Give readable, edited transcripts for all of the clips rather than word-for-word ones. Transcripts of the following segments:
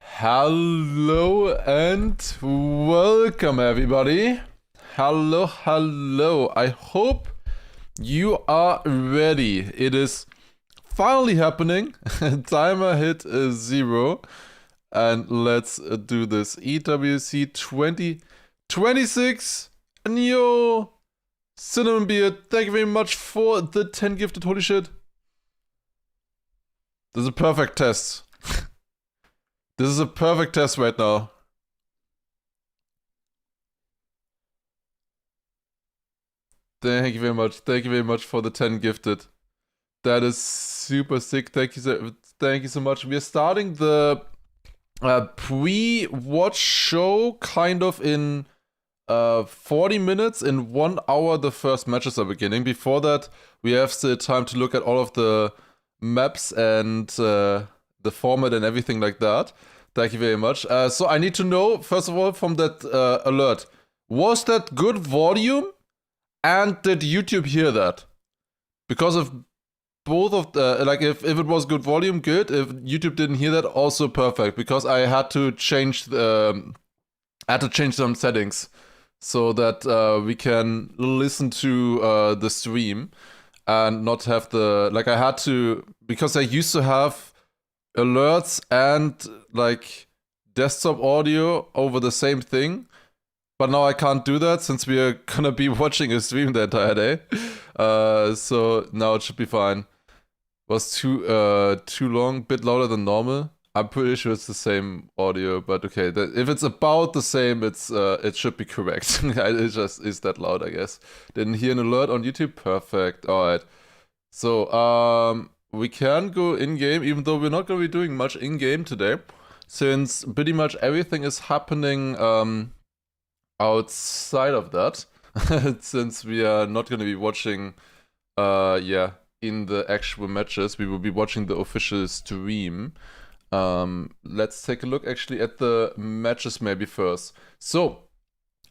Hello and welcome everybody. Hello. I hope you are ready. It is finally happening. Timer hit 0. And let's do this. EWC 2026. And yo, Cinnamon Beard, thank you very much for the 10 gifted. Holy shit. This is a perfect test. This is a perfect test right now. Thank you very much. Thank you very much for the 10 gifted. That is super sick. Thank you so much. We are starting the pre-watch show kind of in 40 minutes. In 1 hour, the first matches are beginning. Before that, we have the time to look at all of the maps and the format and everything like that. Thank you very much. So I need to know, first of all, from that alert, was that good volume? And did YouTube hear that? Because if both of the, like if it was good volume, good. If YouTube didn't hear that, also perfect. Because I had to change some settings so that we can listen to the stream and not have the, like I had to, because I used to have alerts and like desktop audio over the same thing, but now I can't do that since we are gonna be watching a stream the entire day. So now it should be fine. Was too long, bit louder than normal. I'm pretty sure it's the same audio, but okay. If it's about the same, it should be correct. It just is that loud, I guess. Didn't hear an alert on YouTube. Perfect. All right. So we can go in-game, even though we're not going to be doing much in-game today, since pretty much everything is happening outside of that, since we are not going to be watching, in the actual matches. We will be watching the official stream. Let's take a look actually at the matches maybe first. So,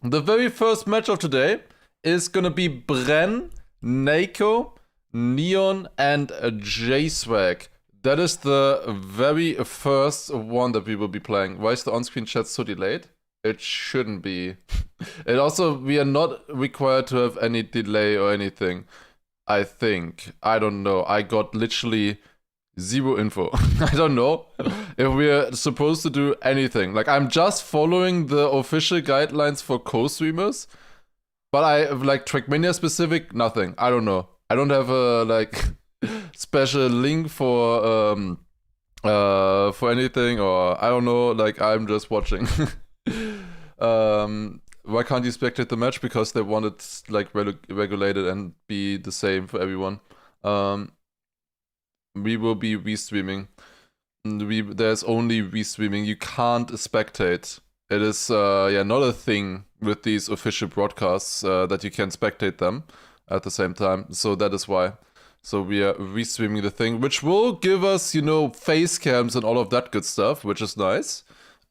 the very first match of today is going to be Bren, Nako, Neon, and J-Swag. That is the very first one that we will be playing. Why is the on-screen chat so delayed? It shouldn't be. And also, we are not required to have any delay or anything. I think. I don't know. I got literally zero info. I don't know if we're supposed to do anything. Like, I'm just following the official guidelines for co-streamers. But I have, like, TRACKMANIA specific, nothing. I don't know. I don't have a, like, special link for anything, or I don't know, like, I'm just watching. Why can't you spectate the match? Because they want it, like, regulated and be the same for everyone. We will be restreaming. There's only restreaming. You can't spectate. It is, not a thing with these official broadcasts that you can spectate them at the same time. So that is why. So we are restreaming the thing, which will give us, face cams and all of that good stuff, which is nice.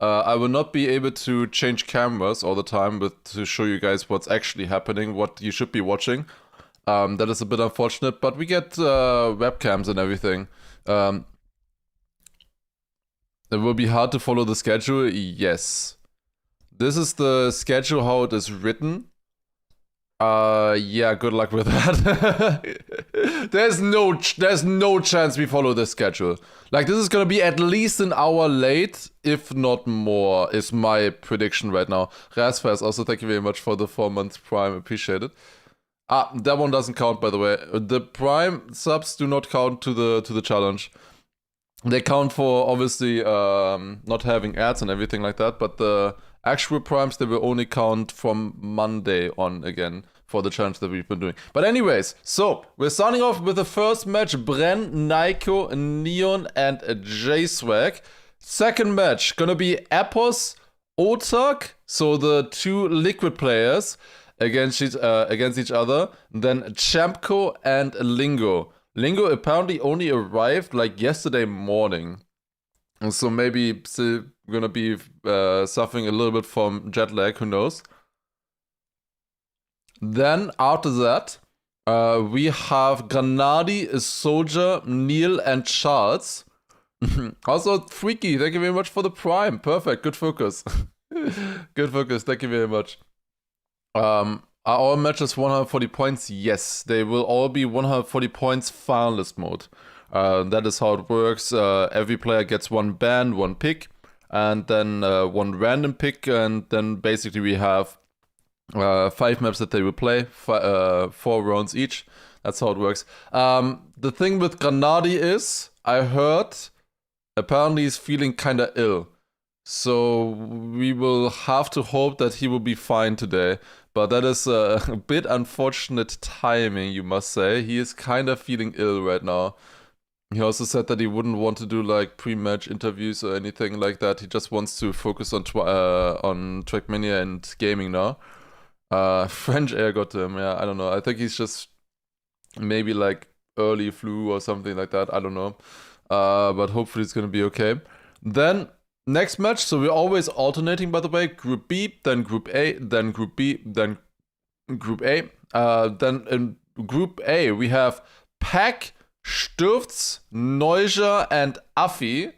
I will not be able to change cameras all the time to show you guys what's actually happening, what you should be watching. That is a bit unfortunate, but we get webcams and everything. It will be hard to follow the schedule, yes. This is the schedule how it is written. Yeah, good luck with that. There's no chance we follow the schedule. Like, this is gonna be at least an hour late, if not more, is my prediction right now. Rasfaz, also thank you very much for the 4 months Prime, appreciate it. That one doesn't count, by the way. The Prime subs do not count to the challenge. They count for, obviously, not having ads and everything like that, but the actual Primes, they will only count from Monday on again for the challenge that we've been doing. But anyways, so, we're starting off with the first match, Bren, Niko, Neon, and J-Swag. Second match, gonna be Epos, Otak, so the two Liquid players, against each other. Then Champco and Lingo. Lingo apparently only arrived like yesterday morning. And so maybe still gonna be suffering a little bit from jet lag, who knows. Then after that, we have Granadi, Soldier, Neil, and Charles. Also, Freaky, thank you very much for the Prime. Perfect, good focus. Good focus, thank you very much. Are all matches 140 points? Yes, they will all be 140 points finalist mode. That is how it works. Every player gets one ban, one pick, and then one random pick, and then basically we have 5 maps that they will play, 4 rounds each. That's how it works. The thing with Granadi is, I heard, apparently he's feeling kinda ill. So we will have to hope that he will be fine today. But that is a bit unfortunate timing, you must say. He is kinda feeling ill right now. He also said that he wouldn't want to do like pre-match interviews or anything like that. He just wants to focus on TRACKMANIA and gaming now. French air got to him, yeah, I don't know. I think he's just maybe like early flu or something like that, I don't know. But hopefully it's gonna be okay. Then, next match, so we're always alternating, by the way. Group B, then Group A, then Group B, then Group A. Then in Group A, we have Pack, Sturz, Neuja, and Affi.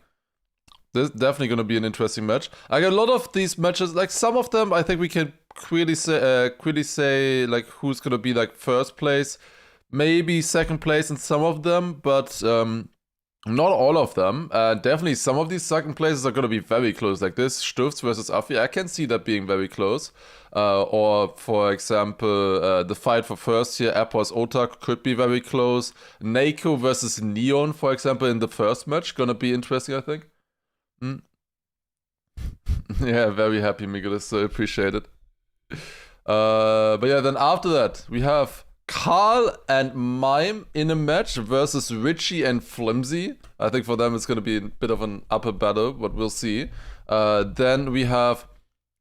This is definitely going to be an interesting match. I got a lot of these matches, like some of them, I think we can clearly say like who's going to be like first place, maybe second place in some of them, but not all of them. Definitely some of these second places are going to be very close, like this Sturz versus Affi. I can see that being very close. Or for example, the fight for first here, Appos Otak could be very close. Neiko versus Neon, for example, in the first match, gonna be interesting, I think. Yeah, very happy, Miguelis, so appreciate it. But yeah, then after that, we have Carl and Mime in a match versus Richie and Flimsy. I think for them it's gonna be a bit of an upper battle, but we'll see. Then we have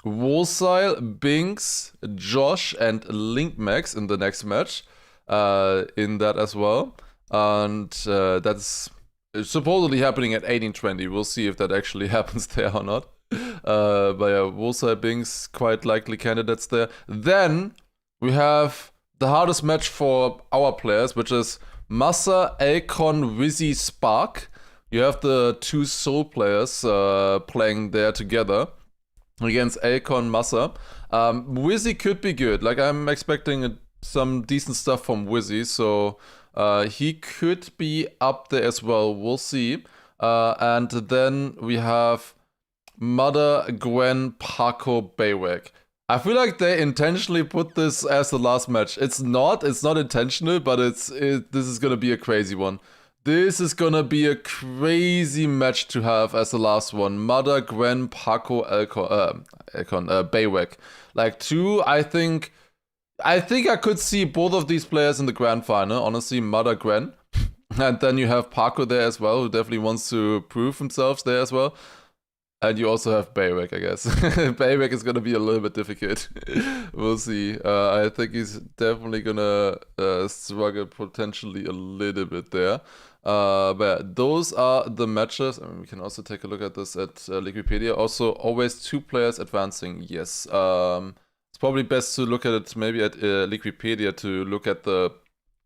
Wolsile, Binks, Josh, and Linkmax in the next match. In that as well. And that's supposedly happening at 1820. We'll see if that actually happens there or not. But yeah, Wolsile, Binks, quite likely candidates there. Then we have the hardest match for our players, which is Massa, Elcon, Wizzy, Spark. You have the 2 Soul players playing there together against Elcon, Massa. Wizzy could be good. Like, I'm expecting some decent stuff from Wizzy, so he could be up there as well. We'll see. And then we have Mother, Gwen, Paco, Baywak. I feel like they intentionally put this as the last match. It's not intentional, but this is gonna be a crazy one. This is gonna be a crazy match to have as the last one. Mother, Gwen, Paco, Elcon, Baywak. Like 2, I think I could see both of these players in the grand final. Honestly, Mother, Gwen. And then you have Paco there as well, who definitely wants to prove himself there as well. And you also have Baywak, I guess. Baywak is gonna be a little bit difficult. We'll see. I think he's definitely gonna struggle potentially a little bit there. But yeah, those are the matches. I mean, we can also take a look at this at Wikipedia. Also, always 2 players advancing. Yes. It's probably best to look at it maybe at Wikipedia to look at the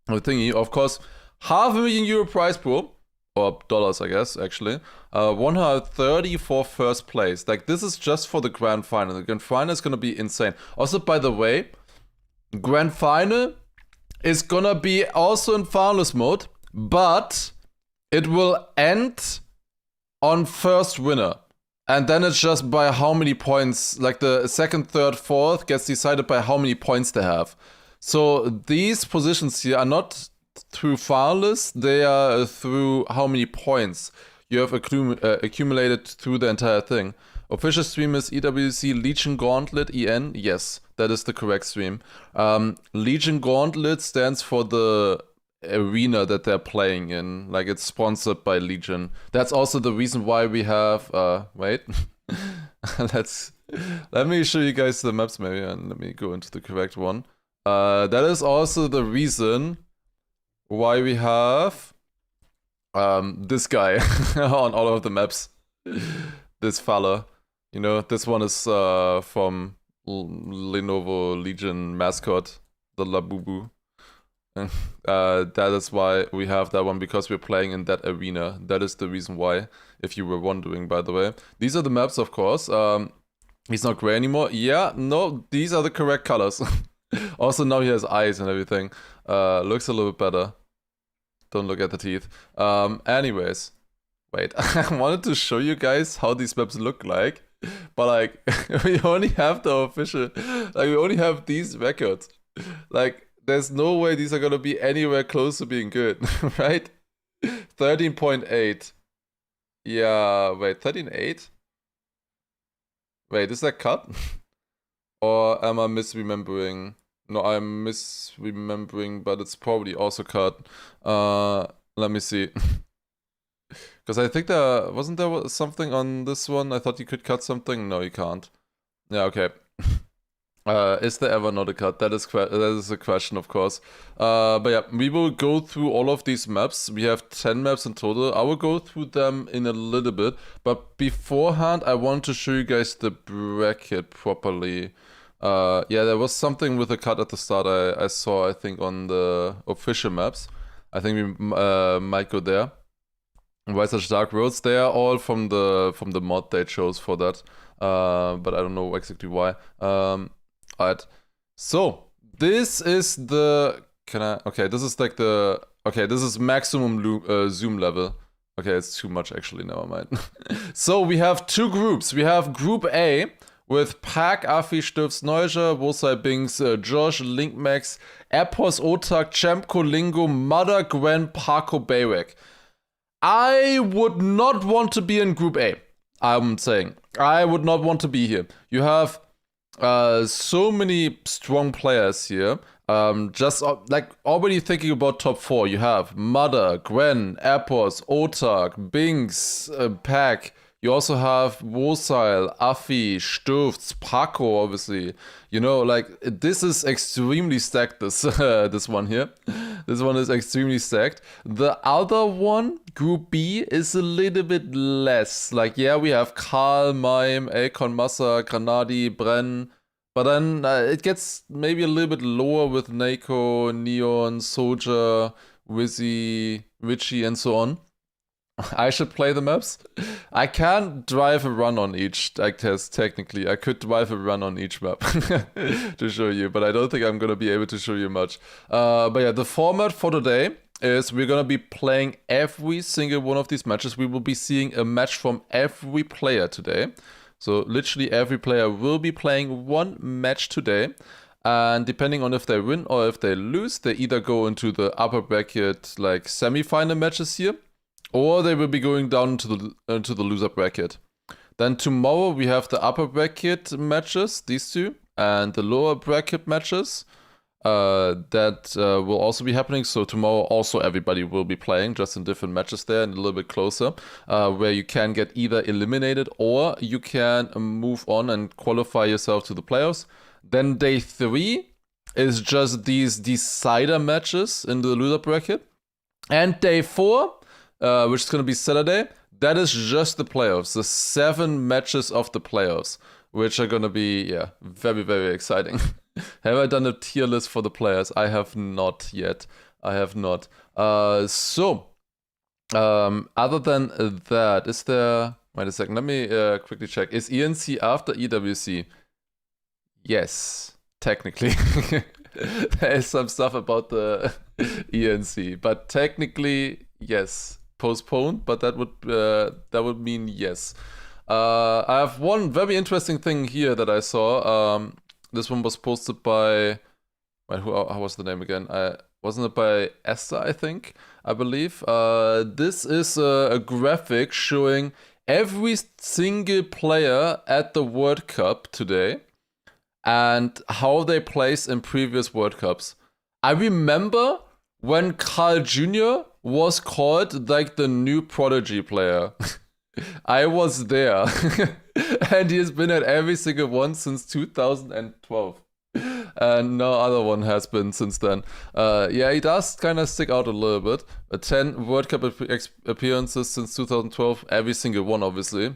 thingy. Of course, €500,000 prize pool. Or dollars, I guess, actually. 130 for first place. Like, this is just for the grand final. The grand final is gonna be insane. Also, by the way, grand final is gonna be also in finalist mode, but it will end on first winner. And then it's just by how many points, like the second, third, fourth gets decided by how many points they have. So these positions here are not through finalists, they are through how many points you have accumulated through the entire thing. Official stream is EWC Legion Gauntlet EN. Yes, that is the correct stream. Legion Gauntlet stands for the arena that they're playing in. Like, it's sponsored by Legion. That's also the reason why we have wait. Let me show you guys the maps maybe, and let me go into the correct one. That is also the reason why we have this guy on all of the maps. This fella. You know, this one is from Lenovo Legion mascot, the Labubu. That is why we have that one, because we're playing in that arena. That is the reason why, if you were wondering, by the way. These are the maps, of course. He's not gray anymore. Yeah, no, these are the correct colors. Also, now he has eyes and everything. Looks a little bit better. Don't look at the teeth. Anyways. Wait, I wanted to show you guys how these maps look like. But like, we only have the official... Like, we only have these records. Like, there's no way these are gonna be anywhere close to being good, right? 13.8. Yeah, wait, 13.8? Wait, is that cut? Or am I misremembering? No, I'm misremembering, but it's probably also cut. Let me see. Because I think wasn't there something on this one? I thought you could cut something. No, you can't. Yeah, okay. Is there ever not a cut? That is a question, of course. But yeah, we will go through all of these maps. We have 10 maps in total. I will go through them in a little bit. But beforehand, I want to show you guys the bracket properly. Yeah, there was something with a cut at the start I saw, I think, on the official maps. I think we might go there. Why Such Dark Roads? They are all from the mod they chose for that. But I don't know exactly why. Alright, so this is the, this is like the, this is maximum zoom level. Okay, it's too much actually, never mind. So we have two groups. We have Group A with Pack, Afi, Stifts, Neuja, Wosai, Bings, Josh, Linkmax, Epos, Otak, Chemko, Lingo, Mother, Gwen, Parko, Baywek. I would not want to be in Group A. I'm saying I would not want to be here. You have so many strong players here. Just like already thinking about top 4, you have Mother, Gwen, Epos, Otak, Binks, Pack. You also have Wosile, Afi, Stifts, Paco, obviously. You know, like, this is extremely stacked, this one here. This one is extremely stacked. The other one, Group B, is a little bit less. Like, yeah, we have Karl, Mime, Akon, Massa, Granadi, Bren. But then it gets maybe a little bit lower with Nako, Neon, Soldier, Wizzy, Richie, and so on. I should play the maps. I can't drive a run on each test, technically. I could drive a run on each map to show you, but I don't think I'm going to be able to show you much. But yeah, the format for today is we're going to be playing every single one of these matches. We will be seeing a match from every player today. So literally every player will be playing one match today. And depending on if they win or if they lose, they either go into the upper bracket, like semi-final matches here, or they will be going down to the loser bracket. Then tomorrow we have the upper bracket matches, these two, and the lower bracket matches that will also be happening. So tomorrow also everybody will be playing, just in different matches there and a little bit closer, where you can get either eliminated or you can move on and qualify yourself to the playoffs. Then day 3 is just these decider matches in the loser bracket. And day 4, which is going to be Saturday, that is just the playoffs, the 7 matches of the playoffs, which are going to be, yeah, very, very exciting. Have I done a tier list for the players? I have not yet. I have not. Other than that, is there... Wait a second, let me quickly check. Is ENC after EWC? Yes, technically. There is some stuff about the ENC, but technically, yes. Postponed, but that would mean yes. I have one very interesting thing here that I saw. This one was posted by, wait, how was the name again? Wasn't it by Esther, I believe. This is a graphic showing every single player at the World Cup today and how they placed in previous World Cups. I remember when Carl Jr. was called like the new prodigy player. I was there. And he has been at every single one since 2012. And no other one has been since then. Yeah, he does kind of stick out a little bit. 10 World Cup appearances since 2012. Every single one, obviously.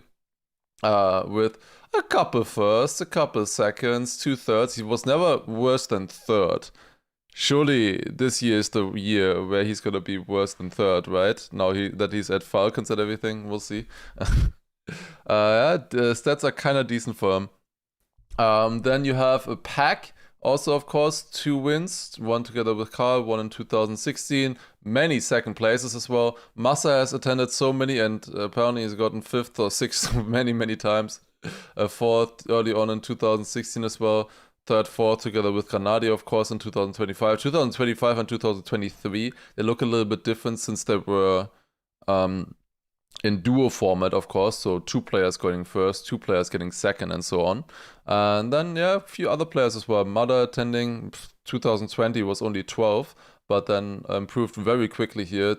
With a couple firsts, a couple seconds, 2 thirds. He was never worse than third. Surely this year is the year where he's gonna be worse than third, right? Now that he's at Falcons and everything, we'll see. Yeah, the stats are kind of decent for him. Then you have a pack. Also, of course, 2 wins, one together with Carl, one in 2016. Many second places as well. Massa has attended so many, and apparently he's gotten 5th or 6th many times. 4th early on in 2016 as well. 3rd, 4th together with Granadi, of course, in 2025. 2025 and 2023, they look a little bit different since they were in duo format, of course, so 2 players going first, 2 players getting second, and so on. And then, yeah, a few other players as well. Mother attending 2020 was only 12th, but then improved very quickly here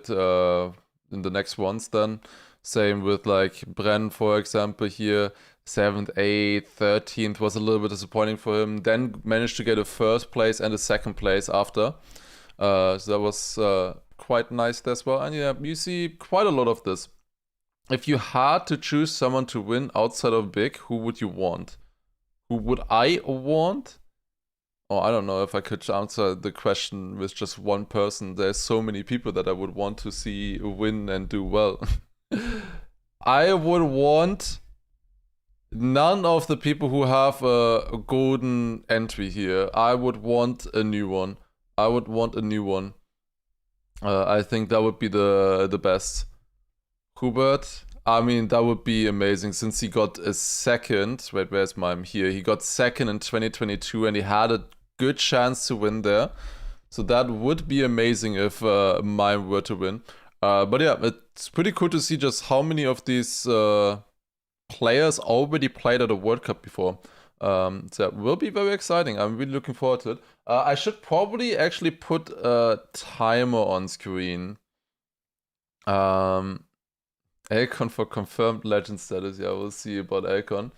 in the next ones then. Same with like Bren, for example, here. 7th, 8th, 13th was a little bit disappointing for him. Then managed to get a 1st place and a 2nd place after. So that was quite nice as well. And yeah, you see quite a lot of this. If you had to choose someone to win outside of Big, who would you want? Who would I want? Oh, I don't know if I could answer the question with just one person. There's so many people that I would want to see win and do well. I would want none of the people who have a golden entry here. I would want a new one. I think that would be the best. Hubert, I mean, that would be amazing since he got a 2nd. Wait, where's mine? Here. He got 2nd in 2022 and he had a good chance to win there. So that would be amazing if mine were to win. But yeah, it's pretty cool to see just how many of these players already played at a World Cup before. So that will be very exciting. I'm really looking forward to it. I should probably actually put a timer on screen. Alcon for confirmed legend status. Yeah, we'll see about Alcon.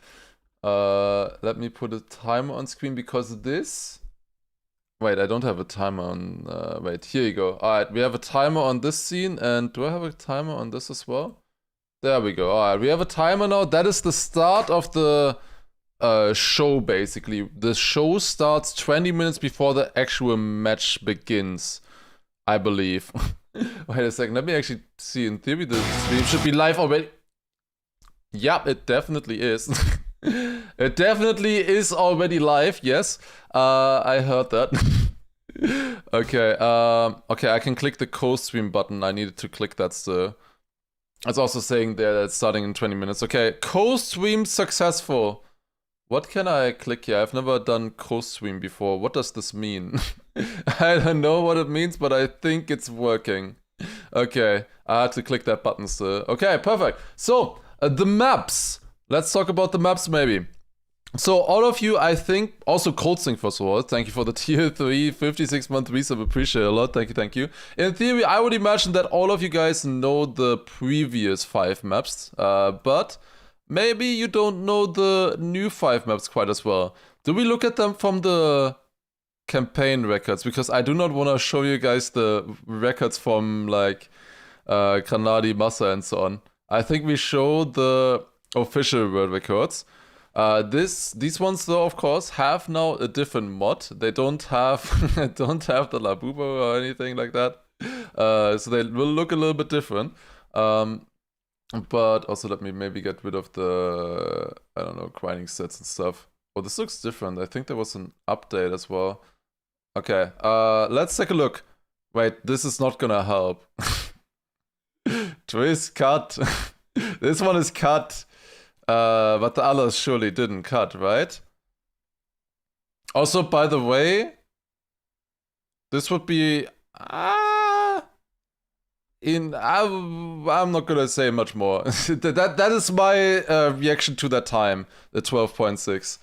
Let me put a timer on screen because this... Wait, I don't have a timer on... wait, here you go. Alright, we have a timer on this scene. And do I have a timer on this as well? There we go. Alright, we have a timer now. That is the start of the show, basically. The show starts 20 minutes before the actual match begins, I believe. Wait a second, let me actually see. In theory, the stream should be live already. Yep, it definitely is. It definitely is already live, yes. I heard that. Okay, okay, I can click the co-stream button. I needed to click that still. It's also saying there that it's starting in 20 minutes. Okay, co-stream successful. What can I click here? I've never done co-stream before. What does this mean? I don't know what it means, but I think it's working. Okay, I had to click that button still. Okay, perfect. So, the maps. Let's talk about the maps maybe. So, all of you, I think, also Coldsing first of all, thank you for the tier 3 56-month resub, appreciate it a lot, thank you. In theory, I would imagine that all of you guys know the previous 5 maps, but maybe you don't know the new 5 maps quite as well. Do we look at them from the campaign records? Because I do not want to show you guys the records from like Granadi, Massa and so on. I think we show the official world records. These ones though, of course, have now a different mod. They don't have the Labubu or anything like that. So they will look a little bit different. But also let me maybe get rid of the, I don't know, grinding sets and stuff. Oh, this looks different. I think there was an update as well. Okay, let's take a look. Wait, this is not gonna help. Twist cut. This one is cut. But the others surely didn't cut, right? Also, by the way, this would be... I'm not gonna say much more. that is my reaction to that time, the 12.6.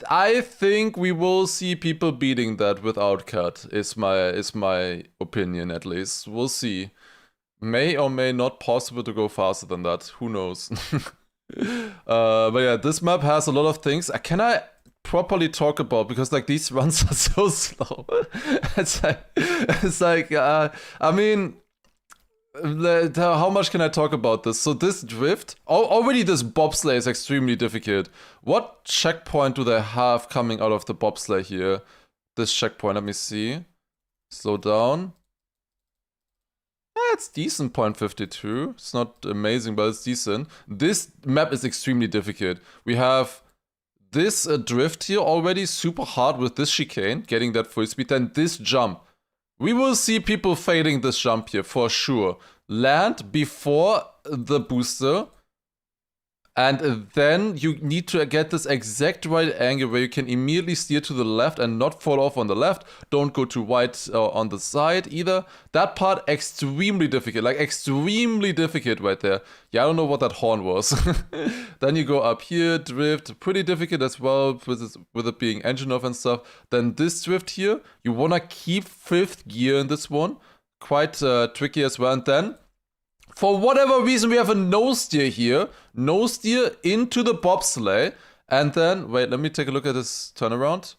I think we will see people beating that without cut. Is my opinion at least. We'll see. May or may not possible to go faster than that. Who knows? But yeah, this map has a lot of things. Can I properly talk about, because like these runs are so slow. it's like I mean, how much can I talk about this? So this drift, already this bobsleigh is extremely difficult. What checkpoint do they have coming out of the bobsleigh here? this checkpoint. Let me see. Slow down. It's decent, 0.52. It's not amazing, but it's decent. This map is extremely difficult. We have this drift here already, super hard with this chicane, getting that full speed. Then this jump. We will see people failing this jump here, for sure. Land before the booster. And then you need to get this exact right angle where you can immediately steer to the left and not fall off on the left. Don't go too wide on the side either. That part, extremely difficult. Like, extremely difficult right there. Yeah, I don't know what that horn was. Then you go up here, drift. Pretty difficult as well with it being engine off and stuff. Then this drift here. You want to keep 5th gear in this one. Quite tricky as well. And then, for whatever reason, we have a no steer here. No steer into the bobsleigh. And then, wait, let me take a look at this turnaround.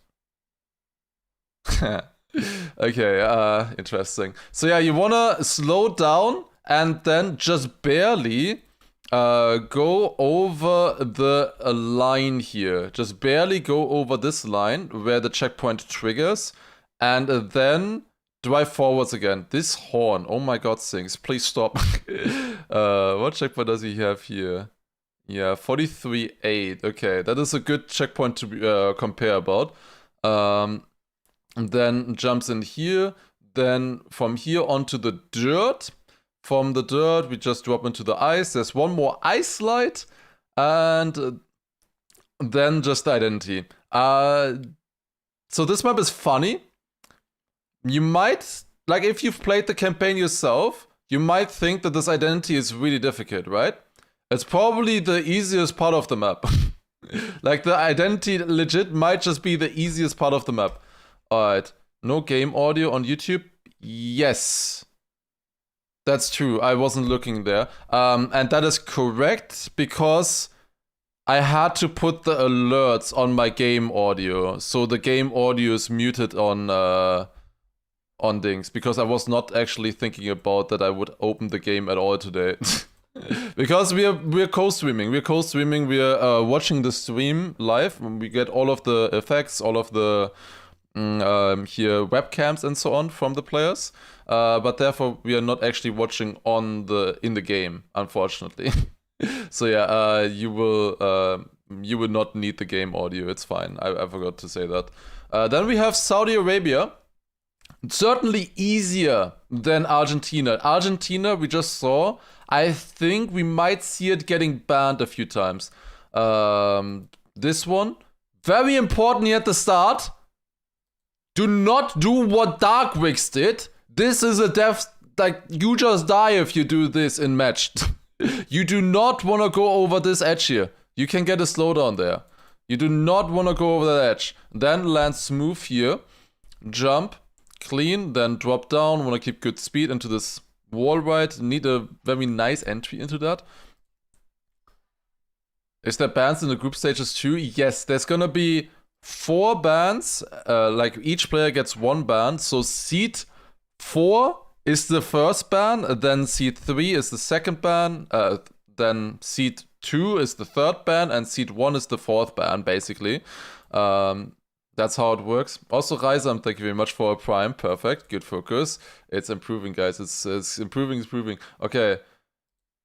Okay, interesting. So yeah, you wanna slow down and then just barely go over the line here. Just barely go over this line where the checkpoint triggers. And then drive forwards again. This horn, oh my god, things. Please stop. What checkpoint does he have here? Yeah, 43.8. Okay, that is a good checkpoint to compare about. Then jumps in here. Then from here onto the dirt. From the dirt, we just drop into the ice. There's one more ice slide. And then just identity. So this map is funny. You might, like, if you've played the campaign yourself, you might think that this identity is really difficult, right? It's probably the easiest part of the map. Like, the identity legit might just be the easiest part of the map. Alright, no game audio on YouTube? Yes. That's true, I wasn't looking there. And that is correct because I had to put the alerts on my game audio. So the game audio is muted on things, because I was not actually thinking about that I would open the game at all today. Because we're co-streaming. We're watching the stream live. We get all of the effects, all of the here webcams and so on from the players. But therefore we are not actually watching in the game, unfortunately. So yeah, you will not need the game audio. It's fine. I forgot to say that. Then we have Saudi Arabia. Certainly easier than Argentina. Argentina, we just saw. I think we might see it getting banned a few times. This one, very important here at the start. Do not do what Darkwix did. This is a death, like, you just die if you do this in match. You do not want to go over this edge here. You can get a slowdown there. You do not want to go over that edge. Then land smooth here. Jump. Clean, then drop down. Want to keep good speed into this wall ride. Need a very nice entry into that. Is there bans in the group stages too? Yes, there's gonna be 4 bans. Like, each player gets 1 ban. So seed 4 is the first ban. Then seed 3 is the second ban. Then seed 2 is the third ban. And seed 1 is the 4th ban, basically. That's how it works. Also, Reisam, thank you very much for a prime. Perfect. Good focus. It's improving, guys. It's improving. Okay.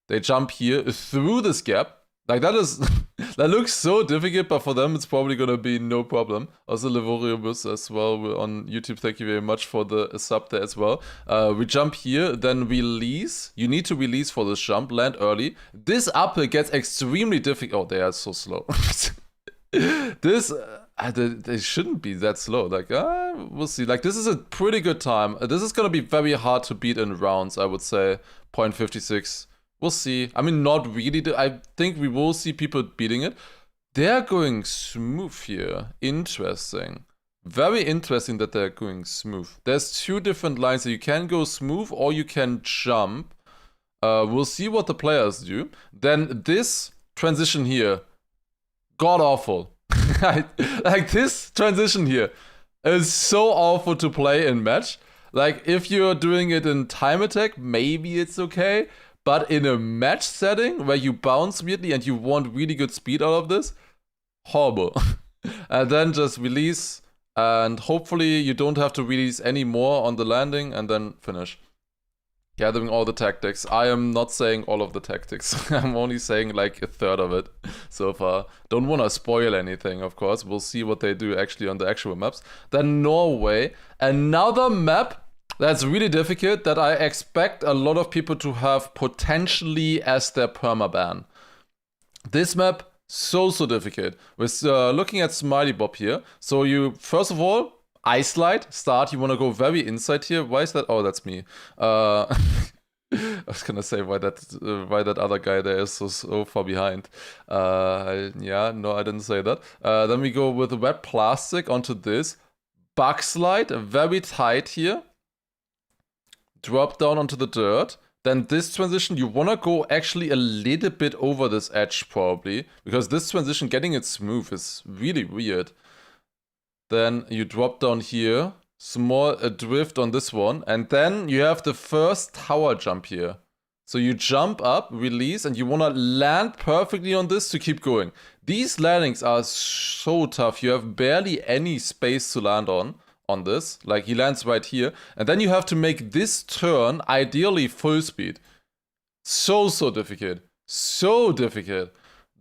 They jump here through this gap. Like, that is... that looks so difficult, but for them, it's probably gonna be no problem. Also, Livorius as well. We're on YouTube. Thank you very much for the sub there as well. We jump here, then release. You need to release for this jump. Land early. This uphill gets extremely difficult. Oh, they are so slow. This... they shouldn't be that slow. Like, we'll see. Like, this is a pretty good time. This is gonna be very hard to beat in rounds, I would say. 0.56. We'll see. I mean, not really. I think we will see people beating it. They're going smooth here. Interesting. Very interesting that they're going smooth. There's 2 different lines. So you can go smooth or you can jump. We'll see what the players do. Then this transition here. God awful. Like, this transition here is so awful to play in match. Like, if you're doing it in time attack, maybe it's okay. But in a match setting where you bounce weirdly and you want really good speed out of this, horrible. And then just release And hopefully you don't have to release any more on the landing and then finish. Gathering all the tactics. I am not saying all of the tactics. I'm only saying like a third of it so far. Don't want to spoil anything, of course. We'll see what they do actually on the actual maps. Then Norway. Another map that's really difficult that I expect a lot of people to have potentially as their permaban. This map, so difficult. We're looking at Smiley Bob here. So you, first of all, Ice Light, start, you want to go very inside here. Why is that? Oh, that's me. I was gonna say why that other guy there is so far behind. Yeah, no, I didn't say that. Then we go with wet plastic onto this. Bug slide, very tight here. Drop down onto the dirt. Then this transition, you wanna go actually a little bit over this edge probably, because this transition, getting it smooth is really weird. Then you drop down here, small drift on this one, and then you have the first tower jump here. So you jump up, release, and you want to land perfectly on this to keep going. These landings are so tough. You have barely any space to land on this. Like, he lands right here. And then you have to make this turn, ideally full speed. So difficult. So difficult.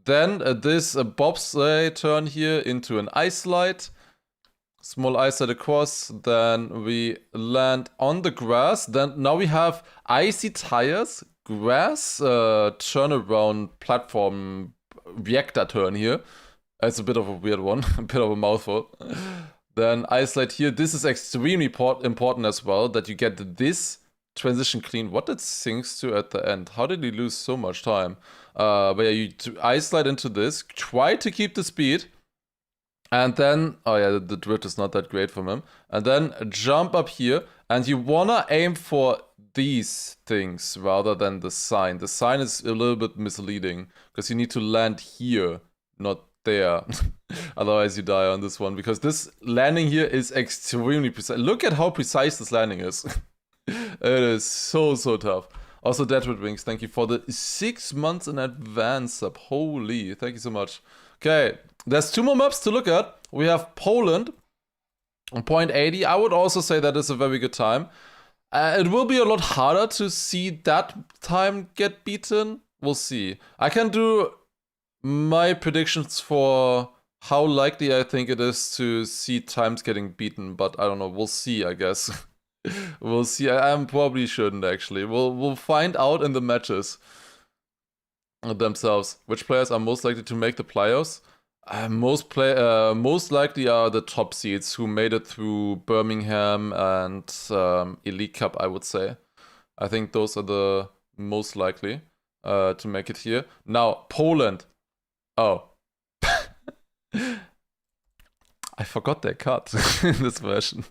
Then this bobsleigh turn here into an ice slide. Small ice slide across, then we land on the grass. Then now we have icy tires, grass, turnaround platform reactor turn here. It's a bit of a weird one, a bit of a mouthful. Then ice slide here. This is extremely important as well, that you get this transition clean. What did Sinks to at the end? How did he lose so much time? But yeah, you ice slide into this. Try to keep the speed. And then, oh yeah, the drift is not that great from him. And then jump up here, and you wanna aim for these things rather than the sign. The sign is a little bit misleading, because you need to land here, not there. Otherwise you die on this one, because this landing here is extremely precise. Look at how precise this landing is. It is so tough. Also, Deadwood Wings, thank you for the 6 months in advance sub. Holy, thank you so much. Okay, there's 2 more maps to look at. We have Poland on point 80. I would also say that is a very good time. It will be a lot harder to see that time get beaten. We'll see. I can do my predictions for how likely I think it is to see times getting beaten, but I don't know. We'll see, I guess. We'll see. I probably shouldn't actually. We'll find out in the matches themselves. Which players are most likely to make the playoffs? Most likely are the top seeds who made it through Birmingham and Elite Cup, I would say. I think those are the most likely to make it here. Now, Poland. Oh. I forgot their cut in this version.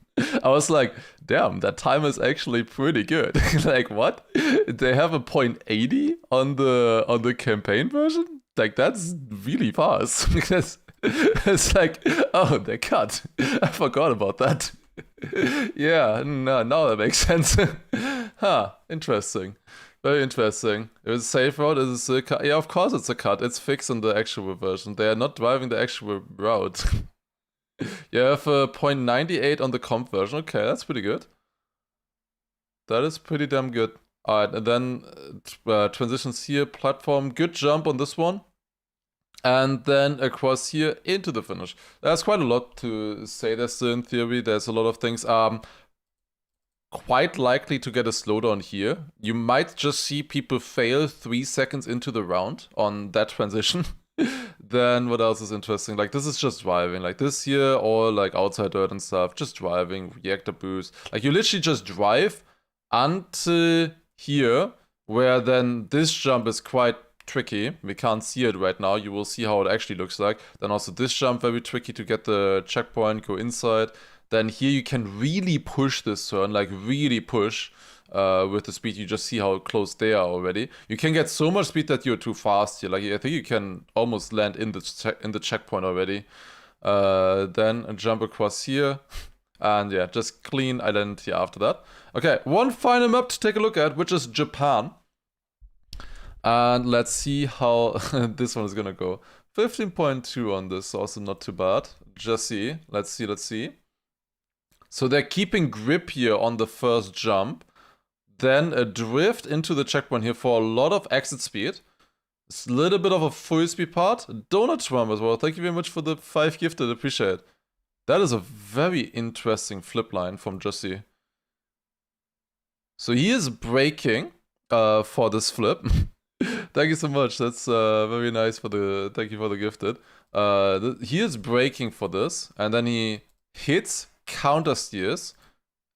I was like, damn, that time is actually pretty good. Like, what? They have a point 80 on the campaign version? Like, that's really fast. Because it's like, oh, they cut. I forgot about that. Yeah, no, now that makes sense. Huh, interesting. Very interesting. It was a safe route, is a cut. Yeah, of course it's a cut. It's fixed in the actual version. They are not driving the actual route. You have a .98 on the comp version. Okay, that's pretty good. That is pretty damn good. Alright, and then transitions here, platform, good jump on this one. And then across here into the finish. There's quite a lot to say there still in theory. There's a lot of things. Quite likely to get a slowdown here. You might just see people fail 3 seconds into the round on that transition. Then what else is interesting? Like, this is just driving. Like, this here, all like outside dirt and stuff. Just driving, reactor boost. Like, you literally just drive until here, where then this jump is quite tricky. We can't see it right now. You will see how it actually looks like. Then also this jump, very tricky to get the checkpoint, go inside. Then here you can really push this turn, like really push. With the speed, you just see how close they are already. You can get so much speed that you're too fast here. Like, I think you can almost land in the checkpoint already. Then a jump across here. And yeah, just clean identity after that. Okay, one final map to take a look at, which is Japan. And let's see how this one is gonna go. 15.2 on this, also not too bad. Just see. Let's see. So they're keeping grip here on the first jump. Then a drift into the checkpoint here for a lot of exit speed. It's a little bit of a full speed part. Donut Trump as well. Thank you very much for the 5 gifted. Appreciate it. That is a very interesting flip line from Jussie. So he is braking for this flip. Thank you so much. That's very nice for the. Thank you for the gifted. He is braking for this, and then he hits, counter steers,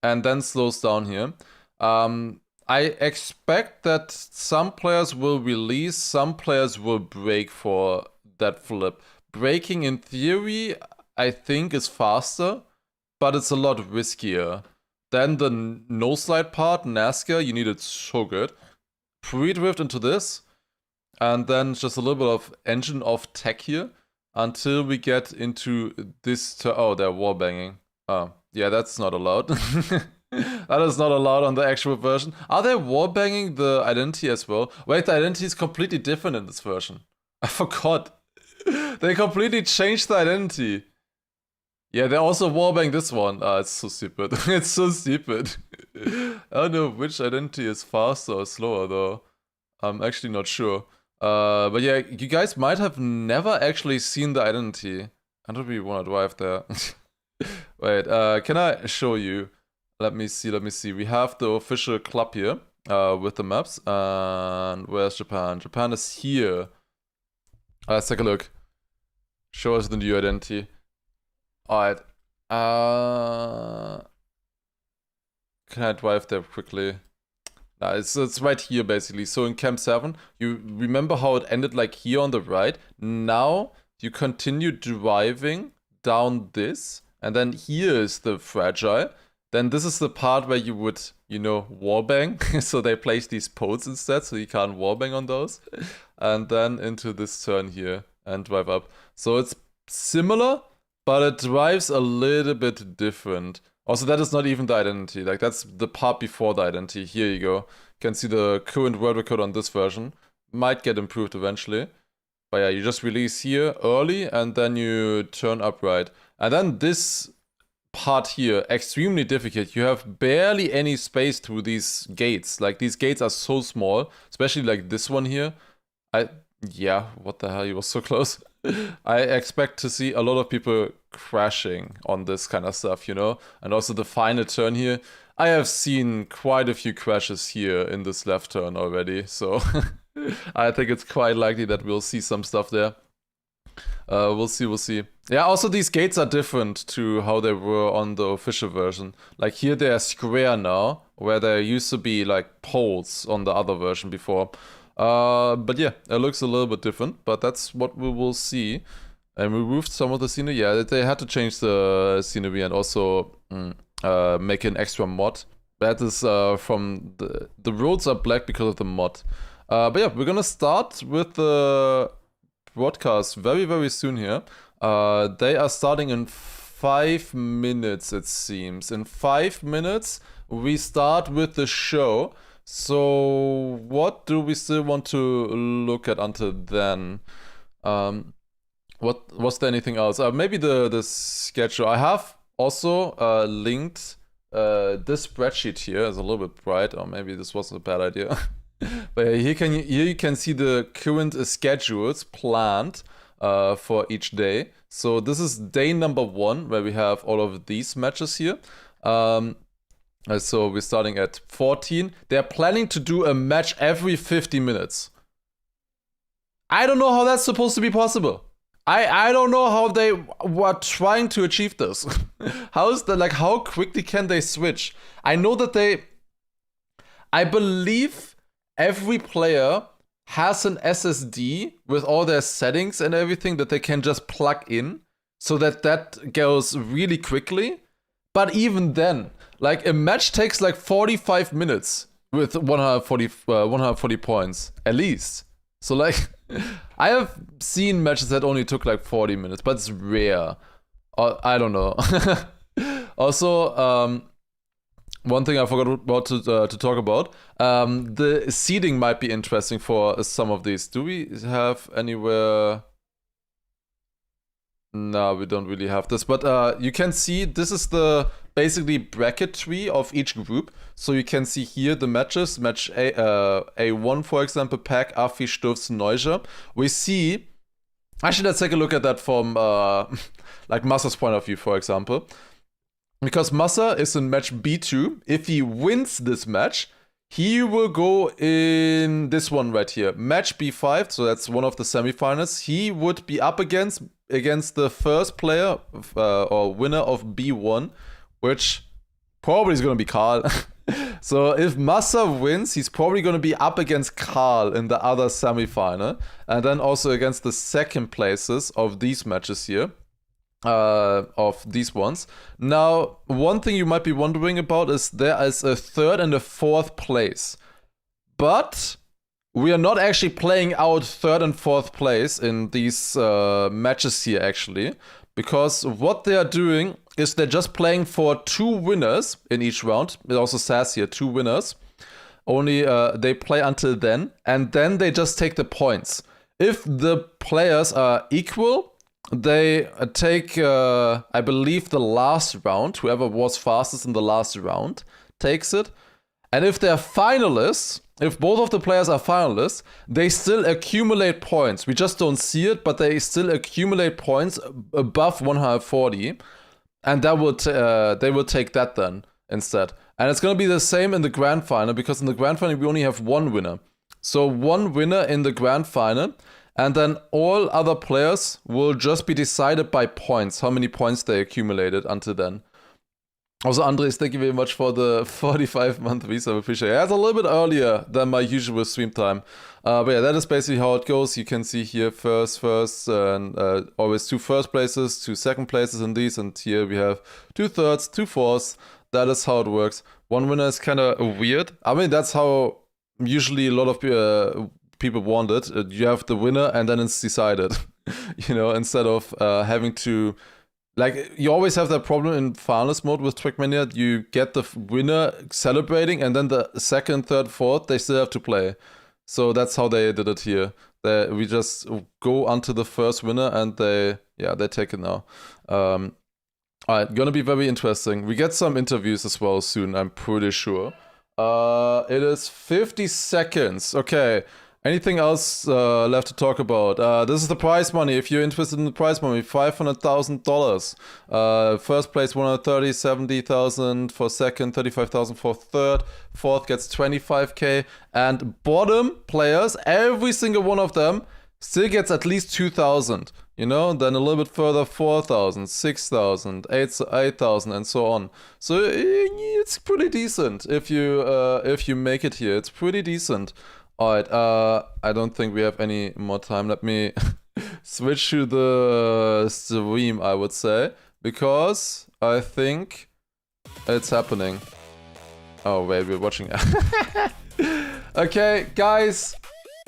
and then slows down here. I expect that some players will release, some players will brake for that flip. Braking in theory, I think, is faster, but it's a lot riskier. Then the no slide part, NASCAR, you need it so good. Pre-drift into this, and then just a little bit of engine off tech here until we get into this. Oh, they're wallbanging. Oh, yeah, that's not allowed. That is not allowed on the actual version. Are they wallbanging the identity as well? Wait, the identity is completely different in this version. I forgot. They completely changed the identity. Yeah, they also wallbang this one. Ah, it's so stupid. It's so stupid. I don't know which identity is faster or slower though. I'm actually not sure. But yeah, you guys might have never actually seen the identity. I don't really want to drive there. Wait, can I show you? Let me see. We have the official club here with the maps. And where's Japan? Japan is here. Let's take a look. Show us the new identity. Alright. Can I drive there quickly? Nah, it's right here basically. So in Camp 7, you remember how it ended like here on the right? Now you continue driving down this, and then here is the fragile. Then this is the part where you would, you know, wallbang. So they place these poles instead, so you can't wallbang on those. And then into this turn here and drive up. So it's similar, but it drives a little bit different. Also, that is not even the identity. Like, that's the part before the identity. Here you go. You can see the current world record on this version. Might get improved eventually. But yeah, you just release here early, and then you turn upright. And then this part here, extremely difficult. You have barely any space through these gates. Like, these gates are so small, especially like this one here. Yeah, what the hell, he was so close. I expect to see a lot of people crashing on this kind of stuff, you know? And also the final turn here. I have seen quite a few crashes here in this left turn already, so I think it's quite likely that we'll see some stuff there. We'll see. Yeah, also these gates are different to how they were on the official version. Like here they are square now, where there used to be like poles on the other version before. But yeah, it looks a little bit different, but that's what we will see. And we removed some of the scenery. Yeah, they had to change the scenery and also make an extra mod. That is from the roads are black because of the mod. But yeah, we're gonna start with the broadcast very, very soon here. They are starting in 5 minutes, it seems. In 5 minutes, we start with the show. So what do we still want to look at until then? Was there anything else? Maybe the schedule. I have also linked this spreadsheet here. It's a little bit bright, or maybe this was a bad idea. But here you can see the current schedules planned for each day. So this is day number 1, where we have all of these matches here. So we're starting at 14. They're planning to do a match every 50 minutes. I don't know how that's supposed to be possible. I don't know how they were trying to achieve this. How quickly can they switch? I know that I believe every player has an SSD with all their settings and everything that they can just plug in so that goes really quickly. But even then, like a match takes like 45 minutes with 140 points at least. So like I have seen matches that only took like 40 minutes, but it's rare. I don't know. Also, one thing I forgot about to talk about, the seeding might be interesting for some of these. Do we have anywhere? No, we don't really have this, but you can see this is the basically bracket tree of each group. So you can see here the matches, match A1 for example, Pack, Afi, Stufs, Neuja. We see, actually let's take a look at that from like Massa's point of view, for example. Because Massa is in match B2, if he wins this match, he will go in this one right here, match B5, so that's one of the semifinals. He would be up against the first player or winner of B1, which probably is going to be Karl. So if Massa wins, he's probably going to be up against Karl in the other semifinal, and then also against the second places of these matches here. Of these ones. Now, one thing you might be wondering about is there is a third and a fourth place, but we are not actually playing out third and fourth place in these matches here actually, because what they are doing is they're just playing for 2 winners in each round. It also says here 2 winners. Only they play until then, and then they just take the points. If the players are equal, they take, I believe, the last round. Whoever was fastest in the last round takes it. And if they're finalists, if both of the players are finalists, they still accumulate points. We just don't see it, but they still accumulate points above 140. And that would they will take that then instead. And it's going to be the same in the grand final, because in the grand final we only have 1 winner. So 1 winner in the grand final. And then all other players will just be decided by points, how many points they accumulated until then. Also, Andres, thank you very much for the 45-month visa. I appreciate it. Yeah, it's a little bit earlier than my usual stream time. But yeah, that is basically how it goes. You can see here first, and always 2 first places, 2 second places in these. And here we have 2 thirds, 2 fourths. That is how it works. 1 winner is kind of weird. I mean, that's how usually a lot of people want it. You have the winner and then it's decided, you know, instead of having to, like, you always have that problem in finalist mode with TRACKMANIA. You get the winner celebrating and then the second, third, fourth, they still have to play. So that's how they did it here. We just go onto the first winner and they take it now. Alright, gonna be very interesting. We get some interviews as well soon, I'm pretty sure. It is 50 seconds. Okay. Anything else left to talk about? This is the prize money. If you're interested in the prize money, $500,000. First place 130, 70,000 for second, 35,000 for third. Fourth gets 25k, and bottom players, every single one of them, still gets at least 2,000. You know, then a little bit further, 4,000, 6,000, 8,000, and so on. So it's pretty decent if you make it here. It's pretty decent. Alright, I don't think we have any more time. Let me switch to the stream, I would say, because I think it's happening. Oh wait, we're watching. Okay, guys,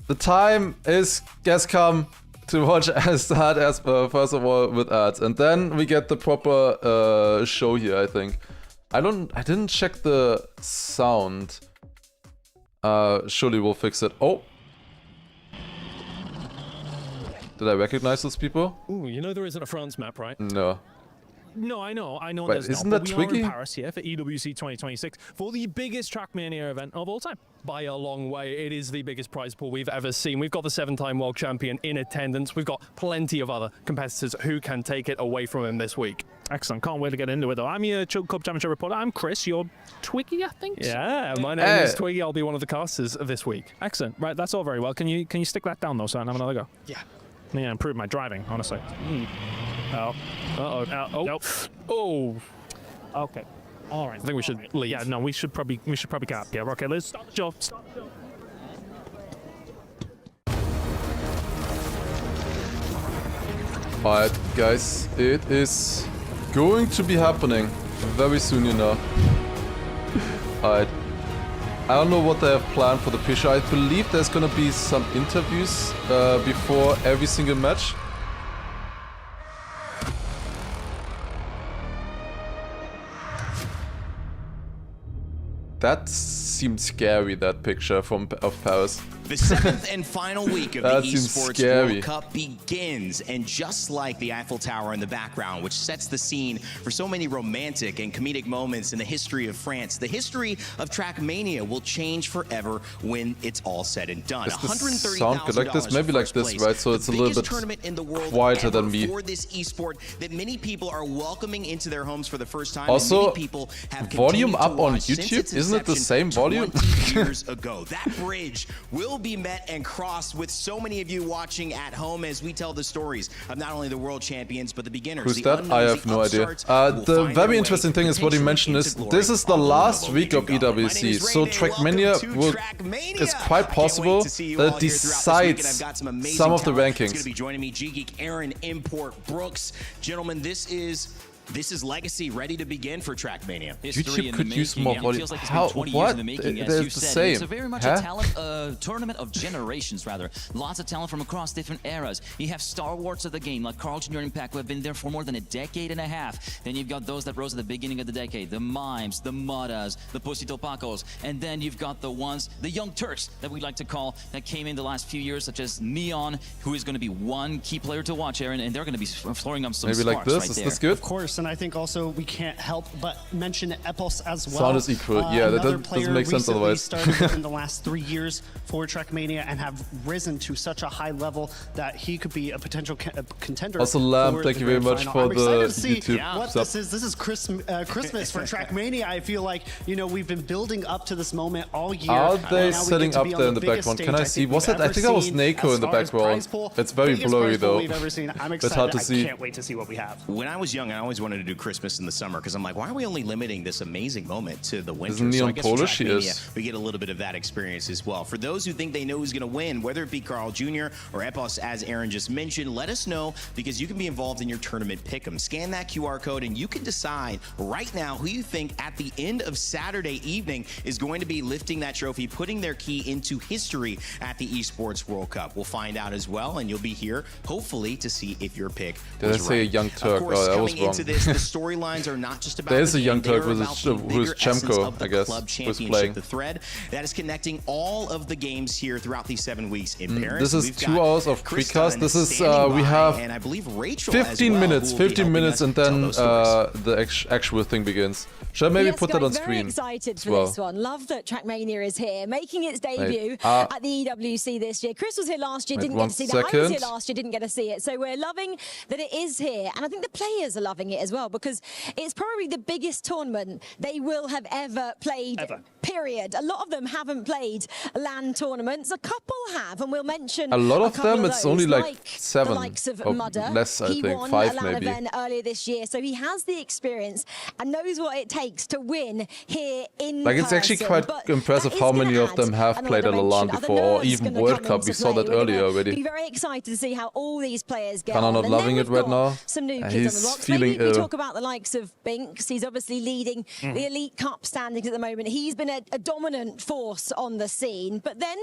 the time has come to watch start as first of all with ads, and then we get the proper show here. I think I didn't check the sound. Surely we'll fix it. Oh! Did I recognize those people? Ooh, you know there isn't a France map, right? No. No, I know Wait, there's isn't not, that but we Twiggy? are in Paris here for EWC 2026 for the biggest TRACKMANIA event of all time. By a long way, it is the biggest prize pool we've ever seen. We've got the 7-time world champion in attendance. We've got plenty of other competitors who can take it away from him this week. Excellent. Can't wait to get into it, though. I'm your Choke Cup Championship reporter. I'm Chris. You're Twiggy, I think? Yeah, my name is Twiggy. I'll be one of the casters this week. Excellent. Right, that's all very well. Can you stick that down, though, so I can have another go? Yeah. Yeah, improve my driving, honestly. Oh. Uh-oh. Oh. Nope. Oh. Okay. All right. I think we should leave. Yeah, no, we should probably get up here. Okay, let's stop the job. Stop the job. Alright, guys, it is going to be happening very soon, you know. Alright. I don't know what they have planned for the pre-show. I believe there's gonna be some interviews before every single match. That seemed scary, that picture of Paris. The 7th and final week of That the seems Esports scary. World Cup begins, and just like the Eiffel Tower in the background, which sets the scene for so many romantic and comedic moments in the history of France, the history of TRACKMANIA will change forever when it's all said and done. Does this sound good like this? Maybe like this, right? So it's a little bit quieter than me. For this esport that many people are welcoming into their homes for the first time. Also, and many people have volume continued up to on watch since YouTube? its Isn't it the inception same volume? 20 years ago. That bridge will be met and crossed with so many of you watching at home as we tell the stories of not only the world champions but the beginners. Who's the that? unknowns, I have the no idea. upstarts will The find very their interesting way thing is what he potentially mentioned into is glory this is the on the last level week we of can go. My name EWC. is So Ray Day. Welcome TRACKMANIA to will, TRACKMania. it's I quite can't possible wait to see you that all it here throughout this week, and I've decides got some amazing some of the talent. It's rankings. going to be joining me, G-Geek, Aaron, Import, Brooks. Gentlemen, this is legacy ready to begin for TRACKMANIA. YouTube could use more It volume. feels like it's How? been 20 years What? in the making, as They're you the said. same. It's a very much Huh? a talent tournament of generations, rather. Lots of talent from across different eras. You have stalwarts of the game, like Carl Jr. and Pac, who have been there for more than a decade and a half. Then you've got those that rose at the beginning of the decade, the Mimes, the Mudas, the Pusito Pacos. And then you've got the ones, the Young Turks, that we like to call, that came in the last few years, such as Neon, who is going to be one key player to watch, Aaron, and they're going to be throwing up some Maybe sparks like this? right Is there. this good? Of course, and I think also we can't help but mention Epos as well. Sound is equal. Yeah, that another doesn't player make sense recently otherwise. started within the last 3 years for TRACKMANIA and have risen to such a high level that he could be a potential contender. Also, Lamb, for thank the you very grand much final. for I'm excited the to see YouTube what sub. this is. This is Christmas for TRACKMANIA. I feel like, you know, we've been building up to this moment all year. Are and they now we setting get to up be on there in the biggest background? stage Can I see? think Was we've that? I ever think that was seen Nako as in the far as background. prize pool. It's very Biggest blurry prize pool though. we've ever seen. I'm It's hard excited. to see. I can't wait to see what we have. When I was young, I always wanted to do Christmas in the summer because I'm like, why are we only limiting this amazing moment to the winter? Isn't So I Neon guess for Polish? He TRACKMANIA, is. we get a little bit of that experience as well. For those who think they know who's going to win, whether it be Carl Jr. or Epos, as Aaron just mentioned, let us know because you can be involved in your tournament pick'em. Scan that QR code and you can decide right now who you think at the end of Saturday evening is going to be lifting that trophy, putting their key into history at the Esports World Cup. We'll find out as well, and you'll be here hopefully to see if your pick Did I was say a right. Young Turk? Of course, Oh, that was coming into wrong. this, the storylines are not just about There is the a Young game, Turk they're who's about the who's bigger essence Chemko, of the I guess, club who's championship, playing. the thread that is connecting all of the games here throughout these 7 weeks in Paris. This is We've 2 got hours of Krista precast. This is standing we by, have and I believe Rachel 15 as well, minutes, who will be 15 helping minutes, us and tell then those stories. the actual thing begins. Should I maybe Yes, put that guys, on screen? Very excited as for well? this one. Love that TRACKMANIA is here, making its debut Wait, at the EWC this year. Chris was here last year, wait, didn't one get to see that. I was here second. last year, didn't get to see it. So we're loving that it is here, and I think the players are loving it as well because it's probably the biggest tournament they will have ever played. Ever. Period. A lot of them haven't played LAN tournaments. A couple have, and we'll mention A lot of couple them, it's those, only like like 7 the likes of or Mudder. less, I He think, won 5 a LAN maybe. event earlier this year, so he has the experience and knows what it takes to win here in Like it's actually person. quite But impressive that how is many gonna of them add have another played at a LAN dimension. before, Other or nerves even gonna World come Cup. into We saw play. that We're earlier gonna already. Be very excited to see how all these players get Kana on. not And loving then it we've right got now. Some new kids He's on the blocks. feeling Maybe we ill. talk about the likes of Binks. He's obviously leading the Elite Cup standings at the moment. He's been a dominant force on the scene. But then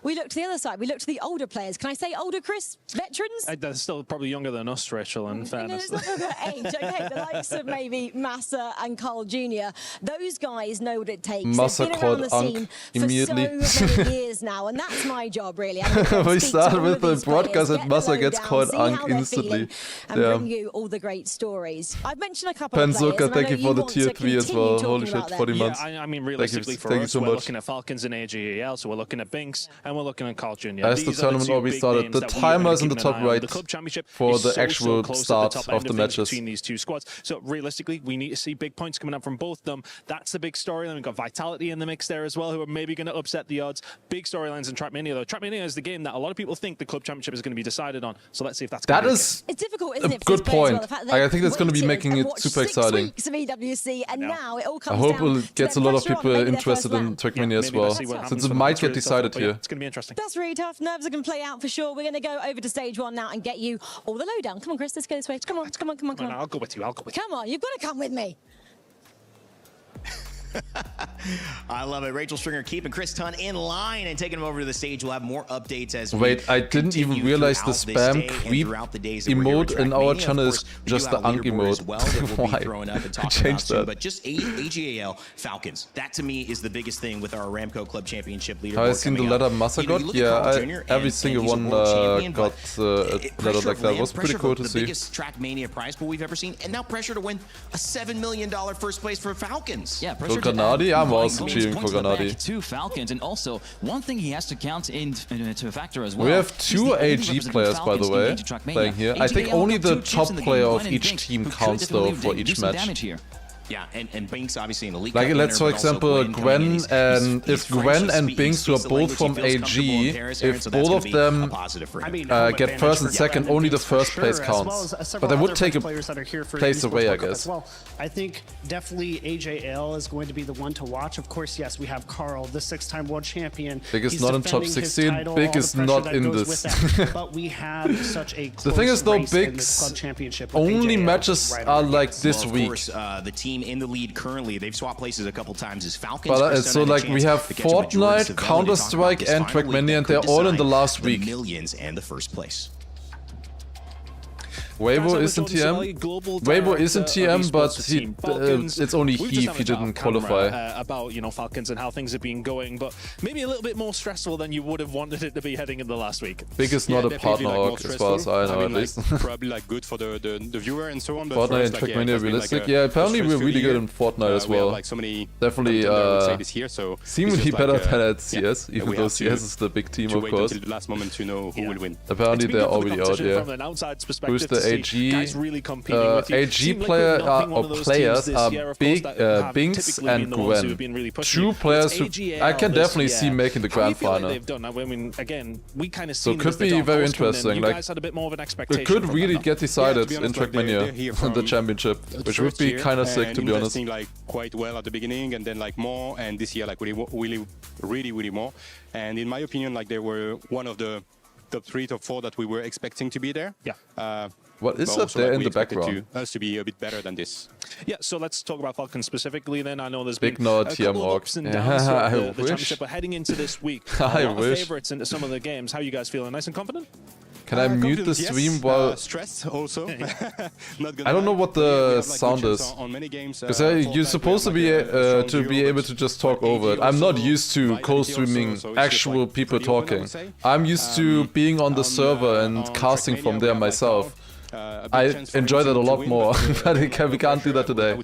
we look to the other side. We look to the older players. Can I say older, Chris? Veterans? They're still probably younger than us, Rachel, in No, fairness. it's not about age, okay? The likes of maybe Massa and Carl Jr. Those guys know what it takes. Massa They've been around the called scene Unk for immediately. so many years now, and that's my job, really. I'm gonna We speak to started all with of the these players, broadcast and get the Massa gets lowdown, called see Unk how they're instantly. feeling, and Yeah. bring you all the great stories. I've mentioned a couple of Penzuka, players, and I thank know you for the want tier to 3 as continue well. talking Holy shit, about them. 40 Yeah, months. I mean, realistically, for thank you us, so we're much. looking at Falcons and AGEL, so we're looking at Binks, and we're looking at Carl Jr. As the These are tournament two already big started, names the that we are gonna timer's in keep the an top eye on. right The club championship for is the so actual close start at the top of end the things matches. between these two squads. So realistically, we need to see big points coming up from both of them. That's the big storyline. We've got Vitality in the mix there as well, who are maybe going to upset the odds. Big storylines in TRACKMANIA, though. TRACKMANIA is the game that a lot of people think the club championship is going to be decided on. So let's see if that's going That to be is It's difficult, isn't a it? For good these players as point. well, the fact that I think that's going to be they've making waited it and super watched 6 exciting. weeks of EWC, and Yeah. now it all I comes hope down it gets to a lot of pressure on people maybe their interested first in round. TRACKMANIA as maybe well, let's see what happens since for it the might future get itself, decided but yeah, here. it's going to be interesting. That's really tough. Nerves are going to play out for sure. We're going to go over to stage 1 now and get you all the lowdown. Come on, Chris, let's go this way. Come on, come on, come on, come No, on. I'll go with you. I'll go with you. Come on, you've got to come with me. I love it. Rachel Stringer keeping Chris Tunn in line and taking him over to the stage. We'll have more updates as we Wait, I didn't even realize the spam creep emote in our channel is just the Unk emote. Why? I changed that. But just AGAL Falcons. That to me is the biggest thing with our Aramco Club Championship leaderboard. Have I seen the letter Massa got? Yeah, every single one got a letter like that. It was pretty cool to see. The biggest TRACKMANIA prize pool we've ever seen, and now pressure to win a $7 million first place for Falcons. Yeah, for Granadi, I'm also cheering for Granadi. Two Falcons, and also one thing he has to count into a factor as well. We have two AG players, by the way, playing here. I think only the top player of each team counts though for each match. Yeah, and Binks obviously in the league. Like let's for example Gwen and if Gwen and Binks who are both from AG, if both of them get first and second, only the first place counts. But they would take a place away, I guess. Well, I think definitely AJL is going to be the one to watch. Of course, yes, we have Carl, the 6-time world champion. Big is not in top 16. Big is not in this. But we have such a the thing is though, Big's only matches are like this week. The team in the lead currently, they've swapped places a couple times as Falcons. But so like we have Fortnite, Counter-Strike and TRACKMANIA and they're all in the last week. Millions and the first place. Weibo is in TM. Weibo is in TM, but it's only he if he didn't qualify. About Falcons and how things have been going, but maybe a little bit more stressful than you would have wanted it to be heading in the last week. Big is not a partner org as far as I know, at least. Probably like good for the viewer and so on. But Fortnite and TRACKMANIA realistic. Yeah, apparently we're really good in Fortnite as well. Like so many definitely seemingly better than at CS, even though CS is the big team, of course. Until the last moment to know who will win. Apparently they're already out, yeah. Who's the AG? AG player or players are Binks and Gwen. Two players who I can definitely see making the grand final. So it could be very interesting. Like it could really get decided in TRACKMANIA in the championship, which would be kind of sick to be honest. Like quite well at the beginning, and then like more, and this year like really more. And in my opinion, like they were one of the top 3, top 4 that we were expecting to be there. Yeah. What is up there in the background? Us to be a bit better than this. Yeah, so let's talk about Falcons specifically then. I know there's been a couple of ups and downs throughout the championship, but heading into this week, I wish. Favorites into some of the games. How are you guys feeling? Nice and confident? Can I mute the stream while... stressed also. I don't know what the sound is. Because you're supposed to be able to just talk over it. I'm not used to co-streaming actual people talking. I'm used to being on the server and casting from there myself. I enjoy that a lot more, but we can't do that today.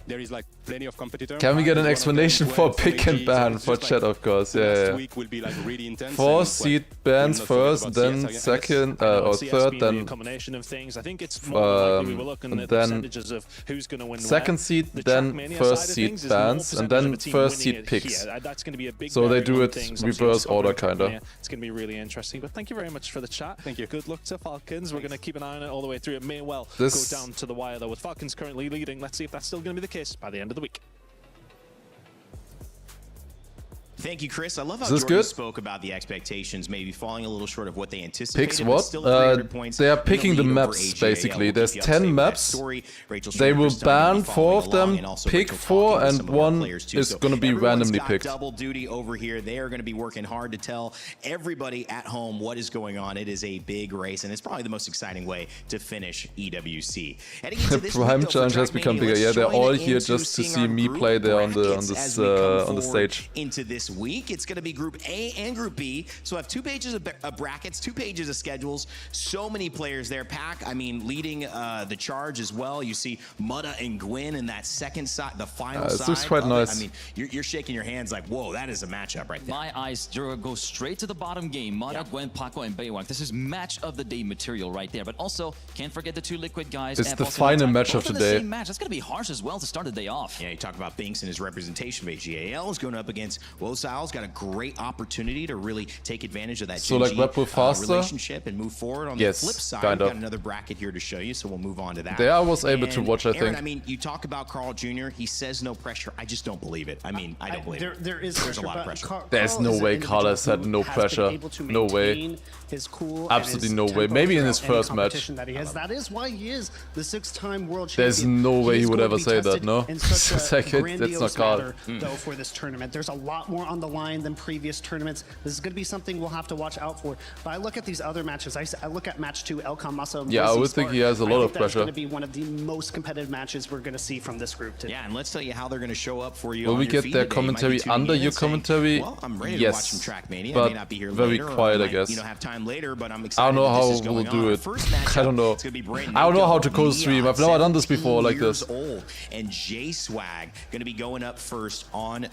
There is like plenty of competitors. Can we get an explanation for pick and ban for chat, of course? Yeah. Week will be like really intense. 4 seed bans first, then second or third, then combination of things. I think it's more likely we were looking at percentages of who's going to win. Second seed, then first seed bans, and then first seed picks. That's going to be a big. So they do it reverse order, kinda. It's going to be really interesting. But thank you very much for the chat. Thank you. Good luck to Falcons. We're going to keep an eye on it all the way through. It may well go down to the wire though, with Falcons currently leading. Let's see if that's still going to be the case by the end of the week. Thank you, Chris. I love how Jordan spoke about the expectations maybe falling a little short of what they anticipated. Picks what? They are picking the maps, basically. There's 10 maps. They will ban 4 of them, pick 4, and 1 is going to be randomly picked. Double duty over here. They are going to be working hard to tell everybody at home what is going on. It is a big race, and it's probably the most exciting way to finish EWC. Prime Challenge has become bigger. Yeah, they're all here just to see me play there on the stage. Into this week, it's going to be Group A and Group B. So I have 2 pages of brackets, 2 pages of schedules. So many players there. Pack, I mean, leading the charge as well. You see Mutta and Gwyn in that second side, the final side. This looks quite nice. I mean, you're shaking your hands like, whoa, that is a matchup right there. My eyes go straight to the bottom game. Mutta, Gwen, Paco, and Baywalk. This is match of the day material right there. But also, can't forget the 2 Liquid guys. It's the final match of the day. That's going to be harsh as well to start the day off. Yeah, you talk about Binks and his representation of AGAL is going up against, well, Styles got a great opportunity to really take advantage of that So, like, Red Bull faster? relationship and move forward. On Yes, the flip side, kind we've of. got another bracket here to show you, so we'll move on to that. There I was able to And watch, I Aaron, think. I mean, you talk about Carl Jr., he says no pressure. I just don't believe it. I mean, I don't believe it. There's a lot of pressure. There's no way Carl has had no pressure. No way. His cool Absolutely no way. Maybe in his first match. That is why he is the 6-time world champion. There's no way he would ever say that, no? In such a Second, that's not grandiose Carl. manner, though, for this tournament. There's a lot more on the line than previous tournaments. This is going to be something we'll have to watch out for. But I look at these other matches. I look at match 2, El Massa. Yeah, I would think he has a lot of That's pressure. going to be one of the most competitive matches we're going to see from this group today. Yeah, and let's tell you how they're going to show up for you. Will on we your get feed their today. You might be commentary tuning under in your and saying, commentary? well, I'm ready to Yes, watch some TRACKMANIA. I but may not be here very later, quiet, or I guess. have time later, but I'm I excited don't know that how this is we'll going do on. it. First matchup, I don't know. it's gonna be Brent I don't know how to Nico, co-stream. I've Neon, never done this before like 17 this. years old, and J-Swag going to be going up first on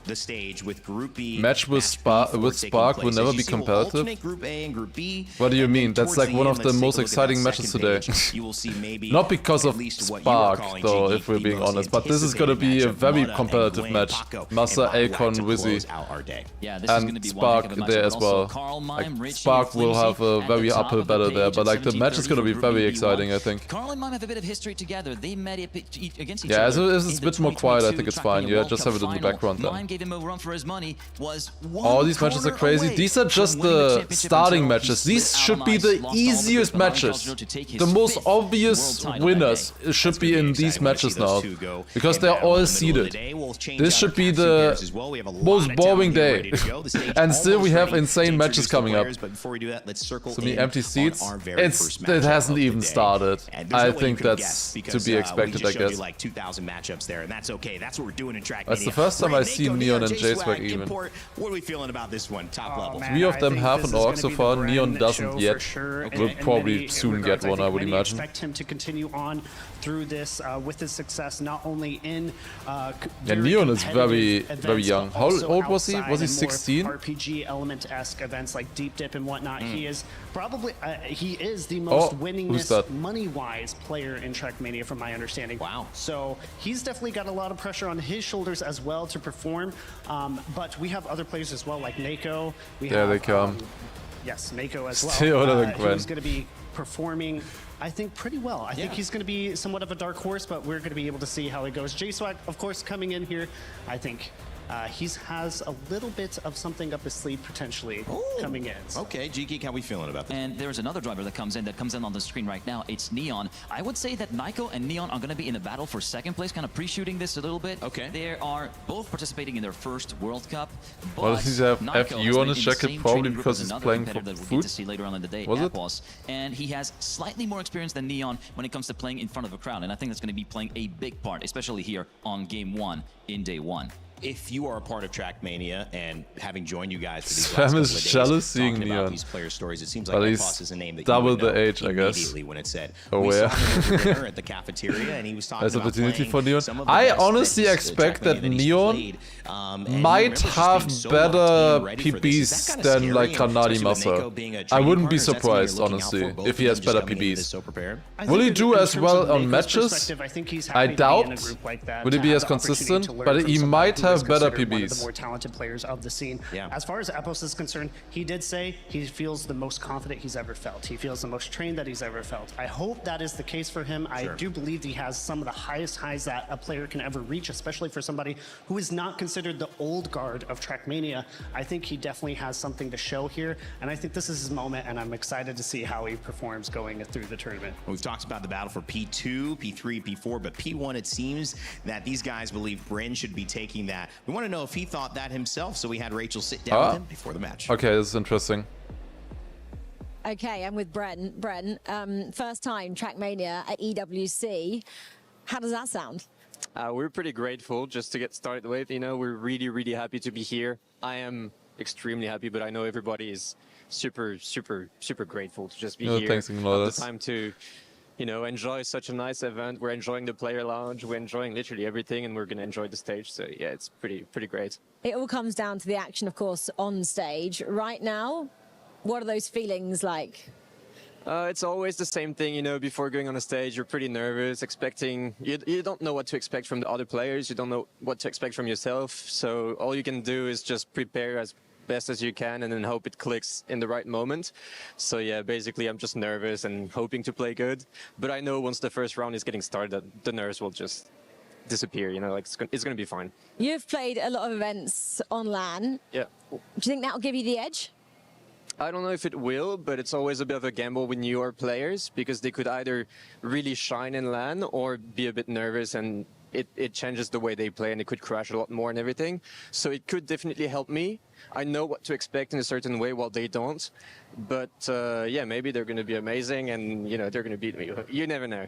the stage with Group B. Match with Spark will never be competitive. Group A and Group B. What do you mean? That's towards like the one end, of the let's most take a look at that exciting matches second today. page. You will see maybe Not because at of least what you are Spark, calling, though, GG, if we're the being most honest. But this is going to be a anticipated very matchup, Mudda competitive and match. Paco Massa, and Black Akon, to Wizzy. close out our day. Yeah, this is And going to be Spark one heck of a there matchup, as but also well. Carl Like, Mime, Richie, Spark will Flimsy have a at very the top upper of the battle there, page but at like the match is 17-30 going to be for very Group exciting, B1. I think. Carl and Mime have a bit of history together. They met against each Yeah, other. as it's a bit more quiet, I think it's fine. Yeah, just have it in the background then. Mime gave him a run for his money. Was Oh, these matches are crazy. These are just the starting matches. These should be the easiest matches. The most obvious winners should be in these matches now, because they're all seeded. This should be the most boring day. And still we have insane matches coming up. So many empty seats. It hasn't even started. I think that's to be expected, I guess. Like 2,000 matchups there, and that's okay. That's what we're doing in TRACKMANIA. That's the first time I see Neon and J-Swag even. Import. What are we feeling about this one? Top level. Man, 3 of I them think have this an is orc gonna so be far. the Neon Bren doesn't show yet. for sure. Will In probably many soon regards, get one, I would many imagine. expect him to continue on through this with his success, not only in Yeah, Neon is very events, young. but How also old was he? outside Was he and more 16? RPG element-esque events like Deep Dip and whatnot. He is probably he is the most who's winningest that? money-wise player in TRACKMANIA, from my understanding. Wow. So he's definitely got a lot of pressure on his shoulders as well to perform. But we have other players as well, like Mako. There they come. Yes, Mako as well. Still another Gwen. Who's going to be performing, I think, pretty well. I think he's going to be somewhat of a dark horse, but we're going to be able to see how it goes. J-Swag, of course, coming in here, I think he has a little bit of something up his sleeve potentially coming in. So. Okay, G-Geek, how we feeling about this? And there's another driver that comes in on the screen right now. It's Neon. I would say that Nico and Neon are going to be in a battle for second place, kind of pre-shooting this a little bit. Okay. They are both participating in their first World Cup. Well, but does he have Nico FU has on been his in the jacket? same Probably training group because as he's another playing for competitor that we'll food? get to see later on in the day, Was it? Appos. And he has slightly more experience than Neon when it comes to playing in front of a crowd. And I think that's going to be playing a big part, especially here on Game 1 in Day 1. If you are a part of TRACKMANIA and having joined you guys for these Spam last couple is of days, jealous seeing talking about Neon. these player stories, it seems But like he's Appos is a name that double you would the know age, I guess. immediately when it's said. Oh, We yeah. saw him over dinner at the cafeteria, and he was talking There's about opportunity playing for Neon. some of the I best honestly that he's- expect TRACKMANIA that he's Neon played. And he might remembers just have being so better locked in, ready for this. Is PBs that kinda than scary? like And Kanadi especially with Masa. Mako being a I training wouldn't be partner, is that something you're surprised, looking out honestly, for, both if of he them has just better coming into PBs. this so prepared? I Will he think do in as terms well of on Mako's matches? perspective, I think he's I happy to be in a doubt. group like that, Would to he be have as the opportunity consistent? to learn But from he somebody might who is have better considered one of PBs. the more talented players of the scene. Yeah. As far as Appos is concerned, he did say he feels the most confident he's ever felt. He feels the most trained that he's ever felt. I hope that is the case for him. I do believe he has some of the highest highs that a player can ever reach, especially for somebody who is not considered the old guard of TRACKMANIA. I think he definitely has something to show here, and I think this is his moment, and I'm excited to see how he performs going through the tournament. We've talked about the battle for P2, P3, P4, but P1, it seems that these guys believe Bren should be taking that. We want to know if he thought that himself, so we had Rachel sit down with him before the match. Okay, this is interesting. Okay, I'm with Bren. First time TRACKMANIA at EWC. How does that sound? We're pretty grateful just to get started with. You know, we're really, really happy to be here. I am extremely happy, but I know everybody is super, super, super grateful to just be No, here. thanks, Have Ignotus. the time to, you know, enjoy such a nice event. We're enjoying the player lounge. We're enjoying literally everything, and we're going to enjoy the stage. So yeah, it's pretty great. It all comes down to the action, of course, on stage. Right now, what are those feelings like? It's always the same thing, you know, before going on a stage, you're pretty nervous, expecting, you don't know what to expect from the other players, you don't know what to expect from yourself, so all you can do is just prepare as best as you can and then hope it clicks in the right moment. So yeah, basically I'm just nervous and hoping to play good, but I know once the first round is getting started, the nerves will just disappear, you know, like it's going to be fine. You've played a lot of events on LAN. Yeah. Do you think that'll give you the edge? I don't know if it will, but it's always a bit of a gamble with newer players because they could either really shine in LAN or be a bit nervous and it changes the way they play and it could crash a lot more and everything. So it could definitely help me. I know what to expect in a certain way while they don't. But yeah, maybe they're going to be amazing and, you know, they're going to beat me. You never know.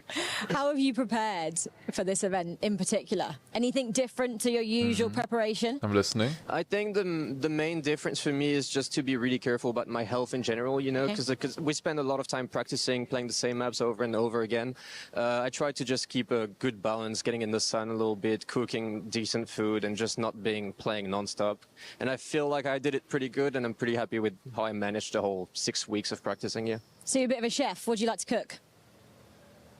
How have you prepared for this event in particular? Anything different to your usual preparation? I'm listening. I think the main difference for me is just to be really careful about my health in general, you know, because we spend a lot of time practicing, playing the same maps over and over again. I try to just keep a good balance, getting in the sun a little bit, cooking decent food and just not playing nonstop. And I feel like I did it pretty good and I'm pretty happy with how I managed the whole 6 weeks of practicing, yeah. So you're a bit of a chef. What do you like to cook?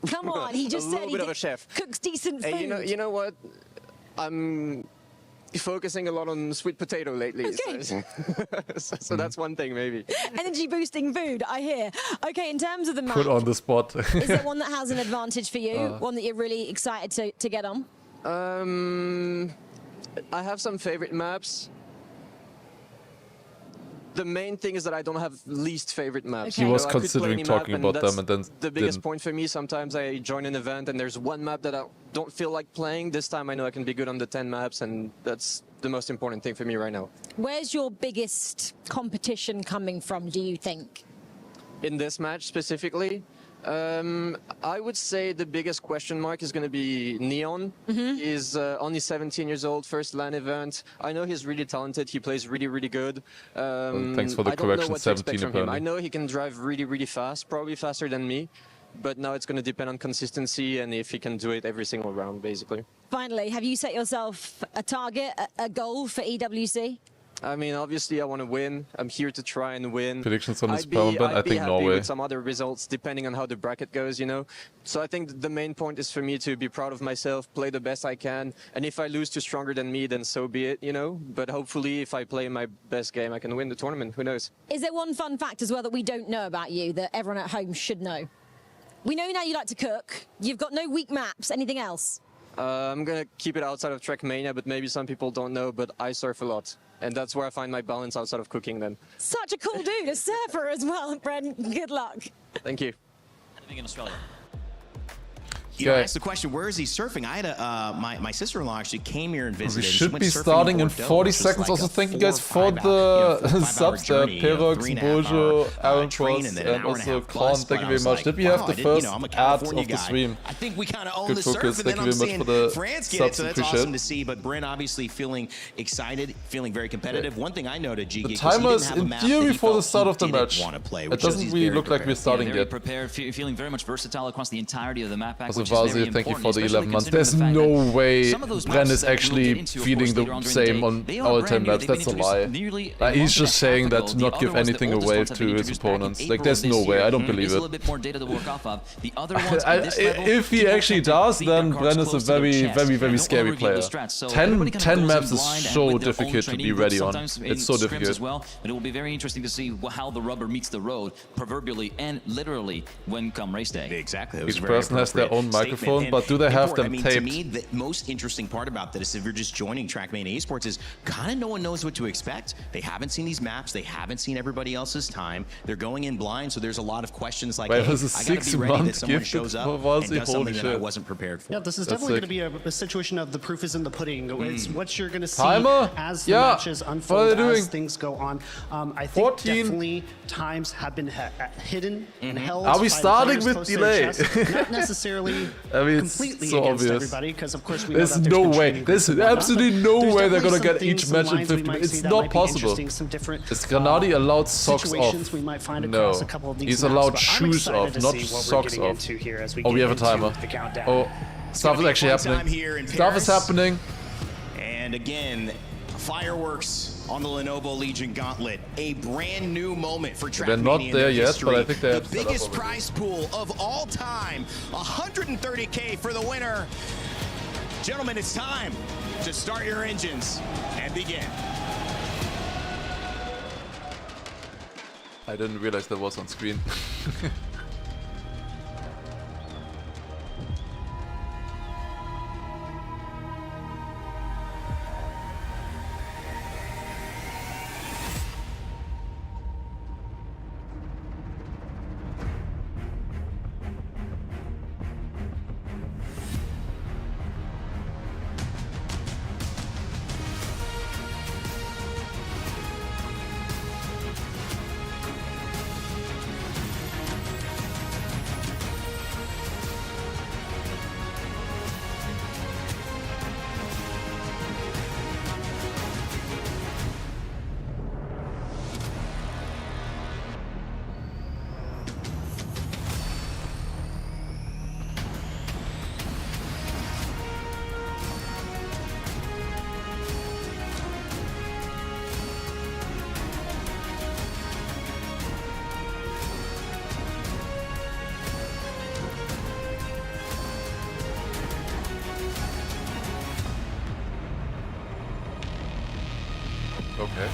Come on, he just said he of a chef. cooks decent food. Hey, you know what? I'm focusing a lot on sweet potato lately. Okay. So that's one thing, maybe. Energy boosting food, I hear. Okay, in terms of the map, Put on the spot. is there one that has an advantage for you? One that you're really excited to get on? I have some favorite maps. The main thing is that I don't have least favorite maps. Okay. He was You know, I could play considering any talking map, about that's them and then the biggest didn't. point for me. Sometimes I join an event and there's one map that I don't feel like playing. This time I know I can be good on the 10 maps and that's the most important thing for me right now. Where's your biggest competition coming from, do you think? In this match specifically, I would say the biggest question mark is going to be Neon. He's only 17 years old, first LAN event. I know he's really talented. He plays really, really good. Thanks for the I don't know correction, what to expect 17 from him. I apparently. know he can drive really, really fast, probably faster than me. But now it's going to depend on consistency and if he can do it every single round, basically. Finally, have you set yourself a target, a goal for EWC? I mean, obviously, I want to win. I'm here to try and win. Predictions on this I'd be permanent ban? I think happy Norway. with some other results, depending on how the bracket goes, you know. So I think the main point is for me to be proud of myself, play the best I can, and if I lose to stronger than me, then so be it, you know. But hopefully, if I play my best game, I can win the tournament. Who knows? Is there one fun fact as well that we don't know about you that everyone at home should know? We know now you like to cook. You've got no weak maps. Anything else? I'm going to keep it outside of TRACKMANIA, but maybe some people don't know, but I surf a lot. And that's where I find my balance outside of cooking then. Such a cool dude, a surfer as well, Brent. Good luck. Thank you. Living in Australia. You know, I Okay. asked the question, where is he surfing? I had my sister-in-law actually came here and We visited. She should went be surfing starting in Bordeaux, 40 which was seconds. like Also, a thank you 4 guys or for 5 the hour, 4-5 subs there. journey, Perox, 3.5 Bojo, hour, Aaron train, Cross, and then and an hour and a also half Khan. plus, Thank but you I very was much. like, Did we have wow, the I didn't- first you know, I'm a ad California of the guy. stream? I think we kind of own Good the focus. surf, and Thank then you I'm very much seeing for the France get it, subs. so that's Appreciate awesome it. to see. But Brent obviously feeling excited, feeling very competitive. One thing I noted, G The Geek, timer was is he didn't have a in map theory that he for the felt start he of the didn't match. want to play, It which shows doesn't he's really very look like we're prepared. starting very yet. prepared, feeling very much versatile across the entirety of the map pack, Also, which is very Vazir, thank you important, for the especially 11 months. considering There's the fact no that way some of those Bren maps is that we'll actually get into, of feeling course, the later on during the same day, on they are our brand 10 new. maps. They've been That's a introduced lie. nearly a He's month just and a saying half that ago. to The not give other ones, the anything oldest away ones, have been to his introduced back in opponents. Like, April there's of no this way. year. I don't It's believe a it. little bit more data to work off of. The other ones at this level, If he people actually tend to does, leave their then cards Bren is a close to their very, chest. very, They very don't scary wanna reveal player. the strats. So 10 everybody kind of goes maps in is blind and so with their own difficult to training be groups, ready on. sometimes in It's so scrims difficult. as well. But it will be very interesting to see how the rubber meets the road, proverbially and literally, when come race day. Exactly. That was Each very person has their own appropriate microphone, statement. but do they And have important. them I mean, taped? to me, the most interesting part about this, if you're just joining TRACKMANIA Esports, is kind of no one knows what to expect. They haven't seen these maps. They haven't seen everybody else's time. They're going in blind, so there's a lot of questions like, Wait, hey, was a I got to be 6 ready that month someone gifted shows up for and Vazir? does something Holy that I shit. wasn't prepared for. Yeah, this is That's definitely sick. going to be a situation of the proof is in the pudding. It's what you're going to see Timer? as the Yeah. matches What are unfold, they doing? as things go on. I think 14. definitely times have been hidden and held. Are we by the starting players with close to their delay? chest. Not necessarily I mean, it's completely so against obvious. everybody, because of course we know There's that no been way. training There's groups and whatnot, absolutely but no there's way they're definitely gonna some get things, each some match in lines we 50 might minutes. see It's that not might be possible. interesting, some different, Is Granadi allowed socks off? situations we might find No. across a couple of these He's maps, allowed but I'm shoes excited off, to not see what we're socks getting off. into here as we Oh, we get have a into timer. the countdown. Oh, stuff is be a actually fun time happening. here in Stuff is Paris. happening. And again, Fireworks on the Lenovo Legion Gauntlet. A brand new moment for TRACKMANIA. They're not there yet, history. but I think they have the biggest prize pool of all time. 130K for the winner. Gentlemen, it's time to start your engines and begin. I didn't realize that was on screen. Okay.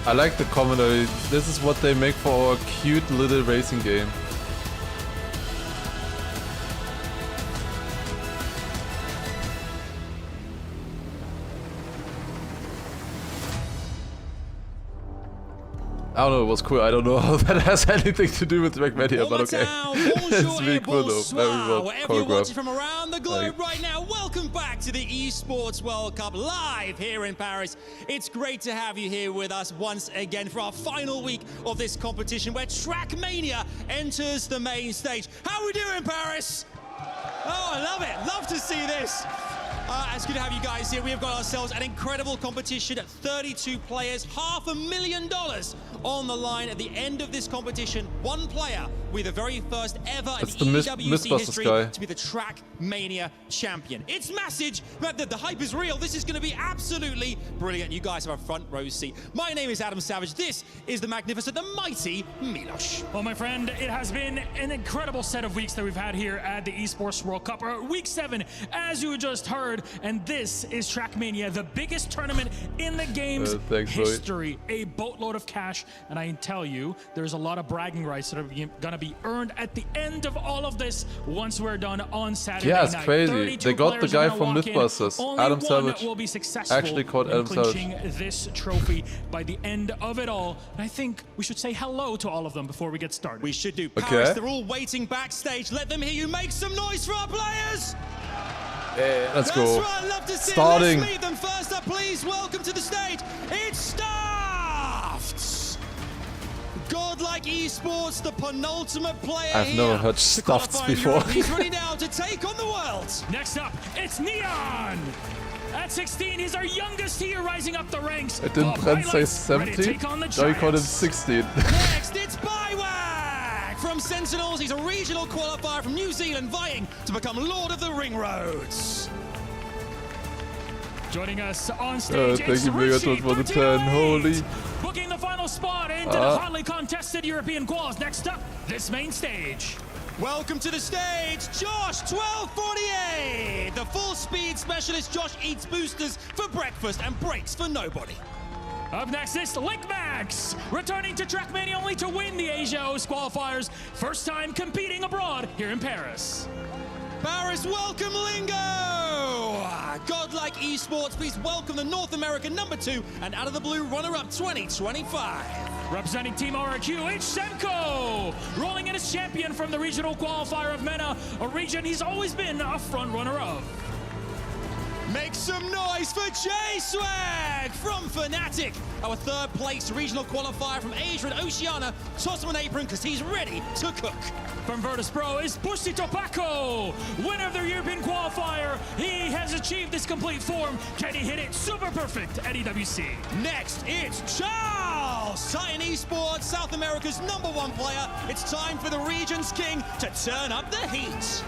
I like the commentary. This is what they make for our cute little racing game. I don't know, it was cool. I don't know how that has anything to do with TRACKMANIA, but okay. It's really cool though. Very well Wherever you're watching choreographed. from around the globe right now, welcome back to the Esports World Cup live here in Paris. It's great to have you here with us once again for our final week of this competition where TRACKMANIA enters the main stage. How are we doing, Paris? Oh, I love it. Love to see this. It's good to have you guys here. We have got ourselves an incredible competition. 32 players, $500,000 on the line at the end of this competition. One player with the very first ever in EWC history to be the TRACKMANIA champion. It's massive. The hype is real. This is going to be absolutely brilliant. You guys have a front row seat. My name is Adam Savage. This is the magnificent, the mighty Milos. Well, my friend, it has been an incredible set of weeks that we've had here at the Esports World Cup. Week 7, as you just heard, and this is TRACKMANIA, the biggest tournament in the game's history. A boatload of cash, and I can tell you, there's a lot of bragging rights that are going to be earned at the end of all of this once we're done on Saturday night. Yeah, it's crazy. They got the guy from Mythbusters, Adam Savage. Will be successful actually called Adam clinching Savage. This trophy by the end of it all. And I think we should say hello to all of them before we get started. We should do. Paris, they're all waiting backstage. Let them hear you make some noise for our players. Yeah, let's go. That's right, love to see Starting. Let's meet them. First up, please welcome to the stage. It's Stuffed. Godlike Esports, the penultimate player I've never heard Stuffed before. He's ready now to take on the world. Next up, it's Neon. At 16, he's our youngest here, rising up the ranks. Didn't Brent say 17? No, he called him 16. Next, it's Bywag from Sentinels. He's a regional qualifier from New Zealand, vying to become Lord of the Ring Roads. Joining us on stage, thank you, Megatron, for the 10. Holy. Booking the final spot into the hotly contested European quals. Next up, this main stage. Welcome to the stage, Josh 1248. The full speed specialist. Josh eats boosters for breakfast and breaks for nobody. Up next is Linkmax, returning to TRACKMANIA only to win the Asia Host qualifiers. First time competing abroad here in Paris. Paris, welcome Lingo! Godlike Esports, please welcome the North American #2 and out of the blue runner-up 2025. Representing Team RRQ, it's Semko, rolling in as champion from the regional qualifier of MENA, a region he's always been a front runner of. Make some noise for J-Swag from Fnatic, our third place regional qualifier from Asia and Oceania. Toss him an apron because he's ready to cook. From Virtus Pro is Busito Paco, winner of the European qualifier. He has achieved this complete form. Can he hit it super perfect at EWC? Next, it's Charles, Titan Esports, South America's #1 player. It's time for the region's king to turn up the heat.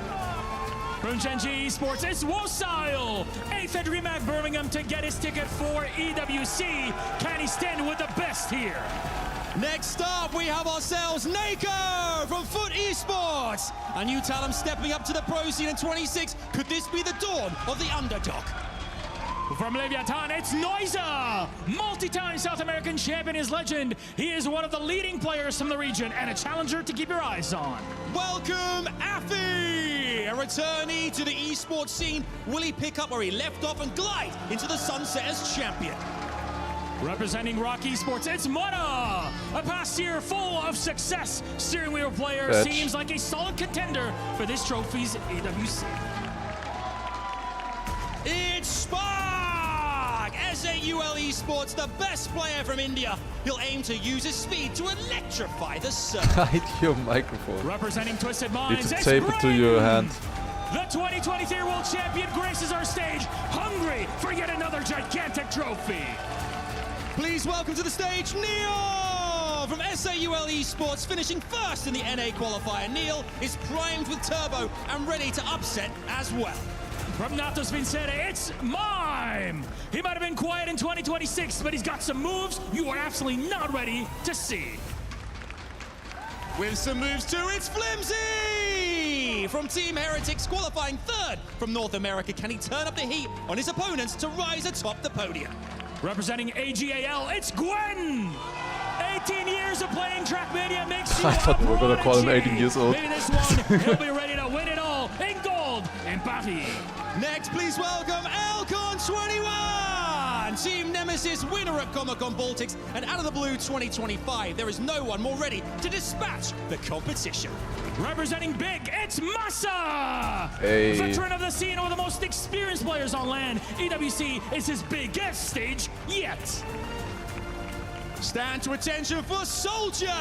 From Genji Esports, it's Wosile, 8th at DreamHack Birmingham to get his ticket for EWC. Can he stand with the best here? Next up, we have ourselves Nako from Foot Esports. A new talent stepping up to the pro scene in 26. Could this be the dawn of the underdog? From Leviathan, it's Noiza, multi-time South American champion is legend. He is one of the leading players from the region and a challenger to keep your eyes on. Welcome, Afi, a returnee to the esports scene. Will he pick up where he left off and glide into the sunset as champion? Representing Rock Esports, it's Mona, a past year full of success. Steering wheel player seems like a solid contender for this trophy's EWC. It's Spark! SAUL Esports, the best player from India. He'll aim to use his speed to electrify the circuit. Hide your microphone. Representing Twisted You Minds, need to it's tape it to your hand. The 2023 World Champion graces our stage, hungry for yet another gigantic trophy. Please welcome to the stage, Neil from SAUL Esports, finishing first in the NA qualifier. Neil is primed with turbo and ready to upset as well. From Natos Vincere, it's Mime. He might have been quiet in 2026, but he's got some moves you are absolutely not ready to see. With some moves too, it's Flimsy from Team Heretics, qualifying third from North America. Can he turn up the heat on his opponents to rise atop the podium? Representing AGAL, it's Gwen. 18 years of playing TRACKMANIA makes you I thought we were gonna call him 18 years old. Maybe this one, he'll be ready to win it all in gold in Paris. Next, please welcome Elcon21, Team Nemesis, winner at Comic-Con Baltics, and out of the blue 2025. There is no one more ready to dispatch the competition. Representing Big, it's Massa! Hey. Veteran of the scene, one of the most experienced players on land. EWC is his biggest stage yet. Stand to attention for Soldier,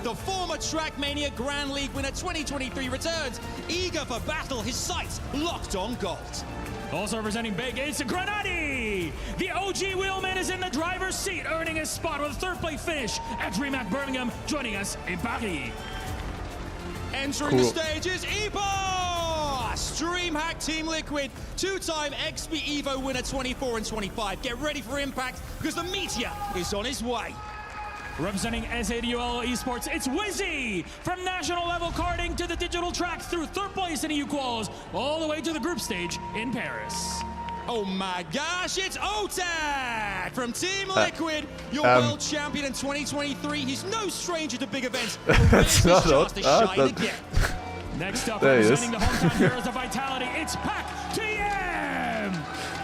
the former TRACKMANIA Grand League winner 2023 returns, eager for battle, his sights locked on gold. Also representing Big, it's Granati! The OG wheelman is in the driver's seat, earning his spot with a third place finish at DreamHack Birmingham, joining us in Paris. Entering the stage is EPOS! DreamHack Team Liquid, two-time XP Evo winner 24 and 25. Get ready for impact because the Meteor is on his way. Representing SAUL Esports, it's Wizzy! From national level karting to the digital track through third place in EU Quals, all the way to the group stage in Paris. Oh my gosh, it's Otad from Team Liquid, your world champion in 2023. He's no stranger to big events. It's not Otad. Next up, there representing the hometown heroes of Vitality, it's Pac TM!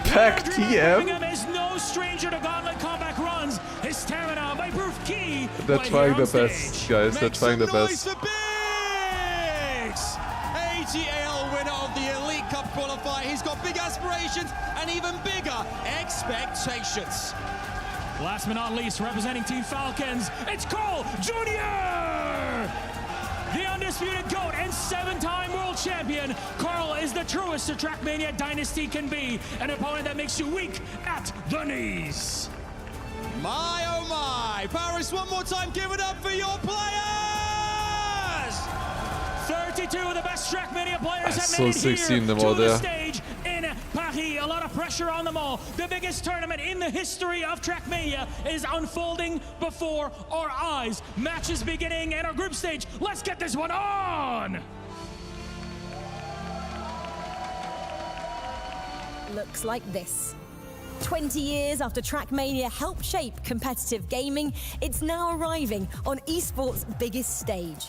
Pac TM? Birmingham is no stranger to gauntlet combat runs. His stamina by proof key. They're trying their best, guys. They're trying their best. ATL winner of the Elite Cup qualifier. He's got big aspirations and even bigger expectations. Last but not least, representing Team Falcons, it's Carl Jr. The undisputed GOAT and 7-time world champion, Carl is the truest a TRACKMANIA dynasty can be, an opponent that makes you weak at the knees. My oh my, Paris, one more time, give it up for your players! 32 of the best TRACKMANIA players have so made it sick here seeing them to all the there. stage in Paris. A lot of pressure on them all. The biggest tournament in the history of TRACKMANIA is unfolding before our eyes. Matches beginning in our group stage. Let's get this one on! Looks like this. 20 years after TrackMania helped shape competitive gaming, it's now arriving on esports' biggest stage.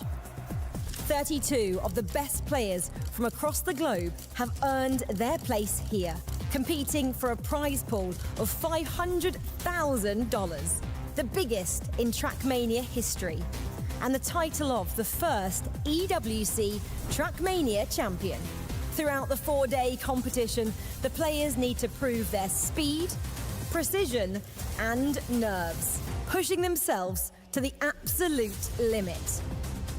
32 of the best players from across the globe have earned their place here, competing for a prize pool of $500,000, the biggest in TrackMania history, and the title of the first EWC TrackMania champion. Throughout the 4-day competition, the players need to prove their speed, precision, and nerves, pushing themselves to the absolute limit,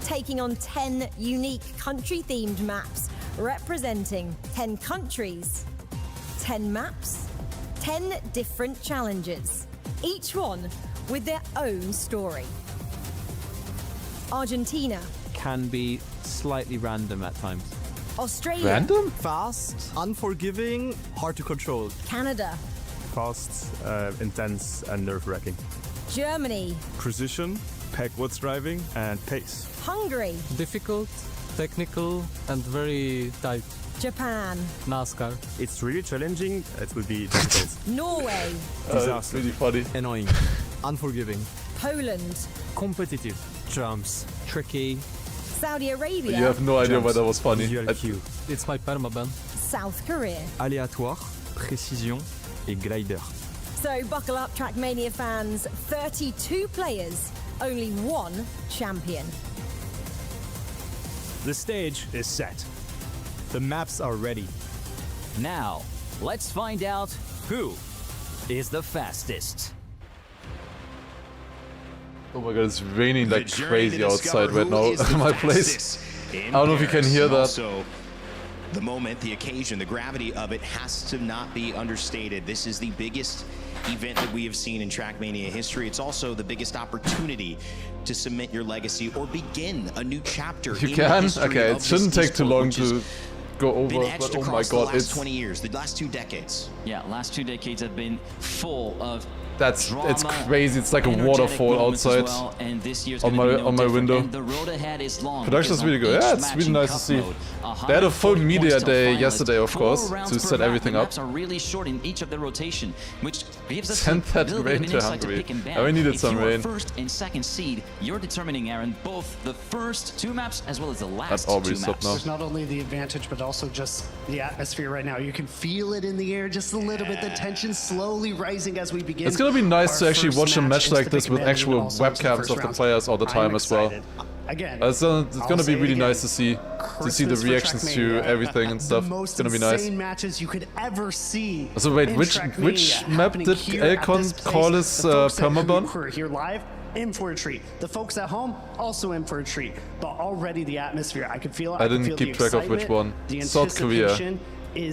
taking on 10 unique country-themed maps representing 10 countries, 10 maps, 10 different challenges, each one with their own story. Argentina can be slightly random at times. Australia. Random? Fast, unforgiving, hard to control. Canada. Fast, intense, and nerve-wracking. Germany. Precision, backward driving, and pace. Hungary. Difficult, technical, and very tight. Japan. NASCAR. It's really challenging. It will be difficult. Norway. Disaster. Really funny. Annoying. Unforgiving. Poland. Competitive. Jumps. Tricky. Saudi Arabia. You have no idea why that was funny. It's my permaban. South Korea. Aléatoire, précision, et glider. So buckle up, TrackMania fans. 32 players, only one champion. The stage is set. The maps are ready. Now, let's find out who is the fastest. Oh my god, it's raining like crazy outside right now at my place. I don't know if you can hear that. Also, the moment, the occasion, the gravity of it has to not be understated. This is the biggest event that we have seen in TrackMania history. It's also the biggest opportunity to cement your legacy or begin a new chapter. You can? Okay, it shouldn't take too long to go over, but oh my god, it's 20 years, the last 2 decades. Yeah, last 2 decades have been full of it's crazy. It's like a waterfall outside on my window. Production's really good. Yeah, it's really nice to see. They had a full media day yesterday, of course, to set everything up. Are really short in each of the rotation, which gives us Send that rain to Hungary. I needed some rain. First and second seed, you're determining, Aaron, both the first 2 maps as well as the last 2 maps. There's not only the advantage, but also just the atmosphere right now. You can feel it in the air just a little bit. The tension slowly rising as we begin. It's gonna be nice to actually watch a match like this with actual webcams of the players all the time as well. Again, it's gonna be really nice to see the reactions to everything and stuff. It's gonna be nice. Matches you could ever see. So wait, which map did Elcon call his permaban? Who are here live, in for a treat. The folks at home also in for a treat. But already the atmosphere, I could feel it. I didn't keep track of which one. South Korea.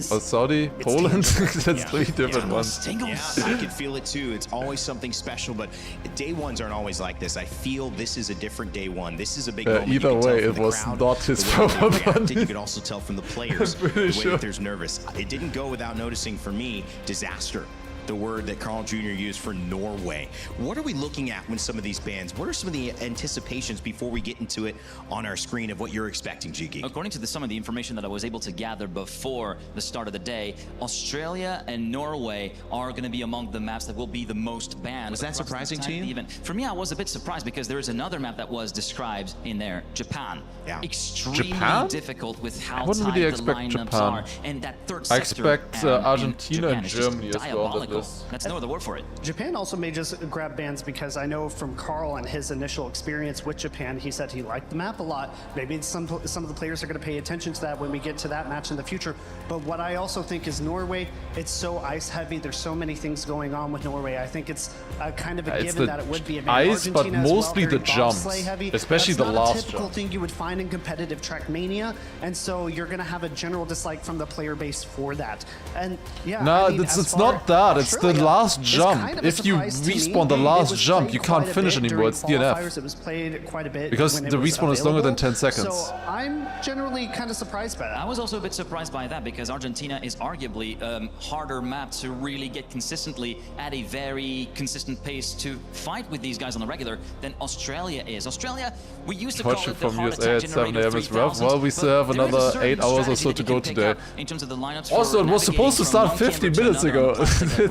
Saudi, Poland. That's 3 different ones. Yeah, I can feel it too. It's always something special, but day ones aren't always like this. I feel this is a different day one. This is a big moment. Either way, it was not his problem. You could also tell from the players the way that there's nervous. It didn't go without noticing for me, disaster. The word that Carl Jr. used for Norway. What are we looking at when some of these bands? What are some of the anticipations before we get into it on our screen of what you're expecting, Jiggy? According to some of the information that I was able to gather before the start of the day, Australia and Norway are going to be among the maps that will be the most banned. Was that surprising to you? Even for me, I was a bit surprised because there is another map that was described in there, Japan. Yeah. Extremely difficult with how I wouldn't really tight the expect lineups Japan. are. And that third I sector expect Argentina in and Japan is just Germany as well on that diabolical. list. That's no other word for it. Japan also may just grab bans because I know from Carl and his initial experience with Japan, he said he liked the map a lot. Maybe some of the players are going to pay attention to that when we get to that match in the future. But what I also think is Norway, it's so ice heavy. There's so many things going on with Norway. I think it's kind of a given that it would be a ban. Ice, but Argentina as mostly well, the jumps, especially the last That's not a typical jump. thing you would find in competitive TrackMania, and so you're going to have a general dislike from the player base for that. And yeah, No, I mean, it's not that. It's the last jump. If you respawn the last jump, you can't finish anymore. It's DNF. It was played quite a bit Because the respawn is longer than 10 seconds. So I'm generally kind of surprised by that. I was also a bit surprised by that because Argentina is arguably a harder map to really get consistently at a very consistent pace to fight with these guys on the regular than Australia is. Australia, we used to call it the from heart USA attack at 7 generator AM is rough. 3000, Well, we still have but there is a another certain 8 hours or strategy so that to you go can pick today. up in terms of the lineups Also, for it was supposed to navigating start from one 50 camera to minutes another ago. on classic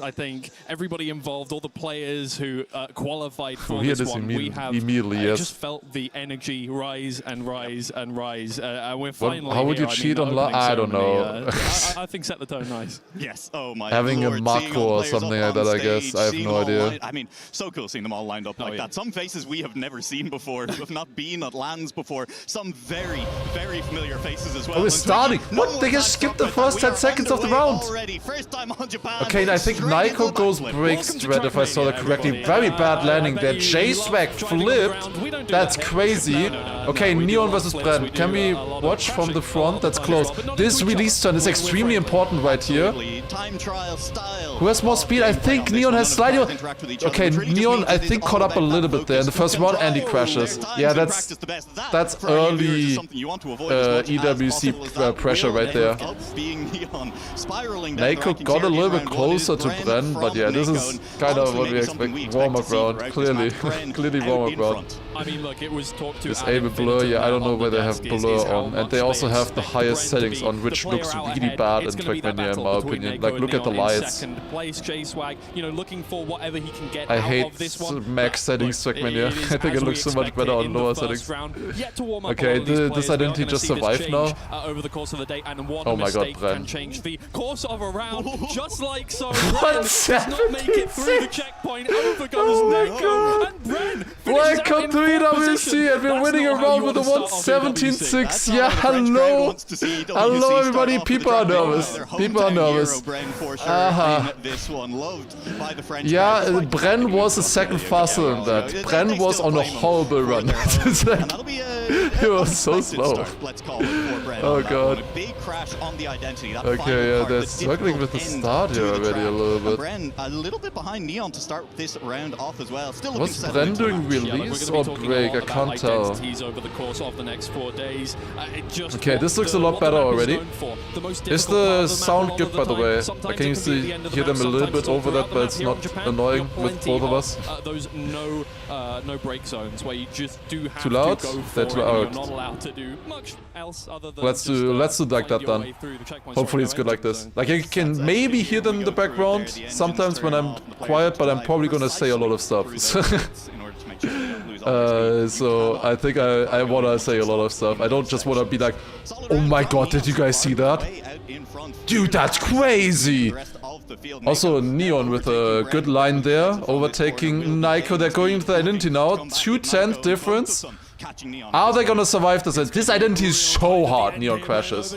this. I think everybody involved, all the players who qualified for hear this this one, we have immediately, yes. just felt the energy rise and rise and rise. And we're finally how would you here. cheat online. I don't know. I think set the tone nice. Yes. Oh my. Having Lord, a macro seeing all or players something up like that, on I guess. stage, I have seeing no them all idea. I mean, so cool seeing them all lined up like that. Some faces we have never seen before, who have not been at LANs before. Some very, very familiar faces as well. Oh, we're starting. What? They just skipped the first 10 seconds of the round. First time on Japan. Okay, and I think Naiko goes break strat if I saw that correctly. Very bad landing there. J-Swag flipped. That's crazy. Okay, Neon versus Bren. Can we watch from the front? That's close. This release turn is extremely important right here. Who has more speed? I think Neon has slightly... Okay, Neon I think caught up a little bit there in the first round and he crashes. Yeah, that's early EWC pressure right there. Naiko got a little bit closer to Bren, but yeah, this is kind of what we expect. Warm-up round, clearly. Clearly warm-up round. I mean, look, it was talked to. Disable blur, yeah, I don't know where they have blur on. And they also have the highest settings on, which looks really bad in TRACKMANIA in my opinion. Like, look at the lights. I hate max settings TRACKMANIA. I think it looks so much better on lower settings. Okay, this identity just survived now. Oh my god, Bren. Just like so, What? not make it through the checkpoint. Over goes Naiko, and Bren. Welcome to EWC, and we're winning a round with a 117.6. Yeah, hello. Hello, everybody. People are nervous. People are nervous. Yeah, Bren was a second faster than that. Bren was on a horrible run. He was so slow. Oh god. Okay, yeah, they're struggling with the start here already a little bit. Bren a little bit behind Neon to start this round off as well. Still was Bren doing release or break? I can't tell. Okay, this looks a lot better already. Is the sound good, by the way? Like, can you hear them a little bit over that, but it's not annoying with both of us? Those no break zones where you just do have too loud? to go for They're too loud. You're not allowed to do much else other than Let's do like that then. Hopefully it's good like this. Like, you can maybe hear them in the background sometimes when I'm quiet, but I'm probably gonna say a lot of stuff. So I think I wanna say a lot of stuff. I don't just wanna be like, oh my god, did you guys see that? Dude, that's crazy! Also Neon with a good line there, overtaking Naiko. They're going into the identity now, 2/10 difference. Are they gonna survive this? This identity is so hard, Neon crashes.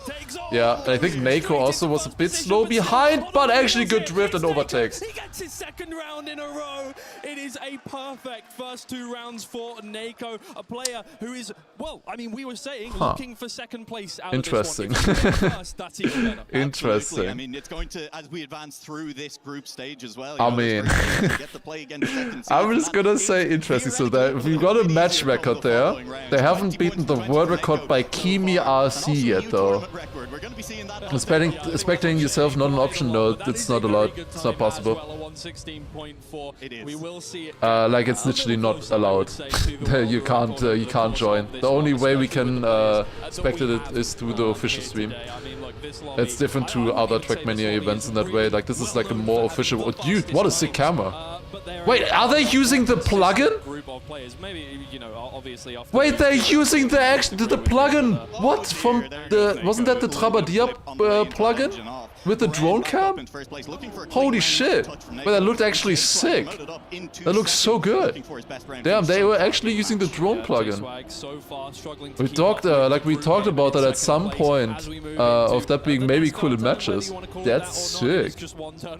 Yeah, and I think Naiko also was a bit slow behind, but actually good drift and overtakes. He gets his second round in a row. It is a perfect first 2 rounds for Naiko, a player who is, well, I mean, we were saying, looking for second place out Interesting. of this one. First, that's even better. Interesting. I mean, it's going to, as we advance through this group stage as well. I mean, I'm just gonna say interesting. So we got a match record there. They haven't beaten the world record by Kimi RC yet, though. Expecting yourself not an option, no, it's not allowed. It's not possible. Like, it's literally not allowed. you can't join. The only way we can spectate it is through the official stream. It's different to other TRACKMANIA events in that way. Like, this is like a more official. Oh, dude, what a sick camera! Wait, are they using the plugin? Wait, they're using the plugin. What from the? Wasn't that the Trabadia plugin with the drone cam? Holy shit! But that looked actually sick. That looks so good. Damn, they were actually using the drone plugin. We talked about that at some point of that being maybe cool in matches. That's sick.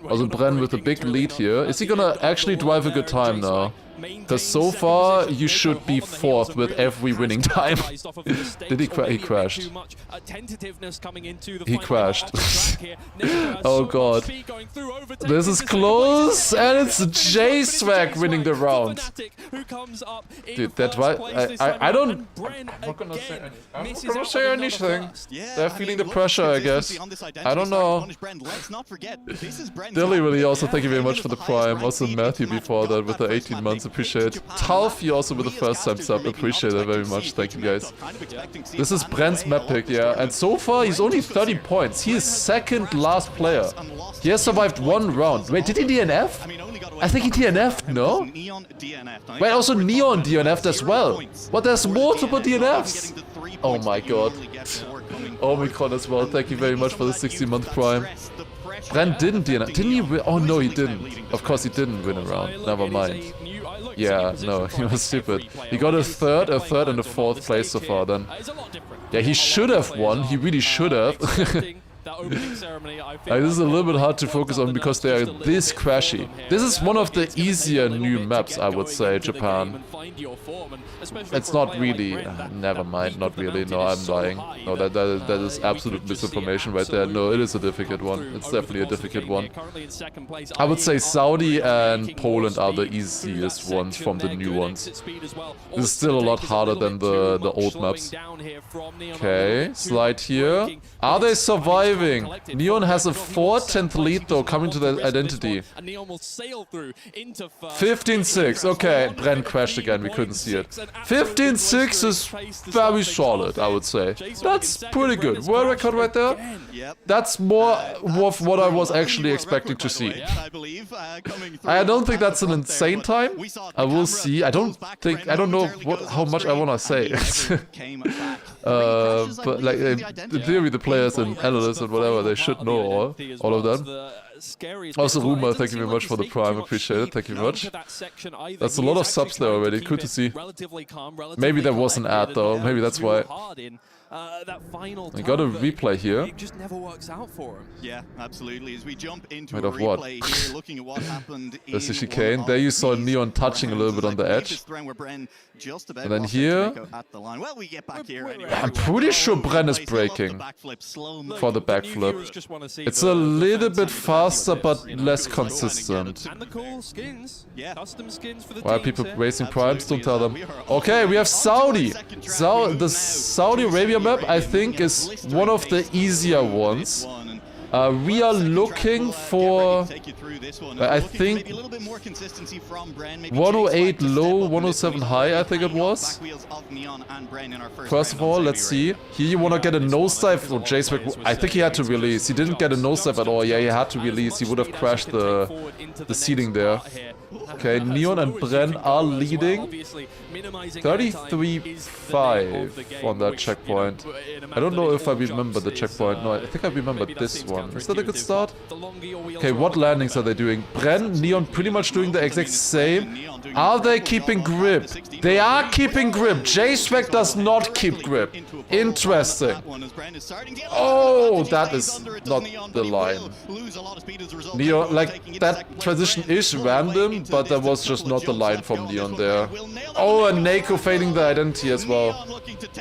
Also Bren with a big lead here. Is he gonna actually drive a good time now? Because so far, you should be 4th with every winning time. Did he crash? He crashed. He crashed. Oh god. This is close, and it's J-Swag winning the round. Dude, that's why I'm not gonna say anything. They're feeling the pressure, I guess. I don't know. Dilly really also, thank you very much for the prime. Also Matthew before that with the 18 months. Appreciate. Talfi also with the first time sub. Appreciate it very much. Thank you guys. This is Bren's map pick, yeah. And so far he's only 30 points. He is second last player. He has survived 1 round. Wait, did he DNF? I think he DNF'd, no? Neon DNF'd. Wait, also Neon DNF'd as well. What, there's multiple DNFs? Oh my god. Omicron as well, thank you very much for the 60-month prime. Bren didn't DNF. Didn't he win? Oh no, he didn't. Of course he didn't win a round. Never mind. Yeah, no, he was stupid. He got a third, and a fourth place so far then. Yeah, he should have won. He really should have. This is a little bit hard to focus on because they are this crashy. This is one of the easier new maps, I would say, Japan. It's not really. Never mind, not really. No, I'm lying. No, that is absolute misinformation right there. No, it is a difficult one. It's definitely a difficult one. I would say Saudi and Poland are the easiest ones from the new ones. This is still a lot harder than the old maps. Okay, slide here. Are they surviving? Neon has a 4/10 lead though, coming to the identity. 15-6. Okay, Bren crashed again. We couldn't see it. 15-6 is very solid, I would say. That's pretty good. World record right there. That's more of what I was actually expecting to see. I don't think that's an insane time. I will see. I don't know how much I wanna say. But like in theory, the players and analysts and whatever, they should know all of them. Also, Rumor, thank you very much for the prime. Appreciate it. Thank you very much. That's a lot of subs there already. Good to see. Maybe there was an ad though. Maybe that's why. I got a replay here. It just never works out for him. Yeah, absolutely. As we jump into Wait, a of what? replay here, looking at what happened There's the chicane. There you saw Neon touching a little bit on the edge. And then here, I'm pretty sure Bren is braking for the backflip. It's a little bit faster but less consistent. And the cool skins. Custom skins for the Why are people racing primes? Don't tell them. Okay, we have Saudi. The Saudi Arabia map, I think, is one of the easier ones. We are looking for, I think, 108 low, 107 high, I think it was. First of all, let's see. Here you want to get a nosedive. Oh, J-Spec, I think he had to release. He didn't get a nosedive at all. Yeah, he had to release. He would have crashed the seating there. Okay, Neon and Bren are leading. 33-5 on that checkpoint. I don't know if I remember the checkpoint. No, I think I remember this one. Is that a good start? Okay, what landings are they doing? Bren, Neon pretty much doing the exact same. Are they keeping grip? They are keeping grip. J-Spec does not keep grip. Interesting. Oh, that is not the line. Neon, like, that transition is random, but that was just not the line from Neon there. Oh, and Nako fading the identity as well.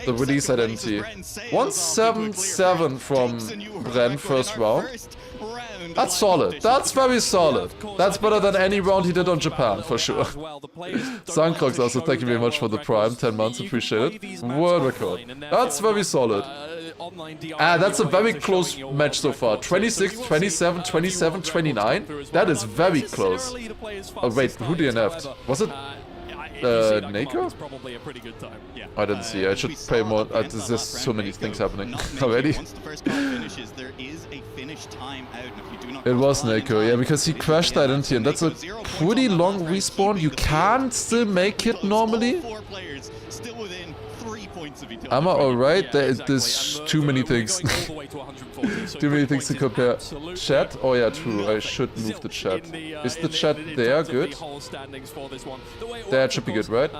The release identity. 177 from Bren first round. That's solid. That's very solid. That's better than any round he did on Japan, for sure. Suncrox also, thank you very much for the prime. 10 months, appreciate it. World record. That's very solid. That's a very close match so far. 26, 27, 27, 29. That is very close. Oh wait, who DNF'd? Was it Nako? I didn't see. I should pay more. There's just so many things happening already. It was Nako, yeah, because he crashed the identity, and that's a pretty long respawn. You can still make it normally. Am I alright? There's too many things. Too many things to compare. Chat? Oh yeah, true. I should move the chat. Is the chat there good? That should be good, right?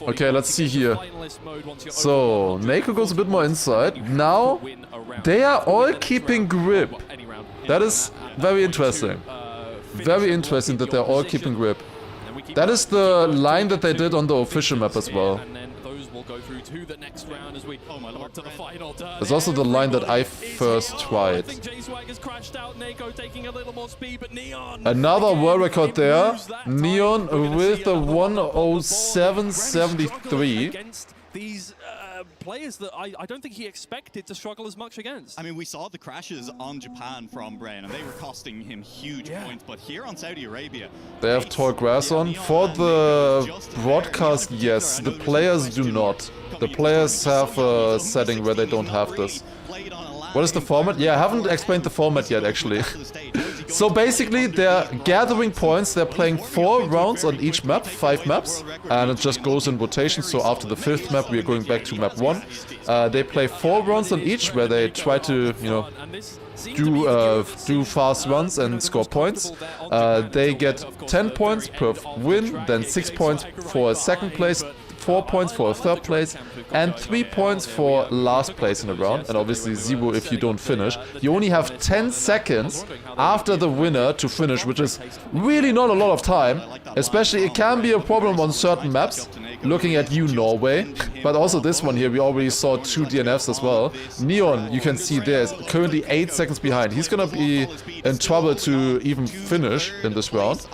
Okay, let's see here. So, Nako goes a bit more inside. Now, they are all keeping grip. That is very interesting. Very interesting that they're all keeping grip. That is the line that they did on the official map as well. It's also the line that I first tried. Another world record there. Neon with the 107.73. These players that I don't think he expected to struggle as much against. I mean, we saw the crashes on Japan from Bren, and they were costing him huge points. But here on Saudi Arabia, they have tall grass on. For the broadcast, yes. The players do not. The players have a setting where they don't have this. What is the format? Yeah, I haven't explained the format yet, actually. So basically, they're gathering points. They're playing 4 rounds on each map, 5 maps, and it just goes in rotation. So after the 5th map, we are going back to map 1. They play 4 rounds on each, where they try to, you know, do fast runs and score points. They get 10 points per win, then 6 points for a 2nd place, 4 points for a 3rd place, and 3 points for last place in a round, and obviously 0 if you don't finish. You only have 10 seconds after the winner to finish, which is really not a lot of time. Especially, it can be a problem on certain maps. Looking at you, Norway. But also this one here, we already saw 2 DNFs as well. Neon, you can see there's currently 8 seconds behind. He's gonna be in trouble to even finish in this round.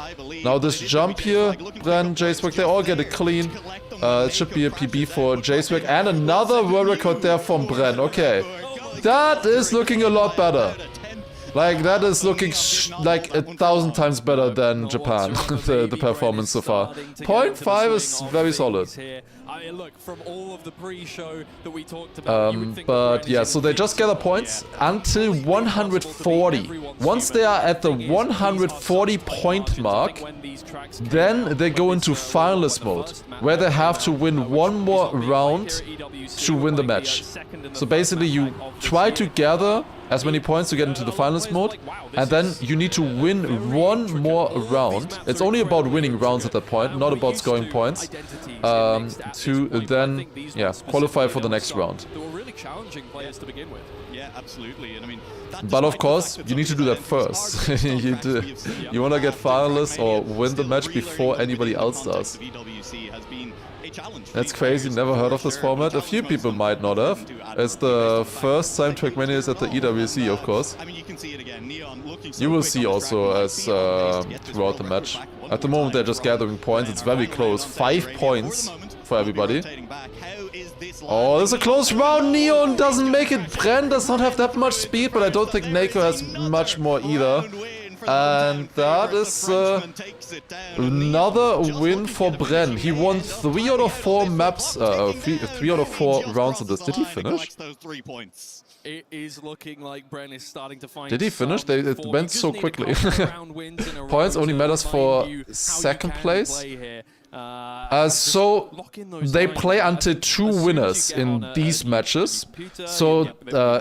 Now this jump here, Bren, J-Swag, they all get it clean. It should be a PB for J-Swag. And another world record there from Bren. Okay. That is looking a lot better. Like, that is looking like 1,000 times better than Japan, the performance so far. 0.5 is very solid. I mean, look, from all of the pre-show that we talked about, but yeah, so they just gather points until 140. Once they are at the 140 point mark, then they go into finalist mode, where they have to win 1 more round to win the match. So basically, you try to gather as many points to get into the finalist mode, and then you need to win 1 more round. It's only about winning rounds at that point, not about scoring points, to then, yeah, qualify for the next round. They were really challenging players to begin with. Yeah, absolutely. And I mean, but of course, you need to do that first. You want to get finalists or win the match before anybody else does. That's crazy, never heard of this format. A few people might not have. It's the first time TRACKMANIA is at the EWC, of course. You will see also as throughout the match. At the moment they're just gathering points, it's very close. 5 points for everybody. Oh, this is a close round. Neon doesn't make it. Bren does not have that much speed, but I don't think Nako has much more either. And that is another win for Bren. He won 3 out of 4 maps, 3 out of 4 rounds of this. Did he finish? It is looking like Bren is starting to find. Did he finish? It went so quickly. Points only matters for 2nd place. So they play until 2 winners in these matches. So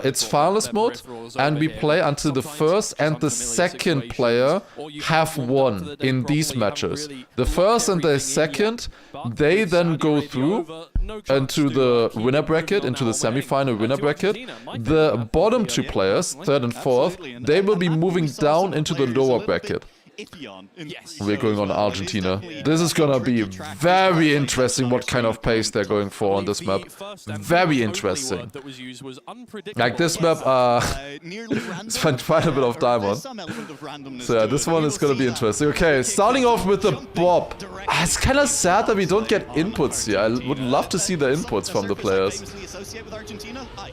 it's finalist mode, and we play until the 1st and the 2nd player have won in these matches. The 1st and the 2nd, they then go through into the winner bracket, into the semi-final winner bracket. The bottom 2 players, 3rd and 4th, they will be moving down into the lower bracket. We're going on Argentina. This is gonna be very interesting what kind of pace they're going for on this map. Very interesting. Like this map, spent quite a bit of time on. So yeah, this one is gonna be interesting. Okay, starting off with the Bob. It's kind of sad that we don't get inputs here. I would love to see the inputs from the players.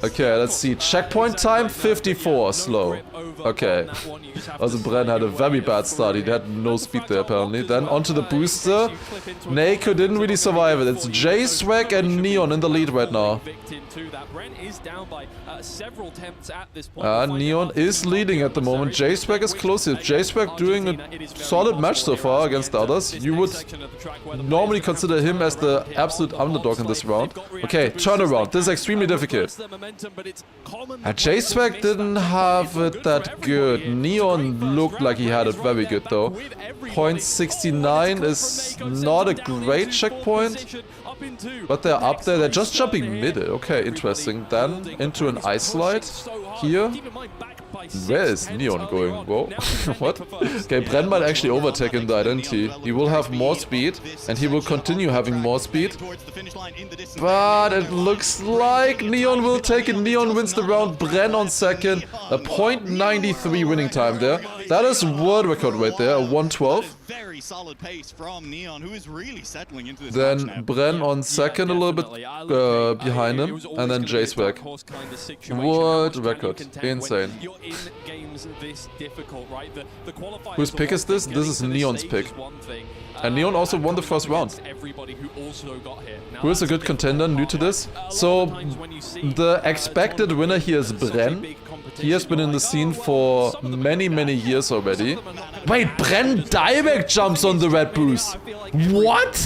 Okay, let's see. Checkpoint time, 54, slow. Okay. Also Bren had a very bad start. He had no speed there apparently. Then onto the booster. Nako didn't really survive it. It's J-Swag and Neon in the lead right now. Neon is leading at the moment. J-Swag is close here. J-Swag doing a solid match so far against the others. You would normally consider him as the absolute underdog in this round. Okay, turnaround. This is extremely difficult. J-Swag didn't have it that good. Neon looked like he had it very good though. Point 69 is not a great checkpoint, but they're up there. They're just jumping mid. Okay, interesting. Then into an ice slide here. Where is Neon going? Whoa. What? Okay, Bren might actually overtake in the identity. He will have more speed, and he will continue having more speed. But it looks like Neon will take it. Neon wins the round. Bren on 2nd. A .93 winning time there. That is world record right there, a 1:12. Very solid pace from Neon, who is really settling into this. Then Bren on 2nd, a little bit behind him, and then J-Swag. World record, insane. Whose pick is this? This is Neon's pick. And Neon also won the 1st round. Who is a good contender, new to this? So, the expected winner here is Bren. He has been in the scene for many, many years already. Wait, Bren dieback jumps on the red boost. What?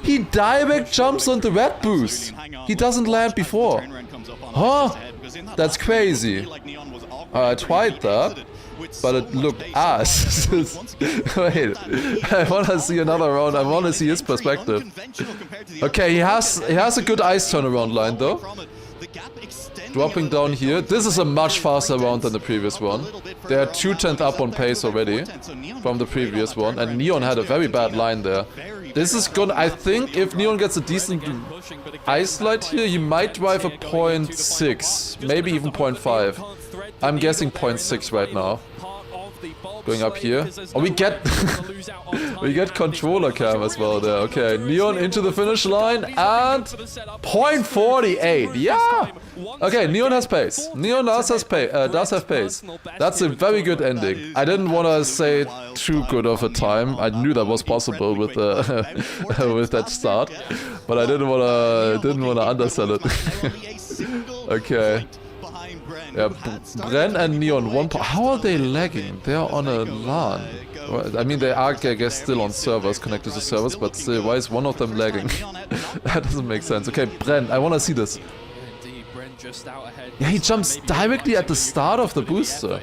He dieback jumps on the red boost. He doesn't land before. Huh? That's crazy. I tried that, but it looked ass. Wait, I wanna see another round. I wanna see his perspective. Okay, he has a good ice turnaround line though. Dropping down here. This is a much faster round than the previous one. They are 2/10 up on pace already from the previous one, and Neon had a very bad line there. This is gonna, I think if Neon gets a decent ice slide here, he might drive a 0.6, maybe even 0.5. I'm guessing 0.6 right now. Going up here. Oh, we get we get controller cam as well there. Okay, Neon into the finish line and 0.48. Yeah. Okay, Neon has pace. Neon does have pace. That's a very good ending. I didn't want to say too good of a time. I knew that was possible with with that start, but I didn't want to undersell it. Okay. Yeah, Bren and Neon 1 point. How are they lagging? They are on a LAN. Well, I mean, they are, I guess, still on servers, connected to servers, but still, why is one of them lagging? That doesn't make sense. Okay, Bren, I want to see this. Yeah, he jumps directly at the start of the booster.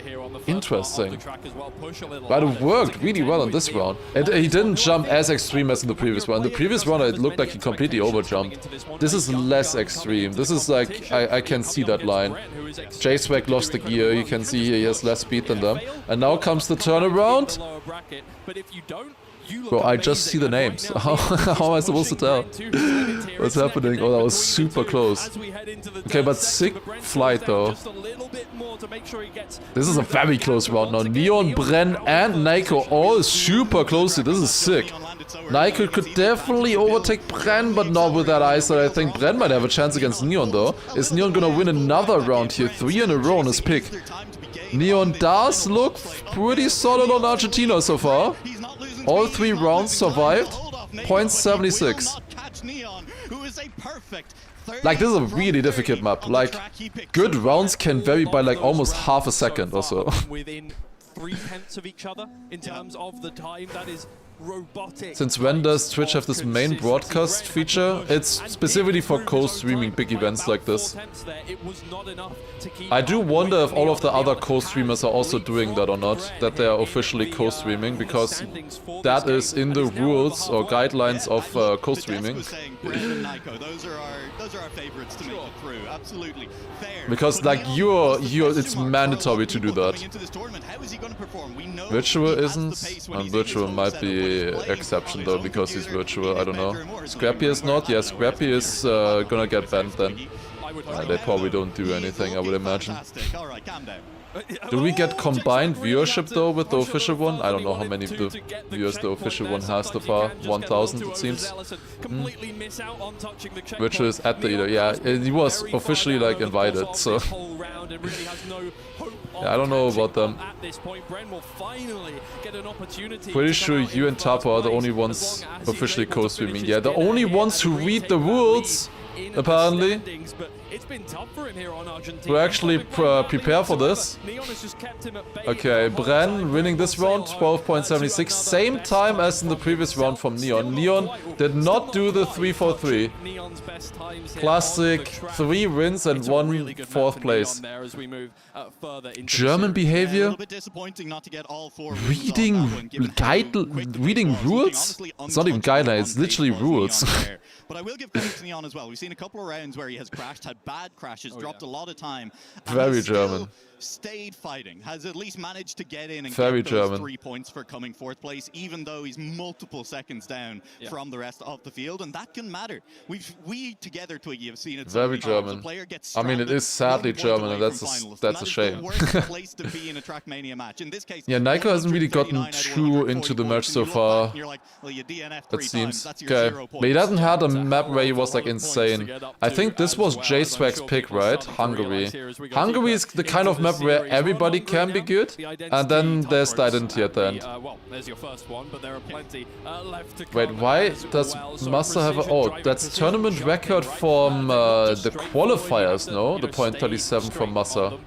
Interesting. But it worked really well on this round. And he didn't jump as extreme as in the previous one. In the previous one, it looked like he completely overjumped. This is less extreme. This is like, I can see that line. J-Swag lost the gear. You can see he has less speed than them. And now comes the turnaround. Bro, I just see the names. How am I supposed to tell what's happening? Oh, that was super close. Okay, but sick flight though. This is a very close round now. Neon, Bren and Naiko all super closely. This is sick. Naiko could definitely overtake Bren, but not with that ice. I think Bren might have a chance against Neon though. Is Neon gonna win another round here? 3 in a row on his pick. Neon does look pretty solid on Argentina so far. All 3 rounds survived. 0.76. Like, this is a really difficult map. Like, good rounds can vary by like almost half a second or so. Within 3/10 of each other in terms of the time. That is robotic. Since when does Twitch have this main broadcast feature? It's specifically for co-streaming big events like this. I do wonder if all of the other co-streamers are also doing that or not, that they are officially co-streaming, because that is in the rules or guidelines of co-streaming. Because like it's mandatory to do that. Virtual isn't, and Virtual might be exception though, because he's Virtual, I don't know. Scrappy is not? Yeah, Scrappy is gonna get banned then. They probably don't do anything, I would imagine. Do we get combined viewership though with the official one? I don't know how many viewers the official one has so far. 1,000 it seems. Virtual is at the either. Yeah, he was officially like invited, so yeah, I don't know about them. Pretty sure you and Tapo are the only ones officially co-streaming. Yeah, the only ones who read the rules, apparently. To actually prepare for this. Okay, Bren winning this round, 12.76, same time as in the previous round from Neon. Neon did not do the 3-4-3. Classic 3 wins and 1 4th place. German behavior? Reading rules? It's not even guidelines, it's literally rules. But I will give credit to Neon as well. We've seen a couple of rounds where he has crashed, had bad crashes, dropped a lot of time. Very German. Stayed fighting, has at least managed to get in and very get those German. 3 points for coming 4th place, even though he's multiple seconds down from the rest of the field, and that can matter. We together, Twiggy, have seen it. Very German. I mean, it is sadly German, and that's a shame. Place to be in a TRACKMANIA match. In this case, yeah, Naiko hasn't really gotten too into the match so far. It seems. Okay, but he hasn't had a map where he was like insane. I think this was J-Swag's pick, right? Hungary. Hungary is the kind of map map where everybody can be good, and then there's the identity at the end. Well, there's your first one, but there are plenty left to come. Wait, why does Massa have a... Oh, that's tournament record from the qualifiers, no? The .37 from Massa.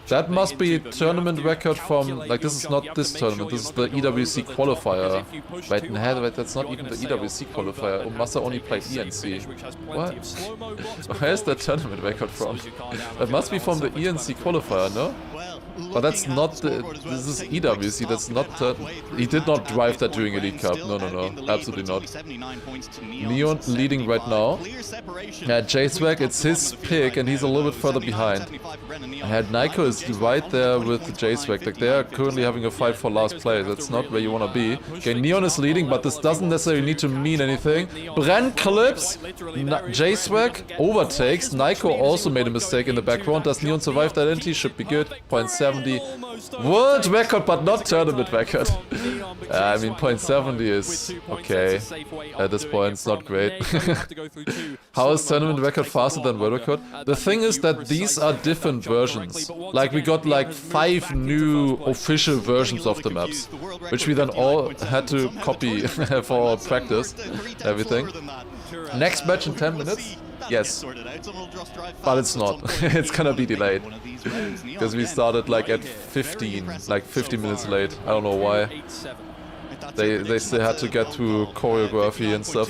That must be tournament record from... Like, this is not this tournament, this is the EWC qualifier. Wait, no, that's not even the EWC qualifier. Oh, Massa only played ENC. What? Where's that tournament record from? That must be from the ENC qualifier, no? But that's not the... This is EWC, that's not the... He did not drive that during Elite Cup. No, absolutely not. Neon leading right now. Yeah, J-Swag, it's his pick, and he's a little bit further behind. And Nico is right there with J-Swag. Like, they are currently having a fight for last place. That's not where you want to be. Okay, Neon is leading, but this doesn't necessarily need to mean anything. Bren clips. J-Swag overtakes. Nico also made a mistake in the background. Does Neon survive the identity? Should be good. .70. World record, but not tournament record. I mean, .70 is okay. At this point, it's not great. How is tournament record faster than world record? The thing is that these are different versions. Like, we got like 5 new official versions of the maps, which we then all had to copy for practice, everything. Next match in 10 minutes? Yes. But it's not. It's gonna be delayed. Because we started like at 15, like 50 minutes late. I don't know why. They still had to get to choreography and stuff.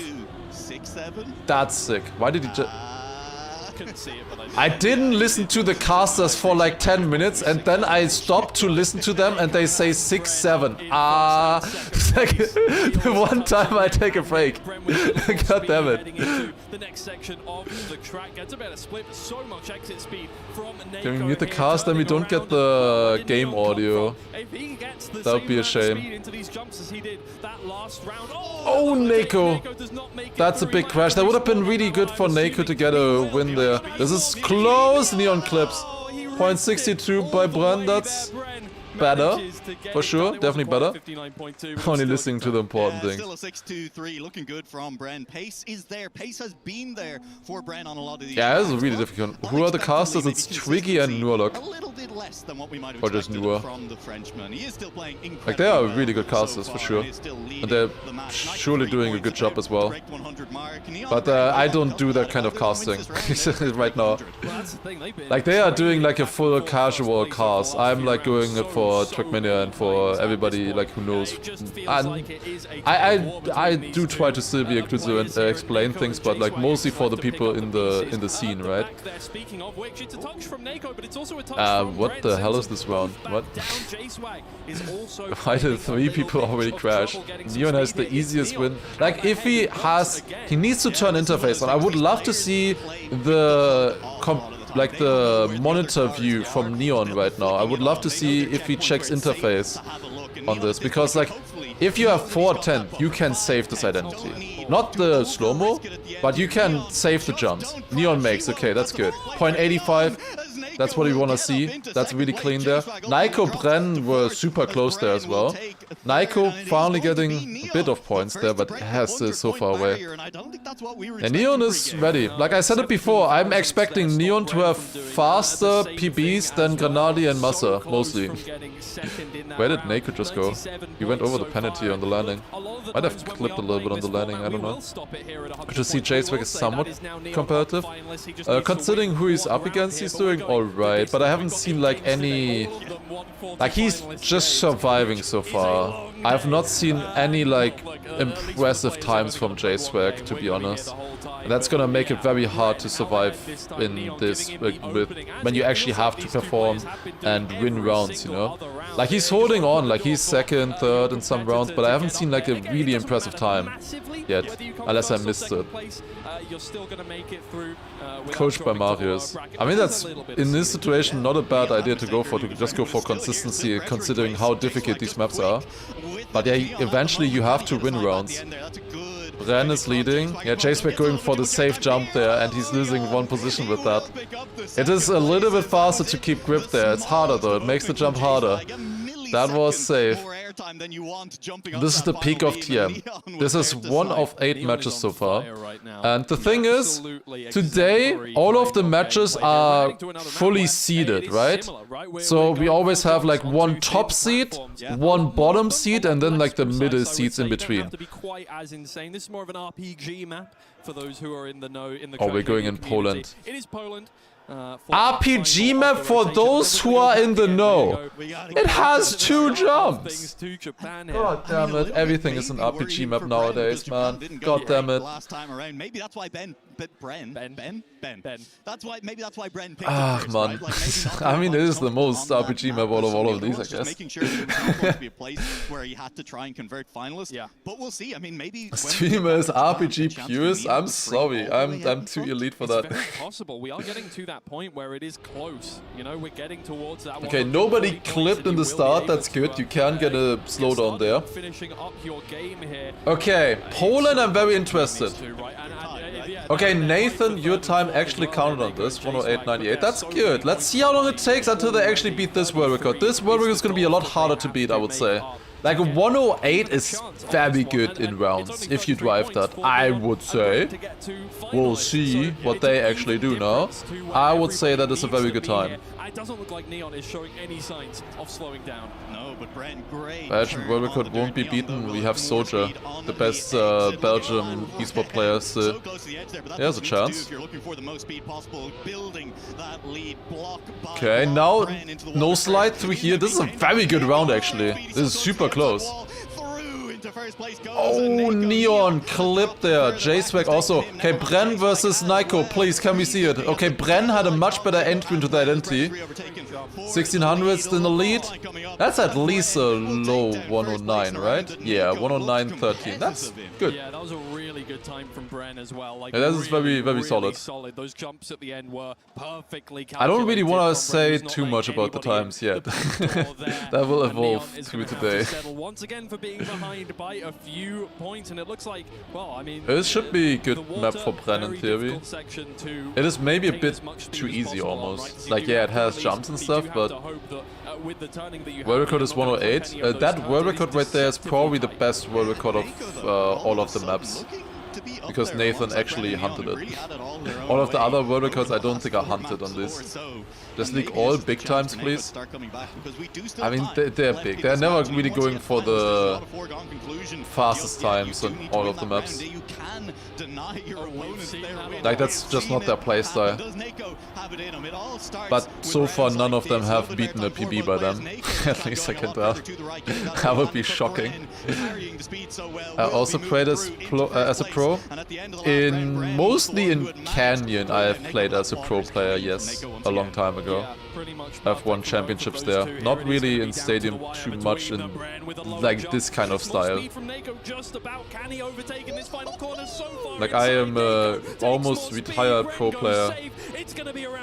That's sick. Why did he just... I didn't listen to the casters for like 10 minutes, and then I stopped to listen to them, and they say 6-7. It's like the one time I take a break. God damn it. The next section of the track gets a better split, but so much exit speed from Nako. Can we mute the cast, then we don't get the game audio? That would be a shame. Oh, Nako! That's a big crash. That would have been really good for Nako to get a win there. This is close, Neon clips. .62 by Bren, that's better, for sure, definitely better. Only listening to the important things. Still a 6-2-3, looking good from Bren. Pace is there. Pace has been there for Bren on a lot of these. Yeah, this is really difficult. Who are the casters? It's Twiggy and Nurlock. A little bit less than what we might have or just Nur. from the Frenchman. He is still playing incredibly. Like, they are really good casters, for sure. And they're surely doing a good job as well. But I don't do that kind of casting right now. Like, they are doing like a full casual cast. I'm like going for TRACKMANIA and for everybody like who knows. And I do try to still be inclusive and explain things, but like mostly for the people in the scene, right? What the hell is this round? What? Why did 3 people already crash? Neon has the easiest win. Like, if he needs to turn interface on. I would love to see the monitor view from Neon right now. I would love to see if he checks interface on this, because like, if you have 410, you can save this identity. Not the slow-mo, but you can save the jumps. Neon makes, okay, that's good. .85, that's what we want to see. That's really clean there. Nico, Bren were super close there as well. Nico finally getting a bit of points there, but has still so far away. And Neon is ready. Like I said it before, I'm expecting Neon to have faster PBs than Granadi and Massa, mostly. Where did Nico just go? He went over the penalty on the landing. Might have clipped a little bit on the landing, I don't know. I just see J-Swag is somewhat competitive. Considering who he's up against, he's doing alright, but I haven't seen like any... Like, he's just surviving so far. I've not seen any like impressive times from J-Swag, to be honest. And that's gonna make it very hard to survive in this when you actually have to perform and win rounds, you know? Like, he's holding on, like he's second, third in some rounds, but I haven't seen like a really impressive time yet, unless I missed it. Coached by Marius. I mean, that's, in this situation, not a bad idea to just go for consistency, considering how difficult these maps are. But yeah, eventually you have to win rounds. Ren is leading. Yeah, J-Swag going for the safe jump there, and he's losing 1 position with that. It is a little bit faster to keep grip there. It's harder though, it makes the jump harder. That was safe. time, then you want jumping on This is that the peak final of beam, and TM. Neon This was is there to one snipe. of 8 Neon matches is so on far. fire right now. And the thing is, Absolutely today exemplary all of the playing matches gameplay. are We're heading to another map fully where seeded, it is right? similar, right? We're So we going always have like on one two top different seed, platforms. one bottom Not seed, and then like the less middle precise, I would seeds say. in You don't between. have to be quite as insane. This is more of an RPG map for those who are in the know in the Oh, we're going in Trackmania community. Poland. It is Poland. RPG map for those who are in the know. It has 2 jumps. God damn it, everything is an RPG map nowadays, man. God damn it. Last time around, maybe that's why Ben. That's why maybe that's why Bren picked Ah, it first, man. right? Like, maybe not I mean, it is the comfortable most on that RPG map map out of as all the of other these, I ones, just guess. making sure that it was not going to be a place where he had to try and convert finalists. Yeah. But we'll see. I mean, maybe Streamer is RPG purist. I'm sorry, I'm too elite for that. It's very possible. We are getting to that point where it is close. You know, we're getting towards that. Okay, nobody clipped in the start. That's good. You can get a slowdown there. Finishing up your game here. Okay, Poland, I'm very interested. Okay, Nathan, your time actually counted on this. 108.98. That's good. Let's see how long it takes until they actually beat this world record. This world record is going to be a lot harder to beat, I would say. Like, a 108 is very good in rounds, if you drive that, I would say. We'll see what they actually do now. I would say that is a very good time. It doesn't look like Neon is showing any signs of slowing down. No, but Bren, great. Belgian world record won't be beaten. We have Soja, the best Belgian esport player still. There's a chance. Okay, now no slide through here. This is a very good round actually. This is super close. Oh, Neon clip there. J-Swag also. Okay, Bren versus Nico. Please, can we see it? Okay, Bren had a much better entry into the identity. 1600s in the lead. That's at least a low 109, right? Yeah, 109.13. That's good. Yeah, that was a really good time from Bren as well. Like, yeah, that is very, very solid. Those jumps at the end were perfectly calculated. I don't really want to say too much about the times yet. That will evolve through today. Once again for being behind by a few points, and it looks like, well, I mean, it should be a good map for Bren in theory. It is maybe a bit too easy almost. Like, yeah, it has jumps and stuff, but world record is 108. That world record right there is probably the best world record of all of the maps. Because Nathan actually hunted it. All of the other world records I don't think are hunted on this. Just league all big times, please. I mean, they're big. They're never really going for the fastest times on all of the maps. Like, that's just not their playstyle. But so far none of them have beaten a PB by them. At least I can tell. That would be shocking. I also played as a pro. Mostly in Canyon I have played as a pro player, yes, a long time ago. I've won championships there. Not really in Stadium too much in like this kind of style. Like, I am almost retired pro player,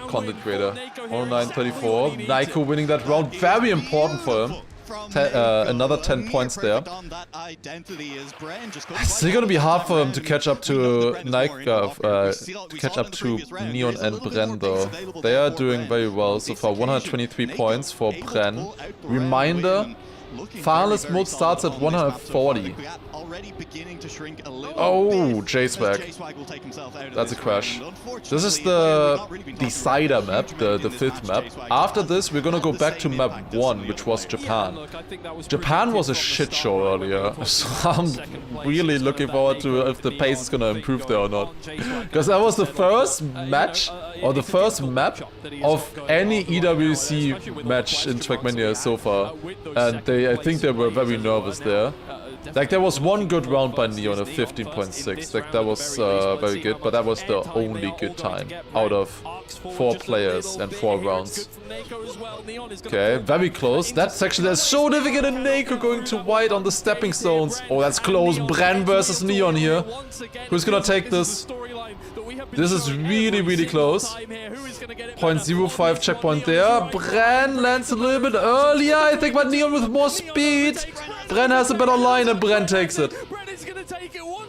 content creator. 0934, Nico winning that round, very important for him. Another 10 points there. It's still gonna be hard for him to catch up to Neon and Bren though. They are doing very well so far. 123 points for Bren. Reminder, Finalist mode starts at 140. Oh, J-Swag. That's a crash. This is the decider map, the 5th map. After this, we're gonna go back to map 1, which was Japan. Japan was a shit show earlier, so I'm really looking forward to if the pace is gonna improve there or not. Because that was the first match, or the first map of any EWC match in TRACKMANIA so far. And I think they were very nervous there. Like, there was one good round by Neon of 15.6, like that was very good, but that was the only good time out of 4 players and 4 rounds. Okay, very close. That's so difficult in Naco going to white on the stepping stones. Oh, that's close. Bren versus Neon here. Who's gonna take this? This is really, really close. 0.05 checkpoint there. Bren lands a little bit earlier, I think, but Neon with more speed. Bren has a better line and Bren takes it.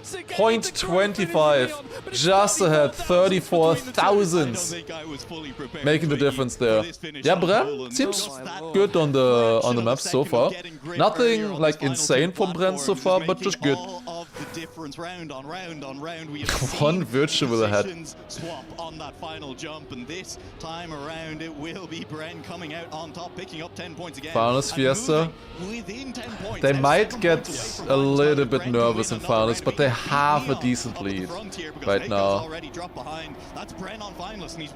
0.25. Just ahead, 34 thousandths. Making the difference there. Yeah, Bren seems good on the map so far. Nothing like insane from Bren so far, but just good. One virtual ahead. Swap on that final jump, and this time around it will be Bren coming out on top, picking up 10 points again. Finals Fiesta. They might get a little bit nervous in finals, but they have a decent lead right now.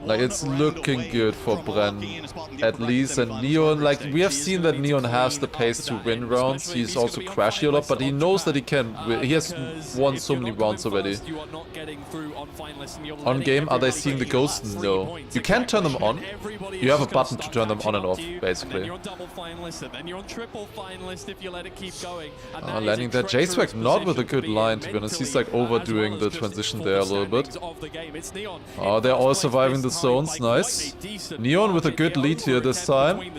Like, it's looking good for Bren, at least. And Neon, like, we have seen that Neon has the pace to win rounds. He's also crashy a lot, but he knows that he can. He has won so many rounds already. On game, are they seeing the ghosts? No. You can turn them on. You have a button to turn them on and off, basically. Landing that J-Swag not with a good line, to be honest. He's like overdoing the transition there a little bit. Oh, they're all surviving the zones. Nice. Neon with a good lead here this time.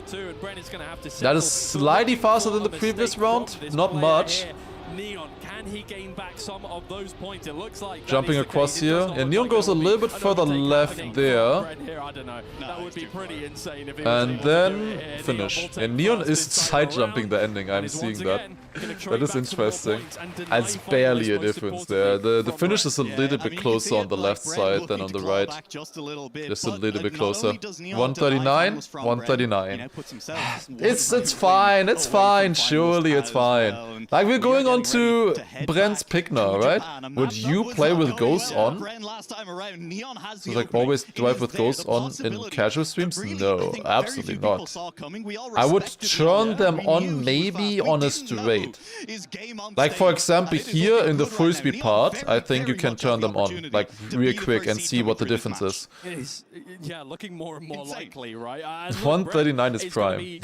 That is slightly faster than the previous round. Not much. Neon, can he gain back some of those points? It looks like jumping across here. And Neon goes a little bit further left there. And then finish. And Neon is side jumping the ending. I'm seeing that. That is interesting. And it's barely a difference there. The finish is a little bit closer on the left side than on the right. Just a little bit closer. 139, 139. It's fine. It's fine. Surely it's fine. Like, we're going on to Bren's pick now, right? Would you play with ghosts on? So, like, always drive with ghosts on in casual streams? No, absolutely not. I would turn them on maybe on a straight. Like, for example, here in the full speed part, I think you can turn them on, like, real quick and see what the difference is. Yeah, looking more and more likely, right? 139 is prime.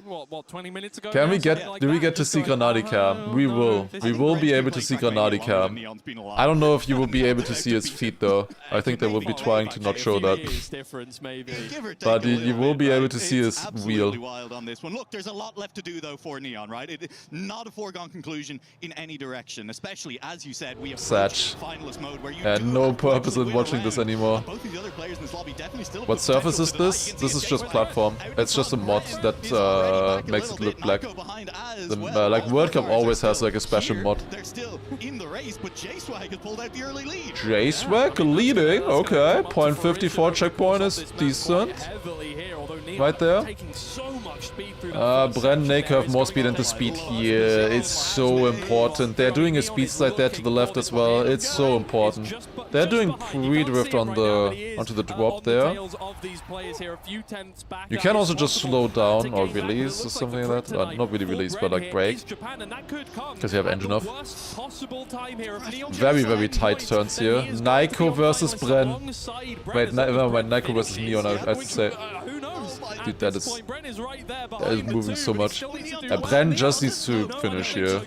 What, 20 minutes ago? Can we do we get to see Granadi Cam? We will. We will be able to see Granadi Cam. I don't know if you will be able to see his feet though. I think they will be trying to not show that. But you will be able to see his wheel. Look, there's a lot left to do though for Neon, right? Not a foregone conclusion in any direction, especially as you said, we have finalist mode where you and no purpose in watching this anymore. What surface is this? This is just platform. It's just a mod that makes it look black. Like World Cup always has like a special mod. J-Swag leading, okay. 0.54 checkpoint is decent. Right there. Bren, Nako have more speed into speed here. It's so important. They're doing a speed slide there to the left as well. It's so important. They're doing pre-drift on onto the drop there. You can also just slow down or release or something like that. Not really release, but like brake. Because you have engine off. Very, very tight turns here. Niko versus Bren. Wait, never mind. Niko versus Neon, I have to say. Dude, that is moving so much. Bren just needs to finish here.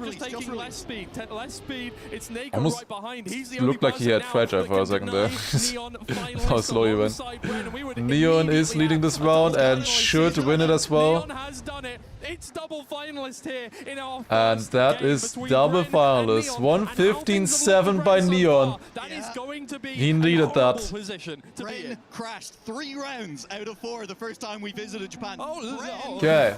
Almost looked like he had fragile for a second there. How slow he went. Neon is leading this round and should win it as well. And that is double finalist. 115.7 by Neon. He needed that. Bren crashed 3 rounds out of 4 the first time we visited Japan. Okay.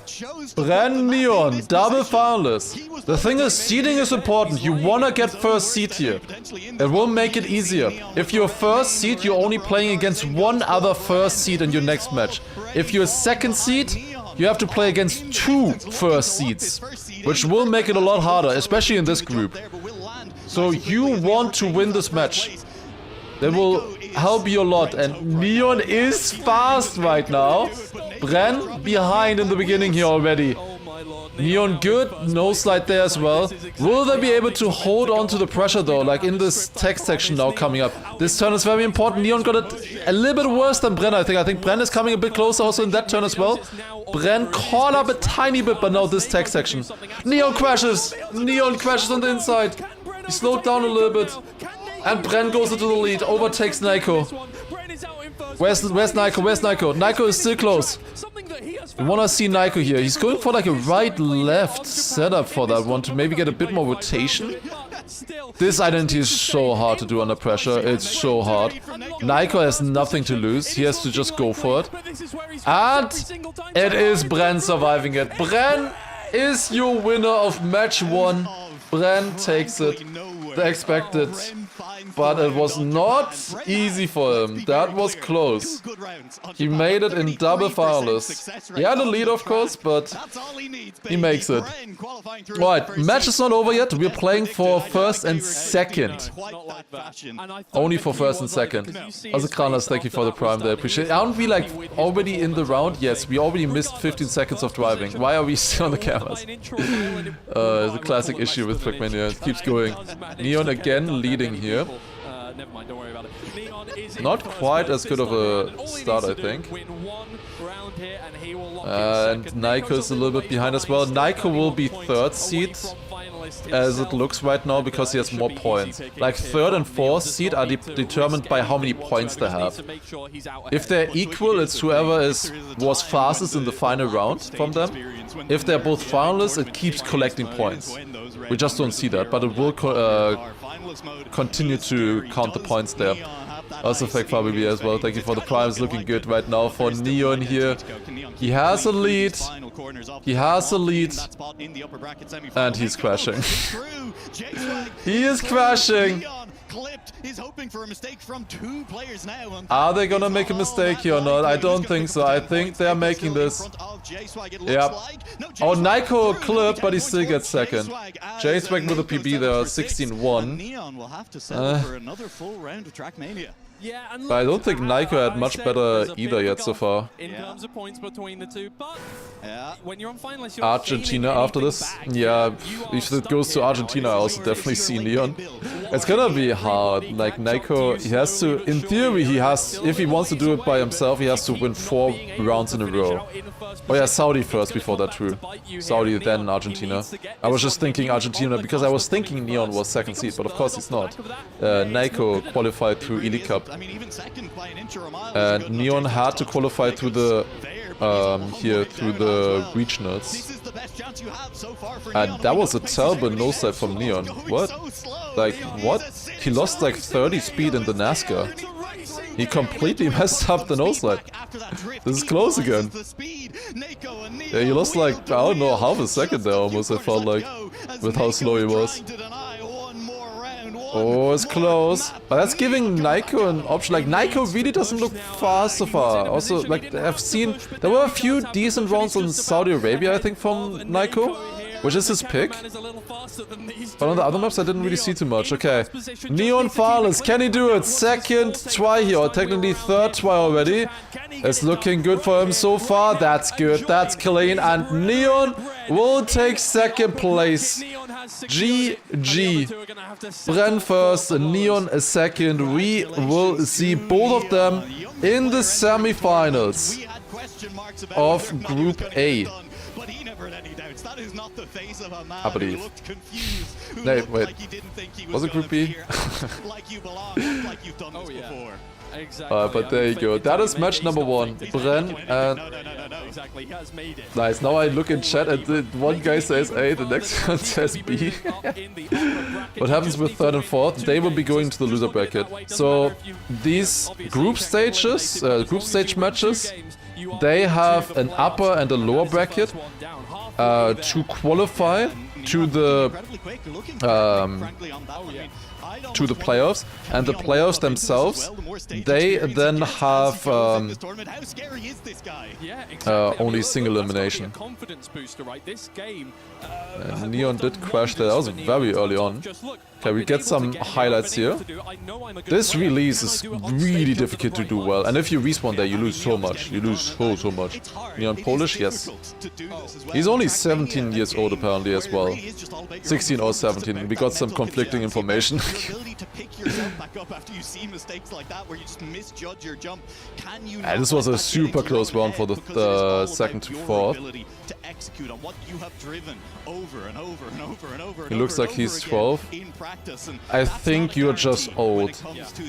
Bren Neon, double finalist. The thing is, seeding is important. You wanna get first seed here. It will make it easier. If you're first seed, you're only playing against one other first seed in your next match. If you're second seed, you have to play against 2 first seeds, which will make it a lot harder, especially in this group. So you want to win this match. That will help you a lot, and Neon is fast right now. Bren behind in the beginning here already. Neon good, no slide there as well. Will they be able to hold on to the pressure though, like in this tech section now coming up? This turn is very important. Neon got it a little bit worse than Bren, I think. I think Bren is coming a bit closer also in that turn as well. Bren caught up a tiny bit, but now this tech section. Neon crashes! Neon crashes on the inside. He slowed down a little bit. And Bren goes into the lead, overtakes Niko. Where's Niko? Where's Niko? Niko is still close. We wanna see Niko here. He's going for like a right-left setup for that one to maybe get a bit more rotation. This identity is so hard to do under pressure. It's so hard. Nico has nothing to lose. He has to just go for it. And it is Bren surviving it. Bren is your winner of match 1. Bren takes it. They expected. But it was not easy for him. That was close. He made it in double finalists. He had a lead, of course, but he makes it. Alright, match is not over yet. We're playing for first and second. Only for first and second. Also, Kranas, thank you for the prime there. Appreciate it. Aren't we like already in the round? Yes, we already missed 15 seconds of driving. Why are we still on the cameras? It's a classic issue with TRACKMANIA. It keeps going. Neon again leading here. Never mind, don't worry about it. Not quite as good of a start, I think. And Nico is a little bit behind as well. Nico will be 3rd seed, as it looks right now, because he has more points. Like 3rd and 4th seed are determined by how many points they have. If they're equal, it's whoever was fastest in the final round from them. If they're both finalists, it keeps collecting points. We just don't see that, but it will continue to count the points there. Also fake Fabi as well. Thank you for the primes. Looking good right now for Neon here. He has a lead. He has a lead. And he's crashing. He is crashing. Are they gonna make a mistake here or not? I don't think so. I think they're making this. Yeah. Oh, Nico clipped, but he still gets second. J-Swag with a PB there, 16-1. But I don't think Nico had much better either yet so far. In terms of points between the two, but when you're on finalists, Argentina after this? Yeah, if it goes to Argentina, I also definitely see Neon. It's gonna be hard. Like Nico, he has to, in theory, if he wants to do it by himself, he has to win 4 rounds in a row. Oh yeah, Saudi first before that, true. Saudi, then Argentina. I was just thinking Argentina because I was thinking Neon was 2nd seed, but of course he's not. Nico qualified through Elite Cup. And Neon had to qualify through the through the regionals. And that was a terrible no-side from Neon. What? Like, what? He lost like 30 speed in the NASCAR. He completely messed up the no-slide. This is close again. Yeah, he lost like, I don't know, half a second there almost, I felt like, with how slow he was. Oh, it's close. But that's giving Nico an option. Like, Nico really doesn't look fast so far. Also, like, I've seen, there were a few decent rounds in Saudi Arabia, I think, from Nico, which is his pick. But on the other maps, I didn't really see too much. Okay. Neon Farless, can he do it? 2nd try here, or technically 3rd try already. It's looking good for him so far. That's good. That's clean. And Neon will take 2nd place. GG. Bren first, Neon a 2nd. We will see both of them in the semi-finals of Group A. I believe. No, wait. Was it Group B? Oh yeah. Exactly. But there you go. That is match number 1. Bren and... Exactly. He has made it. Nice. Now I look in chat and one guy says A, the next one says B. What happens with 3rd and 4th? They will be going to the loser bracket. So these group stages, group stage matches, they have an upper and a lower bracket to qualify to the playoffs, and the playoffs themselves, they then have only single elimination. And Neon did crash there. That was very early on. Okay, we get some highlights here. This release is really difficult to do well, and if you respawn there, you lose so much. You lose so much. Neon Polish, yes. He's only 17 years old apparently as well. 16 or 17. We got some conflicting information. And this was a super close round for the 2nd to 4th. He looks like he's 12. practice. And I think you're just old,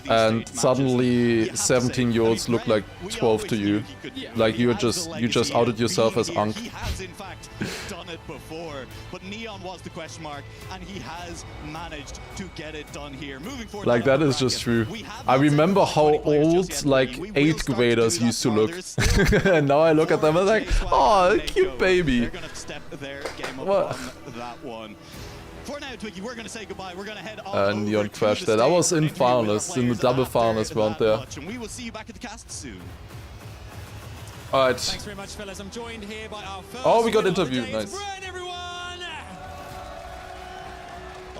and suddenly 17-year-olds look like 12 to you. Like you just outed yourself as Unk. He has in fact done it before, but Neon was the question mark, and he has managed to get it done here. Moving forward, Like that is just true. I remember how old like 8th graders used to look, and now I look at them and I'm like, oh, cute baby. They're gonna step their game up on that one. For now, Twiggy, we're gonna say goodbye. We're gonna head on Neon crashed that. I was in finals, in the double finals round there. And we will see you back at the cast soon. Alright. Thanks very much, fellas. I'm joined here by our first. Oh, we got interviewed. Nice.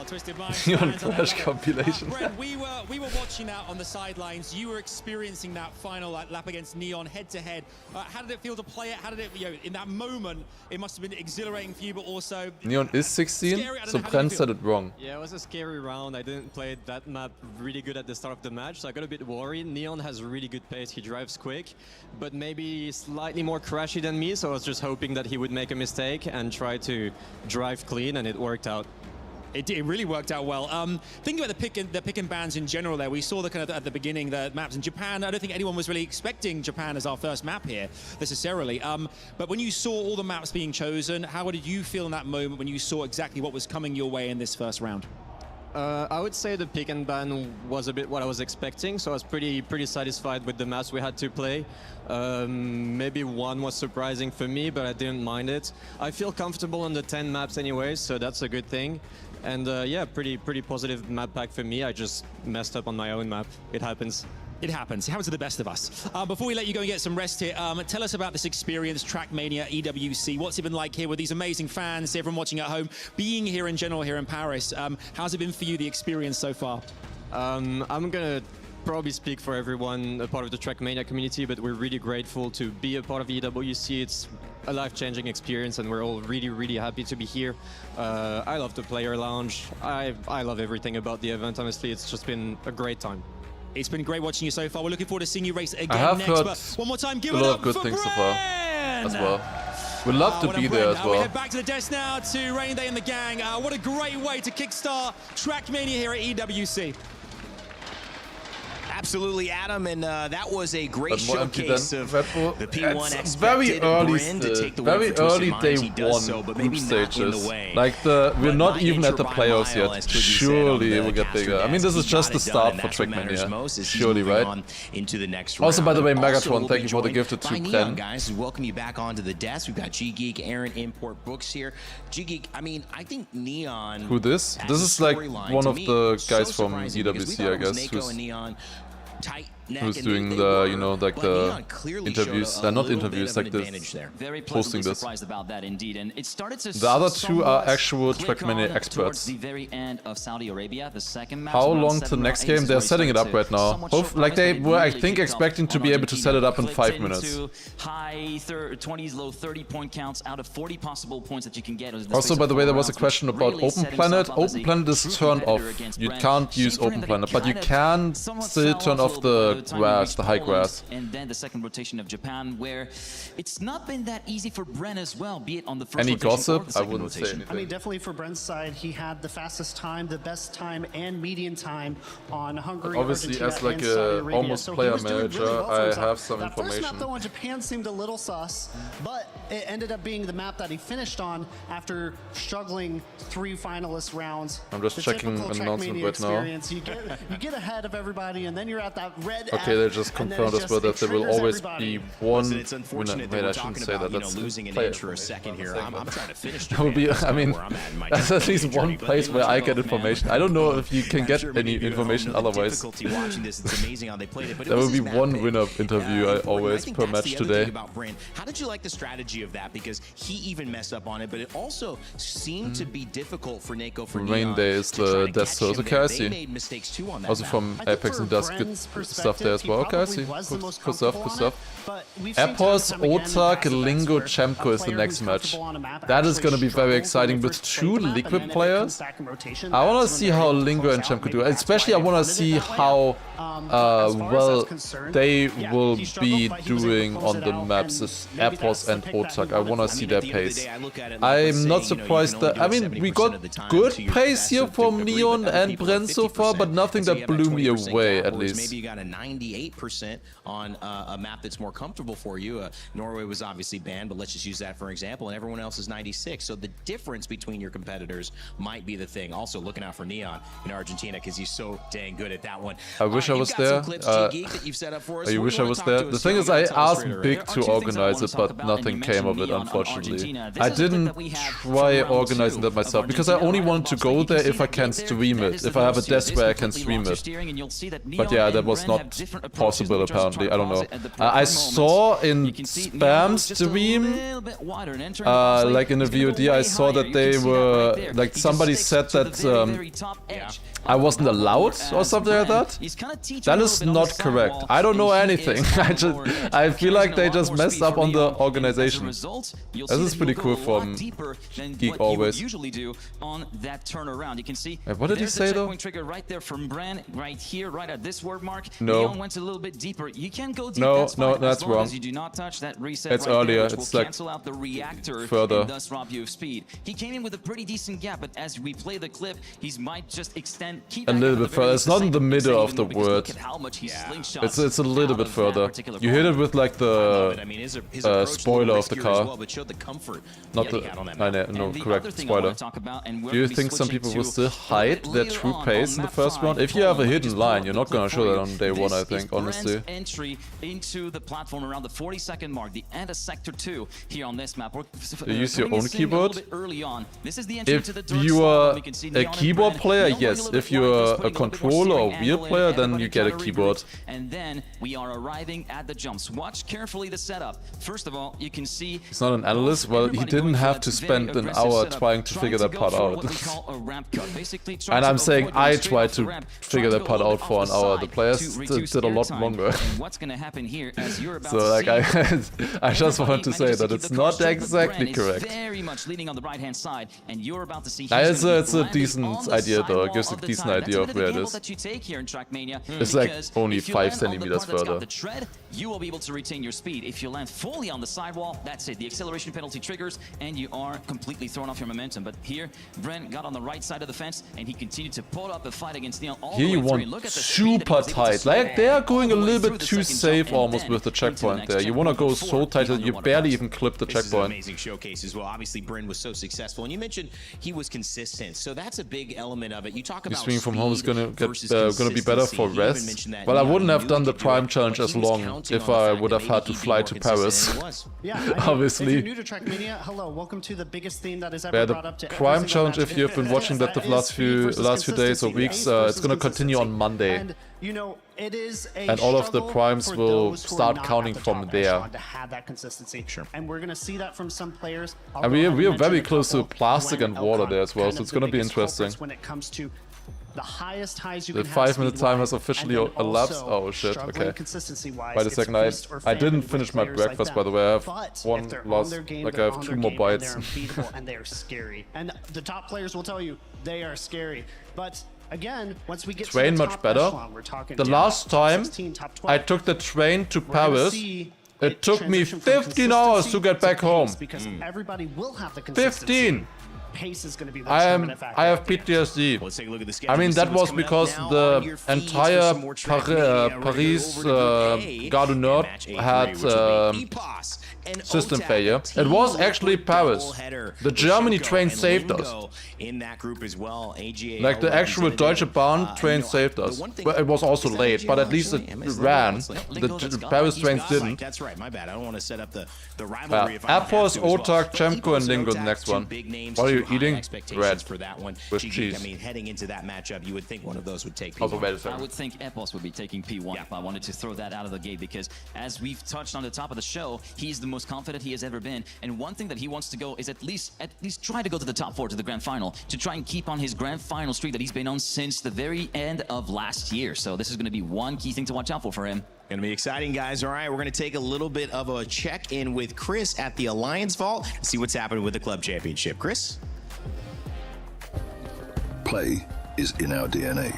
Twisted Minds Neon fans, Crash compilation. Brent, we were watching that on the sidelines. You were experiencing that final lap against Neon head to head. How did it feel to play it? How did it, in that moment, it must have been exhilarating for you, but also Neon is 16, so Brent said it wrong. Yeah, it was a scary round. I didn't play that map really good at the start of the match, so I got a bit worried. Neon has really good pace. He drives quick, but maybe slightly more crashy than me, so I was just hoping that he would make a mistake and try to drive clean, and it worked out. It really worked out well. Thinking about the pick and bans in general there, we saw the kind of at the beginning the maps in Japan. I don't think anyone was really expecting Japan as our first map here necessarily. But when you saw all the maps being chosen, how did you feel in that moment when you saw exactly what was coming your way in this first round? I would say the pick and ban was a bit what I was expecting, so I was pretty satisfied with the maps we had to play. Maybe one was surprising for me, but I didn't mind it. I feel comfortable on the 10 maps anyway, so that's a good thing. And yeah, pretty positive map pack for me. I just messed up on my own map. It happens. It happens. It happens to the best of us. Before we let you go and get some rest here, tell us about this experience, TRACKMANIA, EWC. What's it been like here with these amazing fans, everyone watching at home, being here in general here in Paris? How's it been for you, the experience so far? I'm gonna probably speak for everyone, a part of the TRACKMANIA community, but we're really grateful to be a part of EWC. It's a life-changing experience, and we're all really happy to be here. I love the player lounge. I love everything about the event. Honestly, it's just been a great time. It's been great watching you so far. We're looking forward to seeing you race again I have next. heard But one more time, give a it lot up of good for things so Bren! far as well. We'd love to be there as We well. head back to the desk now to Rain Day and the gang. What a great way to kickstart TRACKMANIA here at EWC. Absolutely, Adam, and that was a great showcase of the P1 it's very early still, very early day one group stages. Like we're not even at the playoffs yet. Surely it will get bigger. I mean, this is just the start for TRACKMANIA. Surely, right? Also, by the way, Megatron, thank you for the gift to Bren. Guys, welcome you back onto the desk. We've got G-Geek, Aaron, Import Books here. G-Geek, I mean, I think Neon. Who this? This is like one of the guys from EWC, I guess, who's doing the, you know, like the interviews, not interviews, like this, Very posting this. surprised about that indeed, and it started to The other two are actual TRACKMANIA experts. the very end of Saudi Arabia, the second match. How long to next game? They're setting it up right now. Like they were, I think, expecting to be able to set it up in 5 minutes. High 20s, low 30-point counts out of 40 possible points that you can get. Also, by the way, there was a question about Open Planet. Open Planet is turned off. You can't use Open Planet, but you can still turn off the grass, the high grass. And then the second rotation of Japan, where it's not been that easy for Bren as well, be it on the first Any rotation or gossip? the I second wouldn't say rotation. anything. I mean, definitely for Bren's side, he had the fastest time, the best time, and median time on Hungary, Obviously, Argentina, as like and Saudi a Arabia. almost So he player was doing really manager, well for I himself. have some That first map, information. though, on Japan seemed a little sus, but it ended up being the map that he finished on after struggling 3 finalist rounds. I'm just The checking typical an announcement TRACKMANIA right now. experience. You get ahead of everybody, and then you're at that red Okay, F, they just and then confirmed it as well that there will triggers always everybody. be one It's unfortunate winner. that Wait, I we're shouldn't talking say about, that. That's losing an player inch for a second here. I'm trying to finish That would be, Japan. I mean, Where I'm at in my there's at least one journey, but place where I get man. information. I don't know if you can get any information The otherwise. difficulty watching this, it's amazing how they played it. But it There was will be his map one pick. winner interview Important. always I think per that's match the other today. thing about Bren. How did you like the strategy of that? Because he even messed up on it, but it also seemed to be difficult for Neko for Rain Neon Day is to try the to death catch source. him Okay, there. I They see. made mistakes too on that Also map. from I think Apex for and does good Bren's stuff perspective, stuff there as well. Okay, I see. Cool stuff, cool stuff. Epos, Otak, Lingo, Chemko is the next match. That is going to be very exciting with 2 Liquid players. I want to see how Lingo and Chemko do. Especially I want to see how well they will be doing on the maps as Epos and Otak. I want to see their pace. I'm not surprised that... I mean, we got good pace here from Neon and Bren so far, but nothing that blew me away, at least. Maybe you got a 98% on a map that's more comfortable for you. Norway was obviously banned, but let's just use that for example, and everyone else is 96. So the difference between your competitors might be the thing. Also looking out for Neon in Argentina because he's so dang good at that one. I wish I was there. You wish I was there. The thing is, I asked Big to organize it, but nothing came of it, unfortunately. I didn't try organizing that myself because I only wanted to go there if I can stream it. If I have a desk where I can stream it. But yeah, that was not possible apparently. I don't know. I saw in Spam stream, like in the VOD, I saw that they were, like somebody said that I wasn't allowed or something like that. That is not correct. I don't know anything. I feel like they just messed up on the organization. This is pretty cool from Geek Always. What did he say though? No. No, that's wrong. It's earlier. It's like further. He came in with a pretty decent gap, but as we play the clip, he might just extend. A little bit further. It's not in the middle of the word. It's a little bit further. You hit it with like the spoiler of the car. Not the no correct spoiler. Do you think some people will still hide their true pace in the first round? If you have a hidden line, you're not gonna show that on day 1, I think, honestly. Entry into the platform around the 40-second mark, the end of sector 2 here on this map. You use your own keyboard? If you are a keyboard player, yes. If you're a controller or wheel player, then you get a keyboard. And then we are arriving at the jumps. Watch carefully the setup. First of all, you can see he's not an analyst. Well, he didn't have to spend an hour trying to figure that part out. And I'm saying I tried to figure that part out for an hour. The players did a lot longer. So like I just want to say that it's not exactly correct. It's a decent idea though. It gives a decent idea of where it is. It's like only 5 centimeters further. You will be able to retain your speed. If you land fully on the sidewall, that's it. The acceleration penalty triggers and you are completely thrown off your momentum. But here, Bren got on the right side of the fence and he continued to put up a fight against Neon all here the way you want super tight. Like they are going a little bit too safe almost with the checkpoint there. You want to go so tight that you barely even clip the checkpoint. Amazing showcase as well. Obviously, Bren was so successful, and you mentioned he was consistent, so that's a big element of it. You talk about streaming from home is gonna be better for rest. Well, I wouldn't have done the Prime Challenge as long if I would have had to fly to Paris. Obviously. If you're new to TRACKMANIA, hello, welcome to the biggest theme that is ever brought up to Prime Challenge, if you've been watching that the last few days or weeks, it's gonna continue on Monday. And, you know, it is a and all of the primes will start counting from there. To have that consistency. Sure. And we're going to see that from some players. And we are very close to plastic and water there as well, so it's going to be interesting. When it comes to the highest highs you the can 5-minute time has officially elapsed. Oh shit, okay. Wait a second, I didn't finish my breakfast, by the way. I have one last, like I have 2 more bites. And they are scary. And the top players will tell you they are scary. But again, once we get train to the much better. The last time I took the train to Paris, it took me 15 hours to get back home. Because everybody will have the 15! Pace is going to be the I have PTSD. Let's take a look at the I mean, that was because the entire Paris Gare du Nord had system failure. It was actually Paris. The Germany train saved us. In that group as well, like the actual Deutsche Bahn train saved us. But it was also late, but at least it ran. The Paris trains didn't. That's right, my bad. I don't want to set up the rivalry. Apples, Otak, Chemko, and Lingo the next one. What are you eating? Bread for that one. With cheese. I mean, heading into that matchup, you would think one of those would take P1. I would think Epos would be taking P1 if I wanted to throw that out of the gate, because as we've touched on the top of the show, he's the most most confident he has ever been. And one thing that he wants to go is at least try to go to the top 4 to the grand final, to try and keep on his grand final streak that he's been on since the very end of last year. So this is going to be one key thing to watch out for him. Gonna be exciting, guys. All right, we're gonna take a little bit of a check-in with Chris at the Alliance Vault and see what's happening with the club championship. Chris? Play is in our DNA.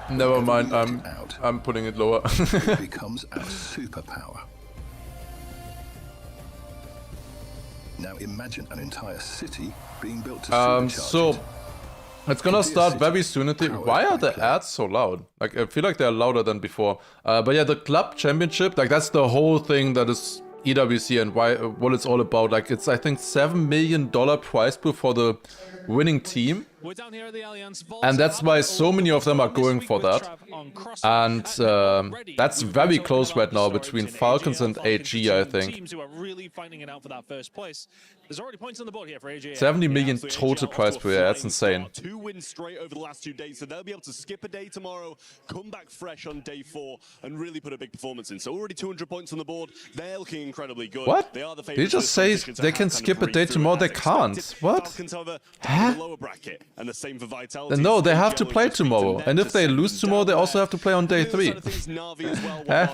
Never mind, I'm putting it lower. It becomes our superpower. Now imagine an entire city being built to supercharge so it. it's gonna start very soon. Why are the ads so loud? Like, I feel like they're louder than before. But yeah, the club championship, like that's the whole thing that is EWC and what it's all about. Like, it's I think $7 million prize pool for the winning team. We're down here at the Alliance Vault, And that's why so many of them are going for that. And that's very close right now between Falcons and AG, I think. Teams who are really fighting it out for that first place. There's already points on the board here for AG. 70 million total prize pool, yeah, that's insane. 2 wins straight over the last 2 days, so they'll be able to skip a day tomorrow, come back fresh on day 4, and really put a big performance in. So already 200 points on the board. They're looking incredibly good. What? They are the They favorites just say they can skip a day tomorrow, they can't. What? Falcons, however, Huh? the lower bracket, and the same for Vitality. No, they have to play tomorrow. And if they lose tomorrow, they also have to play on day 3. Huh?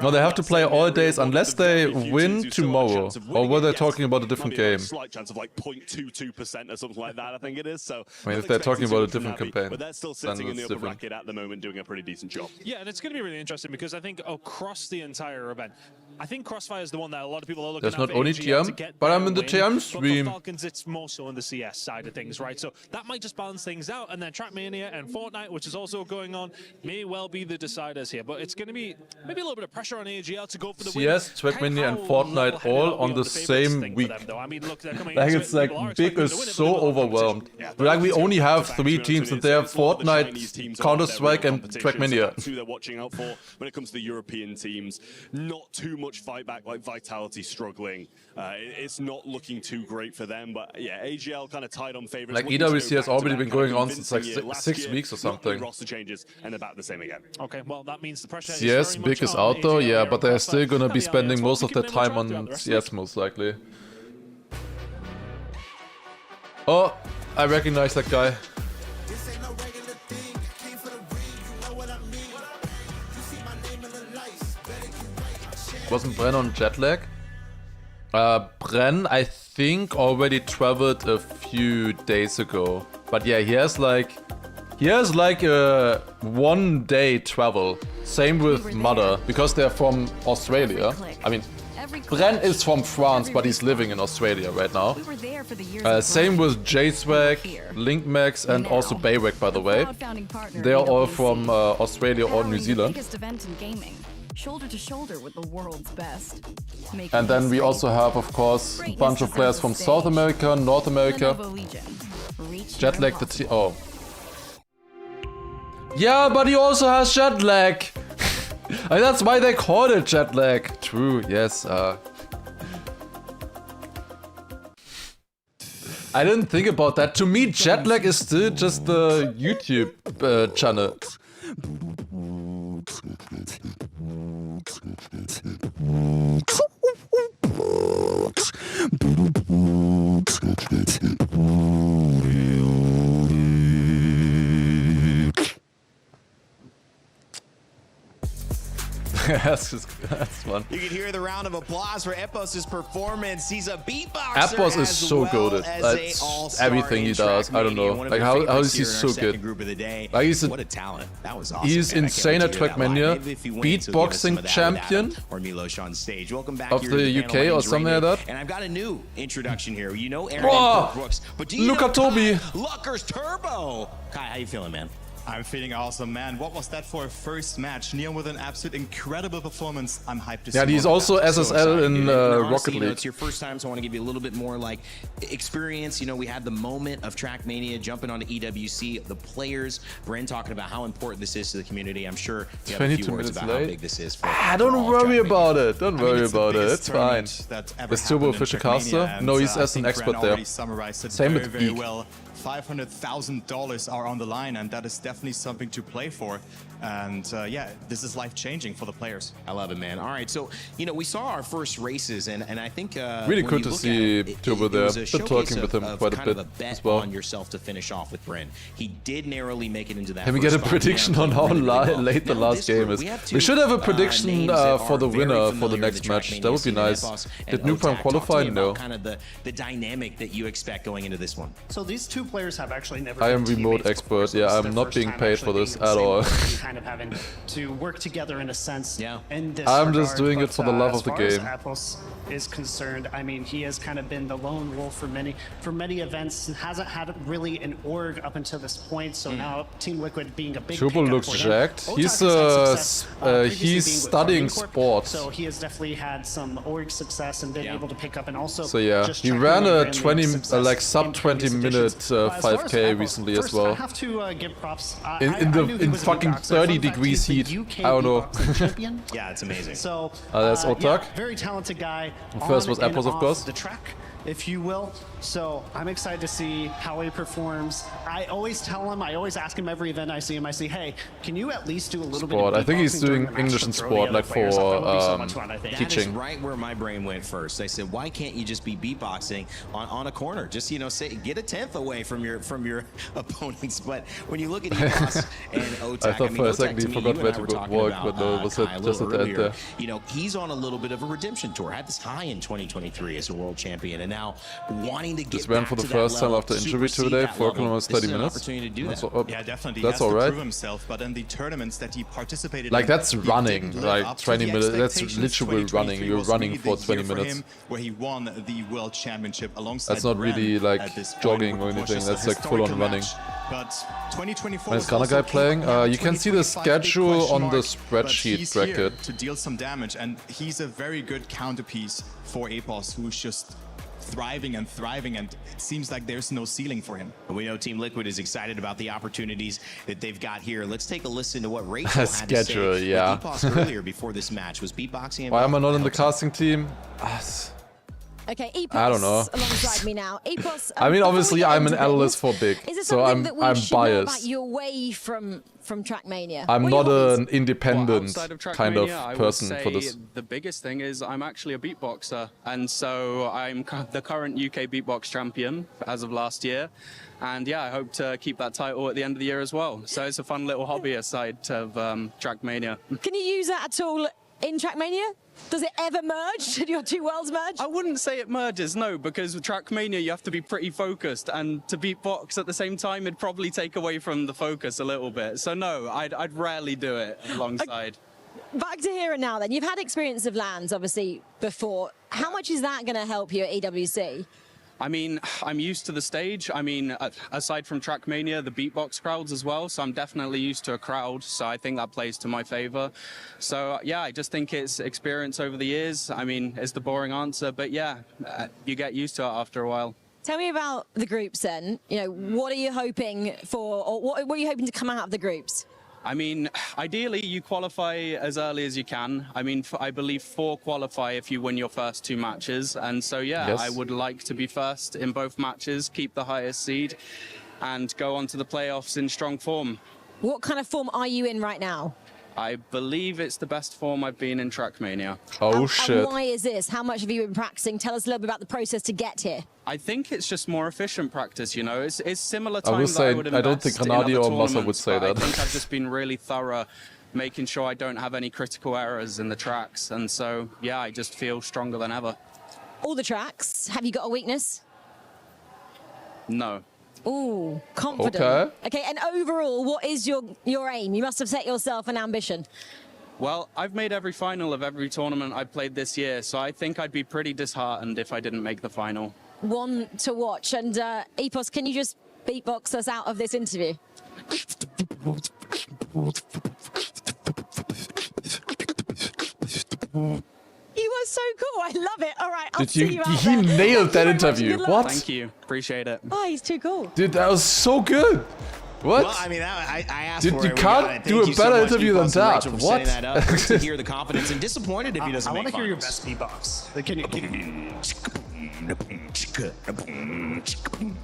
No, they have to play all days unless they win tomorrow. Or were they talking about a different game? Slight chance of like 0.22% or something like that, I think it is. So I mean, if they're talking about a different campaign, but they're still then sitting in the it's upper different. bracket at the moment, doing a pretty decent job. Yeah, and it's going to be really interesting because I think across the entire event, I think Crossfire is the one that a lot of people are looking There's at. not for only AGL to TM, get but their I'm in the win. TM But stream. for Falcons, it's more so on the CS side of things, right? So that might just balance things out. And then TRACKMANIA and Fortnite, which is also going on, may well be the deciders here. But it's going to be maybe a little bit of pressure on AGL to go for the CS, win. TRACKMANIA and Fortnite all on the same week. I mean, look, they're coming Like, into it's it, like people are Big expecting is to win it, but so they've got overwhelmed. competition. But like, we only have 3 teams and they have Fortnite, Counter-Strike and TRACKMANIA. That's who they're watching out for when it comes to the European teams. Not too much fight back, like Vitality struggling. It's not looking too great for them, but yeah, AGL kind of tied on favorites. Like, Looking to EWC go has back to already that been kind of going on since like convincing year. Last 6 year, weeks or not many something. roster changes, and about the same again. Okay, well, that means the pressure CS, is very Big much is on out though, AGL yeah, here but and they're Crossfire. still gonna be And the spending Alliance most Vault, of their keeping them time on track on throughout the rest of the CS most likely. Oh, I recognize that guy. Wasn't Bren on jet lag? Bren, I think, already traveled a few days ago. But yeah, he has like a 1 day travel. Same with Mother, because they're from Australia. I mean, Bren is from France, but he's living in Australia right now. Same with J-Swag, LinkMax, and also Baywag, by the way. They are all from Australia or New Zealand. Shoulder to shoulder with the world's best. And then we also have, of course, a bunch of players from South America, North America. Jet lag the team. Oh. Yeah, but he also has jet lag. And that's why they call it jet lag. True, yes. I didn't think about that. To me, jet lag is still just the YouTube channel. that's fun. You can hear the round of applause for Epos' performance. He's a beatboxer. Epos is so good at everything he does. I don't know. Like, how is he so good? Like, he's what a talent. That was awesome. He's insane at TRACKMANIA. Beatboxing champion or Milos on stage. Welcome back of the UK or something like that. And I've got a new introduction here. You know Aaron Brooks, but do you look know at Toby. Lucker's Turbo. Kai, how you feeling, man? I'm feeling awesome, man. What was that for a first match? Neon with an absolute incredible performance. I'm hyped to see. Yeah, he's also SSL in Rocket League. It's your first time, so I want to give you a little bit more like experience. You know, we had the moment of TRACKMANIA jumping onto EWC, the players, Bren talking about how important this is to the community. I'm sure you have a few words about how big this is for don't worry about it. Don't worry about it. It's fine. Is Turbo official caster? No, he's as an expert there. Same with Beak. $500,000 are on the line, and that is definitely something to play for. And yeah, this is life-changing for the players. I love it, man. All right, so, you know, we saw our first races, and I think... really cool to see Turbo there. Been talking with him quite a bit as well. On yourself to finish off with Bryn. He did narrowly make it into that. Can we get a prediction on how late the last game is? We should have a prediction for the winner for the next match. That would be nice. Did New Prime qualify? No. Kind of the dynamic that you expect going into this one. So these two players have actually never. I am remote expert. Yeah, I'm not being paid for this at all. Kind of having to work together in a sense. Yeah. In this I'm just doing it for the love of the game. As far as Apples is concerned, I mean, he has kind of been the lone wolf for many events. Hasn't had really an org up until this point. So now Team Liquid being a big. Turbo looks jacked. He's studying sport. So he has definitely had some org success and been able to pick up, and also. So yeah, he ran a 20 like sub 20 minute 5K recently as well. I have to give props. In fucking 30 degrees heat. I don't know. Yeah, it's amazing. So that's Otak. Very talented guy. First was Apples, of course. The track, if you will. So I'm excited to see how he performs. I always tell him, I always ask him every event I see him, I say, hey, can you at least do a little bit of I think he's doing English and sport, like for teaching. That is right where my brain went first. I said, why can't you just be beatboxing on a corner? Just, you know, say, get a 10th away from your opponents. But when you look at EPOS and Otak, I thought for a second he forgot where to walk, but no, it was just at the end there. You know, he's on a little bit of a redemption tour. Had this high in 2023 as a world champion, and now wanting to get just ran for the first time after injury today, 4 kilometers 30 minutes. Yeah, definitely. That's he has alright. to prove himself, but in the tournaments that he participated like in, that's running, like 20 minutes. That's literally running. You're running for 20 minutes. Where he won the world championship alongside. That's not really like jogging or anything. That's like full on running. But 2024 when is Ghana guy playing? You can see the schedule on the spreadsheet bracket. To deal some damage, and he's a very good counterpiece for EPOS, who's just thriving and thriving, and it seems like there's no ceiling for him. We know Team Liquid is excited about the opportunities that they've got here. Let's take a listen to what Rachel had to say with EPOS earlier before this match. Was beatboxing. Why am I not in the casting team? Okay, EPOS I don't know. alongside me now. EPOS. I mean, obviously, I'm an analyst for Big, so I'm biased. About you away from TRACKMANIA? I'm not an independent kind of I person would say for this. The biggest thing is I'm actually a beatboxer, and so I'm the current UK beatbox champion as of last year. And yeah, I hope to keep that title at the end of the year as well. So it's a fun little hobby aside of TRACKMANIA. Can you use that at all in TRACKMANIA? Does it ever merge? Did your two worlds merge? I wouldn't say it merges, no, because with TRACKMANIA you have to be pretty focused, and to beatbox at the same time it'd probably take away from the focus a little bit. So no, I'd rarely do it alongside. Back to here and now then. You've had experience of LANs, obviously, before. How much is that going to help you at EWC? I mean, I'm used to the stage. I mean, aside from TRACKMANIA, the beatbox crowds as well. So I'm definitely used to a crowd. So I think that plays to my favor. So yeah, I just think it's experience over the years. I mean, it's the boring answer, but yeah, you get used to it after a while. Tell me about the groups then. You know, what are you hoping for, or what are you hoping to come out of the groups? I mean, ideally, you qualify as early as you can. I mean, I believe 4 qualify if you win your first 2 matches. And so, yeah, yes. I would like to be first in both matches, keep the highest seed, and go on to the playoffs in strong form. What kind of form are you in right now? I believe it's the best form I've been in TRACKMANIA. Oh, shit. And why is this? How much have you been practicing? Tell us a little bit about the process to get here. I think it's just more efficient practice, you know. It's similar time I would say, I would invest I don't think Grenadier or Massa would say that. I think I've just been really thorough, making sure I don't have any critical errors in the tracks. And so, yeah, I just feel stronger than ever. All the tracks. Have you got a weakness? No. Ooh, confident. Okay, and overall, what is your aim? You must have set yourself an ambition. Well, I've made every final of every tournament I've played this year, so I think I'd be pretty disheartened if I didn't make the final. One to watch. And EPOS, can you just beatbox us out of this interview? You are so cool. I love it. All right, I'll see you out He there. nailed that interview. What? Thank you. Appreciate it. Oh, he's too cool. Dude, that was so good. What? Well, I mean, I asked Dude, for it. you can't do a better interview than that. What? Great to hear the confidence, and disappointed if he doesn't I make want to hear your finals. best beatbox. Can you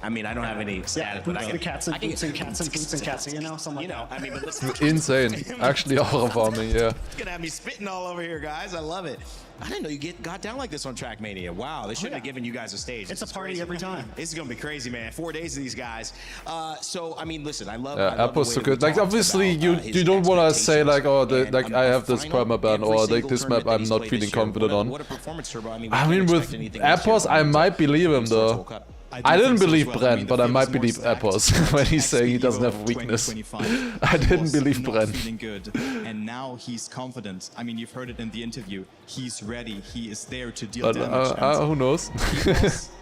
I mean, I don't have any static, but the cats and boots and cats and boots and cats, you know, something like that. I mean, but listen. Insane. Actually, aura farming, yeah. It's gonna have me spitting all over here, guys. I love it. I didn't know you got down like this on TrackMania. Wow, they shouldn't have given you guys a stage. It's a party every time. This is gonna be crazy, man. 4 days of these guys. So I mean, listen, I love. Yeah, Apple's so good. Like, obviously, you don't want to say like, oh, like I have this permaban or like this map I'm not feeling confident on. What a performance turbo. I mean, with Apples, I might believe him though. I didn't believe Bren, but I might believe Apples when he's saying he doesn't have a weakness. I didn't believe Bren. Feeling good, and now he's confident. I mean, you've heard it in the interview. He's ready. He is there to deal damage. Who knows?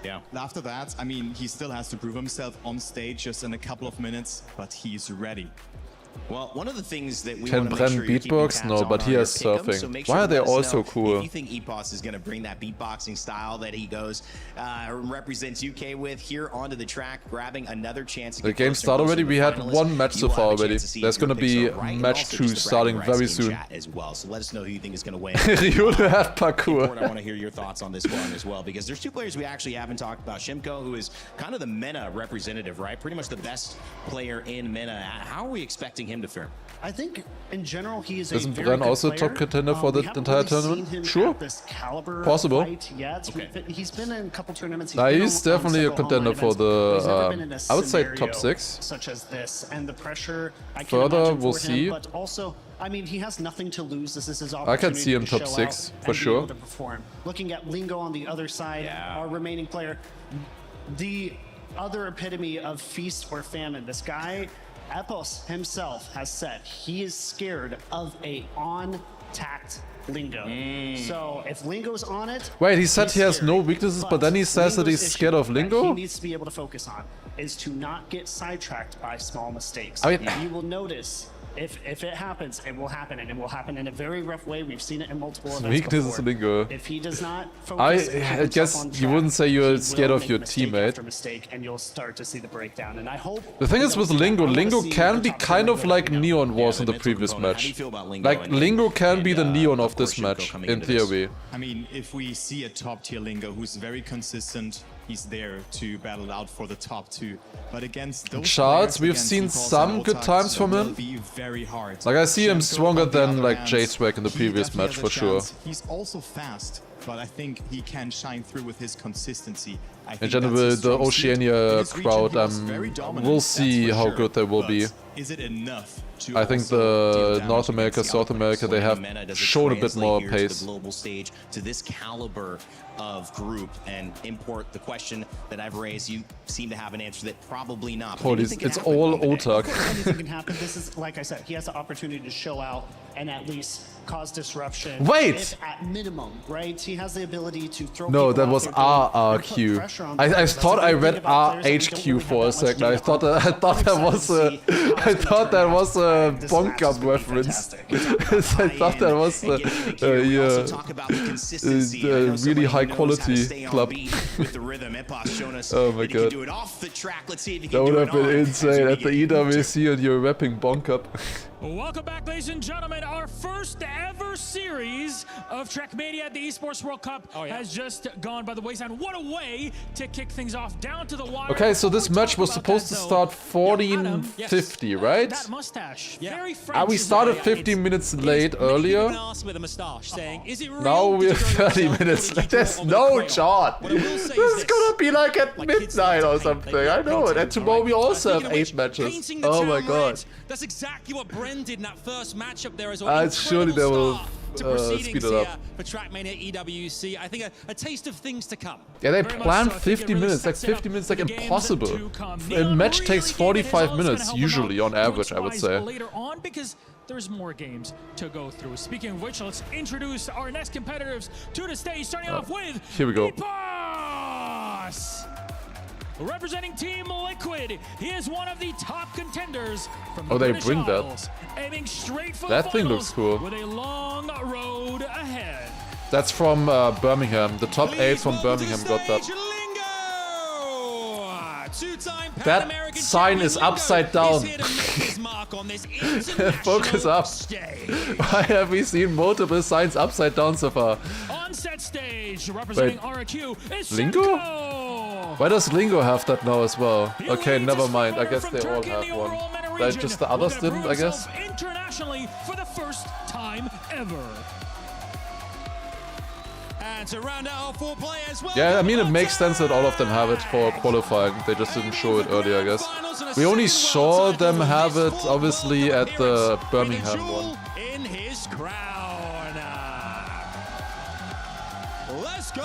Yeah. After that, I mean, he still has to prove himself on stage just in a couple of minutes, but he's ready. Well, one of the things that we Can want to make Bren sure you're beatbox? keeping No, tabs but on he are has your pick'ems, surfing. so make Why sure are to they let us all know so cool? If you think EPOS is going to bring that beatboxing style that he goes represents UK with here onto the track, grabbing another chance. The game started already. We had one match so far already. There's gonna be match 2 starting very soon. As well, so let us know who you think is going to win. You have parkour. I want to hear your thoughts on this one as well, because there's 2 players we actually haven't talked about. Shimko, who is kind of the MENA representative, right? Pretty much the best player in MENA. How are we expecting him to fare? I think in general he is Isn't a very Bren good also player. top contender for the entire tournament? Sure. This caliber Possible. yet. Okay. He's been in a couple tournaments. He's definitely a contender for the. I would say top 6. Such as this, and the pressure. I can Further, imagine we'll for see. him, but also, I mean, he has nothing to lose. This is his I opportunity. can see him to top show 6 out for and be sure. able to perform. Looking at Lingo on the other side, our remaining player, the other epitome of feast or famine. This guy, Epos himself, has said he is scared of a on-tact Lingo. So if Lingo's on it, Wait, he said he has no weaknesses, but then he says that he's scared of he Lingo? needs to be able to focus on is to not get sidetracked by small mistakes. I mean- You will notice if it happens, it will happen, and it will happen in a very rough way. We've seen it in multiple events Weaknesses before. Lingo. If he does not focus, I guess you wouldn't say you're scared of your teammate. after mistake, and you'll start to see the breakdown. And I hope The thing is with Lingo, Lingo can be kind of like Neon was in the previous How do you match. feel about Lingo? Like, Lingo can be the Neon of this match, in theory. I mean, if we see a top tier Lingo who's very consistent, he's there to battle it out for the top 2. But against those Charts, players, we've against seen EPOS some and good Otax, times from it will him. be very hard. Like, I see him Shemko, stronger on the than other like hand, J-Swag in the he previous definitely match, has for a sure. chance. He's also fast, but I think he can shine through with his consistency. I In think general, that's his the strong suit. Oceania In his region, crowd, he was very dominant, we'll that's see for how sure. good they will be. But is it enough to I think also the deal damage North America, against the South other America, they have MENA, does it shown a bit translate more here to pace. the global stage, to this caliber of group, and import the question that I've raised. You seem to have an answer that probably not. But Holy, anything can it's happen all on the day. Otak. anything can happen. This is, like I said, he has the opportunity to show out and at least cause disruption. Wait! If at minimum, right? He has the ability to throw No, people that off was their game and put RRQ. pressure on I players. thought That's I the read thing about players that we don't RHQ really for a have that much second. I data thought on. that was a bonk up reference. I thought that was a really high quality club. With the rhythm, Epos showing us Oh my that he can god. do it off the track. Let's see if he That can would do have it been on insane at the EWC and you're rapping bonk up. Welcome back, ladies and gentlemen. Our first ever series of TrackMania at the Esports World Cup has just gone by the wayside. What a way to kick things off down to the wire. Okay, so this match was supposed to start 14:50, right? That mustache, very We started 15 minutes late earlier. Now we're 30 minutes late. There's no chart. This is gonna be like at midnight or something. I know it. And tomorrow we also have 8 matches. Oh my god. That's exactly what Bren did in that first matchup there as well. Surely they will speed it up. For TrackMania EWC, I think a taste of things to come. Yeah, they planned 50 minutes. Like 50 minutes, like impossible. A match takes 45 minutes usually on average, I would say. Later on, because there's more games to go through. Speaking of which, let's introduce our next competitors to the stage. Starting off with Here we go. EPOS! Representing Team Liquid, he is one of the top contenders from the Oh, they British bring that. Isles, aiming straight for That the thing finals looks cool. with a long road ahead. That's from Birmingham. The top 8 from Birmingham got that. That sign is upside down. Focus up. Why have we seen multiple signs upside down so far? On set stage, representing RQ is Lingo? Shimko. Why does Lingo have that now as well? Okay, never mind. I guess they all have one. Like, just the others didn't, I guess. Internationally for the first time ever. And to round out our 4 players, well, Yeah, I mean, it makes sense that all of them have it for qualifying. They just didn't show it earlier, I guess. We only saw them have it, obviously, at the Birmingham one. in his crown. Let's go.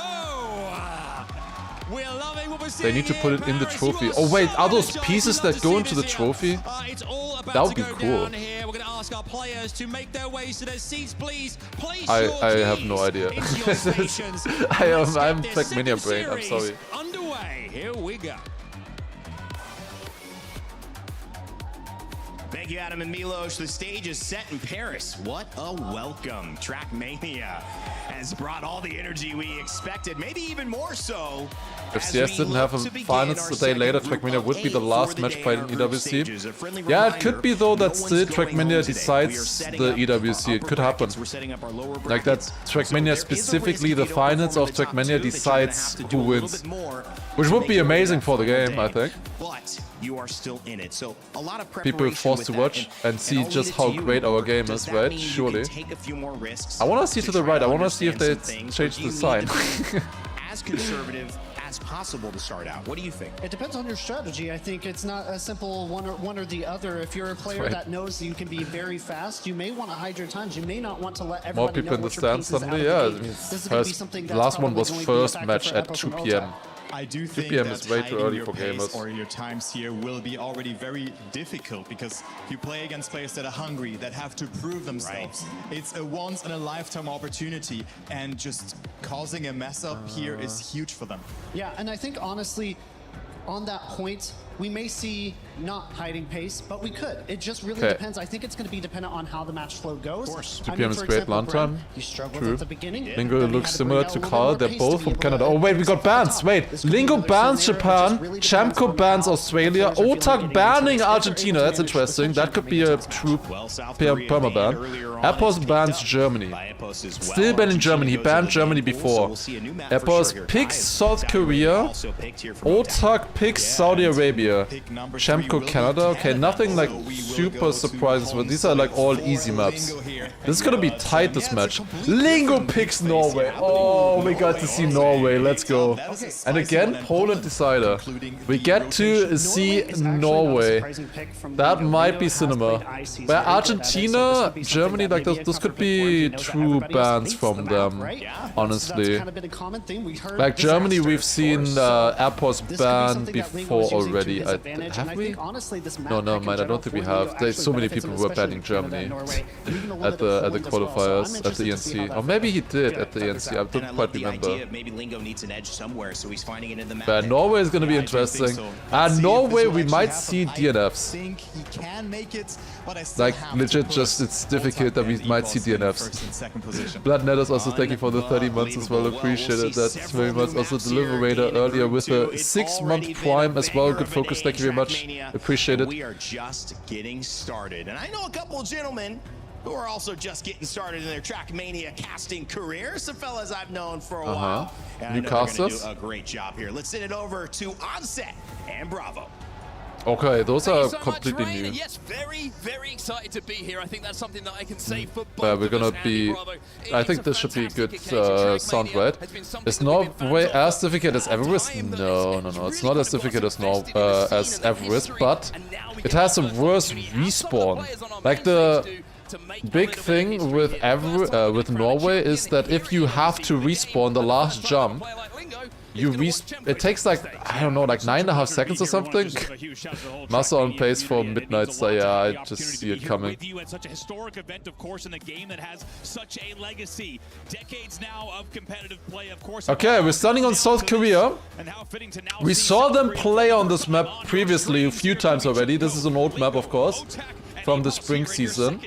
We're loving what we're seeing. They need to put it in the trophy. Oh wait, are those pieces that go into the trophy? That would be cool. Here. We're going to ask our players to make their way to their seats, please. I have no idea. I'm TRACKMANIA brain, I'm sorry. Underway. Here we go. Thank you, Adam and Milos. The stage is set in Paris. What a welcome. TRACKMANIA has brought all the energy we expected, maybe even more so. If CS didn't have a finals a day later, TRACKMANIA would be the last match played in EWC. Yeah, it could be though that still TRACKMANIA decides the EWC. It could happen. Like that TRACKMANIA, specifically the finals of TRACKMANIA, decides who wins. Which would be amazing for the game, I think. But you are still in it, so a lot of people forced to watch and see just how great our game is, right? Surely. I want to see to the right. I want to see if they change the sign. As conservative as possible to start out. What do you think? It depends on your strategy. I think it's not a simple one or the other. If you're a player that knows that you can be very fast, you may want to hide your times. You may not want to let everybody more people in the stands suddenly. Yeah, the last one was first match at 2 PM. I do 2 think PM that is way too early your for pace gamers. or your times here will be already very difficult because you play against players that are hungry, that have to prove themselves. It's a once-in-a-lifetime opportunity, and just causing a mess up here is huge for them. Yeah, and I think honestly, on that point, we may see not hiding pace, but we could. It just really depends. I think it's going to be dependent on how the match flow goes. Of course. 2 PM is great lantern. True. At the beginning. Lingo looks similar to Carl. They're both from Canada. Oh wait, we got bans. Wait, Lingo bans Japan. Chamko bans Australia. Otak banning Argentina. That's interesting. That could be a true permaban. Epos bans Germany. Still banning Germany. He banned Germany before. Epos picks South Korea. Otak picks Saudi Arabia. Chamko Canada. Okay, nothing like super surprises, but these are like all easy maps. This is gonna be tight, this match. Lingo picks Norway. Oh, we got to see Norway. Let's go. And again, Poland decider. We get to see Norway. That might be cinema. But Argentina, Germany, like this could be true bans from them, honestly. Like Germany, we've seen Epos ban before already. Have we? No, no, man, I don't think we have. There's so many people who were banning Germany at the qualifiers, at the ENC. Or maybe he did at the ENC, I don't quite remember. Maybe Lingo needs an edge somewhere, so he's finding it in the map. But Norway is gonna be interesting. Norway, we might see DNFs. Like, legit, just it's difficult that we might see DNFs. Bloodnetters also thank you for the 30 months as well, appreciated that very much. Also Deliberator earlier with a 6-month prime as well, good focus, thank you very much, appreciate it. We are just getting started, and I know a couple of gentlemen who are also just getting started in their TRACKMANIA casting career. Some fellas I've known for a while. And New casters? do a great job here. Let's send it over to Onset and Bravo. Okay, those are completely new. Yes, very, very excited to be here. I think that's something that I can say for both. Yeah, we're gonna be. I think this should be good sound, right? Is Norway as difficult as Everest? No, no, no. It's not as difficult as Everest, but it has a worse respawn. Like the big thing with Norway is that if you have to respawn the last jump, it takes like, I don't know, like 9.5 seconds or something. Massa on pace for Midnight Star, yeah, I just see it coming. Such a historic event, of course, in the game that has such a legacy. Decades now of competitive play, of course. Okay, we're standing on South Korea. We saw them play on this map previously a few times already. This is an old map, of course, from the spring season.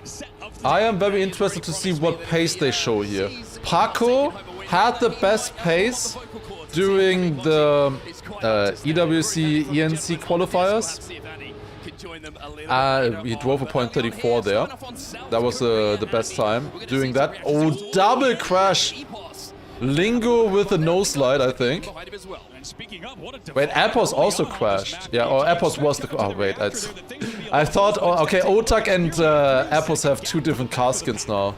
I am very interested to see what pace they show here. Paco had the best pace during the EWC ENC qualifiers. He drove a .34 there. That was the best time doing that. Oh, double crash! Lingo with a no slide, I think. Wait, Appos also crashed. Yeah, or Appos was the... Oh, wait, I thought... Oh, okay, Otak and Appos have 2 different car skins now.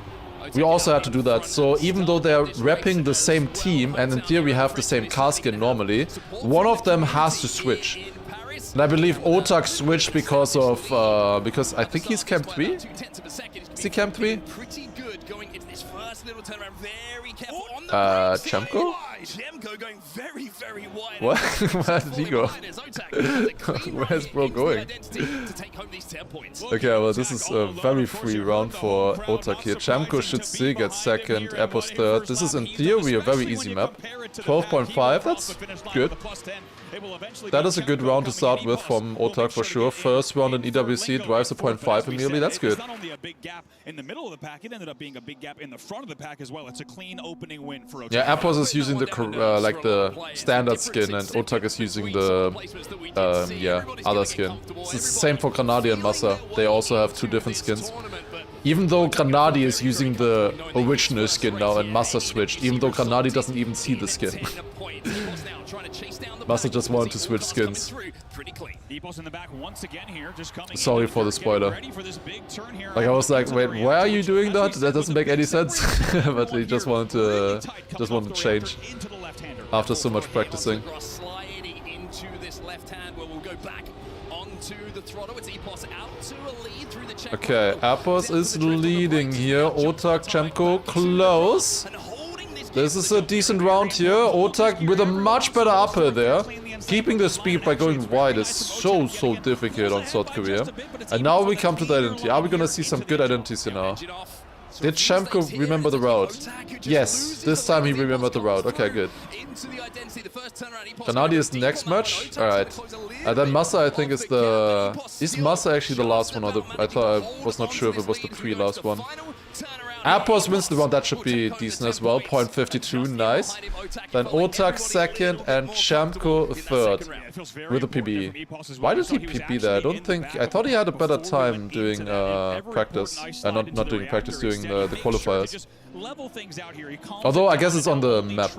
We also had to do that. So even though they're repping the same team, and in theory have the same car skin normally, one of them has to switch. And I believe Otak switched because of... because I think he's Camp 3? Is he Camp 3? Chemko? What? Where did he go? Where's bro going? Okay, well this is a very free round for Otak here. Chemko should still get second, Appos third. This is in theory a very easy map. 12.5, that's good. That is a good round to start with from Otak for sure. First round in EWC drives a 0.5 immediately, that's good. Not only a big gap in the middle of the pack, it ended up being a big gap in the front of the pack as well. It's a clean opening win for Otak. Yeah, Appos is using the like the standard skin and Otak is using the yeah, other skin. It's the same for Granadi and Massa. They also have 2 different skins. Even though Granadi is using the original skin now and Massa switched, even though Granadi doesn't even see the skin. Massa just wanted to switch skins. Sorry for the spoiler. Like I was like, wait, why are you doing that? That doesn't make any sense. But he just wanted to change after so much practicing. Okay, Appos is leading here. Otak, Chemko close. This is a decent round here. Otak with a much better upper there. Keeping the speed by going wide is so difficult on South Korea. And now we come to the identity. Are we gonna see some good identities here now? Did Chemko remember the route? Yes, this time he remembered the route. Okay, good. Granadi is the next match. Alright. And then Massa, I think, is the... Is Massa actually the last one? Or the... I thought I was not sure if it was the pre-last one. Appos wins the round, that should be decent as well. 0.52, nice. Then Otak second and Chemko third with a PB. Why did he PB there? I don't think... I thought he had a better time doing practice. Not doing practice, doing the qualifiers. Although I guess it's on the map.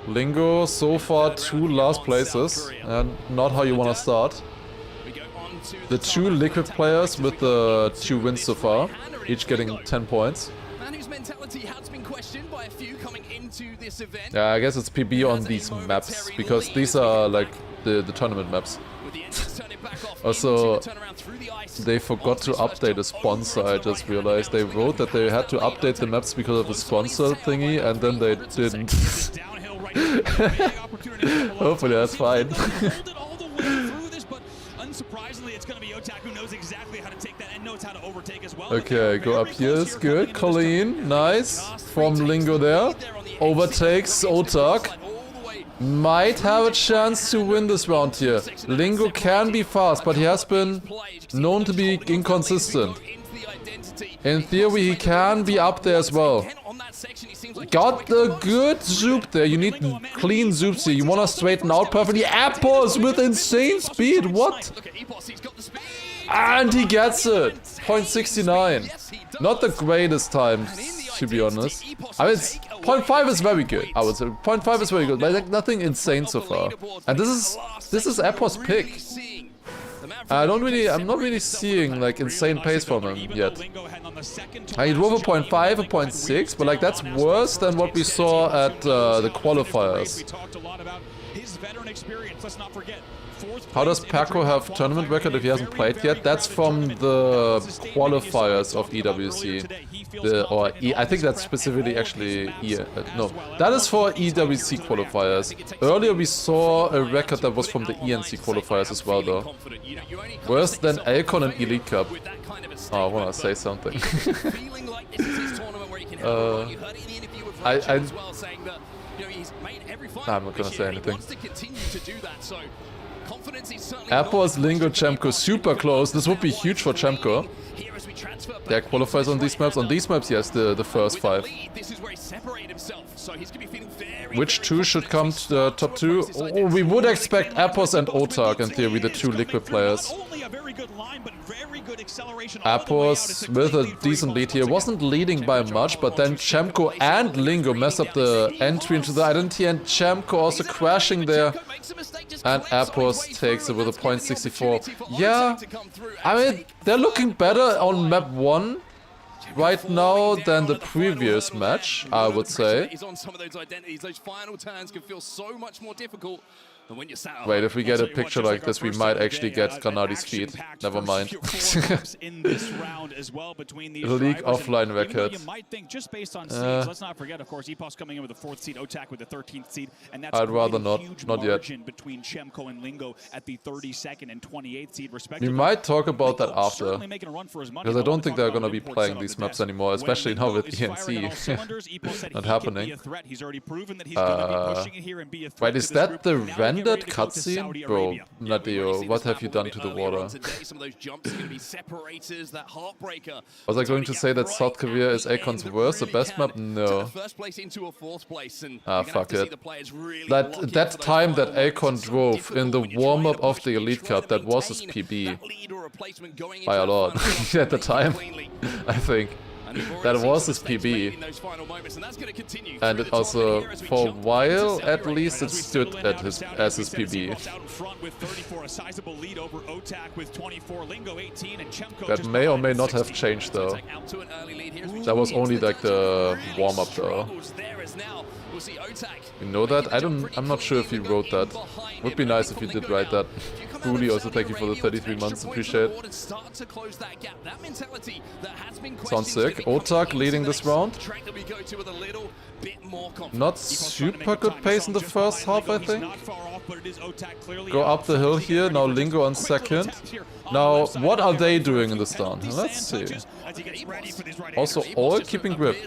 Lingo so far 2 last places and not how you want to start. The 2 Liquid players with the 2 wins so far, each getting 10 points. Yeah, I guess it's PB on these maps, because these are like the tournament maps. Also, they forgot to update a sponsor, I just realized. They wrote that they had to update the maps because of the sponsor thingy, and then they didn't. Hopefully that's fine. Unsurprisingly, it's going to be Otak who knows exactly how to take that and knows how to overtake as well. Okay, go up here is good. Colleen, nice. From Lingo there. Overtakes Otak. Might have a chance to win this round here. Lingo can be fast, but he has been known to be inconsistent. In theory, he can be up there as well. Got the good zoop there. You need clean zoops here. You want to straighten out perfectly. Appos with insane speed. What? And he gets it. 0.69. Not the greatest time, to be honest. I mean, 0.5 is very good. I would say 0.5 is very good, but like nothing insane so far. And this is Appos' pick. I'm not really seeing like insane pace from him yet. He drove a 0.5, a 0.6, but like that's worse than what we saw at the qualifiers. How does Paco have tournament record if he hasn't played yet? That's from the qualifiers of EWC. I think that's specifically actually... no, that is for EWC qualifiers. Earlier we saw a record that was from the ENC qualifiers as well though. Worse than Alcon and Elite Cup. Oh, I wanna say something. I'm not gonna say anything. Appos, Lingo, Chemko, super close. This would be huge for Chemko. There are qualifiers on these maps. On these maps, yes, the first 5. so he's going to be feeling very, Which two should come to the top two? Oh, we would expect Apos and Otak in theory, the two liquid players. Apos with a decent lead here, wasn't leading by much, but then Chemko and Lingo mess up the entry into the identity, and Chemko also crashing there. And Apos takes it with a .64. Yeah, I mean, they're looking better on map 1 right now than the previous match, I would say. He's on some of those identities. Those final turns can feel so much more difficult than when you're sat. Wait, if we get a picture like this, we might actually get Granadi's feed. Never mind. League offline record. You might think just based on seeds. Let's not forget, of course, EPOS coming in with the 4th seed, Otak with the 13th seed, and that's I'd rather not yet. Between Chemko and Lingo at the 32nd and 28th seed, respectively. We might talk about that after, because I don't think they're gonna be playing these maps anymore, especially now with ENC not happening. Wait, is that the rendered cutscene? Bro, Nadeo, what have you done to the water? Was I going to say that South Korea is Akon's worst, the best map? No. Ah, fuck it. That time that Akon drove in the warm-up of the Elite Cup, that was his PB. By a lot. At the time, I think. That was his PB. And it also, for a while at least, it stood at as his PB. That may or may not have changed though. That was only like the warm-up though. You know that? I'm not sure if he wrote that. Would be nice if he did write that. Bully, also thank you for the 33 months, appreciate it. Sounds sick. Otak leading this round. Not super good pace in the first half, I think. Go up the hill here, now Lingo on second. Now, what are they doing in the stun? Let's see. Also, all keeping grip.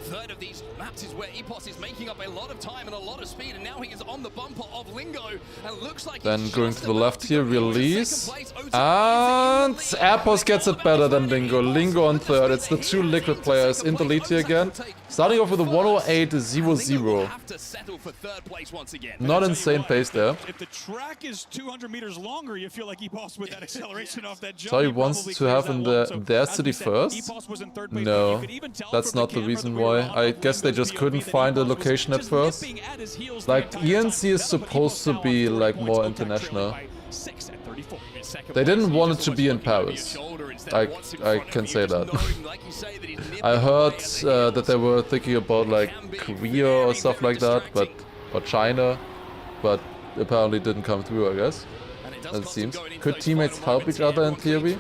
Third of these maps is where EPOS is making up a lot of time and a lot of speed, and now he is on the bumper of Lingo, and looks like then going to the left here, release, and Apos gets it better than Lingo. Lingo on third. It's the two liquid players in the lead here again. Starting off with a 108.00. Not insane pace there. If the track is 200 meters longer, you feel like EPOS with that acceleration off that jump. So he wants to have in their city first? No, that's not the reason why. I guess they just couldn't find a location at first. Like, ENC is supposed to be like more international. They didn't want it to be in Paris. I can say that. I heard that they were thinking about like Korea or stuff like that, or China, but apparently didn't come through, I guess. It seems. Could teammates help each other in theory?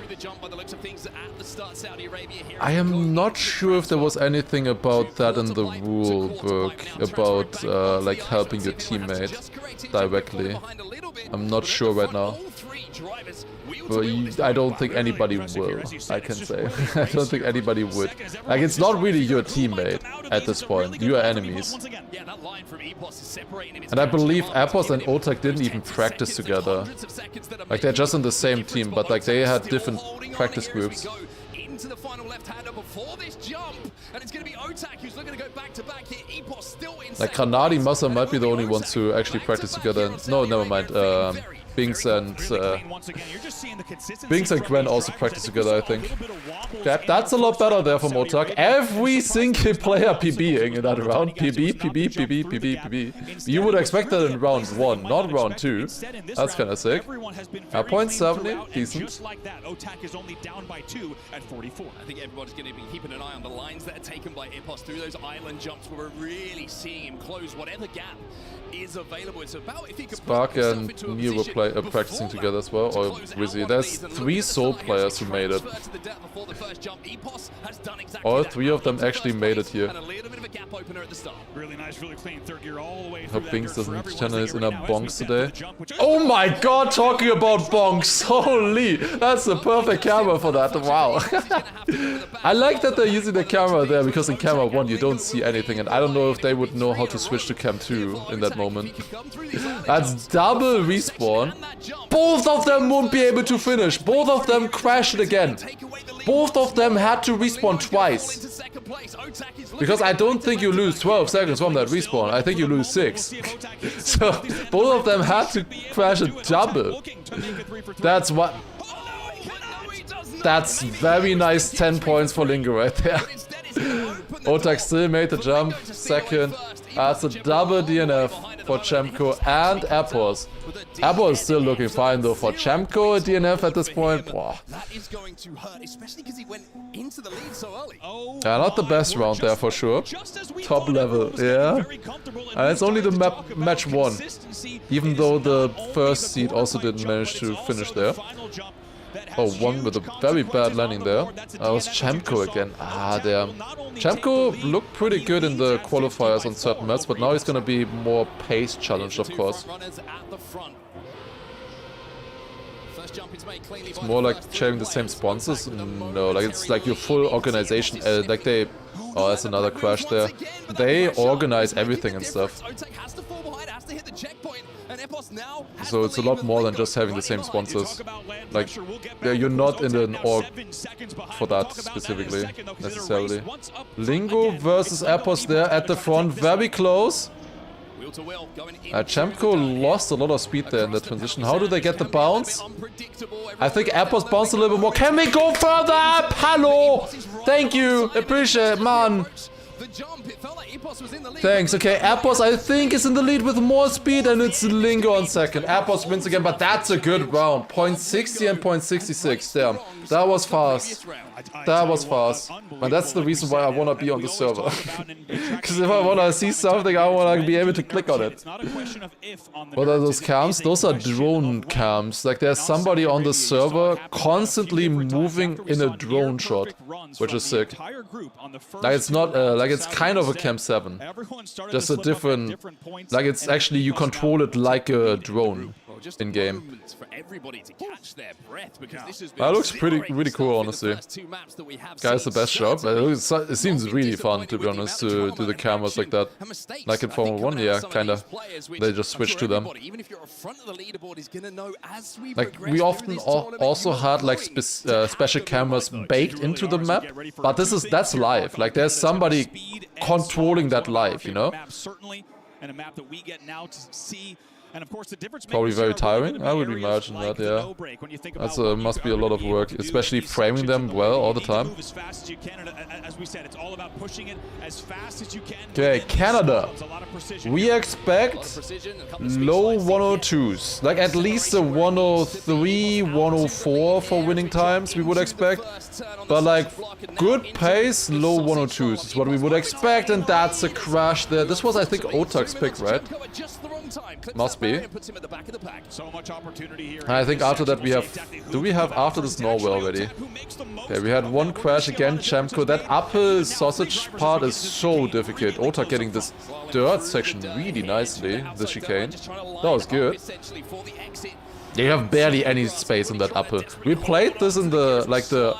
I am not sure if there was anything about that in the rule book, about like helping your teammate directly. I'm not sure right now. But I don't think anybody will, I can say. I don't think anybody would. Like, it's not really your teammate at this point. You are enemies. And I believe Apos and Otak didn't even practice together. Like, they're just in the same team, but like they had different practice groups. Into the final left-hander before this jump, and it's going to be Otak who's looking to go back-to-back here. EPOS still in. Like, Granadi, Massa might be the only ones who actually practice together. No, never mind. Binks and Gwen also practice together, I think. That's a lot better there from Otak. Every single player PBing in that round. PB. You would expect that in round 1, not round 2. That's kind of sick. .70, decent. Otak is only down by 2 at 44. I think everybody's going to be keeping an eye on the lines that are taken by EPOS through those island jumps, where we're really seeing him close whatever gap is available. It's about if he could Spark and Neo were practicing together as well, or Wizzy. There's 3 Soul players who made it. All 3 of them actually made it here. Hope Binks doesn't channel his inner bonks today. Oh my god, talking about bonks! Holy! That's the perfect camera for that, wow! I like that they're using the camera there, because in camera 1 you don't see anything, and I don't know if they would know how to switch to cam 2 in that moment. That's double respawn. Both of them won't be able to finish. Both of them crashed again. Both of them had to respawn twice. Because I don't think you lose 12 seconds from that respawn. I think you lose 6. So both of them had to crash a double. That's what. That's very nice 10 points for Lingo right there. Otak still made the jump. Second. That's a double DNF for Chemko and Appos. Appos is still looking fine though. For Chemko, a DNF at this point. Wow. Yeah, not the best round there for sure. Top level, yeah. And it's only the match 1. Even though the first seed also didn't manage to finish there. Oh, one with a very bad landing there. That was Chemko again. Ah, damn. Chemko looked pretty good in the qualifiers on certain maps, but now he's gonna be more pace challenged, of course. It's more like sharing the same sponsors. No, like it's like your full organization. Like they... Oh, that's another crash there. They organize everything and stuff. So it's a lot more than just having the same sponsors. Like, yeah, you're not in an org for that specifically, necessarily. Lingo versus Appos there at the front, very close. Chemko lost a lot of speed there in the transition. How do they get the bounce? I think Appos bounced a little bit more. Can we go further up? Hello! Thank you! Appreciate it, man! Thanks, okay, Appos I think is in the lead with more speed and it's Lingo on second. Appos wins again, but that's a good round. 0.60 and 0.66, damn. That was fast. That was fast. And that's the reason why I wanna be on the server. Because if I wanna see something, I wanna be able to click on it. What are those cams? Those are drone cams. Like there's somebody on the server constantly moving in a drone shot, which is sick. Like it's not, like it's kind of a Cam 7. Just a different, like it's actually, you control it like a drone in game. That looks really cool, honestly. Guys, the best job. It seems really fun, to be honest, to do the cameras like that. Like in Formula 1, yeah, kinda. They just switch to them. Like, we often also had like special cameras baked into the map, but that's live. Like, there's somebody controlling that live, you know? And a map that we get now to see. And of course, the difference probably very tiring, I would imagine that, yeah. That's must be a lot of work, especially framing them well all the time. Okay, Canada. We expect low 102s, like at least a 103, 104 for winning times we would expect. But like good pace, low 102s is what we would expect, and that's a crash there. This was, I think, Otak's pick, right? Must be. I think after that we have... Do we have after this Norway already? Okay, we had one crash again, Chemko. That upper sausage part is so difficult. Otak getting this dirt section really nicely, the chicane. That was good. They have barely any space in that upper. We played this in the, like the...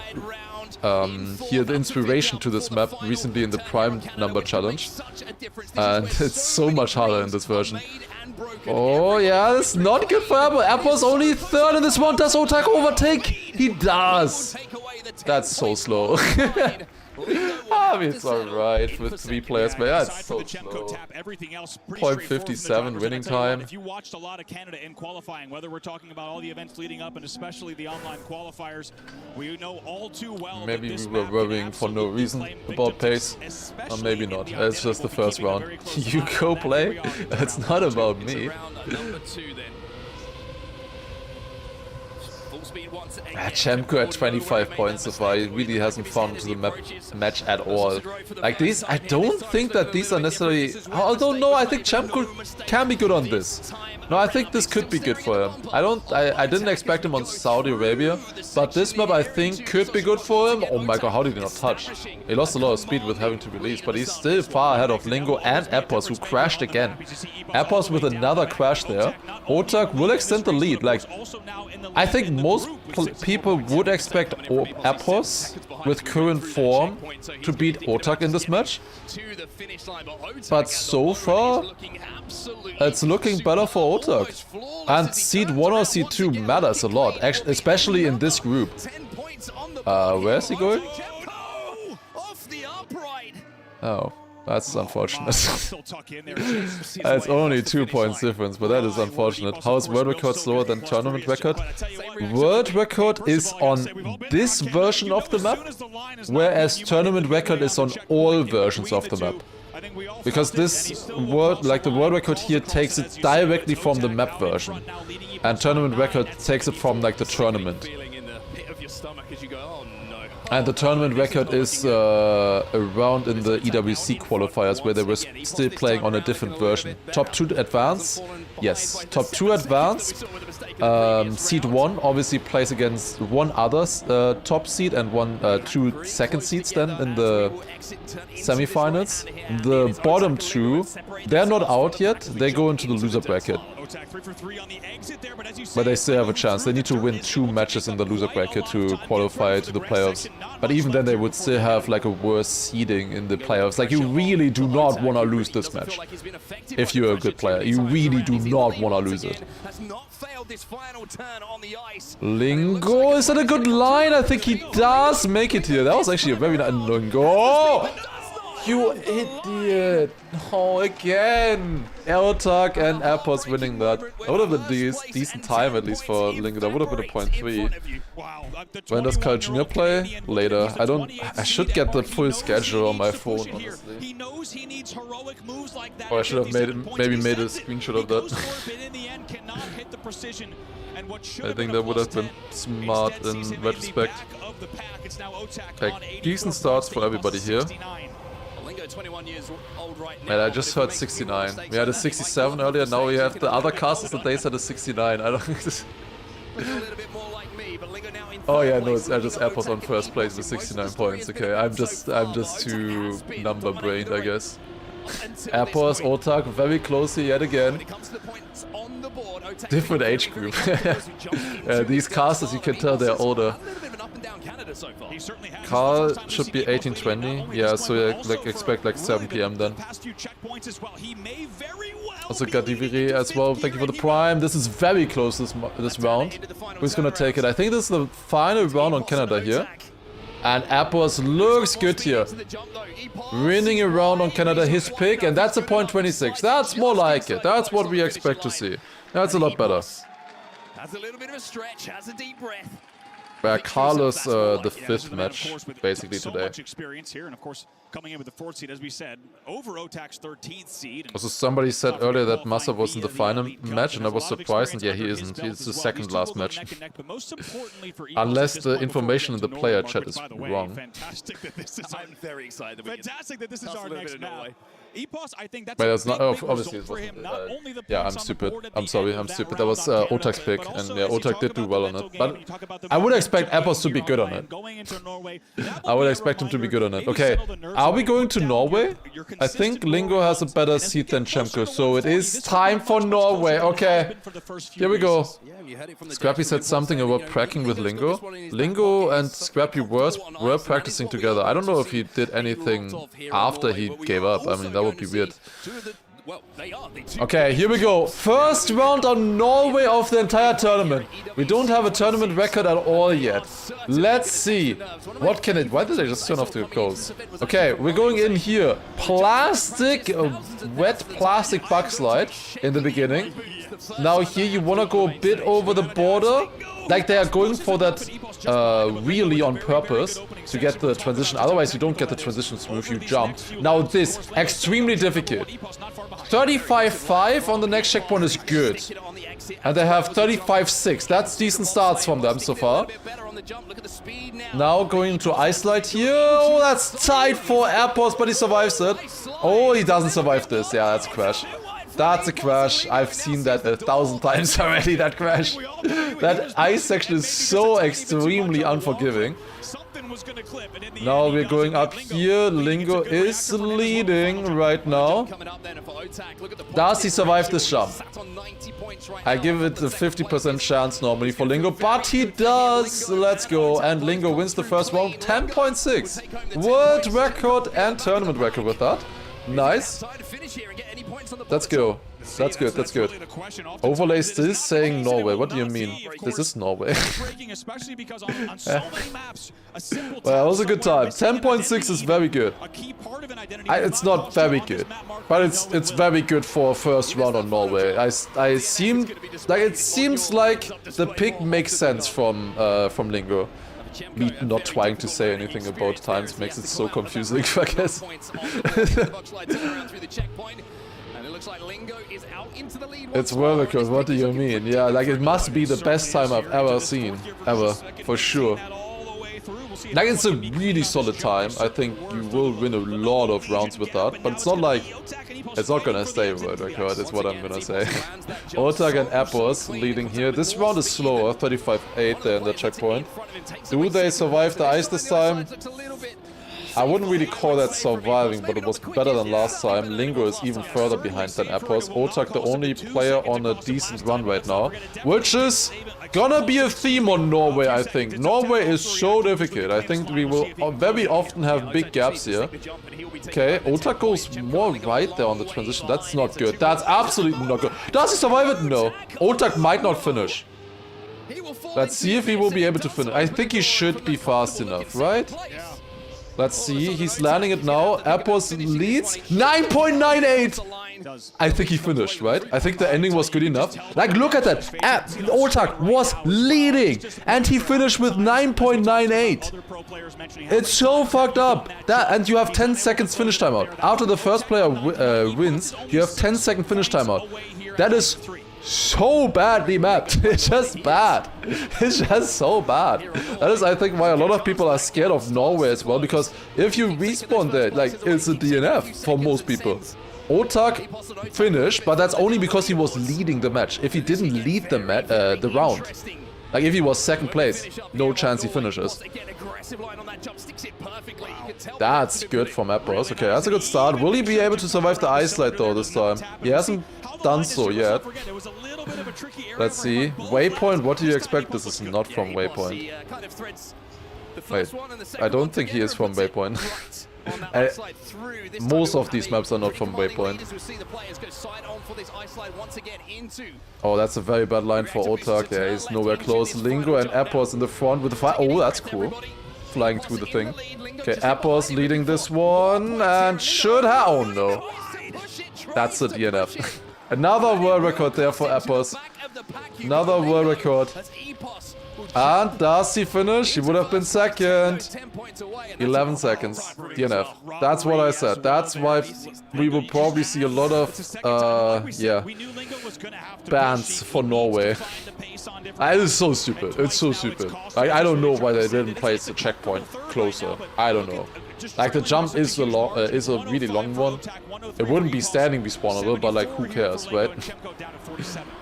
here the inspiration to this map recently in the Prime number challenge, and it's so much harder in this version. Oh yeah, that's not good for Apple. Apple's only third in this one. Does Otak overtake? He does. That's so slow. I mean, it's alright with 3 players, but yeah, it's so slow. 0.57 winning time. If you watched a lot of Canada in qualifying, whether we're talking about all the events leading up and especially the online qualifiers, we know all too well. Maybe we were worrying for no reason about pace, or maybe not. It's just the first round. You go play. It's not about me. Chemko at 25 points so far. He really hasn't found the match at all. Like these, I don't think that these are necessarily... Although no, I think Chemko can be good on this. No, I think this could be good for him. I didn't expect him on Saudi Arabia, but this map I think could be good for him. Oh my god, how did he not touch? He lost a lot of speed with having to release, but he's still far ahead of Lingo and Appos, who crashed again. Appos with another crash there. Otak will extend the lead. Like, I think most people would expect Appos with current form to beat Otak in this match. But so far, it's looking better for Otak. And seed 1 or seed 2 matters a lot, especially in this group. Where is he going? Oh, that's unfortunate. It's only 2 points difference, but that is unfortunate. How is world record slower than tournament record? World record is on this version of the map, whereas tournament record is on all versions of the map. Because this world, like the world record here, takes it directly from the map version, and tournament record takes it from like the tournament. And the tournament record is around in the EWC qualifiers, where they were still playing on a different version. Top 2 advance, yes. Top 2 advance. Seed 1 obviously plays against one other top seed and two second seeds then in the semifinals. The bottom 2, they're not out yet. They go into the loser bracket. But they still have a chance. They need to win 2 matches in the loser bracket to qualify to the playoffs. But even then they would still have like a worse seeding in the playoffs. Like you really do not want to lose this match. If you're a good player, you really do not want to lose it. Lingo, is that a good line? I think he does make it here. That was actually a very nice Lingo. Oh! You idiot! Oh, again! Aerotag and Airports winning that. That would have been decent time at least for Lingo. That would have been a 0.3. When does Carl Jr. play? Later. I should get the full schedule on my phone, honestly. Or I should have maybe made a screenshot of that. I think that would have been smart in retrospect. Okay, decent starts for everybody here. Man, I just heard 69. We had a 67 earlier, now we have the other casters that they said a 69. I don't Oh yeah, no, it's just Airports on first place with 69 points. Okay, I'm just too number brained, I guess. Airports, Otak, very closely yet again. Different age group. These casters, you can tell they're older. Carl should be 18-20. Yeah, so like expect like 7 PM then. Also Gadiviri as well. Thank you for the prime. This is very close this round. Who's gonna take it? I think this is the final round on Canada here. And Airports looks good here. Winning a round on Canada, his pick, and that's a 0.26. That's more like it. That's what we expect to see. That's a lot better. Has a little bit of a stretch, has a deep breath. Where Carlos the 5th match basically today. Much experience here, and of course coming in with the 4th seed, as we said, over Otak's 13th seed. Also, somebody said earlier that Massa was in the final match, and I was surprised, and yeah, he isn't. He's the second last match. Unless the information in the player chat is wrong. I'm very excited. Fantastic that this is our next map. Epos, I think that's but that's not obviously it wasn't, yeah, I'm stupid. I'm sorry, I'm stupid. That was Otak's pick, and yeah, Otak did do well on it. But I would expect Epos to be good on it. I would expect him to be good on it. Okay, are we going to Norway? I think Lingo has a better seat than Chemko, so it is time for Norway. Okay, here we go. Scrappy said something about pracking with Lingo. Lingo and Scrappy were practicing together. I don't know if he did anything after he gave up. I mean, that would be weird. Okay, here we go. First round on Norway of the entire tournament. We don't have a tournament record at all yet. Let's see. What can it... Why did I just turn off the clothes? Okay, we're going in here. Plastic, wet plastic bug slide in the beginning. Now here you want to go a bit over the border. Like they are going for that really on purpose to get the transition. Otherwise you don't get the transition smooth, you jump. Now this, extremely difficult. 35-5 on the next checkpoint is good. And they have 35-6. That's decent starts from them so far. Now going to ice slide here. Oh, that's tight for Airports, but he survives it. Oh, he doesn't survive this. Yeah, that's a crash. That's a crash. I've seen that 1,000 times already, that crash. That ice section is so extremely unforgiving. Now we're going up here. Lingo is leading right now. Does he survive this jump? I give it a 50% chance normally for Lingo, but he does. Let's go. And Lingo wins the first round. 10.6. World record and tournament record with that. Nice. Let's go. That's good, that's good. Overlay still saying Norway. What do you mean? This is Norway. Well, it was a good time. 10.6 is very good. It's not very good, but it's very good for a first round on Norway. It seems like the pick makes sense from Lingo. Me not trying to say anything about times makes it so confusing, I guess. It's well because what do you mean? Yeah, like it must be the best time I've ever seen. Ever. For sure. Like it's a really solid time. I think you will win a lot of rounds with that. But it's not like... It's not gonna stay world record, is what I'm gonna say. Otag and Appos leading here. This round is slower, 35-8 there in the checkpoint. Do they survive the ice this time? I wouldn't really call that surviving, but it was better than last time. Lingo is even further behind than Appos. Otag the only player on a decent run right now, which is gonna be a theme on Norway, I think. Norway is so difficult. I think we will very often have big gaps here. Okay, Otag goes more right there on the transition. That's not good. That's absolutely not good. Does he survive it? No. Otag might not finish. Let's see if he will be able to finish. I think he should be fast enough, right? Let's see, he's landing it now. Appos leads 9.98! I think he finished, right? I think the ending was good enough. Like, look at that. Otag was leading and he finished with 9.98. It's so fucked up. And you have 10 seconds finish timeout. After the first player wins, you have 10-second finish timeout. That is so badly mapped. It's just bad. It's just so bad. That is, I think, why a lot of people are scared of Norway as well, because if you respawn there, like, it's a DNF for most people. Otag finished, but that's only because he was leading the match. If he didn't lead the round, like if he was second place, no chance he finishes. That's good from Appos. Okay, that's a good start. Will he be able to survive the ice slide though this time? He hasn't done so yet. Let's see. Waypoint, what do you expect? This is not from Waypoint. Wait, I don't think he is from Waypoint. Most of these maps are not from Waypoint. Oh, that's a very bad line for Otag. Yeah, he's nowhere close. Lingo and Appos in the front with the fire. Oh, that's cool. Flying through the thing. Okay, Appos leading this one and should have... Oh no. That's a DNF. Another world record there for Appos. Another world record. And does he finish? He would have been second. 11 seconds. DNF. That's what I said. That's why we will probably see a lot of, yeah, bans for Norway. It is so stupid. It's so stupid. Like, I don't know why they didn't place the checkpoint closer. I don't know. Like, the jump is a really long one. It wouldn't be standing respawnable, but like, who cares, right?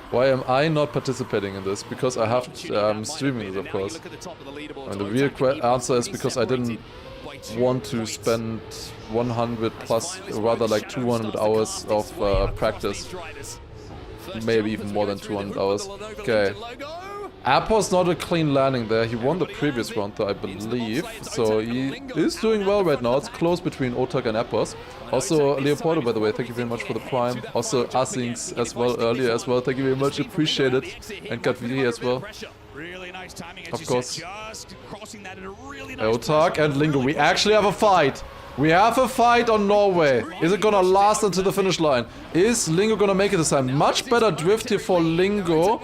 Why am I not participating in this? Because I have I'm streaming it, of course. And the real answer is because I didn't want to spend 100 plus, rather like 200 hours of practice. Maybe even more than 200 hours. Okay. Appos not a clean landing there. He won the previous round though, I believe. So he is doing well right now. It's close between Otag and Appos. Also, Leopoldo, by the way, thank you very much for the prime. Also, Asings as well, earlier as well. Thank you very much, appreciate it. And Gatviri as well. Of course. Otag and Lingo, we actually have a fight. We have a fight on Norway. Is it gonna last until the finish line? Is Lingo gonna make it this time? Much better drift here for Lingo.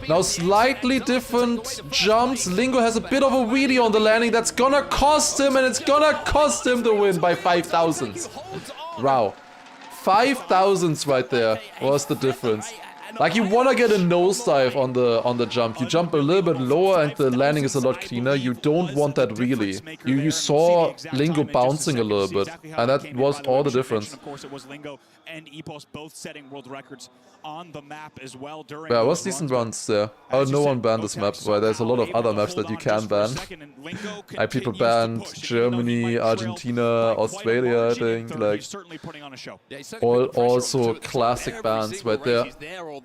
Now slightly different jumps. Lingo has a bit of a wheelie on the landing. That's gonna cost him, and it's gonna cost him the win by 5,000. Wow. 5,000 right there was the difference. Like, you wanna get a nosedive on the jump. You jump a little bit lower and the landing is a lot cleaner. You don't want that wheelie. You saw Lingo bouncing a little bit, and that was all the difference. Of course, it was Lingo and Epos both setting world records on the map as well during. Yeah, it was decent runs there. Oh, no one banned this map, but there's a lot of other maps that you can ban. Like, people banned Germany, Argentina, Australia, I think. Like, also classic bans right there.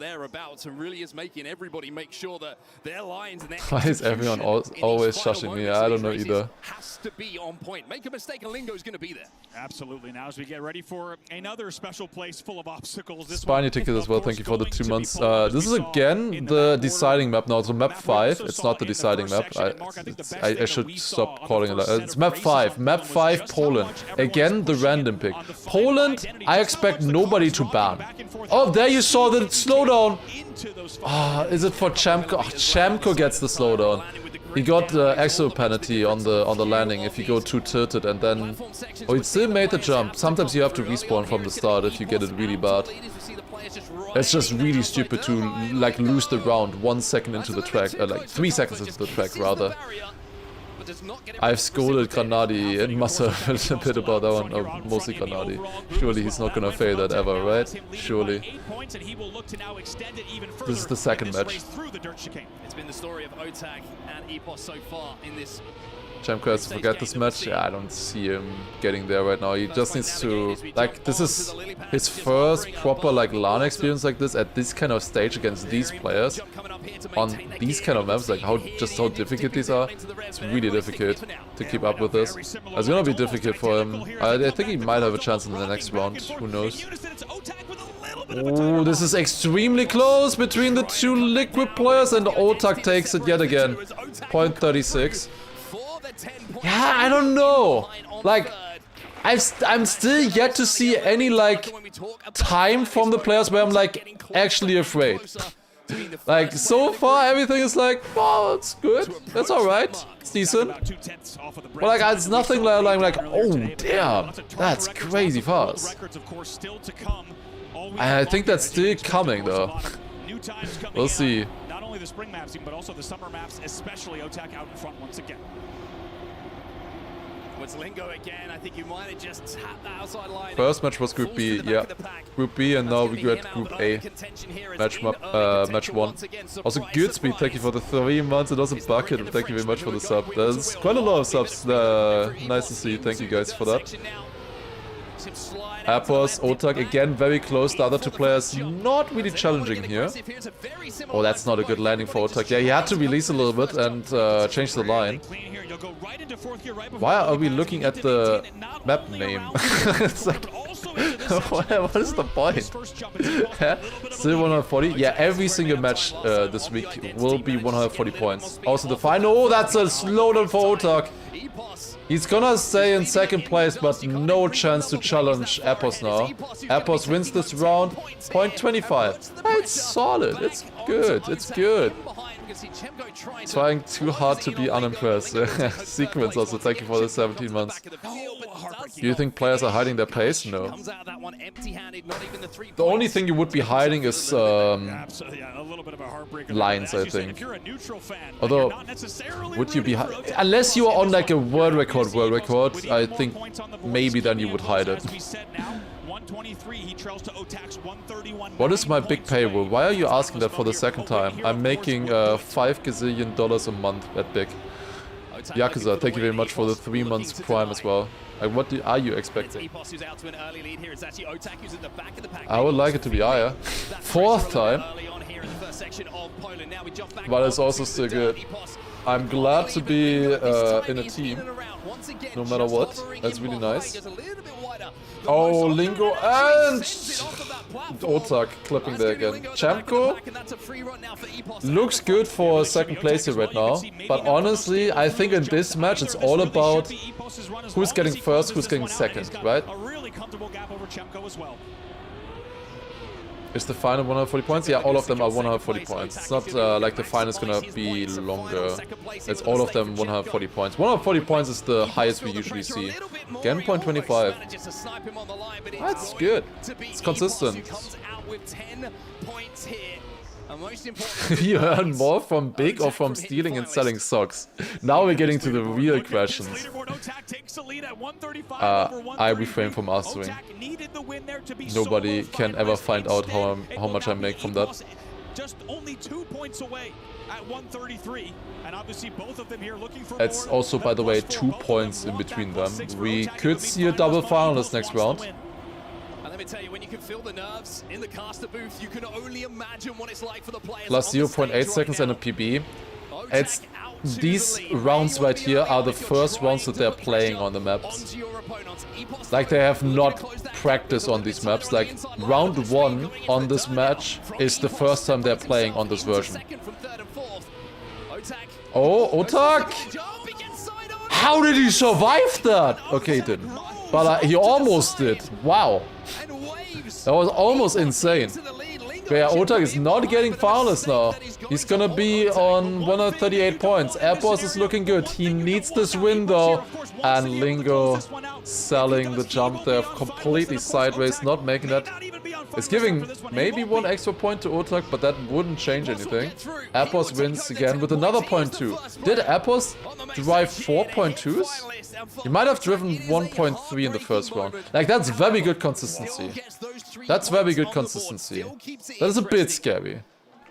thereabouts and really is making everybody make sure that their lines and their Why is everyone always shushing me? I don't know either. Has to be on point. Make a mistake and Lingo's going to be there. Absolutely. Now as we get ready for another special place full of obstacles. This Spiny ticket as well, thank you for the 2 months. This is again the deciding map now, so map 5. It's not the deciding map. I should stop calling it that. It's map 5. Map 5 Poland. Again the random pick. Poland, I expect nobody to ban. Oh, there you saw the slowdown. Ah, is it for Chamko? Oh, Chamko gets the slowdown. He got the exo penalty on the landing if you go too tilted, and then oh, he still made the jump. Sometimes you have to respawn from the start if you get it really bad. It's just really stupid to like lose the round 1 second into the track, like 3 seconds into the track rather. I've scolded Granadi and myself a bit about that one, or mostly Granadi. Surely he's not gonna fail that ever, right? Surely. This is the second match. It's been the story of OTAC and EPOS so far in this. Chamko has to forget this match. Yeah, I don't see him getting there right now. He just needs to, like, this is his first proper like LAN experience like this at this kind of stage against these players on these kind of maps. Like how difficult these are. It's really difficult to keep up with this. It's gonna be difficult for him. I think he might have a chance in the next round. Who knows? Oh, this is extremely close between the two Liquid players, and OTAC takes it yet again. 0.36. Yeah, I don't know. Like, I'm still yet to see any like time from the players where I'm like actually afraid. Like so far everything is like, oh, it's good, that's all right, it's decent. But like it's nothing like I'm like, oh damn, that's crazy fast. I think that's still coming though. We'll see. Not only the spring maps, but also the summer maps, especially OTAC out in front once again. It's Lingo again. I think you might have just tapped the outside line. First match was Group B, yeah. Group B, and now we get Group A. Match 1. Also, good speed, thank you for the 3 months. And also Bucket, thank you very much for the sub. There's quite a lot of subs. Nice to see. Thank you guys for that. Appos, OTAC again very close. The other two players not really challenging here. Oh, that's not a good landing for OTAC. Yeah, he had to release a little bit and change the line. Why are we looking at the map name? It's like, what is the point? Still 140? Yeah, every single match this week will be 140 points. Also the final. Oh, that's a slowdown for OTAC. He's gonna stay in second place, but no chance to challenge Appos now. Appos wins this round. 0.25. It's solid. It's good. It's good. Trying too hard to be unimpressed. Sequence also, thank you for the 17 months. Do you think players are hiding their pace? No. The only thing you would be hiding is lines, I think. Although, would you be unless you are on like a world record, I think maybe then you would hide it. What is my big payroll? Why are you asking that for the second time? I'm making $5 gazillion a month at big. Yakuza, thank you very much for the 3 months prime as well. Like, what are you expecting? I would like it to be higher. 4th time. But it's also still good. I'm glad to be in a team, no matter what. That's really nice. Oh, Lingo and OTAC clipping there again. Chamko looks good for second place here right now. But honestly, I think in this match it's all about who's getting first, who's getting second, right? Is the final 140 points? Yeah, all of them are 140 points. It's not like the final is gonna be longer. It's all of them 140 points. 140 points is the highest we usually see. Again, 0.25. That's good. It's consistent. You earn more from big or from stealing and selling socks? Now we're getting to the real questions. I refrain from answering. Nobody can ever find out how much I make from that. Just only 2 points away at 133, and obviously both of them here looking for. It's also, by the way, 2 points in between them. We could see a double finalist next round. me tell you, when you can feel the nerves in the caster booth, you can only imagine what it's like for the players. Plus 0.8 seconds and a PB. It's these rounds right here are the first rounds that they're playing on the maps. Like they have not practiced on these maps. Like round 1 on this match is the first time they're playing on this version. Oh, Otak! How did he survive that? Okay, he didn't. But he almost did. Wow. That was almost insane. Okay, yeah, Otak is not getting foulers now. He's gonna be on 138 points. Airboss is looking good. He needs this win though. And Lingo selling the jump there completely sideways, not making that. It's giving maybe 1 extra point to Otak, but that wouldn't change anything. Airboss wins again with another 0.2. Did Airboss drive 4.2s? He might have driven 1.3 in the first round. Like, that's very good consistency. That's very good consistency. That is a bit scary.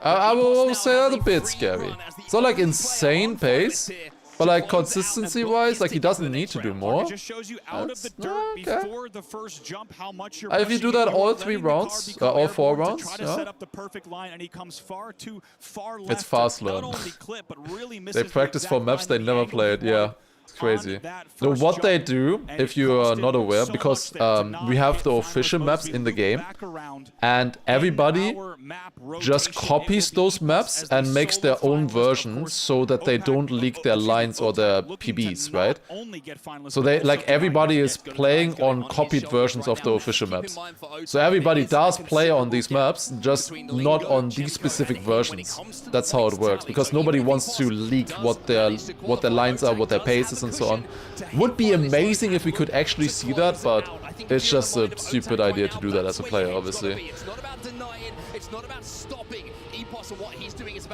I will say that's a bit scary. It's not like insane pace, but like consistency-wise, like he doesn't need to do more. Just shows you out of the dirt before the first jump how much you're if you do that all 3 rounds, all 4 rounds, try to set up the perfect line, and he comes far too far left. It's fast learn. They practice for maps they never played, yeah. It's crazy. So what they do, if you are not aware, because we have the official maps in the game, and everybody just copies those maps and makes their own versions so that they don't leak their lines or their PBs, right? So they, like, everybody is playing on copied versions of the official maps. So everybody does play on these maps, just not on these specific versions. That's how it works, because nobody wants to leak what their lines are, what their pace is and so on. Would be amazing if we could actually see that, but it's just a stupid idea to do that as a player, obviously.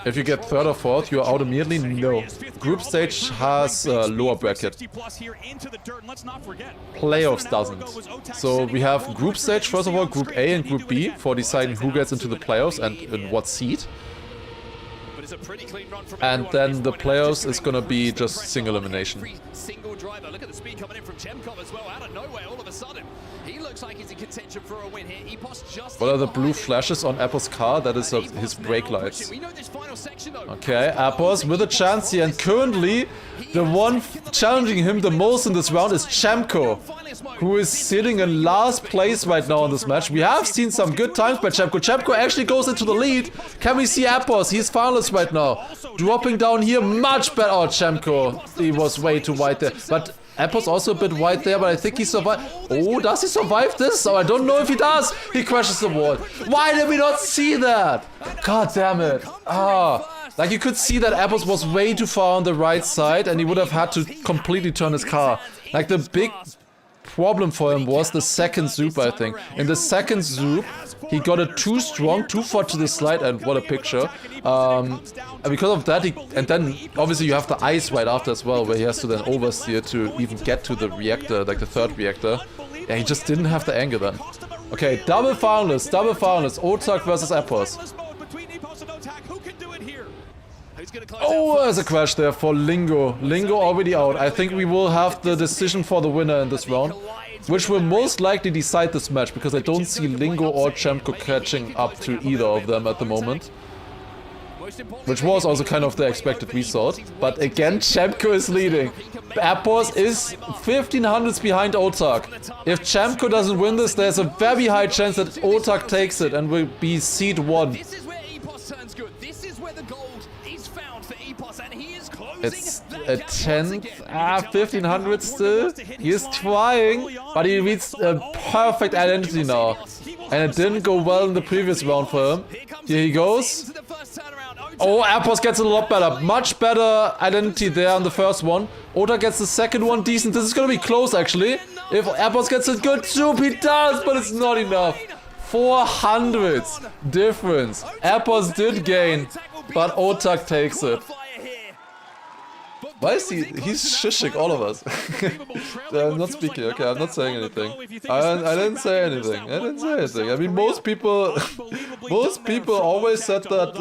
If you get 3rd or 4th, you're out immediately? No. Group stage has a lower bracket. Playoffs doesn't. So we have group stage, first of all, group A and group B for deciding who gets into the playoffs and in what seed. And then the playoffs is gonna be just single elimination. Look at the speed coming in from Chemkov as well, out of nowhere, all of a sudden. He looks like he's in contention for a win here. What are the blue flashes on Apple's car? That is his brake lights. Okay, Apples with a chance here, and currently the one challenging him the most in this round is Chemko, who is sitting in last place right now in this match. We have seen some good times by Chemko. Chemko actually goes into the lead. Can we see Apples? He's finalist right now. Dropping down here, much better. Oh, Chemko, he was way too wide there. But Apple's also a bit wide there, but I think he survived. Oh, does he survive this? Oh, I don't know if he does. He crashes the wall. Why did we not see that? God damn it. Ah, like you could see that Apples was way too far on the right side and he would have had to completely turn his car. Like the big problem for him was the second zoop, I think. In the second zoop, he got it too strong, too far to the slide, and what a picture. And because of that, and then obviously you have the ice right after as well, where he has to then oversteer to even get to the reactor, like the 3rd reactor. Yeah, he just didn't have the angle then. Okay, double finalists, Otak versus Appos. Oh, there's a crash there for Lingo. Lingo already out. I think we will have the decision for the winner in this round, which will most likely decide this match, because I don't see Lingo or Chemko catching up to either of them at the moment. Which was also kind of the expected result. But again, Chemko is leading. Appos is 1500s behind Otak. If Chemko doesn't win this, there's a very high chance that Otak takes it and will be seed 1. It's a 10th, 1500 still. He is trying, but he reads a perfect identity now. And it didn't go well in the previous round for him. Here he goes. Oh, Appos gets a lot better. Much better identity there on the first one. Oda gets the second one decent. This is gonna be close actually. If Appos gets a good swoop, he does, but it's not enough. 400s difference. Appos did gain, but Otak takes it. Why is he's shushing all of us? I'm not speaking, okay, I'm not saying anything. I didn't say anything. I mean, most people always said that,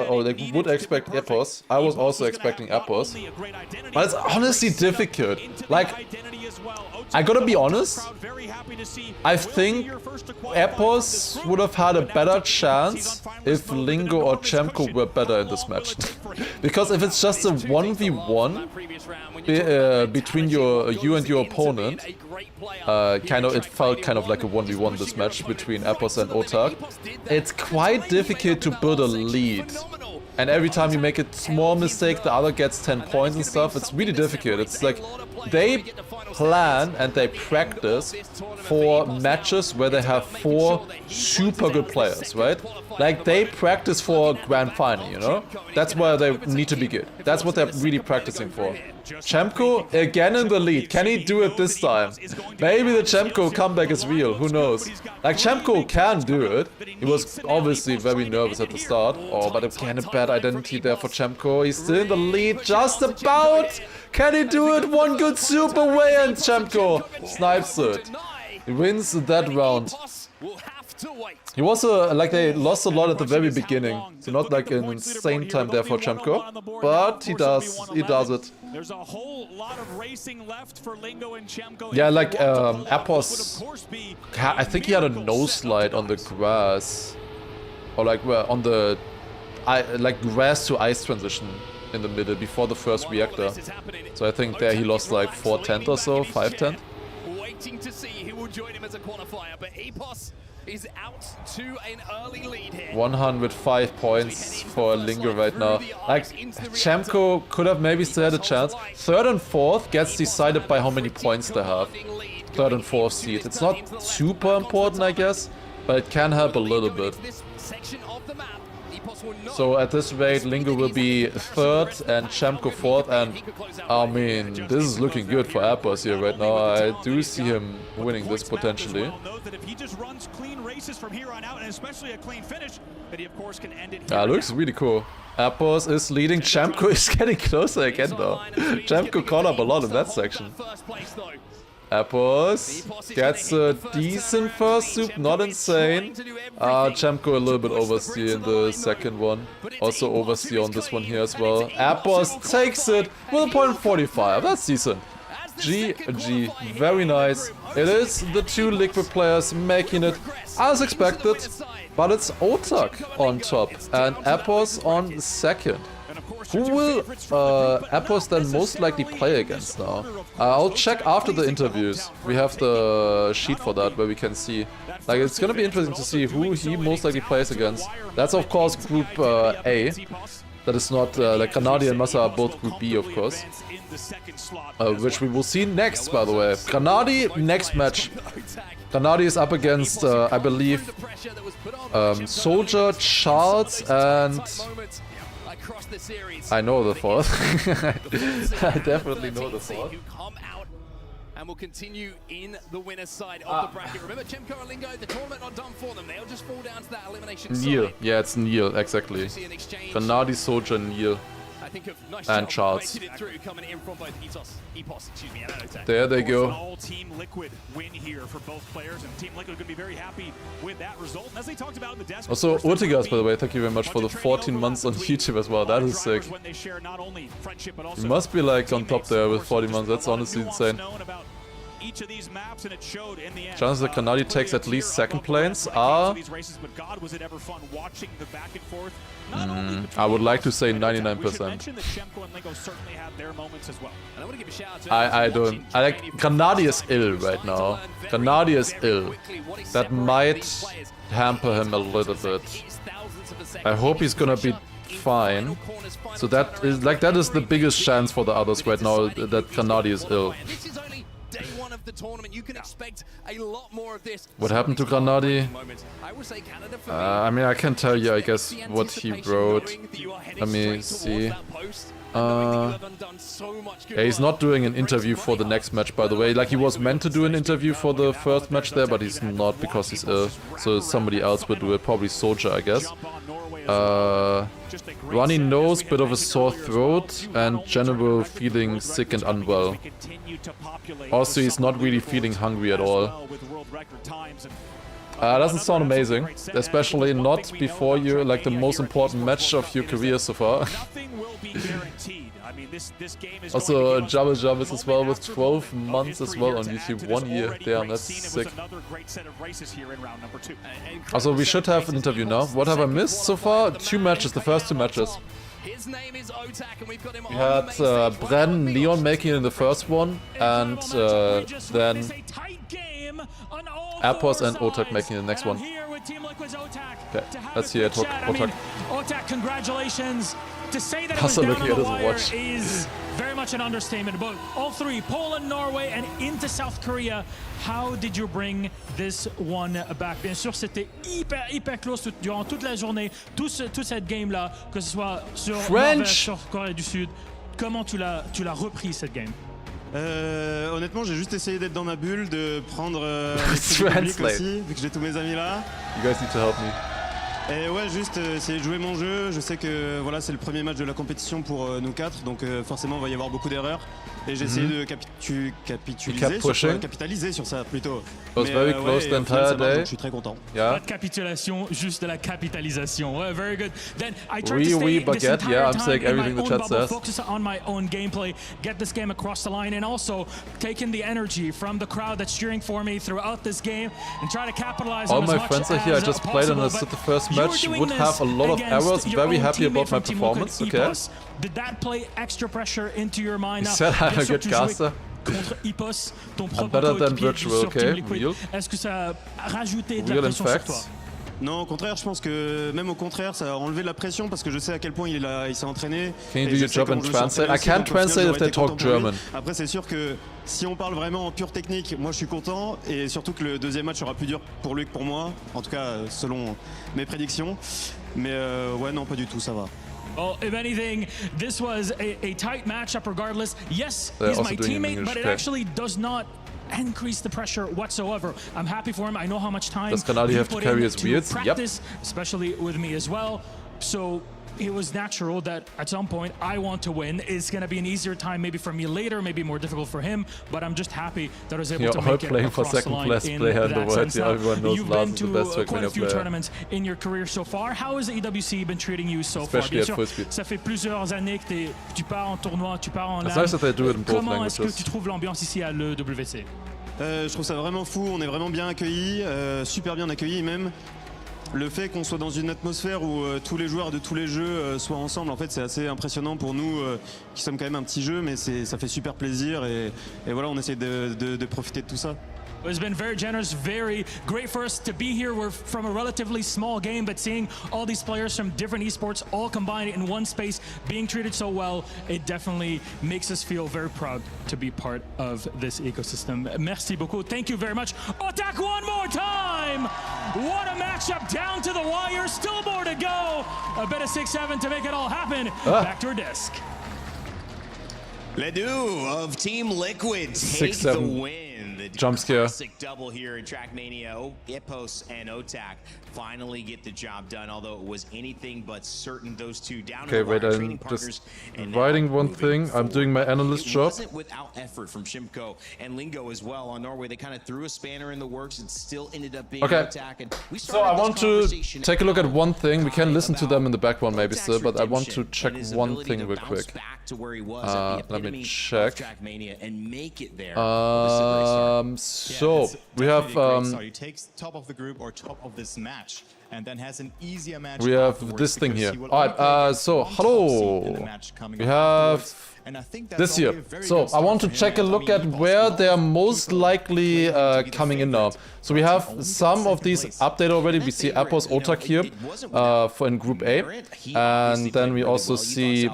or they would expect Appos. I was also expecting Appos. But it's honestly difficult. Like, I gotta be honest, I think Epos would have had a better chance if Lingo or Chemko were better in this match. Because if it's just a 1v1 between you and your opponent, it felt kind of like a 1v1 this match between Epos and Otak. It's quite difficult to build a lead. And every time you make a small mistake, the other gets 10 points and stuff. It's really difficult. It's like they plan and they practice for matches where they have 4 super good players, right? Like they practice for Grand Final, you know? That's where they need to be good. That's what they're really practicing for. Chemko again in the lead. Can he do it this time? Maybe the Chemko comeback is real. Who knows? Like Chemko can do it. He was obviously very nervous at the start. Oh, but again a bad identity there for Chemko. He's still in the lead just about. Can he do it? One good super way and Chemko snipes it. He wins that round. He was like they lost a lot at the very beginning, so not like an insane time there for Chemko, but he does it. There's a whole lot of racing left for Lingo and Chemko. Yeah, like Epos, I think he had a nose slide on the grass, or like on the like grass to ice transition in the middle before the first reactor. So I think there he lost like 4/10 or so, 5/10. Waiting to see who will join him as a qualifier, but Epos is out to an early lead here. 105 points for Lingo right now. Like, Chemko could have maybe still had a chance. 3rd and 4th gets decided by how many points they have. 3rd and 4th seed. It's not super important, I guess, but it can help a little bit. So at this rate, Lingo will be 3rd and Chemko 4th, and I mean, this is looking good for Epos here right now. I do see him winning this potentially. Yeah, looks really cool. Epos is leading, Chemko is getting closer again though. Chemko caught up a lot in that section. Epos gets a decent first soup, not insane. Chemko a little bit oversteer in the second one. Also oversteer on this one here as well. Epos takes it with a point 45. That's decent. GG. Very nice. It is the 2 Liquid players making it as expected. But it's Otak on top and Epos on 2nd. Who will Epos then most likely play against now? I'll check after the interviews. We have the sheet for that where we can see. Like, it's gonna be interesting to see who he most likely plays against. That's of course Group A. That is not like Granadi and Massa are both Group B, of course. Which we will see next, by the way. Granadi, next match. Granadi is up against, I believe, Soldier, Charles, and I know the 4th. I definitely know the 4th. And will continue in the winner's side of the bracket. Remember, Chemko and Lingo, the tournament not done for them. They'll just fall down to that elimination Neil. side. Yeah, it's Neil, exactly. Granadi, Soldier, Neil. And Charles. There they go. All-team Liquid win here for both players, and Team Liquid could be very happy with that result. And as they talked about in the desk. Also, Urtigas, by the way, thank you very much for the 14 months on YouTube as well. That is sick. You must be like on top there with 40 months. That's honestly insane. Each of these maps, and it showed in the end. Chances that Granadi takes at least 2nd planes are... I would like to say 99%. I don't... Granadi is ill right now. Granadi is ill. That might hamper him a little bit. I hope he's gonna be fine. So that is the biggest chance for the others right now, that Granadi is ill. Day 1 of the tournament, you can expect a lot more of this. What happened to Granadi? I mean, I can tell you, I guess, what he wrote. Let me see. Yeah, he's not doing an interview for the next match, by the way. Like, he was meant to do an interview for the first match there, but he's not because he's ill. So somebody else will do it, probably Soldier, I guess. Runny nose, bit of a sore throat, and general feeling sick and unwell. Also, he's not really feeling hungry at all. Doesn't sound amazing, especially not before you, like, the most important match of your career so far. guaranteed. I mean, this game is Also, Jabba Jabba as well with 12 months as well on YouTube. 1 year. Damn, that's sick. another great set of races here in round number 2. Also, we should have an interview now. What have I missed so far? 2 matches, the first 2 matches. His name is Otak, and we've got him We had Bren, Neon making it in the first one, and then Appos and Otak making it in the next one. Okay, let's hear Otak. Otak, congratulations. To say that it was Also, down look, on he the doesn't wire watch. is very much an understatement. But all 3, Poland, Norway, and into South Korea, how did you bring this one back? Bien sûr, c'était hyper close durant toute la journée, toute cette game-là, que ce soit sur Norvège, sur Corée du Sud. Comment tu l'as repris, cette game? Honnêtement, j'ai juste essayé d'être dans ma bulle, de prendre l'esprit du public aussi, vu que j'ai tous mes amis là. You guys need to help me. Et ouais, juste essayer de jouer mon jeu. Je sais que voilà, c'est le premier match de la compétition pour nous 4, donc forcément, il va y avoir beaucoup d'erreurs. Et j'ai essayé de capitaliser sur ça plutôt. It was very close the entire day. Je suis très content. Yeah. Pas de capitulation, juste de la capitalisation. Ouais, very good. Then I tried Oui, to stay oui, this baguette. entire Yeah, I'm time saying in my everything the own chat bubble, says. focus on my own gameplay, get this game across the line, and also taking the energy from the crowd that's cheering for me throughout this game and try to capitalize All on my as much friends are here. I as just played and I possible, said the but first you were match doing would this have a lot of against errors. your Very own happy about teammate my from Team Liquid, performance. Okay. EPOS. Did that play extra pressure into your mind? You Now, said I'm bien a sûr, good tu jouais caster. contre EPOS, ton I'm propre better than coéquipier virtual, sur Team okay? Liquid. Real. Est-ce que ça a rajouté de la Real in pression sur toi? facts. Non, au contraire, je pense que même au contraire, ça a enlevé de la pression parce que je sais à quel point il s'est entraîné. Can you et do je your sais job comment and je me suis translate? entraîné I aussi, can't donc au final, translate j'aurais if they été talk content pour lui. German. Après, c'est sûr que si on parle vraiment en pure technique, moi je suis content et surtout que le deuxième match sera plus dur pour lui que pour moi, en tout cas selon mes prédictions. Mais ouais, non, pas du tout, ça va. Well, if anything, this was a tight matchup regardless. Yes, They're he's also my doing it in teammate, English, but it okay. actually does not increase the pressure whatsoever. I'm happy for him. I know how much time Does Kanadi he have to put carry in his wheels? Yep. practice, especially with me as well. So it was natural that at some point I want to win. It's going to be an easier time maybe for me later, maybe more difficult for him, but I'm just happy that I was able to make it playing for across the second line place in player in the that world. sense. Yeah, Now, everyone knows you've Lars been is the to best quite a Trackmania few player. tournaments in your career so far. How has the EWC been treating you so far? Especially Bien at sûr, full speed. ça fait plusieurs années que tu pars en tournoi, tu pars en It's LAN. nice that they do it in both Comment est-ce que languages. tu trouves l'ambiance ici à l'EWC? Je trouve ça vraiment fou, on est vraiment bien accueillis, super bien accueillis même. Le fait qu'on soit dans une atmosphère où tous les joueurs de tous les jeux soient ensemble, en fait c'est assez impressionnant pour nous qui sommes quand même un petit jeu, mais ça fait super plaisir et voilà, on essaie de profiter de tout ça. It's been very generous, very great for us to be here. We're from a relatively small game, but seeing all these players from different esports all combined in one space, being treated so well, it definitely makes us feel very proud to be part of this ecosystem. Merci beaucoup. Thank you very much. Otak one more time. What a matchup down to the wire. Still more to go. A bit of 6-7 to make it all happen. Back to our desk. Ledoux of Team Liquid take 6-7. the win. Jump scare. Classic double here in TRACKMANIA. Ipos and Otak finally get the job done, although it was anything but certain. Those two down Okay, in the wait, wire, I'm training partners, just and writing now one moving thing. I'm doing my analyst it job. wasn't without effort from Shimko and Lingo as well on Norway. They kind of threw a spanner in the works and still ended up being Okay, Otak. And we so I want to take a look at one thing. We can listen to them in the background maybe still, but I want to check one thing real quick. Let me check. So we have he takes top of the group or top of this match and then has an easier match. we have this thing here. Alright, so hello. We have this here. So I want to check a look at where they're most likely coming in now. So we have some of these updated already. We see Appos Otak here for in Group A, and then we also see you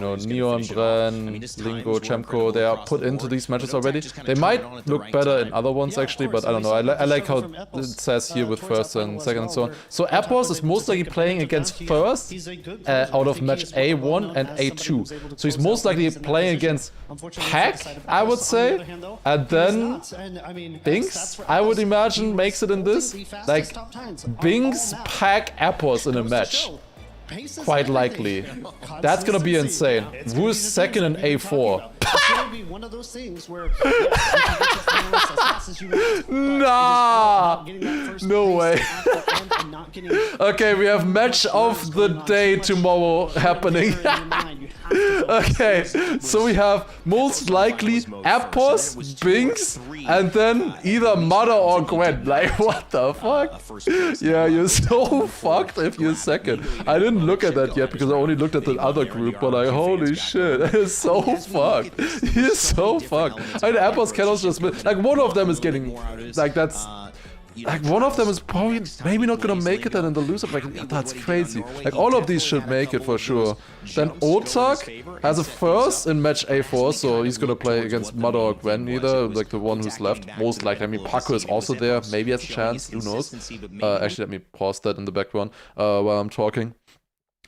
know, Neon, Bren, Lingo, Chemko. They are put into these matches already. They might look better in other ones actually, but I don't know. I like how it says here with first and second and so on. So Appos is most likely playing against first out of match A1 and A2. So he's most likely playing against Hack, I would say, and then Binks, I would imagine, makes it in this. Like, Binks, Pack, Appos in a match. Quite likely. That's gonna be insane. Who is second in A4? Nah! No way. Okay, we have match of the day tomorrow happening. Okay, so we have most likely Epos, Binks, and then either Mother or Gwen. Like, what the fuck? Yeah, you're so fucked if you're second. I didn't look at that yet because I only looked at the other group, but like, holy shit, it's so fucked. He's so fucked. I mean, Epos can also just, like, one of them is getting, like, that's... Like, one of them is probably maybe not gonna make it then in the loser bracket. That's crazy. Like, all of these should make it for sure. Then Otak has a first in match A4, so he's gonna play against Mother or Gwen either, like the one who's left. Most likely. I mean, Paco is also there. Maybe has a chance. Who knows? Actually, let me pause that in the background while I'm talking.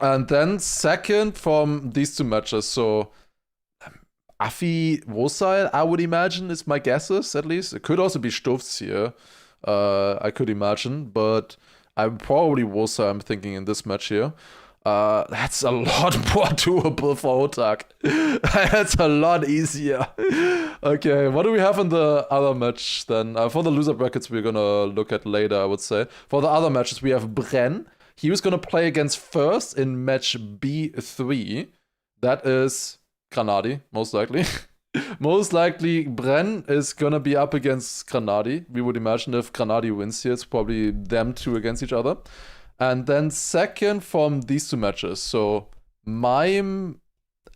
And then second from these two matches, so... Afi Wosail, I would imagine, is my guesses, at least. It could also be Stufz here. I could imagine, but I'm probably Wosa, I'm thinking, in this match here. That's a lot more doable for Otak. That's a lot easier. Okay, what do we have in the other match then? For the loser brackets we're gonna look at later, I would say. For the other matches we have Bren. He was gonna play against first in match B3. That is Granadi, most likely. Most likely, Bren is gonna be up against Granadi. We would imagine if Granadi wins here, it's probably them two against each other. And then second from these two matches. So, Mime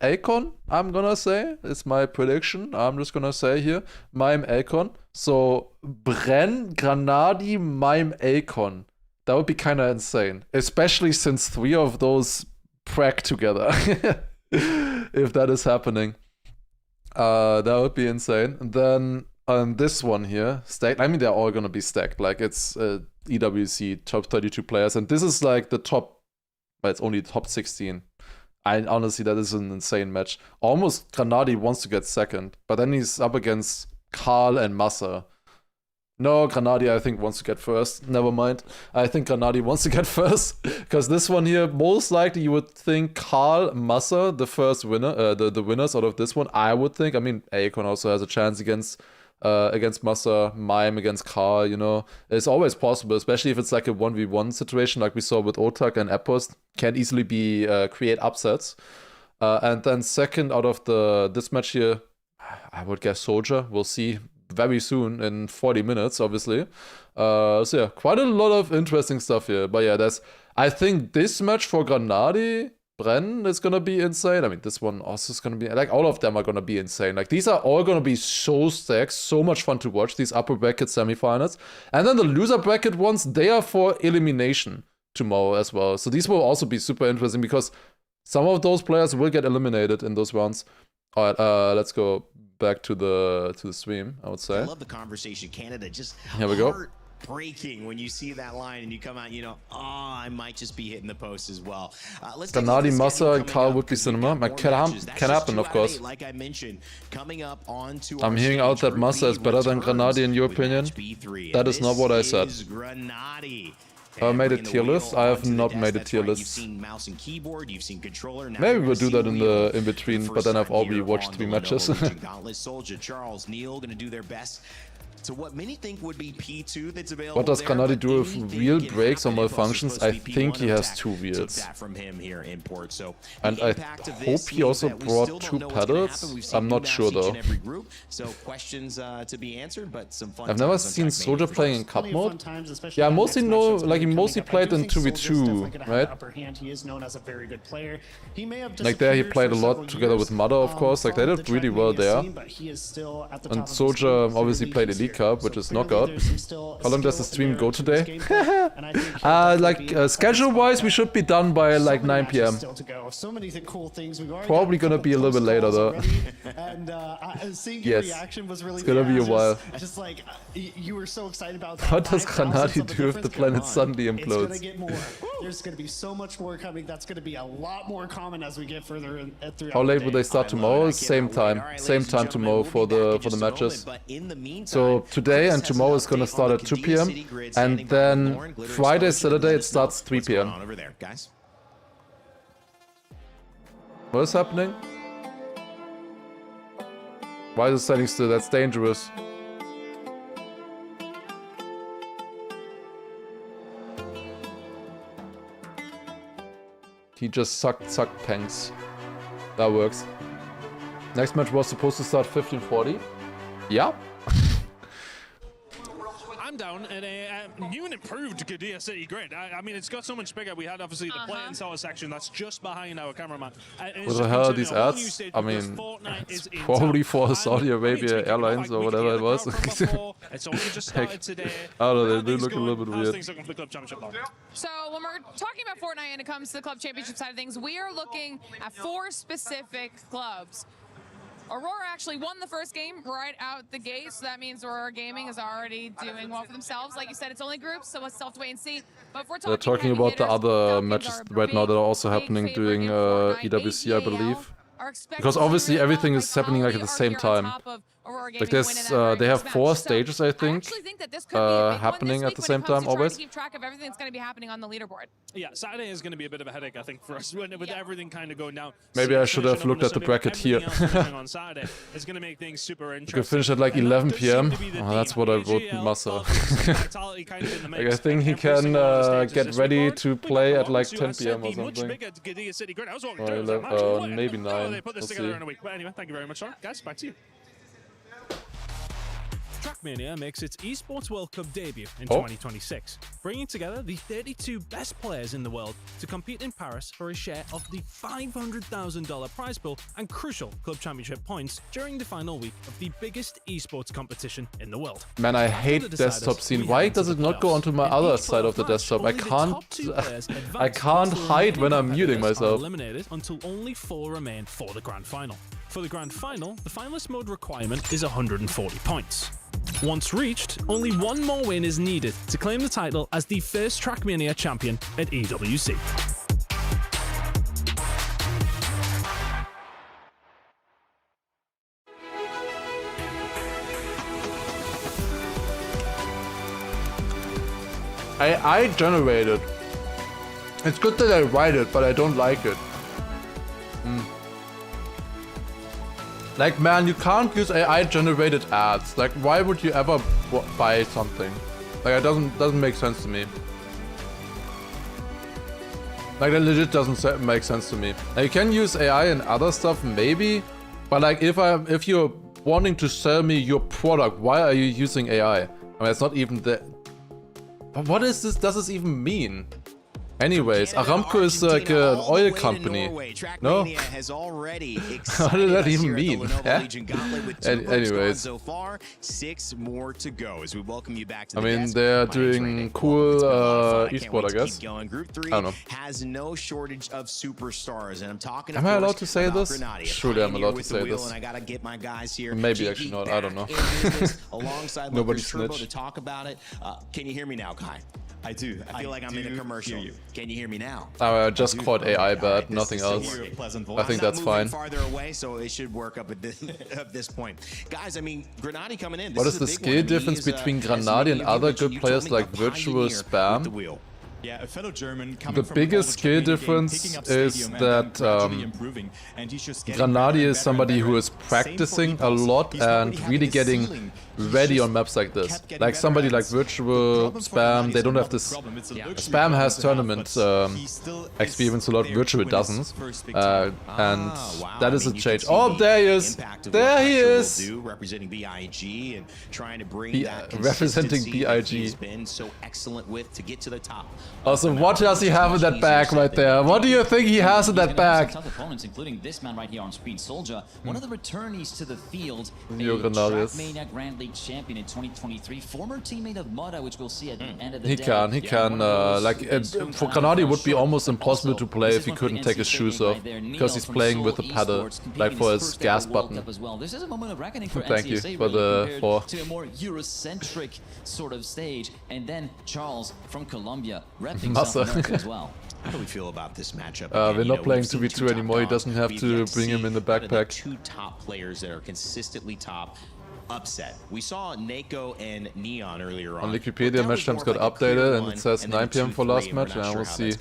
Akon, I'm gonna say, is my prediction. I'm just gonna say here, Mime Akon. So, Bren, Granadi, Mime Akon. That would be kind of insane. Especially since 3 of those prac together. If that is happening. That would be insane. And then on this one here, stacked. I mean, they're all gonna be stacked. Like, it's EWC top 32 players, and this is like the top. But it's only top 16. I honestly, that is an insane match. Almost Granadi wants to get second, but then he's up against Karl and Massa. No, Granadi, I think, wants to get first. Never mind. I think Granadi wants to get first. Because this one here, most likely you would think Karl, Massa, the first winner, the winners out of this one, I would think. I mean, Akon also has a chance against Massa, Mime against Karl, you know. It's always possible, especially if it's like a 1v1 situation like we saw with Otak and Epos. Can easily be, create upsets. And then second out of this match here, I would guess Soldier. We'll see very soon in 40 minutes, obviously. So yeah, quite a lot of interesting stuff here. But yeah, I think this match for Granadi, Bren, is gonna be insane. I mean, this one also is gonna be, like, all of them are gonna be insane. Like, these are all gonna be so stacked, so much fun to watch, these upper bracket semifinals. And then the loser bracket ones, they are for elimination tomorrow as well. So these will also be super interesting because some of those players will get eliminated in those rounds. All right, let's go back to the stream, I would say. I love the conversation. Canada just here we go. Heartbreaking when you see that line and you come out, you know, oh, I might just be hitting the post as well. Granadi, Massa, and Karl would be cinema. Can happen, of course. Like I mentioned, coming up onto I'm hearing out that Massa is better than Granadi in your opinion. That is not what I said. I made a tier list. I have not made a tier list. Maybe we'll do that in the in between, but then I've already watched 3 matches. Soldier, Charles, Neil gonna do their best. So what many think would be P2 that's available. What does Granadi do with wheel breaks or malfunctions? I think he has 2 wheels. And I hope he also brought 2 pedals. I'm not sure though. I've never seen Soldier playing in cup mode. Yeah, I mostly know, like, he mostly played in 2v2, right? Like there he played a lot together with Mother, of course. Like they did really well there. And Soldier obviously played Elite Cup, which is knockout. How long does the stream go today? Schedule-wise, we should be done by like 9 PM. Probably gonna be a little bit later though. Yes, it's gonna be a while. What does Granadi do if the planet suddenly implodes? There's gonna be so much more coming. That's gonna be a lot more common as we get further through. How late will they start tomorrow? Same time tomorrow for the matches. So today and tomorrow is gonna start at 2 PM, and then Friday, Saturday it starts 3 PM. What is happening? Why is it standing still? That's dangerous. He just sucked tanks. That works. Next match was supposed to start 15:40. Yeah. I'm down at a new and improved Gidea City grid. I mean, it's got so much bigger. We had obviously the play and tower section that's just behind our cameraman. What the hell are these ads? I mean, it's probably for Saudi Arabia Airlines or whatever it was. It's only just started today. I don't know, they do look a little bit weird. So when we're talking about Fortnite and it comes to the club championship side of things, we are looking at 4 specific clubs. Aurora actually won the first game right out the gate, so that means Aurora Gaming is already doing well for themselves. Like you said, it's only groups, so we'll still have to wait and see. But if we're They're talking about the other matches right now that are also happening during EWC, I believe. Because obviously everything is happening like at the same time. Like there's, they have 4 stages, I think, happening at the same time always. Keep track of everything that's going to be happening on the leaderboard. Yeah, Saturday is going to be a bit of a headache, I think, for us with everything kind of going down. Maybe I should have looked at the bracket here. On Saturday is going to make things super interesting. Could finish at like 11 PM. Oh, that's what I wrote Massa. Like, I think he can get ready to play at like 10 PM or something. Or maybe 9. We'll see. Anyway, thank you very much, guys. Back to you. TrackMania makes its Esports World Cup debut in 2026, bringing together the 32 best players in the world to compete in Paris for a share of the $500,000 prize pool and crucial club championship points during the final week of the biggest esports competition in the world. Man, I hate desktop scene. Why does it not go onto my other side of the desktop? I can't hide when I'm muting myself. Eliminated until only 4 remain for the grand final. For the grand final, the finalist mode requirement is 140 points. Once reached, only 1 more win is needed to claim the title as the first TrackMania champion at EWC. I generated. It's good that I write it, but I don't like it. Like, man, you can't use AI-generated ads. Like, why would you ever buy something? Like, it doesn't make sense to me. Like, that legit doesn't make sense to me. Now, you can use AI and other stuff, maybe, but like, if you're wanting to sell me your product, why are you using AI? I mean, it's not even the. But what is this? Does this even mean? Anyways, Aramco is like an oil company. No? What does that even mean? Anyways. So far, 6 more to go as we welcome you back to I mean, they're doing cool esport, I guess. Group 3 I don't know. has no shortage of superstars, and I'm talking. Am I allowed to say this? Surely I'm allowed to say this. And I gotta get my guys here. Maybe actually not. I don't know. Alongside Nobody Turbo snitched. to talk about it. Can you hear me now, Kai? I do. I feel like I'm in a commercial. Can you hear me now? I just called AI bad, nothing else. I think that's fine. Farther away, so it should work up at this point. Guys, I mean, Granati coming in. What is the skill difference between Granati and other good players like Virtual Spam? Yeah, a fellow German The biggest skill difference is that Granati is somebody who is practicing a lot and really getting ready on maps like this. Like somebody like Virtual Spam, they don't have this. Spam has tournament experience a lot, Virtual doesn't. And that is a change. Oh, there he is! There he is! Representing BIG and trying to bring that representing BIG. he's been so excellent with to get to the top. Also, what does he have in that bag right there? What do you think he has in that bag? Tough opponents, including this man right here on Speed Soldier, one of the returnees to the field, a Granadius. TrackMania Grand League champion in 2023, former teammate of Mudda, which we'll see at the end of the He day. can, like, for Granati it would be almost impossible to play if he couldn't take his shoes off, because he's playing with the paddle, like for his gas button. This is a moment of reckoning for Thank you NCSA, for really the to a more Eurocentric sort of stage, and then Charles from Colombia repping South America as well. How do we feel about this matchup? We're not playing 2v2 anymore. He doesn't have to bring him in the backpack. 2 top players that are consistently top. Upset. We saw Nako and Neon earlier on Wikipedia, match times got updated and it says 9 PM for last match, and we'll see.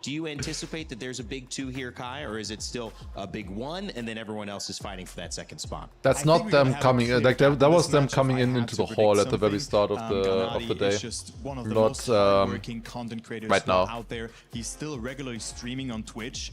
Do you anticipate that there's a big 2 here, Kai, or is it still a big 1 and then everyone else is fighting for that second spot? That's not them coming in. Like that was them coming in into the hall at the very start of the day. Not right now. out there. He's still regularly streaming on Twitch,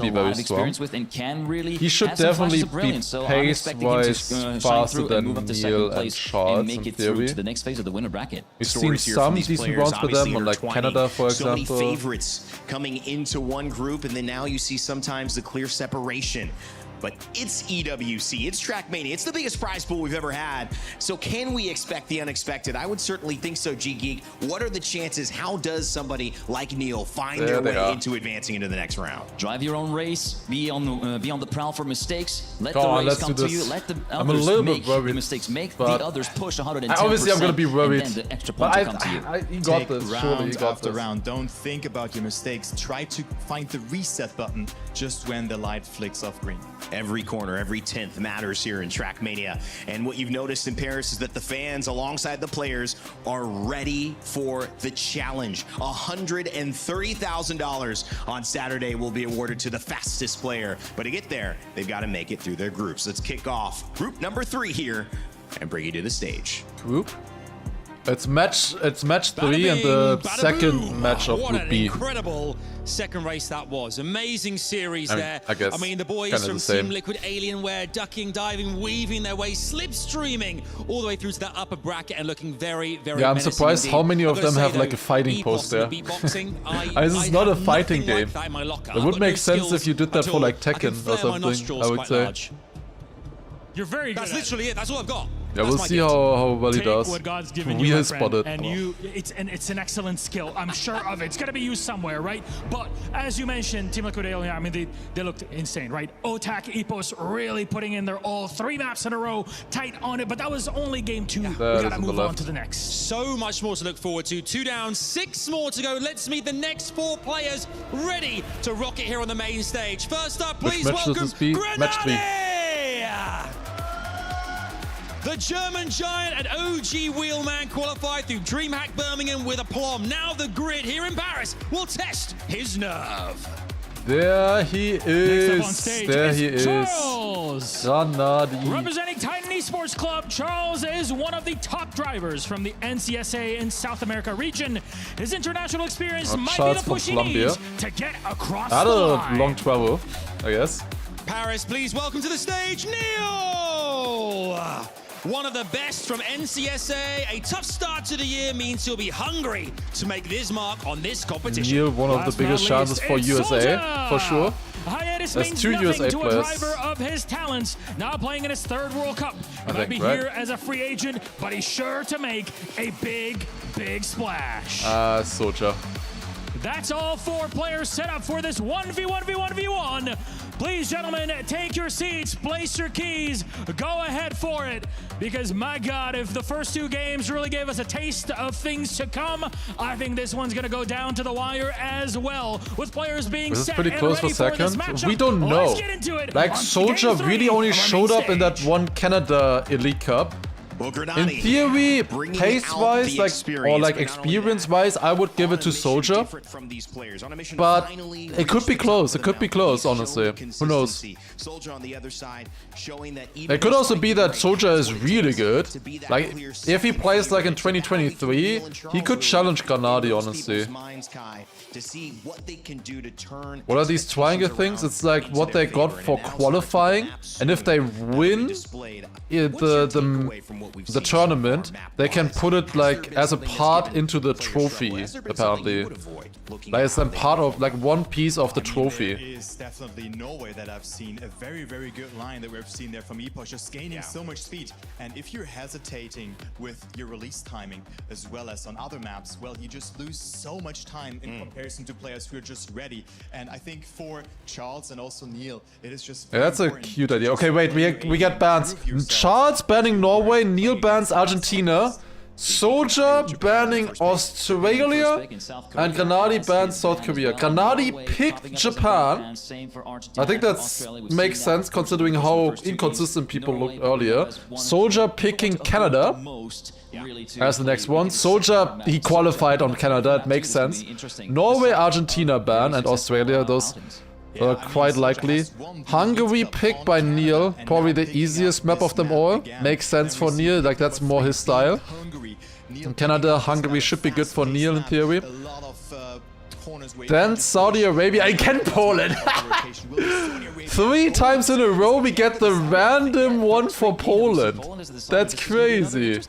be a very lot of strong. experience with and can really He should have some definitely flashes of be brilliance. So I'm paced expecting speed-wise faster than Neil and Charles in theory. To the next phase of the winner bracket. We've seen some decent runs for them on like Canada, for example. So many favorites coming into one group, and then now you see sometimes the clear separation. But it's EWC, it's TrackMania, it's the biggest prize pool we've ever had. So can we expect the unexpected? I would certainly think so, G-Geek. What are the chances? How does somebody like Neil find their way into advancing into the next round? Drive your own race, be on the prowl for mistakes, let Come the on, race come to this. you, let the I'm a others little make bit worried, the mistakes, make the but others push 110%. Obviously, I'm gonna be worried. And then the extra But points will come to you. you got Take this, round surely you got after this. round. Don't think about your mistakes. Try to find the reset button just when the light flicks off green. Every corner, every 10th matters here in TrackMania. And what you've noticed in Paris is that the fans, alongside the players, are ready for the challenge. $130,000 on Saturday will be awarded to the fastest player. But to get there, they've got to make it through their groups. Let's kick off group number 3 here and bring you to the stage. Group? It's match 3 and the second match of Group B. Incredible second race that was. Amazing series there. I guess I mean, the boys from Team Liquid Alienware ducking, diving, weaving their way, slipstreaming all the way through to that upper bracket and looking very, very Yeah, I'm menacing surprised indeed. how many of them have though, like a fighting pose there. beatboxing, This is not a fighting game. Like that in my locker. It would make sense if you did that for like Tekken or something, I would say. Large. You're very good. That's literally it. That's all I've got. Yeah, we'll see how well he Take does. what God's given We you, my have friend, spotted. and it's an excellent skill. I'm sure of it. It's gonna be used somewhere, right? But as you mentioned, Team Liquid Alien, I mean, they looked insane, right? OTAC, Epos really putting in their all, 3 maps in a row, tight on it. But that was only game 2. We gotta move on to the next. So much more to look forward to. 2 down, 6 more to go. Let's meet the next 4 players ready to rock it here on the main stage. First up, please welcome Match 3. The German giant and OG wheelman qualified through DreamHack Birmingham with aplomb. Now the grid here in Paris will test his nerve. There he is. Next up on stage there he is. Charles. Granadi. Representing Titan Esports Club, Charles is one of the top drivers from the NCSA in South America region. His international experience might Charles be the from push he Colombia. needs to get across Had the a line. long travel, I guess. Paris, please welcome to the stage, Neil! One of the best from NCSA. A tough start to the year means he'll be hungry to make this mark on this competition. Neil, one of the biggest chances for USA, for sure. Hiatus There's means 2 nothing USA to a players. driver of his talents, now playing in his 3rd World Cup. He might be right? here as a free agent, but he's sure to make a big, big splash. Soldier. That's all 4 players set up for this 1v1v1v1. Please, gentlemen, take your seats, place your keys, go ahead for it. Because, my God, if the first 2 games really gave us a taste of things to come, I think this one's going to go down to the wire as well, with players being Was set this pretty close for and ready for this second? matchup. We don't know. Let's get into it Like, on Soldier game 3 really only of our showed main up in that stage. one Canada Elite Cup. Well, In Granadi, theory, bringing out pace-wise, the like, experience, or like but not only experience-wise, I would give it to Soldier. from these players. On a mission But finally it could be reach the close. top It of could the be mountain. close, He's honestly. shown Who knows? consistency. Soldier on the other side, showing that even It could also be that despite Soldier is great really good. to be that Like, clear if he second plays like in favorite, 2023, he could challenge Granadi, honestly. minds, Kai, to see what they can do to turn What are these triangle things? It's like what they got for qualifying, and if they win the tournament, they can put it like as a part into the trophy, apparently. Like it's then part of, like, one piece of the trophy. There is definitely no way that I've seen a very, very good line that we've seen there from Epos, just gaining so much speed. And if you're hesitating with your release timing, as well as on other maps, well, you just lose so much time in comparison to players who are just ready. And I think for Charles and also Neil, it is just Yeah, that's a cute idea. Okay, wait, we get bans. Charles banning Norway, Neil bans Argentina, Soldier banning Australia, and Granadi bans South Korea. Granadi picked Japan. I think that makes sense considering how inconsistent people looked earlier. Soldier picking Canada as the next one. Soldier, he qualified on Canada, it makes sense. Norway, Argentina ban, and Australia, those are quite likely. Hungary picked by Neil, probably the easiest map of them all. Makes sense for Neil, like that's more his style. In Canada, Hungary should be good for Neil in theory. Then Saudi Arabia, again Poland! 3 times in a row we get the random one for Poland. That's crazy.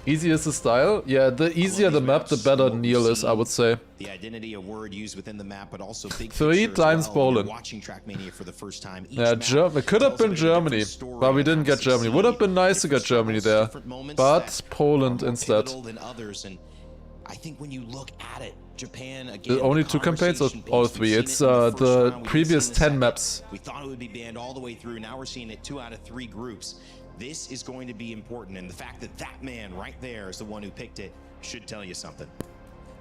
Easy is the style? Yeah, the easier the map, the better Neil is, I would say. The identity, a word used within the map, but also big 3 times Poland. Watching TrackMania for the first time. Yeah, it could have been Germany, but we didn't get Germany. Would have been nice to get Germany there, but Poland instead. I think when you look at it, Japan again. Only 2 campaigns or all 3? It's the previous 10 maps. We thought it would be banned all the way through. Now we're seeing it 2 out of 3 groups. This is going to be important, and the fact that that man right there is the one who picked it should tell you something.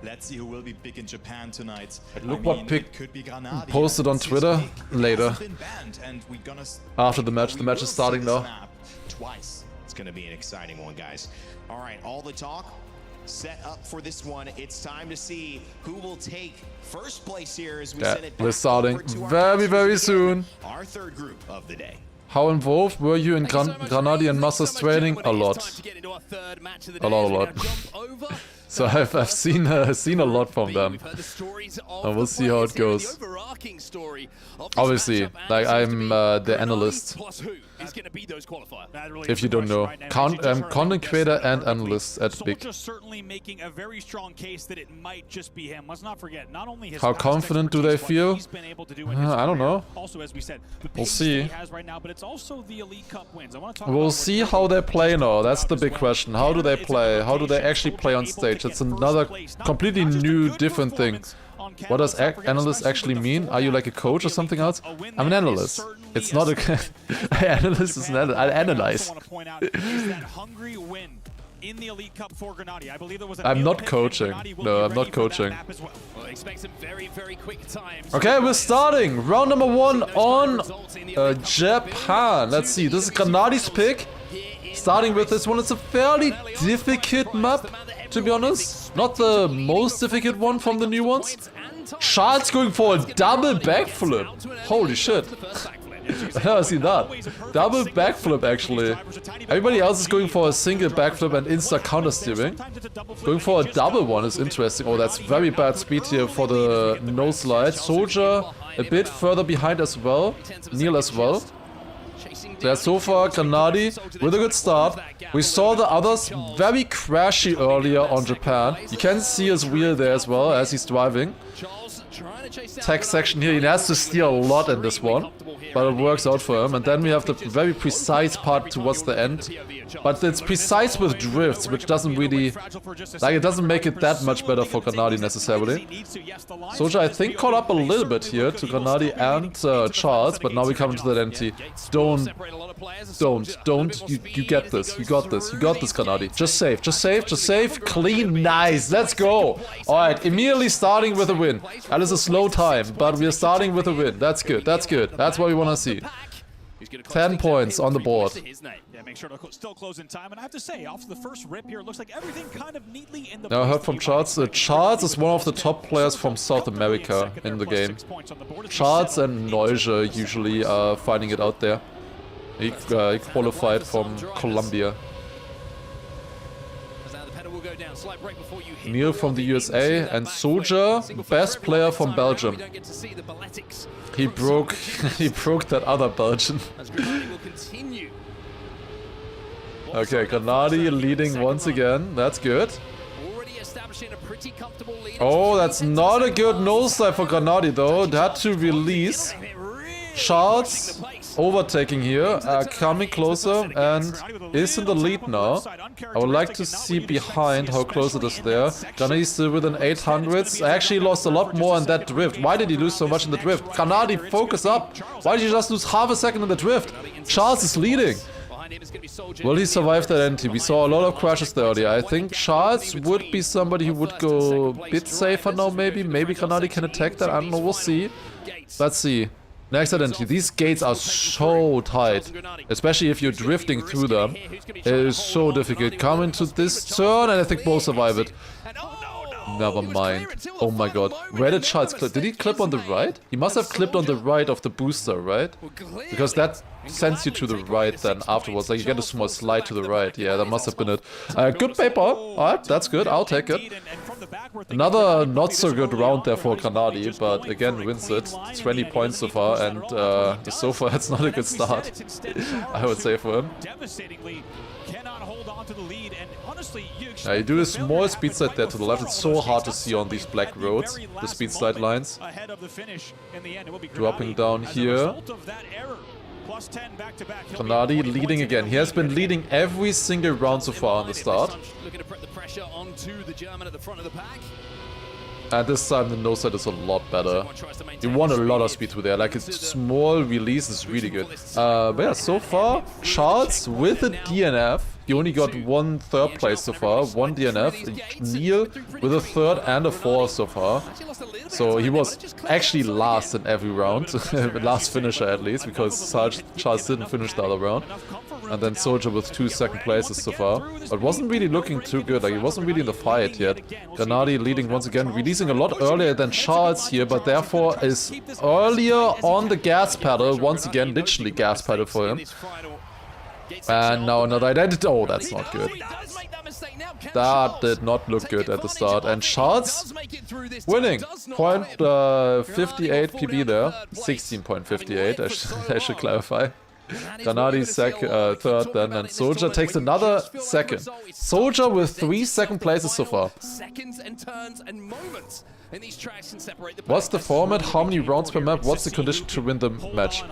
Let's see who will be big in Japan tonight. Look what pick posted on Twitter later. After the match is starting now. Twice. It's going to be an exciting one, guys. All right, all the talk set up for this one. It's time to see who will take first place here as we send it back. We're starting very soon. Our third group of the day. How involved were you in Grenadier and Masters training? A lot. A lot. So I've seen a lot from them. And we'll see how it goes. Obviously, like I'm the analyst. If you don't know, content creator and analyst at Big. Certainly making a very strong case that it might just be him. Let's not forget, not only his how confident do they feel? I don't know. Also, as we said, we'll see. He has right now, but it's also the Elite Cup wins. I want to talk we'll see how they play now. That's the big question. How do they play? How do they actually play on stage? It's another completely new, different thing. What does analyst actually mean? Are you like a coach or something else? I'm an analyst. It's not a analyst. Is an I analyze. In the Elite Cup for Grenadier. I believe there was I'm not coaching. No, I'm not coaching. Okay, we're starting. Round number 1 on Japan. Let's see. This is Grenadier's pick. Starting with this one. It's a fairly difficult map, to be honest. Not the most difficult one from the new ones. Charles going for a double backflip. Holy shit. I never seen that. Double backflip actually. Everybody else is going for a single backflip and insta counter steering. Going for a double one is interesting. Oh, that's very bad speed here for the no slide. Soldier a bit further behind as well. Neil as well. There's so far Grenadier with a good start. We saw the others very crashy earlier on Japan. You can see his wheel there as well as he's driving. Tech section here, he has to steer a lot in this one, but it works out for him. And then we have the very precise part towards the end, but it's precise with drifts, which doesn't really, like, it doesn't make it that much better for Grenadier necessarily. Soldier, I think, caught up a little bit here to Grenadier and Charles, but now we come into the NT. Don't, you get this, you got this, Grenadier. Just save, clean, nice, let's go. Alright, immediately starting with a win. That is a slow time, but we are starting with a win. That's good. That's what we want to see. 10 points on the board. Yeah, make sure to still close in time. And I have to say, off the first rip here, it looks like everything kind of neatly in the. Now I heard from Charles. Charles is one of the top players from South America in the game. Charles and Neuge usually are finding it out there. He qualified from Colombia. Neil from the USA and Soldier, best player from Belgium. He broke that other Belgian. Okay, Grenadier leading once again. That's good. Oh, that's not a good nose dive for Grenadier though. Had to release. Charles overtaking here, coming closer and is in the lead now. I would like to see behind how close it is there. Grenadier still within 800s. I actually lost a lot more in that drift. Why did he lose so much in the drift? Grenadier, focus up. Why did you just lose half a second in the drift? Charles is leading. Will he survive that NT? We saw a lot of crashes there earlier. I think Charles would be somebody who would go a bit safer now maybe. Maybe Grenadier can attack that. I don't know. We'll see. Let's see. Next identity. These gates are so tight, especially if you're drifting through them. It is so difficult. Come into this turn and I think both survive it. Never mind. Oh my god. Where did Charles clip? Did he clip on the right? He must have clipped on the right of the booster, right? Because that sends you to the right then afterwards. Like you get a small slide to the right. Yeah, that must have been it. Good paper. Alright, that's good. I'll take it. Another not so good round there for Grenadi, but again wins it. 20 points so far, and so far it's not a good start, I would say, for him. You do a small speed slide there to the left. It's so hard to see on these black roads, the speed slide lines. Dropping down here. Grenadi leading again. He has been leading every single round so far on the start. And this time the no side is a lot better. You want a lot of speed through there. Like, its small release is really good. But yeah, so far, Charles with a DNF. He only got 1 third place so far, 1 DNF. Neil with a 3rd and a 4th so far. So he was actually last in every round. Last finisher at least, because Charles didn't finish the other round. And then Soldier with 2 second places so far. But wasn't really looking too good, like he wasn't really in the fight yet. Grenadi leading once again, releasing a lot earlier than Charles here, but therefore is earlier on the gas pedal. Once again, literally gas pedal for him. And now another identity. Oh, that's not good. That did not look good at the start. And Charles winning. 0.58 PB there. 16.58, I should clarify. Grenadi third then, and Soldier takes another second. Soldier with 3 second places so far. What's the format? How many rounds per map? What's the condition to win the match?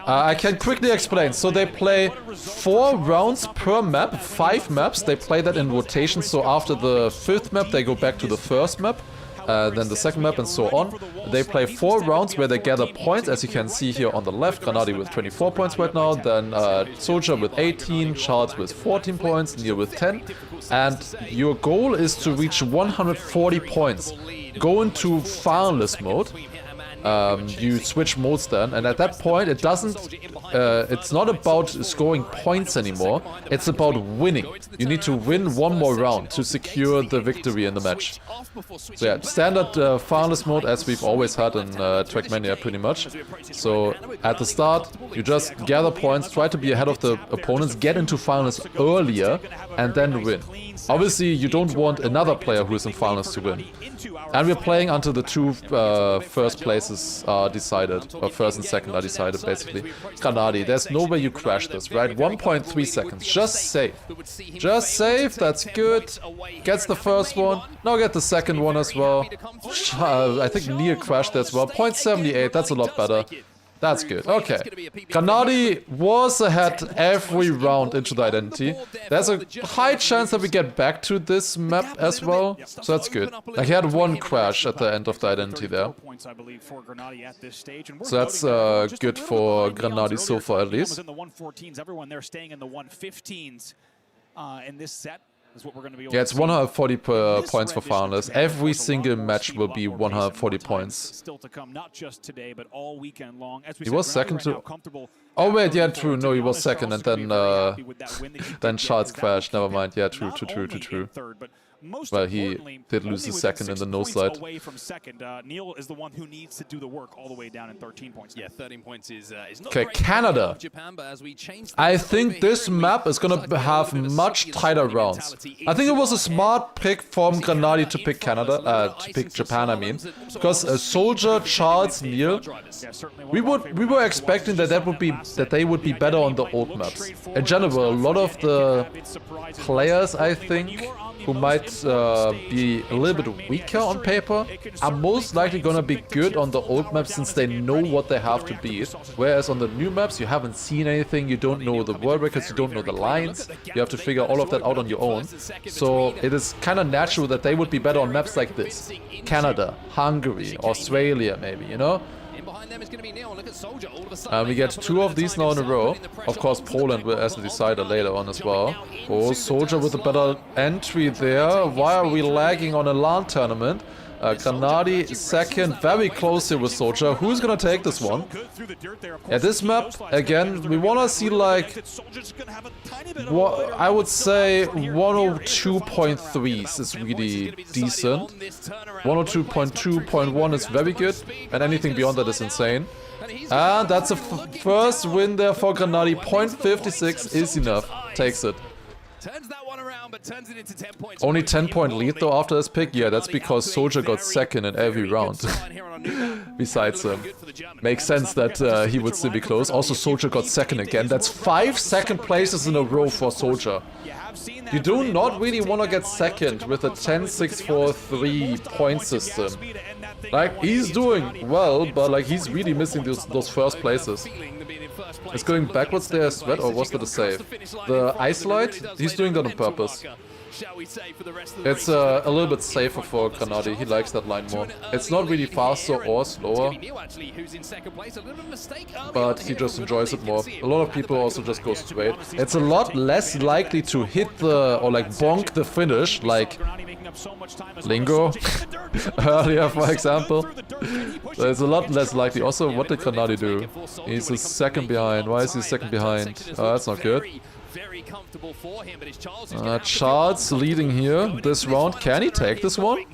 I can quickly explain. So they play 4 rounds per map, 5 maps. They play that in rotation. So after the 5th map, they go back to the 1st map. Then the 2nd map and so on. They play 4 rounds where they gather points, as you can see here on the left. Grenadi with 24 points right now, then Soldier with 18, Charles with 14 points, Neil with 10. And your goal is to reach 140 points. Go into finalist mode. You switch modes then, and at that point it doesn't it's not about scoring points anymore, it's about winning. You need to win 1 more round to secure the victory in the match. So yeah, standard finalist mode as we've always had in TRACKMANIA pretty much. So at the start you just gather points, try to be ahead of the opponents, get into finalists earlier and then win. Obviously you don't want another player who is in finals to win. And we're playing until the 2 first places are decided, or 1st and 2nd are decided basically. Grenadi, there's no way you crash this, right? 1.3 seconds, just save. Just save, that's good. Gets the first one, now get the second one as well. I think Neil crashed as well. 0.78, that's a lot better. That's good. Okay. Grenadi was ahead every round into the identity. There's a high chance that we get back to this map as well. So that's good. Like, he had 1 crash at the end of the identity there. So that's good for Grenadi so far at least. Everyone staying in the 115s in this set. Yeah, it's 140 points for finalists. Every single match will be 140 points. He was second to... Oh wait, yeah, true. No, he was second, and then Charles crashed. Never mind. Yeah, true. Well, he did lose his second in the no slide. Away from second, Neil is the one who needs to do the work all the way down in 13 points. Yeah, 13 points is not okay, Canada. Japan, but as we change I think this map is gonna have much tighter rounds. I think it was a smart pick from Grenadi to pick Canada, to pick Japan, I mean, because Soldier, Charles, Neil, we were expecting that they would be better on the old maps. In general, a lot of the players, I think, who might be a little bit weaker on paper, are most likely gonna be good on the old maps since they know what they have to beat. Whereas on the new maps, you haven't seen anything, you don't know the world records, you don't know the lines, you have to figure all of that out on your own. So it is kind of natural that they would be better on maps like this. Canada, Hungary, Australia maybe, you know? We get 2 of these now in a row. Of course, Poland will as a decider later on as well. Oh, Soldier with a better entry there. Why are we lagging on a LAN tournament? Grenadi second, very close here with Soldier. Who's gonna take this one? Yeah, this map, again, we wanna see like, I would say 102.3s is really decent. 102.2.1 is very good, and anything beyond that is insane. And that's a first win there for Grenadi. 0.56 is enough. Takes it. Turns that one around, but turns it into 10 points. Only 10-point lead though after this pick? Yeah, that's because Soldier got second in every round. Besides him. Makes sense that he would still be close. Also, Soldier got second again. That's 5 second places in a row for Soldier. You do not really want to get second with a 10-6-4-3 point system. Like, he's doing well, but like he's really missing those first places. It's going backwards there as well, or was that a save? The ice light? He's doing that on purpose. It's a little bit safer for Grenady. He likes that line more. It's not really faster or slower, but he just enjoys it more. A lot of people also just go straight. It's a lot less likely to hit the, or like bonk the finish, like Lingo earlier, for example. So it's a lot less likely. Also, what did Grenady do? He's a second behind. Why is he second behind? Oh, that's not good. Charles leading here this round. Can he take this one?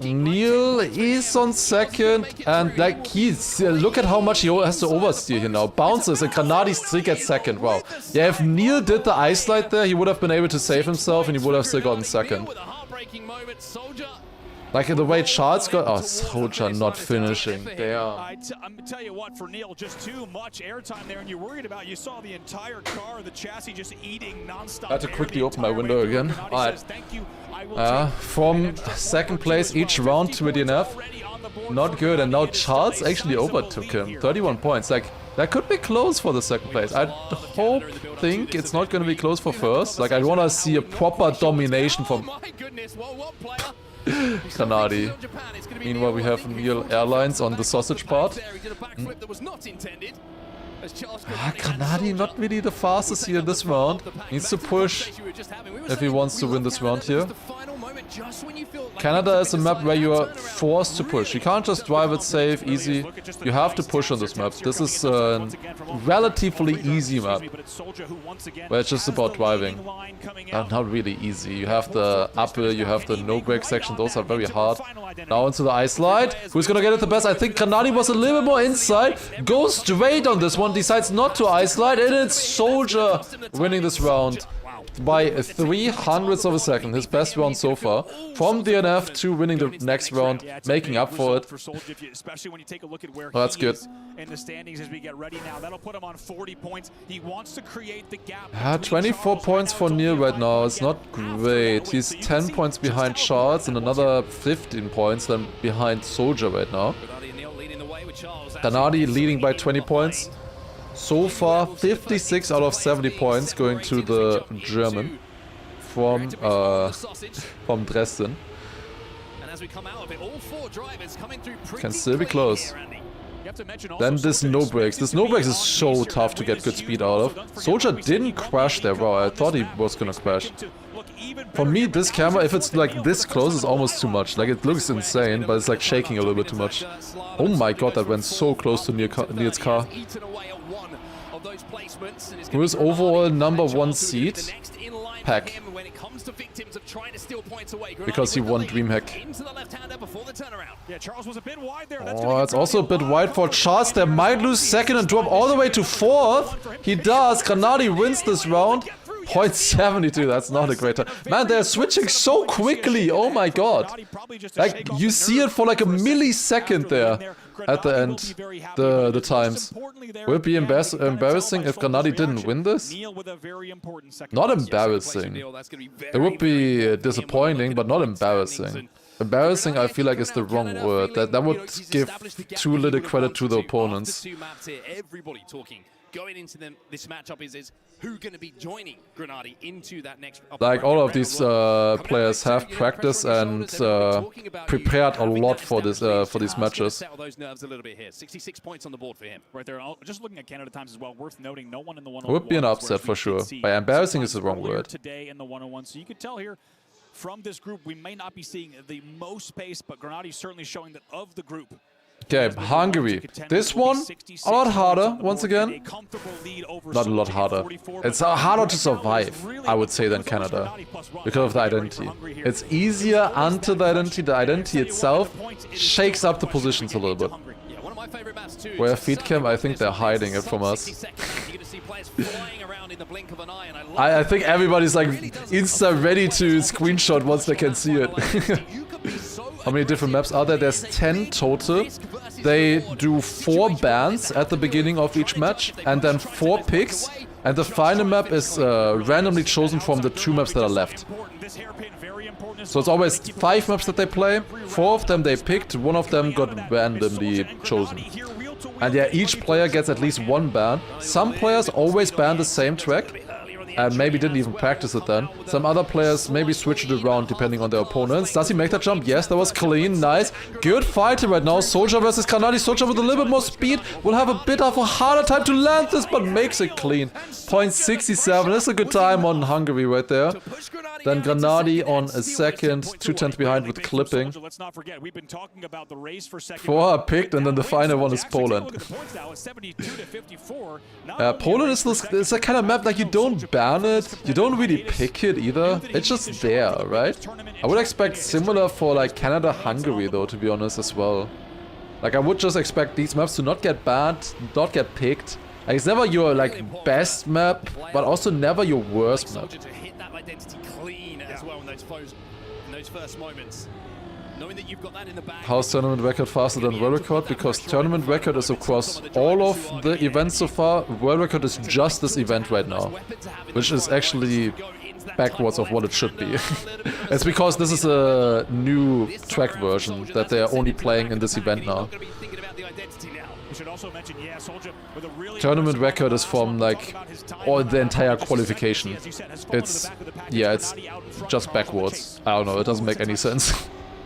Neil is on second, and like he's look at how much he has to oversteer here now. Bounces and Grenady still gets second. Wow. Yeah, if Neil did the ice slide there, he would have been able to save himself and he would have still gotten second. Like the way Charles got... Oh, Soldier not finishing. Damn. I tell you what, for Neil, just too much airtime there, and you're worried about, you saw the entire car, the chassis just eating non-stop. I had to quickly open my window again. Alright. From second place each round to a DNF. Not good, and now Charles actually overtook him. 31 points. Like, that could be close for the second place. I think it's not going to be close for first. Like, I want to see a proper domination from Grenady. Meanwhile, we have Neil Airlines on the sausage part. Grenady not really the fastest here in this round. Needs to push if he wants to win this round here. Canada is a map where you are forced to push. You can't just drive it safe, easy. You have to push on this map. This is a relatively easy map, where it's just about driving. Not really easy. You have the uphill, you have the no-brake section. Those are very hard. Now into the ice slide. Who's gonna get it the best? I think Grenady was a little bit more inside. Goes straight on this one. Decides not to ice slide. And it's Soldier winning this round by 300ths of a second, his best round so far. From DNF to winning the next round, making up for it. Oh, that's good. In the standings as we get ready now, that'll put him on 40 points. He wants to create the gap. 24 points for Neil right now. It's not great. He's 10 points behind Charles and another 15 points then behind Soldier right now. Grenady leading by 20 points. So far, 56 out of 70 points going to the German from Dresden. Can still be close. Then this no brakes. This no brakes is so tough to get good speed out of. Soldier didn't crash there, bro. I thought he was gonna crash. For me, this camera, if it's like this close, is almost too much. Like, it looks insane, but it's like shaking a little bit too much. Oh my god, that went so close to Neil's car. Who is overall #1 seed? Pack. Because he won DreamHack. Oh, it's also a bit wide for Charles. They might lose second and drop all the way to 4th. He does. Grenady wins this round. 0.72, that's not a great time. Man, they're switching so quickly. Oh my god. Like, you see it for like a millisecond there at the end, the times. Would it be embarrassing if Grenady didn't win this? Not embarrassing. It would be disappointing, but not embarrassing. Embarrassing, I feel like, is the wrong word. That would give too little credit to the opponents. Going into this matchup is who going to be joining Grenady into that next... Like, all of these players have practiced and prepared a lot for these matches. Those nerves a little bit here. 66 points on the board for him. Right there. Just looking at Canada times as well, worth noting, no one in the one-on-one. Would be an upset for sure. By embarrassing is the wrong word. Today in the one-on-one, so you could tell here from this group, we may not be seeing the most pace, but Grenady certainly showing that of the group. Okay, Hungary. This one, a lot harder, once again. Not a lot harder. It's harder to survive, I would say, than Canada. Because of the identity. It's easier until the identity itself shakes up the positions a little bit. favorite maps too. Where feed cam, I think they're hiding it from us. I think everybody's like insta ready to screenshot once they can see it. How many different maps are there? There's 10 total. They do 4 bans at the beginning of each match and then 4 picks. And the final map is randomly chosen from the 2 maps that are left. So it's always 5 maps that they play, 4 of them they picked, 1 of them got randomly chosen. And yeah, each player gets at least 1 ban. Some players always ban the same track, and maybe didn't even practice it then. Some other players maybe switch it around depending on their opponents. Does he make that jump? Yes, that was clean, nice. Good fighting right now. Soldier versus Granadi. Soldier with a little bit more speed will have a bit of a harder time to land this, but makes it clean. 0.67, that's a good time on Hungary right there. Then Granadi on a second, 2 tenths behind with clipping. 4 are picked and then the final one is Poland. Poland is a kind of map like you don't ban it, you don't really pick it either, it's just there, right? I would expect similar for like Canada, Hungary though, to be honest as well. Like I would just expect these maps to not get banned, not get picked. Like, it's never your like best map, but also never your worst map. How's tournament record faster than world record? Because tournament record is across all of the events so far. World record is just this event right now, which is actually backwards of what it should be. It's because this is a new track version that they're only playing in this event now. Tournament record is from like all the entire qualification. It's just backwards. I don't know, it doesn't make any sense.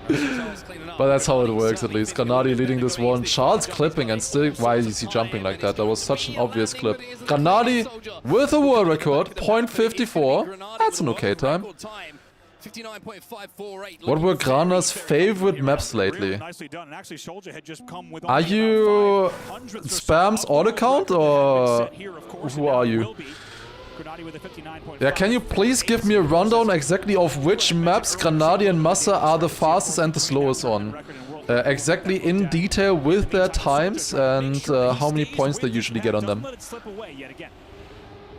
But that's how it works at least. Granadi leading this one. Charles clipping and still, why is he jumping like that? That was such an obvious clip. Granadi with a world record, 0.54. That's an okay time. What were Grana's favorite maps lately? Are you Spam's all account or who are you? Yeah, can you please give me a rundown exactly of which maps Granadi and Massa are the fastest and the slowest on? Exactly in detail with their times and how many points they usually get on them.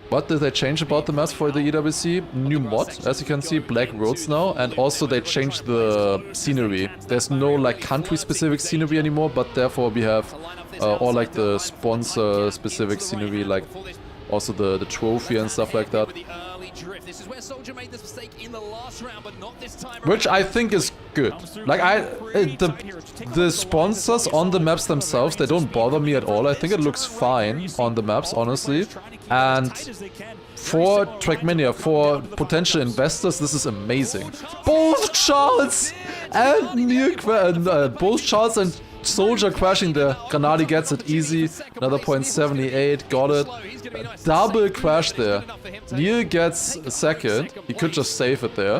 What did they change about the maps for the EWC? New mod, as you can see, black roads now, and also they changed the scenery. There's no like country specific scenery anymore, but therefore we have all like the sponsor specific scenery, like also the trophy and stuff like that. Which I think is good. Like the sponsors on the maps themselves, they don't bother me at all. I think it looks fine on the maps, honestly. And for TRACKMANIA, for potential investors, this is amazing. Both Charles and both Charles and Soldier crashing there. Granadi gets it easy. Another 0.78, got it. Double crash there. Neil gets a second. He could just save it there.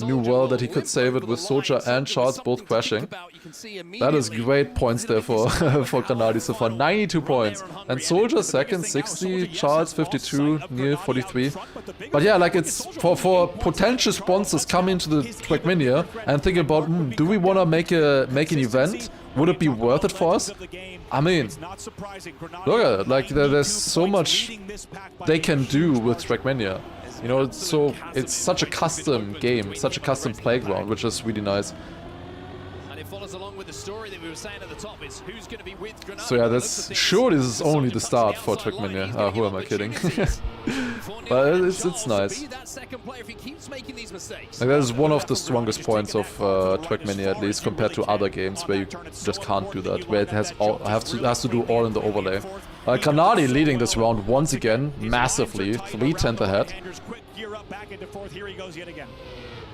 Knew well that he could save it with Soldier and Charles both crashing. That is great points there for Granadi so far. 92 points. And Soldier second, 60. Charles 52. Neil 43. But yeah, like it's for potential sponsors coming to the TRACKMANIA and thinking about, do we want to make an event? Would it be worth it for us? I mean, look at it, like there's so much they can do with TRACKMANIA. You know, it's such a custom game, such a custom playground, which is really nice. So yeah, this is only the start for TRACKMANIA. Who am I kidding? But it's nice. Like, that is one of the strongest points of TRACKMANIA, at least compared to other games where you just can't do that, where it has to do all in the overlay. Granadi leading this round once again, massively, 3 tenths ahead.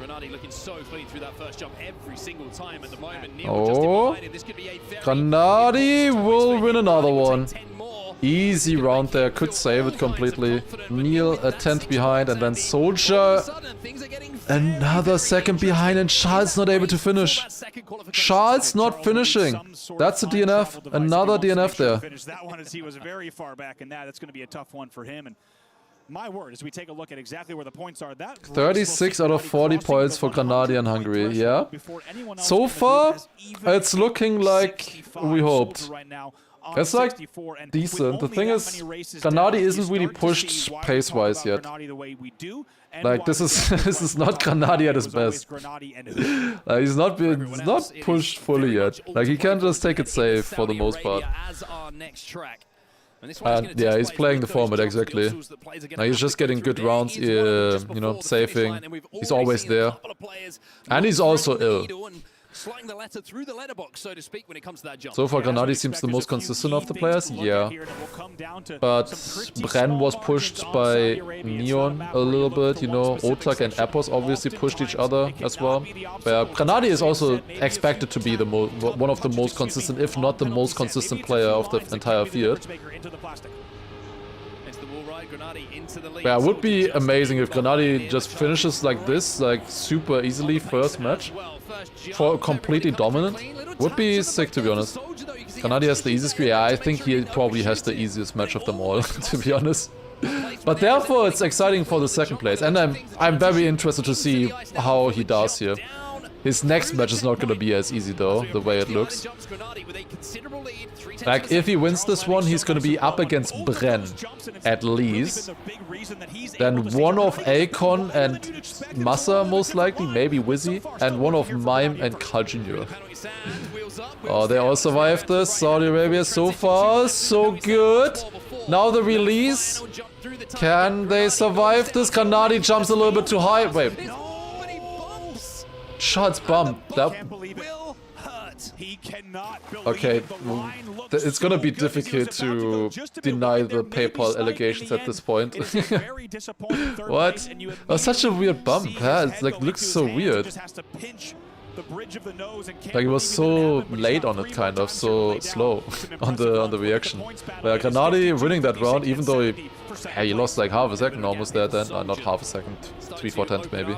Granadi looking so clean through that first jump every single time at the moment. Oh, Granadi will win another one. Easy round there, could save it completely. Neil a 10th behind and then Soldier another second behind and Charles not able to finish. Charles not finishing. That's a DNF, another DNF there. That one as he was very far back in that. It's going to be a tough one for him. And My word, as we take a look at exactly where the points are, that 36 out of 40 points for Grenadier and Hungary, yeah. So far, it's looking like we hoped. It's like decent. The thing is, Grenadier isn't really pushed pace-wise yet. Like this is not Grenadier at his best. He's not pushed fully yet. Like he can just take it safe for the most part. And yeah, he's playing the format exactly. Now he's just getting good rounds, you know, saving. He's always there. And he's also ill. So far, Grenadier seems the most consistent of the players, yeah. But Bren was pushed by Neon a little bit, you know. Otak and Epos obviously pushed each other as well. But Grenadier is also expected to be the one of the most consistent, if not the most consistent player of the entire field. Yeah, it would be amazing if Grenadier just finishes like this, like super easily first match. For completely dominant. Would be sick, to be honest. Grenadier has the easiest, yeah, I think he probably has the easiest match of them all, to be honest. But therefore it's exciting for the second place, and I'm very interested to see how he does here. His next match is not gonna be as easy though, the way it looks. Like, if he wins this one, he's gonna be up against Bren, at least. Then one of Akon and Massa, most likely, maybe Wizzy, and one of Mime and Carl Jr. Oh, they all survived this. Saudi Arabia so far, so good. Now the release. Can they survive this? Grenadier jumps a little bit too high. Wait. Shots bumped. That... Okay, it's gonna be difficult to deny the PayPal allegations at this point. What? That was such a weird bump, huh? It like looks so weird. Like it was so late on it, kind of, so slow on the reaction. But Grenadier winning that round, even though he lost like half a second almost there then. Not half a second, 3/4 maybe.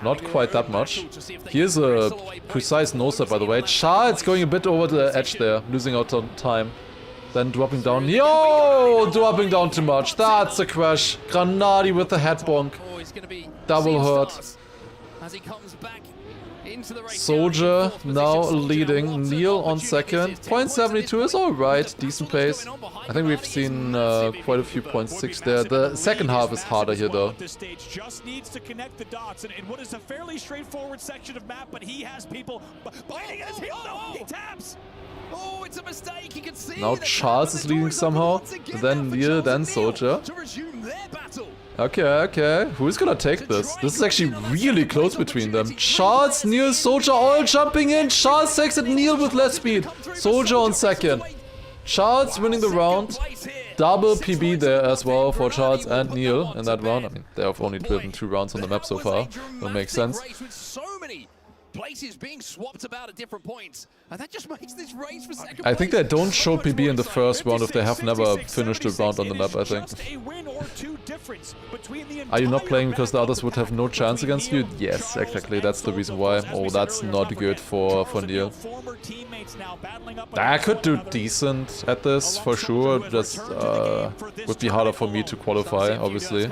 Not quite that much. Here's a precise no-step, by the way. Charles going a bit over the edge there, losing out on time. Then dropping down. Yo! Dropping down too much. That's a crash. Grenadier with the head bonk. Double hurt. Soldier now leading. Neil on second. 0.72 is alright. Decent pace. I think we've seen quite a few 0.6 there. The second half is harder here though. Just needs to connect the dots in what is a fairly straightforward section of map, but he has people biting his heel. No, he taps. Oh, it's a mistake. You can see now Charles is leading somehow. Then Neil, then Soldier. Okay, okay. Who's gonna take this? This is actually really close between them. Charles, Neil, Soldier all jumping in. Charles takes it, Neil with less speed. Soldier on second. Charles winning the round. Double PB there as well for Charles and Neil in that round. I mean, they have only driven 2 rounds on the map so far. That makes sense. Places being swapped about at different points, and that just makes this race for second I think they don't show PB in the first round if they have never finished a round on the map, I think. Are you not playing because the others would have no chance against you? Yes, exactly, that's the reason why. Oh, that's not good for Neil. I could do decent at this, for sure, just would be harder for me to qualify, obviously,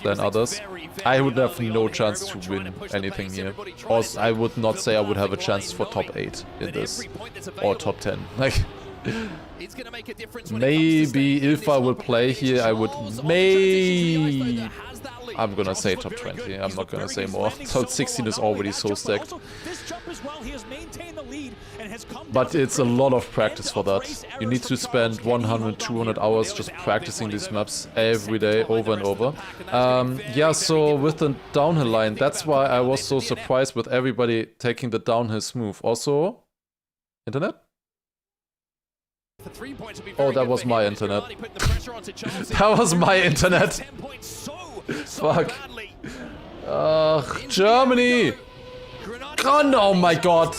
than others. I would have no chance to win anything here. Also, I would not say I would have a chance for top 8 in this, or top 10. Like, maybe if I would play here, I would maybe... I'm gonna say top 20, I'm not gonna say more. Top 16 is already so stacked. But it's a lot of practice for that. You need to spend 100, 200 hours just practicing these maps every day, over and over. Yeah, so with the downhill line, that's why I was so surprised with everybody taking the downhill smooth. Also, internet? Oh, that was my internet. That was my internet. Fuck. Germany! Oh my god!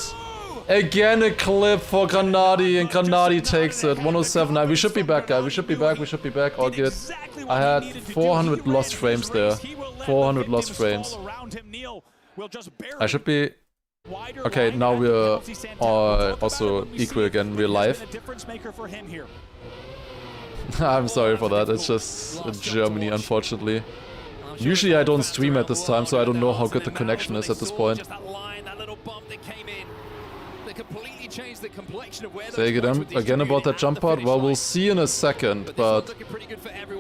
Again a clip for Grenadier, and Grenadier takes it. 107. We should be back, guys. We should be back. We should be back. All good. I had 400 lost frames there. 400 lost frames. I should be... Okay, now we're also equal again. We're live. I'm sorry for that, it's just in Germany, unfortunately. Usually I don't stream at this time, so I don't know how good the connection is at this point. Say again about that jump part? Well, we'll see in a second, but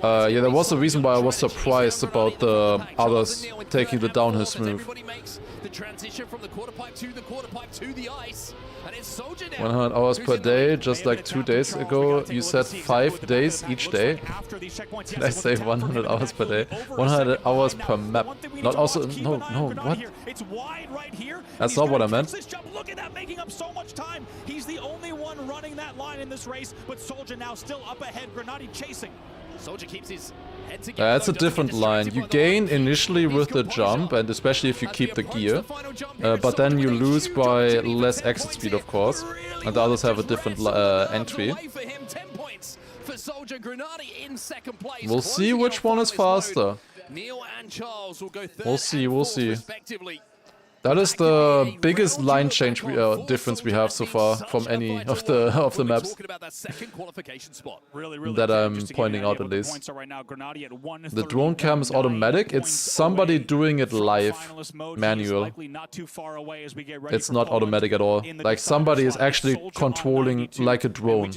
yeah, there was a reason why I was surprised about the others taking the downhill smooth. The transition from the quarter pipe to the ice. And it's Soldier now. 100 hours per day, just like 2 days ago. You said 5 days each day. Did I say 100 hours per day? 100 hours per map. Not also. No, what? That's not what I meant. Look at that, making up so much time. He's the only one running that line in this race, but Soldier now still up ahead. Grenadi chasing. Soldier keeps his head together. That's a different line. You gain initially with the jump, and especially if you keep the gear, but then you lose by less exit speed, of course, and the others have a different entry. We'll see which one is faster. We'll see. That is the biggest line change difference we have so far from any of the maps that I'm pointing out at least. The drone cam is automatic. It's somebody doing it live, manual. It's not automatic at all. Like somebody is actually controlling like a drone.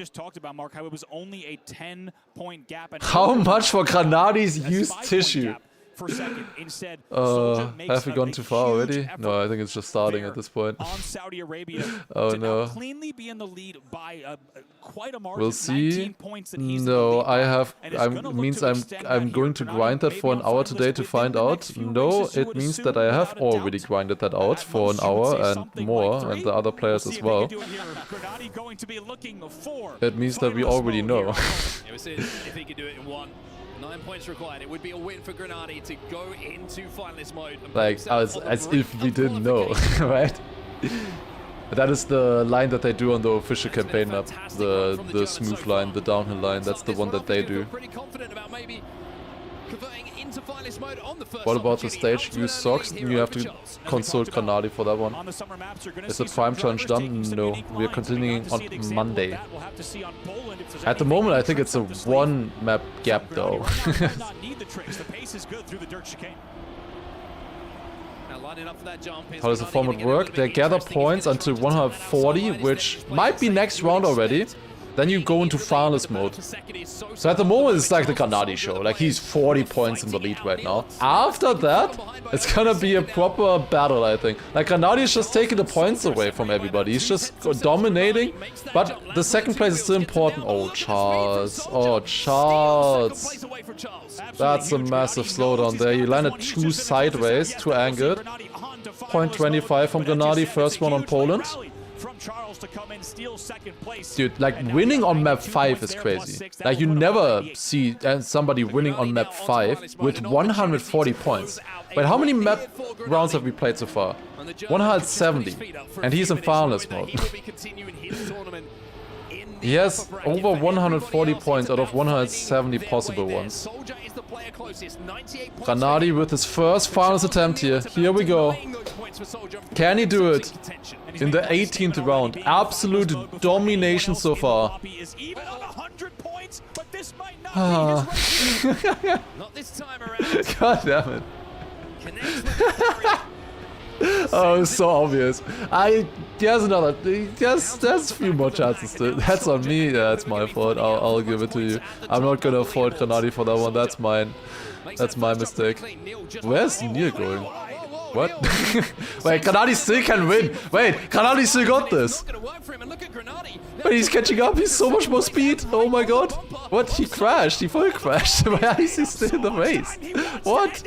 How much for Grenadi's used tissue? Per second. Instead, have we gone too far already? No, I think it's just starting at this point. On Saudi Arabia, oh no. Cleanly be in the lead by quite a margin. We'll see. No, I'm going to grind that for an hour today to find out. No, it means that I have already grinded that out for an hour and more, and the other players as well. It means that we already know. If he could do it in 9 points required. It would be a win for Grenadi to go into finalist mode. Like, as if we didn't know, right? That is the line that they do on the official campaign map. The smooth line, the downhill line. That's the one that they do. What about the stage view socks? You have to consult Grenadi for that one. Is the prime challenge done? No. We are continuing on Monday. At the moment, I think it's a 1 map gap though. How does the format work? They gather points until 140, which might be next round already. Then you go into finalist mode. So at the moment it's like the Grenadi show, like he's 40 points in the lead right now. After that, it's gonna be a proper battle, I think. Like Grenadi is just taking the points away from everybody, he's just dominating, but the second place is still important. Oh Charles, that's a massive slowdown there. He landed 2 sideways, 2 angled. 0.25 from Grenadi, first one on Poland. Dude, like winning on map 5 is crazy. Like you never see somebody winning on map 5 with 140 points. Wait, how many map rounds have we played so far? 170. And he's in finalist mode. He has over 140 points out of 170 possible ones. Grenadi with his first finals attempt here. Here we go. Can he do it? In the 18th round. Absolute domination so far. God damn it. Oh, it's so obvious. There's a few more chances to. That's on me. Yeah, that's my fault. I'll give it to you. I'm not gonna fault Grenadi for that one. That's mine. That's my mistake. Where's Neil going? What? Wait, Grenadi still can win. Wait, Grenadi still got this. Wait, he's catching up. He's so much more speed. Oh my god. What? He crashed. He full crashed. Why is he still in the race? What?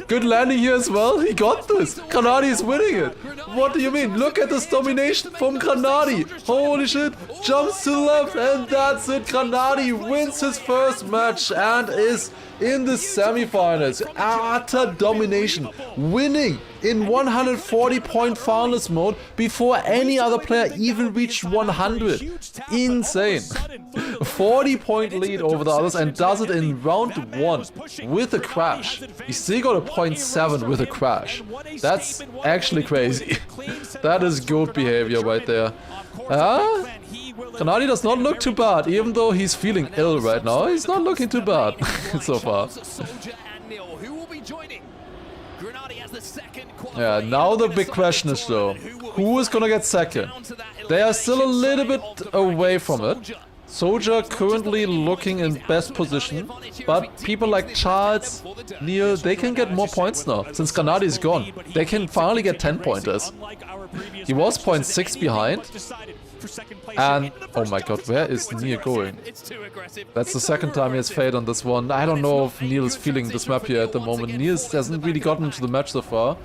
Good landing here as well. He got this. Grenadi is winning it. What do you mean? Look at this domination from Grenadi. Holy shit. Jumps to the left and that's it. Grenadi wins his first match and is in the semi-finals. Utter domination. Winning in 140-point finals mode before any other player even reached 100. Insane. 40-point lead over the others and does it in round 1 with a crash. He still got a 0.7 with a crash. That's actually crazy. That is goat behavior right there. Grenady does not look too bad, even though he's feeling ill right now. He's not looking too bad so far. Yeah, now the big question is though, who is gonna get second? They are still a little bit away from it. Soldier currently looking in best position, but people like Charles, Neil, they can get more points now. Since Grenady is gone, they can finally get 10 pointers. He was 0.6 behind. And, oh my god, where is Neil going? That's the second time he has failed on this one. I don't know if Neil is feeling this map here at the moment. Neil hasn't really gotten into the match so far.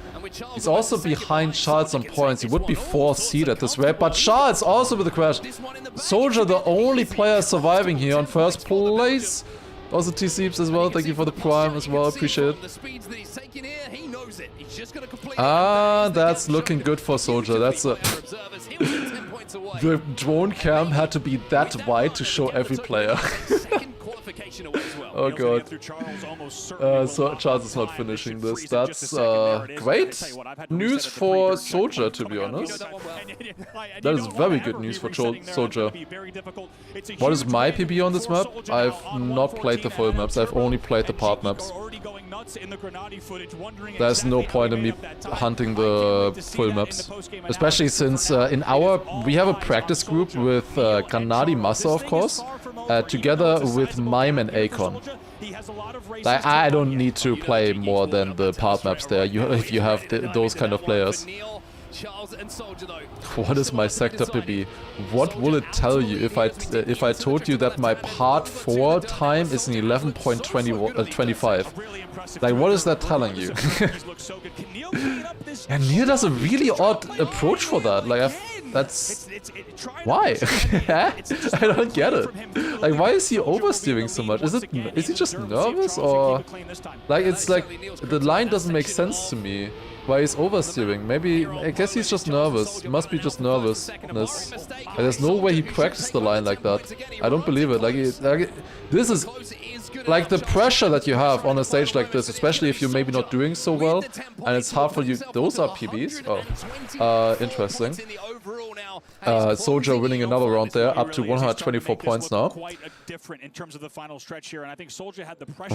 He's also behind Charles on points. He would be 4th seed at this rate, but Charles also with the crash. Soldier, the only player surviving here on 1st place. Also T-Seeps as well, thank you for the prime as well, appreciate it. Ah, that's looking good for Soldier. That's a... The drone cam had to be that wide to show every player. Oh god. So Charles is not finishing this. That's great news for Soldier, to be honest. That is very good news for Soldier. What is my PB on this map? I've not played the full maps, I've only played the part maps. There's no point in me hunting the full maps. Especially since we have a practice group with Grenady Massa, of course, together with Mime and Akon. Like, I don't need to play more than the part maps there, if you have those kind of players. What is my sector PB? What will it tell you if I told you that my part 4 time is an 11.25? Like, what is that telling you? And Neil does a really odd approach for that. Like, that's... Why? I don't get it. Like, why is he oversteering so much? Is he just nervous, or... Like, it's like, the line doesn't make sense to me. Why he's oversteering? Maybe, I guess he's just nervous. Must be just nervousness. Like, there's no way he practiced the line like that. I don't believe it. Like this is... Like, the pressure that you have on a stage like this, especially if you're maybe not doing so well, and it's hard for you... Those are PBs? Oh. Interesting. Soldier winning another round there, up to 124 points now. Why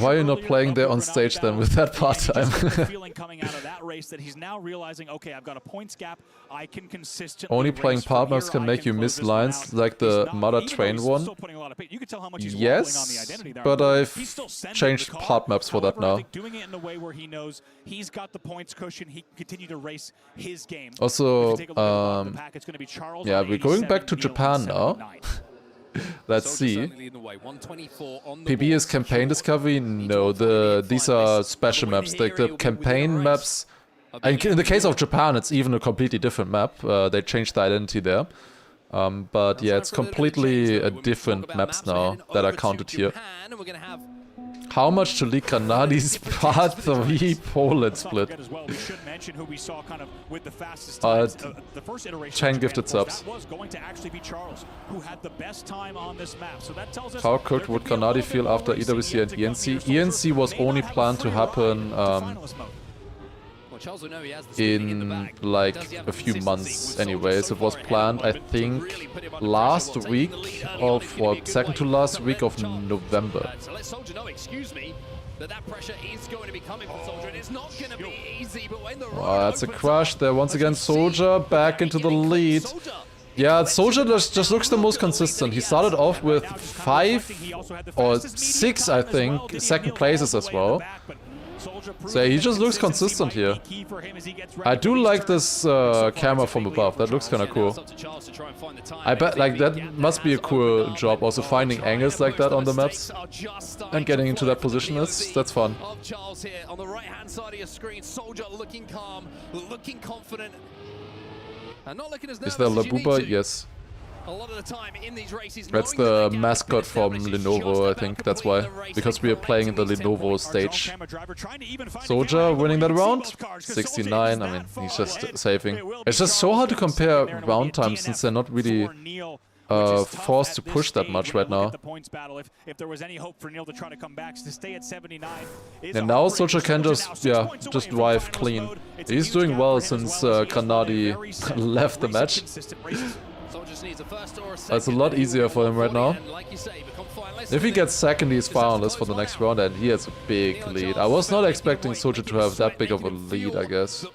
are you not playing there on stage then with that part-time? Only playing part maps can make you miss lines like the Mother Train one. Yes, but I've changed part maps for that now. Also, yeah, we're going back to Japan now. Let's see. PB is campaign discovery? No, these are special maps. The campaign maps... In the case of Japan, it's even a completely different map. They changed the identity there. But yeah, it's completely different maps now that are counted here. How much to leak Grenady's part 3 Poland split? 10 gifted subs. How cooked would Grenady feel after EWC and ENC? ENC was only planned to happen in like a few months anyways. It was planned, I think, last week of, or second to last week of November. Oh, that's a crush there. Once again, Soldier back into the lead. Yeah, Soldier just looks the most consistent. He started off with 5 or 6, I think, second places as well. So he just looks consistent here. I do like this camera from above. That looks kind of cool. I bet like that must be a cool job, also finding angles like that on the maps and getting into that position. That's fun. Is there Labuba? Yes. That's the mascot from Lenovo, I think, that's why. Because we are playing in the Lenovo stage. Soldier winning that round? 69, I mean, he's just saving. It's just so hard to compare round times since they're not really forced to push that much right now. And now Soldier can just drive clean. He's doing well since Grenady left the match. That's a lot easier for him right now. If he gets second, he's finalist for the next round, and he has a big lead. I was not expecting Soja to have that big of a lead, I guess.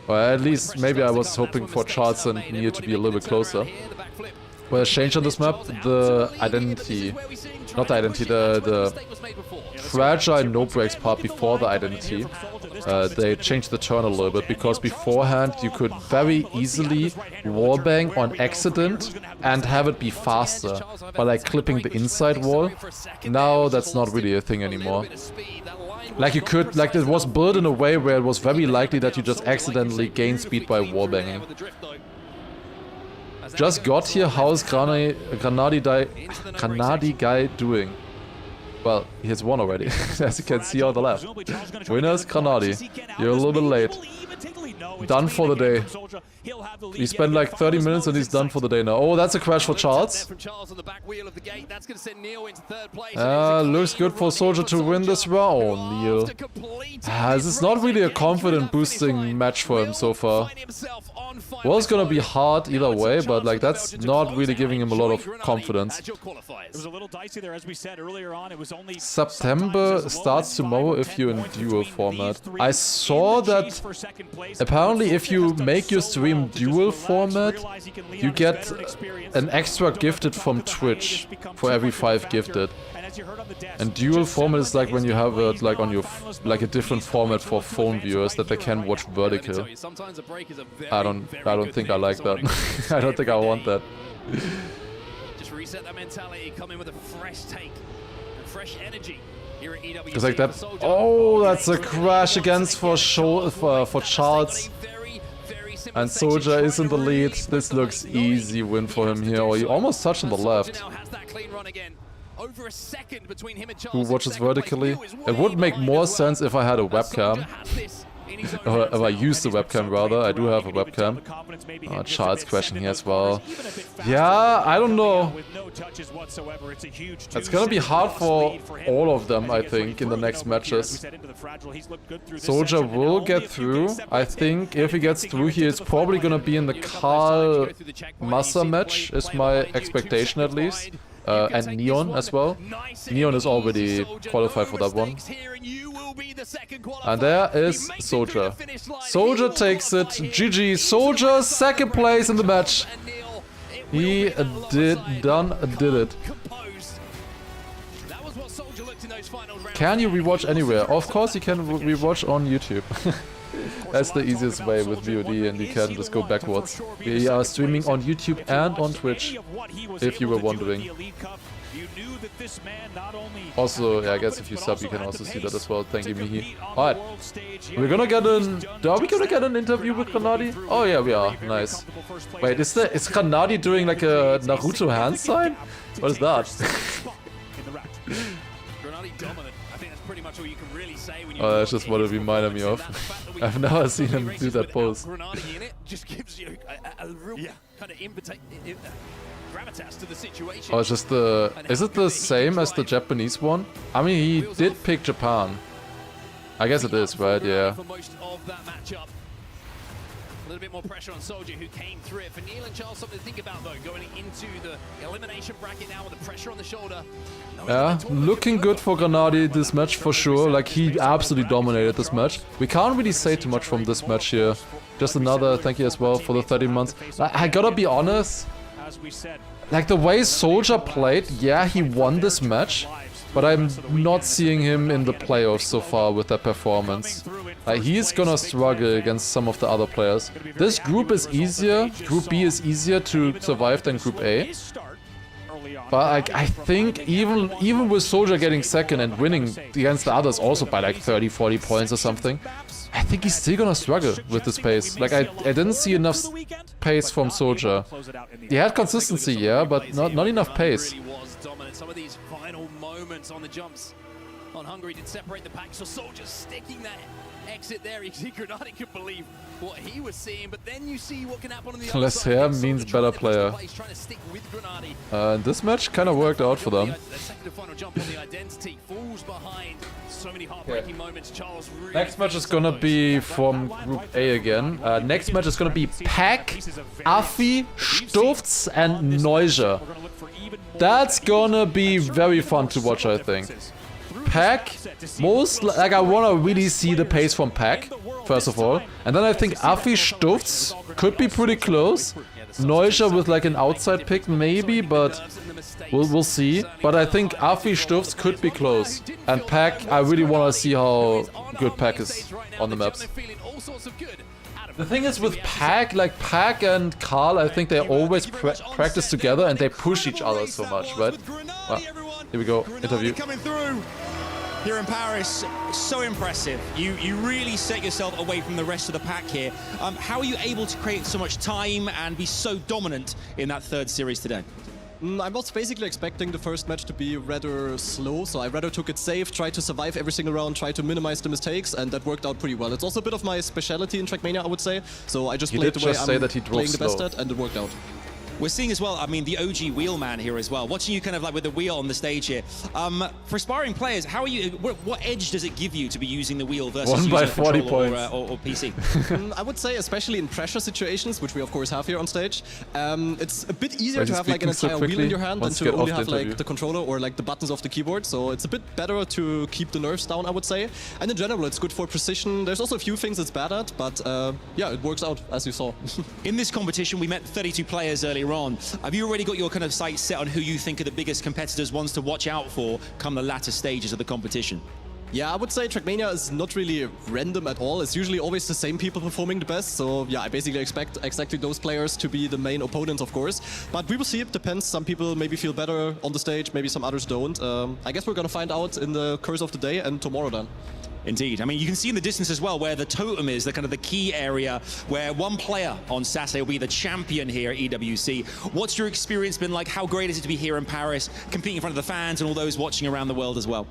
Or at least, maybe I was hoping for Charles and Nia to be a little bit closer. What has changed on this map? The identity. Not the identity, the fragile no-breaks part before the identity. They changed the turn a little bit, because beforehand you could very easily wallbang on accident and have it be faster by like clipping the inside wall. Now that's not really a thing anymore. Like you could, like it was built in a way where it was very likely that you just accidentally gain speed by wallbanging. Just got here, how's Granadi guy doing? Well, he has won already, as you can see on the left. Winners, Granadi. You're a little bit late. Done for the day. He spent like 30 minutes and he's done for the day now. Oh, that's a crash for Charles. Looks good for Soja to win this round. Oh, Neil. This is not really a confident boosting match for him so far. Well, it's gonna be hard either way, but like that's not really giving him a lot of confidence. September starts tomorrow if you're in dual format. I saw that apparently if you make your stream dual format, you get an extra gifted from Twitch for every 5 gifted. And dual format is like when you have it like on your like a different format for phone viewers that they can watch vertical. I don't think I like that. I don't think I want that. Just reset that mentality, come in with a fresh take and fresh energy here at EWC. It's like that. Oh, that's a crash against for Charles. And Soja is in the lead. This looks easy win for him here. Oh, he almost touched on the left. Over a second between him and Who Charles. watches vertically? It would make more sense if I had a webcam. If I used the webcam rather. I do have a webcam. Charles crashing here as well. Yeah, I don't know. It's gonna be hard for all of them, I think, in the next matches. Soja will get through. I think if he gets through here, it's probably gonna be in the Carl Massa match, is my expectation at least. And Neon as well. Neon is already qualified for that one. And there is Soja. Soja takes it. GG. Soja, second place in the match. He did it. Can you rewatch anywhere? Of course you can rewatch on YouTube. That's the easiest way with VOD, and you can just go backwards. We are streaming on YouTube and on Twitch, if you were wondering. Also, yeah, I guess if you sub, you can also see that as well. Thank you, Mihi. Alright. We're gonna get an... Are we gonna get an interview with Granadi? Oh yeah, we are. Nice. Wait, is Granadi doing like a Naruto hand sign? What is that? Oh, that's just what it reminded me of. I've never seen him do that pose. Oh, it's just the... Is it the same as the Japanese one? I mean, he did pick Japan. I guess it is, right? Yeah. A little bit more pressure on Soja, who came through it. For Neil and Charles, something to think about though, going into the elimination bracket now with the pressure on the shoulder. Yeah, looking good for Granadi this match for sure. Like, he absolutely dominated this match. We can't really say too much from this match here. Just another thank you as well for the 30 months. I gotta be honest. Like, the way Soja played, yeah, he won this match. But I'm not seeing him in the playoffs so far with that performance. He's gonna struggle against some of the other players. This group is easier, Group B is easier to survive than Group A. But I think even with Soja getting second and winning against the others also by like 30-40 points or something, I think he's still gonna struggle with this pace. Like, I didn't see enough pace from Soja. He had consistency, yeah, but not enough pace. Some of these final moments on the jumps. on Hungary did separate the pack. So Soldier sticking that exit there. You see Grenadi could believe what he was seeing, but then you see what can happen on the other Less side. hair means better player. This match kind of worked out for them. Next match is gonna be from Group A again. Next match is gonna be Pack, Afi, Stufts, and Neuja. That's gonna be very fun to watch, I think. Pack, I wanna really see the pace from Pack, first of all. And then I think Afi, Stufts could be pretty close. Neuja with like an outside pick maybe, but we'll see. But I think Afi, Stufts could be close. And Pack, I really wanna see how good Pack is on the maps. The thing is with Pack, like Pack and Karl, I think they always practice together and they push each other so much, right? Here we go, interview. Coming through here in Paris, so impressive. You really set yourself away from the rest of the pack here. How are you able to create so much time and be so dominant in that third series today? I was basically expecting the first match to be rather slow, so I rather took it safe, tried to survive every single round, tried to minimize the mistakes, and that worked out pretty well. It's also a bit of my specialty in TRACKMANIA, I would say, so I just played the way I'm playing the best at, and it worked out. We're seeing as well, I mean, the OG wheelman here as well. Watching you kind of like with the wheel on the stage here. For aspiring players, how are you? What edge does it give you to be using the wheel versus using a controller or PC? I would say, especially in pressure situations, which we of course have here on stage, it's a bit easier to have like an entire wheel in your hand than to only have like the controller or like the buttons of the keyboard. So it's a bit better to keep the nerves down, I would say. And in general, it's good for precision. There's also a few things it's bad at, but yeah, it works out as you saw. In this competition, we met 32 players earlier on. Have you already got your kind of sights set on who you think are the biggest competitors, ones to watch out for come the latter stages of the competition? Yeah, I would say TRACKMANIA is not really random at all. It's usually always the same people performing the best. So yeah, I basically expect exactly those players to be the main opponents, of course. But we will see. It depends. Some people maybe feel better on the stage, maybe some others don't. I guess we're gonna find out in the course of the day and tomorrow then. Indeed. I mean, you can see in the distance as well where the totem is, the kind of the key area where one player on Saturday will be the champion here at EWC. What's your experience been like? How great is it to be here in Paris, competing in front of the fans and all those watching around the world as well?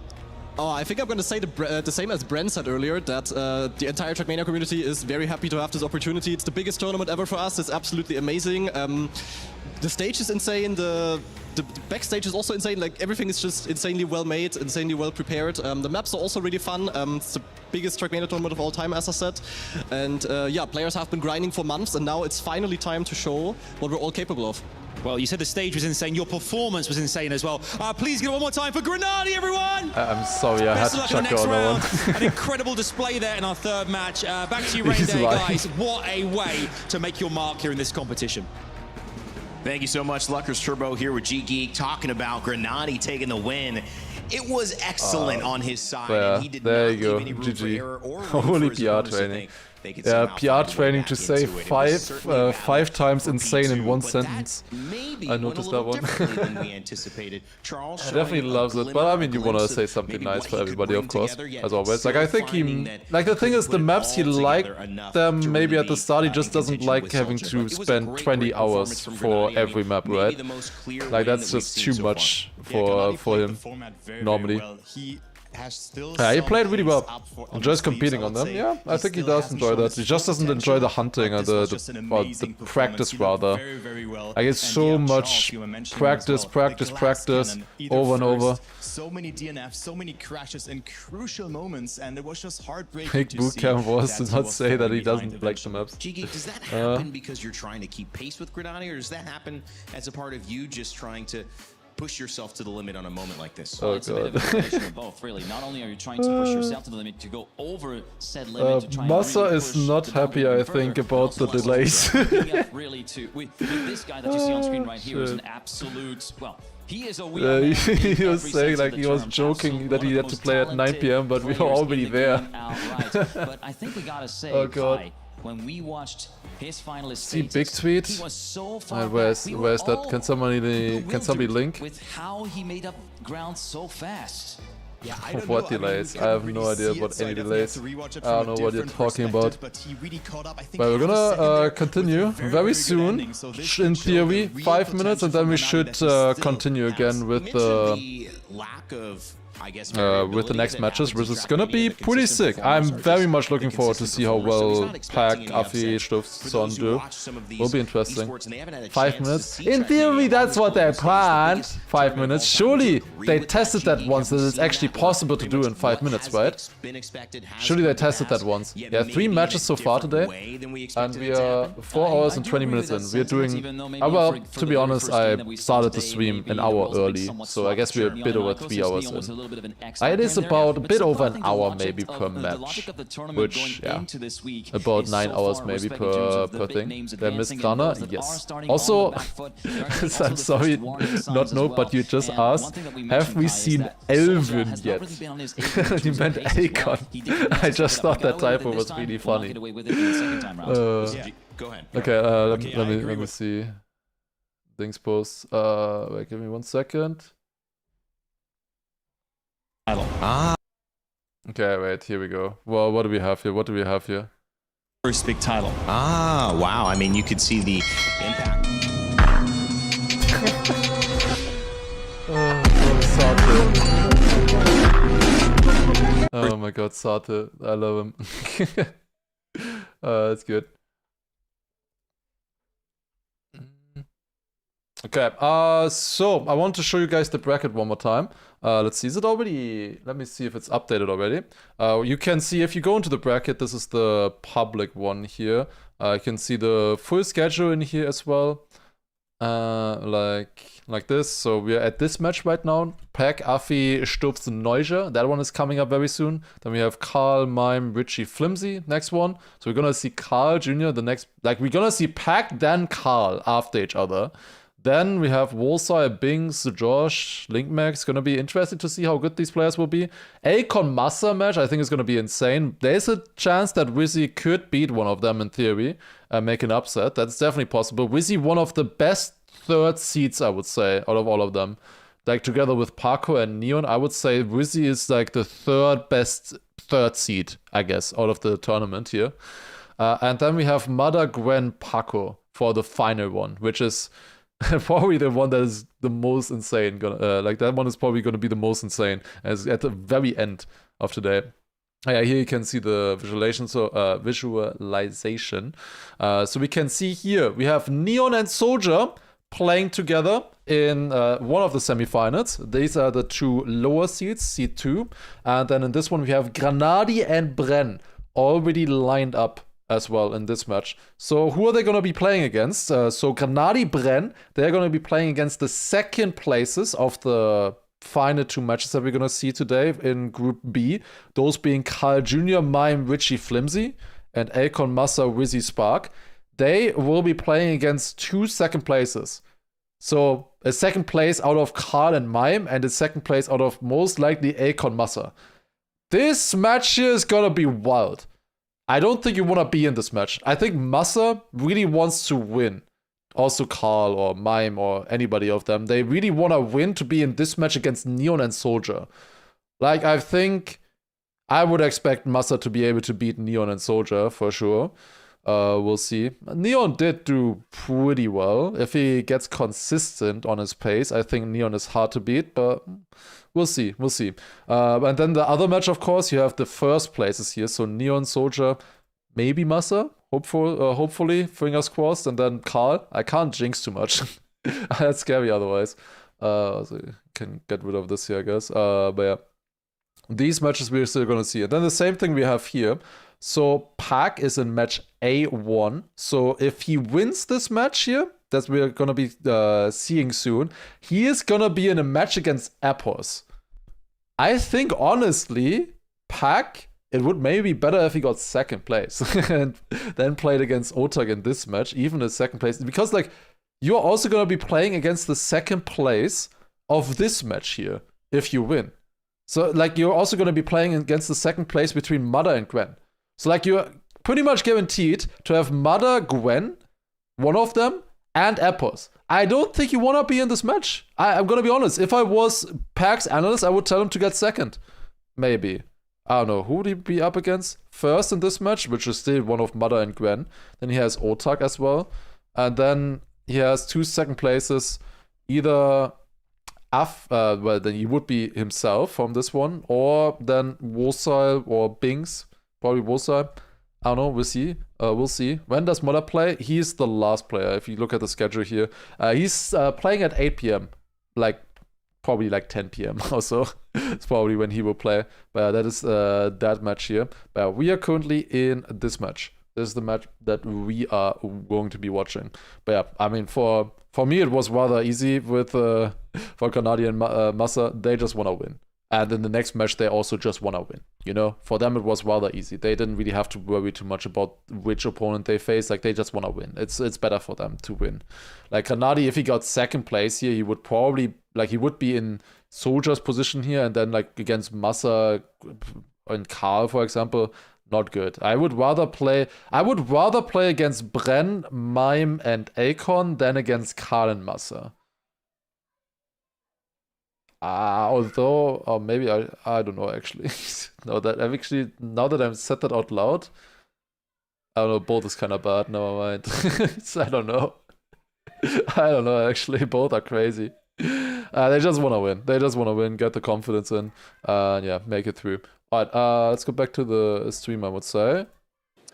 Oh, I think I'm going to say the same as Bren said earlier, that the entire TRACKMANIA community is very happy to have this opportunity. It's the biggest tournament ever for us. It's absolutely amazing. The stage is insane. The backstage is also insane. Like, everything is just insanely well made, insanely well prepared. The maps are also really fun. It's the biggest TRACKMANIA tournament of all time, as I said. And yeah, players have been grinding for months, and now it's finally time to show what we're all capable of. Well, you said the stage was insane. Your performance was insane as well. Please give it one more time for Grenadi, everyone! I'm sorry, I had to chuck on that one. An incredible display there in our third match. Back to you, Rain Day, guys. What a way to make your mark here in this competition. Thank you so much, Luckers Turbo here with G-Geek talking about Grenadi taking the win. It was excellent on his side. Yeah, and he did there not you go. leave any room for error or room Holy for his PR opponents to training. think they could Yeah, somehow PR find a way training back to say into it. It was certainly five times for insane P2, in one but sentence. maybe I went a noticed little that one. differently than we anticipated. Charles I definitely loves it, but I mean, you want to say something nice for everybody, of course, as always. Like, I think he, like, the thing is, the maps he liked them maybe at the start. He just doesn't like having to spend 20 hours for every map, right? Like, that's just too much for him normally. Yeah, he played really well. Enjoys competing on them. Yeah, I think he does enjoy that. He just doesn't enjoy the hunting and the practice, rather. Like, it's so much practice over and over. So many DNFs, so many crashes in crucial moments, and it was just heartbreaking. Big bootcamp was to not say that he doesn't like the maps. G-Geek, does that happen because you're trying to keep pace with Grenadi, or does that happen as a part of you just trying to push yourself to the limit on a moment like this? Well, it's a bit of a combination of both, really. Not only are you trying to push yourself to the limit, to go over said limit, to try and Massa really is not happy, I think, about the delays. Really with this guy that you see on screen right here is an absolute, well, he is a wheel. He was saying, like, he was joking that he had to play at 9 PM, but we were already there. But I think we gotta say, oh god. Kai, when we watched his finalist See big tweet. he was so far where's that? Can somebody link? With how he made up ground so fast. Yeah, I Of don't what know. delays? I mean, I have no idea about any delays. I don't know what you're talking about. But we're gonna continue very soon. In theory, 5 minutes, and then we should continue again with the lack of with the next matches, which is gonna be pretty sick. I'm very much looking forward to see how well Pack, Afi, Stuff, Son do. Will be interesting. 5 minutes. In theory, that's what they planned. 5 minutes. Surely they tested that once, that it's actually possible to do in 5 minutes, right? Surely they tested that once. Yeah, 3 matches so far today. And we are 4 hours and 20 minutes in. We're doing... well, to be honest, I started the stream an hour early. So I guess we're a bit over 3 hours in. It is about a bit over an hour maybe per match, which, yeah, about 9 hours maybe per thing. They missed Ghana? Yes. Also, I'm sorry, not know, but you just asked, have we seen Elvin yet? You meant Akon. I just thought that typo was really funny. Okay, let me see. Things post. Wait, give me 1 second. Okay, wait, here we go. Well, what do we have here? First big title. Wow. I mean, you could see the impact. Sate. Oh my god, Sate. I love him. That's good. Okay, so I want to show you guys the bracket one more time. Let's see, is it already... Let me see if it's updated already. You can see, if you go into the bracket, this is the public one here. You can see the full schedule in here as well. Like this. So we're at this match right now. Pack, Afi, Stubbs, Neuge. That one is coming up very soon. Then we have Carl, Mime, Richie, Flimsy. Next one. So we're gonna see Carl Jr. the next... Like, we're gonna see Pack, then Carl after each other. Then we have Warsaw, Bings, Josh, Linkmax. Gonna be interesting to see how good these players will be. Akon Massa match, I think is gonna be insane. There's a chance that Wizzy could beat one of them in theory, make an upset. That's definitely possible. Wizzy, one of the best 3rd seeds, I would say, out of all of them. Like, together with Paco and Neon, I would say Wizzy is like the 3rd best 3rd seed, I guess, out of the tournament here. And then we have Mada, Gwen, Paco for the final one, which is... probably the one that is the most insane. Like, that one is probably going to be the most insane, as at the very end of today. Yeah, here you can see the visualization. So we can see here we have Neon and Soldier playing together in one of the semifinals. These are the 2 lower seeds, seed 2, and then in this one we have Granadi and Bren already lined up as well in this match. So who are they going to be playing against? So Granadi, Bren, they're going to be playing against the 2nd places of the final 2 matches that we're going to see today in Group B. Those being Carl Jr., Mime, Richie, Flimsy, and Akon, Massa, Wizzy, Spark. They will be playing against 2 2nd places. So a 2nd place out of Carl and Mime, and a 2nd place out of most likely Akon, Massa. This match here is going to be wild. I don't think you want to be in this match. I think Massa really wants to win. Also Carl or Mime or anybody of them. They really want to win to be in this match against Neon and Soldier. Like, I think I would expect Massa to be able to beat Neon and Soldier for sure. We'll see. Neon did do pretty well. If he gets consistent on his pace, I think Neon is hard to beat, but... We'll see. And then the other match, of course, you have the 1st places here. So Neon, Soldier, maybe Massa, hopefully, fingers crossed. And then Carl. I can't jinx too much. That's scary otherwise. So you can get rid of this here, I guess. But yeah, these matches we're still going to see. And then the same thing we have here. So Pac is in match A1. So if he wins this match here, that we're going to be seeing soon, he is going to be in a match against Epos. I think, honestly, Pac, it would maybe be better if he got 2nd place and then played against Otak in this match, even in 2nd place. Because, like, you're also going to be playing against the 2nd place of this match here, if you win. So, like, you're also going to be playing against the 2nd place between Mada and Gwen. So, like, you're pretty much guaranteed to have Mada, Gwen, one of them, and Epos. I don't think you want to be in this match. I'm going to be honest. If I was Pac's analyst, I would tell him to get 2nd. Maybe. I don't know. Who would he be up against? 1st in this match, which is still one of Mada and Gwen. Then he has Otak as well. And then he has 2 2nd places. Either well, then he would be himself from this one, or then Wosal or Bings, probably Wosal. I don't know, we'll see. We'll see. When does Muller play? He's the last player, if you look at the schedule here. He's playing at 8 p.m. Like, probably like 10 p.m. also. It's probably when he will play. But that is that match here. But we are currently in this match. This is the match that we are going to be watching. But yeah, I mean, for me, it was rather easy with for Canadian Massa. They just want to win. And in the next match, they also just want to win. You know, for them, it was rather easy. They didn't really have to worry too much about which opponent they face. Like, they just want to win. It's better for them to win. Like, Kanadi, if he got second place here, he would probably, like, he would be in Soldier's position here. And then, like, against Massa and Karl, for example, not good. I would rather play against Bren, Mime, and Akon than against Karl and Massa. Although, or maybe I don't know actually. Now that I've said that out loud, I don't know. Both is kind of bad. Never mind. I don't know. I don't know actually. Both are crazy. They just want to win. They just want to win. Get the confidence in. Yeah, make it through. All right. Let's go back to the stream. I would say.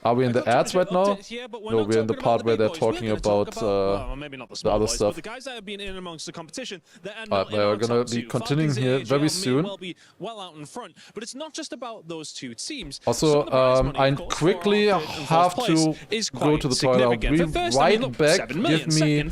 Are we in the ads right now? No, we're in the part where they're talking about the other stuff. The guys that have been in amongst the competition, we're going to be continuing here very soon. Well out in front, but it's not just about those two teams. Also, I quickly have to go to the toilet. I'll be right back. Give me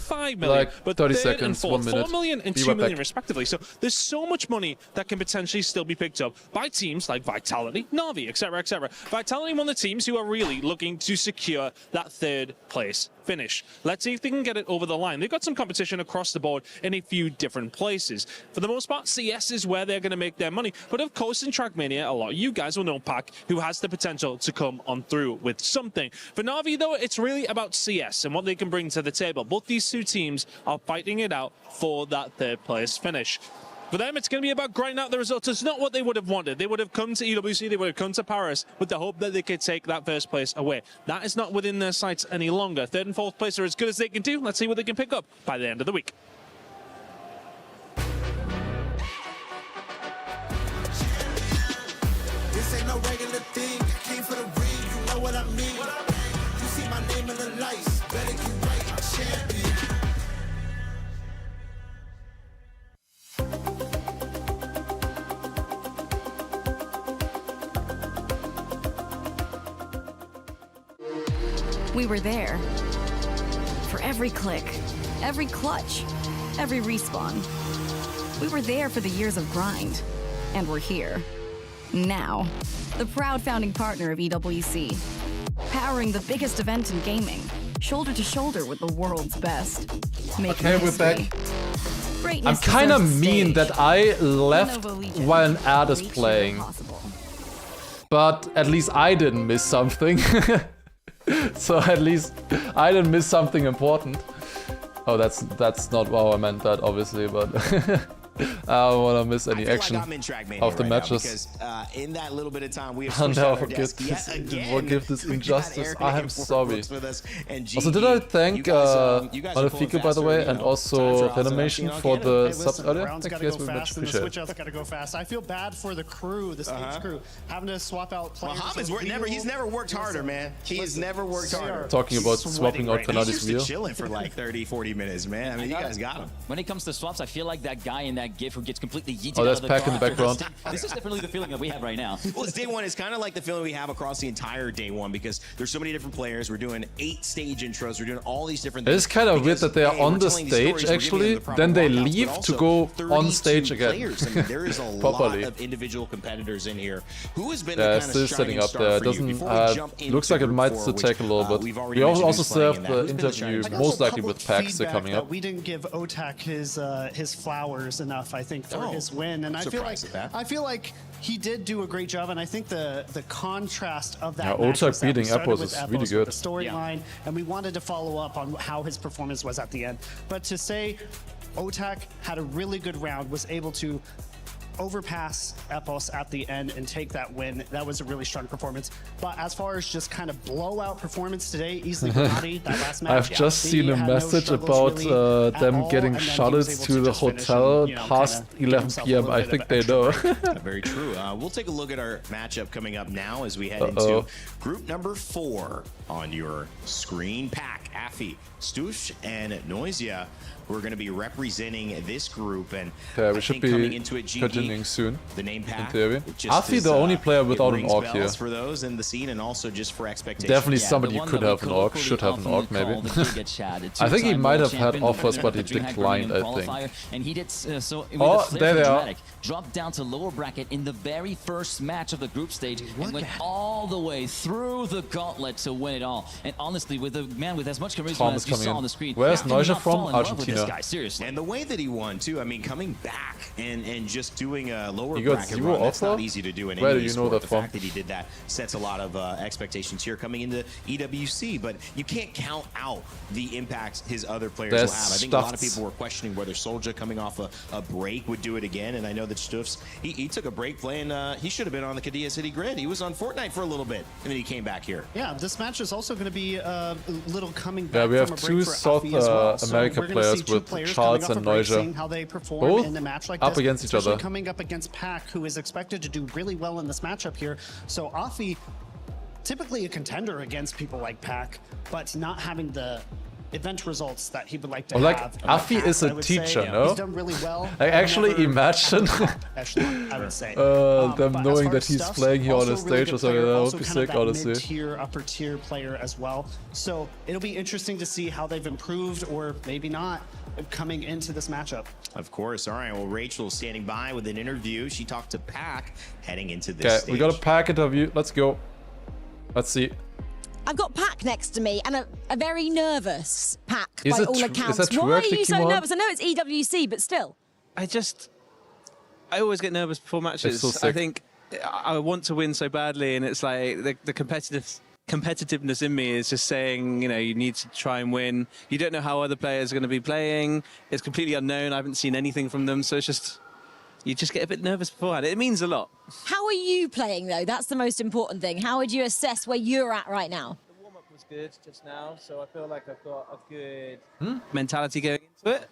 like 30 seconds, 1 minute. 4 million and 2 million respectively. So there's so much money that can potentially still be picked up by teams like Vitality, Na'Vi, etc., etc. Vitality, one of the teams who are really looking to secure that third place finish. Let's see if they can get it over the line. They've got some competition across the board in a few different places. For the most part, CS is where they're going to make their money. But of course, in TRACKMANIA, a lot of you guys will know Pac, who has the potential to come on through with something. For Na'Vi, though, it's really about CS and what they can bring to the table. Both these two teams are fighting it out for that third place finish. For them, it's going to be about grinding out the results. It's not what they would have wanted. They would have come to EWC, they would have come to Paris with the hope that they could take that first place away. That is not within their sights any longer. Third and fourth place are as good as they can do. Let's see what they can pick up by the end of the week. This ain't no regular thing. I came for the ring, you know what I mean. You see my name in the lights, better get right, champion. We were there for every click, every clutch, every respawn. We were there for the years of grind, and we're here now. The proud founding partner of EWC, powering the biggest event in gaming, shoulder to shoulder with the world's best. Okay, we're back. I'm kind of mean that I left while an ad is playing, but at least I didn't miss something. So at least I didn't miss something important. Oh, that's not how I meant that, obviously, but I don't want to miss any action of the matches. Because in that little bit of time, we have I'll never forgive this injustice. I am sorry. Also, did I thank Malefico, by the way, and also Renomation for the subs earlier? Thank you guys very much. Appreciate it. Switch-outs gotta go fast. I feel bad for the crew, the stage crew, having to swap out players. He's never worked harder, man. He's never worked harder. Talking about swapping out Kanadi's wheel. Chilling for like 30, 40 minutes, man. I mean, you guys got him. When it comes to swaps, I feel like that guy in that GIF who gets completely yeeted out out of of the Pac in the background. This is definitely the feeling that we have right now. Well, it's day one. It's kind of like the feeling we have across the entire day one because there's so many different players. We're doing 8 stage intros. We're doing all these different things. It's kind of weird that they are on the stage actually, then they leave to go on stage again. I mean, there is a lot of individual competitors in here. Who has been the kind of still setting up there. It doesn't looks like it might still take a little bit. We also still have the interview, most likely with Pac still coming up. We didn't give Otak his flowers enough, I think, for his win, and I feel like he did do a great job, and I think the contrast of that match Otak beating Epos is really good. The storyline, and we wanted to follow up on how his performance was at the end. But to say Otak had a really good round, was able to overpass Epos at the end and take that win. That was a really strong performance. But as far as just kind of blowout performance today, easily Gennady, that last match. I've just seen a message about them getting shuttles to the hotel past 11 p.m. I think they know. Very true. We'll take a look at our matchup coming up now as we head into group number 4 on your screen. Pack, Afi, Stush, and Noisia, who are going to be representing this group. And we should be coming into it, continuing soon. The name Pack, in theory. Afi, the only player without an orc here. For those in the scene, and also just for expectations. Definitely somebody could have an orc, should have an orc, maybe. I think he might have had offers, but he declined, I think. And he did so. Oh, there they are. Dropped down to lower bracket in the very first match of the group stage and went all the way through the gauntlet to win it all. And honestly, with a man with as much charisma as you saw on the screen, where's Noisia from? Argentina. Guy, seriously. And the way that he won too, I mean, coming back and just doing a lower bracket run, that's not easy to do in any Where do you know that the from? fact that he did that sets a lot of expectations here coming into EWC, but you can't count out the impact his other players will have. I think a lot of people were questioning whether Soldier coming off a break would do it again, and I know that Stuffs, he took a break playing, he should have been on the Kadia City grid. He was on Fortnite for a little bit, and then he came back here. Yeah, this match is also going to be a little coming back. Yeah, we have from a two break for South Afi as well. America players with Charles and Noisia. How they perform Both in a match like up this, against each especially other. coming up against Pack, who is expected to do really well in this matchup here. So Afi, typically a contender against people like Pack, but not having the event results that he would like to have. Afi is a teacher, no? He's done really well. I actually imagine I would say. them knowing that he's playing here on a stage or something. That would be sick, honestly. Mid-tier, upper-tier player as well. So it'll be interesting to see how they've improved, or maybe not, coming into this matchup. Of course. All right. Well, Rachel's standing by with an interview. She talked to Pack heading into this stage. We got a Pack interview. Let's go. Let's see. I've got Pack next to me, and a very nervous Pack Is by it all accounts. is that Why are true, you so Kimon? nervous? I know it's EWC, but still. I always get nervous before matches. So sick. I think I want to win so badly, and it's like the competitiveness in me is just saying, you know, you need to try and win. You don't know how other players are going to be playing. It's completely unknown. I haven't seen anything from them, so it's just, you just get a bit nervous beforehand. It means a lot. How are you playing, though? That's the most important thing. How would you assess where you're at right now? The warm-up was good just now, so I feel like I've got a good mentality going into it.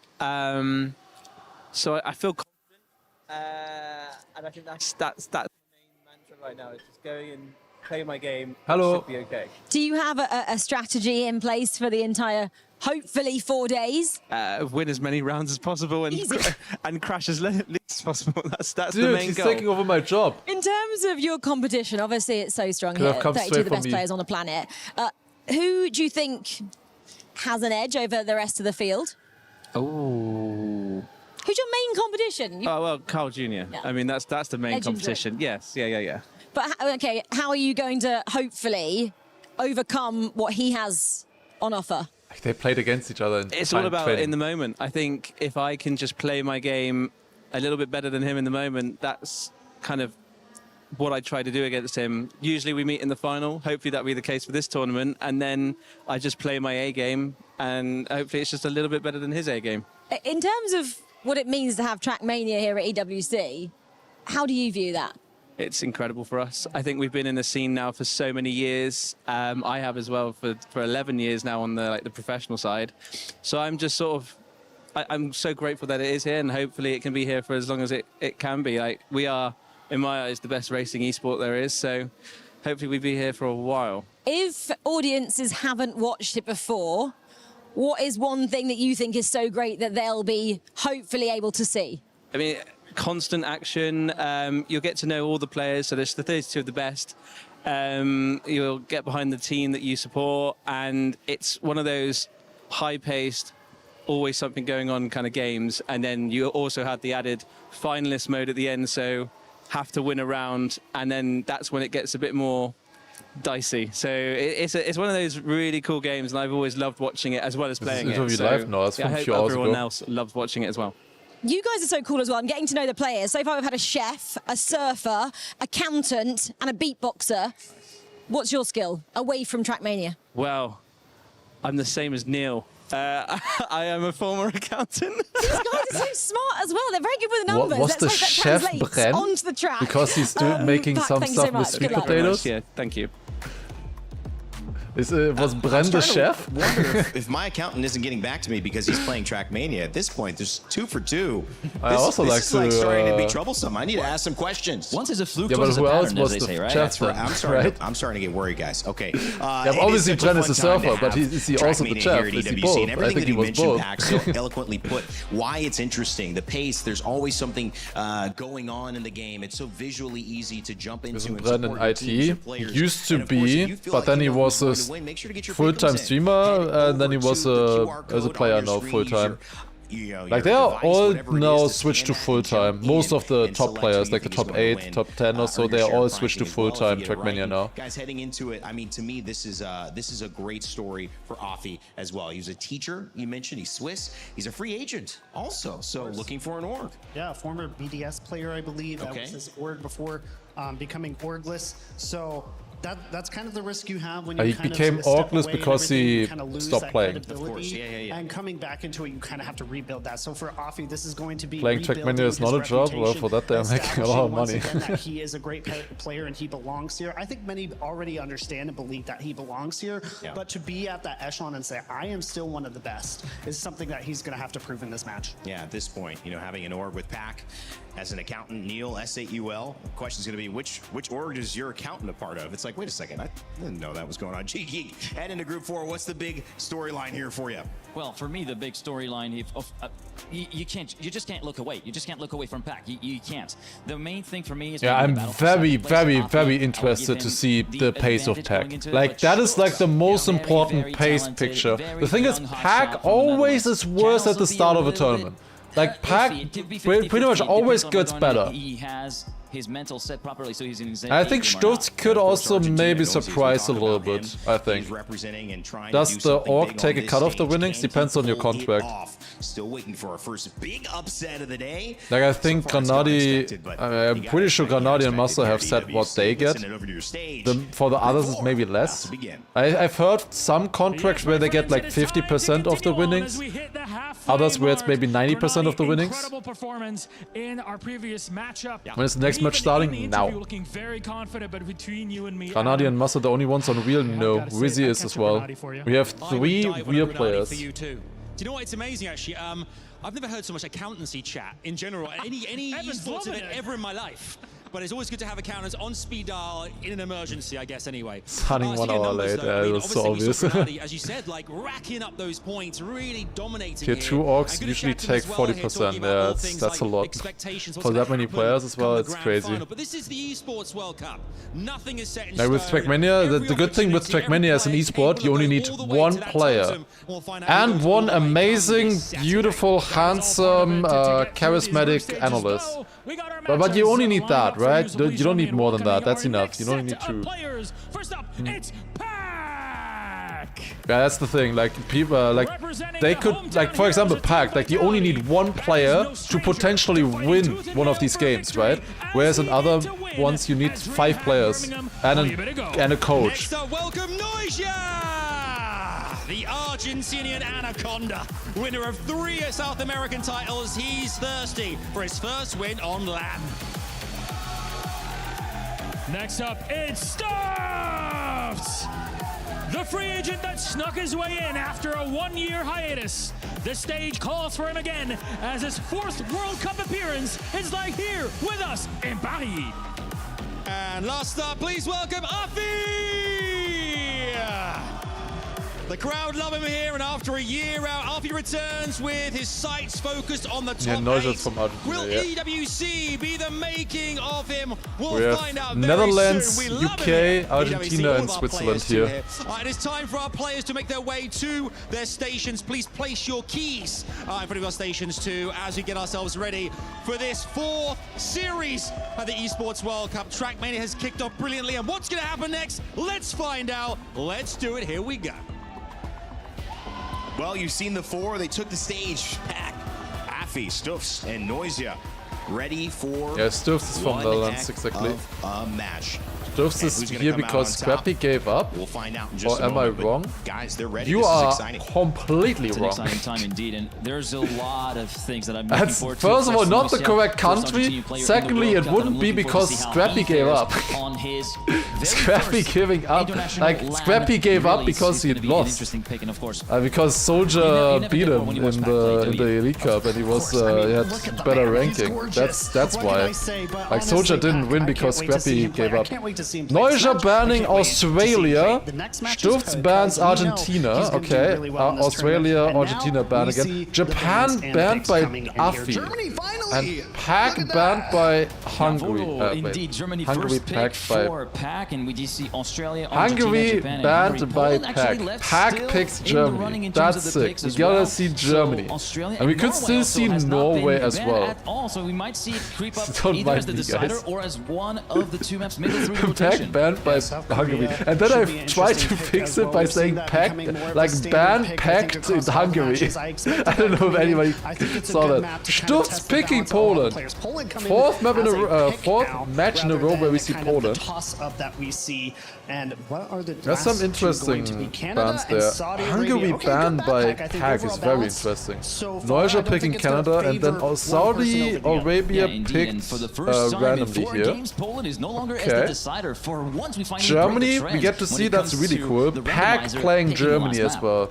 So I feel confident, and I think that's the main mantra right now. Is just going and play my game. Hello. Should be okay. Do you have a strategy in place for the entire, hopefully, 4 days? Win as many rounds as possible and crash as least as possible. That's Dude, the main he's goal. taking over my job. In terms of your competition, obviously it's so strong Could here. have come 32 straight of the from best me. players on the planet. Who do you think has an edge over the rest of the field? Oh. Who's your main competition? Oh well, Carl Jr. Yeah. I mean, that's the main Legendary. competition. Yes, yeah. But okay, how are you going to hopefully overcome what he has on offer? They played against each other. It's all about in the moment. I think if I can just play my game a little bit better than him in the moment, that's kind of what I try to do against him. Usually we meet in the final. Hopefully that'll be the case for this tournament. And then I just play my A game, and hopefully it's just a little bit better than his A game. In terms of what it means to have TRACKMANIA here at EWC, how do you view that? It's incredible for us. I think we've been in the scene now for so many years. I have as well for 11 years now on the professional side. So I'm just sort of, I'm so grateful that it is here, and hopefully it can be here for as long as it can be. Like, we are, in my eyes, the best racing esport there is. So hopefully we'll be here for a while. If audiences haven't watched it before, what is one thing that you think is so great that they'll be hopefully able to see? I mean, constant action. You'll get to know all the players. So there's the 32 of the best. You'll get behind the team that you support, and it's one of those high-paced, always something going on kind of games. And then you also have the added finalist mode at the end, so have to win a round, and then that's when it gets a bit more dicey. So it's one of those really cool games, and I've always loved watching it as well as playing it. Interview So, live now. That's yeah, I from a hope few hours everyone ago. else loves watching it as well. You guys are so cool as well. I'm getting to know the players. So far we've had a chef, a surfer, accountant, and a beatboxer. What's your skill away from TRACKMANIA? Well, I'm the same as Neil. I am a former accountant. These guys are so smart as well. They're very good with the numbers. Was the Let's hope that chef translates Bren? onto the track. Because he's doing making Pack, some thank you stuff so with much. sweet Good luck. potatoes. Yeah, thank you. Was Bren the chef? I wonder if my accountant isn't getting back to me because he's playing TrackMania. At this point, there's 2 for 2. I also like this is to, starting to be troublesome. I need to ask some questions. Once is a fluke, Yeah, but twice is a who else pattern, as was they the say, right? chef then, right? I'm starting to get worried, guys. Okay. Yeah, but obviously Bren is a surfer, but is he also the chef? Is he both? I think he was both. Pack so eloquently put why it's interesting. The pace, there's always something going on in the game. It's so visually easy to jump into and Bren in support your teams, your IT. players. He used to And of course, if be, you feel but like then you he know was who's a going to win, make sure to get your full-time pick'ems in. streamer, and then he was a player now full-time. Like they are all now switched to full-time. Most of the top players, like the top 8, top 10 or so, they are all switched to full-time TrackMania now. Guys, heading into it, I mean, to me, this is a great story for Afi as well. He was a teacher, you mentioned. He's Swiss. He's a free agent also, so looking for an org. Yeah, former BDS player, I believe. That was his org before becoming orgless. So that's kind of the risk you have when you He kind became of step orgless away because and everything, he you kind of lose stopped that playing. credibility. Of course, yeah. And coming back into it, you kind of have to rebuild that. So for Afi, this is going to be Playing TrackMania is not a job. Well, for that they're making a lot of money. Again, that he is a great player and he belongs here. I think many already understand and believe that he belongs here. Yeah. But to be at that echelon and say, I am still one of the best, is something that he's going to have to prove in this match. Yeah, at this point, having an org with Pack as an accountant, Neil, S8UL. The question's going to be, which org is your accountant a part of? It's like, wait a second, I didn't know that was going on. G-Geek, head into Group 4. What's the big storyline here for you? Well, for me, the big storyline, you just can't look away. You just can't look away from Pack. You can't. The main thing for me is... Yeah, I'm very interested to see the pace of Pack. Like, that is like the most important pace picture. The thing is, Pack always is worse at the start of a tournament. Like, Pack pretty much always gets better. He has his mental set properly, so he's in his I think Stutz could also maybe surprise a little bit, I think. Does the org take a cut of the winnings? Depends on your contract. Still waiting for our first big upset of the day. Like, I think Granadi, I'm pretty sure Granadi and Master have said what they get. For the others, it's maybe less. I've heard some contracts where they get like 50% of the winnings. Others where it's maybe 90% of the winnings. Incredible performance in our previous matchup. When is the next match starting? Now. Looking very confident, but between you and me, Granadi and Master, the only ones on real? No, Rizzy is as well. We have 3 real players. Do you know what? It's amazing, actually. I've never heard so much accountancy chat in general. Any esports event ever in my life. But it's always good to have accountants on speed dial in an emergency, I guess, anyway. Starting 1 hour late, it was so obvious. As you said, like racking up those points, really dominating. Tier 2 orgs usually take 40%. Yeah, that's a lot. For that many players as well, it's crazy. But this is the esports World Cup. Nothing is set in stone. With TrackMania, the good thing with TrackMania as an esport, you only need 1 player. And 1 amazing, beautiful, handsome, charismatic analyst. But you only need that, right? You don't need more than that. That's enough. You only need 2. First up, it's Pack. Yeah, that's the thing. Like people, like they could, like for example, Pack. Like you only need 1 player to potentially win one of these games, right? Whereas in other ones, you need 5 players and a coach. Next up, welcome Noisia! The Argentinian Anaconda, winner of 3 South American titles. He's thirsty for his first win on land. Next up, it's Stuffed! The free agent that snuck his way in after a 1-year hiatus. The stage calls for him again as his 4th World Cup appearance is like here with us in Paris. And last up, please welcome Afi! The crowd love him here, and after a year out, Afi returns with his sights focused on the top 8. From Argentina, Will EWC be the making of him? We'll find out Netherlands, UK, Argentina, and Switzerland here. It is time for our players to make their way to their stations. Please place your keys in front of our stations too as we get ourselves ready for this 4th series of the Esports World Cup. TrackMania has kicked off brilliantly, and what's going to happen next? Let's find out. Let's do it. Here we go. Well, you've seen the 4. They took the stage. Pack, Afi, Stuffs, and Noisia. ready for Yeah, Sturfs is from one Netherlands, heck exactly. of a match. Sturfs is here because Scrappy gave up? We'll find out in just or a am moment, I wrong? Guys, they're ready. You This is are exciting. completely It's an wrong. exciting time indeed, and there's a lot of things that I'm looking That's forward to. first of all not the First, correct first country. Argentinian player in the Secondly, World it Cup, wouldn't and I'm be looking forward because to see how Scrappy he gave fares up. on his very Scrappy first giving up. international Like LAN Scrappy gave up release because is he gonna be an lost. interesting pick, and of course, Because Soldier never beat get him one when you in watch Pac play, do the you? Elite Cup, and he was he had better ranking. That's why. Like Soldier didn't win because Scrappy gave up. Neuer banning Australia. Sturfs bans Argentina. Okay, Australia, Argentina ban again. Japan banned by Afi. And Pac banned by Hungary. indeed, Germany Hungary first pick packed by for Pac, and we do see Australia, Hungary Argentina, Japan, and banned Hungary. by Poland actually Pac. left Pac still picks in the running Germany. in terms That's of the sick. picks We as gotta well. see So Germany. Australia And we could Norway still also see has not Norway been as banned well. at all, so we might see it creep up Don't either as mind the me, decider guys. or as one of the two maps midway through the Pac rotation. banned by Hungary. And then I tried to fix it by saying Pac, like ban Pact in Hungary. I don't know if anybody saw that. Sturfs picking Poland. Fourth match in a row where we see Poland. Toss-up that we see, and what are the There's some interesting bans there. Hungary banned by Pac is very interesting. Neuer picking Canada, and then Saudi Arabia picked for the first time in randomly 4 here. games, Poland is no longer as the Okay. decider. For once, we finally Germany, break the we get to trend see when it that's comes really to cool. the Pac randomizer playing picking the Germany last as map. well.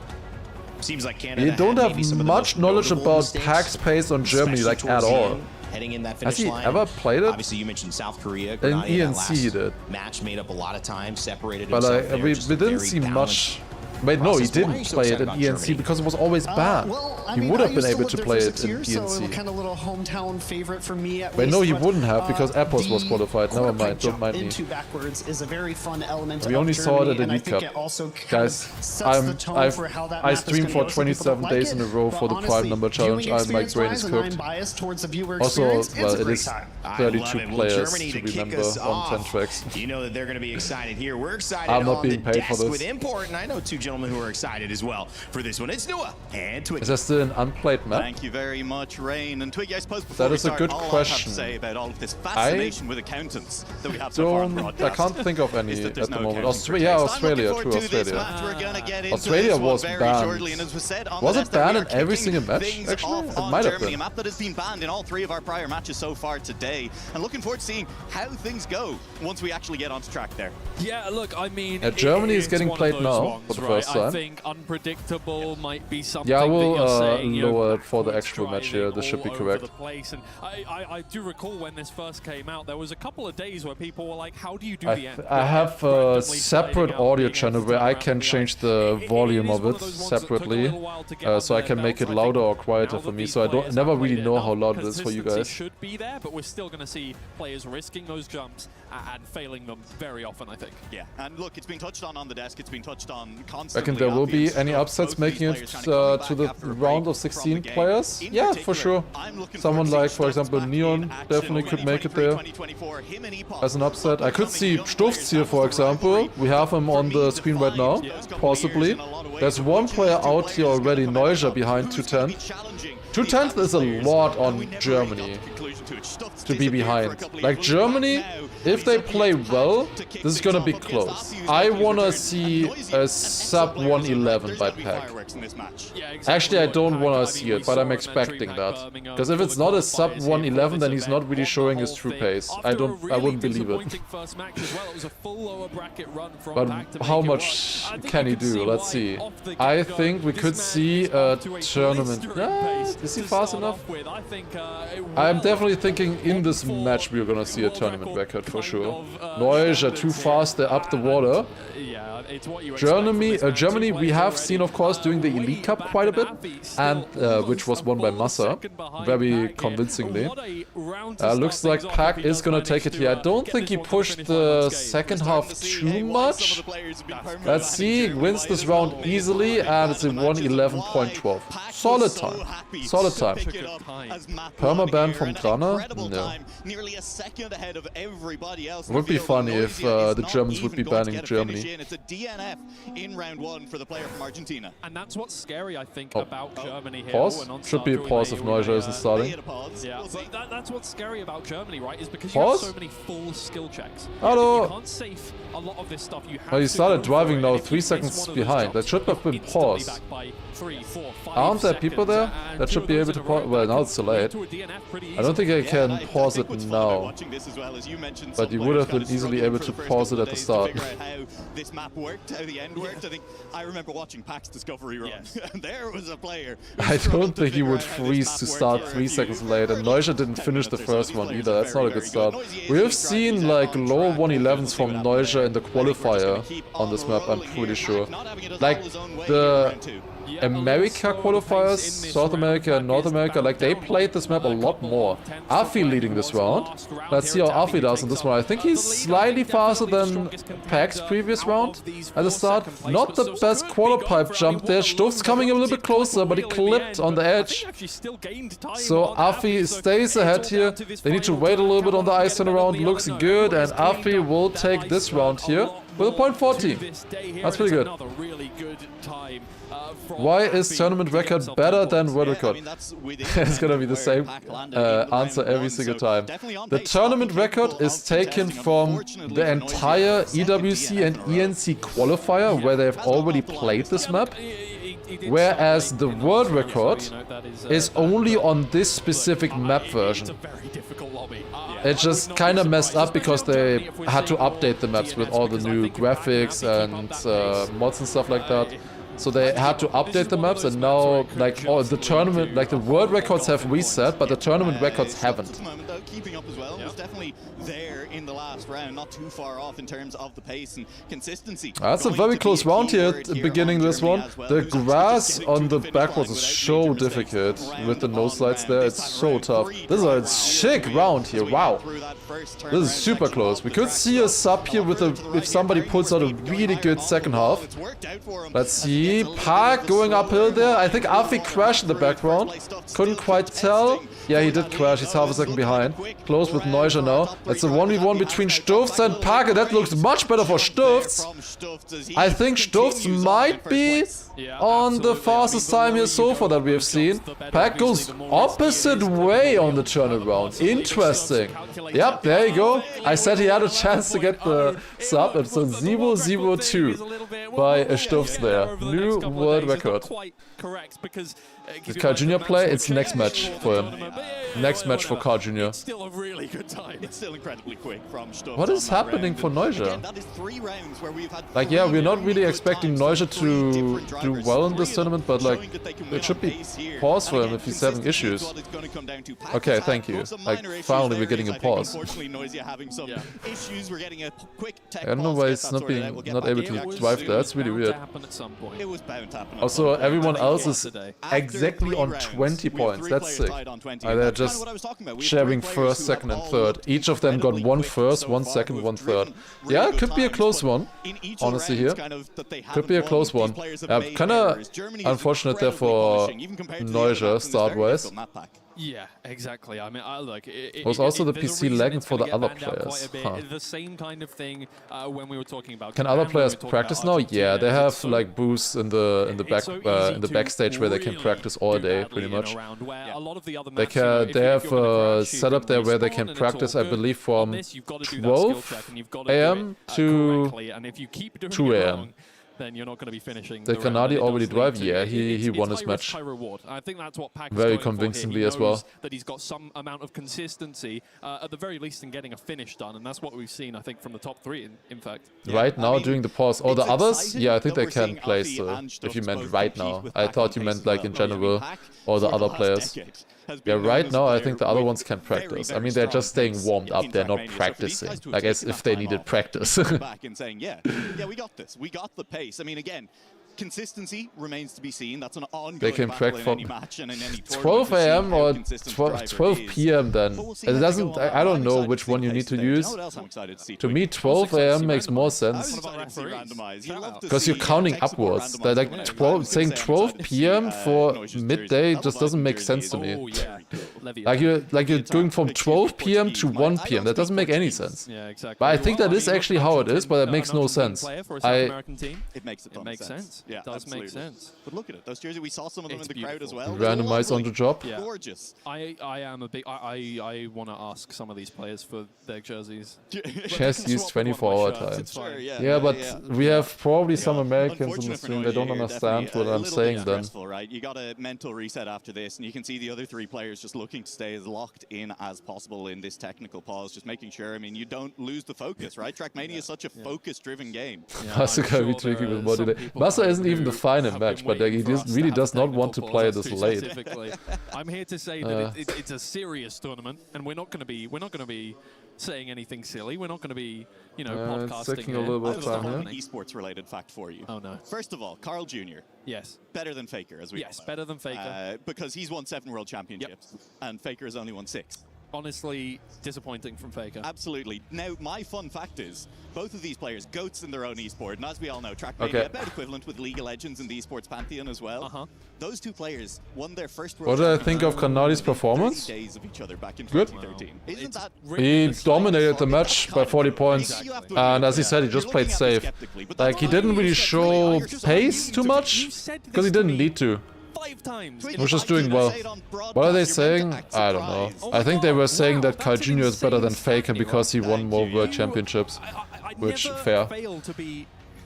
Seems like Canada We don't had have maybe some of the much most knowledge notable about mistakes, Pac's pace on Germany, especially like at towards the all. end, heading in that Has finish he line. ever played it? Obviously, you mentioned South Korea. In Grenada, that ENC last he did. match made up a lot of time, separated But himself there, we just a didn't very see balanced much. Wait, no, he process. Why are didn't you so play it excited in about ENC Germany? because it was always banned. He would have been able to play it in ENC. Kind of little hometown favorite for me at Wait, least, no, he but, wouldn't have because Epos was qualified. Never mind, don't mind me. into backwards is a very fun element We of only saw it Germany, at the and I Elite think Cup. it also kind Guys, of sets the tone for how that I map is streamed gonna for go. Some people 27 don't days like in a row it, for the but Prime honestly, number challenge. viewing My brain is experience-wise, and I'm cooked. biased towards the viewer Also, experience. well, It's a it great is time. 32 Well, players Germany to to kick remember us on 10 off. tracks. You know that they're going to be excited here. We're excited I'm not on being the paid for desk this. with Import, and I know two gentlemen who are excited as well for this one. It's Noah and Twiggy. Is there still an unplayed map? Thank you very much, Rain. And Twiggy, I suppose before That we is a start, good all I have question. to say about all of this fascination with accountants that we have so far on I broadcast can't think of any is that at there's the no moment. accounting for Yeah, taste. I'm Australia, looking true, forward to this Australia. match. We're gonna get into Australia this one was very banned. shortly, and as was said on Was the it desk, we banned are in every kicking single match? things Actually, off it on might have Germany, been. a map that has been banned in all 3 of our prior matches so far today. And looking forward to seeing how things go once we actually get onto track there. Yeah, look, I mean, Germany is it's getting one of played those now ones, for the right? first time. I think unpredictable might be something Yeah, I will that you're saying, you know, lower it for the backwards actual match here. driving This should be all over correct. the place. And I do recall when this first came out, there was a couple of days where people were like, how do you do the end? I have a separate audio channel where I can change the volume of it separately, so I can make it louder or quieter for me. So I never really know how loud it is for you guys. Should be there, but we're still going to see players risking those jumps and failing them very often, I think. Yeah, and look, it's been touched on the desk. It's been touched on constantly. Reckon there will be any upsets making it to the round of 16 players? Yeah, for sure. Someone like, for example, Neon definitely could make it there as an upset. I could see Sturfs here, for example. We have him on the screen right now, possibly. There's one player out here already, Neuer behind 210. 210 is a lot on Germany to be behind. Like Germany, if they play well, this is gonna be close. I wanna see a sub 111 by Pac. Actually, I don't wanna see it, but I'm expecting that. Because if it's not a sub 111, then he's not really showing his true pace. I wouldn't believe it. But how much can he do? Let's see. I think we could see a tournament. Is he fast enough? I'm definitely thinking in this match we're gonna see a tournament record for sure. Neuer too fast, they're up the water. Germany we have seen of course during the Elite Cup quite a bit, and which was won by Massa very convincingly. Looks like Pac is gonna take it here. I don't think he pushed the second half too much. Let's see, he wins this round easily and it's a 111.12. Solid time. Solid time. Permaban from Grana. incredible No. time, nearly a second ahead of everybody else. It would be funny if the Germans would be banning Germany. It's a DNF in round 1 for the player from Argentina. And that's what's scary, I think, Oh. about Germany here. Pause? Oh, and on Should be a start pause if Neuer isn't starting. Yeah, but that's what's scary about Germany, right? Is because Pause? you have so many full skill checks. Hello. You can't save a lot of this stuff. You have Oh, he to started go for driving it, now and if 3 you miss seconds one of those behind. That jumps, should have been instantly paused. back by 3, 4, 5 Aren't there people there seconds, that should be able to pause? Well, now it's too late. I don't think I can pause it now. But you would have been easily able to pause it at the start. How this map worked, how the end worked. I think I remember watching Pack's Discovery run. And there was a player. I don't think he would freeze to start 3 seconds late, and Neuer didn't finish the first one either. That's not a good start. We have seen like lower 111s from Neuer in the qualifier on this map, I'm pretty sure. Like the America qualifiers, South America and North America, like they played this map a lot more. Afi leading this round. Let's see how Afi does in this one. I think he's slightly faster than Pack's previous round at the start. Not the best quarter pipe jump there. Stuff's coming a little bit closer, but he clipped on the edge. So Afi stays ahead here. They need to wait a little bit on the ice turnaround. Looks good, and Afi will take this round here with a .40. That's pretty good. Why is tournament record better than world record? It's gonna be the same answer every single time. The tournament record is taken from the entire EWC and ENC qualifier where they've already played this map, whereas the world record is only on this specific map version. It just kind of messed up because they had to update the maps with all the new graphics and mods and stuff like that. So they had to update the maps, and now like the tournament, like the world records have reset, but the tournament records haven't. Keeping up as well, was definitely there in the last round, not too far off in terms of the pace and consistency. That's a very close round here at the beginning of this one. The grass on the backwards is so difficult with the nose slides there, it's so tough. This is a sick round here, wow. This is super close. We could see a sub here with if somebody pulls out a really good second half. Let's see, Park going uphill there. I think Afi crashed in the background. Couldn't quite tell. Yeah, he did crash, he's half a second behind. Close with Neuer now. It's a 1v1 between Stufts and Parker. That looks much better for Stufts. I think Stufts might be on the fastest time here so far that we have seen. Pack goes opposite way on the turnaround. Interesting. Yep, there you go. I said he had a chance to get the sub. It's a 0-0-2 by Stufts there. New world record. Did Carl Jr. play? It's next match for him. Next match for Carl Jr. It's still a really good time. It's still incredibly quick from Stubbs. What is happening for Neuer? That is 3 rounds where we've had like, yeah, we're not really expecting Neuer to do well in this tournament, but like, it should be pause for him if he's having issues. Okay, thank you. Like, finally we're getting a pause. I don't know why it's not able to drive there. That's really weird. Also, everyone else is exactly on 20 points. That's sick. They're just sharing first, second, and third. Each of them got 1 first, 1 second, 1 third. Yeah, it could be a close one. Honestly, here could be a close one. Kind of unfortunate there for Neuer start-wise. Yeah, exactly. I mean, look. Was also the PC lagging for the other players? Huh. The same kind of thing when we were talking about. Can other players practice now? Yeah, they have like booths in the backstage where they can practice all day, pretty much. They have a setup there where they can practice, I believe, from 12 AM to 2 AM. Then you're not going to be finishing. Did Grenadi already drive? Yeah, he won his match. I think that's what Pack very convincingly as well. That he's got some amount of consistency, at the very least, in getting a finish done, and that's what we've seen, I think, from the top 3. In fact, right now doing the pause. Or the others? Yeah, I think they can play still. If you meant right now, I thought you meant like in general, or the other players. Yeah, right now I think the other ones can practice. I mean, they're just staying warmed up. They're not practicing. I guess if they needed practice. Back and saying, yeah, we got this. We got the pace. I mean, again, consistency remains to be seen. That's an ongoing battle in any match and in any 12 AM or 12 PM then. It doesn't, I don't know which one you need to use. To me, 12 AM makes more sense. Because you're counting upwards. They're like saying 12 PM for midday just doesn't make sense to me. Like you're going from 12 p.m. to 1 p.m. That doesn't make any sense. Yeah, exactly. But I think that is actually how it is, but that makes no sense. It makes a ton makes of sense. Yeah, It does absolutely. make sense. But look at it. Those jerseys, we saw some of them in the crowd as well. Randomize on the job. Yeah. Gorgeous. I am a big. I want to ask some of these players for their jerseys. Chess use 24-hour time. Sure, Yeah, but we have probably some Americans in the stream. They don't understand what I'm saying then. Right? You got a mental reset after this, and you can see the other three players just looking to stay as locked in as possible in this technical pause, just making sure, I mean, you don't lose the focus, right? TRACKMANIA is such a focus-driven game. Massa can be tricky with body day. Massa isn't even the final match, but he really does not want to play this late. I'm here to say that it's a serious tournament, and we're not going to be saying anything silly. We're not going to be, you know, podcasting. Taking a little bit of time an esports-related fact for you. Oh no! First of all, Carl Jr. Yes. Better than Faker, as we. Yes, better than Faker. Because he's won 7 world championships, and Faker has only won 6. Honestly, disappointing from Faker. Absolutely. Now, my fun fact is, both of these players, GOATs in their own esport, and as we all know, TRACKMANIA, about equivalent with League of Legends in the esports pantheon as well. Those two players won their first What did I think of Kanadi's performance? days of each other back in Good. 2013. Isn't that He dominated the match by 40 points, and as he said, he just played safe. Like, he didn't really show pace too much, because he didn't need to. 5 times. He was just doing well. What are they saying? I don't know. I think they were saying that Carl Jr. is better than Faker because he won more world championships. Which, fair.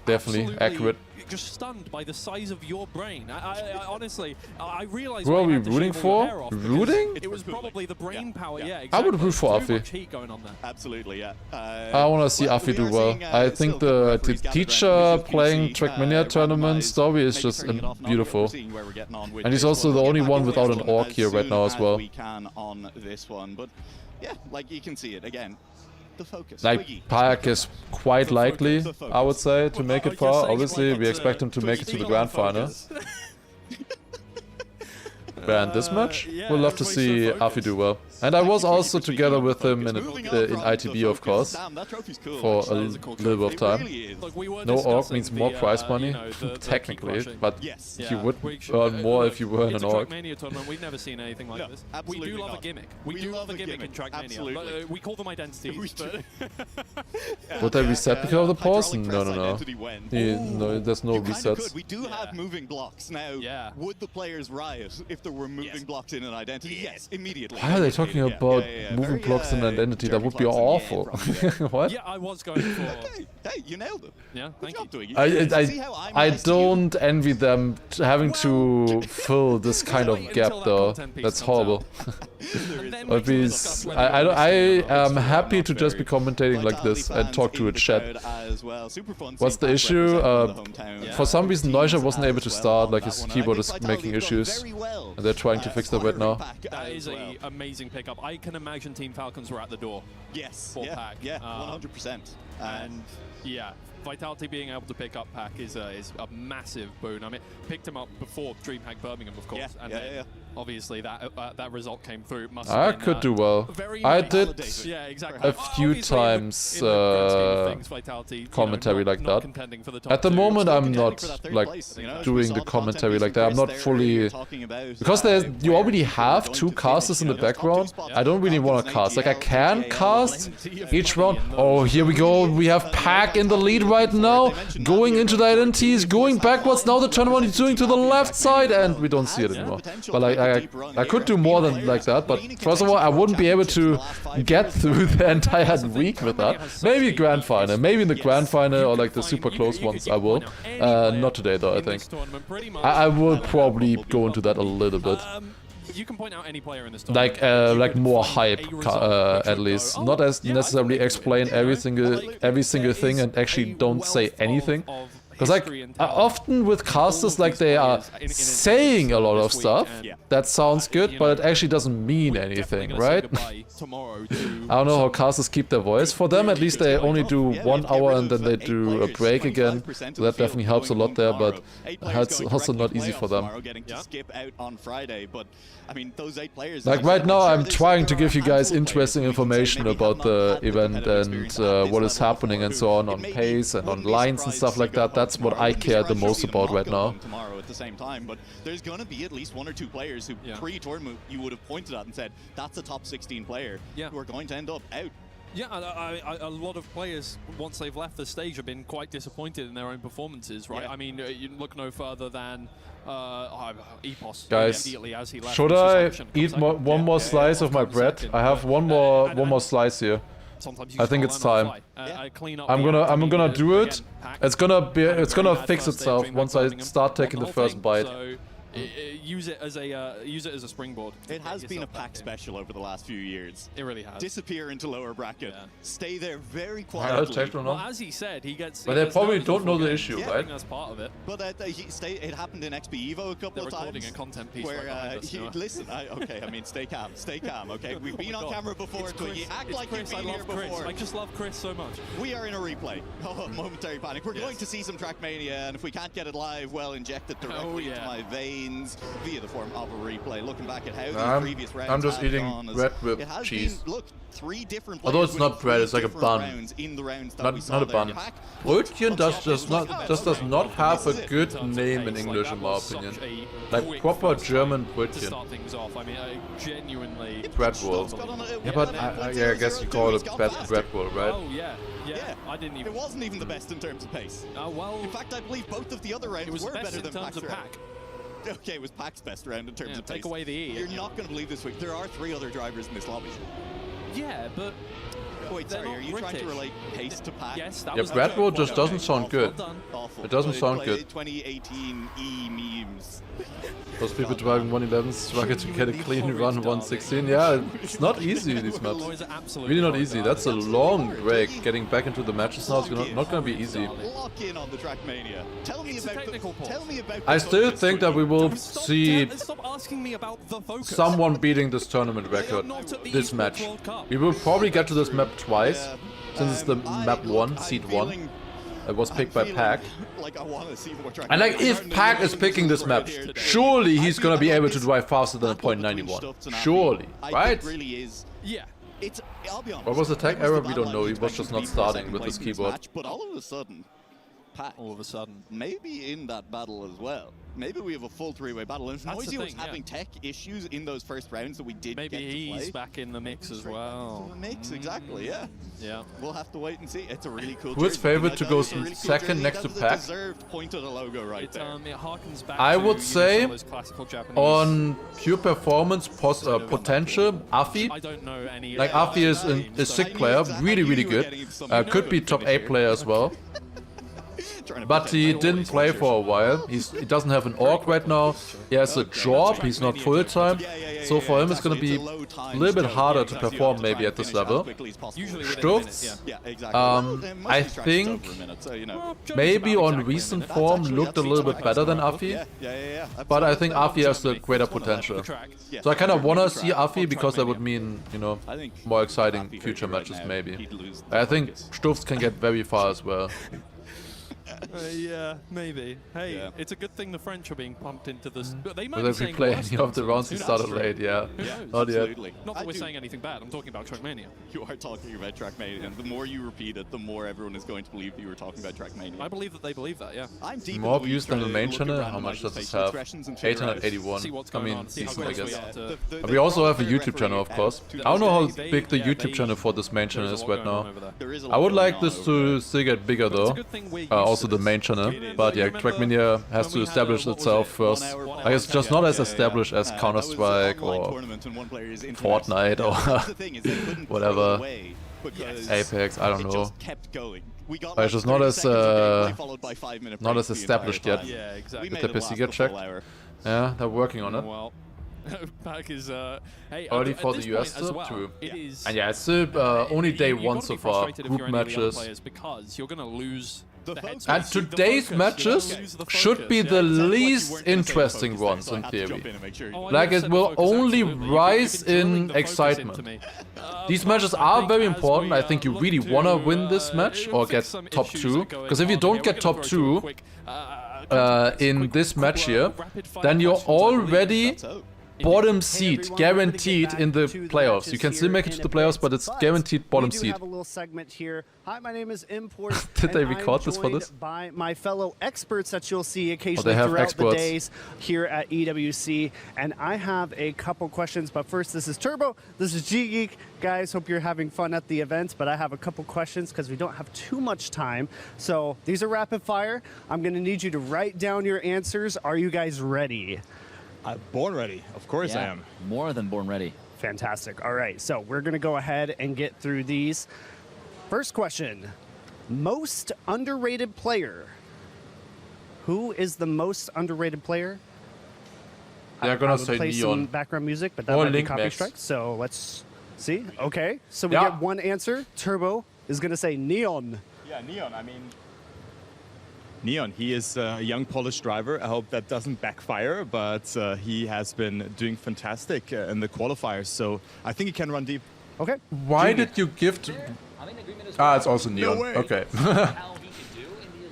Definitely accurate. Just stunned by the size of your brain. I honestly, I realized. Who are we rooting for? Rooting? It was probably the brain power. Yeah, exactly. I would root for Too Afi. much heat going on there. Absolutely, yeah. I want to see Afi do well. I think the teacher playing TRACKMANIA tournament story is just beautiful. And he's also the only one without an orc here right now as well. We can on this one, but yeah, like you can see it again. The focus. Like, Payak is quite likely, I would say, to make it far. Obviously, we expect him to make it to the grand final. And this match, we'll love to see Afi do well. And I was also together with him in ITB, of course, for a little bit of time. No orc means more prize money, technically, but you would earn more if you were in an orc. We've never seen anything like this. We do love a gimmick. We do love a gimmick in TRACKMANIA. We call them identities. Would they reset because of the pause? No. No, there's no resets. We do have moving blocks. Now, would the players riot if there were moving blocks in an identity? Yes, immediately. Why are they talking about moving blocks in an identity? That would be awful. What? Yeah, I was going for... Hey, you nailed it. Yeah, thank you. I don't envy them having to fill this kind of gap though. That's horrible. I am happy to just be commentating like this and talk to a chat. What's the issue? For some reason Neuscher wasn't able to start, like his keyboard is making issues. And they're trying to fix that right now. That is an amazing pickup. I can imagine Team Falcons were at the door. Yes. For Pack. Yeah, 100%. And yeah, Vitality being able to pick up Pack is a massive boon. I mean, picked him up before DreamHack Birmingham, of course, and then obviously that result came through. I could do well. I did a few times commentary like that. At the moment, I'm not like doing the commentary like that. I'm not fully because you already have 2 casters in the background. I don't really want to cast. Like I can cast each round. Oh, here we go. We have Pack in the lead right now, going into the identities, going backwards. Now the tournament is doing to the left side, and we don't see it anymore. But like I could do more than like that. But first of all, I wouldn't be able to get through the entire week with that. Maybe grand final, maybe in the grand final or like the super close ones. I will. Not today though. I think I will probably go into that a little bit. You can point out any player in this tournament. Like more hype, at least. Not as necessarily explain every single thing and actually don't say anything. Because like often with casters, like they are saying a lot of stuff that sounds good, but it actually doesn't mean anything, right? I don't know how casters keep their voice. For them, at least they only do 1 hour and then they do a break again. So that definitely helps a lot there, but it's also not easy for them. Like right now, I'm trying to give you guys interesting information about the event and what is happening and so on pace and on lines and stuff like that. That's what I care the most about right now. Tomorrow at the same time, but there's going to be at least 1 or 2 players who pre-tournament you would have pointed at and said that's a top 16 player who are going to end up out. Yeah, a lot of players, once they've left the stage, have been quite disappointed in their own performances, right? I mean, you look no further than Epos. Guys, As he left, should I eat one more slice of my bread? I have one more slice here. I think it's time. I'm gonna do it. It's gonna fix itself once I start taking the first bite. Use it as a springboard. It has been a pack special over the last few years. It really has. Disappear into lower bracket. Stay there very Yeah, quietly. Well, as he said, he gets. But they probably don't know the issue, I right? think that's part of it. But it happened in XP Evo a couple They're of times. recording a content piece where, right behind us, listen, okay, I mean, stay calm, okay? We've been on camera before, so you act like you've been here before. I just love Chris so much. We are in a replay. Oh, momentary panic. We're going to see some Trackmania, and if we can't get it live, well, inject it directly into my veins via the form of a replay. Looking back at how the previous rounds I'm just have eating gone, bread with it has cheese. Been, look, 3 different Although it's players not bread, it's like a bun. in the rounds that we Not saw a there. bun. Brötchen does not have a good name in English, in my opinion. Like proper German To Brötchen. start things off, I mean, genuinely. Bread roll. Yeah, but I guess you call it bread roll, right? Oh yeah. I didn't even. It wasn't even the best in terms of pace. Well. In fact, I believe both of the other rounds It was were best better in than terms of Pack's pack. round. Okay, it was Pack's best round in terms of pace. Take away the E. You're not going to believe this week. There are 3 other drivers in this lobby. Yeah, but. Wait, sorry, are you trying to relate pace to pack? Yes, that Yeah, was. bread roll just doesn't sound good. Awful. It doesn't sound good. 2018 E memes. Those people driving 111s struggle to get a clean run 116. Yeah, it's not easy, these maps. Really not easy. That's a long break. Getting back into the matches now is not going to be easy. Lock in on the Trackmania. Tell me about I still think that we will see Stop asking me about the focus. someone beating this tournament record this match. We will probably get to this map twice, since it's the map 1, seed 1. It was picked by Pack. Like I want to see more Trackmania. And like, if Pack is picking this map, surely he's gonna be able to drive faster than a .91. Surely, right? It really is. Yeah. I'll be honest. What was the tech error? We don't know. He was just not starting with his keyboard. But all of a sudden, Pack, maybe in that battle as well. Maybe we have a full 3-way battle. And if That's the Noisy was thing, having tech issues in those first rounds that we did Maybe get to play. he's back in the mix as well. The mix, exactly, yeah. Yeah. We'll have to wait and see. It's a really cool Who is jersey. favored to That go is a really cool second jersey. next to That is a Pack? deserved point of the logo right there. It harkens back I to, would say some of those classical Japanese. on pure performance potential, Afi. I don't know any. Like Afi is a sick player, really good. Could be top 8 player as well. But he didn't play for a while. He doesn't have an org right now. He has a job. He's not full time. So for him, it's going to be a little bit harder to perform maybe at this level. Stutz, I think maybe on recent form looked a little bit better than Afi. But I think Afi has the greater potential. So I kind of want to see Afi because that would mean, you know, more exciting future matches maybe. I think Stutz can get very far as well. Yeah, maybe. Hey, it's a good thing the French are being pumped into this. But they might Whether be if we saying play worse any of the things. rounds, he started late, yeah. Not yet. Not that we're saying anything bad, I'm talking about Trackmania. You are talking about Trackmania, and the more you repeat it, the more everyone is going to believe that you were talking about Trackmania. I believe that they believe that, yeah. I'm deep More in the views than the weeds main trying to channel? look How at much does this facial have? expressions and figure out- 881. See what's I going mean, on, see how decent, I close we guess. are to- And we also have a YouTube channel, of course. I don't know how big the YouTube channel for this main channel is right now. I would like this to still get bigger though. Also the main channel. But yeah, Trackmania has to establish itself first. I guess just not as established as Counter-Strike or Fortnite or whatever. Apex, I don't know. It's just not as established yet. Yeah, exactly. Did the PC get checked? Yeah, they're working on it. Well, Pack is hey, Early at for this the US point as too. well, True. it is- And yeah, it's only day you 1 gotta so be far. frustrated if Group you're any of the young matches. players because you're gonna lose the headspace. And today's matches should be the least interesting ones in theory. Like it will only rise in excitement. These matches are very important. I think you really wanna win this match or get top 2. Because if you don't get top 2 in this match here, then you're already bottom seed, guaranteed in the playoffs. You can still make it to the playoffs, but it's guaranteed bottom we do seed. have a little segment here. Hi, my name is Import. Did they and record I'm this for this? joined by my fellow experts that you'll see occasionally have throughout experts. the days here at EWC. And I have a couple questions, but first, this is Turbo. This is G-Geek. Guys, hope you're having fun at the event, but I have a couple questions because we don't have too much time. So these are rapid fire. I'm going to need you to write down your answers. Are you guys ready? Born ready. Of course I am. More than born ready. Fantastic. All right, so we're going to go ahead and get through these. First question. Most underrated player. Who is the most underrated player? They're going I to would say play some Neon. background music, but that Or might be Link copy Max. strike. So let's see. Okay, so we Yeah. get one answer. Turbo is going to say Neon. Yeah, Neon. I mean, Neon. He is a young Polish driver. I hope that doesn't backfire, but he has been doing fantastic in the qualifiers. So I think he can run deep. Okay. Why did you gift? Ah, it's also Neon. way. Okay.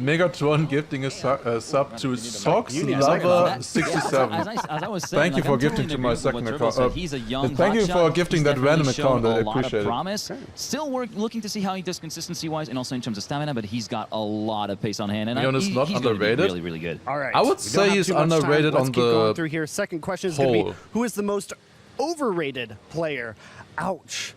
Megatron gifting a sub to Socks You need a second. Lover 67. As I was saying, Thank you like, for I'm gifting totally to my in agreement second with what Turbo account. said. He's a young Thank you hotshot. for gifting He's that random definitely shown account. I a lot appreciate of it. promise. Still looking to see how he does consistency-wise and also in terms of stamina, but he's got a lot of pace on hand. And Neon is not he's gonna be underrated. really, really good. All right. I would we don't say have he's too much time. underrated Let's on keep going the through here. Second question is going to whole. be, who is the most overrated player? Ouch.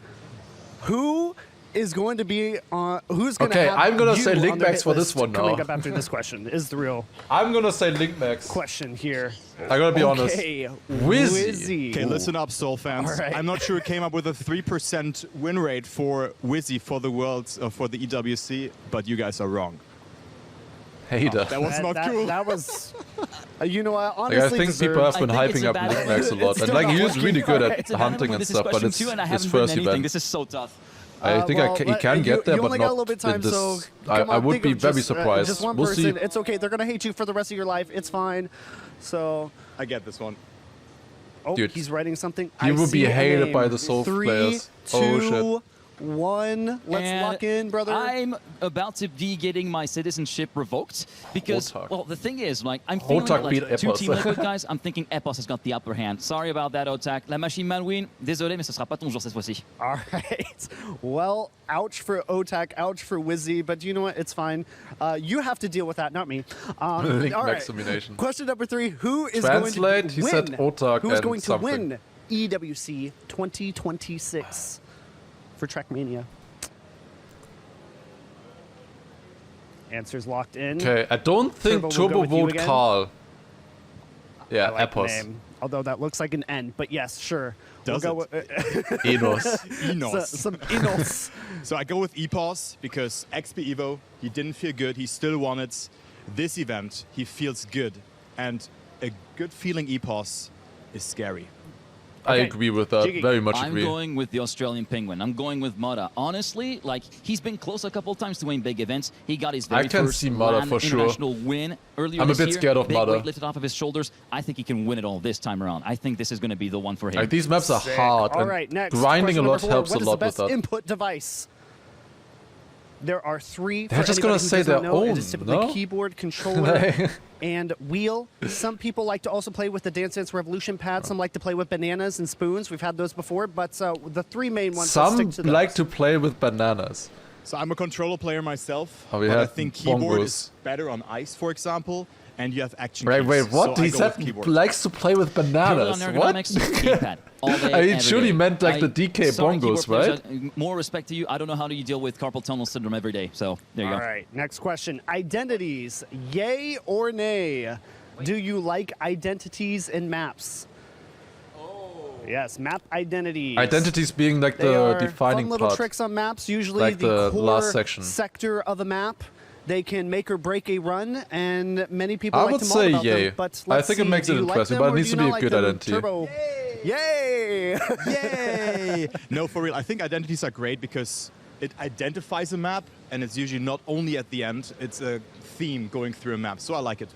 Who is going to be on? Who's going to Okay, have I'm gonna you say on Link their Max hit for this list one coming now. up after this question is the real I'm gonna say Link Max. question here. I gotta be honest. Okay, Wizzy. Okay, listen up, Soul fans. All right. I'm not sure it came up with a 3% win rate for Wizzy for the Worlds for the EWC, but you guys are wrong. Hater. That was not cool. That was, you know, I Like, honestly I think deserve- people have I been think it's hyping a up bad Link Max a idea. lot, It's and still like not he's working. really good Alright. at hunting and This is stuff, but question it's 2 and I his haven't first written anything. event. This is so tough. I think he can get there, you but only got a little not bit of time, in this. so I come on, would think be of very just, surprised. Just one We'll person. see. It's okay. They're gonna hate you for the rest of your life. It's fine. So, I get this one. oh, Dude, he's writing something. he I will be see a hated name. by the Soul 3, players. 2, Oh, shit. 1. Let's And lock in, brother. I'm about to be getting my citizenship revoked because, Hotak. well, the thing is, like, I'm feeling Hotak like beat two Epos. Team Liquid guys. I'm thinking Epos has got the upper hand. Sorry about that, Otak. La machine man win. Désolé, mais ce sera pas ton jour cette fois-ci. All right. Well, ouch for Otak, ouch for Wizzy, but you know what? It's fine. You have to deal with that, not me. Link all right. Max domination. Question number 3: Who is Translate, going to he win? said Otak Who is and going to something. win EWC 2026 for TRACKMANIA? Answers locked in. Okay, I don't think Turbo will Turbo go with you vote again. Carl. Yeah, I like the Epos. name, although that looks like an N, but yes, sure. Does we'll it? go with, Enos. Enos. some Enos. So I go with EPOS because XP Evo, he didn't feel good. He still won it. This event, he feels good. And a good feeling EPOS is scary. I Okay. agree with that. Jiggy. Very much I'm agree. going with the Australian Penguin. I'm going with Mata. Honestly, like, he's been close a couple times to win big events. He got his very I can first see Mata LAN for sure. international win earlier I'm a this bit year. scared of big Mata. weight lifted off of his shoulders. I think he can win it all this time around. I think this is going to be the one for him. Like, these maps are Sick. hard, All and right, next. grinding a Question lot number 4. helps What a is lot the with best that. input device? There are 3. They're for just anybody gonna who say does not their know. It own, is typically no? keyboard, controller, and wheel. Some people like to also play with the Dance Dance Revolution pad. Some like to play with bananas and spoons. We've had those before, but the 3 main ones. let's Some stick to those. like to play with bananas. So I'm a controller player myself. Oh, we but I have think keyboard bongos. is better on ice, for example. And you have action Wait, keys. wait, what? So I He go said with keyboard. likes to play with bananas. Purely on What? ergonomics, D-pad. All day, I mean, every surely day. meant like the DK sorry, keyboard bongos, players, right? More respect to you. I don't know how do you deal with carpal tunnel syndrome every day. So there you All go. right, next question. Identities, yay or nay? Do you like identities in maps? Yes, map identities. Identities being like They the are defining fun little part. tricks on maps, usually Like the core last section. sector of a map. They can make or break a run, and many people I like would to say mock about yay. them. But I let's think it see, makes do it you like interesting, them but it or needs do to you be a not good like them? identity. Turbo. Yay! Yay! No, for real. I think identities are great because it identifies a map, and it's usually not only at the end. It's a theme going through a map, so I like it.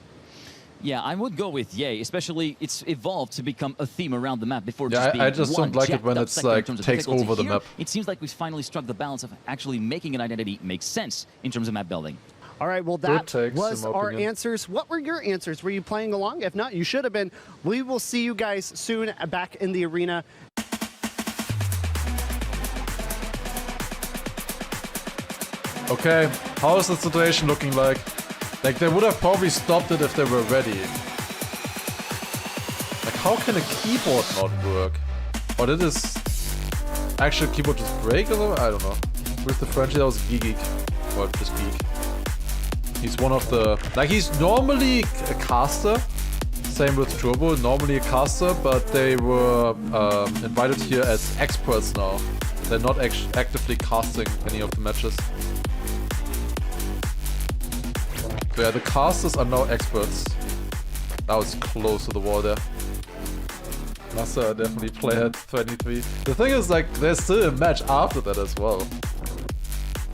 Yeah, I would go with yay, especially it's evolved to become a theme around the map before Yeah, just being I just one don't like it jacked when up it's, sector in like, terms of takes difficulty. over the Here, map. It seems like we've finally struck the balance of actually making an identity make sense in terms of map building. All right, well, Good that takes, was in my our opinion. answers. What were your answers? Were you playing along? If not, you should have been. We will see you guys soon back in the arena. Okay, how is the situation looking like? Like, they would have probably stopped it if they were ready. Like, how can a keyboard not work? Or did this actual keyboard just break or something? I don't know. With the Frenchie, that was Geek. Or just Geek. He's one of the... Like, he's normally a caster. Same with Turbo, normally a caster, but they were invited here as experts now. They're not actively casting any of the matches. So yeah, the casters are now experts. That was close to the wall there. Massa definitely play at 23. The thing is, like, there's still a match after that as well.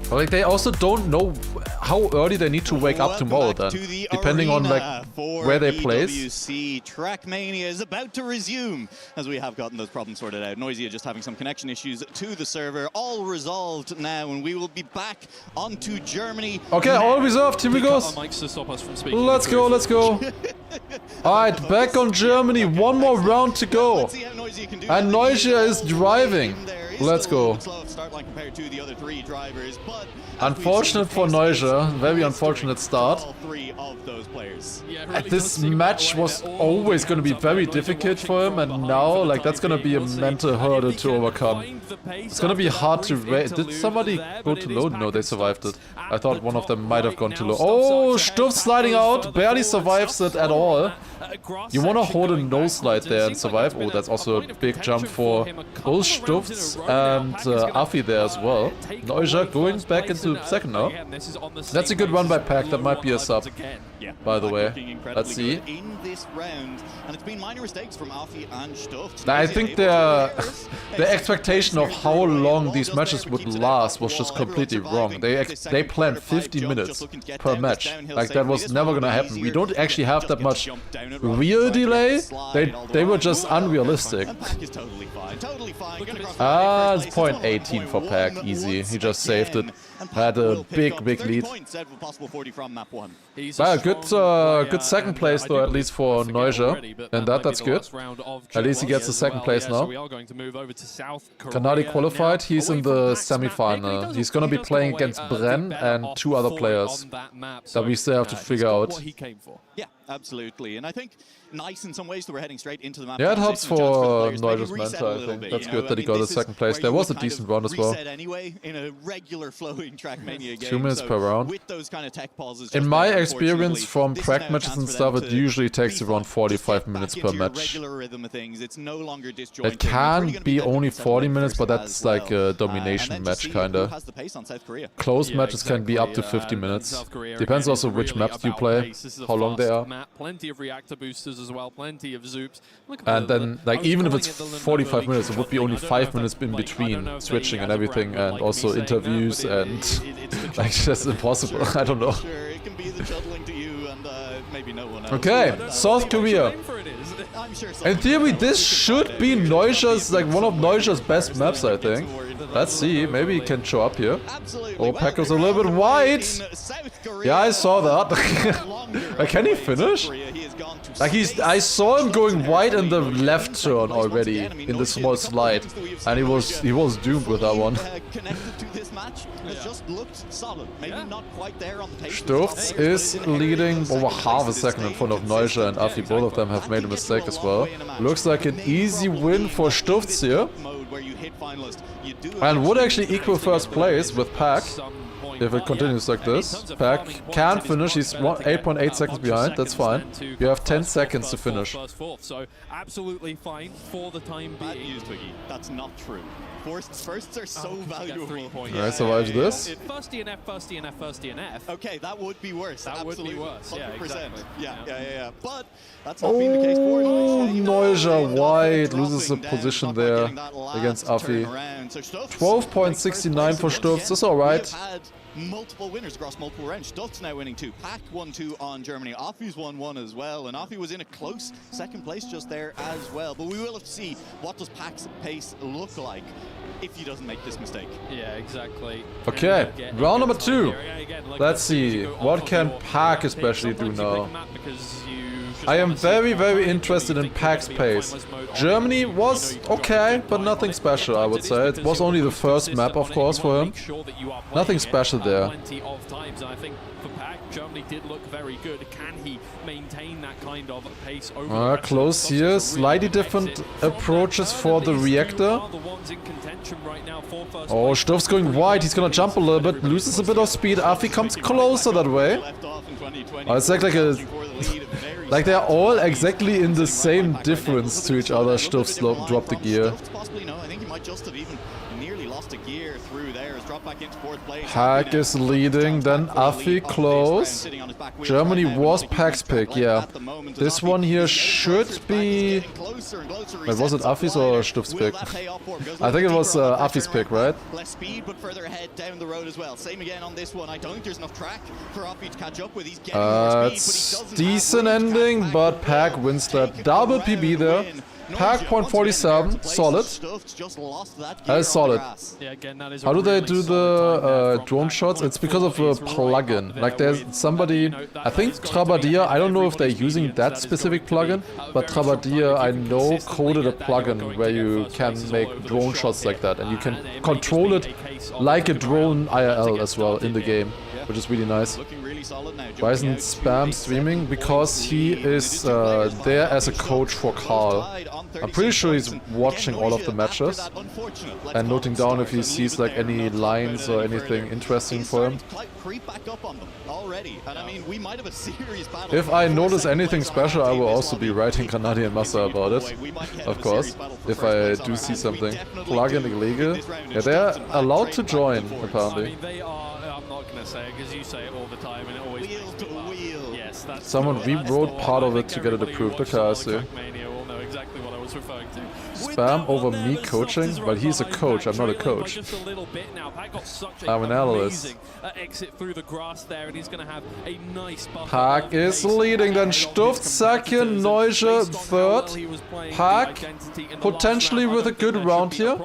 But like, they also don't know how early they need to wake up tomorrow then, depending on like where they place. EWC TRACKMANIA is about to resume as we have gotten those problems sorted out. Noisia just having some connection issues to the server, all resolved now, and we will be back onto Germany. Okay, all resolved. Here we go. Let's go, let's go. Alright, back on Germany. One more round to go. And Noisia is driving. Let's go. Unfortunate for Noisia, very unfortunate start. This match was always going to be very difficult for him, and now like that's going to be a mental hurdle to overcome. It's going to be hard to Did somebody go too low? No, they survived it. I thought one of them might have gone too low. Oh, Stuff sliding out, barely survives it at all. You want to hold a no slide there and survive. Oh, that's also a big jump for both Stuffs and Afi there as well. Noisia going back into second now. That's a good run by Pack. That might be a sub, by the way. Let's see. I think the expectation of how long these matches would last was just completely wrong. They planned 50 minutes per match. Like, that was never gonna happen. We don't actually have that much real delay. They were just unrealistic. Ah, it's point 18 for Pack. Easy. He just saved it. Had a big lead. Well, good second place though, at least for Noisia. And that's good. At least he gets the second place now. Kanadi qualified, he's in the semi-final. He's gonna be playing against Bren and two other players that we still have to figure out. Yeah, absolutely. And I think nice in some ways that we're heading straight into the map. Yeah, it helps for Noija's mentor, I think. That's good that he got a second place. There was a decent run as well. In a regular flowing TRACKMANIA game. 2 minutes per round. With those kind of tech pauses, in my experience from track matches and stuff, it usually takes around 45 minutes per match. It can be only 40 minutes, but that's like a domination match, kinda. Close matches can be up to 50 minutes. Depends also which maps you play, how long they are. Plenty of reactor boosters as well, plenty of Zoops. And then, like, even if it's 45 minutes, it would be only 5 minutes in between switching and everything, and also interviews, and like, that's impossible. I don't know. Okay, South Korea. In theory, this should be Noisia's, like, one of Noisia's best maps, I think. Let's see, maybe he can show up here. Oh, Packer's a little bit wide. Yeah, I saw that. Like, can he finish? Like, I saw him going wide in the left turn already in the small slide, and he was doomed with that one. Sturz is leading over half a second in front of Noisia and Afi. Both of them have made a mistake as well. Looks like an easy win for Sturz here. And would actually equal first place with Pack if it continues like this. Pack can finish, he's 8.8 seconds behind, that's fine. You have 10 seconds to finish. So absolutely fine for the time being. That's not true. Firsts are so valuable. Alright, survives this. First DNF, first DNF, first DNF. Okay, that would be worse. That would be worse. 100%. Yeah, exactly. Yeah. But that's not been the case for Noisia wide, loses the position there against Afi. 12.69 for Sturz, that's alright. multiple winners across multiple rounds. Stuff's now winning 2. Pack won 2 on Germany. Offie's won 1 as well. And Offie was in a close second place just there as well. But we will have to see what does Pack's pace look like if he doesn't make this mistake. Yeah, exactly. Okay, round number 2. Let's see, what can Pack especially do now? I am very, very interested in Pack's pace. Germany was okay, but nothing special, I would say. It was only the first map, of course, for him. Nothing special there. Germany did look very good. Can he maintain that kind of pace over close here. Slightly different approaches for the reactor. Oh, Stuff's going wide. He's gonna jump a little bit, loses a bit of speed. Afi comes closer that way. Oh, it's like a... like they're all exactly in the same difference to each other. Stuff dropped the gear. I think he might just have even nearly lost a gear through there. Back into fourth place. Pack is leading, then Afi close. Germany was Pack's pick, yeah. This one here should be... Wait, was it Afi's or Stuff's pick? I think it was Afi's pick, right? Less speed, but further ahead down the road as well. Same again on this one. I don't think there's enough track for Afi to catch up with. He's getting more speed, but he doesn't decent ending, but Pack wins that double PB there. Pack .47, solid. That is solid. How do they do the drone shots? It's because of a plugin. Like there's somebody, I think Trabadia, I don't know if they're using that specific plugin, but Trabadia I know coded a plugin where you can make drone shots like that and you can control it like a drone IRL as well in the game, which is really nice. Why isn't Spam streaming? Because he is there as a coach for Carl. I'm pretty sure he's watching all of the matches and noting down if he sees like any lines or anything interesting for him. If I notice anything special, I will also be writing Canadian Massa about it, of course, if I do see something. Plugin illegal? Yeah, they're allowed to join, apparently. I'm not gonna say it because you say it all the time and it always wheel to wheel. Yes, that's someone rewrote part of it to get it approved. Okay, I see. TRACKMANIA will know exactly what I was referring to. Spam over me coaching? Well, he's a coach, I'm not a coach. I'm an analyst. Exit through the grass there, and he's going to have a nice buffer. Pack is leading, then Stuff second, Neuge third. Pack potentially with a good round here.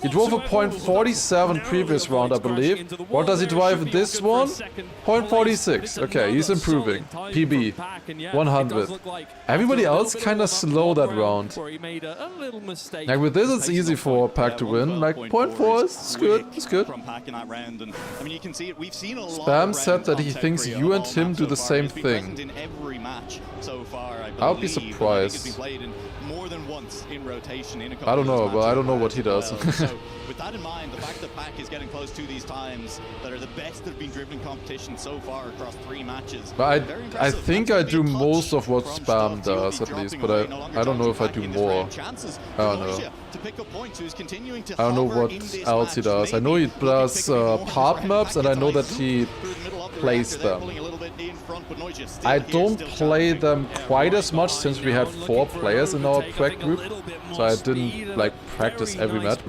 He drove a .47 previous round, I believe. What does he drive this one? .46. Okay, he's improving. PB 100. Everybody else kind of slow that round. Like with this, it's easy for Pack to win. Like .4 is good. It's good. Spam said that he thinks you and him do the same thing. I would be surprised. I don't know, but I don't know what he does. With that in mind, the fact that Pack is getting close to these times that are the best that have been driven in competition so far across 3 matches. But I think I do most of what Spam does, at least, but I don't know if I do more. I don't know. I don't know what else he does. I know he does part maps, and I know that he plays them. I don't play them quite as much since we had 4 players in our prac group, so I didn't like practice every map,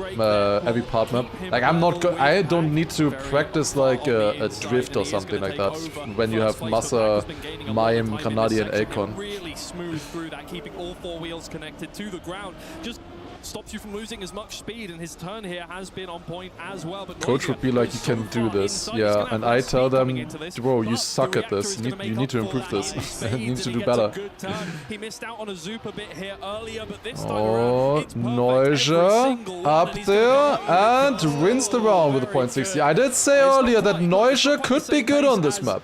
every part map. Like I don't need to practice like a drift or something like that when you have Massa, Mime, Canadian, Akon. Really smooth through that, keeping all 4 wheels connected to the ground. Just stops you from losing as much speed, and his turn here has been on point as well. But coach would be like, you can do this, yeah, and I tell them, bro, you suck at this, you need to improve this, you need to do better. He missed out on a zoop a bit here earlier, but this time oh, Neuge up there and wins the round with a .60. I did say earlier that Neuge could be good on this map.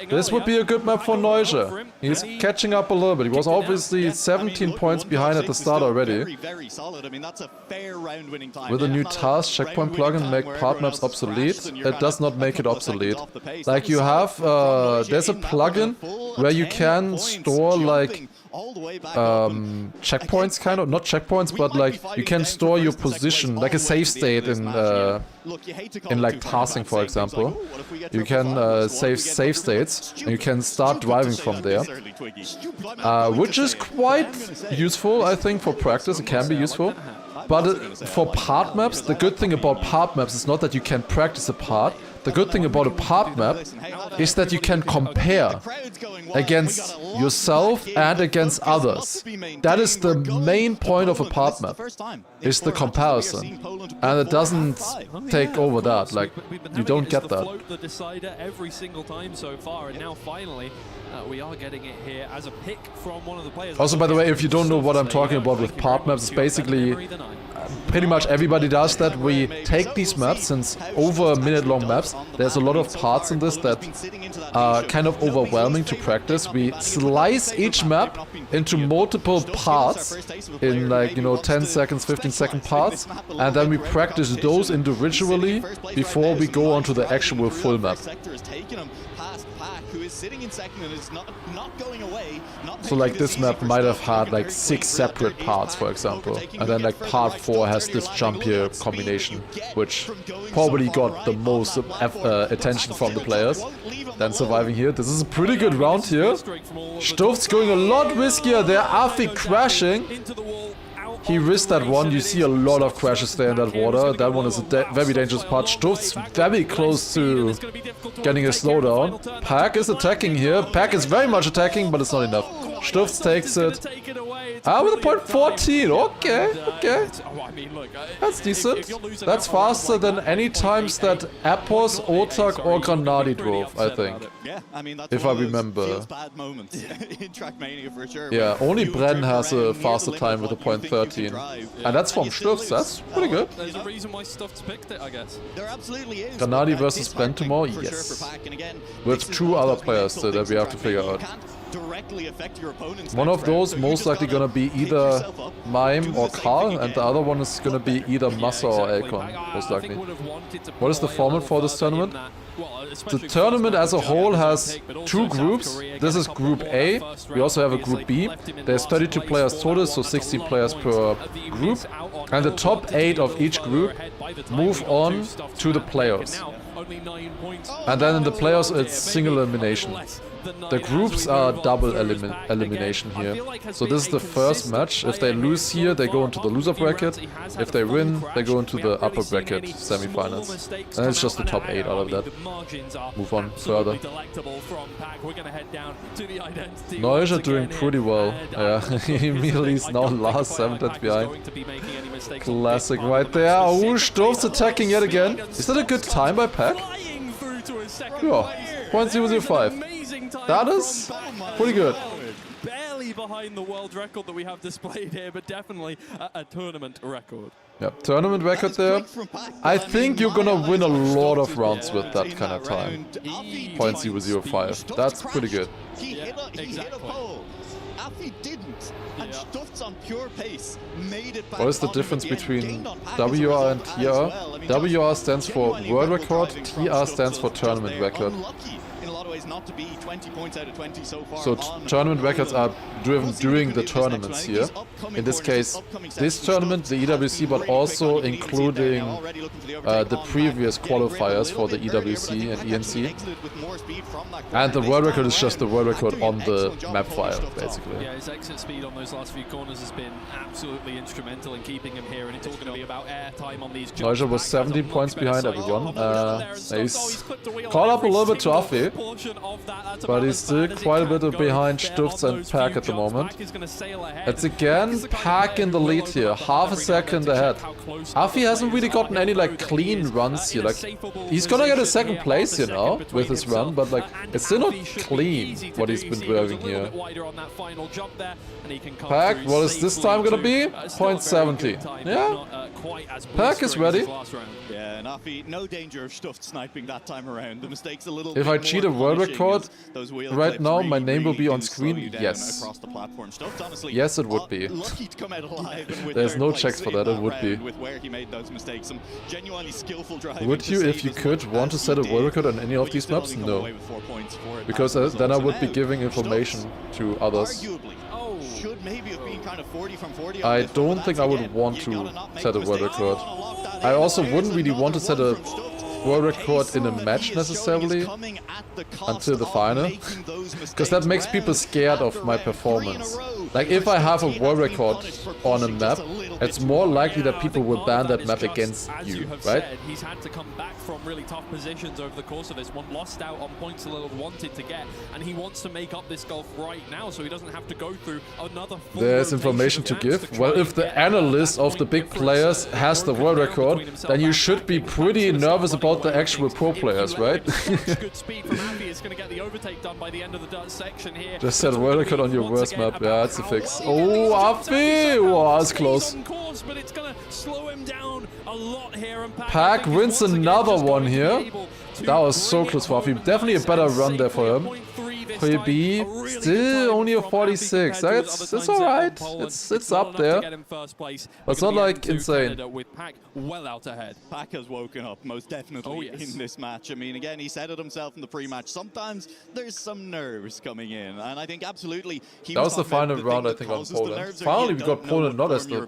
This would be a good map for Neuge. He's catching up a little bit. He was obviously 17 points behind at the start already. Solid. I mean, that's a fair round winning time. With a new task checkpoint plugin make part maps obsolete, it does not make it obsolete. Like you have, there's a plugin where you can store like checkpoints, kind of, not checkpoints, but like you can store your position, like a save state in like passing, for example. You can save states and you can start driving from there, which is quite useful, I think, for practice. It can be useful. But for part maps, the good thing about part maps is not that you can practice a part, the good thing about a part map is that you can compare against yourself and against others. That is the main point of a part map, is the comparison. And it doesn't take over that, like, you don't get that. The decider every single time so far, and now finally we are getting it here as a pick from one of the players. Also, by the way, if you don't know what I'm talking about with part maps, it's basically pretty much everybody does that. We take these maps, since over a minute-long maps, there's a lot of parts in this that are kind of overwhelming to practice. We slice each map into multiple parts in, like, you know, 10 seconds, 15-second parts, and then we practice those individually before we go on to the actual full map. So like this map might have had like 6 separate parts, for example, and then like part 4 has this jump here combination, which probably got the most attention from the players. Then surviving here, this is a pretty good round here. Stuff's going a lot riskier there, Afi crashing. He risked that one. You see a lot of crashes there in that water. That one is a very dangerous part. Stuff's very close to getting a slowdown. Pack is attacking here. Pack is very much attacking, but it's not enough. Stuffs takes it. Ah, with a point 14. Okay, okay. That's decent. That's faster than any times that Epos, Otak or Granadi drove, I think. If I remember. Yeah, only Bren has a faster time with a point 13. And that's from Stuffs. That's pretty good. There's a reason why Stuff's picked it, I guess. There absolutely is. Granadi versus Bren tomorrow? Yes. With 2 other players that we have to figure out. One of those most likely gonna be either Mime or Carl, and the other one is gonna be either Massa or Elcon, most likely. What is the format for this tournament? The tournament as a whole has 2 groups. This is Group A. We also have a Group B. There's 32 players total, so 16 players per group. And the top 8 of each group move on to the playoffs. And then in the playoffs, it's single elimination. The groups are double elimination here. So this is the first match. If they lose here, they go into the loser bracket. If they win, they go into the upper bracket semi-finals. And it's just the top 8 out of that. Move on further. Neuer doing pretty well. Yeah, he immediately is now Lars 7 behind. Classic right there. Oh, Stuff's attacking yet again. Is that a good time by Pack? Yeah, 0.005. That is pretty good. Barely behind the world record that we have displayed here, but definitely a tournament record. Yep, tournament record there. I think you're gonna win a lot of rounds with that kind of time. 0.005. That's pretty good. He hit a pole. Afi didn't. And Stuff's on pure pace made it back. What is the difference between WR and TR? WR stands for world record, TR stands for tournament record. Not to be 20 points out of 20 so far. So tournament records are driven during the tournaments here. In this case, this tournament, the EWC, but also including the previous qualifiers for the EWC and ENC. And the world record is just the world record on the map file, basically. Yeah, his exit speed on those last few corners has been absolutely instrumental in keeping him here, and it's all going to be about air time on these jumps. Neuer was 17 points behind everyone. He's caught up a little bit to Afi. But he's still quite a bit behind Stuffs and Pack at the moment. It's again Pack in the lead here, half a second ahead. Afi hasn't really gotten any like clean runs here. Like he's gonna get a 2nd place here now with his run, but like it's still not clean what he's been driving here. Pack, what is this time gonna be? 0.70. Yeah, Pack is ready. Yeah, and Afi, no danger of Stuff sniping that time around. The mistake's a little. If I cheat a world record right now, my name will be on screen. Yes. Yes, it would be. There's no checks for that. It would be. Would you, if you could, want to set a world record on any of these maps? No. Because then I would be giving information to others. I don't think I would want to set a world record. I also wouldn't really want to set a world record in a match necessarily until the final, because that makes people scared of my performance. Like if I have a world record on a map, it's more likely that people will ban that map against you, right? He's had to come back from really tough positions over the course of this one, lost out on points that he wanted to get, and he wants to make up this gulf right now so he doesn't have to go through another full There's information to give. Well, if the analyst of the big players has the world record, then you should be pretty nervous about the actual pro players, right? Good speed from Afi is going to get the overtake done by the end of the dirt section here. Just set a world record on your worst map. Yeah, that's a fix. Oh, Afi! Wow, that's close. But it's going to slow him down a lot here, and Pack wins another one here. That was so close for Afi. Definitely a better run there for him. PB, still only a 46. It's alright. It's up there. But it's not like insane. With Pack well out ahead. Pack has woken up most definitely in this match. I mean, again, he said it himself in the pre-match. Sometimes there's some nerves coming in, and I think absolutely that was the final round, I think, on Poland. Finally, we got Poland not as the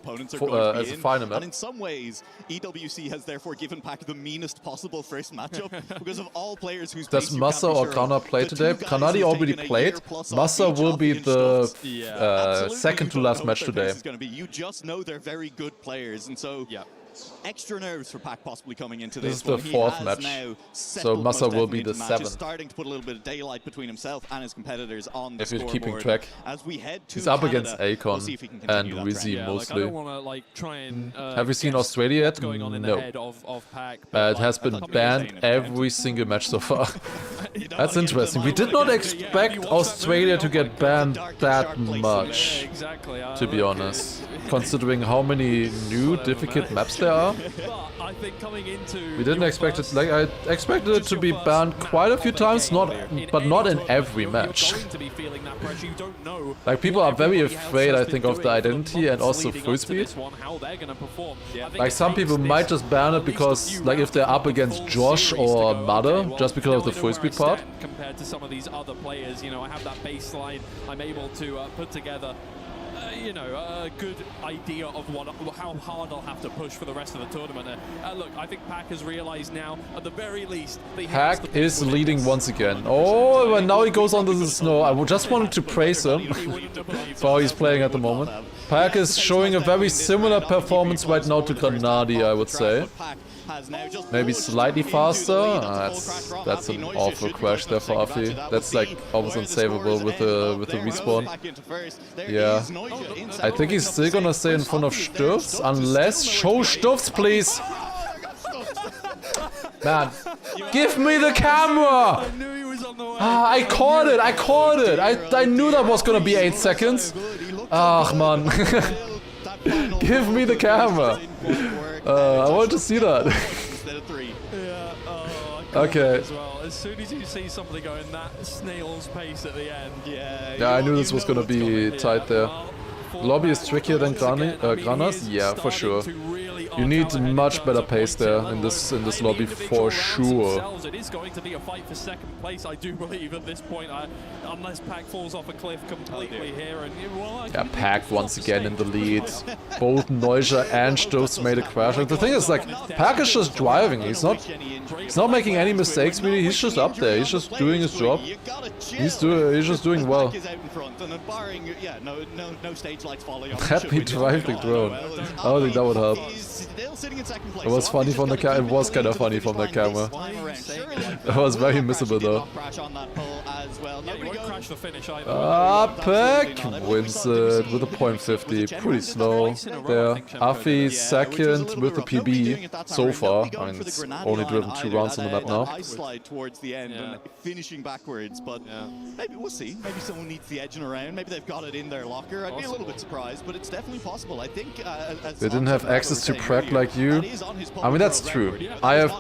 as a final map. And in some ways, EWC has therefore given Pack the meanest possible first matchup because of all players whose Does Massa or Kana play today? Kanadi already played. Massa will be the second to last match today. You just know they're very good players, and so extra nerves for Pack possibly coming into this. This is the fourth match, so Massa will be the seventh. Starting to put a little bit of daylight between himself and his competitors on the if you're scoreboard. keeping track. As we head to He's up Canada, against Akon we'll see if he can continue and that Rizzy trend. mostly. Have you seen Australia yet? No. It has been banned every single match so far. That's interesting. We did not expect Australia to get banned that much, to be honest, considering how many new difficult maps there are. We didn't expect it. Like I expected it to be banned quite a few times, but not in every match. Like people are very afraid, I think, of the identity and also full speed. Like some people might just ban it because, like, if they're up against Josh or Mother, just because of the full speed part. Compared to some of these other players, you know, I have that baseline. I'm able to put together, you know, a good idea of how hard I'll have to push for the rest of the tournament. Look, I think Pack has realized now, at the very least, Pack is leading once again. Oh, and now he goes onto the snow. I just wanted to praise him for how he's playing at the moment. Pack is showing a very similar performance right now to Granadi, I would say. Maybe slightly faster. That's an awful crash there for Afi. That's like almost unsavable with the respawn. Yeah. I think he's still gonna stay in front of Sturfs unless show Sturfs, please. Man, give me the camera! I caught it! I caught it! I knew that was gonna be 8 seconds. Ah, man. Give me the camera. I want to see that. Okay. As soon as you see somebody going that snail's pace at the end, yeah, I knew this was gonna be tight there. Lobby is trickier than Granas? Yeah, for sure. You need much better pace there in this lobby for sure. It is going to be a fight for second place, I do believe, at this point, unless Pack falls off a cliff completely here. And yeah, Pack once again in the lead. Both Neuscher and Sturfs made a crash. And the thing is, like, Pack is just driving. He's not making any mistakes really. He's just up there. He's just doing his job. He's just doing well. Happy driving drone. I don't think that would help. It was funny from the camera. It was kind of funny from the camera. It was very missable though. Pack wins it with a .50. Pretty slow there. Afi second with the PB so far. I mean, it's only driven 2 rounds on the map now. Slide towards the end and finishing backwards, but maybe we'll see. Maybe someone needs the edging around. Maybe they've got it in their locker. I'd be a little bit surprised, but it's definitely possible. I think they didn't have access to Prac like you. I mean, that's true. I have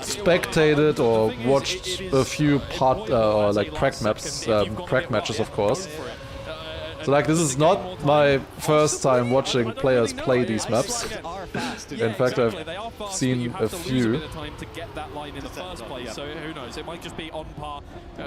spectated or watched a few like Prac maps, Prac matches, of course. So like, this is not my first time watching players play these maps. In fact, I've seen a few. Time to get that line in the first place, so who knows? It might just be on par.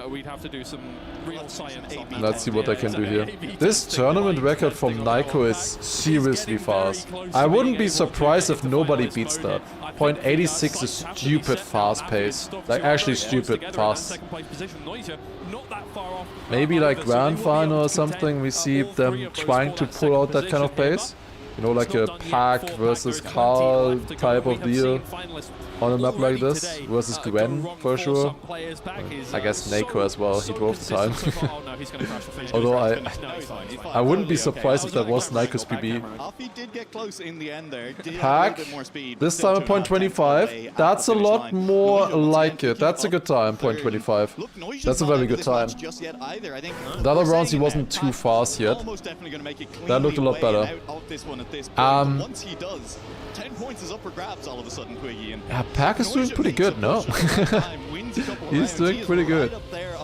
We'd have to do some real science on that. Let's see what I can do here. This tournament record from Nyko is seriously fast. I wouldn't be surprised if nobody beats that. 0.86 is stupid fast pace. Like actually stupid fast. Maybe like Grand Final or something, we see them trying to pull out that kind of pace. You know, like a Pack versus Carl type of deal on a map like this, versus Gwen for sure. I guess Nako as well, he drove the time. Although I wouldn't be surprised if that was Niko's PB. Pack, this time at 0.25, that's a lot more like it. That's a good time, 0.25. That's a very good time. The other rounds he wasn't too fast yet. That looked a lot better. Once he does, 10 points is up for grabs all of a sudden, Quiggy. And yeah, Pack is doing pretty good, no? He's doing pretty good. I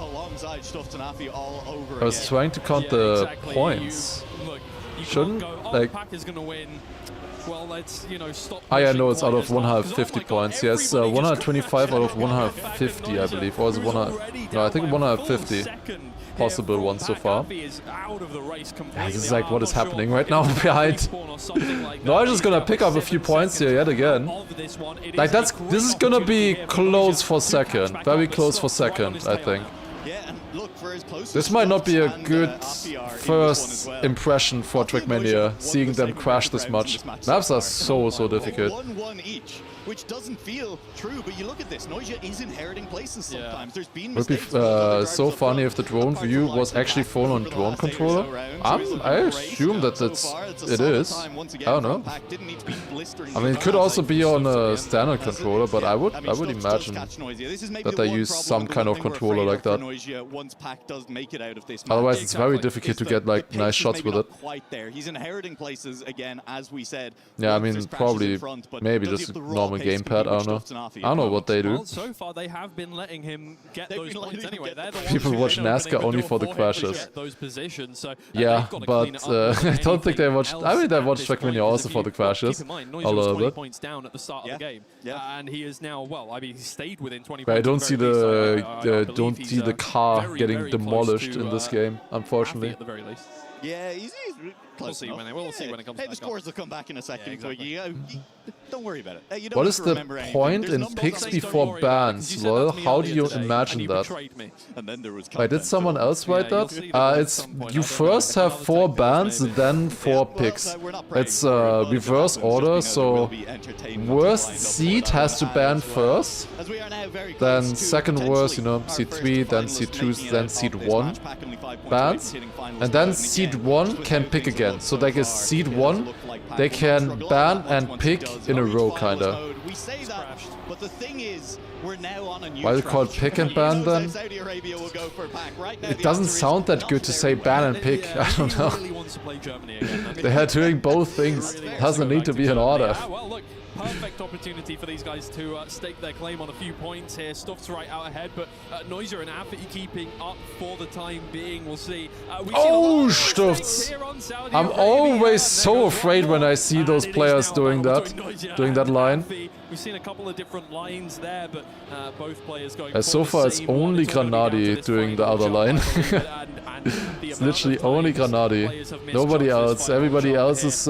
was trying to count the points. Shouldn't, like... Well, let's, you know, stop. Ah, yeah, no, it's out of 150 points. Yes, 125 out of 150, I believe. Or is it 100? No, I think 150. Possible ones so far. Yeah, this is like what is happening right now behind. No, I'm just gonna pick up a few points here yet again. Like this is gonna be close for second. Very close for second, I think. This might not be a good first impression for TRACKMANIA, seeing them crash this much. Maps are so difficult. Which doesn't feel true, but you look at this, Noisia is inheriting places sometimes. There's been It would be so funny if the drone view was actually phone on drone controller. I assume that it is. I don't know. I mean, it could also be on a standard controller, but I would imagine that they use some kind of controller like that. Otherwise, it's very difficult to get like nice shots with it. He's inheriting places again, as we said. Yeah, I mean, probably, maybe just normal gamepad. I don't know. I don't know what they do. Well, so far they have been letting him get those points anyway. People watch NASCAR only for the crashes. Those positions, so yeah, but I don't think they watched. I mean, they watched TRACKMANIA also for the crashes. Keep in mind, Noisia was 20 points down at the start of the game, and he is now, well, I mean, he stayed within 20 but points. I don't see the car getting demolished in this game, unfortunately. At the very least. Yeah, he's we'll see when it comes back. Hey, the scores will come back in a second, exactly. Don't worry about it. You don't what have is to the remember anything. point There's in no picks mistakes. before bans? Well, how do you imagine that? And then there was Wait, did someone else write that? It's you first have 4 bans, then 4 picks. It's reverse order, so worst seed has to ban first, then second worst, you know, seed 3, then seed 2, then seed 1 bans, and then seed 1 can pick again. So like a seed 1, they can ban and pick in a row, kinda. We say that, but the thing is, we're now on a new Why is it called pick and ban then? It doesn't sound that good to say ban and pick. I don't know. They are doing both things. Doesn't need to be in order. Perfect opportunity for these guys to stake their claim on a few points here. Stuff's right out ahead, but Noisia and Afi keeping up for the time being. We'll see. Oh, Stuffs! I'm always so afraid when I see those players doing that line. We've seen a couple of different lines there, but both players going so far it's only Granadi doing the other line. It's literally only Granadi. Nobody else. Everybody else is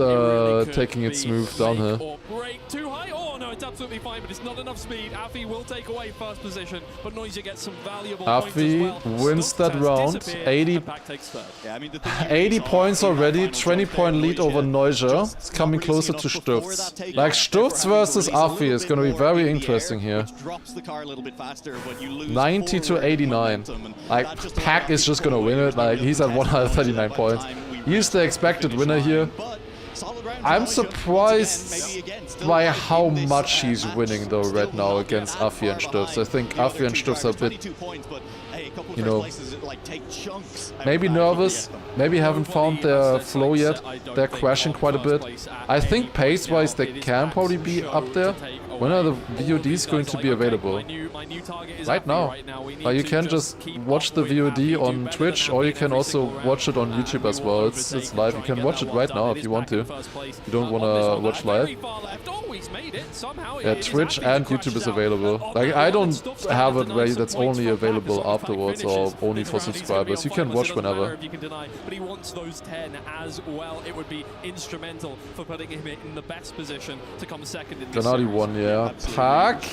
taking it smooth down here. Too high? Oh no, it's absolutely fine, but it's not enough speed. Afi will take away first position, but Noisia gets some valuable points as well. Afi wins that round. 80 points already, 20-point lead over Noisia. It's coming closer to Stuffs. Like Stuffs versus Afi is going to be very interesting here. 90 to 89. Like Pack is just going to win it. Like he's at 139 points. He's the expected winner here. I'm surprised by how much he's winning though right now against Afi and Stuffs. I think Afi and Stuffs are a bit, you know, maybe nervous, maybe haven't found their flow yet. They're crashing quite a bit. I think pace-wise they can probably be up there, When are the VODs going to be available? Right now. But you can just watch the VOD on Twitch, or you can also watch it on YouTube as well. It's live. You can watch it right now if you want to. If you don't want to watch live. Yeah, Twitch and YouTube is available. Like, I don't have it where that's only available afterwards or only for subscribers. You can watch whenever. But he wants those 10 as well. It would be instrumental for putting him in the best position to come second in this Granadi won, yeah. Pack.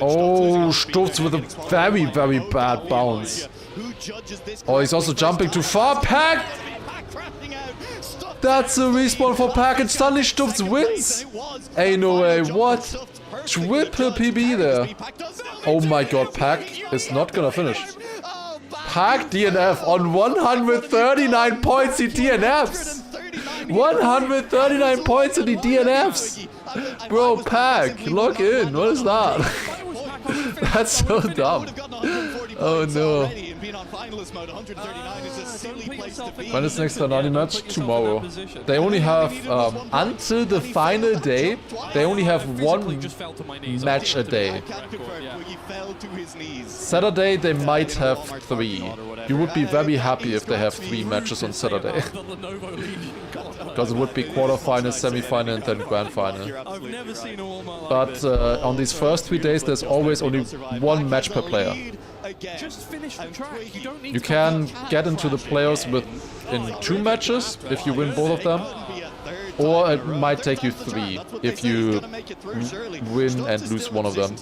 Oh, Stutz with a very, very bad bounce. Oh, he's also jumping too far. Pack! That's a respawn for Pack, and suddenly Stutz wins. Ain't no way. What? Triple PB there. Oh my god, Pack is not gonna finish. Pack DNF on 139 points. He DNFs. 139 points and he DNFs. Bro, Pack, log in. What is that? That's so dumb. Oh no. When is next Granadi match? Tomorrow. They only have, until the final day, they only have one match a day. Saturday they might have 3. You would be very happy if they have 3 matches on Saturday. Because it would be quarterfinal, semi-final and then grand final. But on these first 3 days there's always only 1 match per player. Just finish the track. You don't need You can get into the playoffs in 2 matches if you win both of them. Or it might take you 3 if you win and lose one of them.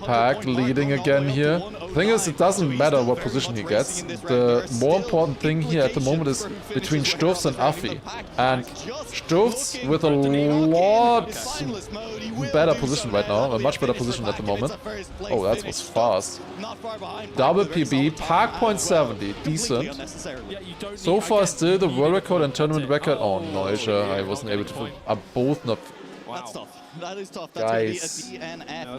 Pack leading again here. Thing is, it doesn't matter what position he gets. The more important thing here at the moment is between Stutz and Afi. And Stutz with a lot better position right now, a much better position at the moment. Oh, that was fast. Double PB, Pack .70, decent. So far still the world record and tournament record. Oh, Neuscher, I wasn't able to. Are both not. That's tough. That is tough.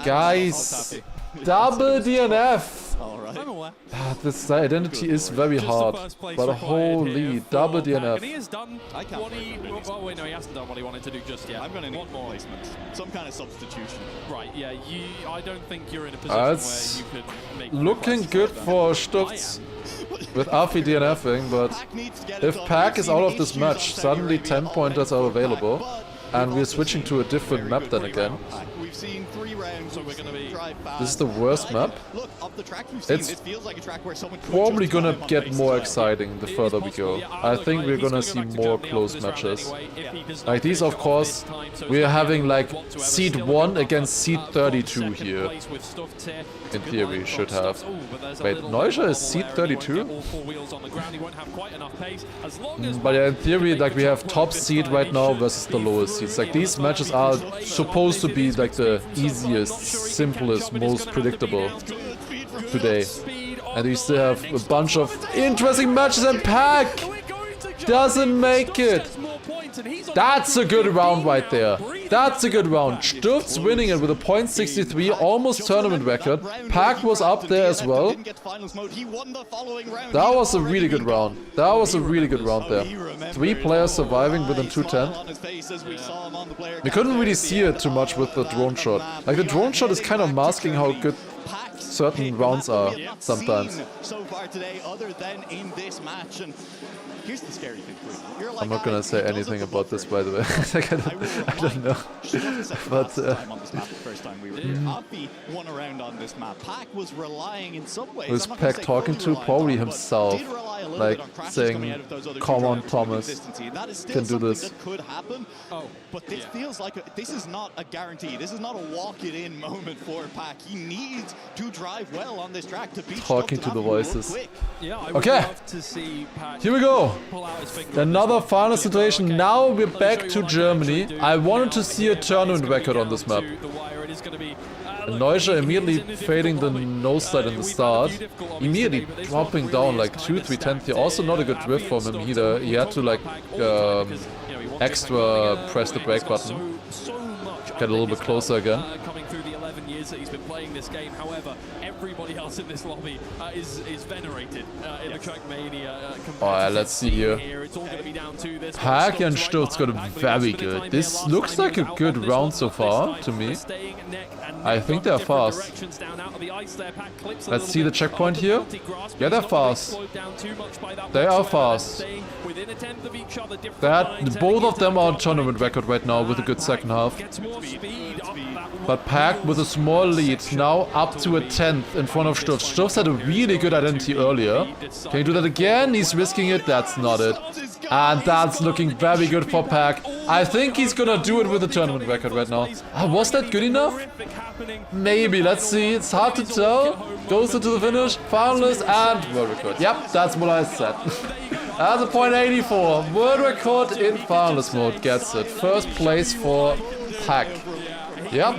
Guys, double DNF. This identity is very hard, but holy, double DNF. And he has done what he... Well, wait, no, he hasn't done what he wanted to do just yet. I'm going to need replacement. Some kind of substitution. Right, yeah, I don't think you're in a position where you could make... Looking good for Stutz with Afi DNFing, but if Pack is out of this match, suddenly 10 pointers are available. And we're switching to a different map then again. We've seen 3 rounds, so we're going to be This is the worst map. Look, up the track we've seen, It's it feels like a track where someone probably gonna get more exciting the further we go. I think we're gonna see more close matches. Like these, of course, we're having like seed 1 against seed 32 here. In theory, should have. Wait, Neuscher is seed 32? But yeah, in theory, like we have top seed right now versus the lowest seeds. Like these matches are supposed to be like the easiest, simplest, most predictable today. And we still have a bunch of interesting matches, and Pack doesn't make it. That's a good round right there. That's a good round. Stutz winning it with a .63, almost tournament record. Pack was up there as well. That was a really good round. That was a really good round there. 3 players surviving within 210. We couldn't really see it too much with the drone shot. Like the drone shot is kind of masking how good certain rounds are sometimes. So far today, other than in this match, and here's the scary thing. I'm not gonna say anything about this, by the way. Like, I don't know. But Afi won around on this map. Pack was relying in some ways. who's Pack talking to? Probably himself. Like saying, "Come on, Thomas, can do this." Could happen. But this feels like this is not a guarantee. This is not a walk-it-in moment for Pack. He needs to drive well on this track to beat. Talking to the voices. Okay. Here we go. Another final situation. Now we're back to Germany. I wanted to see a tournament record on this map. And Neuscher immediately fading the nose slide in the start. Immediately dropping down like 2-3 tenths here. Also not a good drift from him either. He had to like extra press the brake button. Get a little bit closer again. years that he's been playing this game. However, everybody else in this lobby is venerated in the TRACKMANIA. Oh, let's see here. It's all going to be down to this. Pack and Sturz got a very good. This looks like a good round so far to me. I think they're fast. Let's see the checkpoint here. Yeah, they're fast. They are fast. Both of them are on tournament record right now with a good second half. But Pack with a small lead, now up to a 10th in front of Sturz. Sturz had a really good identity earlier. Can you do that again? He's risking it. That's not it. And that's looking very good for Pack. I think he's gonna do it with a tournament record right now. Was that good enough? Maybe. Let's see. It's hard to tell. Goes into the finish. Finalist and world record. Yep, that's what I said. That's a .84. World record in finalist mode gets it. First place for Pack. Yep.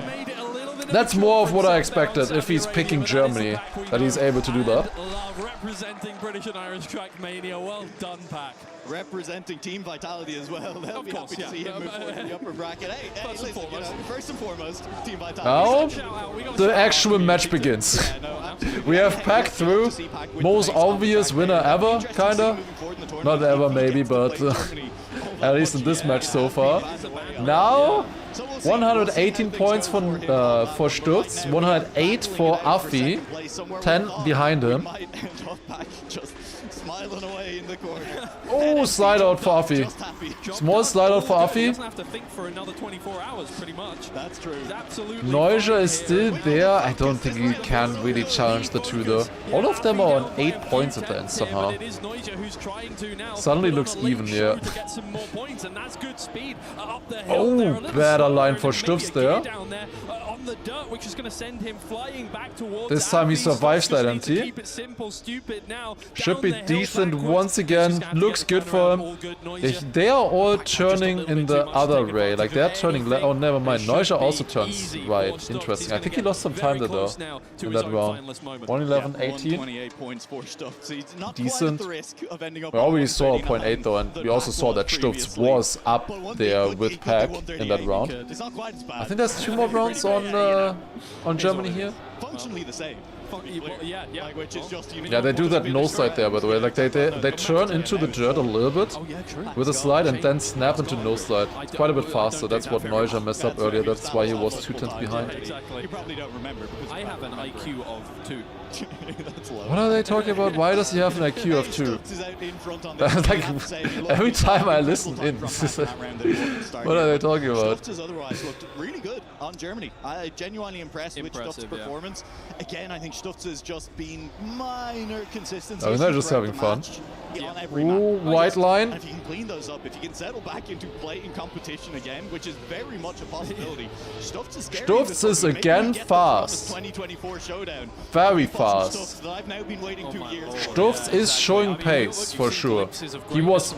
That's more of what I expected if he's picking Germany, that he's able to do that. Representing British and Irish TRACKMANIA. Well done, Pack. Representing Team Vitality as well. They'll be happy to see him move forward in the upper bracket. Hey, listen, first and foremost, Team Vitality. Now, the actual match begins. We have Pack through. Most obvious winner ever, kinda. Not ever, maybe, but at least in this match so far. Now, 118 points for Sturz, 108 for Afi, 10 behind him. Oh, slide out for Afi. Small slide out for Afi. Neuja is still there. I don't think he can really challenge the two though. All of them are on 8 points at the end somehow. Suddenly looks even, yeah. Oh, better line for Sturz there. This time he survives that empty. Should be decent once again. Looks good for him. They are all turning in the other way. Like they're turning left. Oh, never mind. Neuja also turns right. Interesting. I think he lost some time there though in that round. 111, 18. Decent. We already saw a .8 though, and we also saw that Sturz was up there with Pack in that round. I think there's 2 more rounds on Germany here. Functionally the same. Yeah, they do that nose side there, by the way. Like they turn into the dirt a little bit with a slide and then snap into nose slide. It's quite a bit faster. That's what Neuja messed up earlier. That's why he was 2 tenths behind. You probably don't remember because I have an IQ of 2. What are they talking about? Why does he have an IQ of 2? Like every time I listen in, what are they talking about? Stutz has otherwise looked really good on Germany. I genuinely impressed with Stutz's performance. Again, I think Stutz has just been minor consistency. Oh, they're just having fun. Ooh, white line. And if you can clean those up, if you can settle back into playing competition again, which is very much a possibility. Stutz is again fast. 2024 showdown. Very fast. I've now been waiting 2 years. Stutz is showing pace for sure. He was.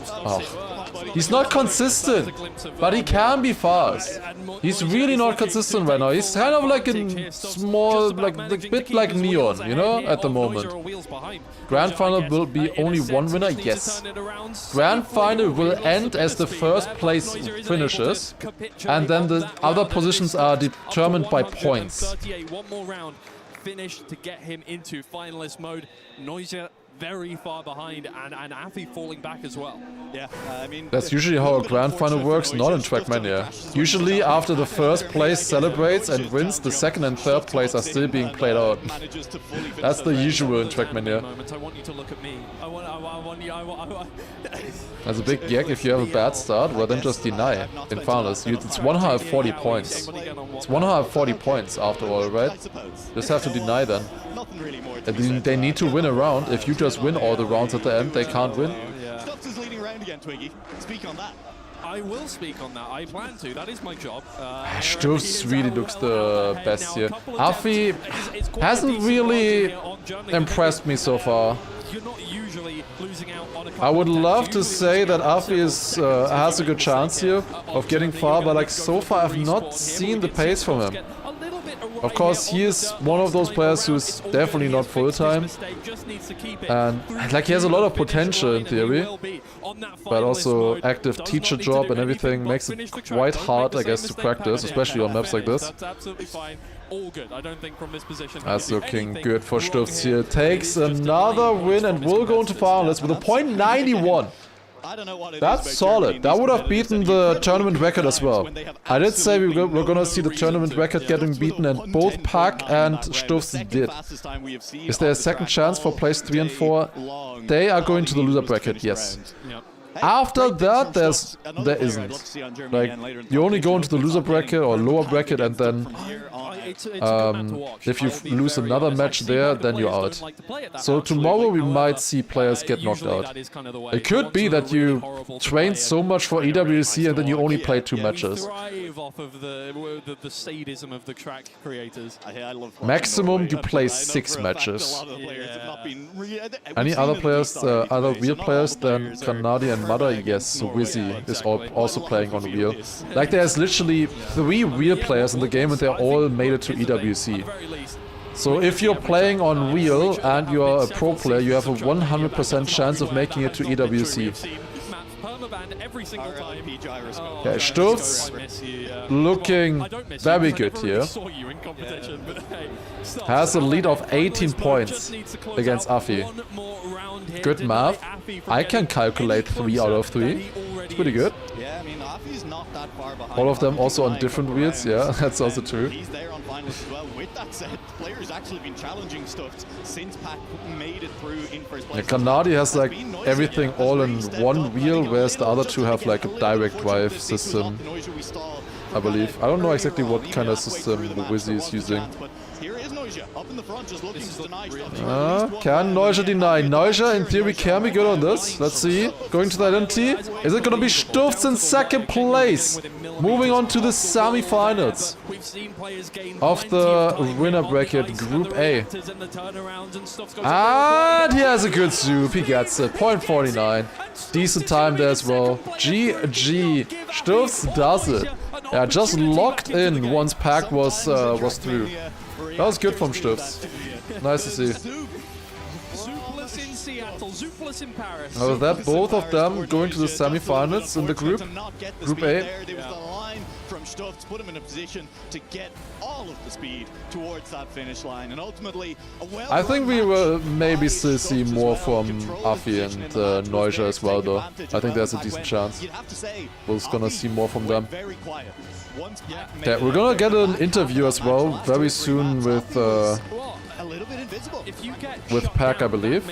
He's not consistent, but he can be fast. He's really not consistent right now. He's kind of like a small, like a bit like Neon, you know, at the moment. Grand final will be only 1 winner. Yes. Grand final will end as the first place finishes, and then the other positions are determined by points. One more round finish to get him into finalist mode. Neuja very far behind, and Afi falling back as well. Yeah, I mean, that's usually how a grand final works, not in TRACKMANIA. Usually after the first place celebrates and wins, the second and third place are still being played out. That's the usual in TRACKMANIA. I want you to look at me. I want you. That's a big yak. If you have a bad start, well then just deny in finals. It's 140 points. It's 140 points after all, right? Just have to deny then. And they need to win a round. If you just win all the rounds at the end, they can't win. Stutz is leading round again, Twiggy. Speak on that. I will speak on that. I plan to. That is my job. Sturz really looks the best here. Afi hasn't really impressed me so far. I would love to say that Afi has a good chance here of getting far, but like so far I've not seen the pace from him. Of course, he is one of those players who's definitely not full-time. And like he has a lot of potential in theory. But also active teacher job and everything makes it quite hard, I guess, to practice, especially on maps like this. That's absolutely fine. All good. I don't think from this position. That's looking good for Stufz here. Takes another win and will go into finals with a .91. That's solid. That would have beaten the tournament record as well. I did say we're gonna see the tournament record getting beaten, and both Pack and Stufz did. Is there a second chance for place 3 and 4? They are going to the loser bracket, yes. After that, there isn't. Like, you only go into the loser bracket or lower bracket, and then if you lose another match there, then you're out. So tomorrow we might see players get knocked out. It could be that you train so much for EWC and then you only play 2 matches. Maximum you play 6 matches. Any other players, other real players than Grenadi and Mother? Yes, Wizzy is also playing on real. Like, there's literally 3 real players in the game and they're all made it to EWC. So if you're playing on real and you're a pro player, you have a 100% chance of making it to EWC. Okay, Stufz looking very good here. Has a lead of 18 points against Afi. Good math. I can calculate 3 out of 3. It's pretty good. All of them also on different wheels, yeah, that's also true. With that said, players actually been challenging Stufz since Pack made it through in first place. Yeah, Grenadi has like everything all in one wheel, whereas the other 2 have like a direct drive system, I believe. I don't know exactly what kind of system the Wizzy is using. Can Neuja deny? Neuja in theory can be good on this. Let's see. Going to the identity. Is it gonna be Stufz in second place? Moving on to the semi-finals of the winner bracket, Group A. And he has a good soup. He gets it. .49. Decent time there as well. GG. Stufz does it. Yeah, just locked in once Pack was through. That was good from Stufz. Nice to see. Now with that, both of them going to the semi-finals in the group. Group A. From Stufz, put him in a position to get all of the speed towards that finish line, and ultimately I think we will maybe still see more from Afi and Neuja as well, though. I think there's a decent chance. We're gonna see more from them. Yeah, we're gonna get an interview as well very soon with Pack, I believe.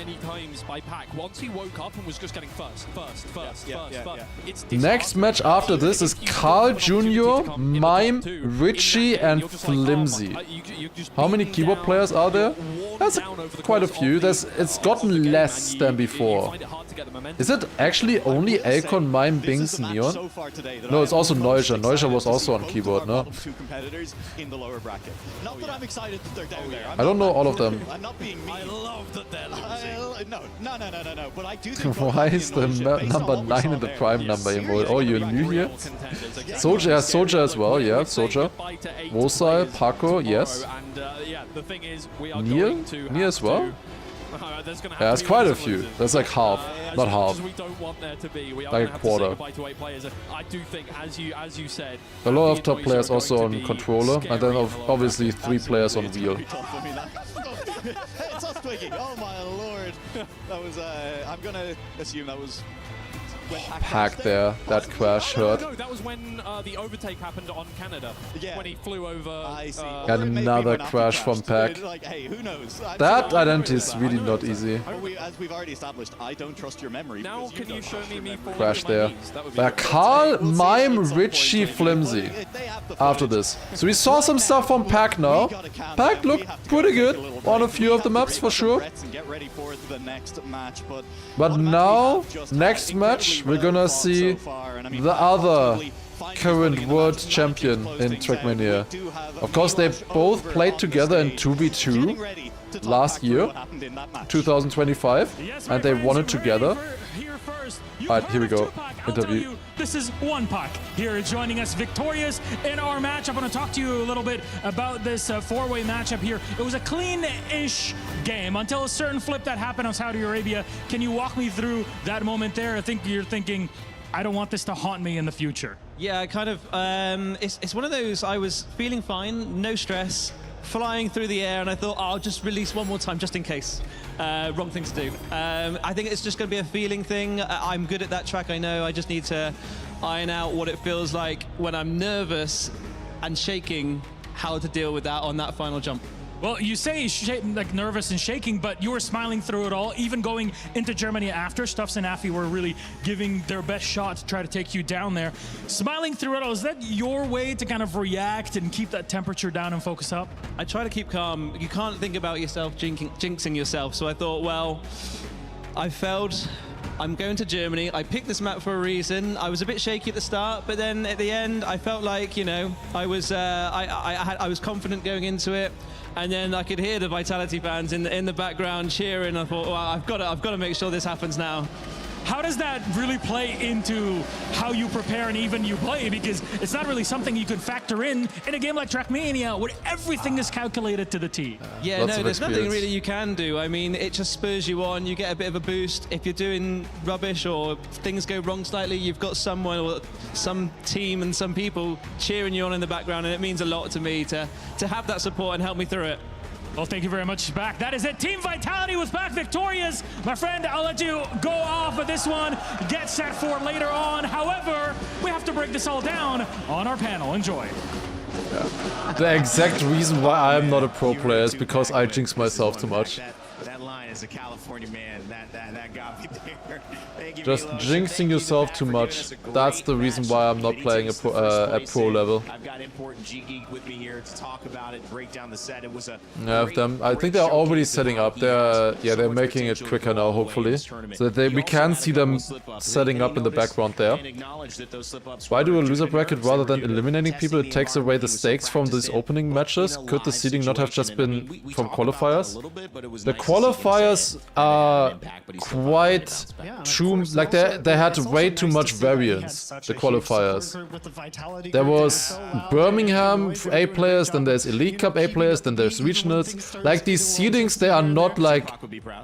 Next match after this is Carl Jr., Mime, Richie, and Flimsy. How many keyboard players are there? That's quite a few. It's gotten less than before. Is it actually only Elcon, Mime, Bings, Neon? No, it's also Neuja. Neuja was also on keyboard, no? I don't know all of them. No. But I do think why is the number 9 in the prime number emote? Oh, you're new here? Soldier, yeah, Soldier as well, yeah, Soldier. Mosai, Paco, yes. Neil? Neil as well? Yeah, it's quite a few. That's like half, not half. Like a quarter. A lot of top players also on controller, and then obviously 3 players on wheel. It's us tweaking. Oh my lord. That was I'm gonna assume that was Pack there, that crash hurt. No, that was when the overtake happened on Canada. Yeah. When he flew over. I see. And another crash from Pack. Like, hey, who knows? That identity is really not easy. As we've already established, I don't trust your memory. Now can you show me crash there. Carl, Mime, Richie, Flimsy. After this. So we saw some stuff from Pack now. Pack looked pretty good on a few of the maps for sure. But now, next match, we're gonna see the other current world champion in TRACKMANIA. Of course, they both played together in 2v2, last year, 2025, and they won it together. Alright, here we go. Interview. This is one puck here joining us victorious in our matchup. I want to talk to you a little bit about this four-way matchup here. It was a clean-ish game until a certain flip that happened on Saudi Arabia. Can you walk me through that moment there? I think you're thinking, I don't want this to haunt me in the future. Yeah, kind of. It's one of those, I was feeling fine, no stress, flying through the air, and I thought, I'll just release one more time just in case. Wrong thing to do. I think it's just going to be a feeling thing. I'm good at that track, I know. I just need to iron out what it feels like when I'm nervous and shaking, how to deal with that on that final jump. Well, you say like nervous and shaking, but you were smiling through it all, even going into Germany after. Stuffs and Afi were really giving their best shot to try to take you down there. Smiling through it all, is that your way to kind of react and keep that temperature down and focus up? I try to keep calm. You can't think about yourself jinxing yourself. So I thought, well, I failed. I'm going to Germany. I picked this map for a reason. I was a bit shaky at the start, but then at the end, I felt like, you know, I was confident going into it. And then I could hear the Vitality fans in the background cheering. I thought, well, I've got to make sure this happens now. How does that really play into how you prepare and even you play? Because it's not really something you could factor in a game like TRACKMANIA where everything is calculated to the T. Yeah, no, there's nothing really you can do. I mean, it just spurs you on. You get a bit of a boost. If you're doing rubbish or things go wrong slightly, you've got someone or some team and some people cheering you on in the background, and it means a lot to me to have that support and help me through it. Well, thank you very much, Back. That is it. Team Vitality was back victorious. My friend, I'll let you go off of this one, get set for later on. However, we have to break this all down on our panel. Enjoy. Yeah. The exact reason why I'm not a pro player is because I jinx myself too much. That line is a California man. That got me there. Just jinxing yourself too much. That's the reason why I'm not playing at pro level. I've got important G Geek with me here to talk about it, break down the set. It was a I think they're already setting up. They're making it quicker now, hopefully, so that we can see them setting up in the background there. Why do a loser bracket rather than eliminating people? It takes away the stakes from these opening matches. Could the seeding not have just been from qualifiers? The qualifiers are quite true. Like they had way too much variance. The qualifiers. There was Birmingham A players, then there's Elite Cup A players, then there's regionals. Like these seedings, they are not like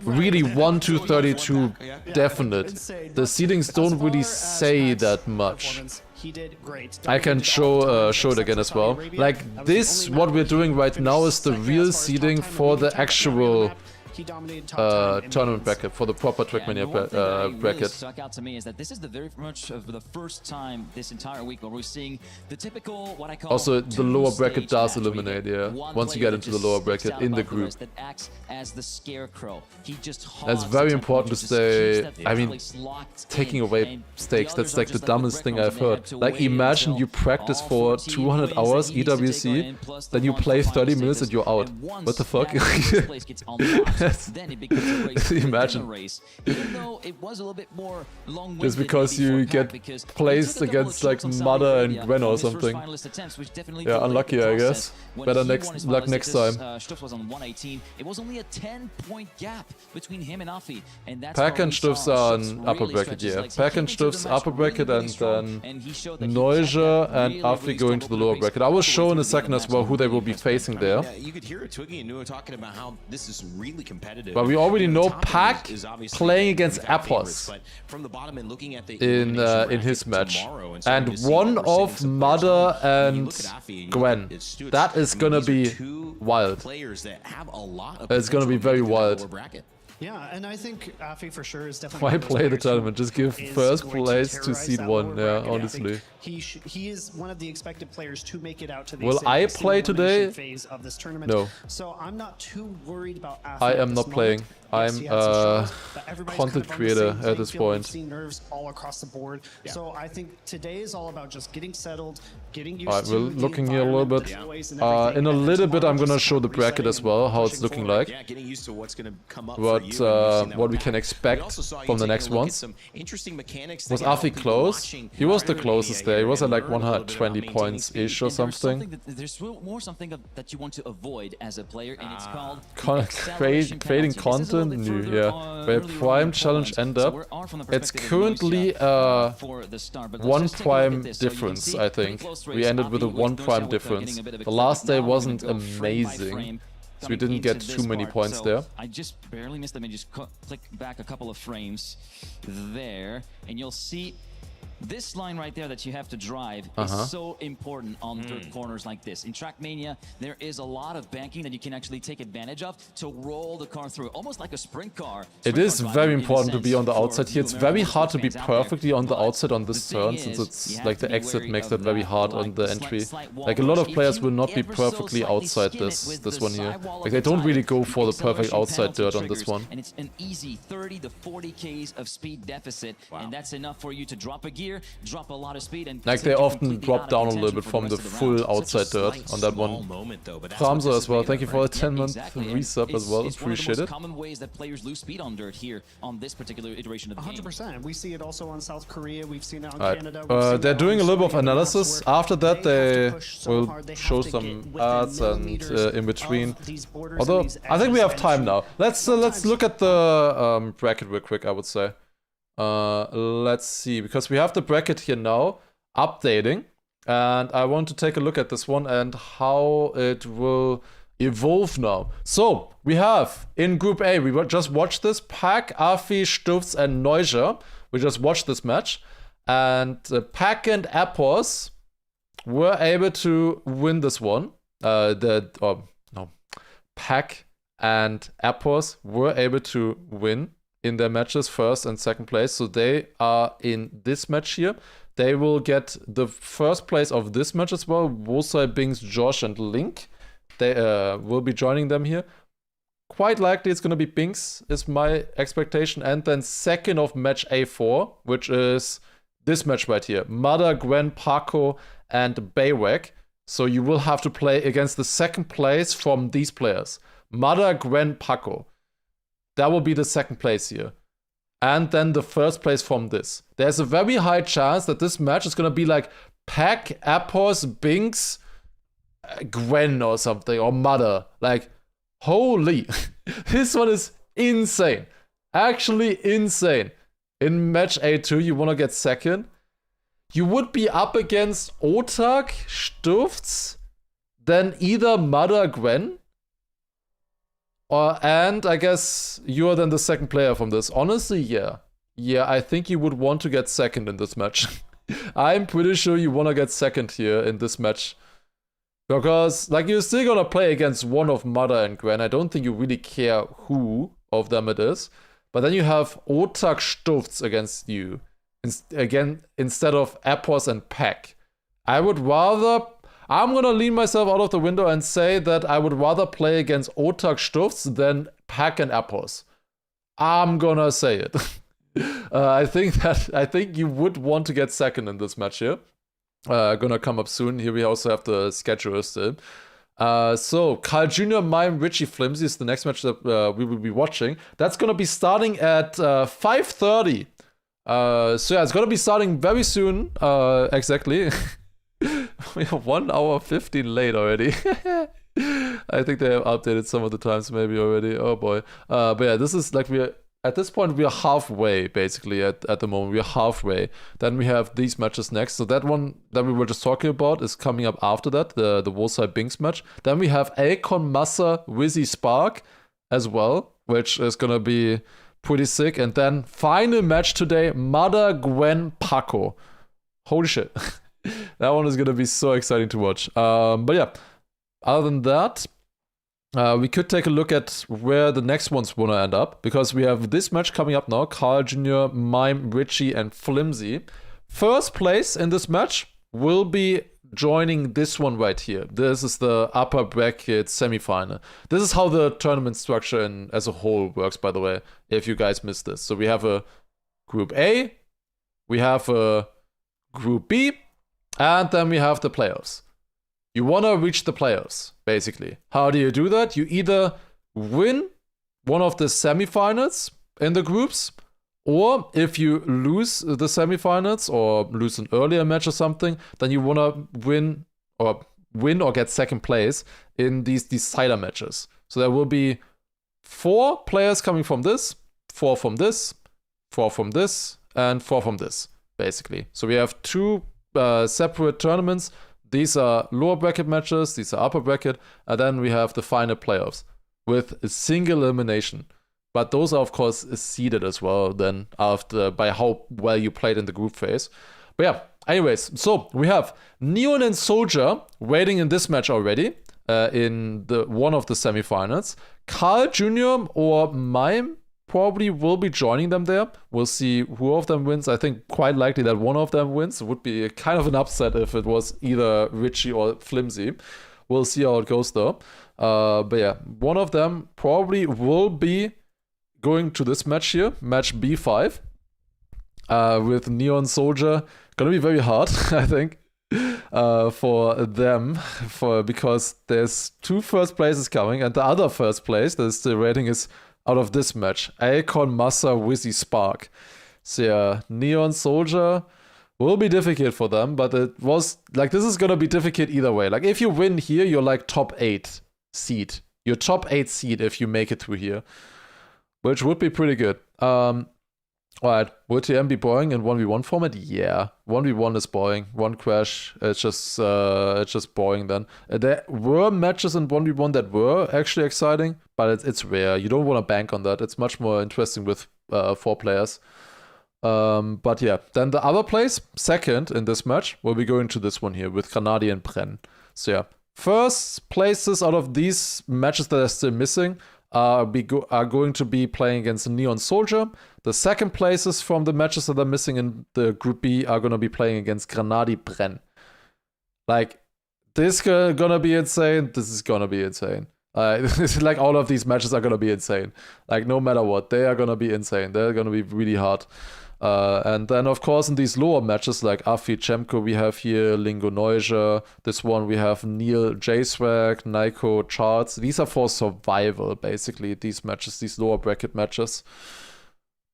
really 1 to 32 definite. The seedings don't really say that much. I can show it again as well. Like this, what we're doing right now is the real seeding for the actual tournament bracket, for the proper TRACKMANIA bracket. Really stuck out to me is that this is the very much of the first time this entire week where we're seeing the typical what I call also the lower bracket does eliminate, yeah. Once you get into the lower bracket in the group. That acts as the scarecrow. He just that's very important to stay. I mean, taking away stakes, that's like the dumbest thing I've heard. Like imagine you practice for 200 hours EWC, then you play 30 minutes and you're out. What the fuck? Then it becomes a race. Imagine. Even though it was a little bit more long-winded just because you get placed against like Mother and Gwen or something. Yeah, unlucky, I guess. Better luck next time. Stuff was on 118. It was only a 10-point gap between him and Afi, and that's Pack and Stuffs are an upper bracket, yeah. Pack and Stuffs upper bracket, and then Neuja and Afi going to the lower bracket. I will show in a second as well who they will be facing there. Yeah, you could hear Twiggy and Nua talking about how this is really competitive. But we already know Pack playing against Apos in his match, and one of Mother and Gwen. That is gonna be wild. It's gonna be very wild. Yeah, and I think Afi for sure is definitely. Why play the tournament? Just give first place to seed 1. Yeah, honestly. He is one of the expected players to make it out to the Will I play today? Phase of this tournament. No. So I'm not too worried about Afi. I am not playing. I'm a content creator at this point. Seen nerves all across the board. Yeah. So I think today is all about just getting settled, getting used to. We're looking here a little bit. In a little bit, I'm gonna show the bracket as well, how it's looking like. Yeah, getting used to what's gonna come up but what we can expect from the next ones. Was Afi close? He was the closest there. He was at like 120 points-ish or something. There's more something that you want to avoid as a player, and it's called creating content. Yeah, where Prime Challenge end up. It's currently 1 Prime difference, I think. We ended with a 1 Prime difference. The last day wasn't amazing, so we didn't get too many points there. I just barely missed them and just click back a couple of frames there, and you'll see this line right there that you have to drive is so important on dirt corners like this. In TRACKMANIA, there is a lot of banking that you can actually take advantage of to roll the car through, almost like a sprint car. It is very important to be on the outside here. It's very hard to be perfectly on the outside on this turn, since it's like the exit makes that very hard on the entry. Like a lot of players will not be perfectly outside this one here. Like they don't really go for the perfect outside dirt on this one. And it's an easy 30 to 40 Ks of speed deficit, and that's enough for you to drop a gear, drop a lot of speed, and like they often drop down a little bit from the full outside dirt on that one. Ramza as well, thank you for the 10-month resub as well, appreciate it. Common ways that players lose speed on dirt here on this particular iteration of the game. 100%. We see it also on South Korea. We've seen it on Canada. They're doing a little bit of analysis. After that, they will show some ads and in between. Although I think we have time now. Let's look at the bracket real quick, I would say. Let's see, because we have the bracket here now updating, and I want to take a look at this one and how it will evolve now. So we have in Group A, we just watched this, Pack, Afi, Stufz and Neuja. We just watched this match, and Pack and Appos were able to win this one. Pack and Appos were able to win in their matches, first and second place. So they are in this match here. They will get the first place of this match as well. Wosai, Bings, Josh, and Link. They will be joining them here. Quite likely it's going to be Bings, is my expectation. And then second of match A4, which is this match right here. Mada, Gwen, Paco, and Baywak. So you will have to play against the second place from these players. Mada, Gwen, Paco. That will be the second place here. And then the first place from this. There's a very high chance that this match is going to be like Pack, Appos, Binks, Gwen or something, or Mother. Like, holy. This one is insane. Actually insane. In match A2, you want to get second. You would be up against Otak, Stufz, then either Mother, Gwen, and I guess you're then the second player from this. Honestly, yeah. Yeah, I think you would want to get second in this match. I'm pretty sure you want to get second here in this match. Because, like, you're still gonna play against one of Mother and Gwen. I don't think you really care who of them it is. But then you have Otak, Stufz against you. Instead of Appos and Pack. I'm gonna lean myself out of the window and say that I would rather play against Otak, Stufz than Pack and Appos. I'm gonna say it. I think you would want to get second in this match here. Gonna come up soon. Here we also have the schedule still. So Carl Jr., Mime, Richie, Flimsy is the next match that we will be watching. That's gonna be starting at 5:30. So yeah, it's gonna be starting very soon. Exactly. We are 1 hour 15 late already. I think they have updated some of the times maybe already. Oh boy. But yeah, this is like at this point we are halfway basically at the moment. We are halfway. Then we have these matches next. So that one that we were just talking about is coming up after that, the Wosai Binks match. Then we have Akon, Massa, Wizzy, Spark as well, which is gonna be pretty sick. And then final match today, Mother, Gwen, Paco. Holy shit. That one is going to be so exciting to watch. But yeah, other than that, we could take a look at where the next ones want to end up. Because we have this match coming up now. Carl Jr., Mime, Richie, and Flimsy. First place in this match will be joining this one right here. This is the upper bracket semifinal. This is how the tournament structure as a whole works, by the way, if you guys missed this. So we have a Group A, we have a Group B, and then we have the playoffs. You want to reach the playoffs, basically. How do you do that? You either win one of the semifinals in the groups, or if you lose the semifinals or lose an earlier match or something, then you want to win or get second place in these decider matches. So there will be 4 players coming from this, 4 from this, 4 from this, and 4 from this, basically. So we have 2 separate tournaments. These are lower bracket matches, these are upper bracket, and then we have the final playoffs with a single elimination. But those are, of course, seeded as well then after by how well you played in the group phase. But yeah, anyways, so we have Neon and Soldier waiting in this match already in the one of the semifinals. Carl Jr. or Mime probably will be joining them there. We'll see who of them wins. I think quite likely that one of them wins. It would be kind of an upset if it was either Richie or Flimsy. We'll see how it goes though. But yeah, one of them probably will be going to this match here, match B5, with Neon Soldier. Gonna be very hard, I think, for them, because there's 2 first places coming, and the other first place, the rating is out of this match, Akon, Massa, Wizzy, Spark. So yeah, Neon Soldier will be difficult for them, but it was, like, this is gonna be difficult either way. Like, if you win here, you're like top 8 seed. You're top 8 seed if you make it through here, which would be pretty good. Alright, will TM be boring in 1v1 format? Yeah, 1v1 is boring. One crash, it's just boring then. There were matches in 1v1 that were actually exciting, but it's rare. You don't want to bank on that. It's much more interesting with 4 players. But yeah, then the other place, second in this match, we'll be going to this one here with Grenadier and Bren. So yeah, first places out of these matches that are still missing are going to be playing against Neon Soldier. The second places from the matches that are missing in the Group B are going to be playing against Grenadier Bren. Like, this is gonna be insane. This is gonna be insane. Like, all of these matches are gonna be insane. Like, no matter what, they are gonna be insane. They're gonna be really hard. And then, of course, in these lower matches, like Afi Chemko, we have here Lingo Neuja. This one, we have Neil J-Swag, Nico, Charles. These are for survival, basically, these matches, these lower bracket matches.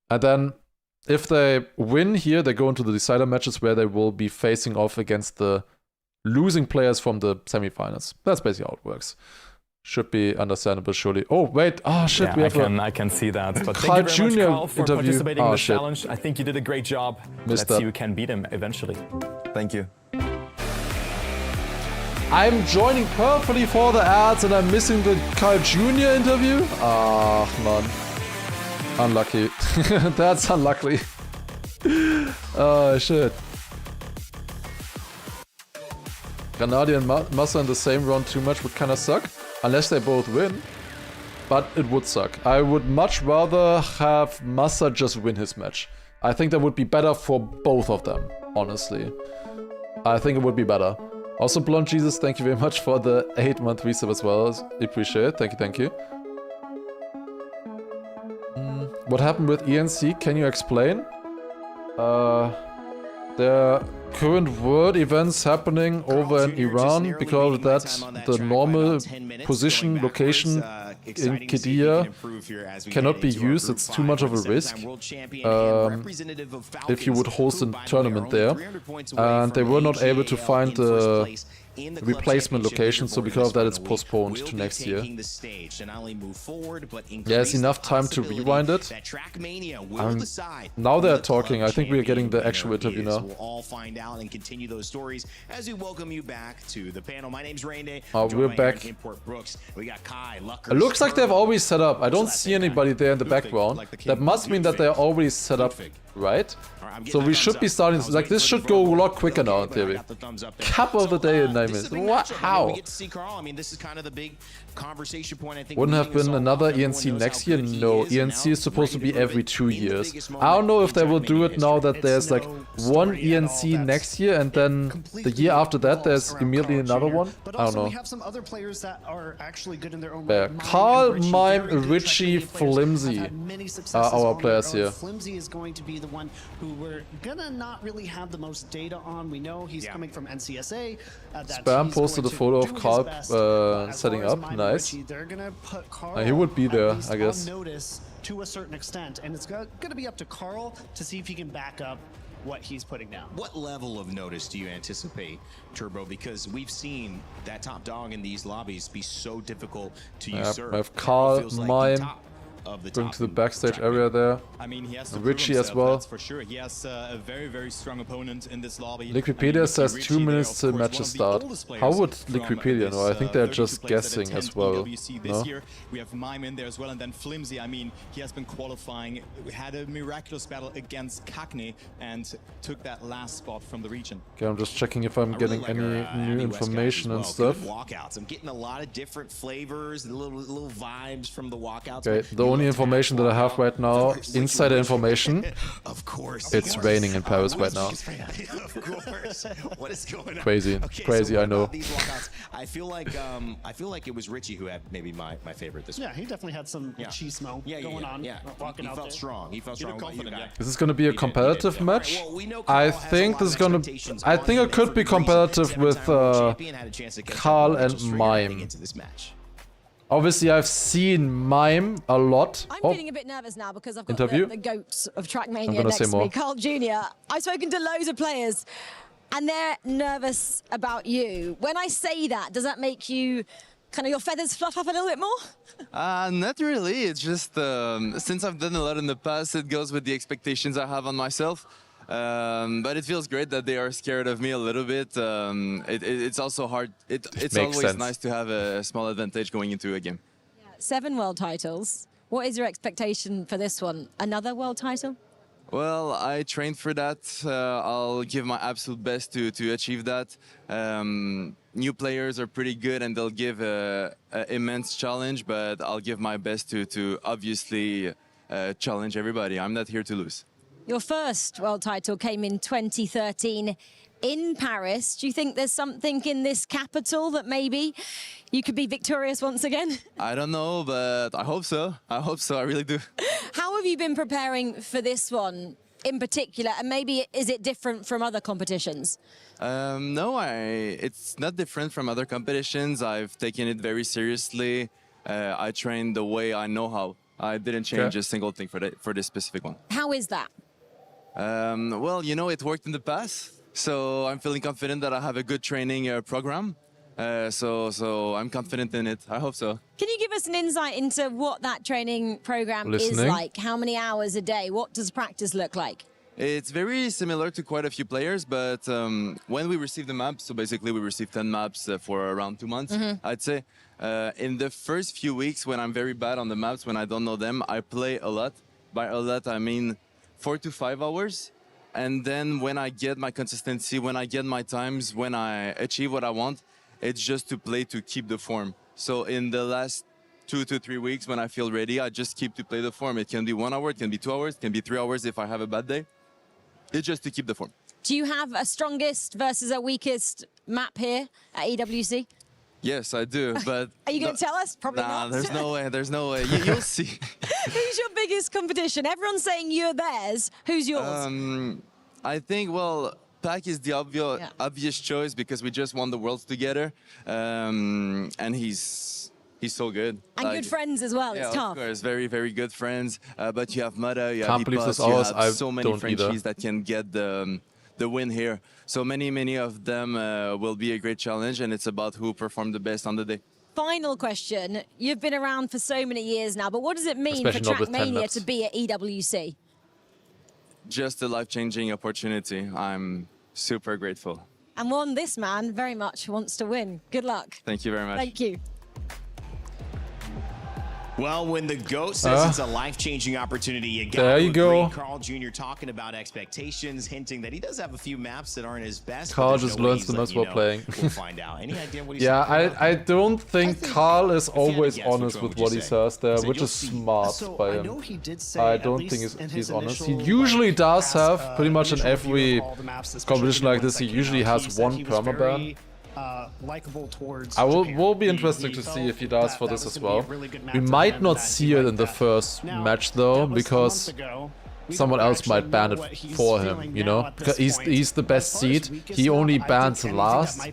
And then, if they win here, they go into the decider matches where they will be facing off against the losing players from the semifinals. That's basically how it works. Should be understandable, surely. Oh, wait. Oh, shit. Yeah, I can see that. But Carl thank you very much, Carl, Jr. for interview. participating in this Shit. challenge. I think you did a great job. Missed Let's see that. who can beat him eventually. Thank you. I'm joining perfectly for the ads and I'm missing the Carl Jr. interview? Ah, man. Unlucky. That's unlucky. Oh, shit. Grenadier and Massa in the same round too much would kind of suck. Unless they both win. But it would suck. I would much rather have Massa just win his match. I think that would be better for both of them, honestly. I think it would be better. Also, Blonde Jesus, thank you very much for the 8-month resub as well. Appreciate it. Thank you, thank you. What happened with ENC? Can you explain? There are current world events happening over in Iran. Because of that, the normal position, location in Qiddiya cannot be used. It's too much of a risk if you would host a tournament there. And they were not able to find the replacement location, so because of that it's postponed to next year. There's enough time to rewind it. Now they're talking. I think we're getting the actual interview now. We'll all find out and continue those stories as we welcome you back to the panel. My name's Rainday. We're back. We got Kai, It looks like they've always set up. I don't see anybody there in the background. That must mean that they're already set up, right? So we should be starting, like, this should go a lot quicker now in theory. Cup of the day in 9 minutes. What? How? Wouldn't have been another ENC next year? No, ENC is supposed to be every 2 years. I don't know if they will do it now that there's like one ENC next year and then the year after that there's immediately another one. I don't know. We have some other players that are actually good in their own Yeah. Carl, Mime, Richie, Flimsy are our players here. Flimsy is going to be the the one who we're gonna not really have the most data on. We know he's coming from NCSA. Spam posted a photo of Carl setting up. Nice. They're gonna put Carl He would be there, I guess. on notice to a certain extent, and it's gonna be up to Carl to see if he can back up what he's putting down. What level of notice do you anticipate, Turbo? Because we've seen that top dog in these lobbies be so difficult to usurp. I have Carl, Feels like Mime, the top of the going top to the backstage area there. I mean, he has to Richie prove as himself, well. that's for sure. He has a very, very strong opponent in this lobby. Liquipedia says 2 minutes till matches start. How would Liquipedia know? I think they're just guessing as well. EWC this year. We have Mime in there as well, and then Flimsy. I mean, he has been qualifying. We had a miraculous battle against Kakne and took that last spot from the region. Okay, I'm just checking if I'm getting any new information and stuff. Walkouts. I'm getting a lot of different flavors, little vibes from the walkouts. Okay, the only information that I have right now, insider information. Of course. It's raining in Paris right now. Of course. What is going on? Crazy. Okay, Crazy, so I know. these walkouts, I feel like it was Richie who had maybe my favorite this week. Yeah, he definitely had some chismo going on. Walking he out felt there. strong. He felt strong about you guys. Is this gonna be a competitive match? I think this is gonna. I think it could be competitive with Carl and Mime. Obviously, I've seen Mime a lot. I'm Oh, feeling a bit nervous now because I've got Interview? the goats of I'm TRACKMANIA gonna next say to more. me. Carl Jr. I've spoken to loads of players, and they're nervous about you. When I say that, does that make you kind of your feathers fluff up a little bit more? Not really. It's just since I've done a lot in the past, it goes with the expectations I have on myself. But it feels great that they are scared of me a little bit. It's also hard. It's always sense. nice to have a small advantage going into a game. 7 world titles. What is your expectation for this one? Another world title? Well, I trained for that. I'll give my absolute best to achieve that. New players are pretty good and they'll give an immense challenge, but I'll give my best to obviously challenge everybody. I'm not here to lose. Your first world title came in 2013 in Paris. Do you think there's something in this capital that maybe you could be victorious once again? I don't know, but I hope so. I hope so. I really do. How have you been preparing for this one in particular? And maybe is it different from other competitions? No, it's not different from other competitions. I've taken it very seriously. I trained the way I know how. I didn't change a single thing for this specific one. How is that? Well, you know, it worked in the past, so I'm feeling confident that I have a good training program. So I'm confident in it. I hope so. Can you give us an insight into what that training program is like? How many hours a day? What does practice look like? It's very similar to quite a few players, but when we receive the maps, so basically we receive 10 maps for around 2 months, I'd say. In the first few weeks when I'm very bad on the maps, when I don't know them, I play a lot. By a lot, I mean 4 to 5 hours. And then when I get my consistency, when I get my times, when I achieve what I want, it's just to play to keep the form. So in the last 2 to 3 weeks when I feel ready, I just keep to play the form. It can be 1 hour, it can be 2 hours, it can be 3 hours if I have a bad day. It's just to keep the form. Do you have a strongest versus a weakest map here at EWC? Yes, I do, but... Are you going to tell us? Probably not. There's no way, there's no way. You'll see. Who's your biggest competition? Everyone's saying you're theirs. Who's yours? I think, well, Pac is the obvious choice because we just won the Worlds together. And he's so good. And good friends as well. It's tough. Of course, very, very good friends. But you have Mada, you have Can't believe Ipos, this you ours. have so many don't either. Frenchies that can get the win here. So many of them will be a great challenge, and it's about who performed the best on the day. Final question. You've been around for so many years now, but what does it mean Especially for not with 10 TRACKMANIA laps. to be at EWC? Just a life-changing opportunity. I'm super grateful. And one, this man very much wants to win. Good luck. Thank you very much. Thank you. Well, when the GOAT says it's a life-changing opportunity, you got There you go. Carl Jr. talking about expectations, hinting that he does have a few maps that aren't his best. Carl but there's just no way learns he's the maps letting you while know. playing. We'll find out. Any idea what he's Yeah, talking about? I don't think Carl is always guess, which honest one with would you what he say? says there, So which you'll is see. smart So by I him. know he did say, I at don't least think in he's his honest. He initial, usually does past, have, pretty much in initial review every of all the maps, especially competition the like ones this, he that came usually out, has said one he was permaban. very, likable towards Will Japan. be interesting to see if he does for this as well. We might not see it in the first match though, because someone else might ban it for him, you know? Because he's the best seed. He only bans last.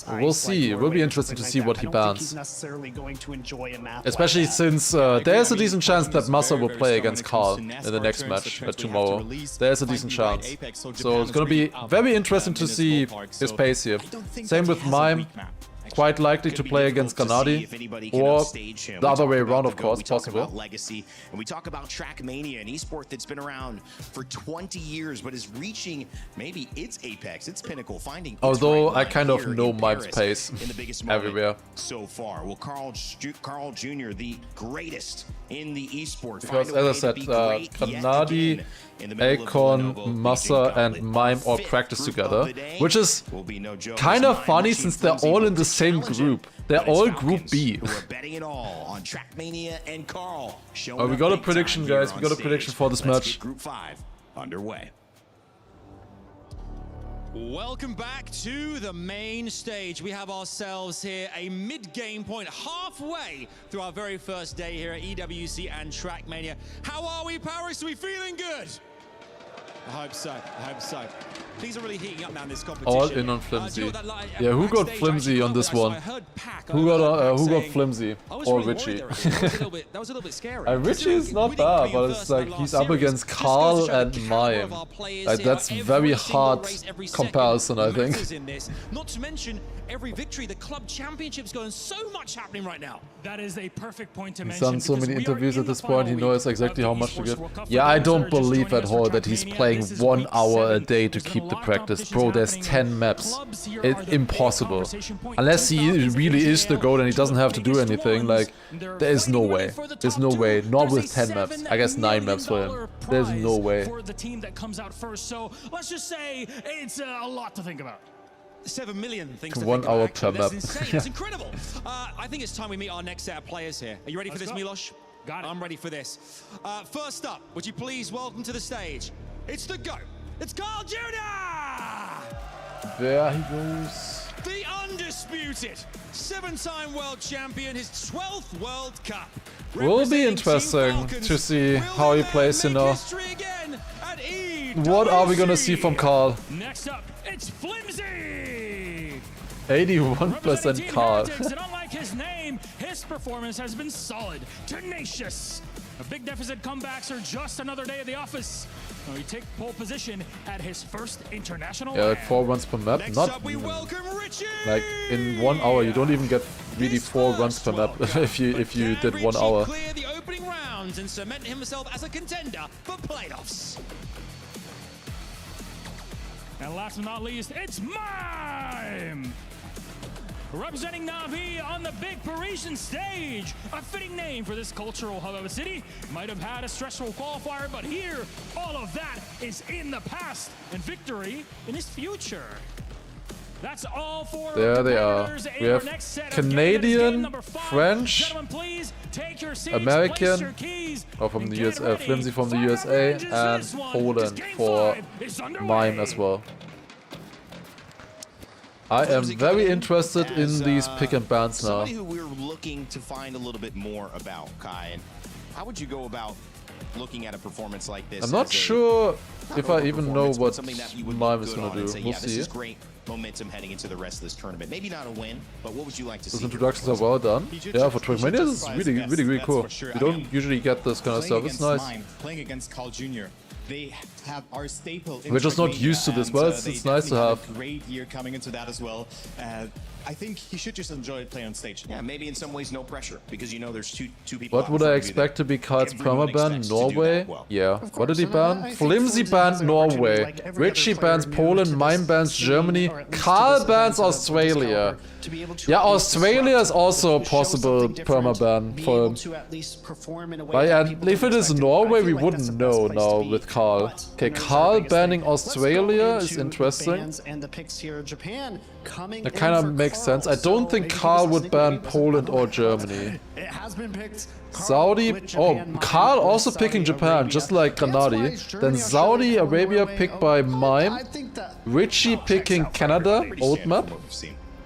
We'll see. It will be interesting to see what he bans. Especially since there's a decent chance that Massa will play against Karl in the next match tomorrow. There's a decent chance. So it's gonna be very interesting to see his pace here. Same with Mime. Quite likely to play against Gennady, or the other way around, of course, possible. Legacy, and we talk about TRACKMANIA, an esport that's been around for 20 years, but is reaching maybe its apex, its pinnacle, finding. Although I kind of know Mime's pace in the biggest everywhere so far. Well, Carl Jr., the greatest in the esport. Because as I said, Gennady, Akon, Massa, and Mime all practice together, which is kind of funny since they're all in the same group. They're all Group B. Oh, we got a prediction, guys. We got a prediction for this match. Group 5 underway. Welcome back to the main stage. We have ourselves here a mid-game point, halfway through our very first day here at EWC and TRACKMANIA. How are we, Paris? Are we feeling good? I hope so. I hope so. Things are really heating up now in this competition. All in on Flimsy. Yeah, who got Flimsy on this one? Who got Flimsy? Or Richie? That was a little bit scary. Richie is not bad, but it's like he's up against Karl and Mime. Like that's very hard comparison, I think. Not to mention every victory, the club championship's going so much happening right now. That is a perfect point to mention. mention. He's done so many interviews at this point, he knows exactly how much to give. Yeah, I don't believe at all that he's playing 1 hour a day to keep the practice. Bro, there's 10 maps. It's impossible. Unless he really is the GOAT and he doesn't have to do anything, like, there is no way. There's no way. Not with 10 maps. I guess 9 maps for him. There's no way. For the team that comes out first, so let's just say it's a lot to think about. 7 million things to 1 think hour about. per map. It's incredible. I think it's time we meet our next set of players here. Are you ready for this, Milos? Got it. I'm ready for this. First up, would you please welcome to the stage? It's the GOAT. It's Carl Jr. There he goes. The undisputed 7-time world champion, his 12th World Cup. Will be interesting to see how he plays, you know. What are we gonna see from Karl? Next up, it's Flimsy. 81% Karl. And unlike his name, his performance has been solid, tenacious. Big deficit comebacks are just another day at the office. We take pole position at his first international. Yeah, like 4 runs per map. Not like in 1 hour. You don't even get really 4 runs per map if you did 1 hour. Clear the opening rounds and cement himself as a contender for playoffs. And last but not least, it's Mime! Representing Na'Vi on the big Parisian stage. A fitting name for this cultural hub of a city. Might have had a stressful qualifier, but here, all of that is in the past and victory in his future. That's all for there they are. We have Canadian, French, American, or from the USA, Flimsy from the USA, and Poland for Mime as well. I am very interested in these pick and bans now. Somebody who we're looking to find a little bit more about, Kai. And how would you go about looking at a performance like this? I'm not sure if I even know what Mime is gonna do. We'll This see. is great momentum heading into the rest of this tournament. Maybe not a win, but what would you like to see? Those introductions are well done. Yeah, for TRACKMANIA, this is really cool. You don't usually get this kind of stuff. It's nice. Playing against Carl Jr. They have our staple. We're just not used to this, but it's nice to have. A great year coming into that as well. I think he should just enjoy playing on stage. Yeah, maybe in some ways no pressure because you know there's two people. What would I expect to be Karl's permaban? Norway? Yeah. What did he ban? Flimsy banned Norway. Richie bans Poland. Mime bans Germany. Karl bans Australia. Yeah, Australia is also a possible permaban for him. But yeah, if it is Norway, we wouldn't know now with Karl. Okay, Karl banning Australia is interesting. That kind of makes sense. I don't think Karl would ban Poland or Germany. Saudi, oh, Karl also picking Japan, just like Gennady. Then Saudi Arabia picked by Mime. Richie picking Canada, old map.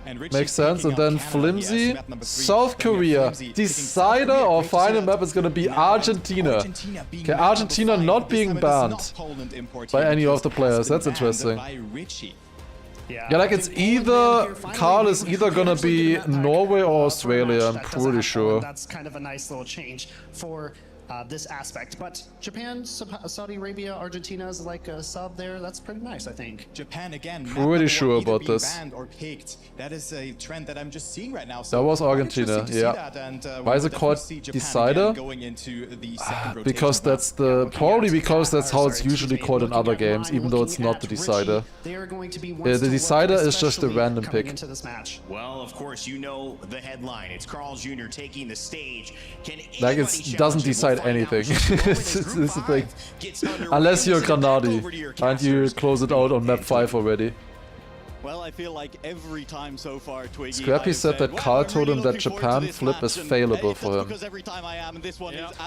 Makes sense. And then Flimsy, South Korea. Decider or final map is gonna be Argentina. Okay, Argentina not being banned by any of the players. That's interesting. Yeah, like it's either Carl is either gonna be Norway or Australia. I'm pretty sure. That's kind of a nice little change for this aspect. But Japan, Saudi Arabia, Argentina is like a sub there. That's pretty nice, I think. Japan again. Pretty sure about this. Banned or picked. That is a trend that I'm just seeing right now. So that was Argentina, yeah. Why is it called Decider? Because that's probably because that's how it's usually called in other games, even though it's not the Decider. The Decider is just a random pick. Well, of course, you know the headline. It's Carl Jr. taking the stage. Like it doesn't decide anything. It's the thing. Unless you're Granadi and you close it out on map 5 already. Well, I feel like every time so far, Twiggy, Scrappy said that Carl told him that Japan flip is failable for him.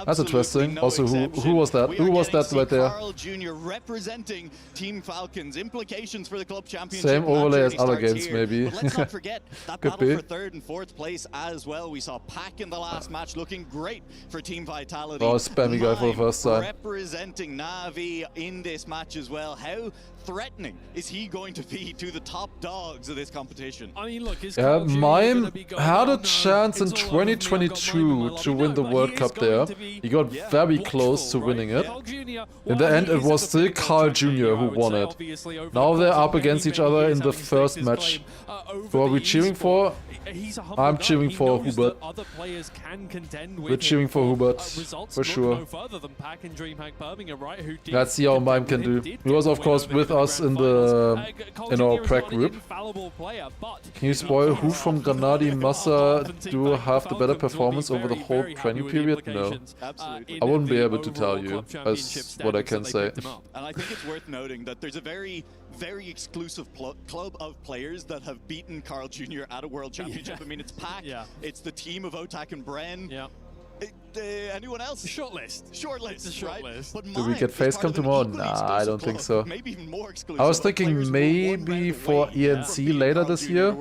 That's interesting. Also, who was that? Who was that right there? Carl Jr. representing Team Falcons. Implications for the club championship. Same overlay as other games, maybe. But let's not forget that Could battle be. for 3rd and 4th place as well. We saw Pack in the last match looking great for Team Vitality. Oh, spammy guy for the first time. Representing Na'Vi in this match as well. How threatening is he going to be to the top dogs of this competition? I mean, look, is Yeah, Mime had a chance in 2022 to win the World Cup there. He got very close to winning it. In the end, it was still Carl Jr. who won it. Now they're up against each other in the first match. Who are we cheering for? I'm cheering for Hubert. We're cheering for Hubert, for sure. Let's see how Mime can do. He was, of course, with us in our prac group. Can you spoil who from Granadi Massa do have the better performance over the whole training period? No. I wouldn't be able to tell you, that's what I can say. And I think it's worth noting that there's a very exclusive club of players that have beaten Carl Jr. at a World Championship. I mean, it's Pac, it's the team of Otak and Bren. Anyone else? Shortlist, right? But Do we get facecam tomorrow? Nah, I don't think so. I was thinking maybe for ENC later this year,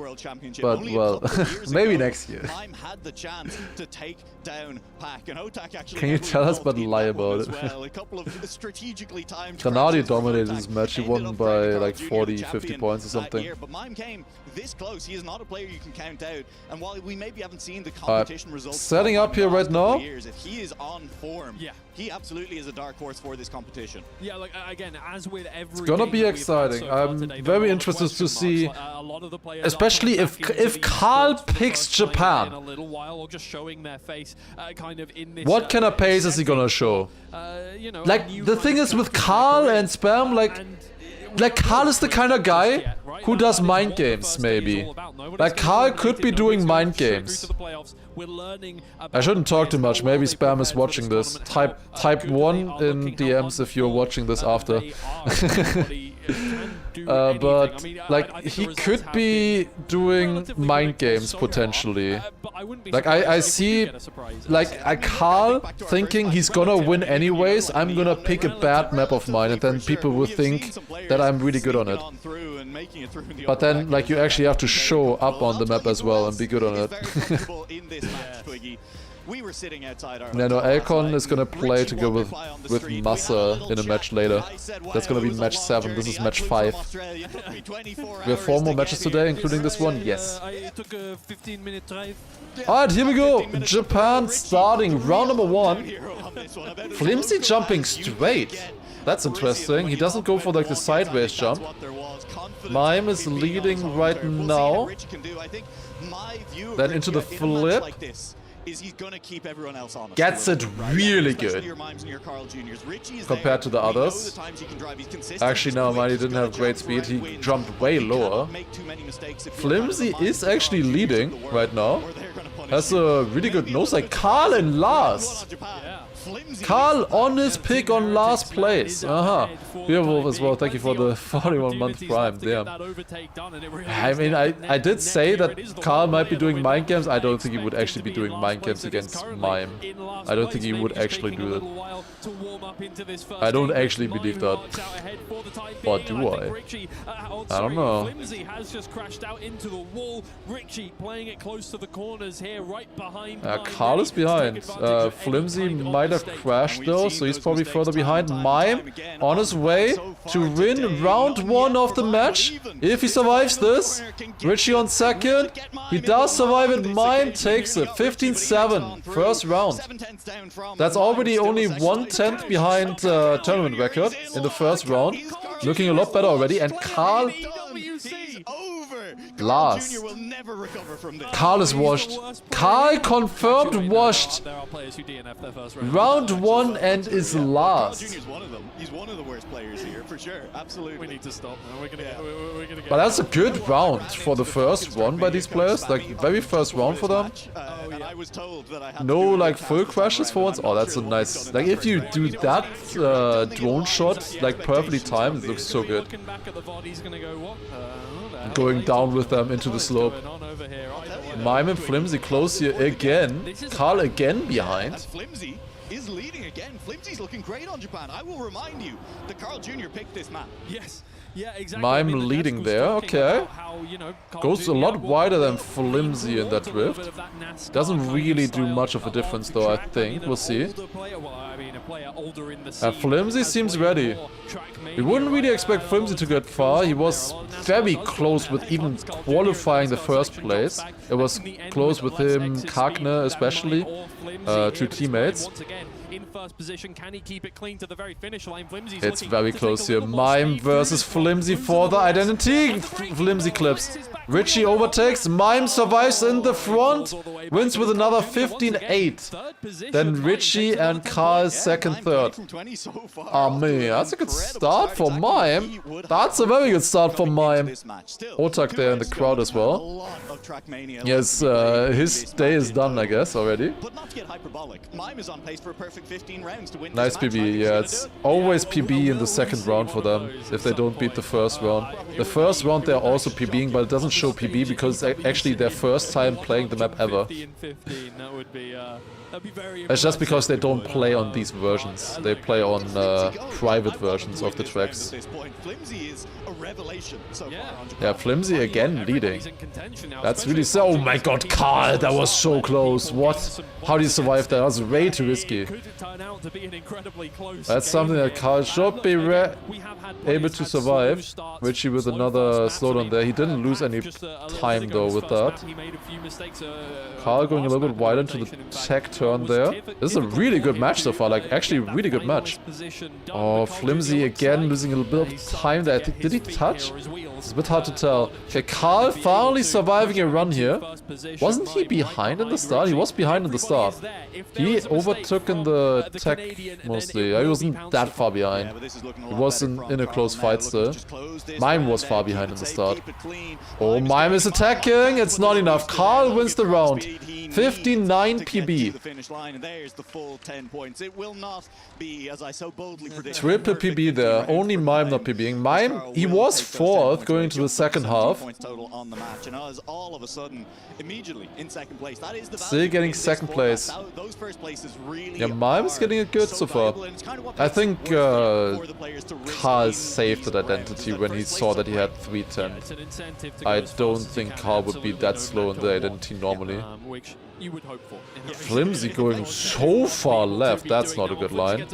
but well, maybe next year. Had the chance to take down Pac, and Otak actually Can you tell us but lie about it? a couple of strategically timed Granadi dominated this match, he won by like 40-50 points or something. But Mime came this close. He is not a player you can count out, and while we maybe haven't seen the competition results setting up here right now. If he is on form, he absolutely is a dark horse for this competition. Yeah, like again, as with every It's gonna be exciting. I'm very interested to see, especially if Carl picks Japan. What kind of pace is he gonna show? Like the thing is with Carl and Spam, like Carl is the kind of guy who does mind games, maybe. Like Carl could be doing mind games. I shouldn't talk too much, maybe Spam is watching this. Type 1 in DMs if you're watching this after. But like he could be doing mind games potentially. Like I see like Carl thinking he's gonna win anyways. I'm gonna pick a bad map of mine and then people will think that I'm really good on it. But then like you actually have to show up on the map as well and be good on it. Nano Alcon is gonna play to go with Massa in a match later. That's gonna be match 7, this is match 5. We have 4 more matches today, including this one? Yes. Alright, here we go! Japan starting round number 1. Flimsy jumping straight. That's interesting. He doesn't go for like the sideways jump. Mime is leading right now. Then into the flip. He's gonna keep everyone else honest. Gets it really good compared to the others. Actually, no, Mighty didn't have great speed. He jumped way lower. Flimsy is actually leading right now. Has a really good nose, like Carl and Lars. Carl on his pick on last place. Beerwolf as well, thank you for the 41-month prime. Damn. I mean, I did say that Carl might be doing mind games. I don't think he would actually be doing mind games against Mime. I don't think he would actually do that. I don't actually believe that. Or do I? I don't know. Flimsy has just crashed out into the wall. Richie playing it close to the corners here, right behind. Carl is behind. Flimsy might have crashed though, so he's probably further behind. Mime on his way to win round 1 of the match. If he survives this, Richie on second. He does survive it. Mime takes it. 15-7, first round. That's already only 1/10 behind tournament record in the first round. Looking a lot better already. And Carl... Lars. Carl is washed. Carl confirmed washed. Round 1 and is last. He's one of the worst players here, for sure. Absolutely. We need to stop now. We're gonna get But that's a good round for the first one by these players. Like, very first round for them. No, like, full crashes for once. Oh, that's a nice... Like, if you do that drone shot, like, perfectly timed, it looks so good. Going down with them into the slope. Mime and Flimsy close here again. Carl again behind. Flimsy is leading again. Flimsy's looking great on Japan. I will remind you that Carl Jr. picked this map. Yes. Yeah, exactly. Mime leading there, okay. Goes a lot wider than Flimsy in that drift. Doesn't really do much of a difference though, I think. We'll see. And Flimsy seems ready. We wouldn't really expect Flimsy to get far. He was very close with even qualifying the first place. It was close with him, Kagne especially, 2 teammates. In first position, can he keep it clean to the very finish line? Flimsy's it's very close here. Mime versus Flimsy for the identity. Flimsy clips. Richie overtakes. Mime survives in the front. Wins with another 15-8. Then Richie and Carl second, third. Oh man, that's a good start for Mime. That's a very good start for Mime. Otak there in the crowd as well. Yes, his day is done, I guess, already. Nice PB, yeah, it's always PB in the second round for them, if they don't beat the first round. The first round they're also PBing, but it doesn't show PB because it's actually their first time playing the map ever. It's just because they don't play on these versions, they play on private versions of the tracks. Yeah, Flimsy again leading. That's really so. Oh my god, Carl, that was so close. What? How did he survive that? That was way too risky. That's something that Carl should be able to survive. Richie with another slowdown there. He didn't lose any time though with that. Carl going a little bit wider into the tech turn there. This is a really good match so far, like actually a really good match. Oh, Flimsy again losing a little bit of time there. Did he touch? It's a bit hard to tell. Okay, Carl finally surviving a run here. Wasn't he behind in the start? He was behind in the start. He overtook in the tech mostly. He wasn't that far behind. He was in a close fight still. Mime was far behind in the start. Oh, Mime is attacking. It's not enough. Carl wins the round. 59 PB. Triple PB there. Only Mime not PBing. Mime, he was 4th going to the second half. Still getting second place. Yeah, Mime is getting it good so far. I think Carl saved that identity when he saw that he had 310. I don't think Carl would be that slow in the identity normally. You would hope for. Flimsy going so far left, that's not a good line.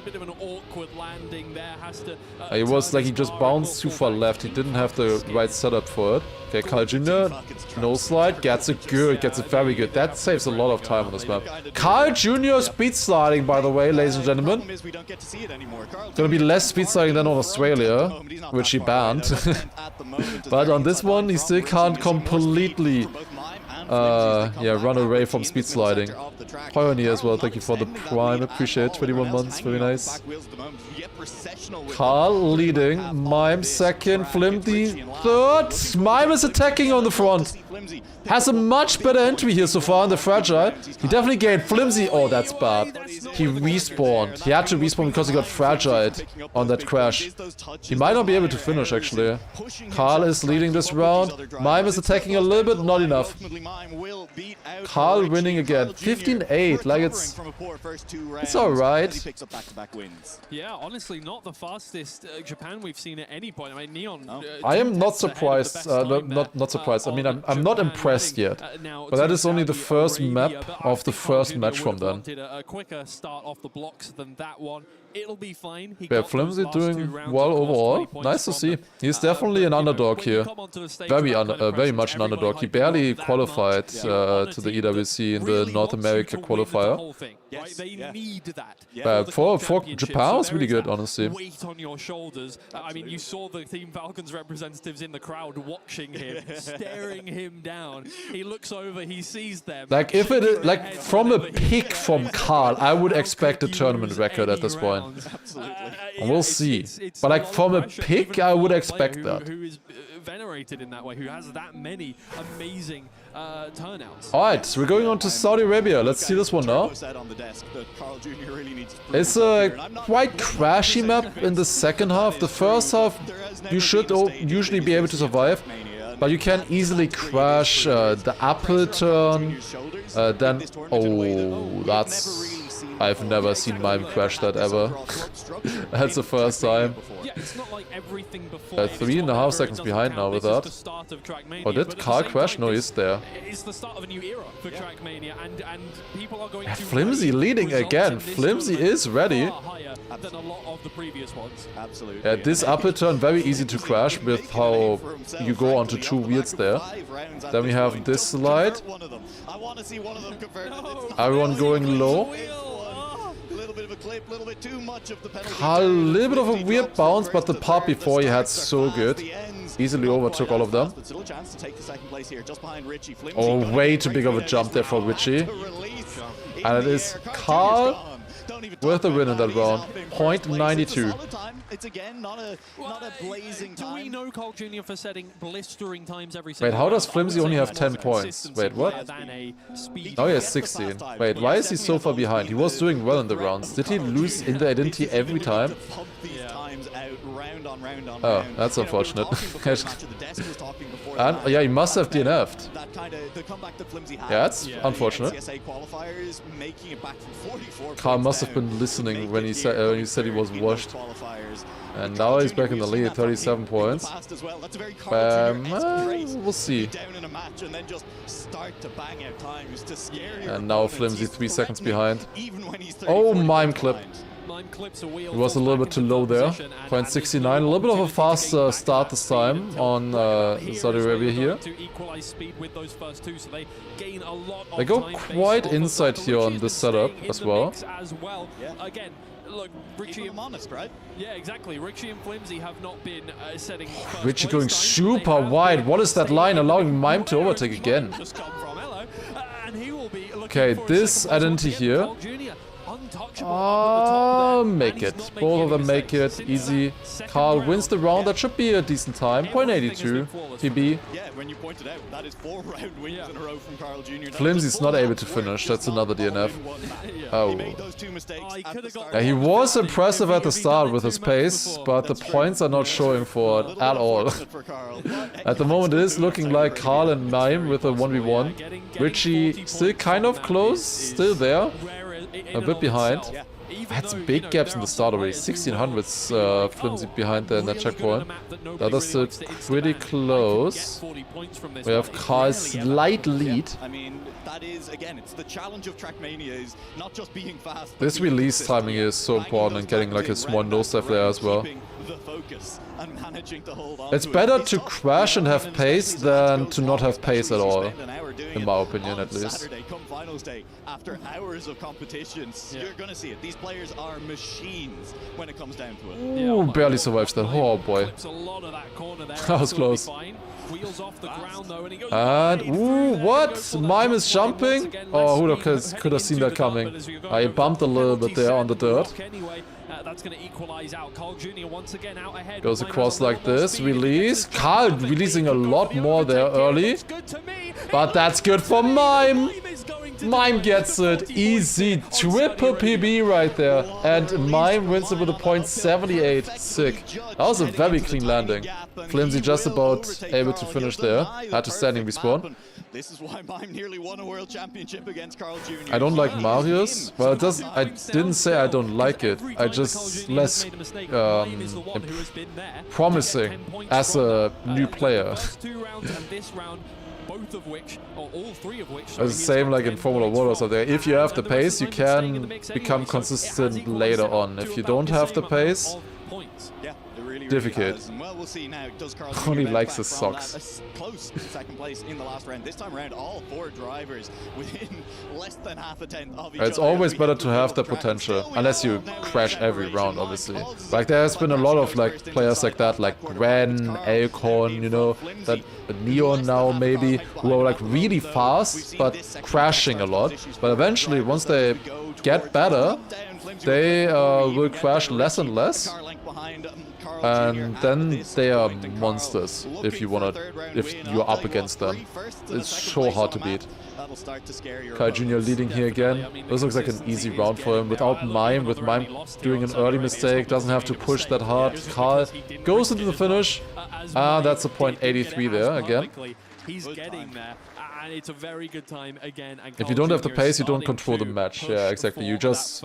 It was like he just bounced too far left, he didn't have the right setup for it. Okay, Carl Jr., no slide, gets it good, gets it very good. That saves a lot of time on this map. Carl Jr. speed sliding, by the way, ladies and gentlemen. Gonna be less speed sliding than on Australia, which he banned. But on this one, he still can't completely yeah, run away from speed sliding. Pioneer as well, thank you for the prime, appreciate 21 months, very nice. Carl leading, Mime second, Flimsy third. Mime is attacking on the front. Has a much better entry here so far in the Fragile. He definitely gained. Flimsy, oh that's bad. He respawned. He had to respawn because he got Fragile on that crash. He might not be able to finish actually. Carl is leading this round. Mime is attacking a little bit, not enough. Carl winning again. 15-8, like it's alright. Yeah, honestly, not the fastest Japan we've seen at any point. I mean, Neon. I am not surprised. Not surprised. I mean, I'm not impressed yet. But that is only the first map of the first match from them. A quicker start off the blocks than that one. It'll be fine. Yeah, Flimsy doing well overall. Nice to see. He's definitely an underdog here. Very much an underdog. He barely qualified to the EWC in the North America qualifier. They need that. For Japan, was really good, honestly. Weight on your shoulders. I mean, you saw the Team Falcons representatives in the crowd watching him, staring him down. He looks over, he sees them. Like if it is, like from a pick from Carl, I would expect a tournament record at this point. And we'll see. But like from a pick, I would expect that. Who is venerated in that way, who has that many amazing turnouts. Alright, we're going on to Saudi Arabia. Let's see this one now. It's a quite crashy map in the second half. The first half, you should usually be able to survive. But you can easily crash the upper turn. Then, oh, that's... I've never seen Mime crash that ever. That's the first time. 3.5 seconds behind now with that. Oh, did Carl crash? No, he's there. It's the start of a new era for TRACKMANIA, and people are going to Flimsy leading again. Flimsy is ready. Than a lot of the previous ones. Absolutely. Yeah, this upper turn very easy to crash with how you go onto two wheels there. Then we have this slide. Everyone going low. A little bit of a weird bounce, but the pop before he had so good. Easily overtook all of them. Oh, way too big of a jump there for Richie. And it is Carl with the win in that round. 0.92. It's again not a blazing time. Do we know Carl Jr. for setting blistering times every Wait, how does Flimsy only have 10 points? Wait, what? Oh, he has 16. Wait, why is he so far behind? He was doing well in the rounds. Did he lose in the identity every time? Oh, that's unfortunate. And yeah, he must have DNF'd. Yeah, that's unfortunate. Carl must have been listening when he said he was washed. And now he's back in the lead, 37 points. We'll see. And now Flimsy 3 seconds behind. Oh, Mime clip. It was a little bit too low there. 0.69, a little bit of a faster start this time on Saudi Arabia here. They go quite inside here on this setup as well. Again, look, Richie and honest, right? Yeah, exactly. Richie and Flimsy have not been setting. Richie going super wide. What is that line allowing Mime to overtake again? Okay, this identity here. Make it. Both of them make it. Easy. Carl wins the round. That should be a decent time. 0.82 TB. Yeah, when you pointed out, that is 4 round wins in a row from Carl Jr. Flimsy's not able to finish. That's another DNF. Oh. Yeah, he was impressive at the start with his pace, but the points are not showing for it at all. At the moment, it is looking like Carl and Mime with a 1v1. Richie still kind of close, still there. A bit behind. That's big gaps in the start already. 1600s Flimsy behind there in that checkpoint. The others still pretty close. We have Carl's slight lead. I mean, that is, again, it's the challenge of TRACKMANIA is not just being fast. This release timing is so important and getting like a small nosedive there as well. It's better to crash and have pace than to not have pace at all, in my opinion at least. Saturday, come finals day, after hours of competitions, you're going to see it. These players are machines when it comes down to it. Ooh, barely survives that. Oh boy. Clips a lot of that corner there. That was close. Fine. Wheels off the ground though, and he goes And ooh, what? Mime is jumping? Oh, who could have seen that coming? I bumped a little bit there on the dirt. Anyway, that's going to equalize out. Carl Jr. once again out ahead. Goes across like this. Release. Carl releasing a lot more there early. But that's good for Mime. Mime gets it. Easy. Triple PB right there. And Mime wins it with a .78. Sick. That was a very clean landing. Flimsy just about able to finish there. Had to standing respawn. This is why Mime nearly won a world championship against Carl Jr. I don't like Marius. Well, it does. I didn't say I don't like it. I just less promising as a new player. Both of which, or all three of which, It's the same like in Formula 1 or something. If you have the pace, you can become consistent later on. If you don't have the pace, difficult. Well, we'll see now. Does Carl Only Jr. likes bounce his back from socks. that? Close to second place in the last round. This time around, all four drivers within less than half a tenth of each It's other. always better to have the potential, unless you crash every round, obviously. Like there's been a lot of like players like that, like Gwen, Elcon, you know, that Neon now maybe, who are like really fast but crashing a lot. But eventually, once they get better, they will crash less and less. And then they are monsters if you're up against them. It's so hard to beat. Kai Jr. leading here again. This looks like an easy round for him. Without Mime, with Mime doing an early mistake, doesn't have to push that hard. Carl goes into the finish. That's a .83 there again. He's getting there, and it's a very good time again. If you don't have the pace, you don't control the match. Yeah, exactly. You're just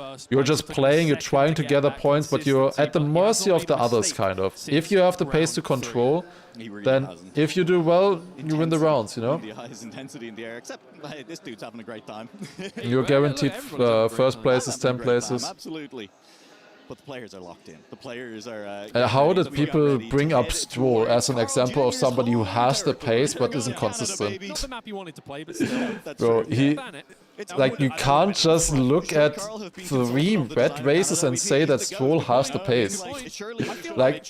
playing, you're trying to gather points, but you're at the mercy of the others, kind of. If you have the pace to control, then if you do well, you win the rounds, you know? The highest intensity in the air, except hey, this dude's having a great time. You're guaranteed first places, 10 places. Absolutely. But the players are locked in. The players are... How did people bring up Stroll as an example of somebody who has the pace but isn't consistent? Not the map you wanted to play, but still. Bro, like, you can't just look at 3 red races and say that Stroll has the pace. Like,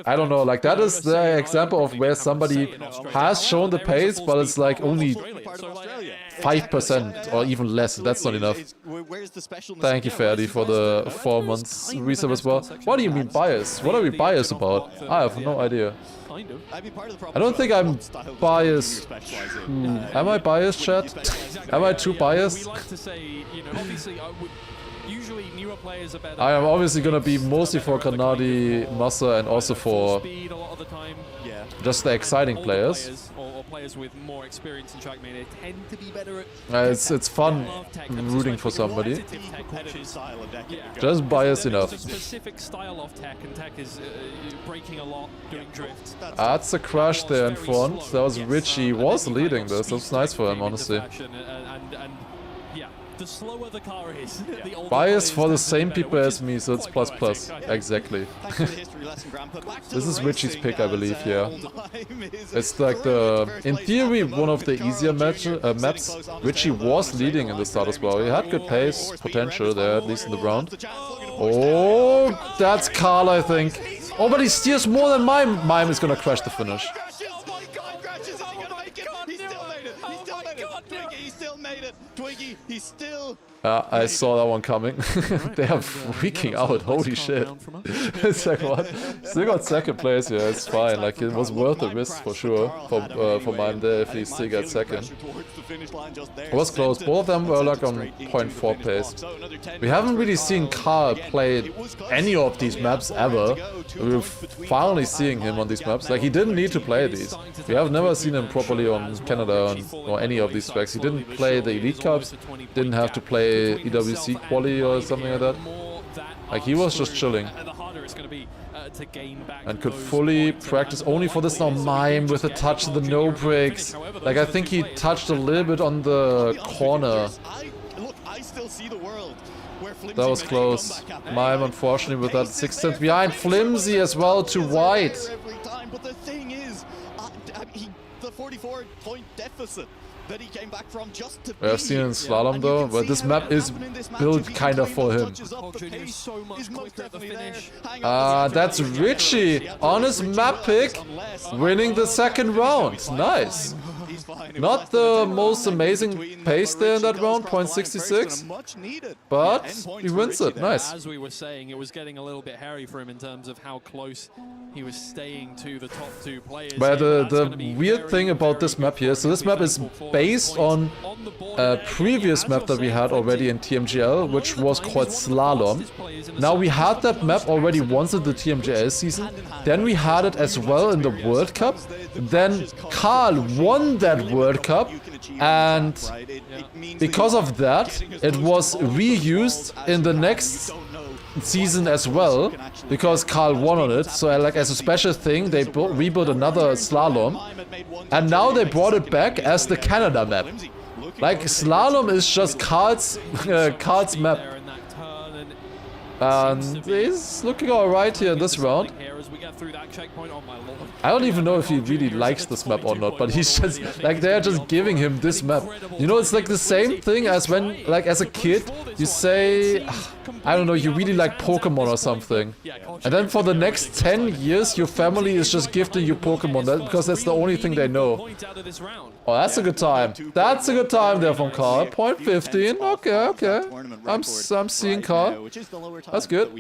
I don't know, like, that is the example of where somebody has shown the pace, but it's like only 5% or even less. That's not enough. Thank you, Ferdi, for the 4 months resub as well. What do you mean bias? What are we biased about? I have no idea. I don't think I'm biased. Am I biased, chat? Am I too biased? Usually newer players are better. I am obviously gonna be mostly for Kanadi, Massa, and also for just the exciting players. Or players with more experience in TrackMania tend to be better at It's fun rooting for somebody. Just biased enough. Specific style of tech, and tech is breaking a lot, doing drifts. That's a crash there in front. That was Richie. Was leading this. That's nice for him, honestly. And yeah, the slower the car is, the older Bias for the same people as me, so it's plus. Exactly. This is Richie's pick, I believe, yeah. It's like in theory, one of the easier maps. Richie was leading in the start as well. He had good pace, potential there, at least in the round. Oh, that's Carl, I think. Oh, but he steers more than Mime. Mime is gonna crash the finish. Twiggy, he's still... I saw that one coming. They are freaking out. Holy shit. It's like, what? Still got second place here. It's fine. Like, it was worth the risk for sure for Mime there if he still got second. It was close. Both of them were like on 0.4 pace. We haven't really seen Carl play any of these maps ever. We're finally seeing him on these maps. Like, he didn't need to play these. We have never seen him properly on Canada or any of these tracks. He didn't play the Elite Cups, didn't have to play EWC quali or something like that. Like, he was just chilling. And could fully practice only for this now. Mime with a touch of the no brakes. Like, I think he touched a little bit on the corner. That was close. Mime, unfortunately, with that 6th behind. Flimsy as well, too wide. But the thing is, the 44-point deficit that he came back from just to We have seen in slalom though, but this map is built kind of for him. That's Richie on his map pick, winning the second round. Nice. Not the most amazing pace there in that round, 0.66, but he wins it. Nice. As we were saying, it was getting a little bit hairy for him in terms of how close he was staying to the top two players. But the weird thing about this map here, so this map is based on a previous map that we had already in TMGL, which was called Slalom. Now we had that map already once in the TMGL season, then we had it as well in the World Cup, then Karl won that World Cup, and because of that, it was reused in the next season as well, because Karl won on it. So like as a special thing, they rebuilt another Slalom, and now they brought it back as the Canada map. Like Slalom is just Karl's map, and he's looking alright here in this round. I don't even know if he really likes this map or not, but he's just like, they're just giving him this map. You know, it's like the same thing as when, like as a kid, you say, I don't know, you really like Pokemon or something. And then for the next 10 years, your family is just gifting you Pokemon because that's the only thing they know. Oh, that's a good time. That's a good time there from Karl. 0.15. Okay, okay. I'm seeing Karl. That's good.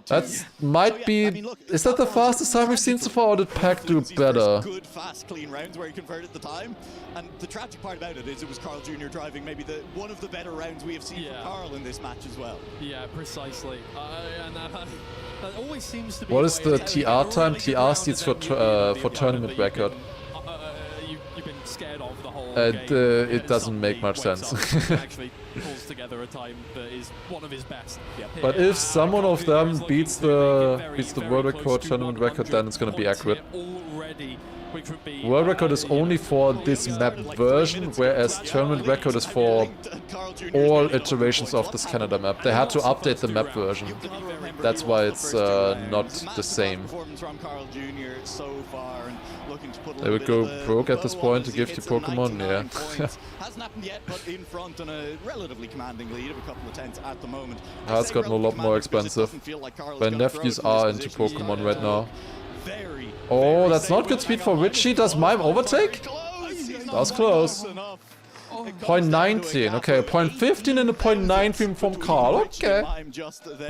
That might be... Is that the fastest time we've seen so far, or did Pack do better? Good, fast, clean rounds where he converted the time. And the tragic part about it is it was Karl Jr. driving maybe one of the better rounds we have seen from Karl in this match as well. Yeah, precisely. That always seems to be. What is the TR time? TR stands for tournament record. You've been scared of the whole it doesn't make much sense. Actually pulls together a time that is one of his best. But if someone of them beats the world record, tournament record, then it's gonna be accurate. World record is only for this map version, whereas tournament record is for all iterations of this Canada map. They had to update the map version. That's why it's not the same. They would go broke at this point to give you Pokemon, yeah. Hasn't happened yet, but in front on a relatively commanding lead of a couple of tenths at the moment. It's gotten a lot more expensive. My nephews are into Pokemon right now. Oh, that's not good speed for Richie. Does Mime overtake? That was close. 0.19, okay, 0.15 and a 0.19 from Karl, okay.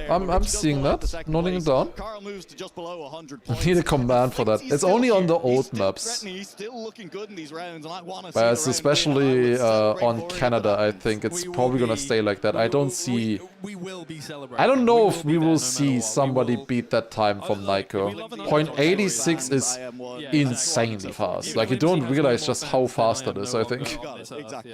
I'm seeing that, nodding it down. I need a command for that. It's only on the old maps. But it's especially on Canada, I think. It's probably gonna stay like that. I don't see... I don't know if we will see somebody beat that time from Nico. 0.86 is insanely fast. Like, you don't realize just how fast that is, I think.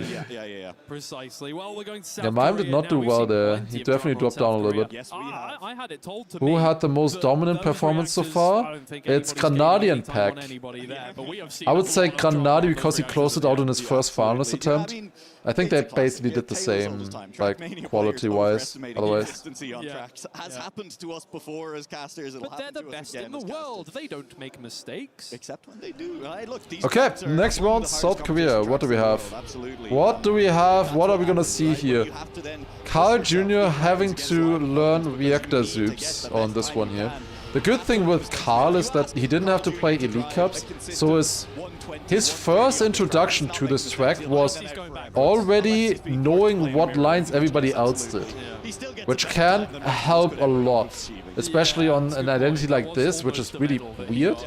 Yeah. Precisely. Well, we're going to Yeah, Mime did not do well there. He definitely dropped down a little bit. I had it told to Who had the most dominant performance so far? It's Canadian Pack. I would say Granadi because he closed it out in his first finalist attempt. I think they basically did the same, like, quality-wise, otherwise. Has happened to us before as casters. But they're the best in the world. They don't make mistakes. Except when they do. Okay, next round, South Korea. What do we have? What do we have? What are we gonna see here? Karl Jr. having to learn reactor zoops on this one here. The good thing with Karl is that he didn't have to play Elite Cups, so his first introduction to this track was already knowing what lines everybody else did, which can help a lot, especially on an identity like this, which is really weird.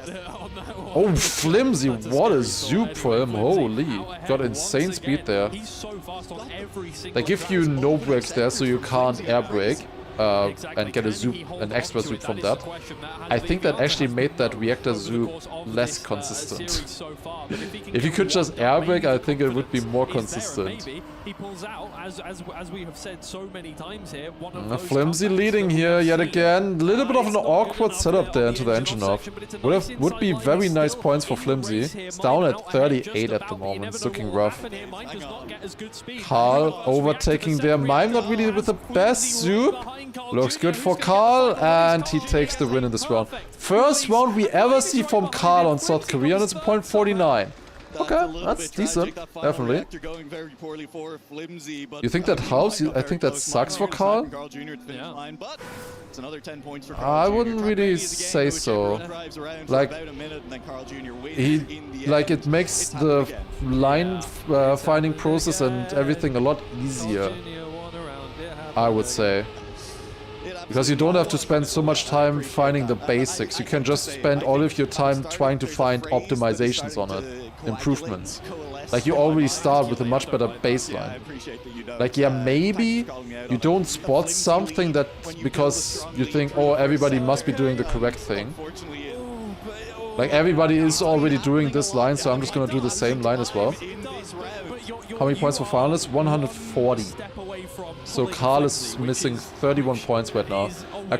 Oh, Flimsy, what a zoop for him, holy, got insane speed there. They give you no brakes there, so you can't air brake. And get a zoop, an extra zoop from that. I think that actually made that reactor zoop less consistent. If you could just air brake, I think it would be more consistent. He pulls out, as we have said so many times here. Flimsy leading here yet again. A little bit of an awkward setup there into the engine off. Would be very nice points for Flimsy. It's down at 38 at the moment. It's looking rough. Karl overtaking there. Mime not really with the best zoop. Looks good for Karl, and he takes the win in this round. First round we ever see from Karl on South Korea, and it's 0.49. Okay, that's decent, definitely. You think that helps? I think that sucks for Carl? I wouldn't really say so. Like, it makes the line finding process and everything a lot easier, I would say. Because you don't have to spend so much time finding the basics. You can just spend all of your time trying to find optimizations on it, improvements. Like, you already start with a much better baseline. Like, yeah, maybe you don't spot something that because you think, oh, everybody must be doing the correct thing. Like, everybody is already doing this line, so I'm just gonna do the same line as well. How many points for finalists? 140. So Carl is missing 31 points right now.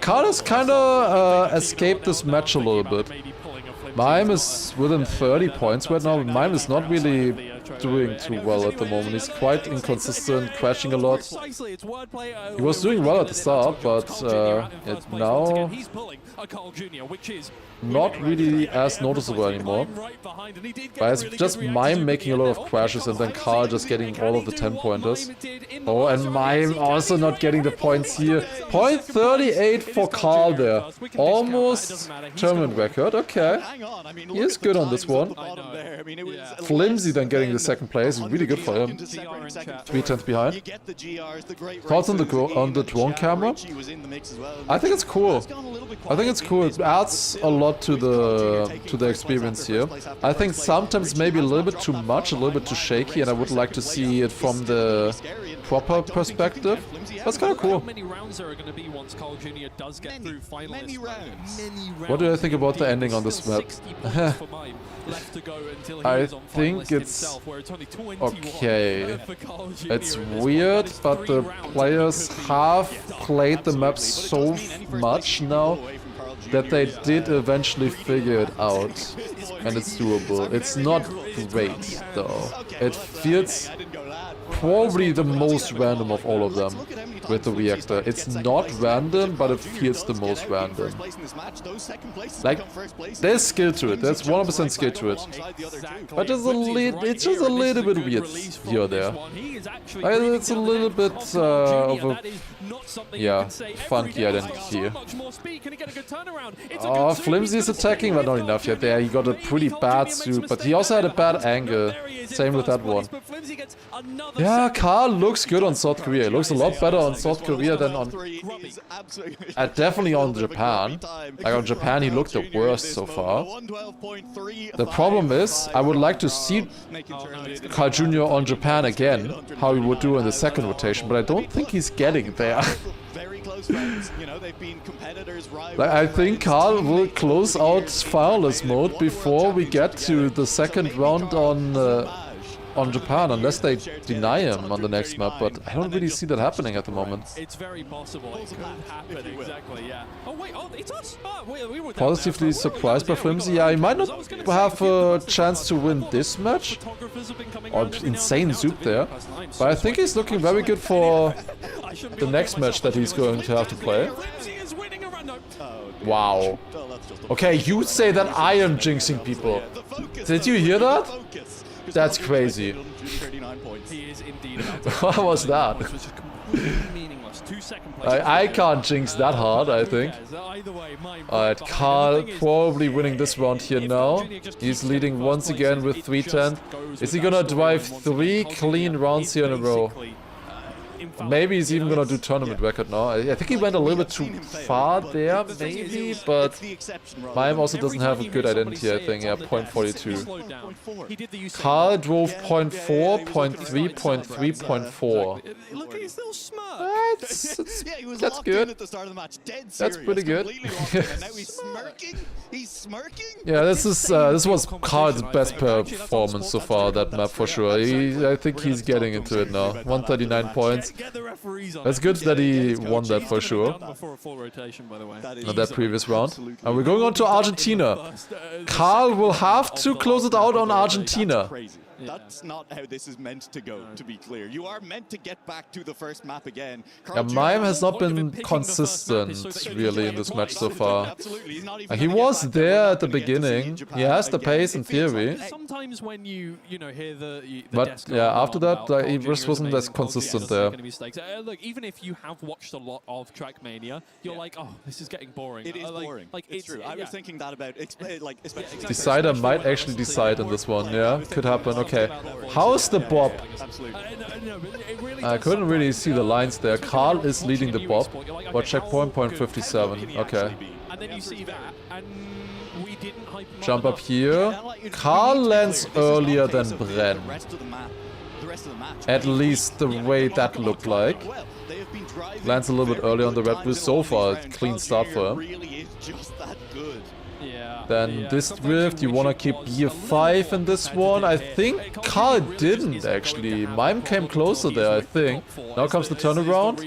Carl has kinda escaped this match a little bit. Mime is within 30 points right now, but Mime is not really doing too well at the moment. He's quite inconsistent, crashing a lot. He was doing well at the start, but now not really as noticeable anymore. But it's just Mime making a lot of crashes and then Carl just getting all of the 10-pointers. Oh, and Mime also not getting the points here. Point 38 for Carl there. Almost tournament record, okay. He is good on this one. Flimsy then getting the second place, really good for him. 3/10 behind. Thoughts on the drone camera? I think it's cool. I think it's cool. It adds a lot to the experience here. I think sometimes maybe a little bit too much, a little bit too shaky, and I would like to see it from the proper perspective. That's kind of cool. What do I think about the ending on this map? I think it's okay. It's weird, but the players have played the map so much now that they did eventually figure it out, and it's doable. It's not great though. It feels probably the most random of all of them with the reactor. It's not random, but it feels the most random. Like, there's skill to it. There's 100% skill to it. But it's just a little bit weird here or there. Like, it's a little bit of a, yeah, funky identity. Oh, Flimsy is attacking, but not enough yet there. He got a pretty bad suit, but he also had a bad angle. Same with that one. Yeah, Carl looks good on South Korea. He looks a lot better on South Korea than on... definitely on Japan. Like, on Japan he looked the worst so far. The problem is, I would like to see Carl Jr. on Japan again, how he would do in the second rotation, but I don't think he's getting there. Like, I think Carl will close out finalist mode before we get to the second round on Japan, unless they deny him on the next map, but I don't really see that happening at the moment. It's very possible. It could happen, exactly, yeah. Oh wait, oh, it's us! Oh, we were Positively surprised by Flimsy. Yeah, he might not have a chance to win this match. Or insane zoop there. But I think he's looking very good for the next match that he's going to have to play. Wow. Okay, you say that I am jinxing people. Did you hear that? That's crazy. What was that? I can't jinx that hard, I think. Alright, Carl probably winning this round here now. He's leading once again with 310. Is he gonna drive 3 clean rounds here in a row? Maybe he's even gonna do tournament record now. I think he went a little bit too far there, maybe, but Mime also doesn't have a good identity, I think. Yeah, 0.42. Carl drove 0.4, 0.3, 0.3, 0.4. That's good. That's pretty good. Yeah, this was Carl's best performance so far, that map for sure. I think he's getting into it now. 139 points. That's good that he won that for sure. Not that previous round. And we're going on to Argentina. Carl will have to close it out on Argentina. That's not how this is meant to go, to be clear. You are meant to get back to the first map again. Yeah, Mime has not been consistent, really, in this match so far. He was there at the beginning. He has the pace in theory. Sometimes when you hear the But yeah, after that, he just wasn't as consistent there. Look, even if you have watched a lot of TRACKMANIA, you're like, oh, this is getting boring. It is boring. Like, it's true. I was thinking that about, like, especially... Decider might actually decide in this one, yeah? Could happen, okay. How's the Bob? I couldn't really see the lines there. Karl is leading the Bob. What checkpoint? Point 57. Okay. And then you see that, and we didn't hype him Jump up here. Karl lands earlier than Bren. At least the way that looked like. Lands a little bit earlier on the Red Bull. So far, clean start for him. Then this drift, you want to keep gear 5 in this one. I think Karl didn't actually. Mime came closer there, I think. Now comes the turnaround.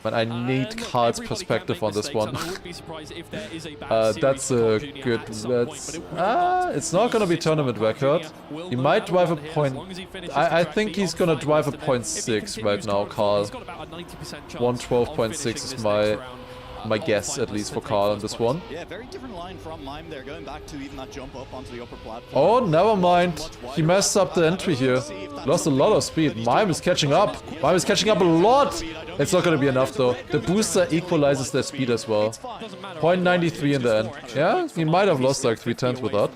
But I need Karl's perspective on this one. That's a good... it's not going to be tournament record. He might drive a point... I think he's going to drive a 0.6 right now, Karl. 112.6 is my guess, at least for Karl on this one. Yeah, very different line from Mime there, going back to even that jump up onto the upper platform. Oh, never mind. He messed up the entry here. Lost a lot of speed. Mime is catching up. Mime is catching up a lot. It's not going to be enough, though. The booster equalizes their speed as well. 0.93 in the end. Yeah, he might have lost like 3/10 with that.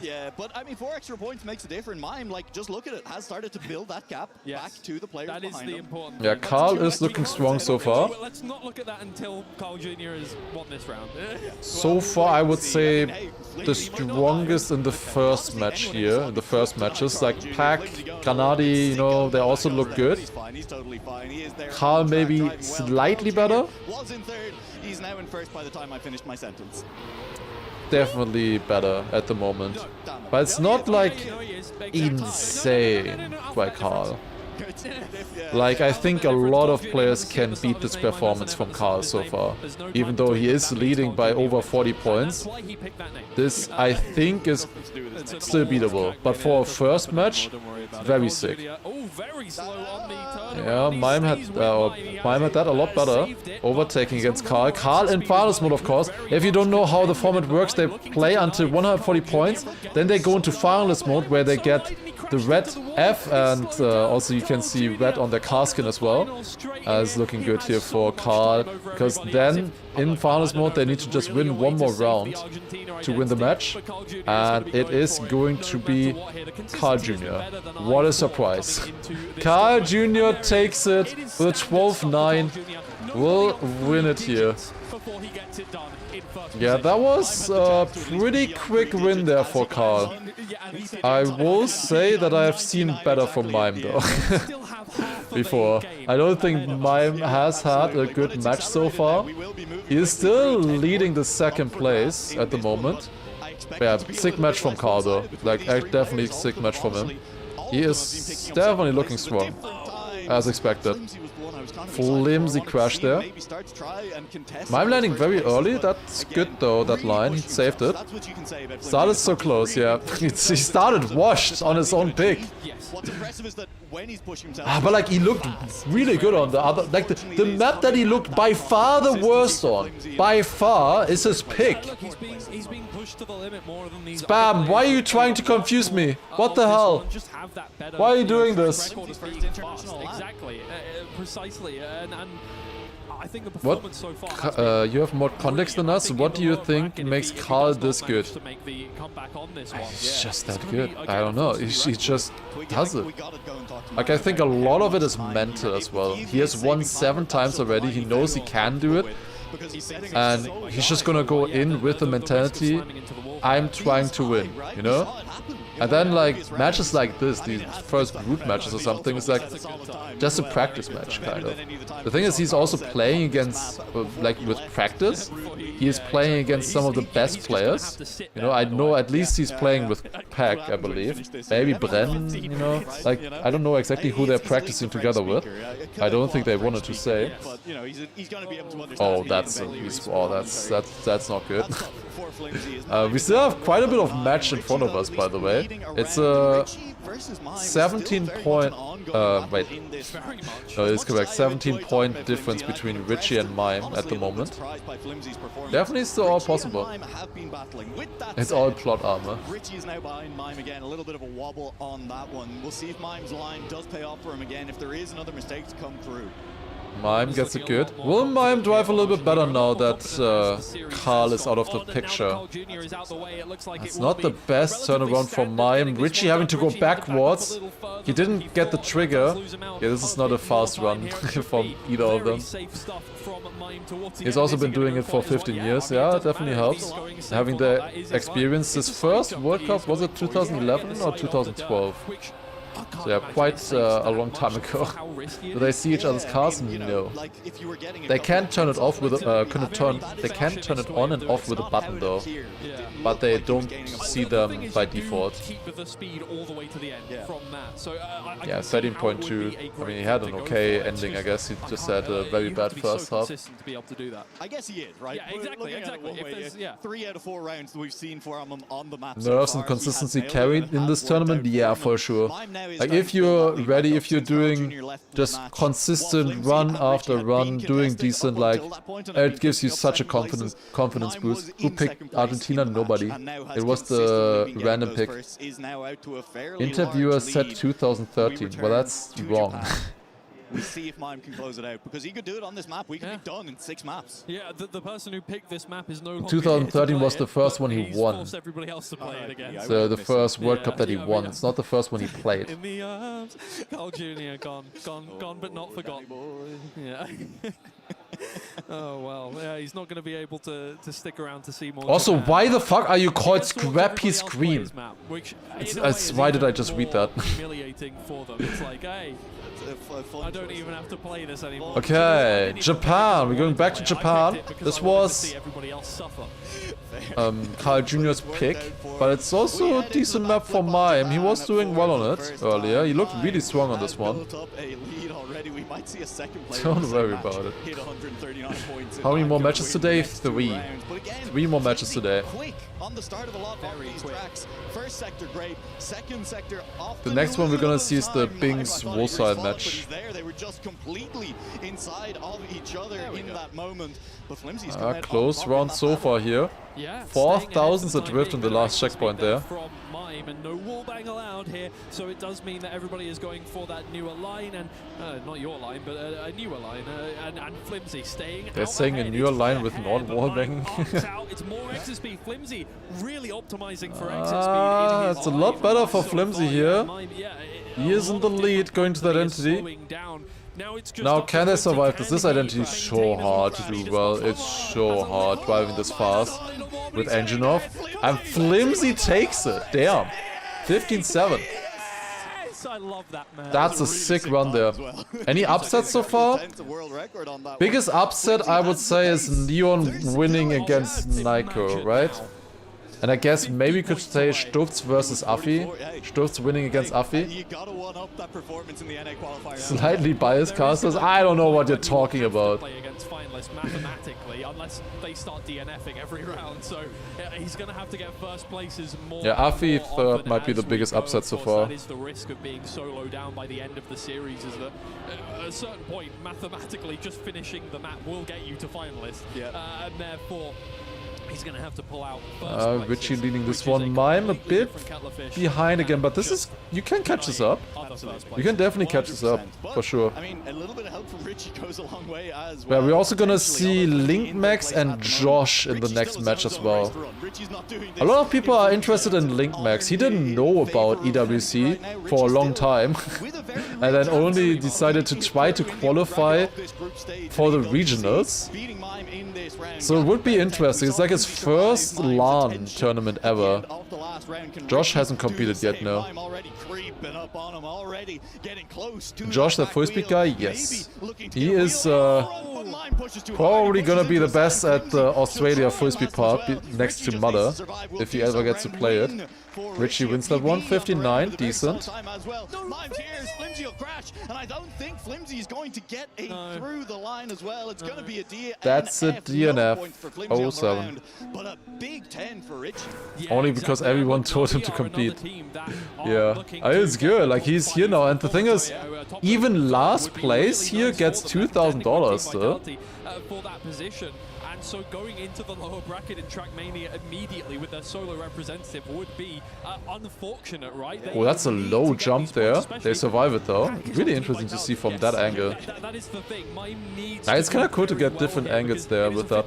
Yeah, but I mean, 4 extra points makes a difference. Mime, like, just look at it, has started to build that gap back to the players behind him. Yeah, Karl is looking strong so far. Let's not look at that until Carl Jr. has won this round. So far, I would say the strongest in the first match here, in the first matches. Like Pack, Granadi, you know, they also look good. Karl maybe slightly better. Was in third. He's now in first by the time I finished my sentence. Definitely better at the moment. But it's not like insane by Karl. Like, I think a lot of players can beat this performance from Karl so far. Even though he is leading by over 40 points. This, I think, is still beatable. But for a first match, very sick. Yeah, Mime had that a lot better. Overtaking against Karl. Karl in finals mode, of course. If you don't know how the format works, they play until 140 points. Then they go into finals mode where they get the red F, and also you can see red on their car skin as well. It's looking good here for Karl, because then in finals mode they need to just win one more round to win the match, and it is going to be Karl Jr. What a surprise. Karl Jr. takes it with a 12-9, will win it here. Yeah, that was a pretty quick win there for Karl. I will say that I have seen better from Mime though. Before. I don't think Mime has had a good match so far. He is still leading the second place at the moment. Yeah, sick match from Karl though. Like, definitely sick match from him. He is definitely looking strong, as expected. Flimsy crash there. Mime landing very early, that's good though, that line, he saved it. Started so close, yeah. He started washed on his own pick. But like, he looked really good on the other, like the map that he looked by far the worst on, by far, is his pick. He's being pushed to the limit more than these. Spam, why are you trying to confuse me? What the hell? Why are you doing this? Exactly, precisely, and I think the performance so far. You have more context than us. What do you think makes Karl this good? He's just that good. I don't know. He just does it. Like, I think a lot of it is mental as well. He has won 7 times already. He knows he can do it. And he's just gonna go in with the mentality, I'm trying to win, you know? And then, like, matches like this, the first group matches or something, is like just a practice match, kind of. The thing is, he's also playing against, like, with practice. He is playing against some of the best players. You know, I know at least he's playing with Pack, I believe. Maybe Bren, you know? Like, I don't know exactly who they're practicing together with. I don't think they wanted to say. Oh, that's not good. We still have quite a bit of match in front of us, by the way. It's a 17-point. Wait. No, it's correct. 17-point difference between Richie and Mime at the moment. Definitely still all possible. It's all plot armor. Richie is now behind Mime again. A little bit of a wobble on that one. We'll see if Mime's line does pay off for him again. If there is another mistake to come through. Mime gets it good. Will Mime drive a little bit better now that Carl is out of the picture? It's not the best turnaround for Mime. Richie having to go backwards. He didn't get the trigger. Yeah, this is not a fast run from either of them. He's also been doing it for 15 years. Yeah, it definitely helps. Having the experience. His first World Cup, was it 2011 or 2012? So yeah, quite a long time ago. Do they see each other's cars? No. They can turn it off with they can turn it on and off with a button though. But they don't see them by default. Yeah, 13.2. I mean, he had an okay ending, I guess. He just had a very bad first half. I guess he is, right? Yeah, exactly. 3 out of 4 rounds that we've seen for him on the map. Nerves and consistency carried in this tournament? Yeah, for sure. Like, if you're ready, if you're doing just consistent run after run, doing decent, like, it gives you such a confidence boost. Who picked Argentina? Nobody. It was the random pick. Interviewer said 2013. Well, that's wrong. We see if Mime can close it out, because he could do it on this map. We could be done in 6 maps. Yeah, the person who picked this map is no longer 2013 was the first one he won. Everybody else to play it again. So the first World Cup that he won. It's not the first one he played. In the arms, Carl Jr. gone, but not forgotten. Yeah. Oh well, yeah, he's not going to be able to stick around to see more. Also, why the fuck are you called Scrappy Scream? Why did I just read that? Humiliating for them. It's like, hey, I don't even have to play this anymore. Okay, Japan. We're going back to Japan. This was Carl Jr.'s pick, but it's also a decent map for Mime. He was doing well on it earlier. He looked really strong on this one. Don't worry about it. How many more matches today? 3. 3 more matches today. On the start of a lot of these tracks. First sector great, second sector off. The next one we're gonna see is the Bing's Wolfside match. They were just completely inside of each other in that moment. But Flimsy's close round so far here. 4,000's adrift in the last checkpoint there. And no wallbang allowed here, so it does mean that everybody is going for that newer line, and not your line, but a newer line, and Flimsy staying. They're saying a newer line with non-wallbang. It's more exit speed. Flimsy really optimizing for exit speed. It's a lot better for Flimsy here. He is in the lead going to that entity. Now can they survive this? This identity is so hard to do well. It's so hard driving this fast with engine off. And Flimsy takes it. Damn. 15-7. I love that, man. That's a sick run there. Any upsets so far? Biggest upset I would say is Neon winning against Nico, right? And I guess maybe you could say Stutz versus Affi. Stutz winning against Affi. Slightly biased casters. I don't know what you're talking about. Mathematically, unless they start DNFing every round, so he's going to have to get first places more. Yeah, Affi third might be the biggest upset so far. That is the risk of being solo down by the end of the series, is that at a certain point, mathematically, just finishing the map will get you to finalist, and therefore he's going to have to pull out first Richie leading this one. Mime a bit behind again, but this is... You can catch this up. You can definitely catch this up, for sure. I mean, a little bit of help from Richie goes a long way as well. Yeah, we're also gonna see Link Max and Josh in the next match as well. A lot of people are interested in Link Max. He didn't know about EWC for a long time. And then only decided to try to qualify for the regionals. So it would be interesting. It's like his first LAN tournament ever. Josh hasn't competed yet, no. Josh, the full speed guy? Yes. He is probably gonna be the best at the Australia full speed part next to Mother, if he ever gets to play it. Richie wins that one, 59, decent. That's a DNF DNF 07. Only because everyone told him to compete. Yeah, it's good. Like, he's here now, and the thing is, even last place here gets $2,000 still. For that position. And so going into the lower bracket in TRACKMANIA immediately with their solo representative would be unfortunate, right? Oh, that's a low jump there. They survive it though. Really interesting to see from that angle. That is the thing. It's kind of cool to get different angles there with that.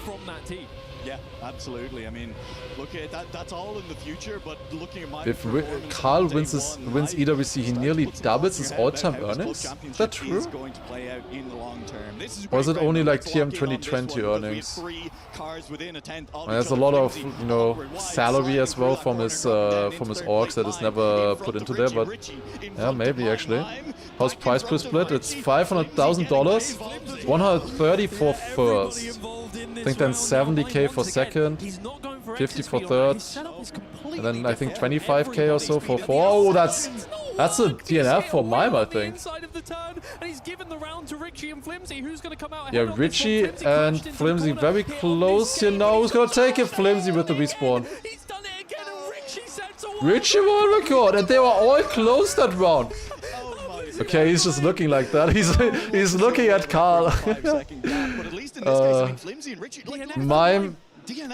From that team. Yeah, absolutely. I mean, look at that. That's all in the future. But looking at my If Carl wins EWC, he nearly doubles his all-time earnings. Is that true? Or is it only like TM 2020 earnings? And there's a lot of, you know, salary as well from his orgs that is never put into there. But yeah, maybe actually. How's price per split? It's $500,000, 130 for first. I think then 70k for second, 50 for third, and then I think 25k or so for fourth. Oh, that's a DNF for Mime, I think. Yeah, Richie and Flimsy very close here now. Who's gonna take it? Flimsy with the respawn. Richie won record, and they were all close that round. Okay, he's just looking like that. He's looking at Carl. Mime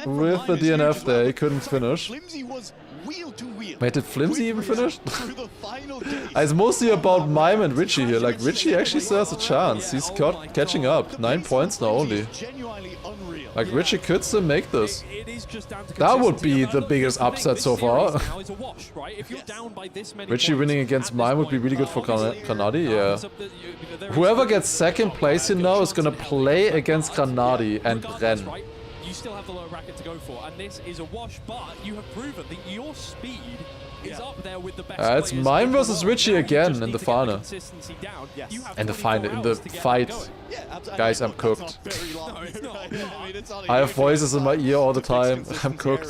with the DNF there, he couldn't finish. Wait, did Flimsy even finish? It's mostly about Mime and Richie here. Like, Richie actually still has a chance. He's catching up. 9 points now only. Like, Richie could still make this. That would be the biggest upset so far. Richie winning against Mime would be really good for Granadi, yeah. Whoever gets second place here now is gonna play against Granadi and Ren. You still have the lower bracket to go for, and this is a wash, but you have proven that your speed is up there with the best It's Mime versus Richie again in the final. In the final, in the fight. Guys, I'm cooked. I have voices in my ear all the time. I'm cooked.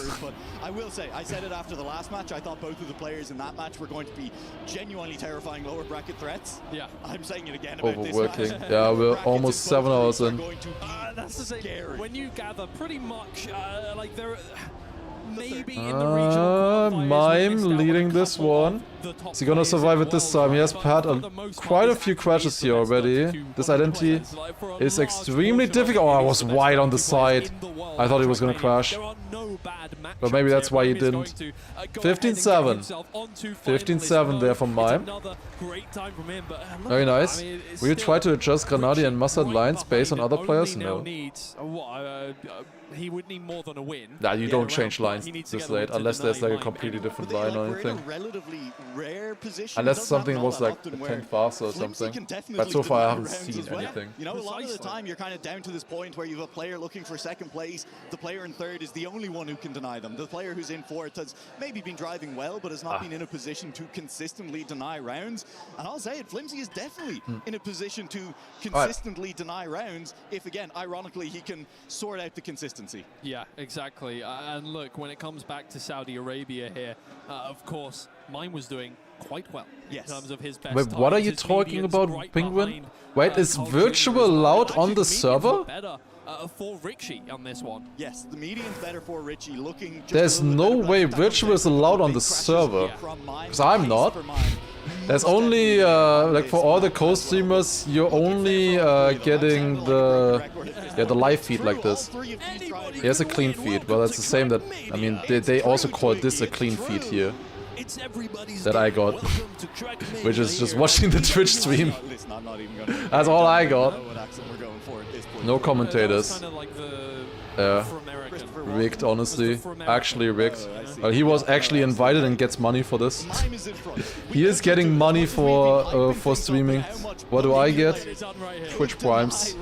I will say, I said it after the last match. I thought both of the players in that match were going to be genuinely terrifying lower bracket threats. Yeah, I'm saying it again about overworking. This match. Yeah, we're almost 7 hours in. That's the thing. When you gather pretty much, like there. Maybe in the regional Mime leading this one. Is he gonna survive it this time? He has had quite a few crashes here already. This identity is extremely difficult. Oh, I was wide on the side. I thought he was gonna crash. But maybe that's why he didn't. 15-7. 15-7 there from Mime. Very nice. Will you try to adjust Granadi and Mustard lines based on other players? No. He would need more than a win. Nah, you don't change lines this late unless there's like a completely different line or anything. Unless something was like a 10 faster or something. But so far I haven't seen anything. You know, a lot of the time you're kind of down to this point where you have a player looking for second place. The player in third is the only one who can deny them. The player who's in fourth has maybe been driving well, but has not been in a position to consistently deny rounds. And I'll say it, Flimsy is definitely in a position to consistently deny rounds if, again, ironically, he can sort out the consistency. Yeah, exactly. And look, when it comes back to Saudi Arabia here, of course, Mime was doing quite well in terms of his best. Wait, what are you talking about, Penguin? Wait, is virtual allowed on the server? For Richie on this one. Yes, the median's better for Richie. Looking. There's no way virtual is allowed on the server, because I'm not. There's only like for all the co-streamers, you're only getting the live feed like this. Here's a clean feed. Well, that's the same that I mean they also call this a clean feed here. That I got, which is just watching the Twitch stream. That's all I got. No commentators. Rigged, honestly. Actually rigged. He was actually invited and gets money for this. He is getting money for streaming. What do I get? Twitch Primes.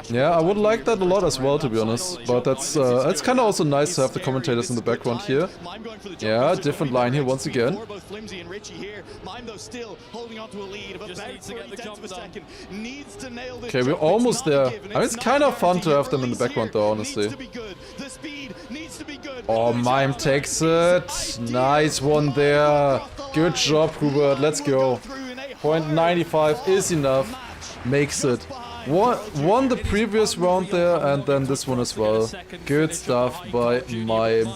Yeah, I would like that a lot as well, to be honest. But that's it's kind of also nice to have the commentators in the background here. Yeah, different line here once again. Okay, we're almost there. I mean, it's kind of fun to have them in the background though, honestly. Oh, Mime takes it. Nice one there. Good job, Hubert. Let's go. .95 is enough. makes it. Won the previous round there, and then this one as well. Good stuff by Mime.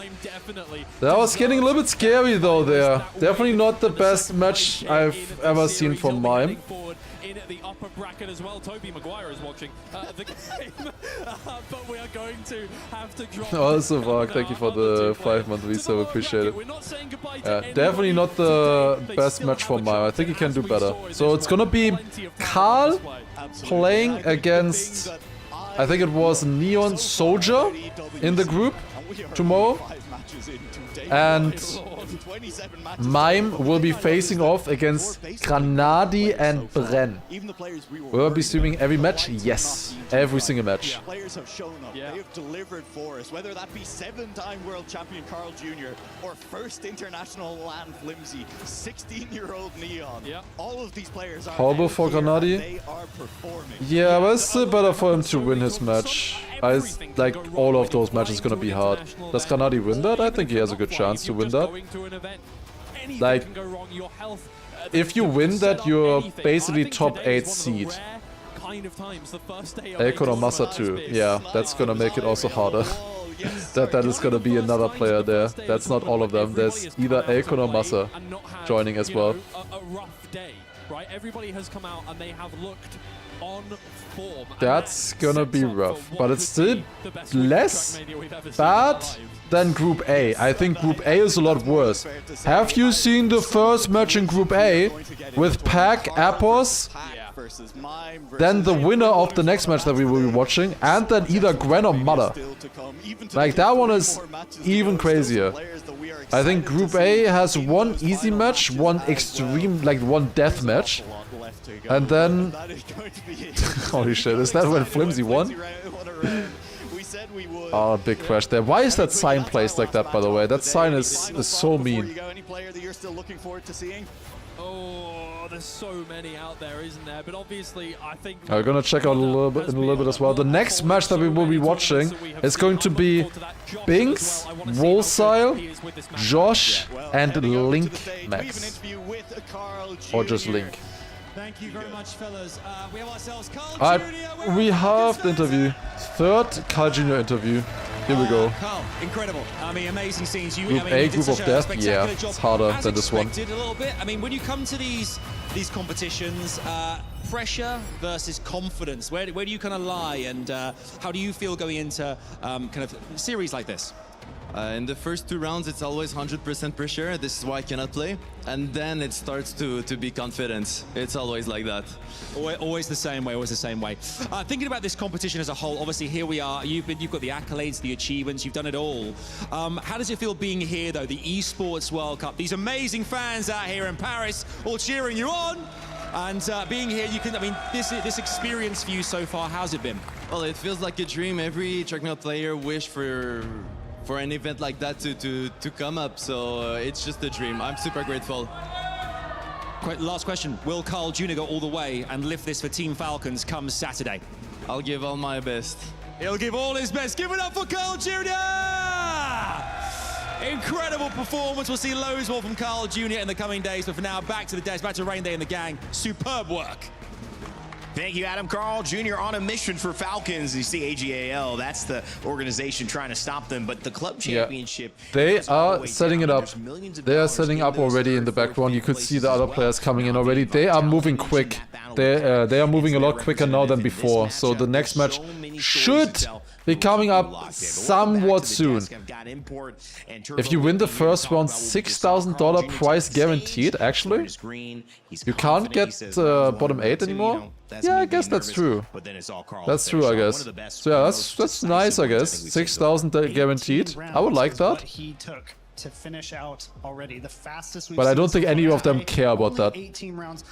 That was getting a little bit scary though there. Definitely not the best match I've ever seen from Mime. In the upper bracket as well. Toby Maguire is watching the game, but we are going to have to drop. Also, Varg, thank you for the 5-month resale, appreciate it. Definitely not the best match for Mime. I think he can do better. So it's gonna be Karl playing against, I think it was Neon Soldier in the group tomorrow. And Mime will be facing off against Granadi and Bren. Will I be streaming every match? Yes, every single match. Players have shown up. They have delivered for us, whether that be 7-time world champion Carl Jr. or first international LAN flimsy 16-year-old Neon. All of these players are Horrible for Granadi. they are performing. Yeah, but it's still better for him to win his match. Like, all of those matches gonna be hard. Does Granadi win that? I think he has a good chance to win that. Like, if you win that, you're basically top 8 seed. Elkon or Massa too. Yeah, that's gonna make it also harder. that is gonna be another player there. That's not all of them. There's either Elkon or Massa joining as well. A rough day, right? Everybody has come out and they have looked on form. That's gonna be rough, but it's still less bad than Group A. I think Group A is a lot worse. Have you seen the first match in Group A with Pack, Apos, then the winner of the next match that we will be watching, and then either Gwen or Mother? Like, that one is even crazier. I think Group A has one easy match, one extreme, like one death match, and then... Holy shit, is that when Flimsy won? Oh, big crash there. Why is that sign placed like that, by the way? That sign is so mean. Oh, there's so many out there, isn't there? But obviously, I think we're gonna check out in a little bit as well. The next match that we will be watching is going to be Binks, Wolsile, Josh, and Link Max. Or just Link. Thank you very much, fellas. We have ourselves Carl Alright, we have the interview. Third Carl Jr. interview. Here we go. Carl, incredible. I mean, amazing scenes. Group A, Group of Death. Yeah, it's harder than this one. A little bit. I mean, when you come to these competitions, pressure versus confidence, where do you kind of lie, and how do you feel going into kind of series like this? In the first 2 rounds, it's always 100% pressure. This is why I cannot play. And then it starts to be confidence. It's always like that. Always the same way, always the same way. Thinking about this competition as a whole, obviously here we are. You've got the accolades, the achievements, you've done it all. How does it feel being here, though, the Esports World Cup? These amazing fans out here in Paris, all cheering you on. And being here, I mean, this experience for you so far, how's it been? Well, it feels like a dream. Every TRACKMANIA player wished for an event like that to come up, so it's just a dream. I'm super grateful. Last question, will Carl Jr. go all the way and lift this for Team Falcons come Saturday? I'll give all my best. He'll give all his best. Give it up for Carl Jr. Incredible performance. We'll see loads more from Carl Jr. in the coming days, but for now, back to the desk, back to Rain Day and the gang. Superb work. Thank you, Adam. Carl Jr. on a mission for Falcons. You see AGAL, that's the organization trying to stop them, but the club championship... Yeah. They are setting it up. They are setting up already in the background. You could see the other players coming in already. They are moving quick. They are moving a lot quicker now than before. So the next match should be coming up somewhat soon. If you win the first round, $6,000 prize guaranteed, actually. You can't get bottom 8 anymore? Yeah, I guess that's true. That's true, I guess. So yeah, that's nice, I guess. 6,000 guaranteed. I would like that. To finish out already the fastest. But I don't think any of them care about that. 18 rounds.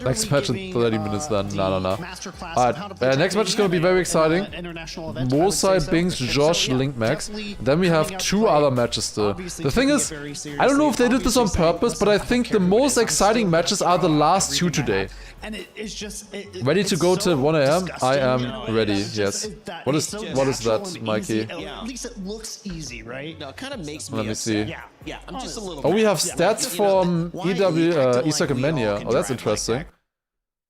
Next match in 30 minutes then. No. Alright, next match is going to be very exciting. Mosai, Binks, Josh, Link, Max. Then we have 2 other matches still. The thing is, I don't know if they did this on purpose, but I think the most exciting matches are the last 2 today. Ready to go till 1 AM? I am ready, yes. What is that, Mikey? At least it looks easy, right? No, it kind of makes me Let me see. Yeah, I'm just a little... Oh, we have stats from TRACKMANIA. Oh, that's interesting.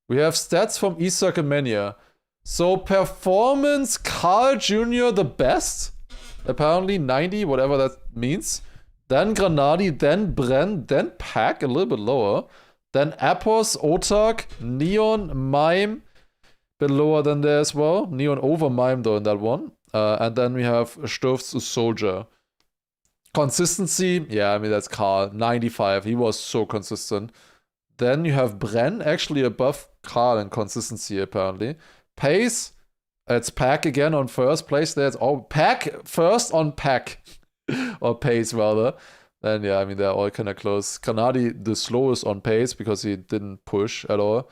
We have stats from TRACKMANIA. So performance, Carl Jr. the best. Apparently 90, whatever that means. Then Granadi, then Bren, then Pack, a little bit lower. Then Apos, Otak, Neon, Mime, bit lower than there as well. Neon over Mime though in that one. And then we have Sturf's Soldier. Consistency, yeah, I mean that's Carl, 95. He was so consistent. Then you have Bren, actually above Carl in consistency apparently. Pace, it's Pack again on first place there. It's all Pack first on Pack. Or Pace rather. Then yeah, I mean they're all kind of close. Granadi the slowest on Pace because he didn't push at all.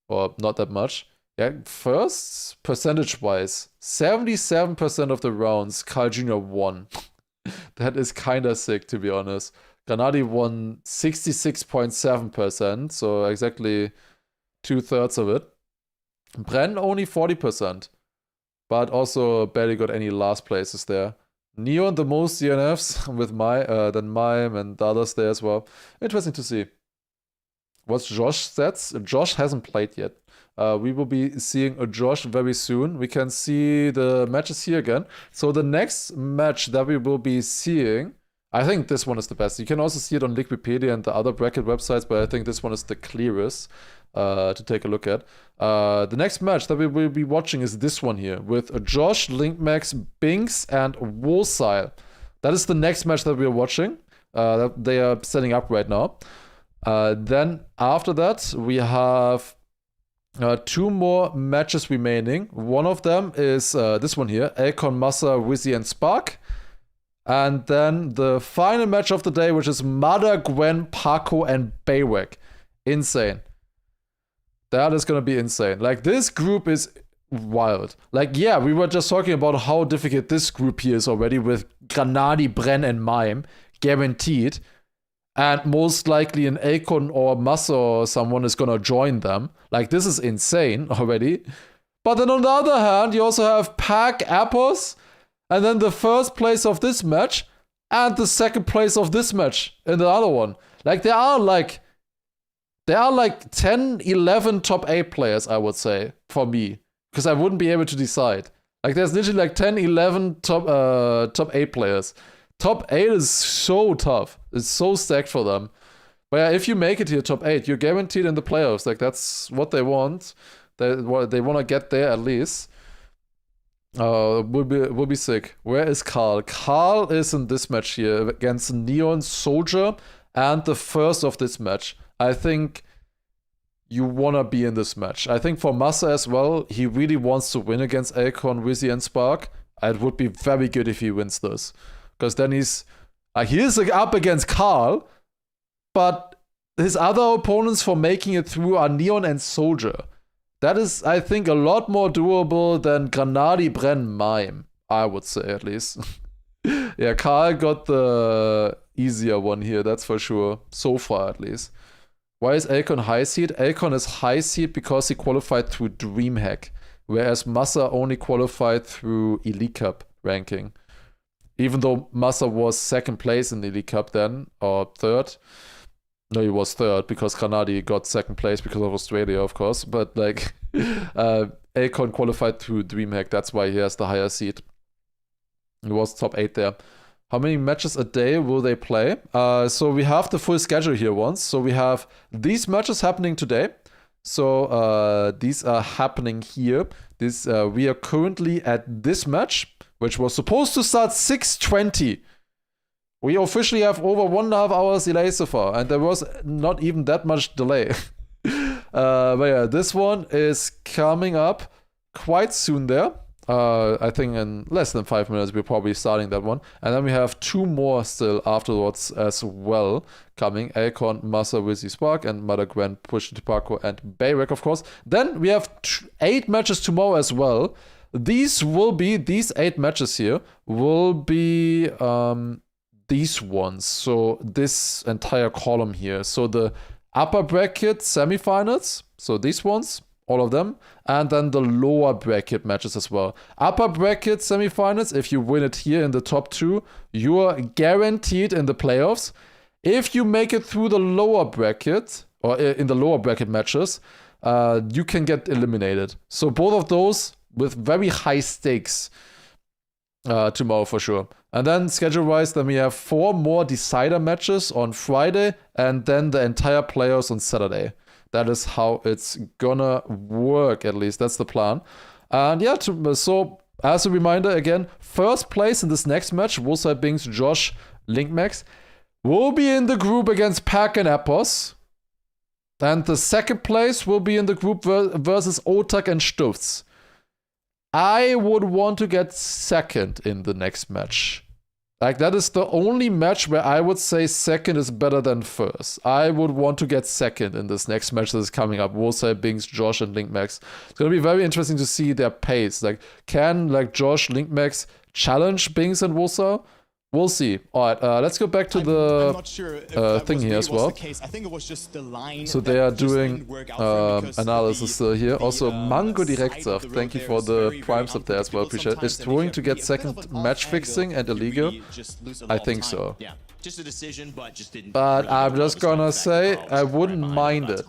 Or not that much. Yeah, first, percentage-wise, 77% of the rounds Carl Jr. won. That is kind of sick, to be honest. Granadi won 66.7%, so exactly 2/3 of it. Bren only 40%, but also barely got any last places there. Neon the most DNFs with than Mime and the others there as well. Interesting to see. What's Josh's stats? Josh hasn't played yet. We will be seeing a Josh very soon. We can see the matches here again. So the next match that we will be seeing, I think this one is the best. You can also see it on Liquipedia and the other bracket websites, but I think this one is the clearest to take a look at. The next match that we will be watching is this one here with Josh, Linkmax, Binks, and Wolsile. That is the next match that we are watching. That they are setting up right now. Then after that, we have 2 more matches remaining. One of them is this one here, Akon, Massa, Wizzy, and Spark. And then the final match of the day, which is Mada, Gwen, Paco, and Baywek. Insane. That is gonna be insane. Like, this group is wild. Like, yeah, we were just talking about how difficult this group here is already with Granadi, Bren, and Mime. Guaranteed. And most likely an Akon or Massa or someone is gonna join them. Like, this is insane already. But then on the other hand, you also have Pack, Apos, and then the first place of this match, and the second place of this match in the other one. Like, there are like 10, 11 top 8 players, I would say, for me. Because I wouldn't be able to decide. Like, there's literally like 10, 11 top 8 players. Top 8 is so tough. It's so stacked for them. But yeah, if you make it here top 8, you're guaranteed in the playoffs. Like, that's what they want. They want to get there at least. Will be sick. Where is Carl? Carl is in this match here against Neon, Soldier, and the first of this match. I think you want to be in this match. I think for Massa as well, he really wants to win against Akon, Wizzy, and Spark. It would be very good if he wins this. Because then he is up against Carl, but his other opponents for making it through are Neon and Soldier. That is, I think, a lot more doable than Granadi, Bren, Mime, I would say at least. Yeah, Carl got the easier one here, that's for sure. So far, at least. Why is Akon high seed? Akon is high seed because he qualified through DreamHack, whereas Massa only qualified through Elite Cup ranking. Even though Massa was second place in the Elite Cup then, or third. No, he was third because Granadi got second place because of Australia, of course. But like, Akon qualified through DreamHack. That's why he has the higher seed. He was top 8 there. How many matches a day will they play? So we have the full schedule here once. So we have these matches happening today. So these are happening here. We are currently at this match, which was supposed to start 6:20. We officially have over 1.5 hours delay so far, and there was not even that much delay. But yeah, this one is coming up quite soon there. I think in less than 5 minutes we're probably starting that one. And then we have 2 more still afterwards as well coming. Akon, Massa, Wizzy, Spark, and Mother Gwen, Push to Paco, and Bayrek, of course. Then we have 8 matches tomorrow as well. These 8 matches here will be these ones. So this entire column here. So the upper bracket semifinals. So these ones, all of them. And then the lower bracket matches as well. Upper bracket semifinals, if you win it here in the top 2, you are guaranteed in the playoffs. If you make it through the lower bracket, or in the lower bracket matches, you can get eliminated. So both of those with very high stakes tomorrow for sure. And then schedule-wise, then we have 4 more decider matches on Friday, and then the entire playoffs on Saturday. That is how it's gonna work, at least. That's the plan. And yeah, so as a reminder again, first place in this next match, Wolfside Bings, Josh, Linkmax, will be in the group against Pack and Epos. And the second place will be in the group versus Otak and Stufz. I would want to get second in the next match. Like, that is the only match where I would say second is better than first. I would want to get second in this next match that is coming up. Wolfside, Bings, Josh, and Linkmax. It's going to be very interesting to see their pace. Like, can, like, Josh, Linkmax challenge Bings and Wolfside? We'll see. Alright, let's go back to the thing here as well. So they are doing analysis here. Also, Mango Directov, thank you for the prime sub there as well, appreciate it. Is throwing to get second match fixing and illegal? I think so. Just a decision, but just didn't. But I'm just gonna say, I wouldn't mind it.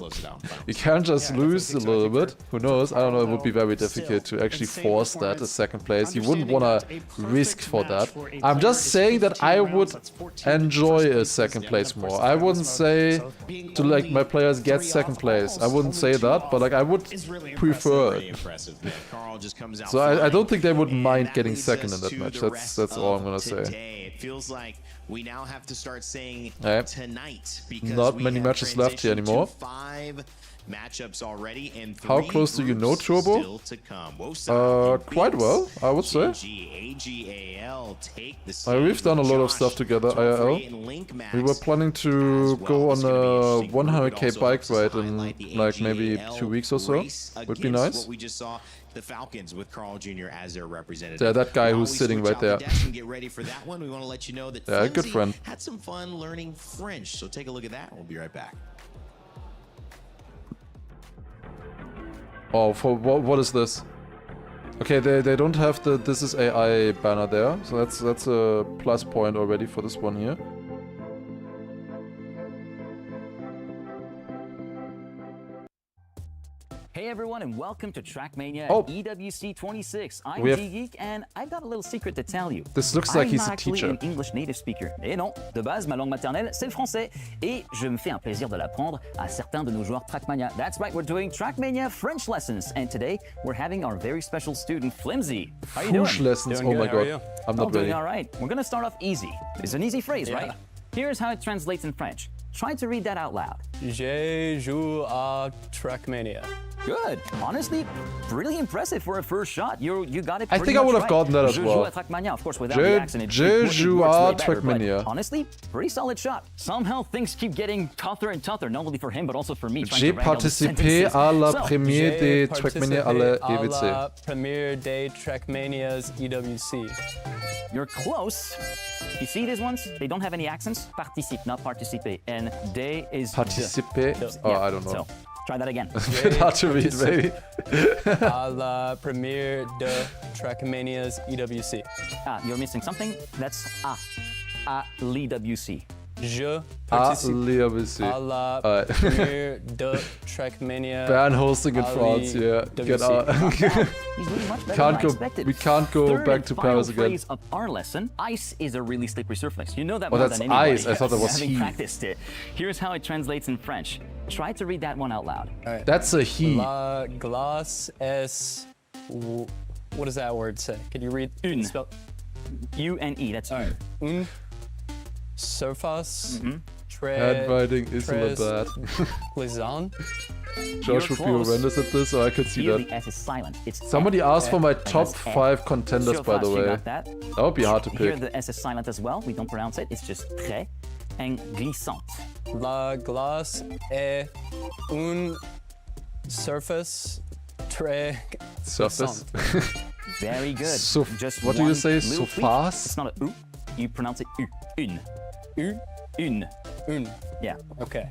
You can just lose a little bit. Who knows? I don't know, it would be very difficult to actually force that a second place. You wouldn't want to risk for that. I'm just saying that I would enjoy a second place more. I wouldn't say to like my players get second place. I wouldn't say that, but like I would prefer it. So I don't think they would mind getting second in that match. That's all I'm gonna say. It feels like we now have to start saying tonight because not many matches left here anymore. 5 matchups already and 3 How close do you know Turbo? Quite well, I would say. We've done a lot of stuff together, IRL. We were planning to go on a 100k bike ride in like maybe 2 weeks or so. Would be nice. The Falcons with Carl Jr. as their representative. Yeah, that guy who's sitting right there. Get ready for that one. We want to let you know that yeah, good friend. Had some fun learning French. So take a look at that. We'll be right back. Oh, for what is this? Okay, they don't have the "This is AI" banner there, so that's a plus point already for this one here. Hey everyone, and welcome to TrackMania EWC 26. I'm G-Geek, and I've got a little secret to tell you. This looks like he's a teacher. I'm actually an English native speaker. Et non, de base, ma langue maternelle, c'est le français. Et je me fais un plaisir de l'apprendre à certains de nos joueurs TrackMania. That's right, we're doing TrackMania French lessons. And today, we're having our very special student, Flimsy. How you doing? French lessons, oh my god. I'm not ready. Doing all right. We're gonna start off easy. It's an easy phrase, right? Here's how it translates in French. Try to read that out loud. Je joue à TrackMania. Good. Honestly, really impressive for a first shot. You got it. I think I would have gotten that as Je well. joue à TrackMania, of course, without the accent. Je joue à TrackMania. Honestly, pretty solid shot. Somehow things keep getting tougher and tougher, not only for him, but also for me. J'ai participé à la première des TrackMania à la EWC. À la première des TrackManias EWC. You're close. You see these ones? They don't have any accents. Participe, not participer. And they is participer. Oh, I don't know. So, try that again. Hard to read, baby. À la première de TrackManias EWC. Ah, you're missing something. That's à l'EWC. Je participe à la première de TrackMania. Ban hosting in France, yeah. Get out. We can't go back to Paris again. Phrase of our lesson, ice is a really slippery surface. You know that more than that's anybody. ice. I thought that was having he. practiced it. Here's how it translates in French. Try to read that one out loud. Right. That's a he. La glace est... What does that word say? Can you read? Une. U-N-E, that's right. Une surface. Très, handwriting is a little bad. Glazon. Josh would be horrendous at this, so I could see that. The S is silent. It's somebody asked for my top 5 contenders, by the way. That would be hard to pick. Here the S is silent as well. We don't pronounce it. It's just très and glissante. La glace est une surface très surface. Very good. So, just what do you say? Surface? It's not a U. You pronounce it U. Une. Une. Une. Yeah. Okay.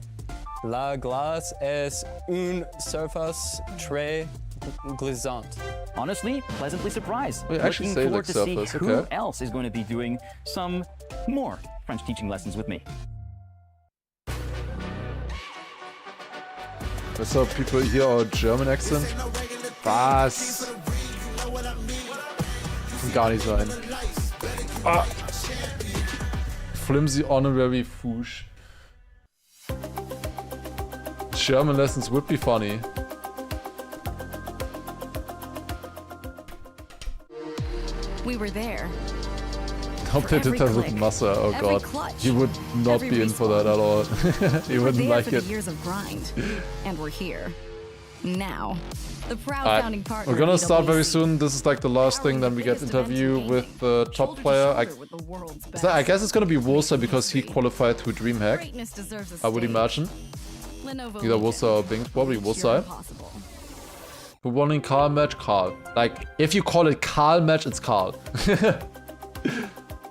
La glace est une surface très glissante. Honestly, pleasantly surprised. We actually Looking say forward like to surface. see who else is going to be doing some more French teaching lessons with me. I saw people hear our German accent. Was? Kann gar nicht sein. Ah. Flimsy honorary Fouche. German lessons would be funny. We were there. Hope they did that with Massa. Oh god, he would not be in for that at all. He wouldn't like it. Years of grind, and we're here now. The proud founding partner. We're gonna start very soon. This is like the last thing. Then we get interview with the top player. I guess it's gonna be Wolsa because he qualified through DreamHack. I would imagine. Either Wolsa or Bings. Probably Wolsa. Who won in Carl match? Carl. Like, if you call it Carl match, it's Carl.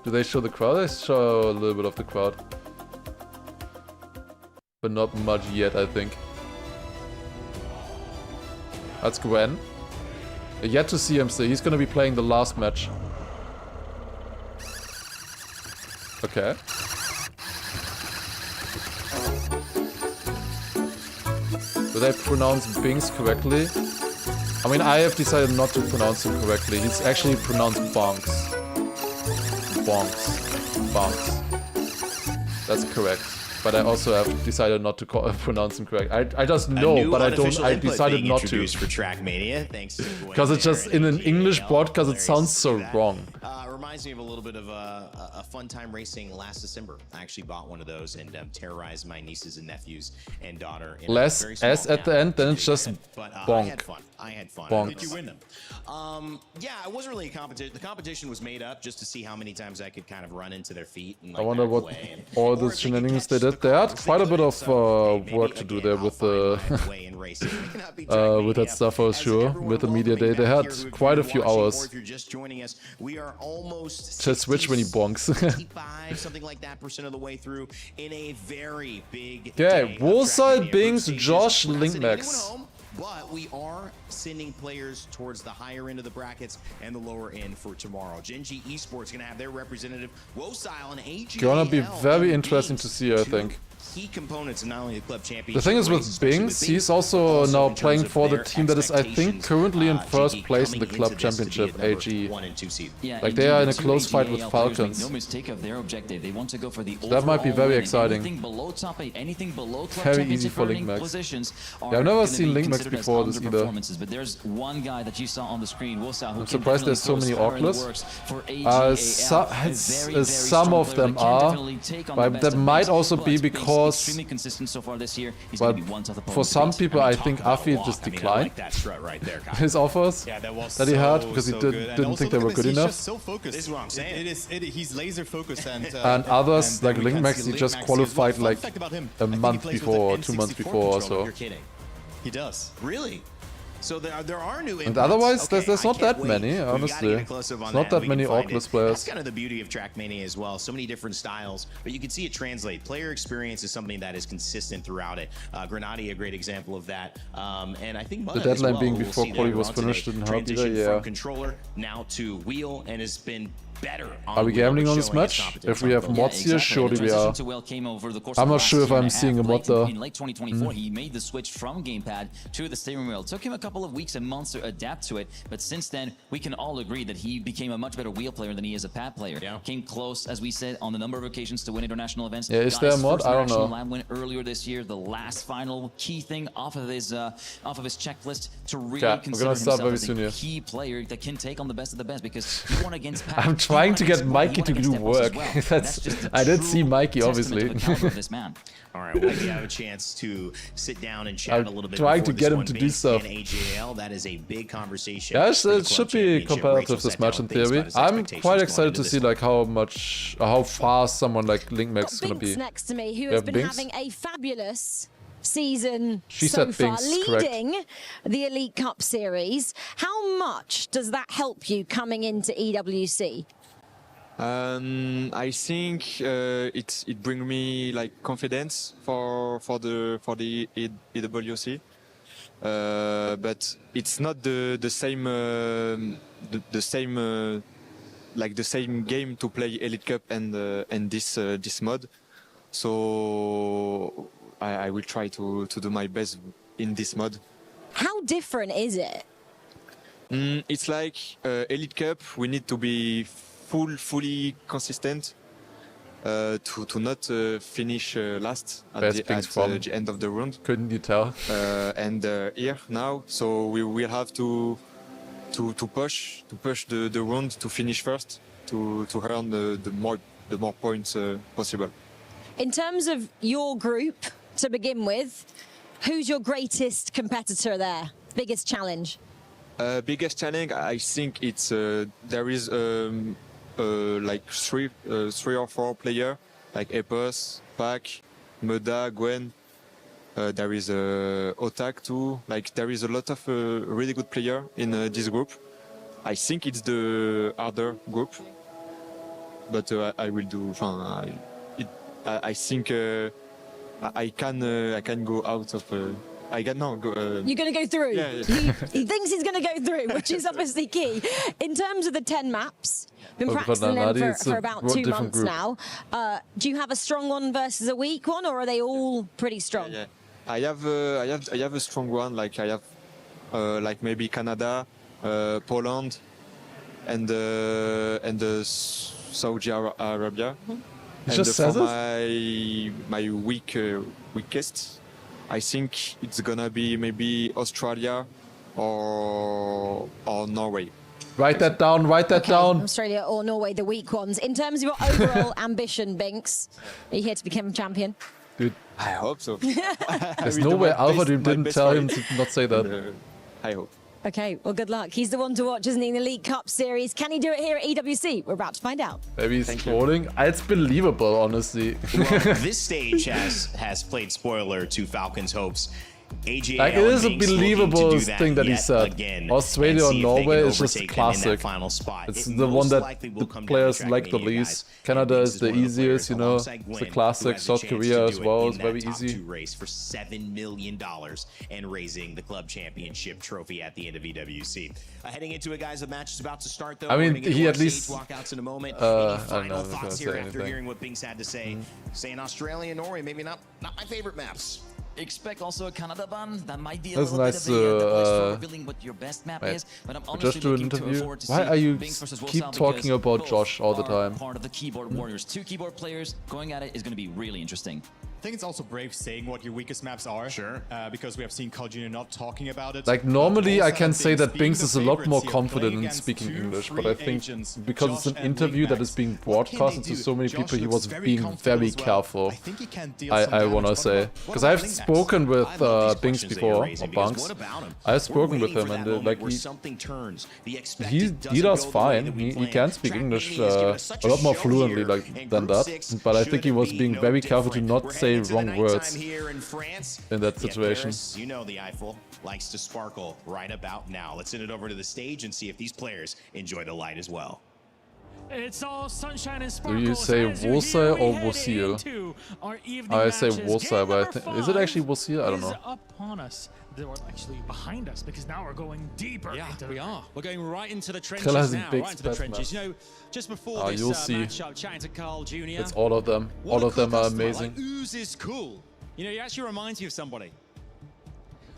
Do they show the crowd? They show a little bit of the crowd. But not much yet, I think. That's Gwen. Yet to see him still. He's gonna be playing the last match. Okay. Do they pronounce Bings correctly? I mean, I have decided not to pronounce him correctly. He's actually pronounced Bonks. Bonks. Bonks. That's correct. But I also have decided not to pronounce him correct. I just know, but I don't. I decided not to. For TRACKMANIA, thanks. Because it's just in an English broadcast, it sounds so wrong. Reminds me of a little bit of a fun time racing last December. I actually bought one of those and terrorized my nieces and nephews and daughter. Less S at the end, then it's just bonk. I had fun. Bonk. Did you win them? Yeah, it wasn't really a competition. The competition was made up just to see how many times I could kind of run into their feet. And, like, I wonder what all the shenanigans they did. They had quite a bit of work to do there with the with that stuff for sure. With the media day, they had quite a few hours. If you're just joining us, we are almost to switch when he bonks. 65, something like that % of the way through in a very big. Okay, Wolside, Bings, Josh, Linkmax. But we are sending players towards the higher end of the brackets and the lower end for tomorrow. Genji Esports going to have their representative, Wosile and AG. Gonna be very interesting to see, I think. Key components and not only the club championship. The thing is with Bings, he's also now playing for the team that is, I think, currently in first place in the club championship, AG. Like they are in a close fight with Falcons. No mistake of their objective. They want to go for the that might be very exciting. Anything below top 8, anything below club very easy for Linkmax. Yeah, I've never seen Linkmax before this either. But there's one guy that you saw on the screen, Wosa, who I'm surprised there's so many Orcless. Some of them are, but that might also be because extremely consistent so far this year. He's going to be one tough opponent. For some people, I think Afi just declined his offers that he had because he didn't think they were good enough. He's just so focused. This is what I'm saying. He's laser focused, and others like Linkmax, he just qualified like a month before or 2 months before or so. He does. Really? So there are new and otherwise, there's not that many, honestly. It's not that many Orcless players. That's kind of the beauty of TRACKMANIA as well. So many different styles, but you can see it translate. Player experience is something that is consistent throughout it. Grenade, a great example of that. And I think the deadline being before quali was finished didn't help either, yeah. From controller now to wheel and has been better. Are we gambling on this match? If we have mods here, surely we are. I'm not sure if I'm seeing a mod though. In late 2024, he made the switch from gamepad to the steering wheel. It took him a couple of weeks and months to adapt to it, but since then, we can all agree that he became a much better wheel player than he is a pad player. Came close, as we said, on the number of occasions to win international events. Yeah, is there a mod? I don't know. Lab win earlier this year, the last final key thing off of his checklist to really consider himself as a key player that can take on the best of the best because he won against Pat. I'm trying to get Mikey to do work. I did see Mikey, obviously. All right, well, you have a chance to sit down and chat a little bit. Trying to get him to do stuff. That is a big conversation. Yeah, it should be competitive this match in theory. I'm quite excited to see like how fast someone like Linkmax is gonna be. Next to me, who has been having a fabulous season so far, leading the Elite Cup series. How much does that help you coming into EWC? I think it brings me like confidence for the EWC, but it's not the same game to play Elite Cup and this mod. So I will try to do my best in this mode. How different is it? It's like Elite Cup. We need to be fully consistent to not finish last at the end of the round. Couldn't you tell? And here now, so we will have to push the round to finish first to earn the more points possible. In terms of your group, to begin with, who's your greatest competitor there? Biggest challenge? Biggest challenge, I think it's there is like three or four players like Epos, Pac, Meda, Gwen. There is Otak too. Like there is a lot of really good players in this group. I think it's the harder group, but I will do. I think I can go out of. I can now go. You're going to go through. Yeah. He thinks he's going to go through, which is obviously key. In terms of the 10 maps, been practicing them for about 2 months now. Do you have a strong one versus a weak one, or are they all pretty strong? Yeah. I have a strong one. Like I have like maybe Canada, Poland, and Saudi Arabia. And for my weakest, I think it's gonna be maybe Australia or Norway. Write that down. Write that down. Australia or Norway, the weak ones. In terms of your overall ambition, Binks, are you here to become champion? Dude, I hope so. There's no way Alpha Dream didn't tell him to not say that. I hope. Okay, well, good luck. He's the one to watch, isn't he, in the Elite Cup Series? Can he do it here at EWC? We're about to find out. Maybe he's trolling. It's believable, honestly. Well, this stage has played spoiler to Falcons' hopes. AJ like, it is a believable thing that he said. Australia or Norway is just classic. It's the one that the players like the least. Canada is the easiest, you know. It's the classic. South Korea as well is very easy. Race for $7 million and raising the club championship trophy at the end of EWC. Heading into it, guys, the match is about to start. Though I mean, he at least walkouts in a moment. final thoughts here after hearing what Binks had to say. Saying Australia and Norway, maybe not my favorite maps. Expect also a Canada ban. That might be a That's little nice bit of a revealing what your best map is. But I'm honestly just do an looking interview. forward to Why see are you Binks versus keep Wilson, talking about because Josh all the both are time? Part of the keyboard warriors. 2 keyboard players going at it is going to be really interesting. I think it's also brave saying what your weakest maps are. Sure. Because we have seen Carl Jr. not talking about it. Like, normally I can say that Binks is a lot more confident in speaking English, but I think because it's an interview that is being broadcasted to so many people, he was being very careful. I wanna say. Because I've spoken with Binks before, or Bunks. I've spoken with him, and like he does fine. He can speak English a lot more fluently than that, but I think he was being very careful to not say wrong words in that situation. You know the Eiffel likes to sparkle right about now. Let's send it over to the stage and see if these players enjoy the light as well. It's all sunshine and Do sparkles. you say Wosai or Wosil? I say Wosai, but I think, is it actually Wosil? I don't know. Upon us. They're actually behind us because now we're going deeper. Yeah, into we are. We're going right into the trenches Triller has now. big Right into the spread trenches. map. You know, just before this you'll see. matchup, chatting to Carl Jr. It's all of them. All of them are amazing. Like, Ooze is cool. You know, he actually reminds you of somebody.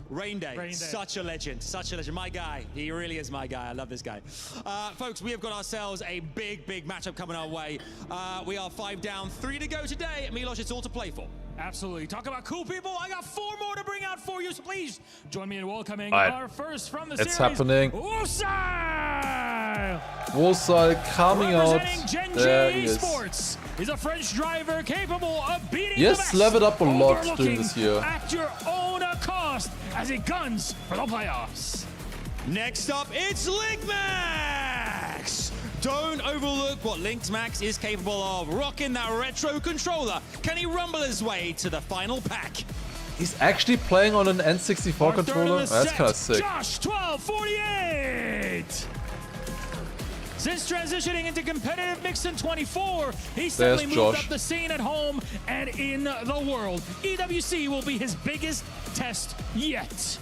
Rain Day, such a legend, such a legend. My guy, he really is my guy. I love this guy. Folks, we have got ourselves a big matchup coming our way. We are 5 down, 3 to go today. Milos, it's all to play for. Absolutely. Talk about cool people. I got 4 more to bring out for you, so please join me in welcoming Alright. our first from the It's series. happening. Wosai! Wosai coming out. Representing There Gen he G is. Sports is a French driver capable of beating the Yes, best, leveled up a lot overlooking during this year. at your own cost as it guns for the playoffs. Next up, it's Linkmax! Don't overlook what Linkmax is capable of. Rocking that retro controller. Can he rumble his way to the final pack? He's actually playing on an N64 controller? That's kind of sick. Josh 1248. Since transitioning into competitive mix in 24, he's suddenly moved Josh. up the scene at home and in the world. EWC will be his biggest test yet.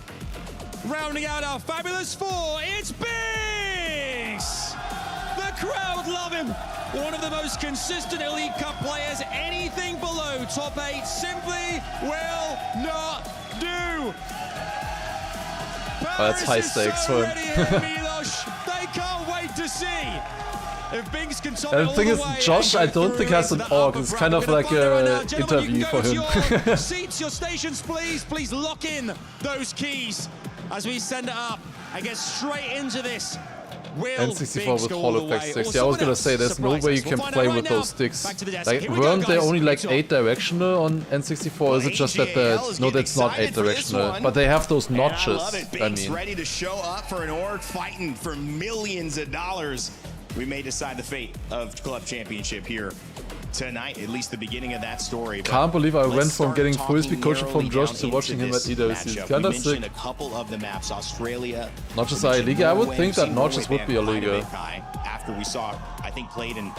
Rounding out our fabulous 4, it's Binks! The crowd love him. One of the most consistent Elite Cup players. Anything below top 8 simply will not do. that's high stakes for him. They can't wait to see if Binks can top it And the all thing the is, way Josh, and I go don't think through has an into the org. upper It's bracket. kind of We're like gonna find out right now. an Gentlemen, you interview can for go to him. your seats, your stations, please. Please lock in those keys as we send it up and get straight into this. N64 with Hall Effect sticks. Yeah, I was gonna say, there's no way you can play with those sticks. Like, weren't they only like 8 directional on N64? Is it just that no, that's not 8 directional, but they have those notches. I mean, ready to show up for an org fighting for millions of dollars. We may decide the fate of Club Championship here tonight, at least the beginning of that story. Can't believe I went from getting full speed coaching from Josh to watching him at EWC. It's kinda sick. A couple of the maps, Australia. Notches are illegal. I would think that notches would be illegal. After we saw, I think, played in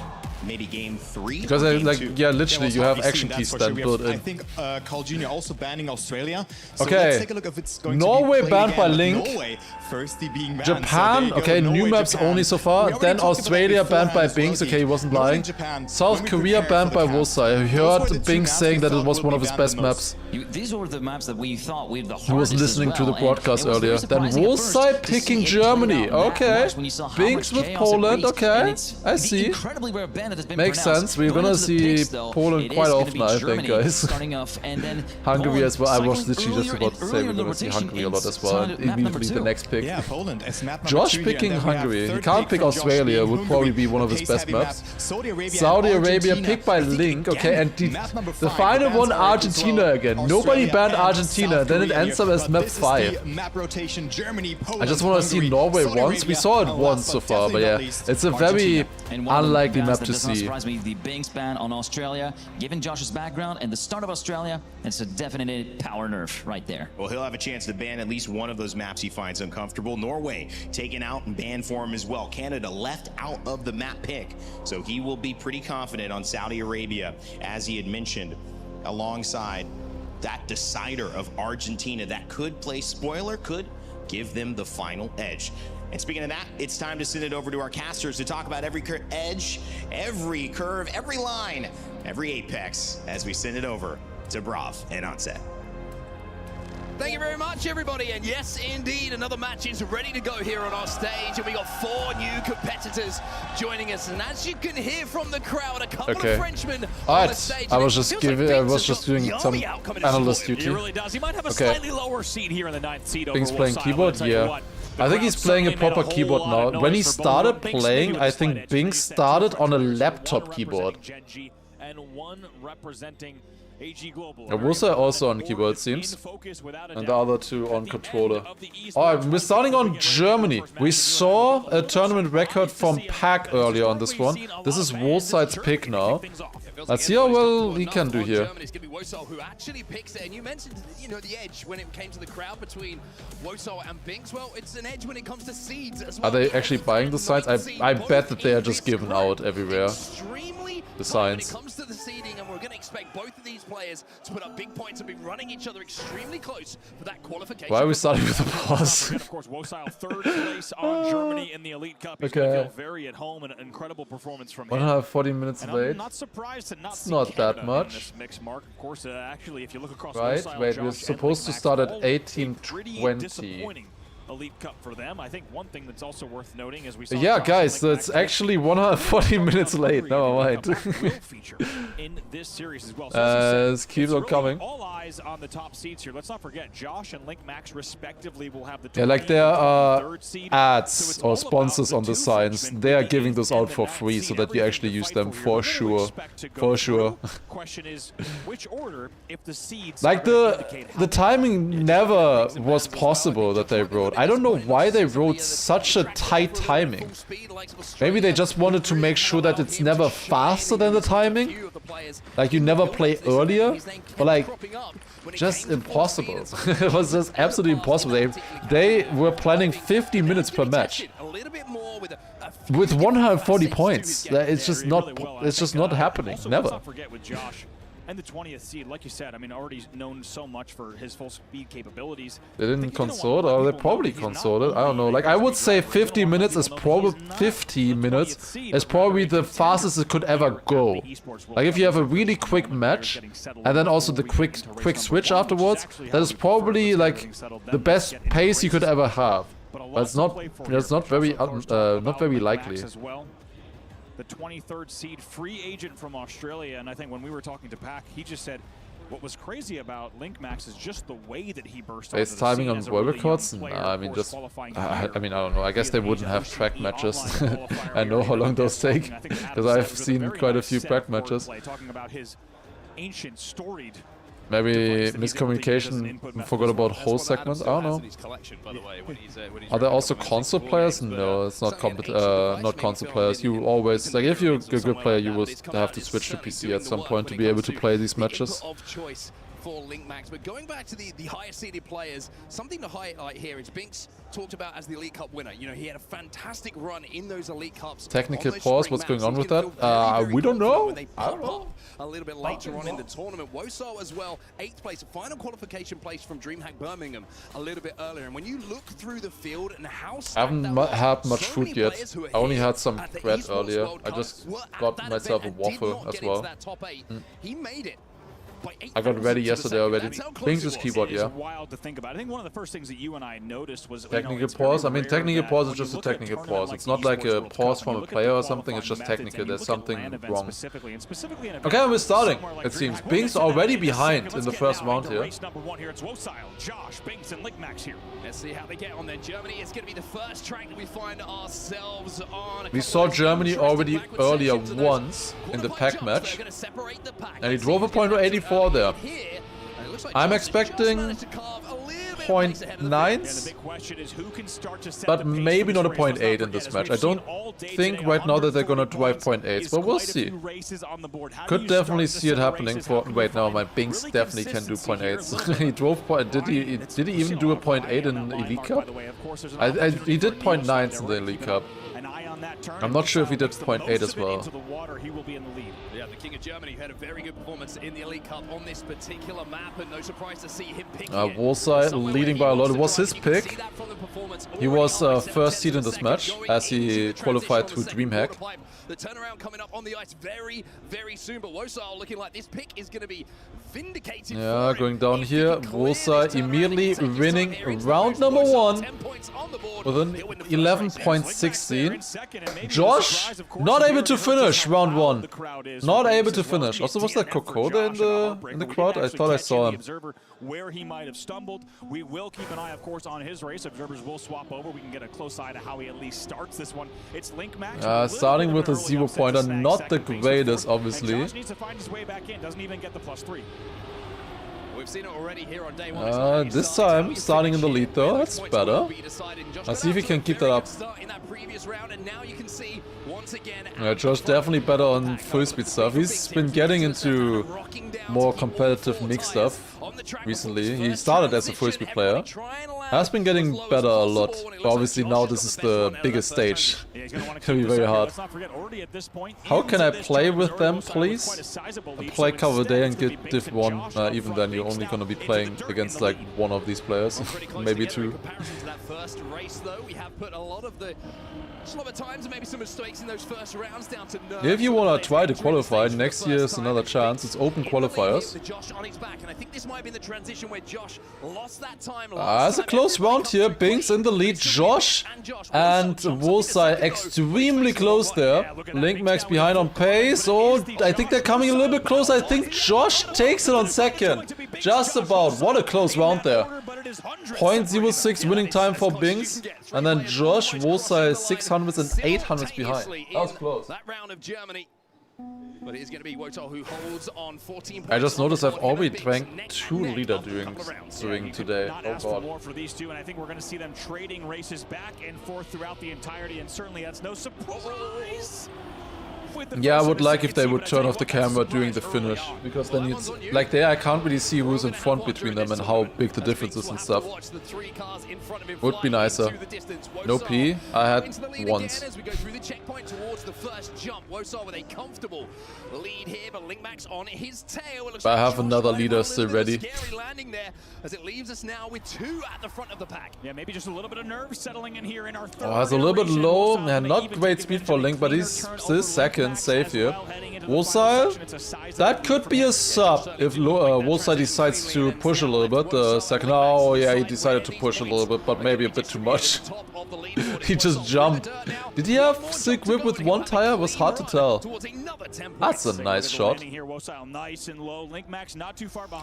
maybe game 3. Because yeah, literally, you have action keys then built I in. think Carl Jr. also banning Australia. So Okay. let's take a look if it's going Norway to be played banned by again. Link. Norway, firstly being banned. Japan, So there you okay, go. new Norway, maps Japan. only so We far. already Then talked about Australia that banned by beforehand as well, Binks. Okay, he Dean. wasn't Norway lying. and Japan, South when we Korea prepared banned for by the camp, Wulsa. I those heard were the two Binks maps saying we that it thought was would one be of his banned best the most. maps. These were the maps that we thought were the hardest. He was listening to the broadcast earlier. Then Wulsa Wulsa picking Germany. Okay. Binks with Poland. Okay. I see. Makes sense. We're gonna see Poland quite often, I think, guys. Hungary as well. I was literally just about to say we're gonna see Hungary a lot as well. Immediately the next pick. Yeah, Poland as map number Josh 2 here, picking and then we have Hungary. He third can't pick pick for Josh Australia. being Would Hungary, probably be one of the his best pace-heavy maps. map. Saudi Arabia Argentina. picked by I think Link. Okay, again, and map number the 5 final bans one, America as Argentina well. again. Nobody Australia banned and Argentina. South Then it Korea ends here. up as But map this is 5. the map rotation: Germany, Poland, I just want to see Hungary, Norway Saudi once. We Arabia, saw it and once last so but far, but definitely yeah, not least, it's a very And one of the unlikely bans map that to does not see. surprise me, the Binks ban on Australia, given Josh's background and the start of Australia, it's a definite power nerf right there. Well, he'll have a chance to ban at least one of those maps he finds uncomfortable. Norway taken out and banned for him as well. Canada left out of the map pick, so he will be pretty confident on Saudi Arabia, as he had mentioned, alongside that decider of Argentina that could play spoiler, could give them the final edge. And speaking of that, it's time to send it over to our casters to talk about every edge, every curve, every line, every apex, as we send it over to Brav and Onset. Thank you very much, everybody. And yes, indeed, another match is ready to go here on our stage. And we got 4 new competitors joining us. And as you can hear from the crowd, a couple of Frenchmen on the stage. I was just doing some analyst duty. He really does. He might have a Okay. slightly lower seat here in the 9th seat. Binks over playing Wolfsile, keyboard? but I'll tell you Yeah. what, I think he's playing a proper keyboard now. When he started playing, I think Binks started on a laptop keyboard. and one representing AG Global. Wulsa also on keyboard, it seems. And the other two on controller. Alright, we're starting on Germany. We saw a tournament record from Pack earlier on this one. This is Wulside's pick now. Let's see how well he can do here. It's going to be Wosal who actually picks it. And you mentioned, the edge when it came to the crowd between Wosal and Binks. Well, it's an edge when it comes to seeds as well. Are they actually buying the signs? I bet that they are just given out everywhere. The signs. When it comes to the seeding, and we're going to expect both of these players to put up big points and be running each other extremely close for that qualification. Why are we starting with the boss? Of course, Wosal third place on Germany in the Elite Cup. He's Okay. going to feel very at home, and an incredible performance from him. 140 minutes And late. I'm not surprised to not It's see not Canada that in much. this mix, Mark. Of course, actually, if you look across Right, Wosal, wait, Josh, we're and supposed to Max, start at all 18:20. disappointing Elite Cup for them. I think one thing that's also worth noting is we saw Yeah, Josh guys, and that's actually 140 minutes late. Never mind. in this series as well. Let's keep on coming. All eyes on the top seeds here. Let's not forget, Josh and Link Max respectively will have the Yeah, like there are ads or sponsors on the signs. They are giving those out for free so that you actually use them for sure. For sure. Question is, which order if the seeds Like the timing never was possible that they wrote. I don't know why they wrote such a tight timing. Maybe they just wanted to make sure that it's never faster than the timing. Like you never play earlier, but like just impossible. It was just absolutely impossible. They were planning 50 minutes per match with 140 points. It's just not happening. Never. and the 20th seed. Like you said, I mean, already known so much for his full speed capabilities. They didn't consort, or they probably consorted. I don't know. Like, I would say 50 minutes is probably the fastest it could ever go. Like, if you have a really quick match and then also the quick switch afterwards, that is probably like the best pace you could ever have. But it's not very likely. The 23rd seed free agent from Australia, and I think when we were talking to Pac, he just said what was crazy about LinkMax is just the way that he burst Base timing on world records? Nah, I mean, just I mean, I don't know. I guess they wouldn't have track matches. I know how long those take because I've seen quite a few track matches. Talking about his ancient storied. Maybe miscommunication, forgot about whole segment, I don't know. Are there also console players? No, it's not console players. You always, like, if you're a good player, you will have to switch to PC at some point to be able to play these matches. For LinkMax, but going back to the higher seeded players, something to highlight here is Binks talked about as the Elite Cup winner. You know, he had a fantastic run in those Elite Cups. Technical pause, what's going on with that? We don't know. I don't know. A little bit later on in the tournament. Woso as well, 8th place, final qualification place from DreamHack Birmingham a little bit earlier. And when you look through the field and how I haven't had much food yet. I only had some bread earlier. I just got myself a waffle as well. He made it. I got ready yesterday already. Binks is keyboard, yeah. Wild to think about. I think one of the first things that you and I noticed was technical pause. I mean, technical pause is just a technical pause. It's not like a pause from a player or something. It's just technical. There's something wrong. Okay, we're starting. It seems Binks already behind in the first round here. Race number 1 here. It's Wosile, Josh, Binks, and LinkMax here. Let's see how they get on there. Germany is going to be the first track that we find ourselves on. We saw Germany already earlier once in the pack match, and he drove a .84 there. I'm expecting 0.9s, but maybe not a 0.8 in this match. I don't think right now that they're gonna drive 0.8s, but we'll see. Could definitely see it happening for... Wait, now my Binks definitely can do 0.8s. He drove... Did he even do a 0.8 in Elite Cup? He did 0.9s in the Elite Cup. I'm not sure if he did 0.8 as well. Yeah, the King of Germany had a very good performance in the Elite Cup on this particular map, and no surprise to see him picking Worsai leading by a lot. It was his pick. He was first seed in this match, as he qualified through DreamHack. The turnaround coming up on the ice very, very soon, but Worsai looking like this pick is going to be vindicated. Yeah, going down here. Worsai immediately winning round number 1 with an 11.16. Josh not able to finish round 1. Not able to finish. Also, was there Kokoda in the crowd? I thought I saw him. Where he might have stumbled. We will keep an eye, of course, on his race. Observers will swap over. We can get a close eye to how he at least starts this one. It's LinkMax. Starting with a 0-pointer, not the greatest, obviously. Josh needs to find his way back in. Doesn't even get the +3. We've seen it already here on day 1. This time, starting in the lead though, that's better. Let's see if he can keep that up. Yeah, Josh definitely better on full speed stuff. He's been getting into more competitive mix stuff recently. He started as a full speed player. Has been getting better a lot. But obviously now this is the biggest stage. It's gonna be very hard. How can I play with them, please? Play cover day and get div 1. Even then you're only gonna be playing against like one of these players. Maybe 2. If you wanna try to qualify, next year is another chance. It's open qualifiers. It's a close round here. Binks in the lead. Josh and Worsai extremely close there. LinkMax behind on pace. Oh, I think they're coming a little bit close. I think Josh takes it on second. Just about. What a close round there. 0.06 winning time for Binks. And then Josh, Worsai 600s and 800s behind. That was close. That round of Germany. But it is going to be Woto who holds on 14 points. I just noticed I've already drank 2 leader during today. Oh god. More for these two, and I think we're going to see them trading races back and forth throughout the entirety, and certainly that's no surprise. Yeah, I would like if they would turn off the camera during the finish, because then it's like there I can't really see who's in front between them and how big the difference is and stuff. Would be nicer. No P, I had once. As we go through the checkpoint towards the first jump, Wosar with a comfortable lead here, but Linkmax on his tail. It looks I like have Josh another right leader on a still little bit ready. of a scary landing there, as it leaves us now with 2 at the front of the pack. Yeah, maybe just a little bit of nerve settling in here in our third. Oh, it's a little bit low, and not great speed for Link, but he's still second, safe here. Wolsile, that could be a sub if Wolsile decides to push a little bit. The second, oh yeah, he decided to push a little bit, but maybe a bit too much. He just jumped. Did he have sick whip with one tire? It was hard to tell. That's a nice shot.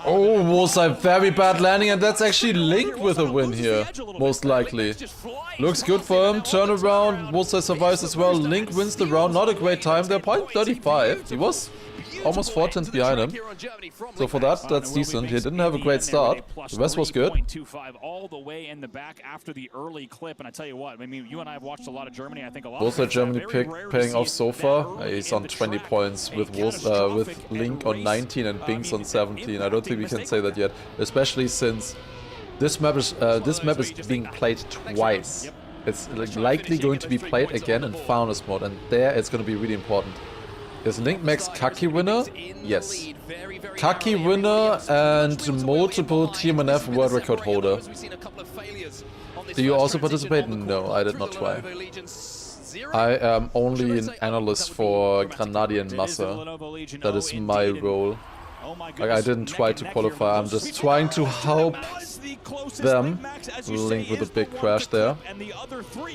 Oh, Wolsile, very bad landing, and that's actually Link with a win here, most likely. Looks good for him. Turn around. Wolsile survives as well. Link wins the round. Not a great time there. 0.35. He was almost 4 tenths behind him. So for that, that's decent. He didn't have a great start. The rest was good. All the way in the back after the early clip, and I tell you what, I mean, you and I have watched a lot of Germany. I think a lot. Wolsile Germany pick paying off so far. He's on 20 points with with Link on 19 and Binks on 17. I don't think we can say that yet, especially since this map is being played twice. It's likely going to be played again in Founders mode, and there it's going to be really important. Is Linkmax Kaki winner? Yes. Kaki winner and multiple TMNF world record holder. Do you also participate? No, I did not try. I am only an analyst for Granadian Massa. That is my role. Like, I didn't try to qualify, I'm just trying to help them. Link with a big crash there.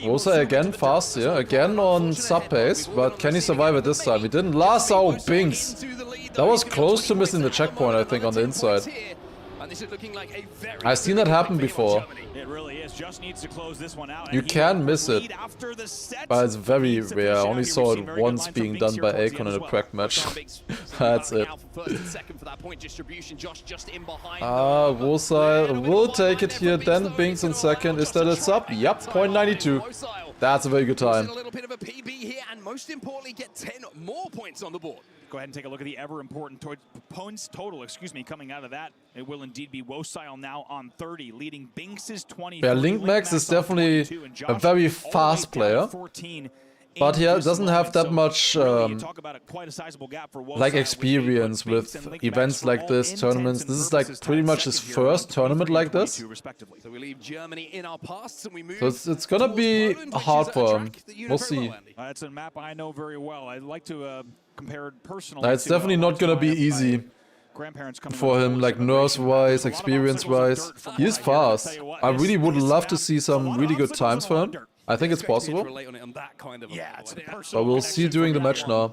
Rosa again fast here, again on sub pace, but can he survive it this time? He didn't. Lars, oh, Binks! That was close to missing the checkpoint, I think, on the inside. I've seen that happen before. You can miss it, but it's very rare. I only saw it once being done by Akon in a crack match. That's it. Wolsile will take it here, then Binks in second. Is that a sub? Yep, 0.92. That's a very good time. A little bit of a PB here, and most importantly, get 10 more points on the board. Go ahead and take a look at the ever-important points total, coming out of that. It will indeed be Wosile now on 30, leading Binks' 20. Yeah, Linkmax is definitely a very fast player, but he doesn't have that much like experience with events like this, tournaments. This is like pretty much his first tournament like this. So we leave Germany in our past and we move. So it's gonna be hard for him. We'll see. That's a map I know very well. I'd like to compare it personally. It's definitely not gonna be easy for him, like nerves-wise, experience-wise. He is fast. I really would love to see some really good times for him. I think it's possible. But we'll see during the match now.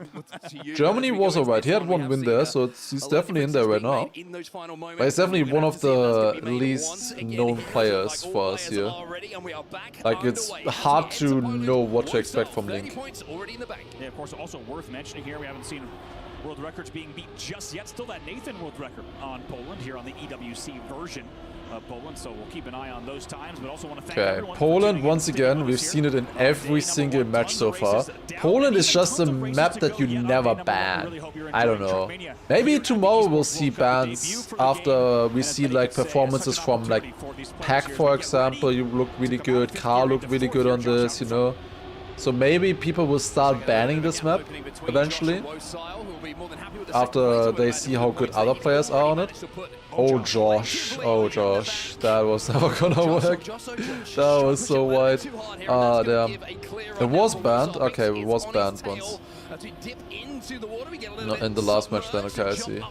Germany was alright. He had one win there, so he's definitely in there right now. But he's definitely one of the least known players for us here. Like, it's hard to know what to expect from Link. Yeah, of course, also worth mentioning here, we haven't seen world records being beat just yet. Still that Nathan world record on Poland here on the EWC version of Poland, so we'll keep an eye on those times, but also want to thank everyone. Poland, once again, we've seen it in every single match so far. Poland is just a map that you never ban. I don't know. Maybe tomorrow we'll see bans after we see like performances from like Pack, for example. You look really good, Carl looked really good on this, you know. So maybe people will start banning this map eventually, after they see how good other players are on it. Oh Josh, that was never gonna work. That was so wide. Ah, damn. It was banned? Okay, it was banned once. Not in the last match then, okay, I see.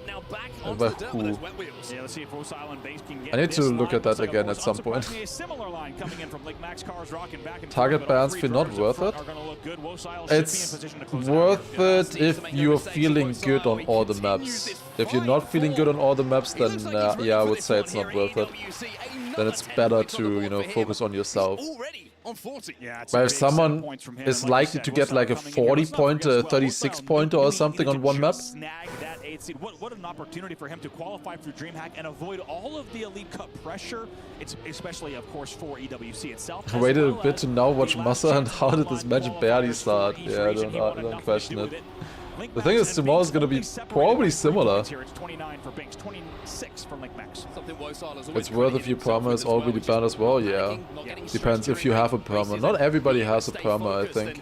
I need to look at that again at some point. Target bans feel not worth it? It's worth it if you're feeling good on all the maps. If you're not feeling good on all the maps, then yeah, I would say it's not worth it. Then it's better to, you know, focus on yourself. But if someone is likely to get like a 40-pointer, 36-pointer or something on one map, 8th seed. What an opportunity for him to qualify through DreamHack and avoid all of the Elite Cup pressure. It's especially, of course, for EWC itself. I waited a bit to now watch Massa, and how did this match barely start? Yeah, I don't question it. The thing is, tomorrow's gonna be probably similar. It's 29 for Binks, 26 for Linkmax. It's worth if your perma is already banned as well, yeah. Depends if you have a perma. Not everybody has a perma, I think.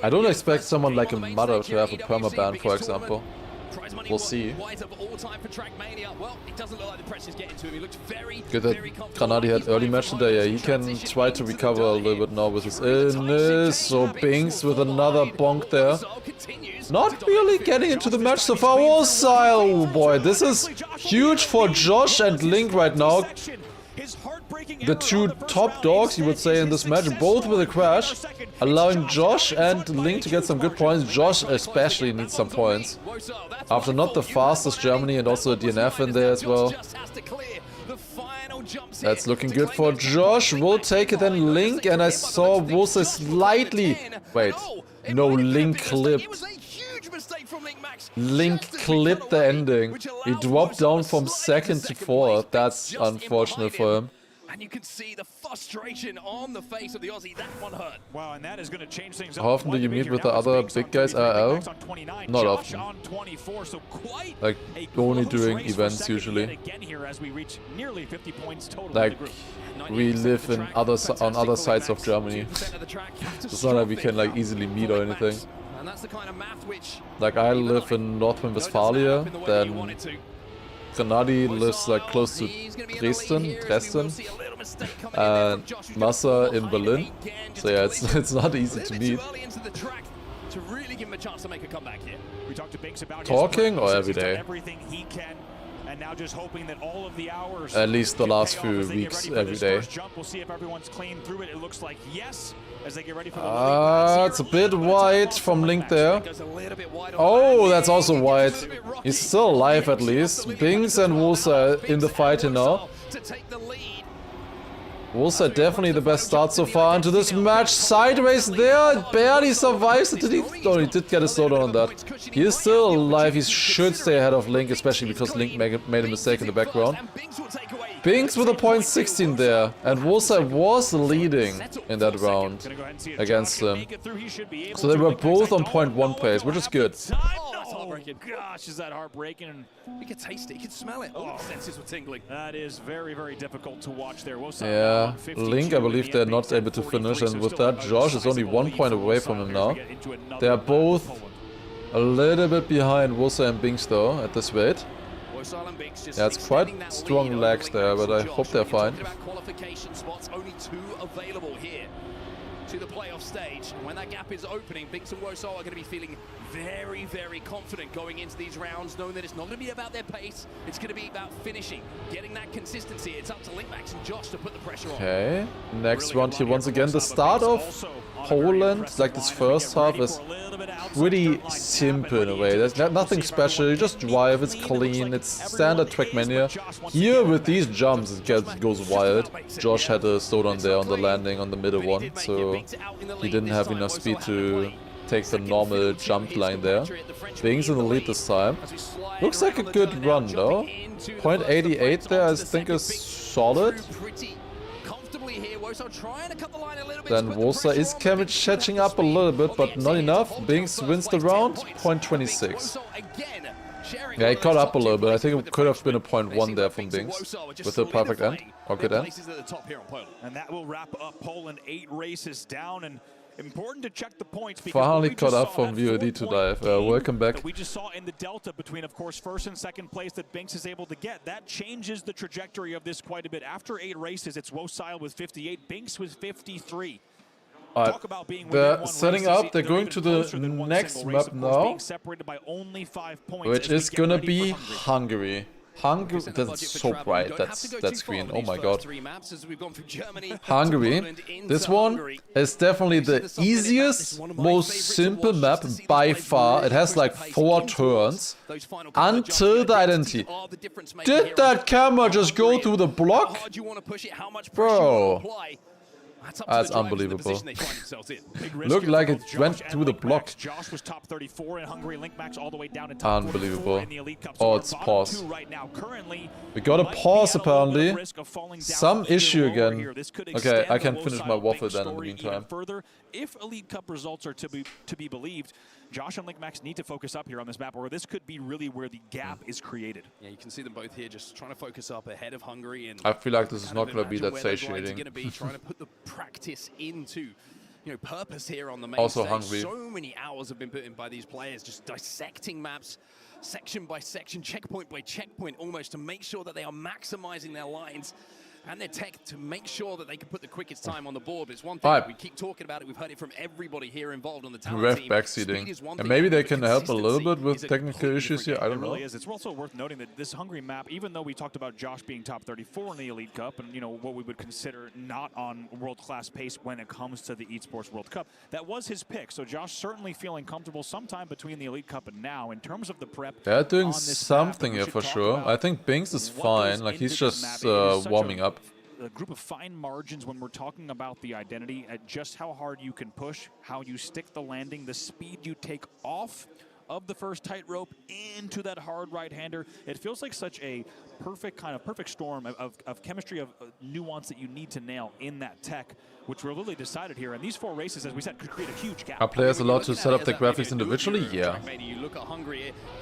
I don't expect someone like a Mother to have a perma ban, for example. We'll see. Good that Granadi had early match today. Yeah, he can try to recover a little bit now with his illness. So Binks with another bonk there. Not really getting into the match so far. Oh boy, this is huge for Josh and Link right now. The two top dogs, you would say, in this match, both with a crash, allowing Josh and Link to get some good points. Josh especially needs some points. After not the fastest Germany and also a DNF in there as well. That's looking good for Josh. We'll take it then Link, and I saw Wusa slightly... Wait, no, Link clipped. Link clipped the ending. He dropped down from 2nd to 4th. That's unfortunate for him. And you can see the frustration on the face of the Aussie. That one hurt. Wow, and that is going to change things up. How often do you meet with the other big guys IRL? Not often. Like, only during events usually. Like, we live in on other sides of Germany. It's not like we can like easily meet or anything. Like, I live in North Rhine-Westphalia, then Granadi lives like close to Dresden, and Massa in Berlin. So yeah, it's not easy to meet. Talking or every day? And now just hoping that all of the hours, at least the last few weeks, every day. We'll see if everyone's clean through it. It looks like yes, as they get ready for the it's a bit wide from Link there. Oh, that's also wide. He's still alive at least. Binks and Wusa in the fight here now. Wusa definitely the best start so far into this match. Sideways there, barely survives. Did he? Oh, he did get a slowdown on that. He is still alive. He should stay ahead of Link, especially because Link made a mistake in the background. Binks with a .16 there, and Wusa was leading in that round against him. So they were both on .1 pace, which is good. Gosh, is that heartbreaking? You could taste it, you could smell it. All the senses were tingling. That is very, very difficult to watch there. Yeah, Link, I believe they're not able to finish, and with that, Josh is only 1 point away from him now. They are both a little bit behind Wusa and Binks though, at this rate. Yeah, it's quite strong lags there, but I hope they're fine. Qualification spots, only 2 available here to the playoff stage. And when that gap is opening, Binks and Woso are going to be feeling very, very confident going into these rounds, knowing that it's not going to be about their pace, it's going to be about finishing, getting that consistency. It's up to Linkmax and Josh to put the pressure on. Okay, next round here once again. The start of Poland, like this first half, is pretty simple in a way. There's nothing special, you just drive, it's clean, it's standard Trackmania. Here with these jumps it goes wild. Josh had a slowdown there on the landing on the middle one, so he didn't have enough speed to take the normal jump line there. Binks in the lead this time. Looks like a good run though. .88 there I think is solid. Then Wusa is catching up a little bit, but not enough. Binks wins the round, .26. Yeah, he caught up a little bit. I think it could have been a .1 there from Binks with a perfect end. Or good end. And that will wrap up Poland. 8 races down, and important to check the points. Finally caught up from VOD to dive. Welcome back. We just saw in the delta between, of course, 1st and 2nd place that Binks is able to get. That changes the trajectory of this quite a bit. After 8 races, it's Wosile with 58, Binks with 53. They're setting up, they're going to the next map now, which is gonna be Hungary. Hungary, that's so bright, that screen, oh my god. Hungary, this one is definitely the easiest, most simple map by far. It has like 4 turns until the identity. Did that camera just go through the block? Bro. That's unbelievable. Looked like it went through the block. Josh was top 34 in Hungary. Link Max all the way down to top unbelievable. In the Elite Cup. Oh, it's pause. Right now. Currently, we got a pause apparently. Some issue again. Okay, I can finish my waffle then in the meantime. Further, if Elite Cup results are to be believed, Josh and Link Max need to focus up here on this map, or this could be really where the gap is created. Yeah, you can see them both here just trying to focus up ahead of Hungary. And I feel like this is not going to be that satiating. Going to be trying to put the practice into, purpose here on the main also stage. Hungry. So many hours have been put in by these players, just dissecting maps, section by section, checkpoint by checkpoint, almost to make sure that they are maximizing their lines and their tech to make sure that they can put the quickest time on the board. But it's one thing, we keep talking about it, we've heard it from everybody here involved on the talent team. Backseating. And maybe they can help a little bit with technical issues here, I don't know. It's also worth noting that this Hungary map, even though we talked about Josh being top 34 in the Elite Cup and, what we would consider not on world-class pace when it comes to the Esports World Cup, that was his pick. So Josh certainly feeling comfortable sometime between the Elite Cup and now in terms of the prep. They're doing something here for sure. I think Binks is fine, like he's just warming up. A group of fine margins when we're talking about the identity at just how hard you can push, how you stick the landing, the speed you take off of the first tightrope into that hard right-hander. It feels like such a perfect storm of chemistry, of nuance that you need to nail in that tech, which we're literally decided here. And these 4 races, as we said, could create a huge gap. Are players allowed to set up the graphics individually? Yeah.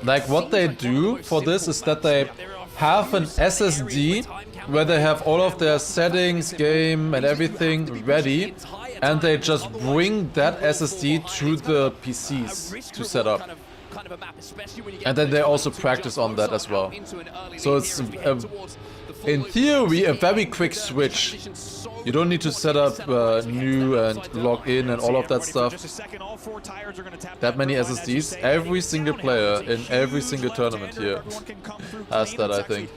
Like what they do for this is that they have an SSD where they have all of their settings, game and everything ready, and they just bring that SSD to the PCs to set up. And then they also practice on that as well. So it's, in theory, a very quick switch. You don't need to set up new and log in and all of that stuff. That many SSDs, every single player in every single tournament here has that, I think.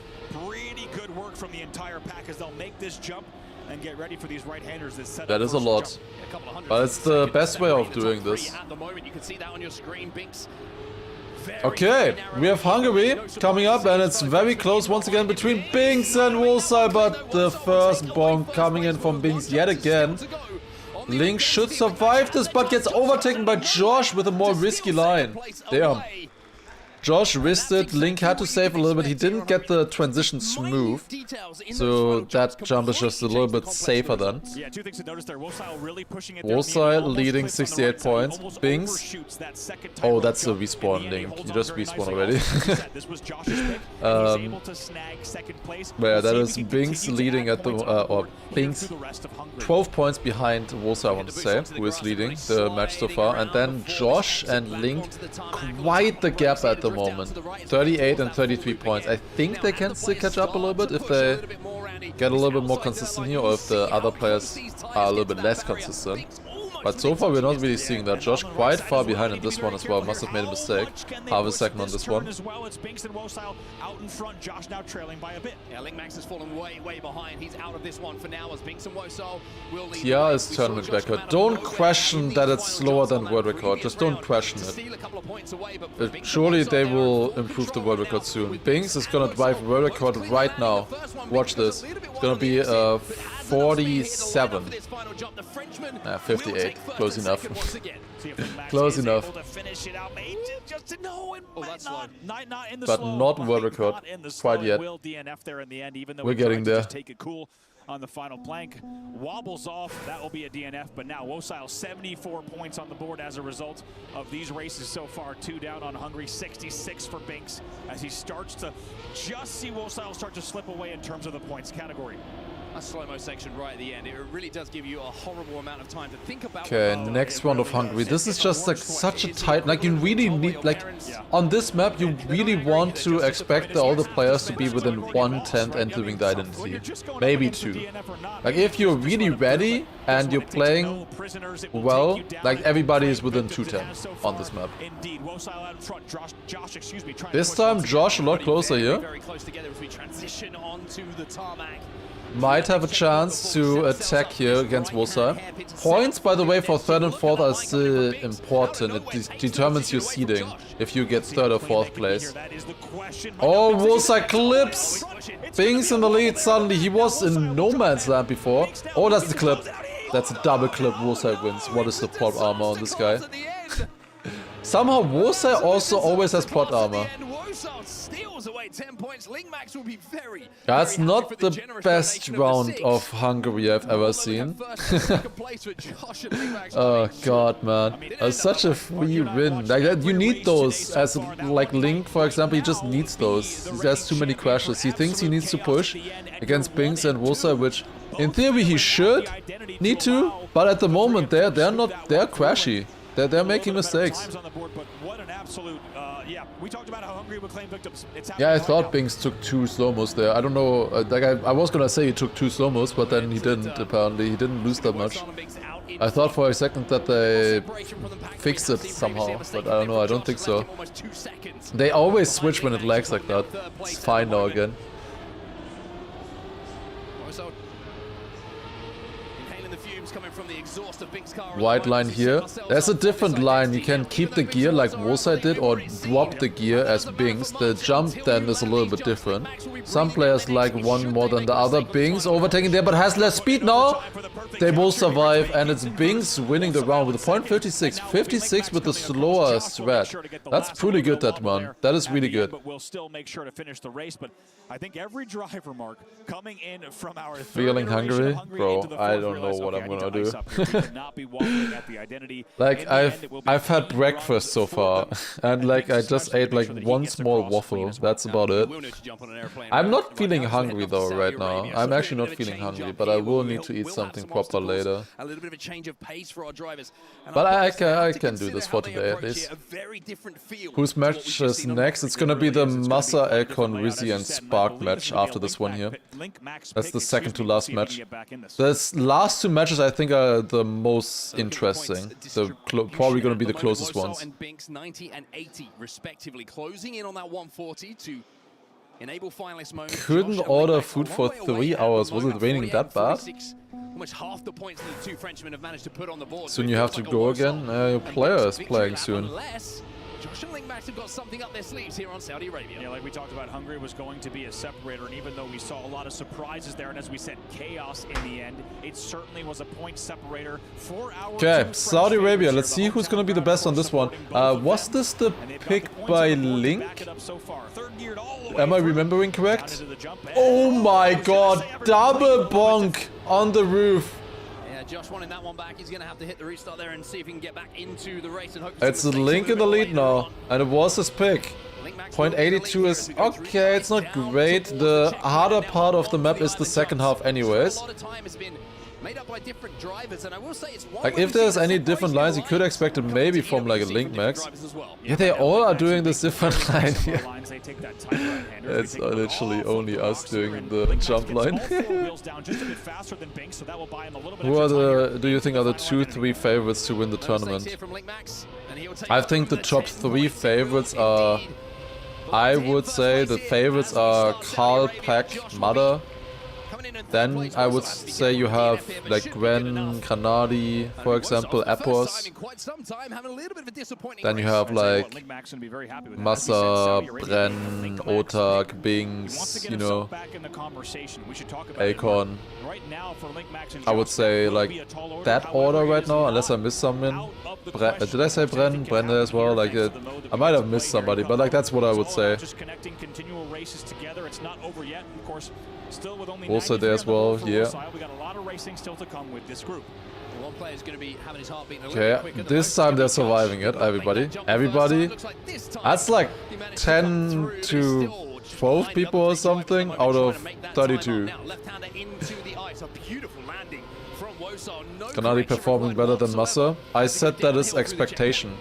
Pretty good work from the entire pack as they'll make this jump and get ready for these right-handers that set that is a lot. But it's the best way of doing this. Okay, we have Hungary coming up, and it's very close once again between Binks and Wolsai, but the first bomb coming in from Binks yet again. Link should survive this, but gets overtaken by Josh with a more risky line. Damn. Josh risked it, Link had to save a little bit, he didn't get the transition smooth, so that jump is just a little bit safer then. Yeah, 2 things to notice there. Wolsai leading 68 points, Binks, oh that's a respawn Link, you just respawn already. But yeah, that is Binks leading at the, or Binks 12 points behind Wolsai I want to say, who is leading the match so far, and then Josh and Link quite the gap at the moment. 38 and 33 points. I think they can still catch up a little bit if they get a little bit more consistent here, or if the other players are a little bit less consistent. But so far we're not really seeing that. Josh quite far behind in this one as well. Must have made a mistake. Half a second on this one. As well, it's Binks and Wolsai out in front. Josh now trailing by a bit. Yeah, Link Max has fallen way behind. He's out of this one for now as Binks and Wolsai will lead. TR is tournament record. Don't question that it's slower than world record. Just don't question it. Surely they will improve the world record soon. Binks is gonna drive world record right now. Watch this. It's gonna be 47. 58. Close enough. Close enough. But not world record quite yet. We're getting there. On the final plank, wobbles off, that will be a DNF, but now Wolsai 74 points on the board as a result of these races so far. 2 down on Hungary, 66 for Binks as he starts to just see Wolsai start to slip away in terms of the points category. A slow-mo section right at the end. It really does give you a horrible amount of time to think about. Okay, next round of Hungary. This is just like such a tight, like you really need, like on this map you really want to expect all the players to be within 1/10 entering the identity. Maybe 2. Like if you're really ready and you're playing well, like everybody is within 2/10 on this map. This time Josh a lot closer here. Might have a chance to attack here against Wolsai. Points, by the way, for 3rd and 4th are still important. It determines your seeding if you get 3rd or 4th place. Oh, Wolsai clips! Binks in the lead suddenly. He was in no man's land before. Oh, that's the clip. That's a double clip. Warsaw wins. What is the plot armor on this guy? Somehow Warsaw also always has plot armor. That's not the best round of Hungary I've ever seen. Oh god, man. Such a free win. Like, you need those. As like Link, for example, he just needs those. He has too many crashes. He thinks he needs to push against Binks and Warsaw, which in theory he should need to, but at the moment they're crashy. They're making mistakes. Yeah, I thought Binks took 2 slow-mos there. I don't know, like I was gonna say he took 2 slow-mos, but then he didn't, apparently. He didn't lose that much. I thought for a second that they fixed it somehow, but I don't know, I don't think so. They always switch when it lags like that. It's fine now again. White line here. There's a different line. You can keep the gear like Warsaw did or drop the gear as Binks. The jump then is a little bit different. Some players like one more than the other. Binks overtaking there but has less speed now. They both survive and it's Binks winning the round with a point 56. 56 with the slower strat. That's pretty good, that one. That is really good. But we'll still make sure to finish the race. But I think every driver, Mark, coming in from our feeling hungry? Bro, I don't know what I'm gonna do. Like I've had breakfast so far and like I just ate like one small waffle. That's about it. I'm not feeling hungry though right now. I'm actually not feeling hungry, but I will need to eat something proper later. But I can do this for today at least. Whose match is next? It's gonna be the Massa, Elcon, Rizzy and Spark match after this one here. That's the second to last match. The last 2 matches I think are the most interesting. They're probably gonna be the closest ones. And Binks 90 and 80 respectively, closing in on that 140 to enable finalist moment. Couldn't order food for 3 hours. Was it raining that bad? Almost half the points the 2 Frenchmen have managed to put on the board. Soon you have to go again. Your player is playing soon. Josh and Linkmax have got something up their sleeves here on Saudi Arabia. Yeah, like we talked about, Hungary was going to be a separator, and even though we saw a lot of surprises there, and as we said, chaos in the end, it certainly was a point separator for our Okay, Saudi Arabia. Let's see who's gonna be the best on this one. Was this the pick by Link? Am I remembering correct? Oh my god, double bonk on the roof. Josh wanting that one back. He's going to have to hit the restart there and see if he can get back into the race and hope it's Link in the lead now, and it was his pick. Point 82 is okay, it's not great. The harder part of the map is the second half anyways. Made up by different drivers, and I will say it's like if there's any different lines, you could expect it maybe from like a Link Max. Yeah, they all are doing this different line here. It's literally only us doing the jump line. Who are the, do you think are the 2-3 favorites to win the tournament? I think the top 3 favorites are, I would say the favorites are Carl, Pack, Mother. Then I would say you have like Gwen, Granadi, for example, Epos. Then you have like Massa, Bren, Otak, Binks, you know, Elcon. I would say like that order right now, unless I missed someone. Did I say Bren? Bren as well? Like I might have missed somebody, but like that's what I would say. Also there as well, yeah. Okay, this time they're surviving it, everybody. Everybody. That's like 10 to 12 people or something out of 32. Gennady performing better than Massa. I said that is expectation.